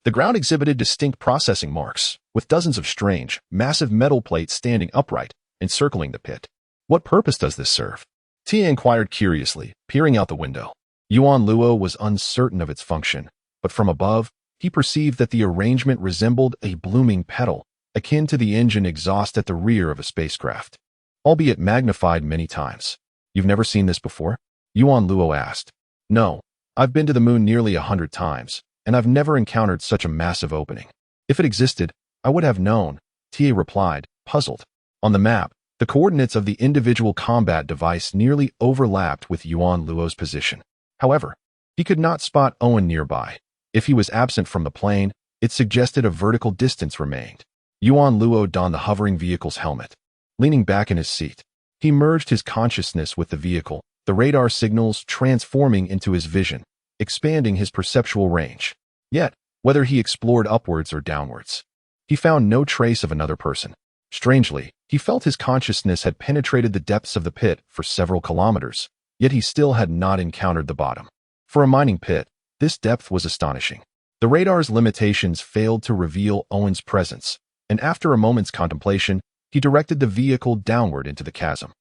The ground exhibited distinct processing marks, with dozens of strange, massive metal plates standing upright, encircling the pit. What purpose does this serve? Tia inquired curiously, peering out the window. Yuan Luo was uncertain of its function, but from above, he perceived that the arrangement resembled a blooming petal, akin to the engine exhaust at the rear of a spacecraft, albeit magnified many times. You've never seen this before? Yuan Luo asked. No, I've been to the moon nearly 100 times, and I've never encountered such a massive opening. If it existed, I would have known, Tia replied, puzzled. On the map, the coordinates of the individual combat device nearly overlapped with Yuan Luo's position. However, he could not spot Owen nearby. If he was absent from the plane, it suggested a vertical distance remained. Yuan Luo donned the hovering vehicle's helmet. Leaning back in his seat, he merged his consciousness with the vehicle, the radar signals transforming into his vision, expanding his perceptual range. Yet, whether he explored upwards or downwards, he found no trace of another person. Strangely, he felt his consciousness had penetrated the depths of the pit for several kilometers, yet he still had not encountered the bottom. For a mining pit, this depth was astonishing. The radar's limitations failed to reveal Owen's presence, and after a moment's contemplation, he directed the vehicle downward into the chasm.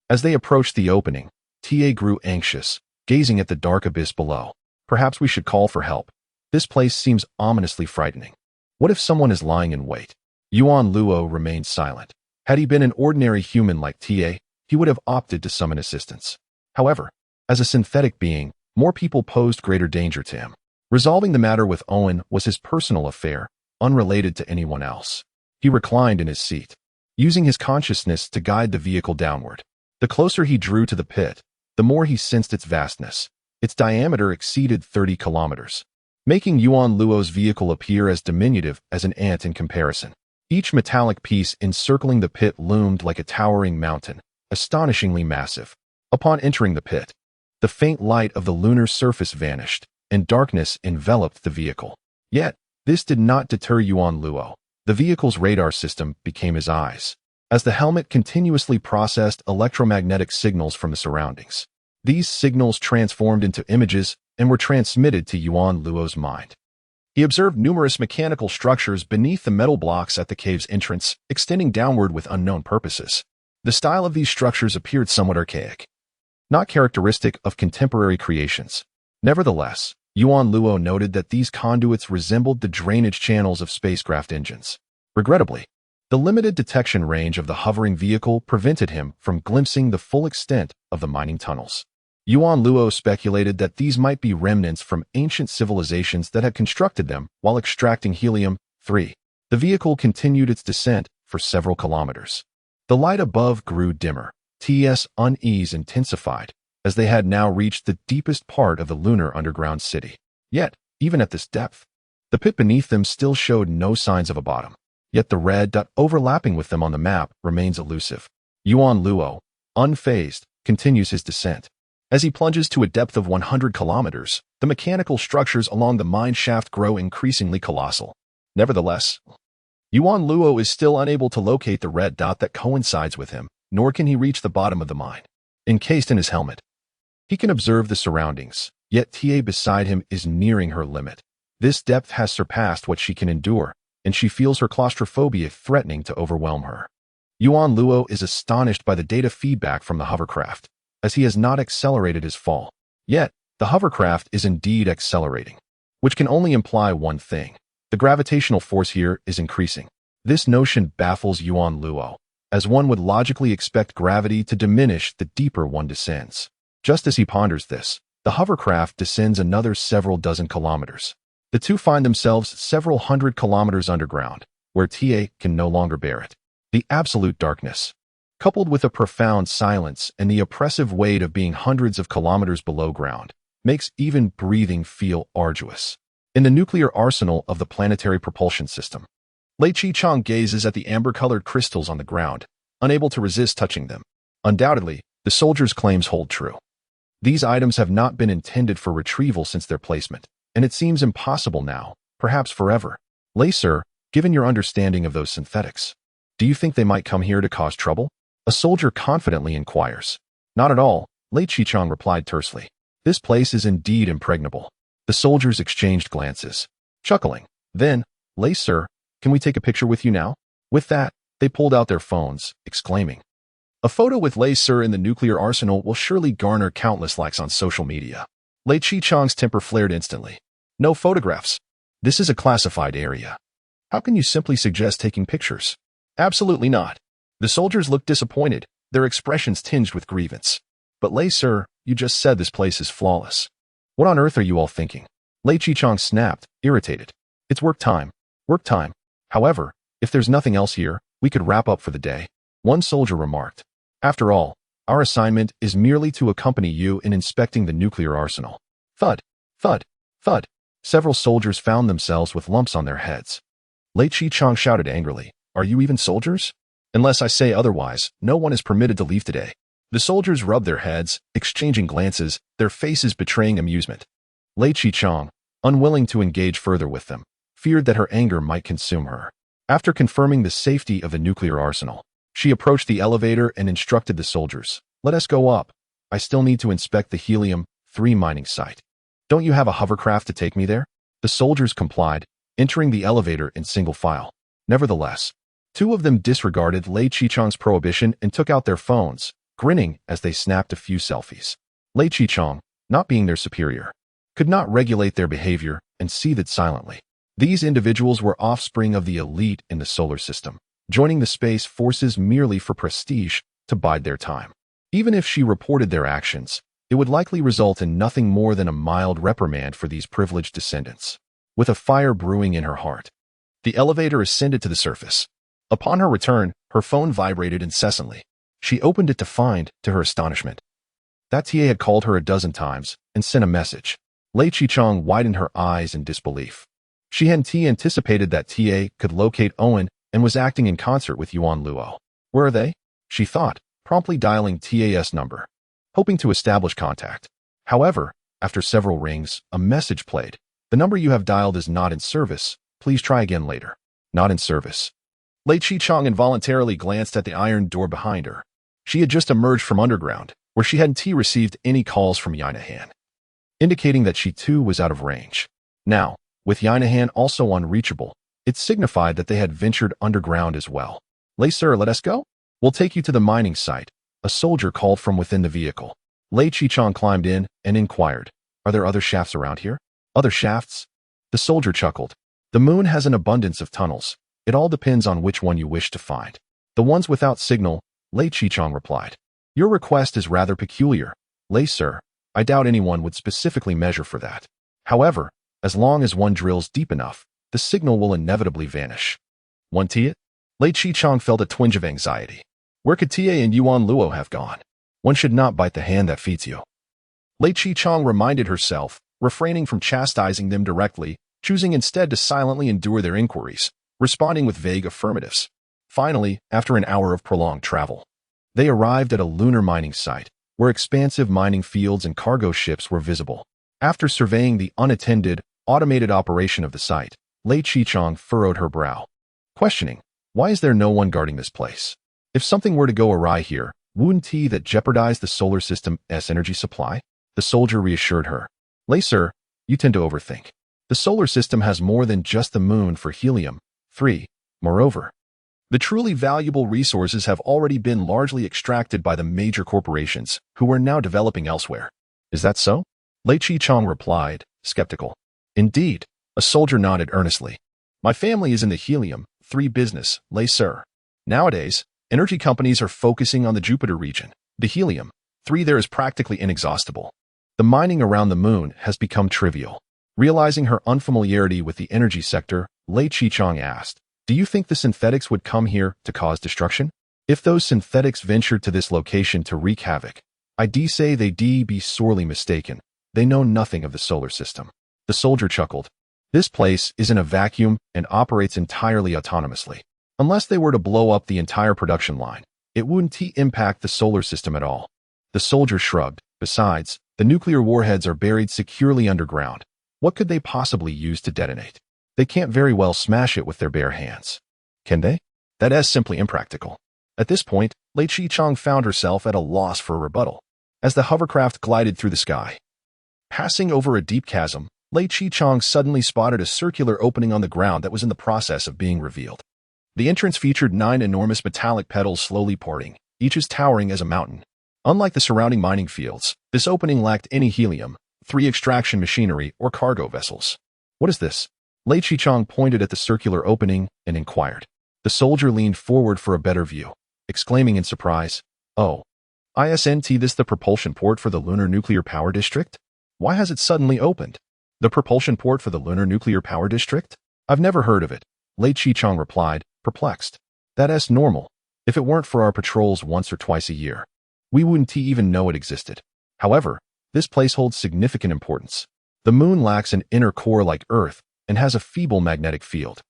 As they approached the opening, TA grew anxious, gazing at the dark abyss below. Perhaps we should call for help. This place seems ominously frightening. What if someone is lying in wait? Yuan Luo remained silent. Had he been an ordinary human like TA, he would have opted to summon assistance. However, as a synthetic being, more people posed greater danger to him. Resolving the matter with Owen was his personal affair, unrelated to anyone else. He reclined in his seat, using his consciousness to guide the vehicle downward. The closer he drew to the pit, the more he sensed its vastness. Its diameter exceeded 30 kilometers, making Yuan Luo's vehicle appear as diminutive as an ant in comparison. Each metallic piece encircling the pit loomed like a towering mountain, astonishingly massive. Upon entering the pit, the faint light of the lunar surface vanished, and darkness enveloped the vehicle. Yet, this did not deter Yuan Luo. The vehicle's radar system became his eyes, as the helmet continuously processed electromagnetic signals from the surroundings. These signals transformed into images and were transmitted to Yuan Luo's mind. He observed numerous mechanical structures beneath the metal blocks at the cave's entrance, extending downward with unknown purposes. The style of these structures appeared somewhat archaic, not characteristic of contemporary creations. Nevertheless, Yuan Luo noted that these conduits resembled the drainage channels of spacecraft engines. Regrettably, the limited detection range of the hovering vehicle prevented him from glimpsing the full extent of the mining tunnels. Yuan Luo speculated that these might be remnants from ancient civilizations that had constructed them while extracting helium-3. The vehicle continued its descent for several kilometers. The light above grew dimmer. TS unease intensified, as they had now reached the deepest part of the lunar underground city. Yet, even at this depth, the pit beneath them still showed no signs of a bottom. Yet the red dot overlapping with them on the map remains elusive. Yuan Luo, unfazed, continues his descent. As he plunges to a depth of 100 kilometers, the mechanical structures along the mine shaft grow increasingly colossal. Nevertheless, Yuan Luo is still unable to locate the red dot that coincides with him, nor can he reach the bottom of the mine. Encased in his helmet, he can observe the surroundings, yet TA beside him is nearing her limit. This depth has surpassed what she can endure, and she feels her claustrophobia threatening to overwhelm her. Yuan Luo is astonished by the data feedback from the hovercraft, as he has not accelerated his fall. Yet, the hovercraft is indeed accelerating. which can only imply one thing. The gravitational force here is increasing. This notion baffles Yuan Luo, as one would logically expect gravity to diminish the deeper one descends. Just as he ponders this, the hovercraft descends another several dozen kilometers. The two find themselves several hundred kilometers underground, where TA can no longer bear it. The absolute darkness, coupled with a profound silence and the oppressive weight of being hundreds of kilometers below ground, makes even breathing feel arduous. In the nuclear arsenal of the planetary propulsion system, Lei Chi-Chong gazes at the amber-colored crystals on the ground, unable to resist touching them. Undoubtedly, the soldier's claims hold true. These items have not been intended for retrieval since their placement, and it seems impossible now, perhaps forever. Lei, sir, given your understanding of those synthetics, do you think they might come here to cause trouble? A soldier confidently inquires. Not at all, Lei Chi-Chong replied tersely. This place is indeed impregnable. The soldiers exchanged glances, chuckling. Then, Lei, sir, can we take a picture with you now? With that, they pulled out their phones, exclaiming, a photo with Lei Sir in the nuclear arsenal will surely garner countless likes on social media. Lei Chi-Chong's temper flared instantly. No photographs. This is a classified area. How can you simply suggest taking pictures? Absolutely not. The soldiers looked disappointed, their expressions tinged with grievance. But Lei Sir, you just said this place is flawless. What on earth are you all thinking? Lei Chi-Chong snapped, irritated. It's work time. Work time. However, if there's nothing else here, we could wrap up for the day. One soldier remarked. After all, our assignment is merely to accompany you in inspecting the nuclear arsenal. Thud, thud, thud. Several soldiers found themselves with lumps on their heads. Lei Chi-Chong shouted angrily, are you even soldiers? Unless I say otherwise, no one is permitted to leave today. The soldiers rubbed their heads, exchanging glances, their faces betraying amusement. Lei Chi-Chong, unwilling to engage further with them, feared that her anger might consume her. After confirming the safety of the nuclear arsenal, she approached the elevator and instructed the soldiers, let us go up. I still need to inspect the helium-3 mining site. Don't you have a hovercraft to take me there? The soldiers complied, entering the elevator in single file. Nevertheless, two of them disregarded Lei Chi-Chong's prohibition and took out their phones, grinning as they snapped a few selfies. Lei Chi-Chong, not being their superior, could not regulate their behavior and seethed silently. These individuals were offspring of the elite in the solar system, joining the space forces merely for prestige to bide their time. Even if she reported their actions, it would likely result in nothing more than a mild reprimand for these privileged descendants. With a fire brewing in her heart, the elevator ascended to the surface. Upon her return, her phone vibrated incessantly. She opened it to find, to her astonishment, that TA had called her a dozen times and sent a message. Lei Chi-Chong widened her eyes in disbelief. She hadn't anticipated that TA could locate Owen and was acting in concert with Yuan Luo. Where are they? She thought, promptly dialing TA's number, hoping to establish contact. However, after several rings, a message played. The number you have dialed is not in service. Please try again later. Not in service. Lei Chi-Chong involuntarily glanced at the iron door behind her. She had just emerged from underground, where she hadn't received any calls from Yinahan, indicating that she too was out of range. Now, with Yinahan also unreachable, it signified that they had ventured underground as well. Lei Sir, let us go? We'll take you to the mining site, a soldier called from within the vehicle. Lei Chi-Chong climbed in and inquired, are there other shafts around here? Other shafts? The soldier chuckled. The moon has an abundance of tunnels. It all depends on which one you wish to find. The ones without signal, Lei Chi-Chong replied. Your request is rather peculiar. Lei Sir, I doubt anyone would specifically measure for that. However, as long as one drills deep enough, the signal will inevitably vanish. One TA? Lei Chi-Chong felt a twinge of anxiety. Where could TA and Yuan Luo have gone? One should not bite the hand that feeds you. Lei Chi-Chong reminded herself, refraining from chastising them directly, choosing instead to silently endure their inquiries, responding with vague affirmatives. Finally, after an hour of prolonged travel, they arrived at a lunar mining site, where expansive mining fields and cargo ships were visible. After surveying the unattended, automated operation of the site, Lei Chi-Chong furrowed her brow, questioning, why is there no one guarding this place? If something were to go awry here, wouldn't that jeopardize the solar system's energy supply? The soldier reassured her. Lei Sir, you tend to overthink. The solar system has more than just the moon for helium-3. Moreover, the truly valuable resources have already been largely extracted by the major corporations, who are now developing elsewhere. Is that so? Lei Chi-Chong replied, skeptical. Indeed, a soldier nodded earnestly. My family is in the helium-3 business, lay sir. Nowadays, energy companies are focusing on the Jupiter region. The helium-3 there is practically inexhaustible. The mining around the moon has become trivial. Realizing her unfamiliarity with the energy sector, Lei Chichong asked, do you think the synthetics would come here to cause destruction? If those synthetics ventured to this location to wreak havoc, I'd say they'd be sorely mistaken. They know nothing of the solar system. The soldier chuckled. This place is in a vacuum and operates entirely autonomously. Unless they were to blow up the entire production line, it wouldn't impact the solar system at all. The soldier shrugged. Besides, the nuclear warheads are buried securely underground. What could they possibly use to detonate? They can't very well smash it with their bare hands. Can they? That is simply impractical. At this point, Lei Chichong found herself at a loss for a rebuttal. As the hovercraft glided through the sky, passing over a deep chasm, Lei Chichong suddenly spotted a circular opening on the ground that was in the process of being revealed. The entrance featured 9 enormous metallic petals slowly parting, each as towering as a mountain. Unlike the surrounding mining fields, this opening lacked any helium-3 extraction machinery or cargo vessels. What is this? Lei Chichong pointed at the circular opening and inquired. The soldier leaned forward for a better view, exclaiming in surprise, "Oh, isn't this the propulsion port for the Lunar Nuclear Power District? Why has it suddenly opened?" The propulsion port for the Lunar Nuclear Power District? I've never heard of it, Lei Chichong replied, perplexed. That's normal. If it weren't for our patrols once or twice a year, we wouldn't even know it existed. However, this place holds significant importance. The moon lacks an inner core like Earth and has a feeble magnetic field.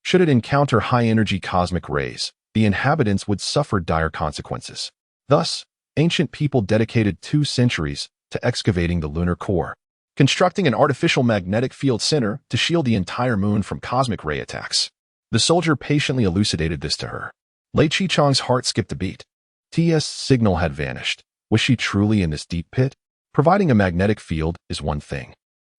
Should it encounter high-energy cosmic rays, the inhabitants would suffer dire consequences. Thus, ancient people dedicated 2 centuries to excavating the lunar core, constructing an artificial magnetic field center to shield the entire moon from cosmic ray attacks. The soldier patiently elucidated this to her. Lei Chichong's heart skipped a beat. TS signal had vanished. Was she truly in this deep pit? Providing a magnetic field is one thing.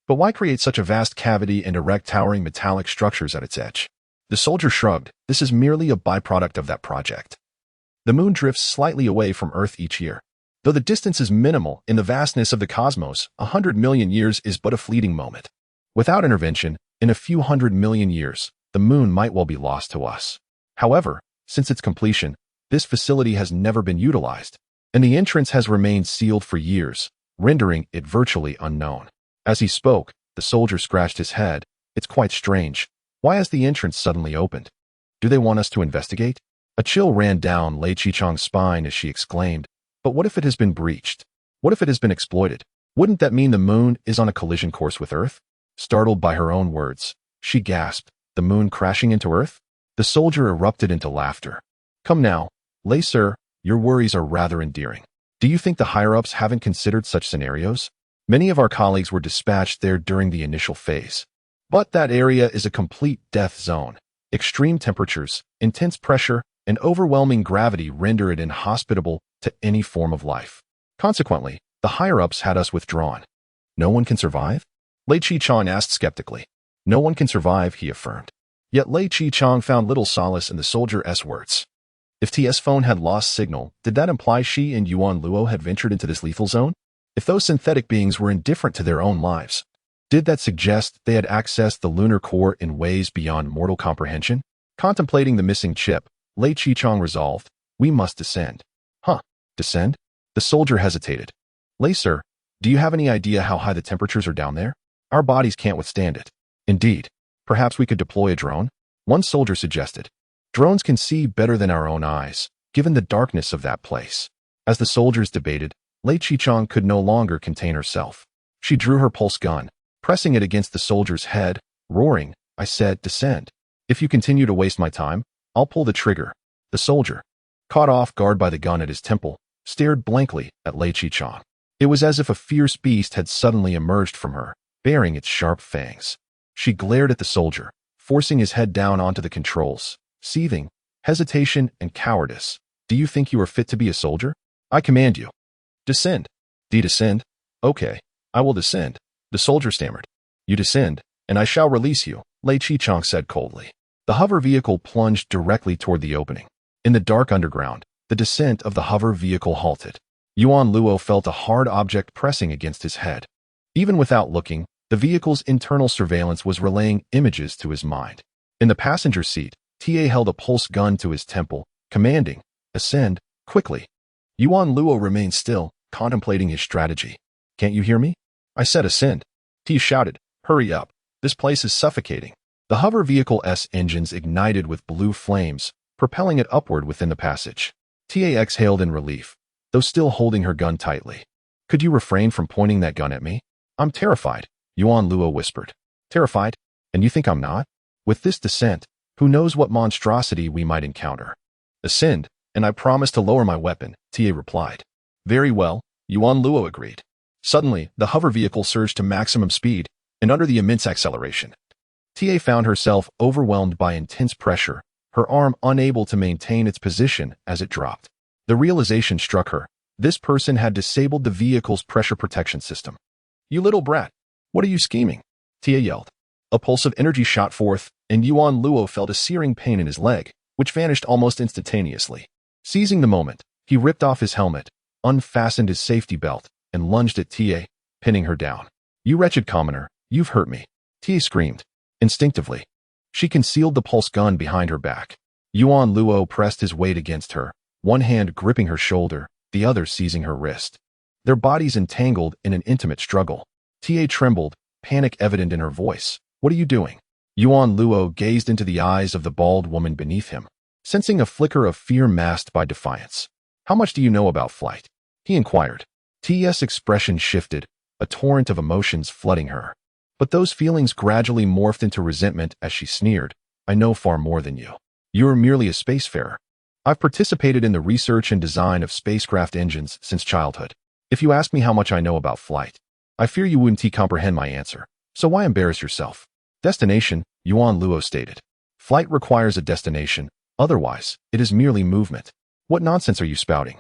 But why create such a vast cavity and erect towering metallic structures at its edge? The soldier shrugged. This is merely a byproduct of that project. The moon drifts slightly away from Earth each year. Though the distance is minimal in the vastness of the cosmos, 100 million years is but a fleeting moment. Without intervention, in a few 100 million years, the moon might well be lost to us. However, since its completion, this facility has never been utilized, and the entrance has remained sealed for years, rendering it virtually unknown. As he spoke, the soldier scratched his head. It's quite strange. Why has the entrance suddenly opened? Do they want us to investigate? A chill ran down Lei Chichong's spine as she exclaimed, but what if it has been breached? What if it has been exploited? Wouldn't that mean the moon is on a collision course with Earth? Startled by her own words, she gasped, the moon crashing into Earth? The soldier erupted into laughter. Come now, Lei sir, your worries are rather endearing. Do you think the higher-ups haven't considered such scenarios? Many of our colleagues were dispatched there during the initial phase. But that area is a complete death zone. Extreme temperatures, intense pressure, and overwhelming gravity render it inhospitable to any form of life. Consequently, the higher-ups had us withdrawn. No one can survive? Lei Chichong asked skeptically. No one can survive, he affirmed. Yet Lei Chichong found little solace in the soldier's words. If TS phone had lost signal, did that imply she and Yuan Luo had ventured into this lethal zone? If those synthetic beings were indifferent to their own lives, did that suggest they had accessed the lunar core in ways beyond mortal comprehension? Contemplating the missing chip, Lei Chichong resolved, we must descend. Huh, descend? The soldier hesitated. Lei sir, do you have any idea how high the temperatures are down there? Our bodies can't withstand it. Indeed, perhaps we could deploy a drone? One soldier suggested. Drones can see better than our own eyes, given the darkness of that place. As the soldiers debated, Lei Chichong could no longer contain herself. She drew her pulse gun, pressing it against the soldier's head, roaring, I said, descend. If you continue to waste my time, I'll pull the trigger. The soldier, caught off guard by the gun at his temple, stared blankly at Lei Chichong. It was as if a fierce beast had suddenly emerged from her, baring its sharp fangs. She glared at the soldier, forcing his head down onto the controls, seething, hesitation and cowardice. Do you think you are fit to be a soldier? I command you. Descend. Descend? Okay, I will descend. The soldier stammered. You descend, and I shall release you, Lei Chichong said coldly. The hover vehicle plunged directly toward the opening. In the dark underground, the descent of the hover vehicle halted. Yuan Luo felt a hard object pressing against his head. Even without looking, The vehicle's internal surveillance was relaying images to his mind. In the passenger seat, TA held a pulse gun to his temple, commanding, "Ascend, quickly." Yuan Luo remained still, contemplating his strategy. "Can't you hear me?" "I said ascend." T shouted, "Hurry up. This place is suffocating." The hover vehicle's engines ignited with blue flames, propelling it upward within the passage. TA exhaled in relief, though still holding her gun tightly. "Could you refrain from pointing that gun at me?" "I'm terrified," Yuan Luo whispered. "Terrified? And you think I'm not? With this descent, who knows what monstrosity we might encounter." "Ascend, and I promise to lower my weapon," TA replied. "Very well," Yuan Luo agreed. Suddenly, the hover vehicle surged to maximum speed, and under the immense acceleration, TA found herself overwhelmed by intense pressure, her arm unable to maintain its position as it dropped. The realization struck her. This person had disabled the vehicle's pressure protection system. "You little brat! What are you scheming?" TA yelled. A pulse of energy shot forth, and Yuan Luo felt a searing pain in his leg, which vanished almost instantaneously. Seizing the moment, he ripped off his helmet, unfastened his safety belt, and lunged at TA, pinning her down. "You wretched commoner, you've hurt me," TA screamed. Instinctively, she concealed the pulse gun behind her back. Yuan Luo pressed his weight against her, one hand gripping her shoulder, the other seizing her wrist. Their bodies entangled in an intimate struggle. TA trembled, panic evident in her voice. "What are you doing?" Yuan Luo gazed into the eyes of the bald woman beneath him, sensing a flicker of fear masked by defiance. "How much do you know about flight?" he inquired. TA's expression shifted, a torrent of emotions flooding her. But those feelings gradually morphed into resentment as she sneered. "I know far more than you. You're merely a spacefarer. I've participated in the research and design of spacecraft engines since childhood. If you ask me how much I know about flight, I fear you wouldn't comprehend my answer. So why embarrass yourself?" "Destination," Yuan Luo stated. "Flight requires a destination. Otherwise, it is merely movement. What nonsense are you spouting?"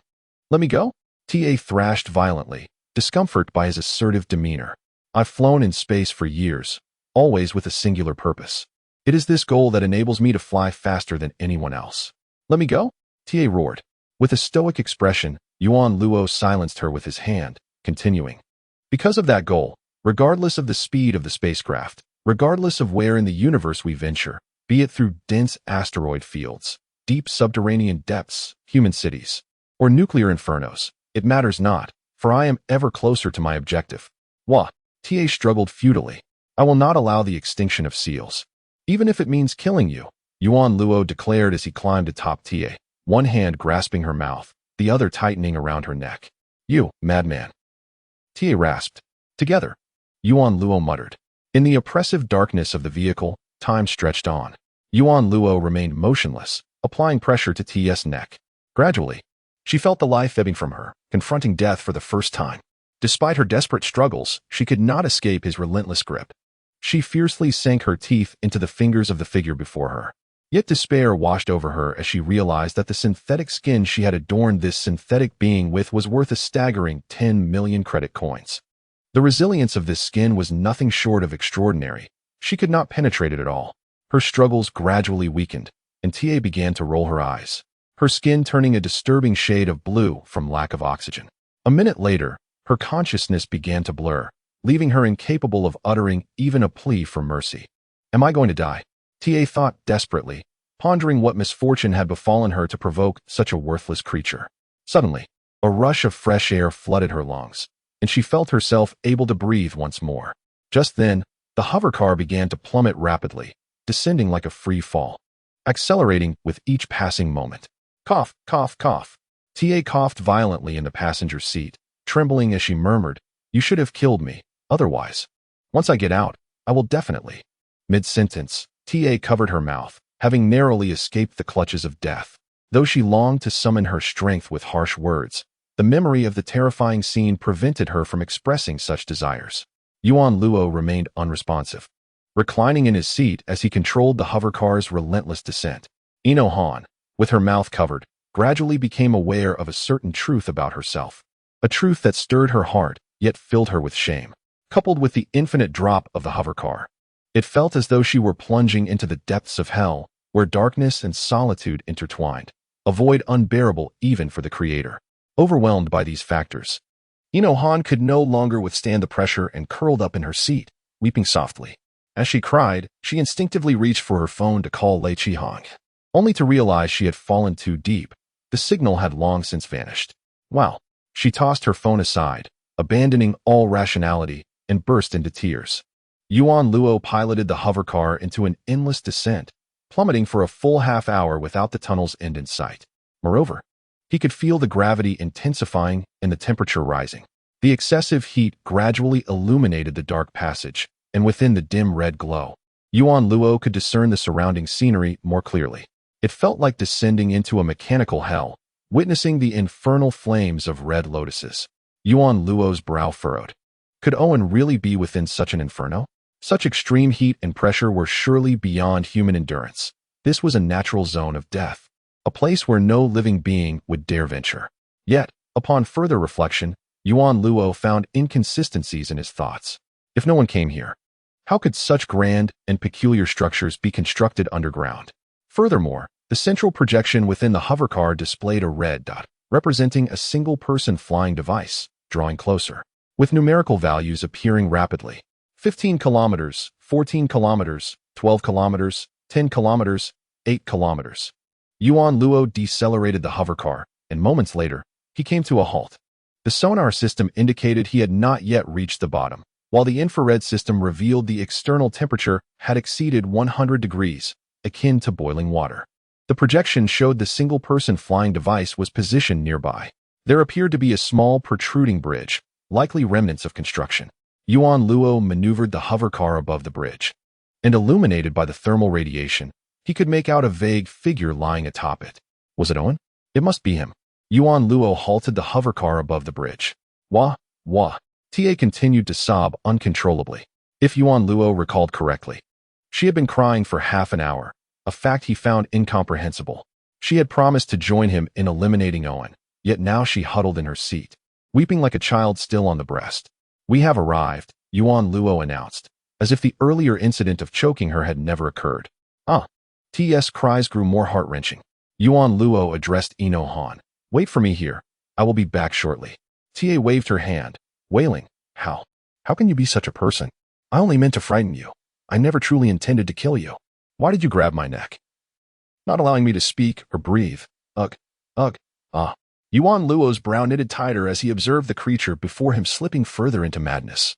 "Let me go?" TA thrashed violently, discomfort by his assertive demeanor. "I've flown in space for years, always with a singular purpose. It is this goal that enables me to fly faster than anyone else." "Let me go?" TA roared. With a stoic expression, Yuan Luo silenced her with his hand, continuing. "Because of that goal, regardless of the speed of the spacecraft, regardless of where in the universe we venture, be it through dense asteroid fields, deep subterranean depths, human cities, or nuclear infernos, it matters not, for I am ever closer to my objective." "Wah!" TA struggled futilely. "I will not allow the extinction of seals, even if it means killing you," Yuan Luo declared as he climbed atop TA, one hand grasping her mouth, the other tightening around her neck. "You, madman!" TA rasped. "Together," Yuan Luo muttered. In the oppressive darkness of the vehicle, time stretched on. Yuan Luo remained motionless, applying pressure to TA's neck. Gradually, she felt the life ebbing from her, confronting death for the first time. Despite her desperate struggles, she could not escape his relentless grip. She fiercely sank her teeth into the fingers of the figure before her. Yet despair washed over her as she realized that the synthetic skin she had adorned this synthetic being with was worth a staggering 10 million credit coins. The resilience of this skin was nothing short of extraordinary. She could not penetrate it at all. Her struggles gradually weakened, and TA began to roll her eyes, her skin turning a disturbing shade of blue from lack of oxygen. A minute later, her consciousness began to blur, leaving her incapable of uttering even a plea for mercy. "Am I going to die?" TA thought desperately, pondering what misfortune had befallen her to provoke such a worthless creature. Suddenly, a rush of fresh air flooded her lungs, and she felt herself able to breathe once more. Just then, the hovercar began to plummet rapidly, descending like a free fall, accelerating with each passing moment. Cough, cough, cough. TA coughed violently in the passenger seat, trembling as she murmured, "You should have killed me, otherwise. Once I get out, I will definitely." Mid-sentence, TA covered her mouth, having narrowly escaped the clutches of death. Though she longed to summon her strength with harsh words, the memory of the terrifying scene prevented her from expressing such desires. Yuan Luo remained unresponsive, reclining in his seat as he controlled the hovercar's relentless descent. Ino Han, with her mouth covered, gradually became aware of a certain truth about herself, a truth that stirred her heart yet filled her with shame. Coupled with the infinite drop of the hovercar, it felt as though she were plunging into the depths of hell, where darkness and solitude intertwined, a void unbearable even for the creator. Overwhelmed by these factors, Ino Han could no longer withstand the pressure and curled up in her seat, weeping softly. As she cried, she instinctively reached for her phone to call Lei Qihong, only to realize she had fallen too deep. The signal had long since vanished. Wow. She tossed her phone aside, abandoning all rationality, and burst into tears. Yuan Luo piloted the hovercar into an endless descent, plummeting for a full half-hour without the tunnel's end in sight. Moreover, he could feel the gravity intensifying and the temperature rising. The excessive heat gradually illuminated the dark passage, and within the dim red glow, Yuan Luo could discern the surrounding scenery more clearly. It felt like descending into a mechanical hell, witnessing the infernal flames of red lotuses. Yuan Luo's brow furrowed. Could Owen really be within such an inferno? Such extreme heat and pressure were surely beyond human endurance. This was a natural zone of death, a place where no living being would dare venture. Yet, upon further reflection, Yuan Luo found inconsistencies in his thoughts. If no one came here, how could such grand and peculiar structures be constructed underground? Furthermore, the central projection within the hovercar displayed a red dot, representing a single-person flying device, drawing closer, with numerical values appearing rapidly. 15 kilometers, 14 kilometers, 12 kilometers, 10 kilometers, 8 kilometers. Yuan Luo decelerated the hovercar, and moments later, he came to a halt. The sonar system indicated he had not yet reached the bottom, while the infrared system revealed the external temperature had exceeded 100 degrees, akin to boiling water. The projection showed the single-person flying device was positioned nearby. There appeared to be a small protruding bridge, likely remnants of construction. Yuan Luo maneuvered the hovercar above the bridge, and illuminated by the thermal radiation, he could make out a vague figure lying atop it. Was it Owen? It must be him. Yuan Luo halted the hovercar above the bridge. Wah, wah. Ta continued to sob uncontrollably. If Yuan Luo recalled correctly, she had been crying for half an hour, a fact he found incomprehensible. She had promised to join him in eliminating Owen, yet now she huddled in her seat, weeping like a child still on the breast. We have arrived, Yuan Luo announced, as if the earlier incident of choking her had never occurred. T's cries grew more heart-wrenching. Yuan Luo addressed Ino Han. Wait for me here. I will be back shortly. Ta waved her hand, wailing. How can you be such a person? I only meant to frighten you. I never truly intended to kill you. Why did you grab my neck? Not allowing me to speak or breathe. Yuan Luo's brow knitted tighter as he observed the creature before him slipping further into madness,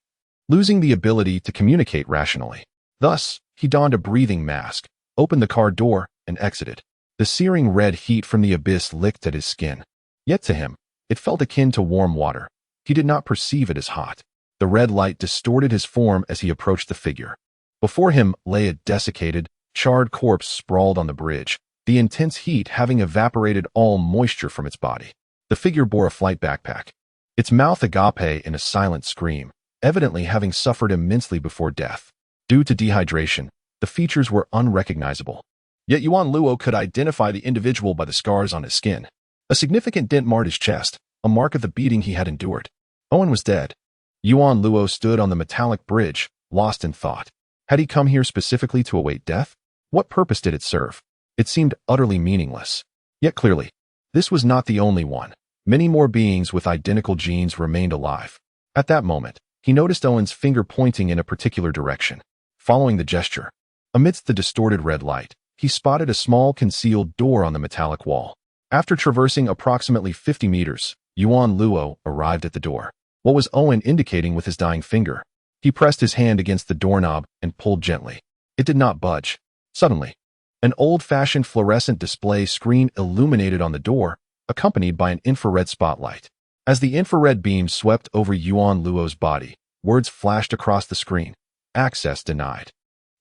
losing the ability to communicate rationally. Thus, he donned a breathing mask, opened the car door, and exited. The searing red heat from the abyss licked at his skin. Yet to him, it felt akin to warm water. He did not perceive it as hot. The red light distorted his form as he approached the figure. Before him lay a desiccated, charred corpse sprawled on the bridge, the intense heat having evaporated all moisture from its body. The figure bore a flight backpack, its mouth agape in a silent scream, evidently having suffered immensely before death. Due to dehydration, the features were unrecognizable. Yet Yuan Luo could identify the individual by the scars on his skin. A significant dent marred his chest, a mark of the beating he had endured. Owen was dead. Yuan Luo stood on the metallic bridge, lost in thought. Had he come here specifically to await death? What purpose did it serve? It seemed utterly meaningless. Yet clearly, this was not the only one. Many more beings with identical genes remained alive. At that moment, he noticed Owen's finger pointing in a particular direction. Following the gesture, amidst the distorted red light, he spotted a small concealed door on the metallic wall. After traversing approximately 50 meters, Yuan Luo arrived at the door. What was Owen indicating with his dying finger? He pressed his hand against the doorknob and pulled gently. It did not budge. Suddenly, an old-fashioned fluorescent display screen illuminated on the door, accompanied by an infrared spotlight. As the infrared beam swept over Yuan Luo's body, words flashed across the screen. Access denied.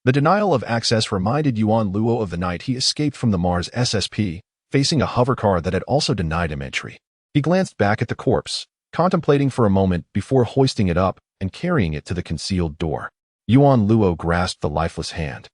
The denial of access reminded Yuan Luo of the night he escaped from the Mars SSP, facing a hovercar that had also denied him entry. He glanced back at the corpse, contemplating for a moment before hoisting it up and carrying it to the concealed door. Yuan Luo grasped the lifeless hand,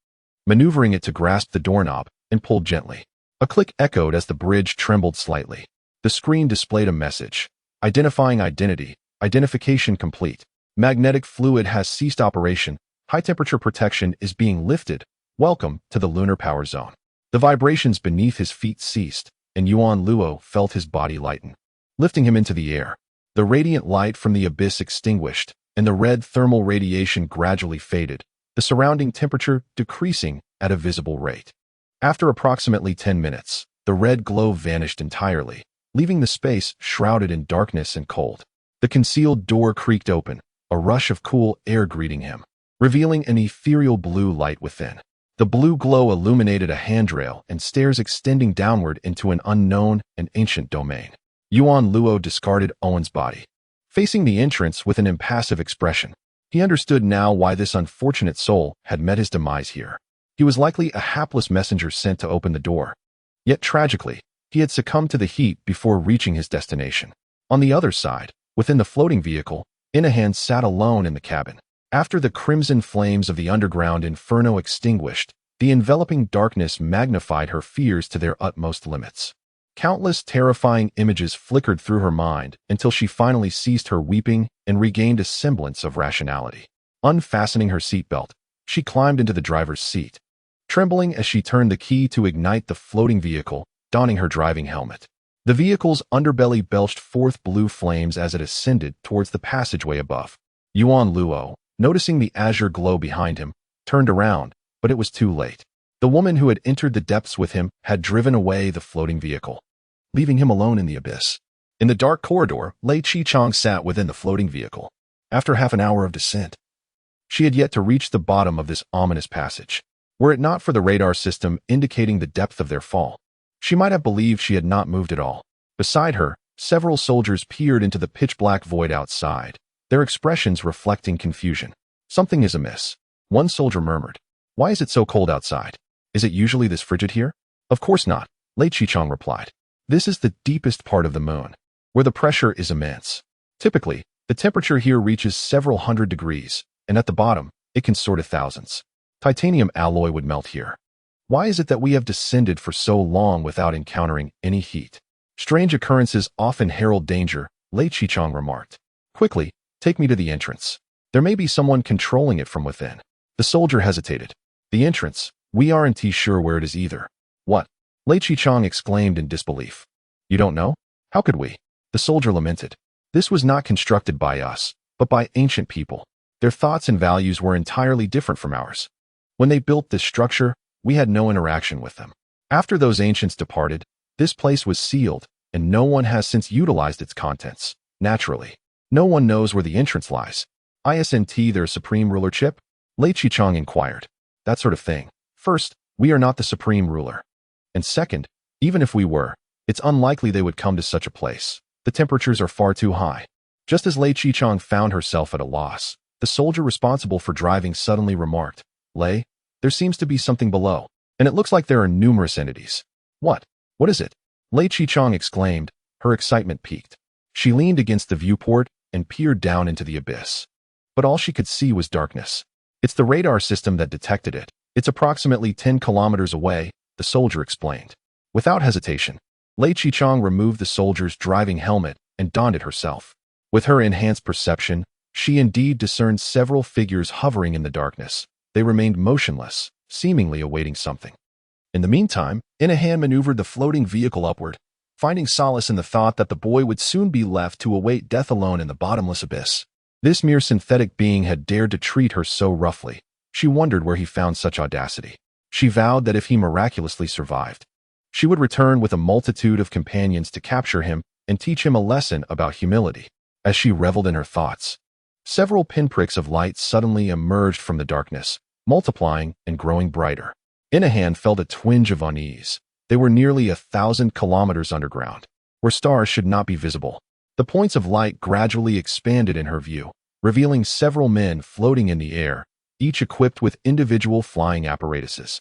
maneuvering it to grasp the doorknob, and pulled gently. A click echoed as the bridge trembled slightly. The screen displayed a message. Identifying identity. Identification complete. Magnetic fluid has ceased operation. High-temperature protection is being lifted. Welcome to the lunar power zone. The vibrations beneath his feet ceased, and Yuan Luo felt his body lighten, lifting him into the air. The radiant light from the abyss extinguished, and the red thermal radiation gradually faded, the surrounding temperature decreasing at a visible rate. After approximately 10 minutes, the red glow vanished entirely, leaving the space shrouded in darkness and cold. The concealed door creaked open, a rush of cool air greeting him, revealing an ethereal blue light within. The blue glow illuminated a handrail and stairs extending downward into an unknown and ancient domain. Yuan Luo discarded Owen's body, facing the entrance with an impassive expression. He understood now why this unfortunate soul had met his demise here. He was likely a hapless messenger sent to open the door. Yet tragically, he had succumbed to the heat before reaching his destination. On the other side, within the floating vehicle, Inahan sat alone in the cabin. After the crimson flames of the underground inferno extinguished, the enveloping darkness magnified her fears to their utmost limits. Countless terrifying images flickered through her mind until she finally ceased her weeping and regained a semblance of rationality. Unfastening her seatbelt, she climbed into the driver's seat, trembling as she turned the key to ignite the floating vehicle, donning her driving helmet. The vehicle's underbelly belched forth blue flames as it ascended towards the passageway above. Yuan Luo, noticing the azure glow behind him, turned around, but it was too late. The woman who had entered the depths with him had driven away the floating vehicle, leaving him alone in the abyss. In the dark corridor, Lei Qichang sat within the floating vehicle. After half an hour of descent, she had yet to reach the bottom of this ominous passage. Were it not for the radar system indicating the depth of their fall, she might have believed she had not moved at all. Beside her, several soldiers peered into the pitch-black void outside, their expressions reflecting confusion. "Something is amiss," one soldier murmured. "Why is it so cold outside? Is it usually this frigid here?" "Of course not," Lei Qichang replied. "This is the deepest part of the moon, where the pressure is immense. Typically, the temperature here reaches several hundred degrees, and at the bottom, it can soar to thousands. Titanium alloy would melt here. Why is it that we have descended for so long without encountering any heat?" "Strange occurrences often herald danger," Lei Qichang remarked. "Quickly, take me to the entrance. There may be someone controlling it from within." The soldier hesitated. "The entrance? We aren't sure where it is either." "What?" Lei Qichang exclaimed in disbelief. "You don't know? How could we?" The soldier lamented. "This was not constructed by us, but by ancient people. Their thoughts and values were entirely different from ours. When they built this structure, we had no interaction with them. After those ancients departed, this place was sealed, and no one has since utilized its contents. Naturally, no one knows where the entrance lies." "Isn't their supreme ruler chip?" Lei Qichang inquired. "That sort of thing. First, we are not the supreme ruler. And second, even if we were, it's unlikely they would come to such a place. The temperatures are far too high." Just as Lei Qichang found herself at a loss, the soldier responsible for driving suddenly remarked, "Lei, there seems to be something below, and it looks like there are numerous entities." "What? What is it?" Lei Qichang exclaimed, her excitement peaked. She leaned against the viewport and peered down into the abyss. But all she could see was darkness. "It's the radar system that detected it. It's approximately 10 kilometers away," the soldier explained. Without hesitation, Lei Qichang removed the soldier's driving helmet and donned it herself. With her enhanced perception, she indeed discerned several figures hovering in the darkness. They remained motionless, seemingly awaiting something. In the meantime, Inahan maneuvered the floating vehicle upward, finding solace in the thought that the boy would soon be left to await death alone in the bottomless abyss. This mere synthetic being had dared to treat her so roughly. She wondered where he found such audacity. She vowed that if he miraculously survived, she would return with a multitude of companions to capture him and teach him a lesson about humility. As she reveled in her thoughts, several pinpricks of light suddenly emerged from the darkness, multiplying and growing brighter. Inahan felt a twinge of unease. They were nearly 1,000 kilometers underground, where stars should not be visible. The points of light gradually expanded in her view, revealing several men floating in the air, each equipped with individual flying apparatuses.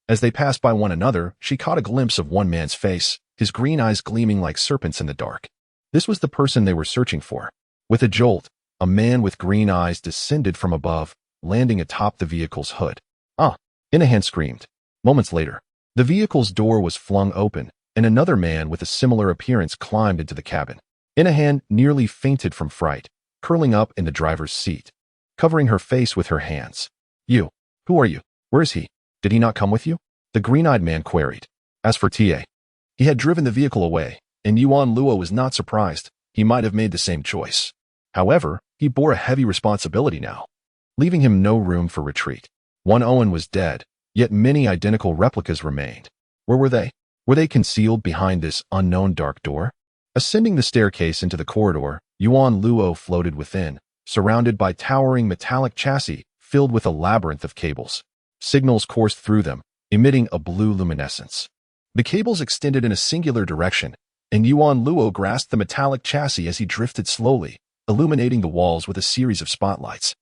As they passed by one another, she caught a glimpse of one man's face, his green eyes gleaming like serpents in the dark. This was the person they were searching for. With a jolt, a man with green eyes descended from above, landing atop the vehicle's hood. "Ah!" Inahan screamed. Moments later, the vehicle's door was flung open, and another man with a similar appearance climbed into the cabin. Inahan nearly fainted from fright, curling up in the driver's seat, covering her face with her hands. "You, who are you? Where is he? Did he not come with you?" the green-eyed man queried. As for Ta, he had driven the vehicle away, and Yuan Luo was not surprised. He might have made the same choice. However, he bore a heavy responsibility now, leaving him no room for retreat. One Owen was dead, yet many identical replicas remained. Where were they? Were they concealed behind this unknown dark door? Ascending the staircase into the corridor, Yuan Luo floated within, surrounded by towering metallic chassis filled with a labyrinth of cables. Signals coursed through them, emitting a blue luminescence. The cables extended in a singular direction, and Yuan Luo grasped the metallic chassis as he drifted slowly, illuminating the walls with a series of spotlights.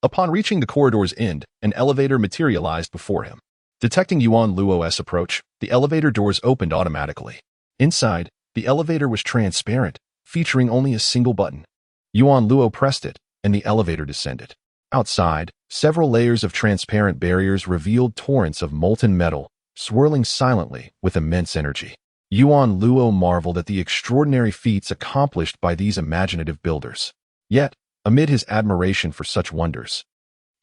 Upon reaching the corridor's end, an elevator materialized before him. Detecting Yuan Luo's approach, the elevator doors opened automatically. Inside, the elevator was transparent, featuring only a single button. Yuan Luo pressed it, and the elevator descended. Outside, several layers of transparent barriers revealed torrents of molten metal, swirling silently with immense energy. Yuan Luo marveled at the extraordinary feats accomplished by these imaginative builders. Yet, amid his admiration for such wonders,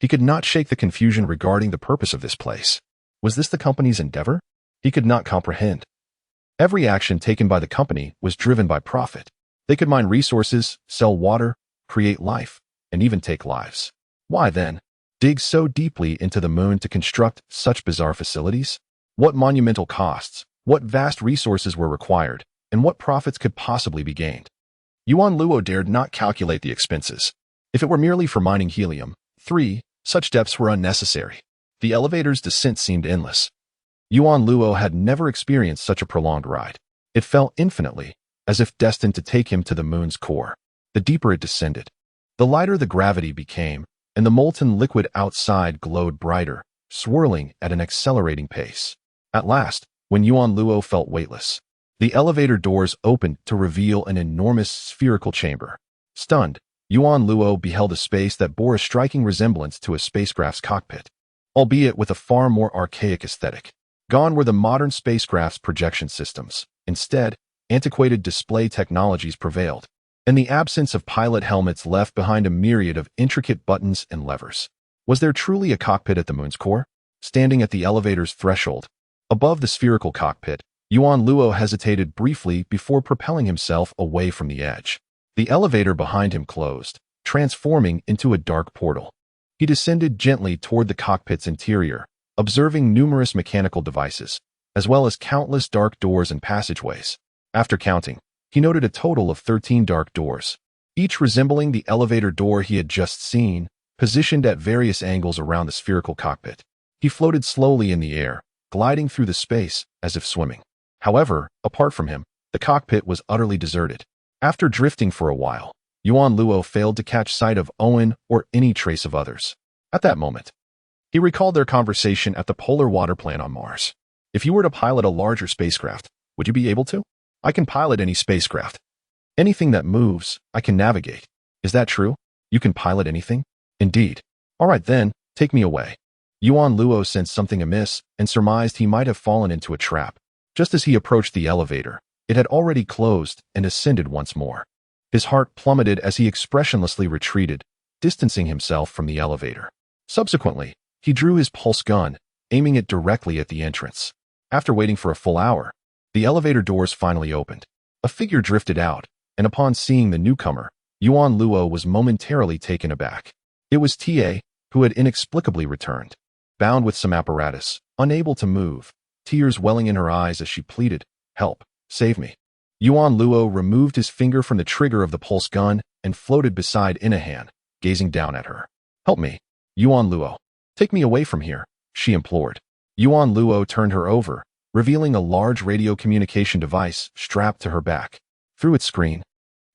he could not shake the confusion regarding the purpose of this place. Was this the company's endeavor? He could not comprehend. Every action taken by the company was driven by profit. They could mine resources, sell water, create life, and even take lives. Why then dig so deeply into the moon to construct such bizarre facilities? What monumental costs, what vast resources were required, and what profits could possibly be gained? Yuan Luo dared not calculate the expenses. If it were merely for mining helium-3, such depths were unnecessary. The elevator's descent seemed endless. Yuan Luo had never experienced such a prolonged ride. It felt infinitely, as if destined to take him to the moon's core. The deeper it descended, the lighter the gravity became, and the molten liquid outside glowed brighter, swirling at an accelerating pace. At last, when Yuan Luo felt weightless, the elevator doors opened to reveal an enormous spherical chamber. Stunned, Yuan Luo beheld a space that bore a striking resemblance to a spacecraft's cockpit, albeit with a far more archaic aesthetic. Gone were the modern spacecraft's projection systems. Instead, antiquated display technologies prevailed. In the absence of pilot helmets left behind a myriad of intricate buttons and levers. Was there truly a cockpit at the moon's core? Standing at the elevator's threshold, above the spherical cockpit, Yuan Luo hesitated briefly before propelling himself away from the edge. The elevator behind him closed, transforming into a dark portal. He descended gently toward the cockpit's interior, observing numerous mechanical devices, as well as countless dark doors and passageways. After counting, he noted a total of 13 dark doors, each resembling the elevator door he had just seen, positioned at various angles around the spherical cockpit. He floated slowly in the air, gliding through the space as if swimming. However, apart from him, the cockpit was utterly deserted. After drifting for a while, Yuan Luo failed to catch sight of Owen or any trace of others. At that moment, he recalled their conversation at the polar water plant on Mars. If you were to pilot a larger spacecraft, would you be able to? I can pilot any spacecraft. Anything that moves, I can navigate. Is that true? You can pilot anything? Indeed. All right then, take me away. Yuan Luo sensed something amiss and surmised he might have fallen into a trap. Just as he approached the elevator, it had already closed and ascended once more. His heart plummeted as he expressionlessly retreated, distancing himself from the elevator. Subsequently, he drew his pulse gun, aiming it directly at the entrance. After waiting for a full hour, the elevator doors finally opened. A figure drifted out, and upon seeing the newcomer, Yuan Luo was momentarily taken aback. It was Ta, who had inexplicably returned. Bound with some apparatus, unable to move, tears welling in her eyes as she pleaded, "Help, save me." Yuan Luo removed his finger from the trigger of the pulse gun and floated beside Inahan, gazing down at her. "Help me, Yuan Luo. Take me away from here," she implored. Yuan Luo turned her over, revealing a large radio communication device strapped to her back. Through its screen,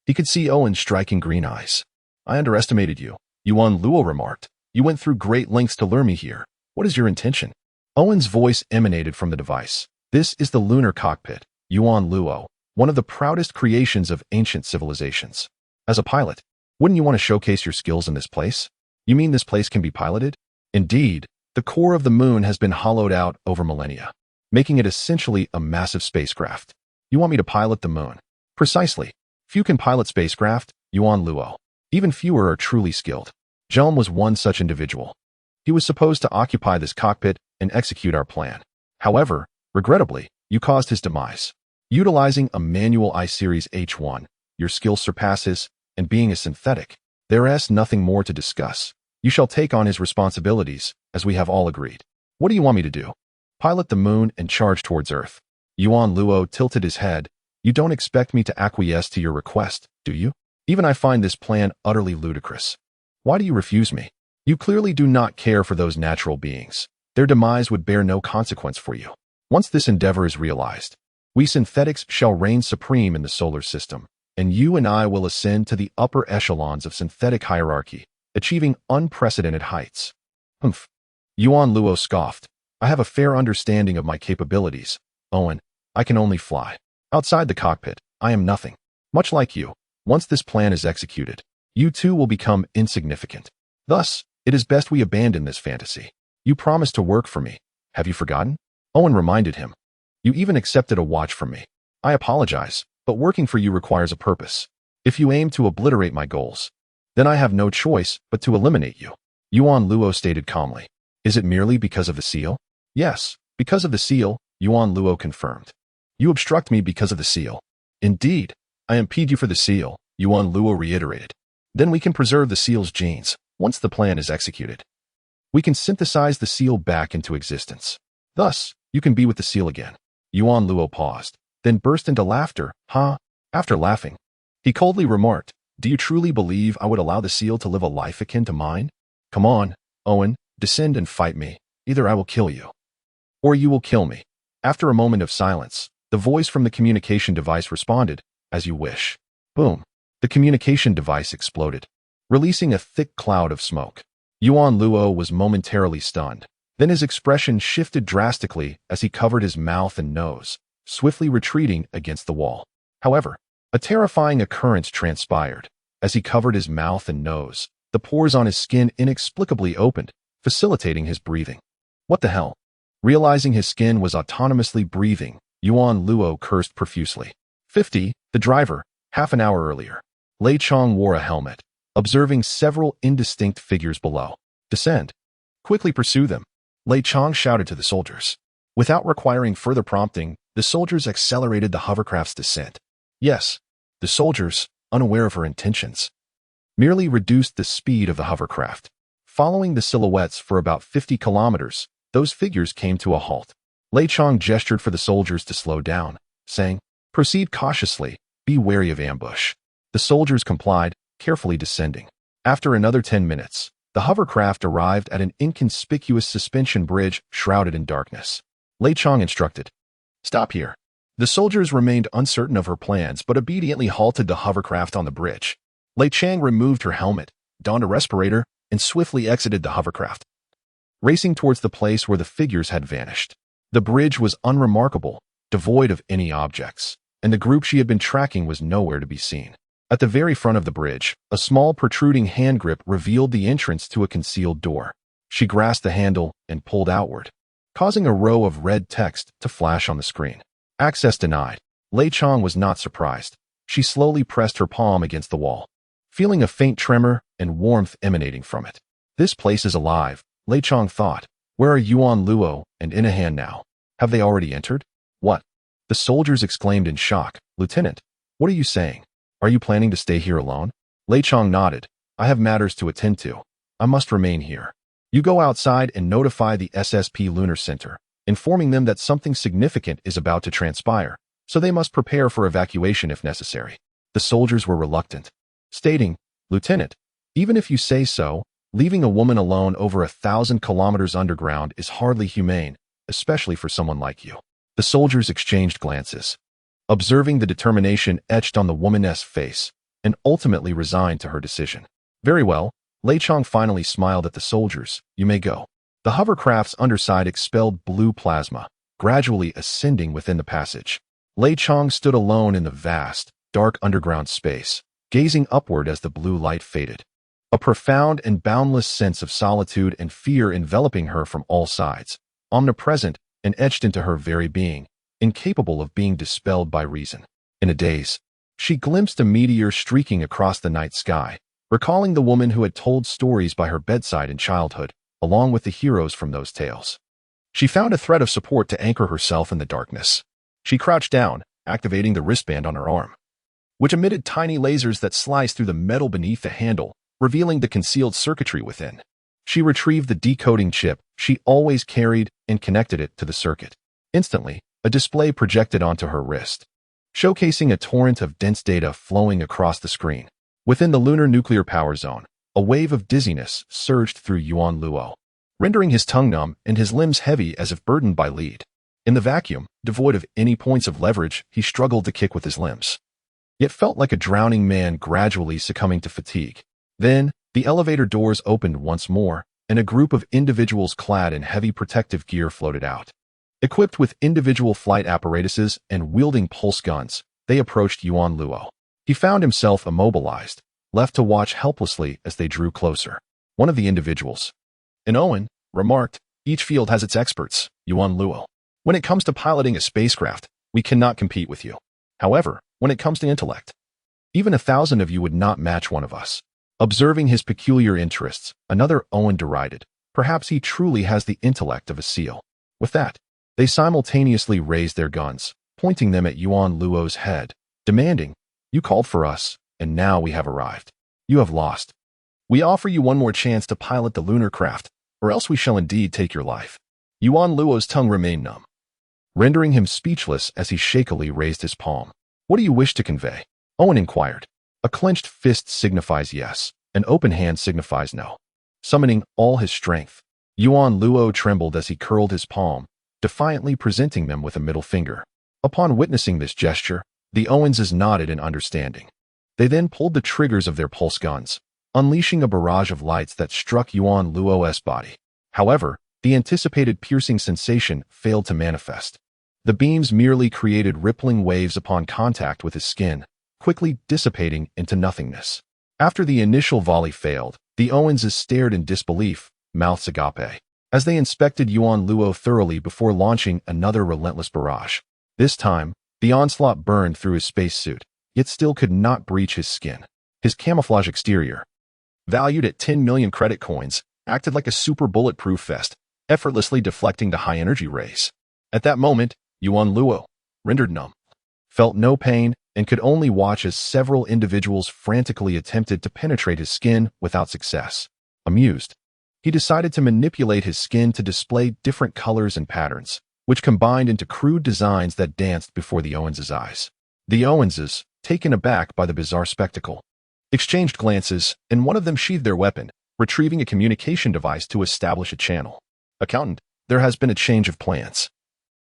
he could see Owen's striking green eyes. "I underestimated you," Yuan Luo remarked. "You went through great lengths to lure me here. What is your intention?" Owen's voice emanated from the device. "This is the lunar cockpit, Yuan Luo, one of the proudest creations of ancient civilizations. As a pilot, wouldn't you want to showcase your skills in this place? You mean this place can be piloted?" "Indeed, the core of the moon has been hollowed out over millennia, making it essentially a massive spacecraft. You want me to pilot the moon?" "Precisely. Few can pilot spacecraft, Yuan Luo. Even fewer are truly skilled. Jelm was one such individual. He was supposed to occupy this cockpit and execute our plan. However, regrettably, you caused his demise. Utilizing a manual I-Series H1, your skill surpasses, and being a synthetic, there is nothing more to discuss. You shall take on his responsibilities, as we have all agreed. What do you want me to do? Pilot the moon and charge towards Earth. Yuan Luo tilted his head. You don't expect me to acquiesce to your request, do you? Even I find this plan utterly ludicrous. Why do you refuse me? You clearly do not care for those natural beings. Their demise would bear no consequence for you. Once this endeavor is realized, we synthetics shall reign supreme in the solar system, and you and I will ascend to the upper echelons of synthetic hierarchy, achieving unprecedented heights. Humph. Yuan Luo scoffed. I have a fair understanding of my capabilities, Owen. I can only fly. Outside the cockpit, I am nothing. Much like you, once this plan is executed, you too will become insignificant. Thus, it is best we abandon this fantasy. You promised to work for me. Have you forgotten? Owen reminded him. You even accepted a watch from me. I apologize, but working for you requires a purpose. If you aim to obliterate my goals, then I have no choice but to eliminate you. Yuan Luo stated calmly. Is it merely because of the seal? Yes, because of the seal, Yuan Luo confirmed. You obstruct me because of the seal. Indeed, I impede you for the seal, Yuan Luo reiterated. Then we can preserve the seal's genes, once the plan is executed. We can synthesize the seal back into existence. Thus, you can be with the seal again. Yuan Luo paused, then burst into laughter. After laughing, he coldly remarked, do you truly believe I would allow the seal to live a life akin to mine? Come on, Owen, descend and fight me. Either I will kill you, or you will kill me. After a moment of silence, the voice from the communication device responded, as you wish. Boom. The communication device exploded, releasing a thick cloud of smoke. Yuan Luo was momentarily stunned. Then his expression shifted drastically as he covered his mouth and nose, swiftly retreating against the wall. However, a terrifying occurrence transpired. As he covered his mouth and nose, the pores on his skin inexplicably opened, facilitating his breathing. What the hell? Realizing his skin was autonomously breathing, Yuan Luo cursed profusely. 50, the driver, half an hour earlier. Lei Chong wore a helmet, observing several indistinct figures below. Descend. Quickly pursue them. Lei Chong shouted to the soldiers. Without requiring further prompting, the soldiers accelerated the hovercraft's descent. Yes, the soldiers, unaware of her intentions, merely reduced the speed of the hovercraft. Following the silhouettes for about 50 kilometers, those figures came to a halt. Lei Chong gestured for the soldiers to slow down, saying, proceed cautiously, be wary of ambush. The soldiers complied, carefully descending. After another 10 minutes, the hovercraft arrived at an inconspicuous suspension bridge shrouded in darkness. Lei Chong instructed, stop here. The soldiers remained uncertain of her plans but obediently halted the hovercraft on the bridge. Lei Chang removed her helmet, donned a respirator, and swiftly exited the hovercraft, racing towards the place where the figures had vanished. The bridge was unremarkable, devoid of any objects, and the group she had been tracking was nowhere to be seen. At the very front of the bridge, a small protruding hand grip revealed the entrance to a concealed door. She grasped the handle and pulled outward, causing a row of red text to flash on the screen. Access denied. Lei Chong was not surprised. She slowly pressed her palm against the wall, feeling a faint tremor and warmth emanating from it. This place is alive, Lei Chong thought. Where are Yuan Luo and Inahan now? Have they already entered? What? The soldiers exclaimed in shock. Lieutenant, what are you saying? Are you planning to stay here alone? Lei Chong nodded. I have matters to attend to. I must remain here. You go outside and notify the SSP Lunar Center, informing them that something significant is about to transpire, so they must prepare for evacuation if necessary. The soldiers were reluctant, stating, Lieutenant, even if you say so, leaving a woman alone over 1,000 kilometers underground is hardly humane, especially for someone like you. The soldiers exchanged glances, observing the determination etched on the woman's face, and ultimately resigned to her decision. Very well, Lei Chong finally smiled at the soldiers. You may go. The hovercraft's underside expelled blue plasma, gradually ascending within the passage. Lei Chong stood alone in the vast, dark underground space, gazing upward as the blue light faded. A profound and boundless sense of solitude and fear enveloping her from all sides, omnipresent and etched into her very being, incapable of being dispelled by reason. In a daze, she glimpsed a meteor streaking across the night sky, recalling the woman who had told stories by her bedside in childhood, along with the heroes from those tales. She found a thread of support to anchor herself in the darkness. She crouched down, activating the wristband on her arm. which emitted tiny lasers that sliced through the metal beneath the handle, revealing the concealed circuitry within. She retrieved the decoding chip she always carried and connected it to the circuit. Instantly, a display projected onto her wrist, showcasing a torrent of dense data flowing across the screen. Within the lunar nuclear power zone, a wave of dizziness surged through Yuan Luo, rendering his tongue numb and his limbs heavy as if burdened by lead. In the vacuum, devoid of any points of leverage, he struggled to kick with his limbs. It felt like a drowning man gradually succumbing to fatigue. Then, the elevator doors opened once more, and a group of individuals clad in heavy protective gear floated out. Equipped with individual flight apparatuses and wielding pulse guns, they approached Yuan Luo. He found himself immobilized, left to watch helplessly as they drew closer. One of the individuals, an Owen, remarked, "Each field has its experts, Yuan Luo. When it comes to piloting a spacecraft, we cannot compete with you. However, when it comes to intellect, even 1,000 of you would not match one of us." Observing his peculiar interests, another Owen derided, "Perhaps he truly has the intellect of a seal." With that, they simultaneously raised their guns, pointing them at Yuan Luo's head, demanding, "You called for us, and now we have arrived. You have lost. We offer you one more chance to pilot the lunar craft, or else we shall indeed take your life." Yuan Luo's tongue remained numb, rendering him speechless as he shakily raised his palm. "What do you wish to convey?" Owen inquired. A clenched fist signifies yes, an open hand signifies no. Summoning all his strength, Yuan Luo trembled as he curled his palm, defiantly presenting them with a middle finger. Upon witnessing this gesture, the Owenses nodded in understanding. They then pulled the triggers of their pulse guns, unleashing a barrage of lights that struck Yuan Luo's body. However, the anticipated piercing sensation failed to manifest. The beams merely created rippling waves upon contact with his skin, quickly dissipating into nothingness. After the initial volley failed, the Owenses stared in disbelief, mouths agape, as they inspected Yuan Luo thoroughly before launching another relentless barrage. This time, the onslaught burned through his spacesuit, yet still could not breach his skin. His camouflage exterior, valued at 10 million credit coins, acted like a super bulletproof vest, effortlessly deflecting the high-energy rays. At that moment, Yuan Luo, rendered numb, felt no pain and could only watch as several individuals frantically attempted to penetrate his skin without success. Amused, he decided to manipulate his skin to display different colors and patterns, which combined into crude designs that danced before the Owenses' eyes. The Owenses, taken aback by the bizarre spectacle, exchanged glances, and one of them sheathed their weapon, retrieving a communication device to establish a channel. "Accountant, there has been a change of plans.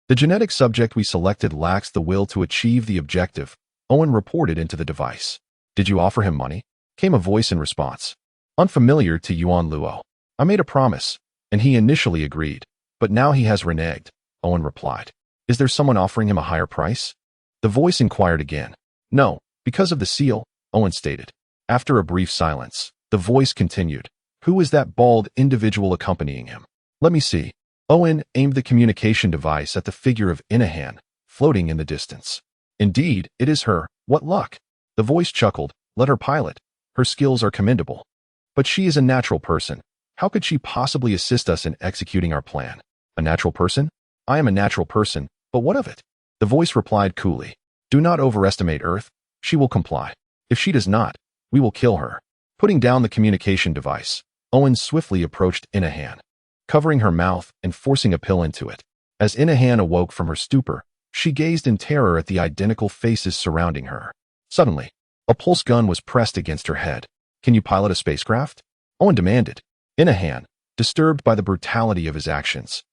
The genetic subject we selected lacks the will to achieve the objective," Owen reported into the device. "Did you offer him money?" came a voice in response, unfamiliar to Yuan Luo. "I made a promise, and he initially agreed, but now he has reneged," Owen replied. "Is there someone offering him a higher price?" The voice inquired again. "No, because of the seal," Owen stated. After a brief silence, the voice continued. "Who is that bald individual accompanying him?" "Let me see." Owen aimed the communication device at the figure of Inahan, floating in the distance. "Indeed, it is her. What luck." The voice chuckled. "Let her pilot. Her skills are commendable. But she is a natural person. How could she possibly assist us in executing our plan?" "A natural person? I am a natural person, but what of it?" The voice replied coolly. "Do not overestimate Earth. She will comply. If she does not, we will kill her." Putting down the communication device, Owen swiftly approached Inahan, covering her mouth and forcing a pill into it. As Inahan awoke from her stupor, she gazed in terror at the identical faces surrounding her. Suddenly, a pulse gun was pressed against her head. "Can you pilot a spacecraft?" Owen demanded. Inahan, disturbed by the brutality of his actions,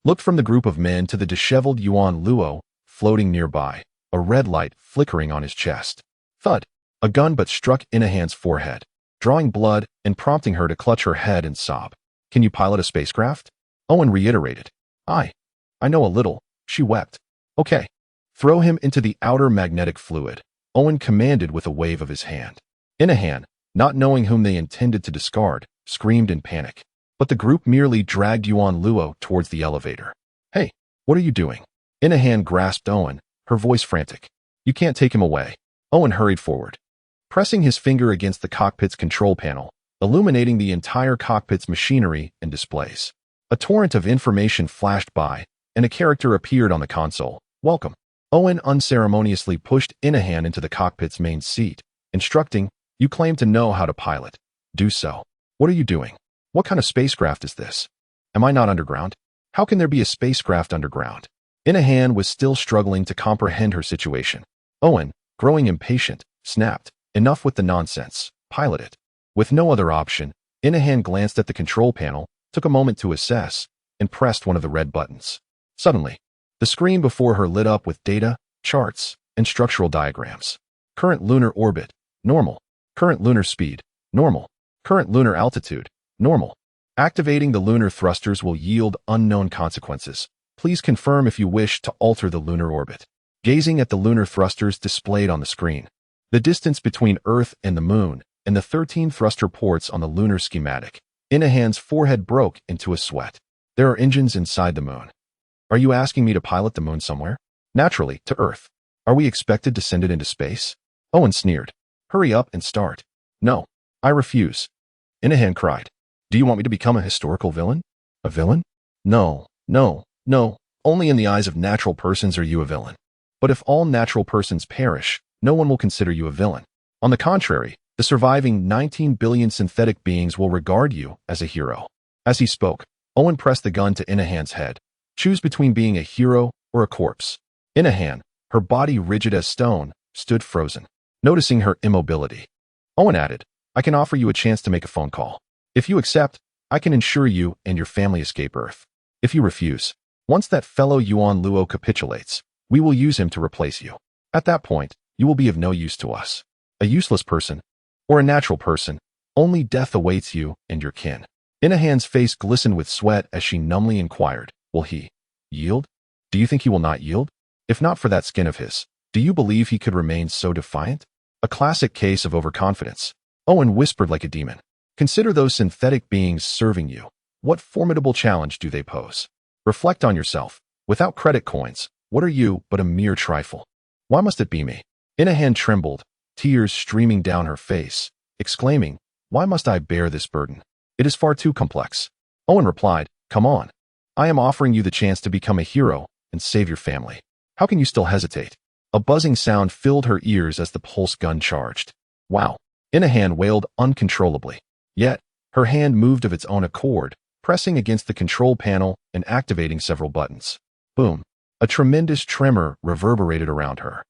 looked from the group of men to the disheveled Yuan Luo, floating nearby, a red light flickering on his chest. Thud! A gun butt struck Inahan's forehead, drawing blood and prompting her to clutch her head and sob. "Can you pilot a spacecraft?" Owen reiterated. I know a little," she wept. "Okay. Throw him into the outer magnetic fluid," Owen commanded with a wave of his hand. Inahan, not knowing whom they intended to discard, screamed in panic. But the group merely dragged Yuan Luo towards the elevator. "Hey, what are you doing?" Inahan grasped Owen, her voice frantic. "You can't take him away." Owen hurried forward, pressing his finger against the cockpit's control panel, illuminating the entire cockpit's machinery and displays. A torrent of information flashed by, and a character appeared on the console. "Welcome. Owen unceremoniously pushed Inahan into the cockpit's main seat, instructing, "You claim to know how to pilot. Do so. What are you doing? What kind of spacecraft is this? Am I not underground? How can there be a spacecraft underground?" Inahan was still struggling to comprehend her situation. Owen, growing impatient, snapped, "Enough with the nonsense. Pilot it." With no other option, Inahan glanced at the control panel, took a moment to assess, and pressed one of the red buttons. Suddenly, the screen before her lit up with data, charts, and structural diagrams. Current lunar orbit, normal. Current lunar speed, normal. Current lunar altitude, normal. Activating the lunar thrusters will yield unknown consequences. Please confirm if you wish to alter the lunar orbit. Gazing at the lunar thrusters displayed on the screen, the distance between Earth and the Moon, and the 13 thruster ports on the lunar schematic, Inahan's forehead broke into a sweat. There are engines inside the Moon. Are you asking me to pilot the Moon somewhere? Naturally, to Earth. Are we expected to send it into space? Owen sneered. Hurry up and start. No, I refuse. Inahan cried. Do you want me to become a historical villain? A villain? No, no, no. Only in the eyes of natural persons are you a villain. But if all natural persons perish, no one will consider you a villain. On the contrary, the surviving 19 billion synthetic beings will regard you as a hero. As he spoke, Owen pressed the gun to Inahan's head. Choose between being a hero or a corpse. Inahan, her body rigid as stone, stood frozen, noticing her immobility. Owen added, I can offer you a chance to make a phone call. If you accept, I can ensure you and your family escape Earth. If you refuse, once that fellow Yuan Luo capitulates, we will use him to replace you. At that point, you will be of no use to us. A useless person, or a natural person, only death awaits you and your kin. Inahan's face glistened with sweat as she numbly inquired, will he yield? Do you think he will not yield? If not for that skin of his, do you believe he could remain so defiant? A classic case of overconfidence. Owen whispered like a demon. Consider those synthetic beings serving you. What formidable challenge do they pose? Reflect on yourself. Without credit coins, what are you but a mere trifle? Why must it be me? Inahan trembled, tears streaming down her face, exclaiming, why must I bear this burden? It is far too complex. Owen replied, come on. I am offering you the chance to become a hero and save your family. How can you still hesitate? A buzzing sound filled her ears as the pulse gun charged. Wow. Inahan wailed uncontrollably. Yet, her hand moved of its own accord, pressing against the control panel and activating several buttons. Boom. A tremendous tremor reverberated around her.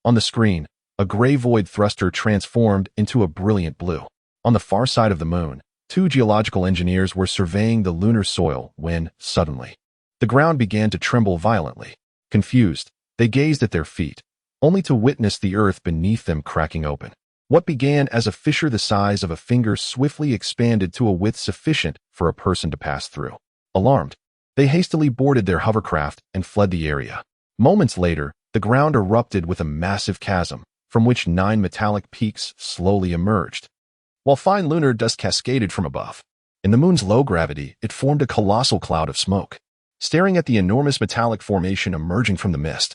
On the screen, a gray void thruster transformed into a brilliant blue. On the far side of the moon, two geological engineers were surveying the lunar soil when, suddenly, the ground began to tremble violently. Confused, they gazed at their feet, only to witness the earth beneath them cracking open. What began as a fissure the size of a finger swiftly expanded to a width sufficient for a person to pass through. Alarmed, they hastily boarded their hovercraft and fled the area. Moments later, the ground erupted with a massive chasm, from which 9 metallic peaks slowly emerged, while fine lunar dust cascaded from above. In the moon's low gravity, it formed a colossal cloud of smoke. Staring at the enormous metallic formation emerging from the mist,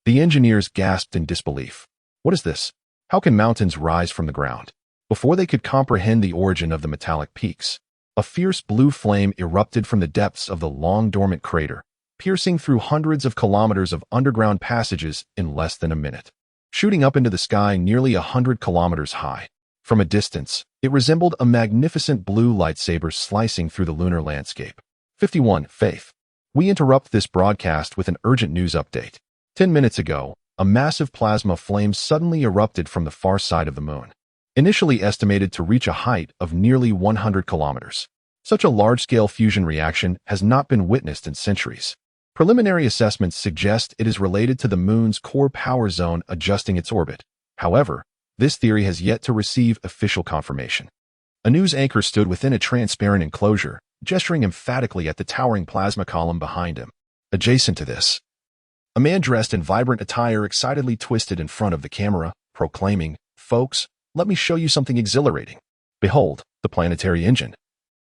the engineers gasped in disbelief. What is this? How can mountains rise from the ground? Before they could comprehend the origin of the metallic peaks, a fierce blue flame erupted from the depths of the long-dormant crater, piercing through hundreds of kilometers of underground passages in less than a minute, shooting up into the sky nearly 100 kilometers high. From a distance, it resembled a magnificent blue lightsaber slicing through the lunar landscape. 51. Faith. We interrupt this broadcast with an urgent news update. 10 minutes ago, a massive plasma flame suddenly erupted from the far side of the moon, initially estimated to reach a height of nearly 100 kilometers. Such a large-scale fusion reaction has not been witnessed in centuries. Preliminary assessments suggest it is related to the moon's core power zone adjusting its orbit. However, this theory has yet to receive official confirmation. A news anchor stood within a transparent enclosure, gesturing emphatically at the towering plasma column behind him. Adjacent to this, a man dressed in vibrant attire excitedly twisted in front of the camera, proclaiming, "Folks, let me show you something exhilarating. Behold, the planetary engine.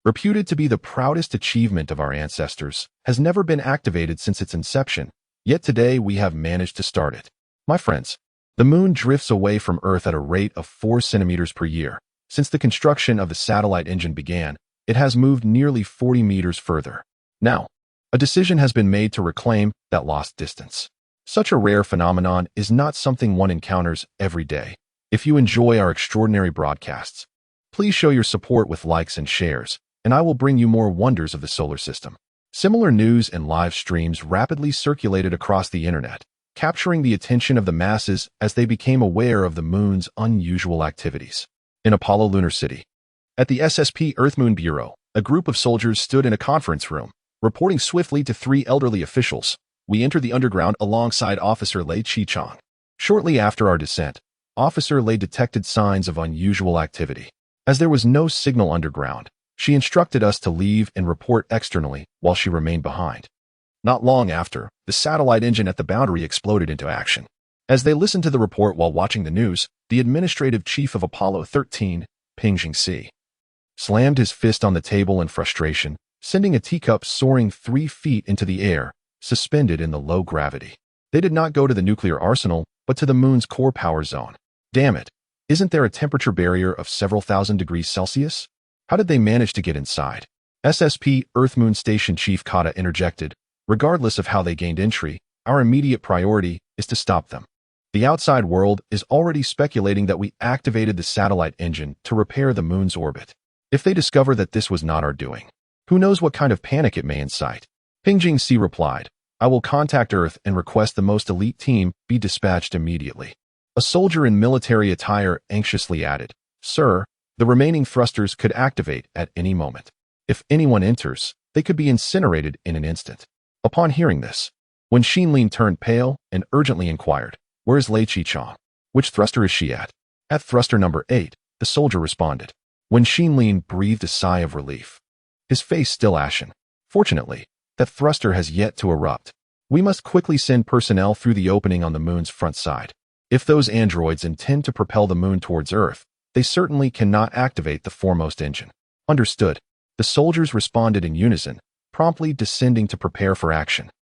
Reputed to be the proudest achievement of our ancestors, has never been activated since its inception, yet today we have managed to start it. My friends, the moon drifts away from Earth at a rate of 4 centimeters per year. Since the construction of the satellite engine began, it has moved nearly 40 meters further. Now, a decision has been made to reclaim that lost distance. Such a rare phenomenon is not something one encounters every day. If you enjoy our extraordinary broadcasts, please show your support with likes and shares, and I will bring you more wonders of the solar system. Similar news and live streams rapidly circulated across the internet, capturing the attention of the masses as they became aware of the moon's unusual activities. In Apollo Lunar City, at the SSP Earth-Moon Bureau, a group of soldiers stood in a conference room, reporting swiftly to three elderly officials. We entered the underground alongside Officer Lei Chi-chong. Shortly after our descent, Officer Lei detected signs of unusual activity. As there was no signal underground, she instructed us to leave and report externally while she remained behind. Not long after, the satellite engine at the boundary exploded into action. As they listened to the report while watching the news, the administrative chief of Apollo 13, Ping Jingxi, slammed his fist on the table in frustration, sending a teacup soaring 3 feet into the air, suspended in the low gravity. They did not go to the nuclear arsenal, but to the moon's core power zone. Damn it! Isn't there a temperature barrier of several thousand degrees Celsius? How did they manage to get inside? SSP Earth-Moon Station Chief Kata interjected. Regardless of how they gained entry, our immediate priority is to stop them. The outside world is already speculating that we activated the satellite engine to repair the moon's orbit. If they discover that this was not our doing, who knows what kind of panic it may incite? Ping Jingxi replied, I will contact Earth and request the most elite team be dispatched immediately. A soldier in military attire anxiously added, Sir, the remaining thrusters could activate at any moment. If anyone enters, they could be incinerated in an instant. Upon hearing this, Wen Xinlin turned pale and urgently inquired, Where's Lei Chi-chong? Which thruster is she at? At thruster number 8, the soldier responded. Wen Xinlin breathed a sigh of relief, his face still ashen. Fortunately, that thruster has yet to erupt. We must quickly send personnel through the opening on the moon's front side. If those androids intend to propel the moon towards Earth, they certainly cannot activate the foremost engine. Understood. The soldiers responded in unison, promptly descending to prepare for action.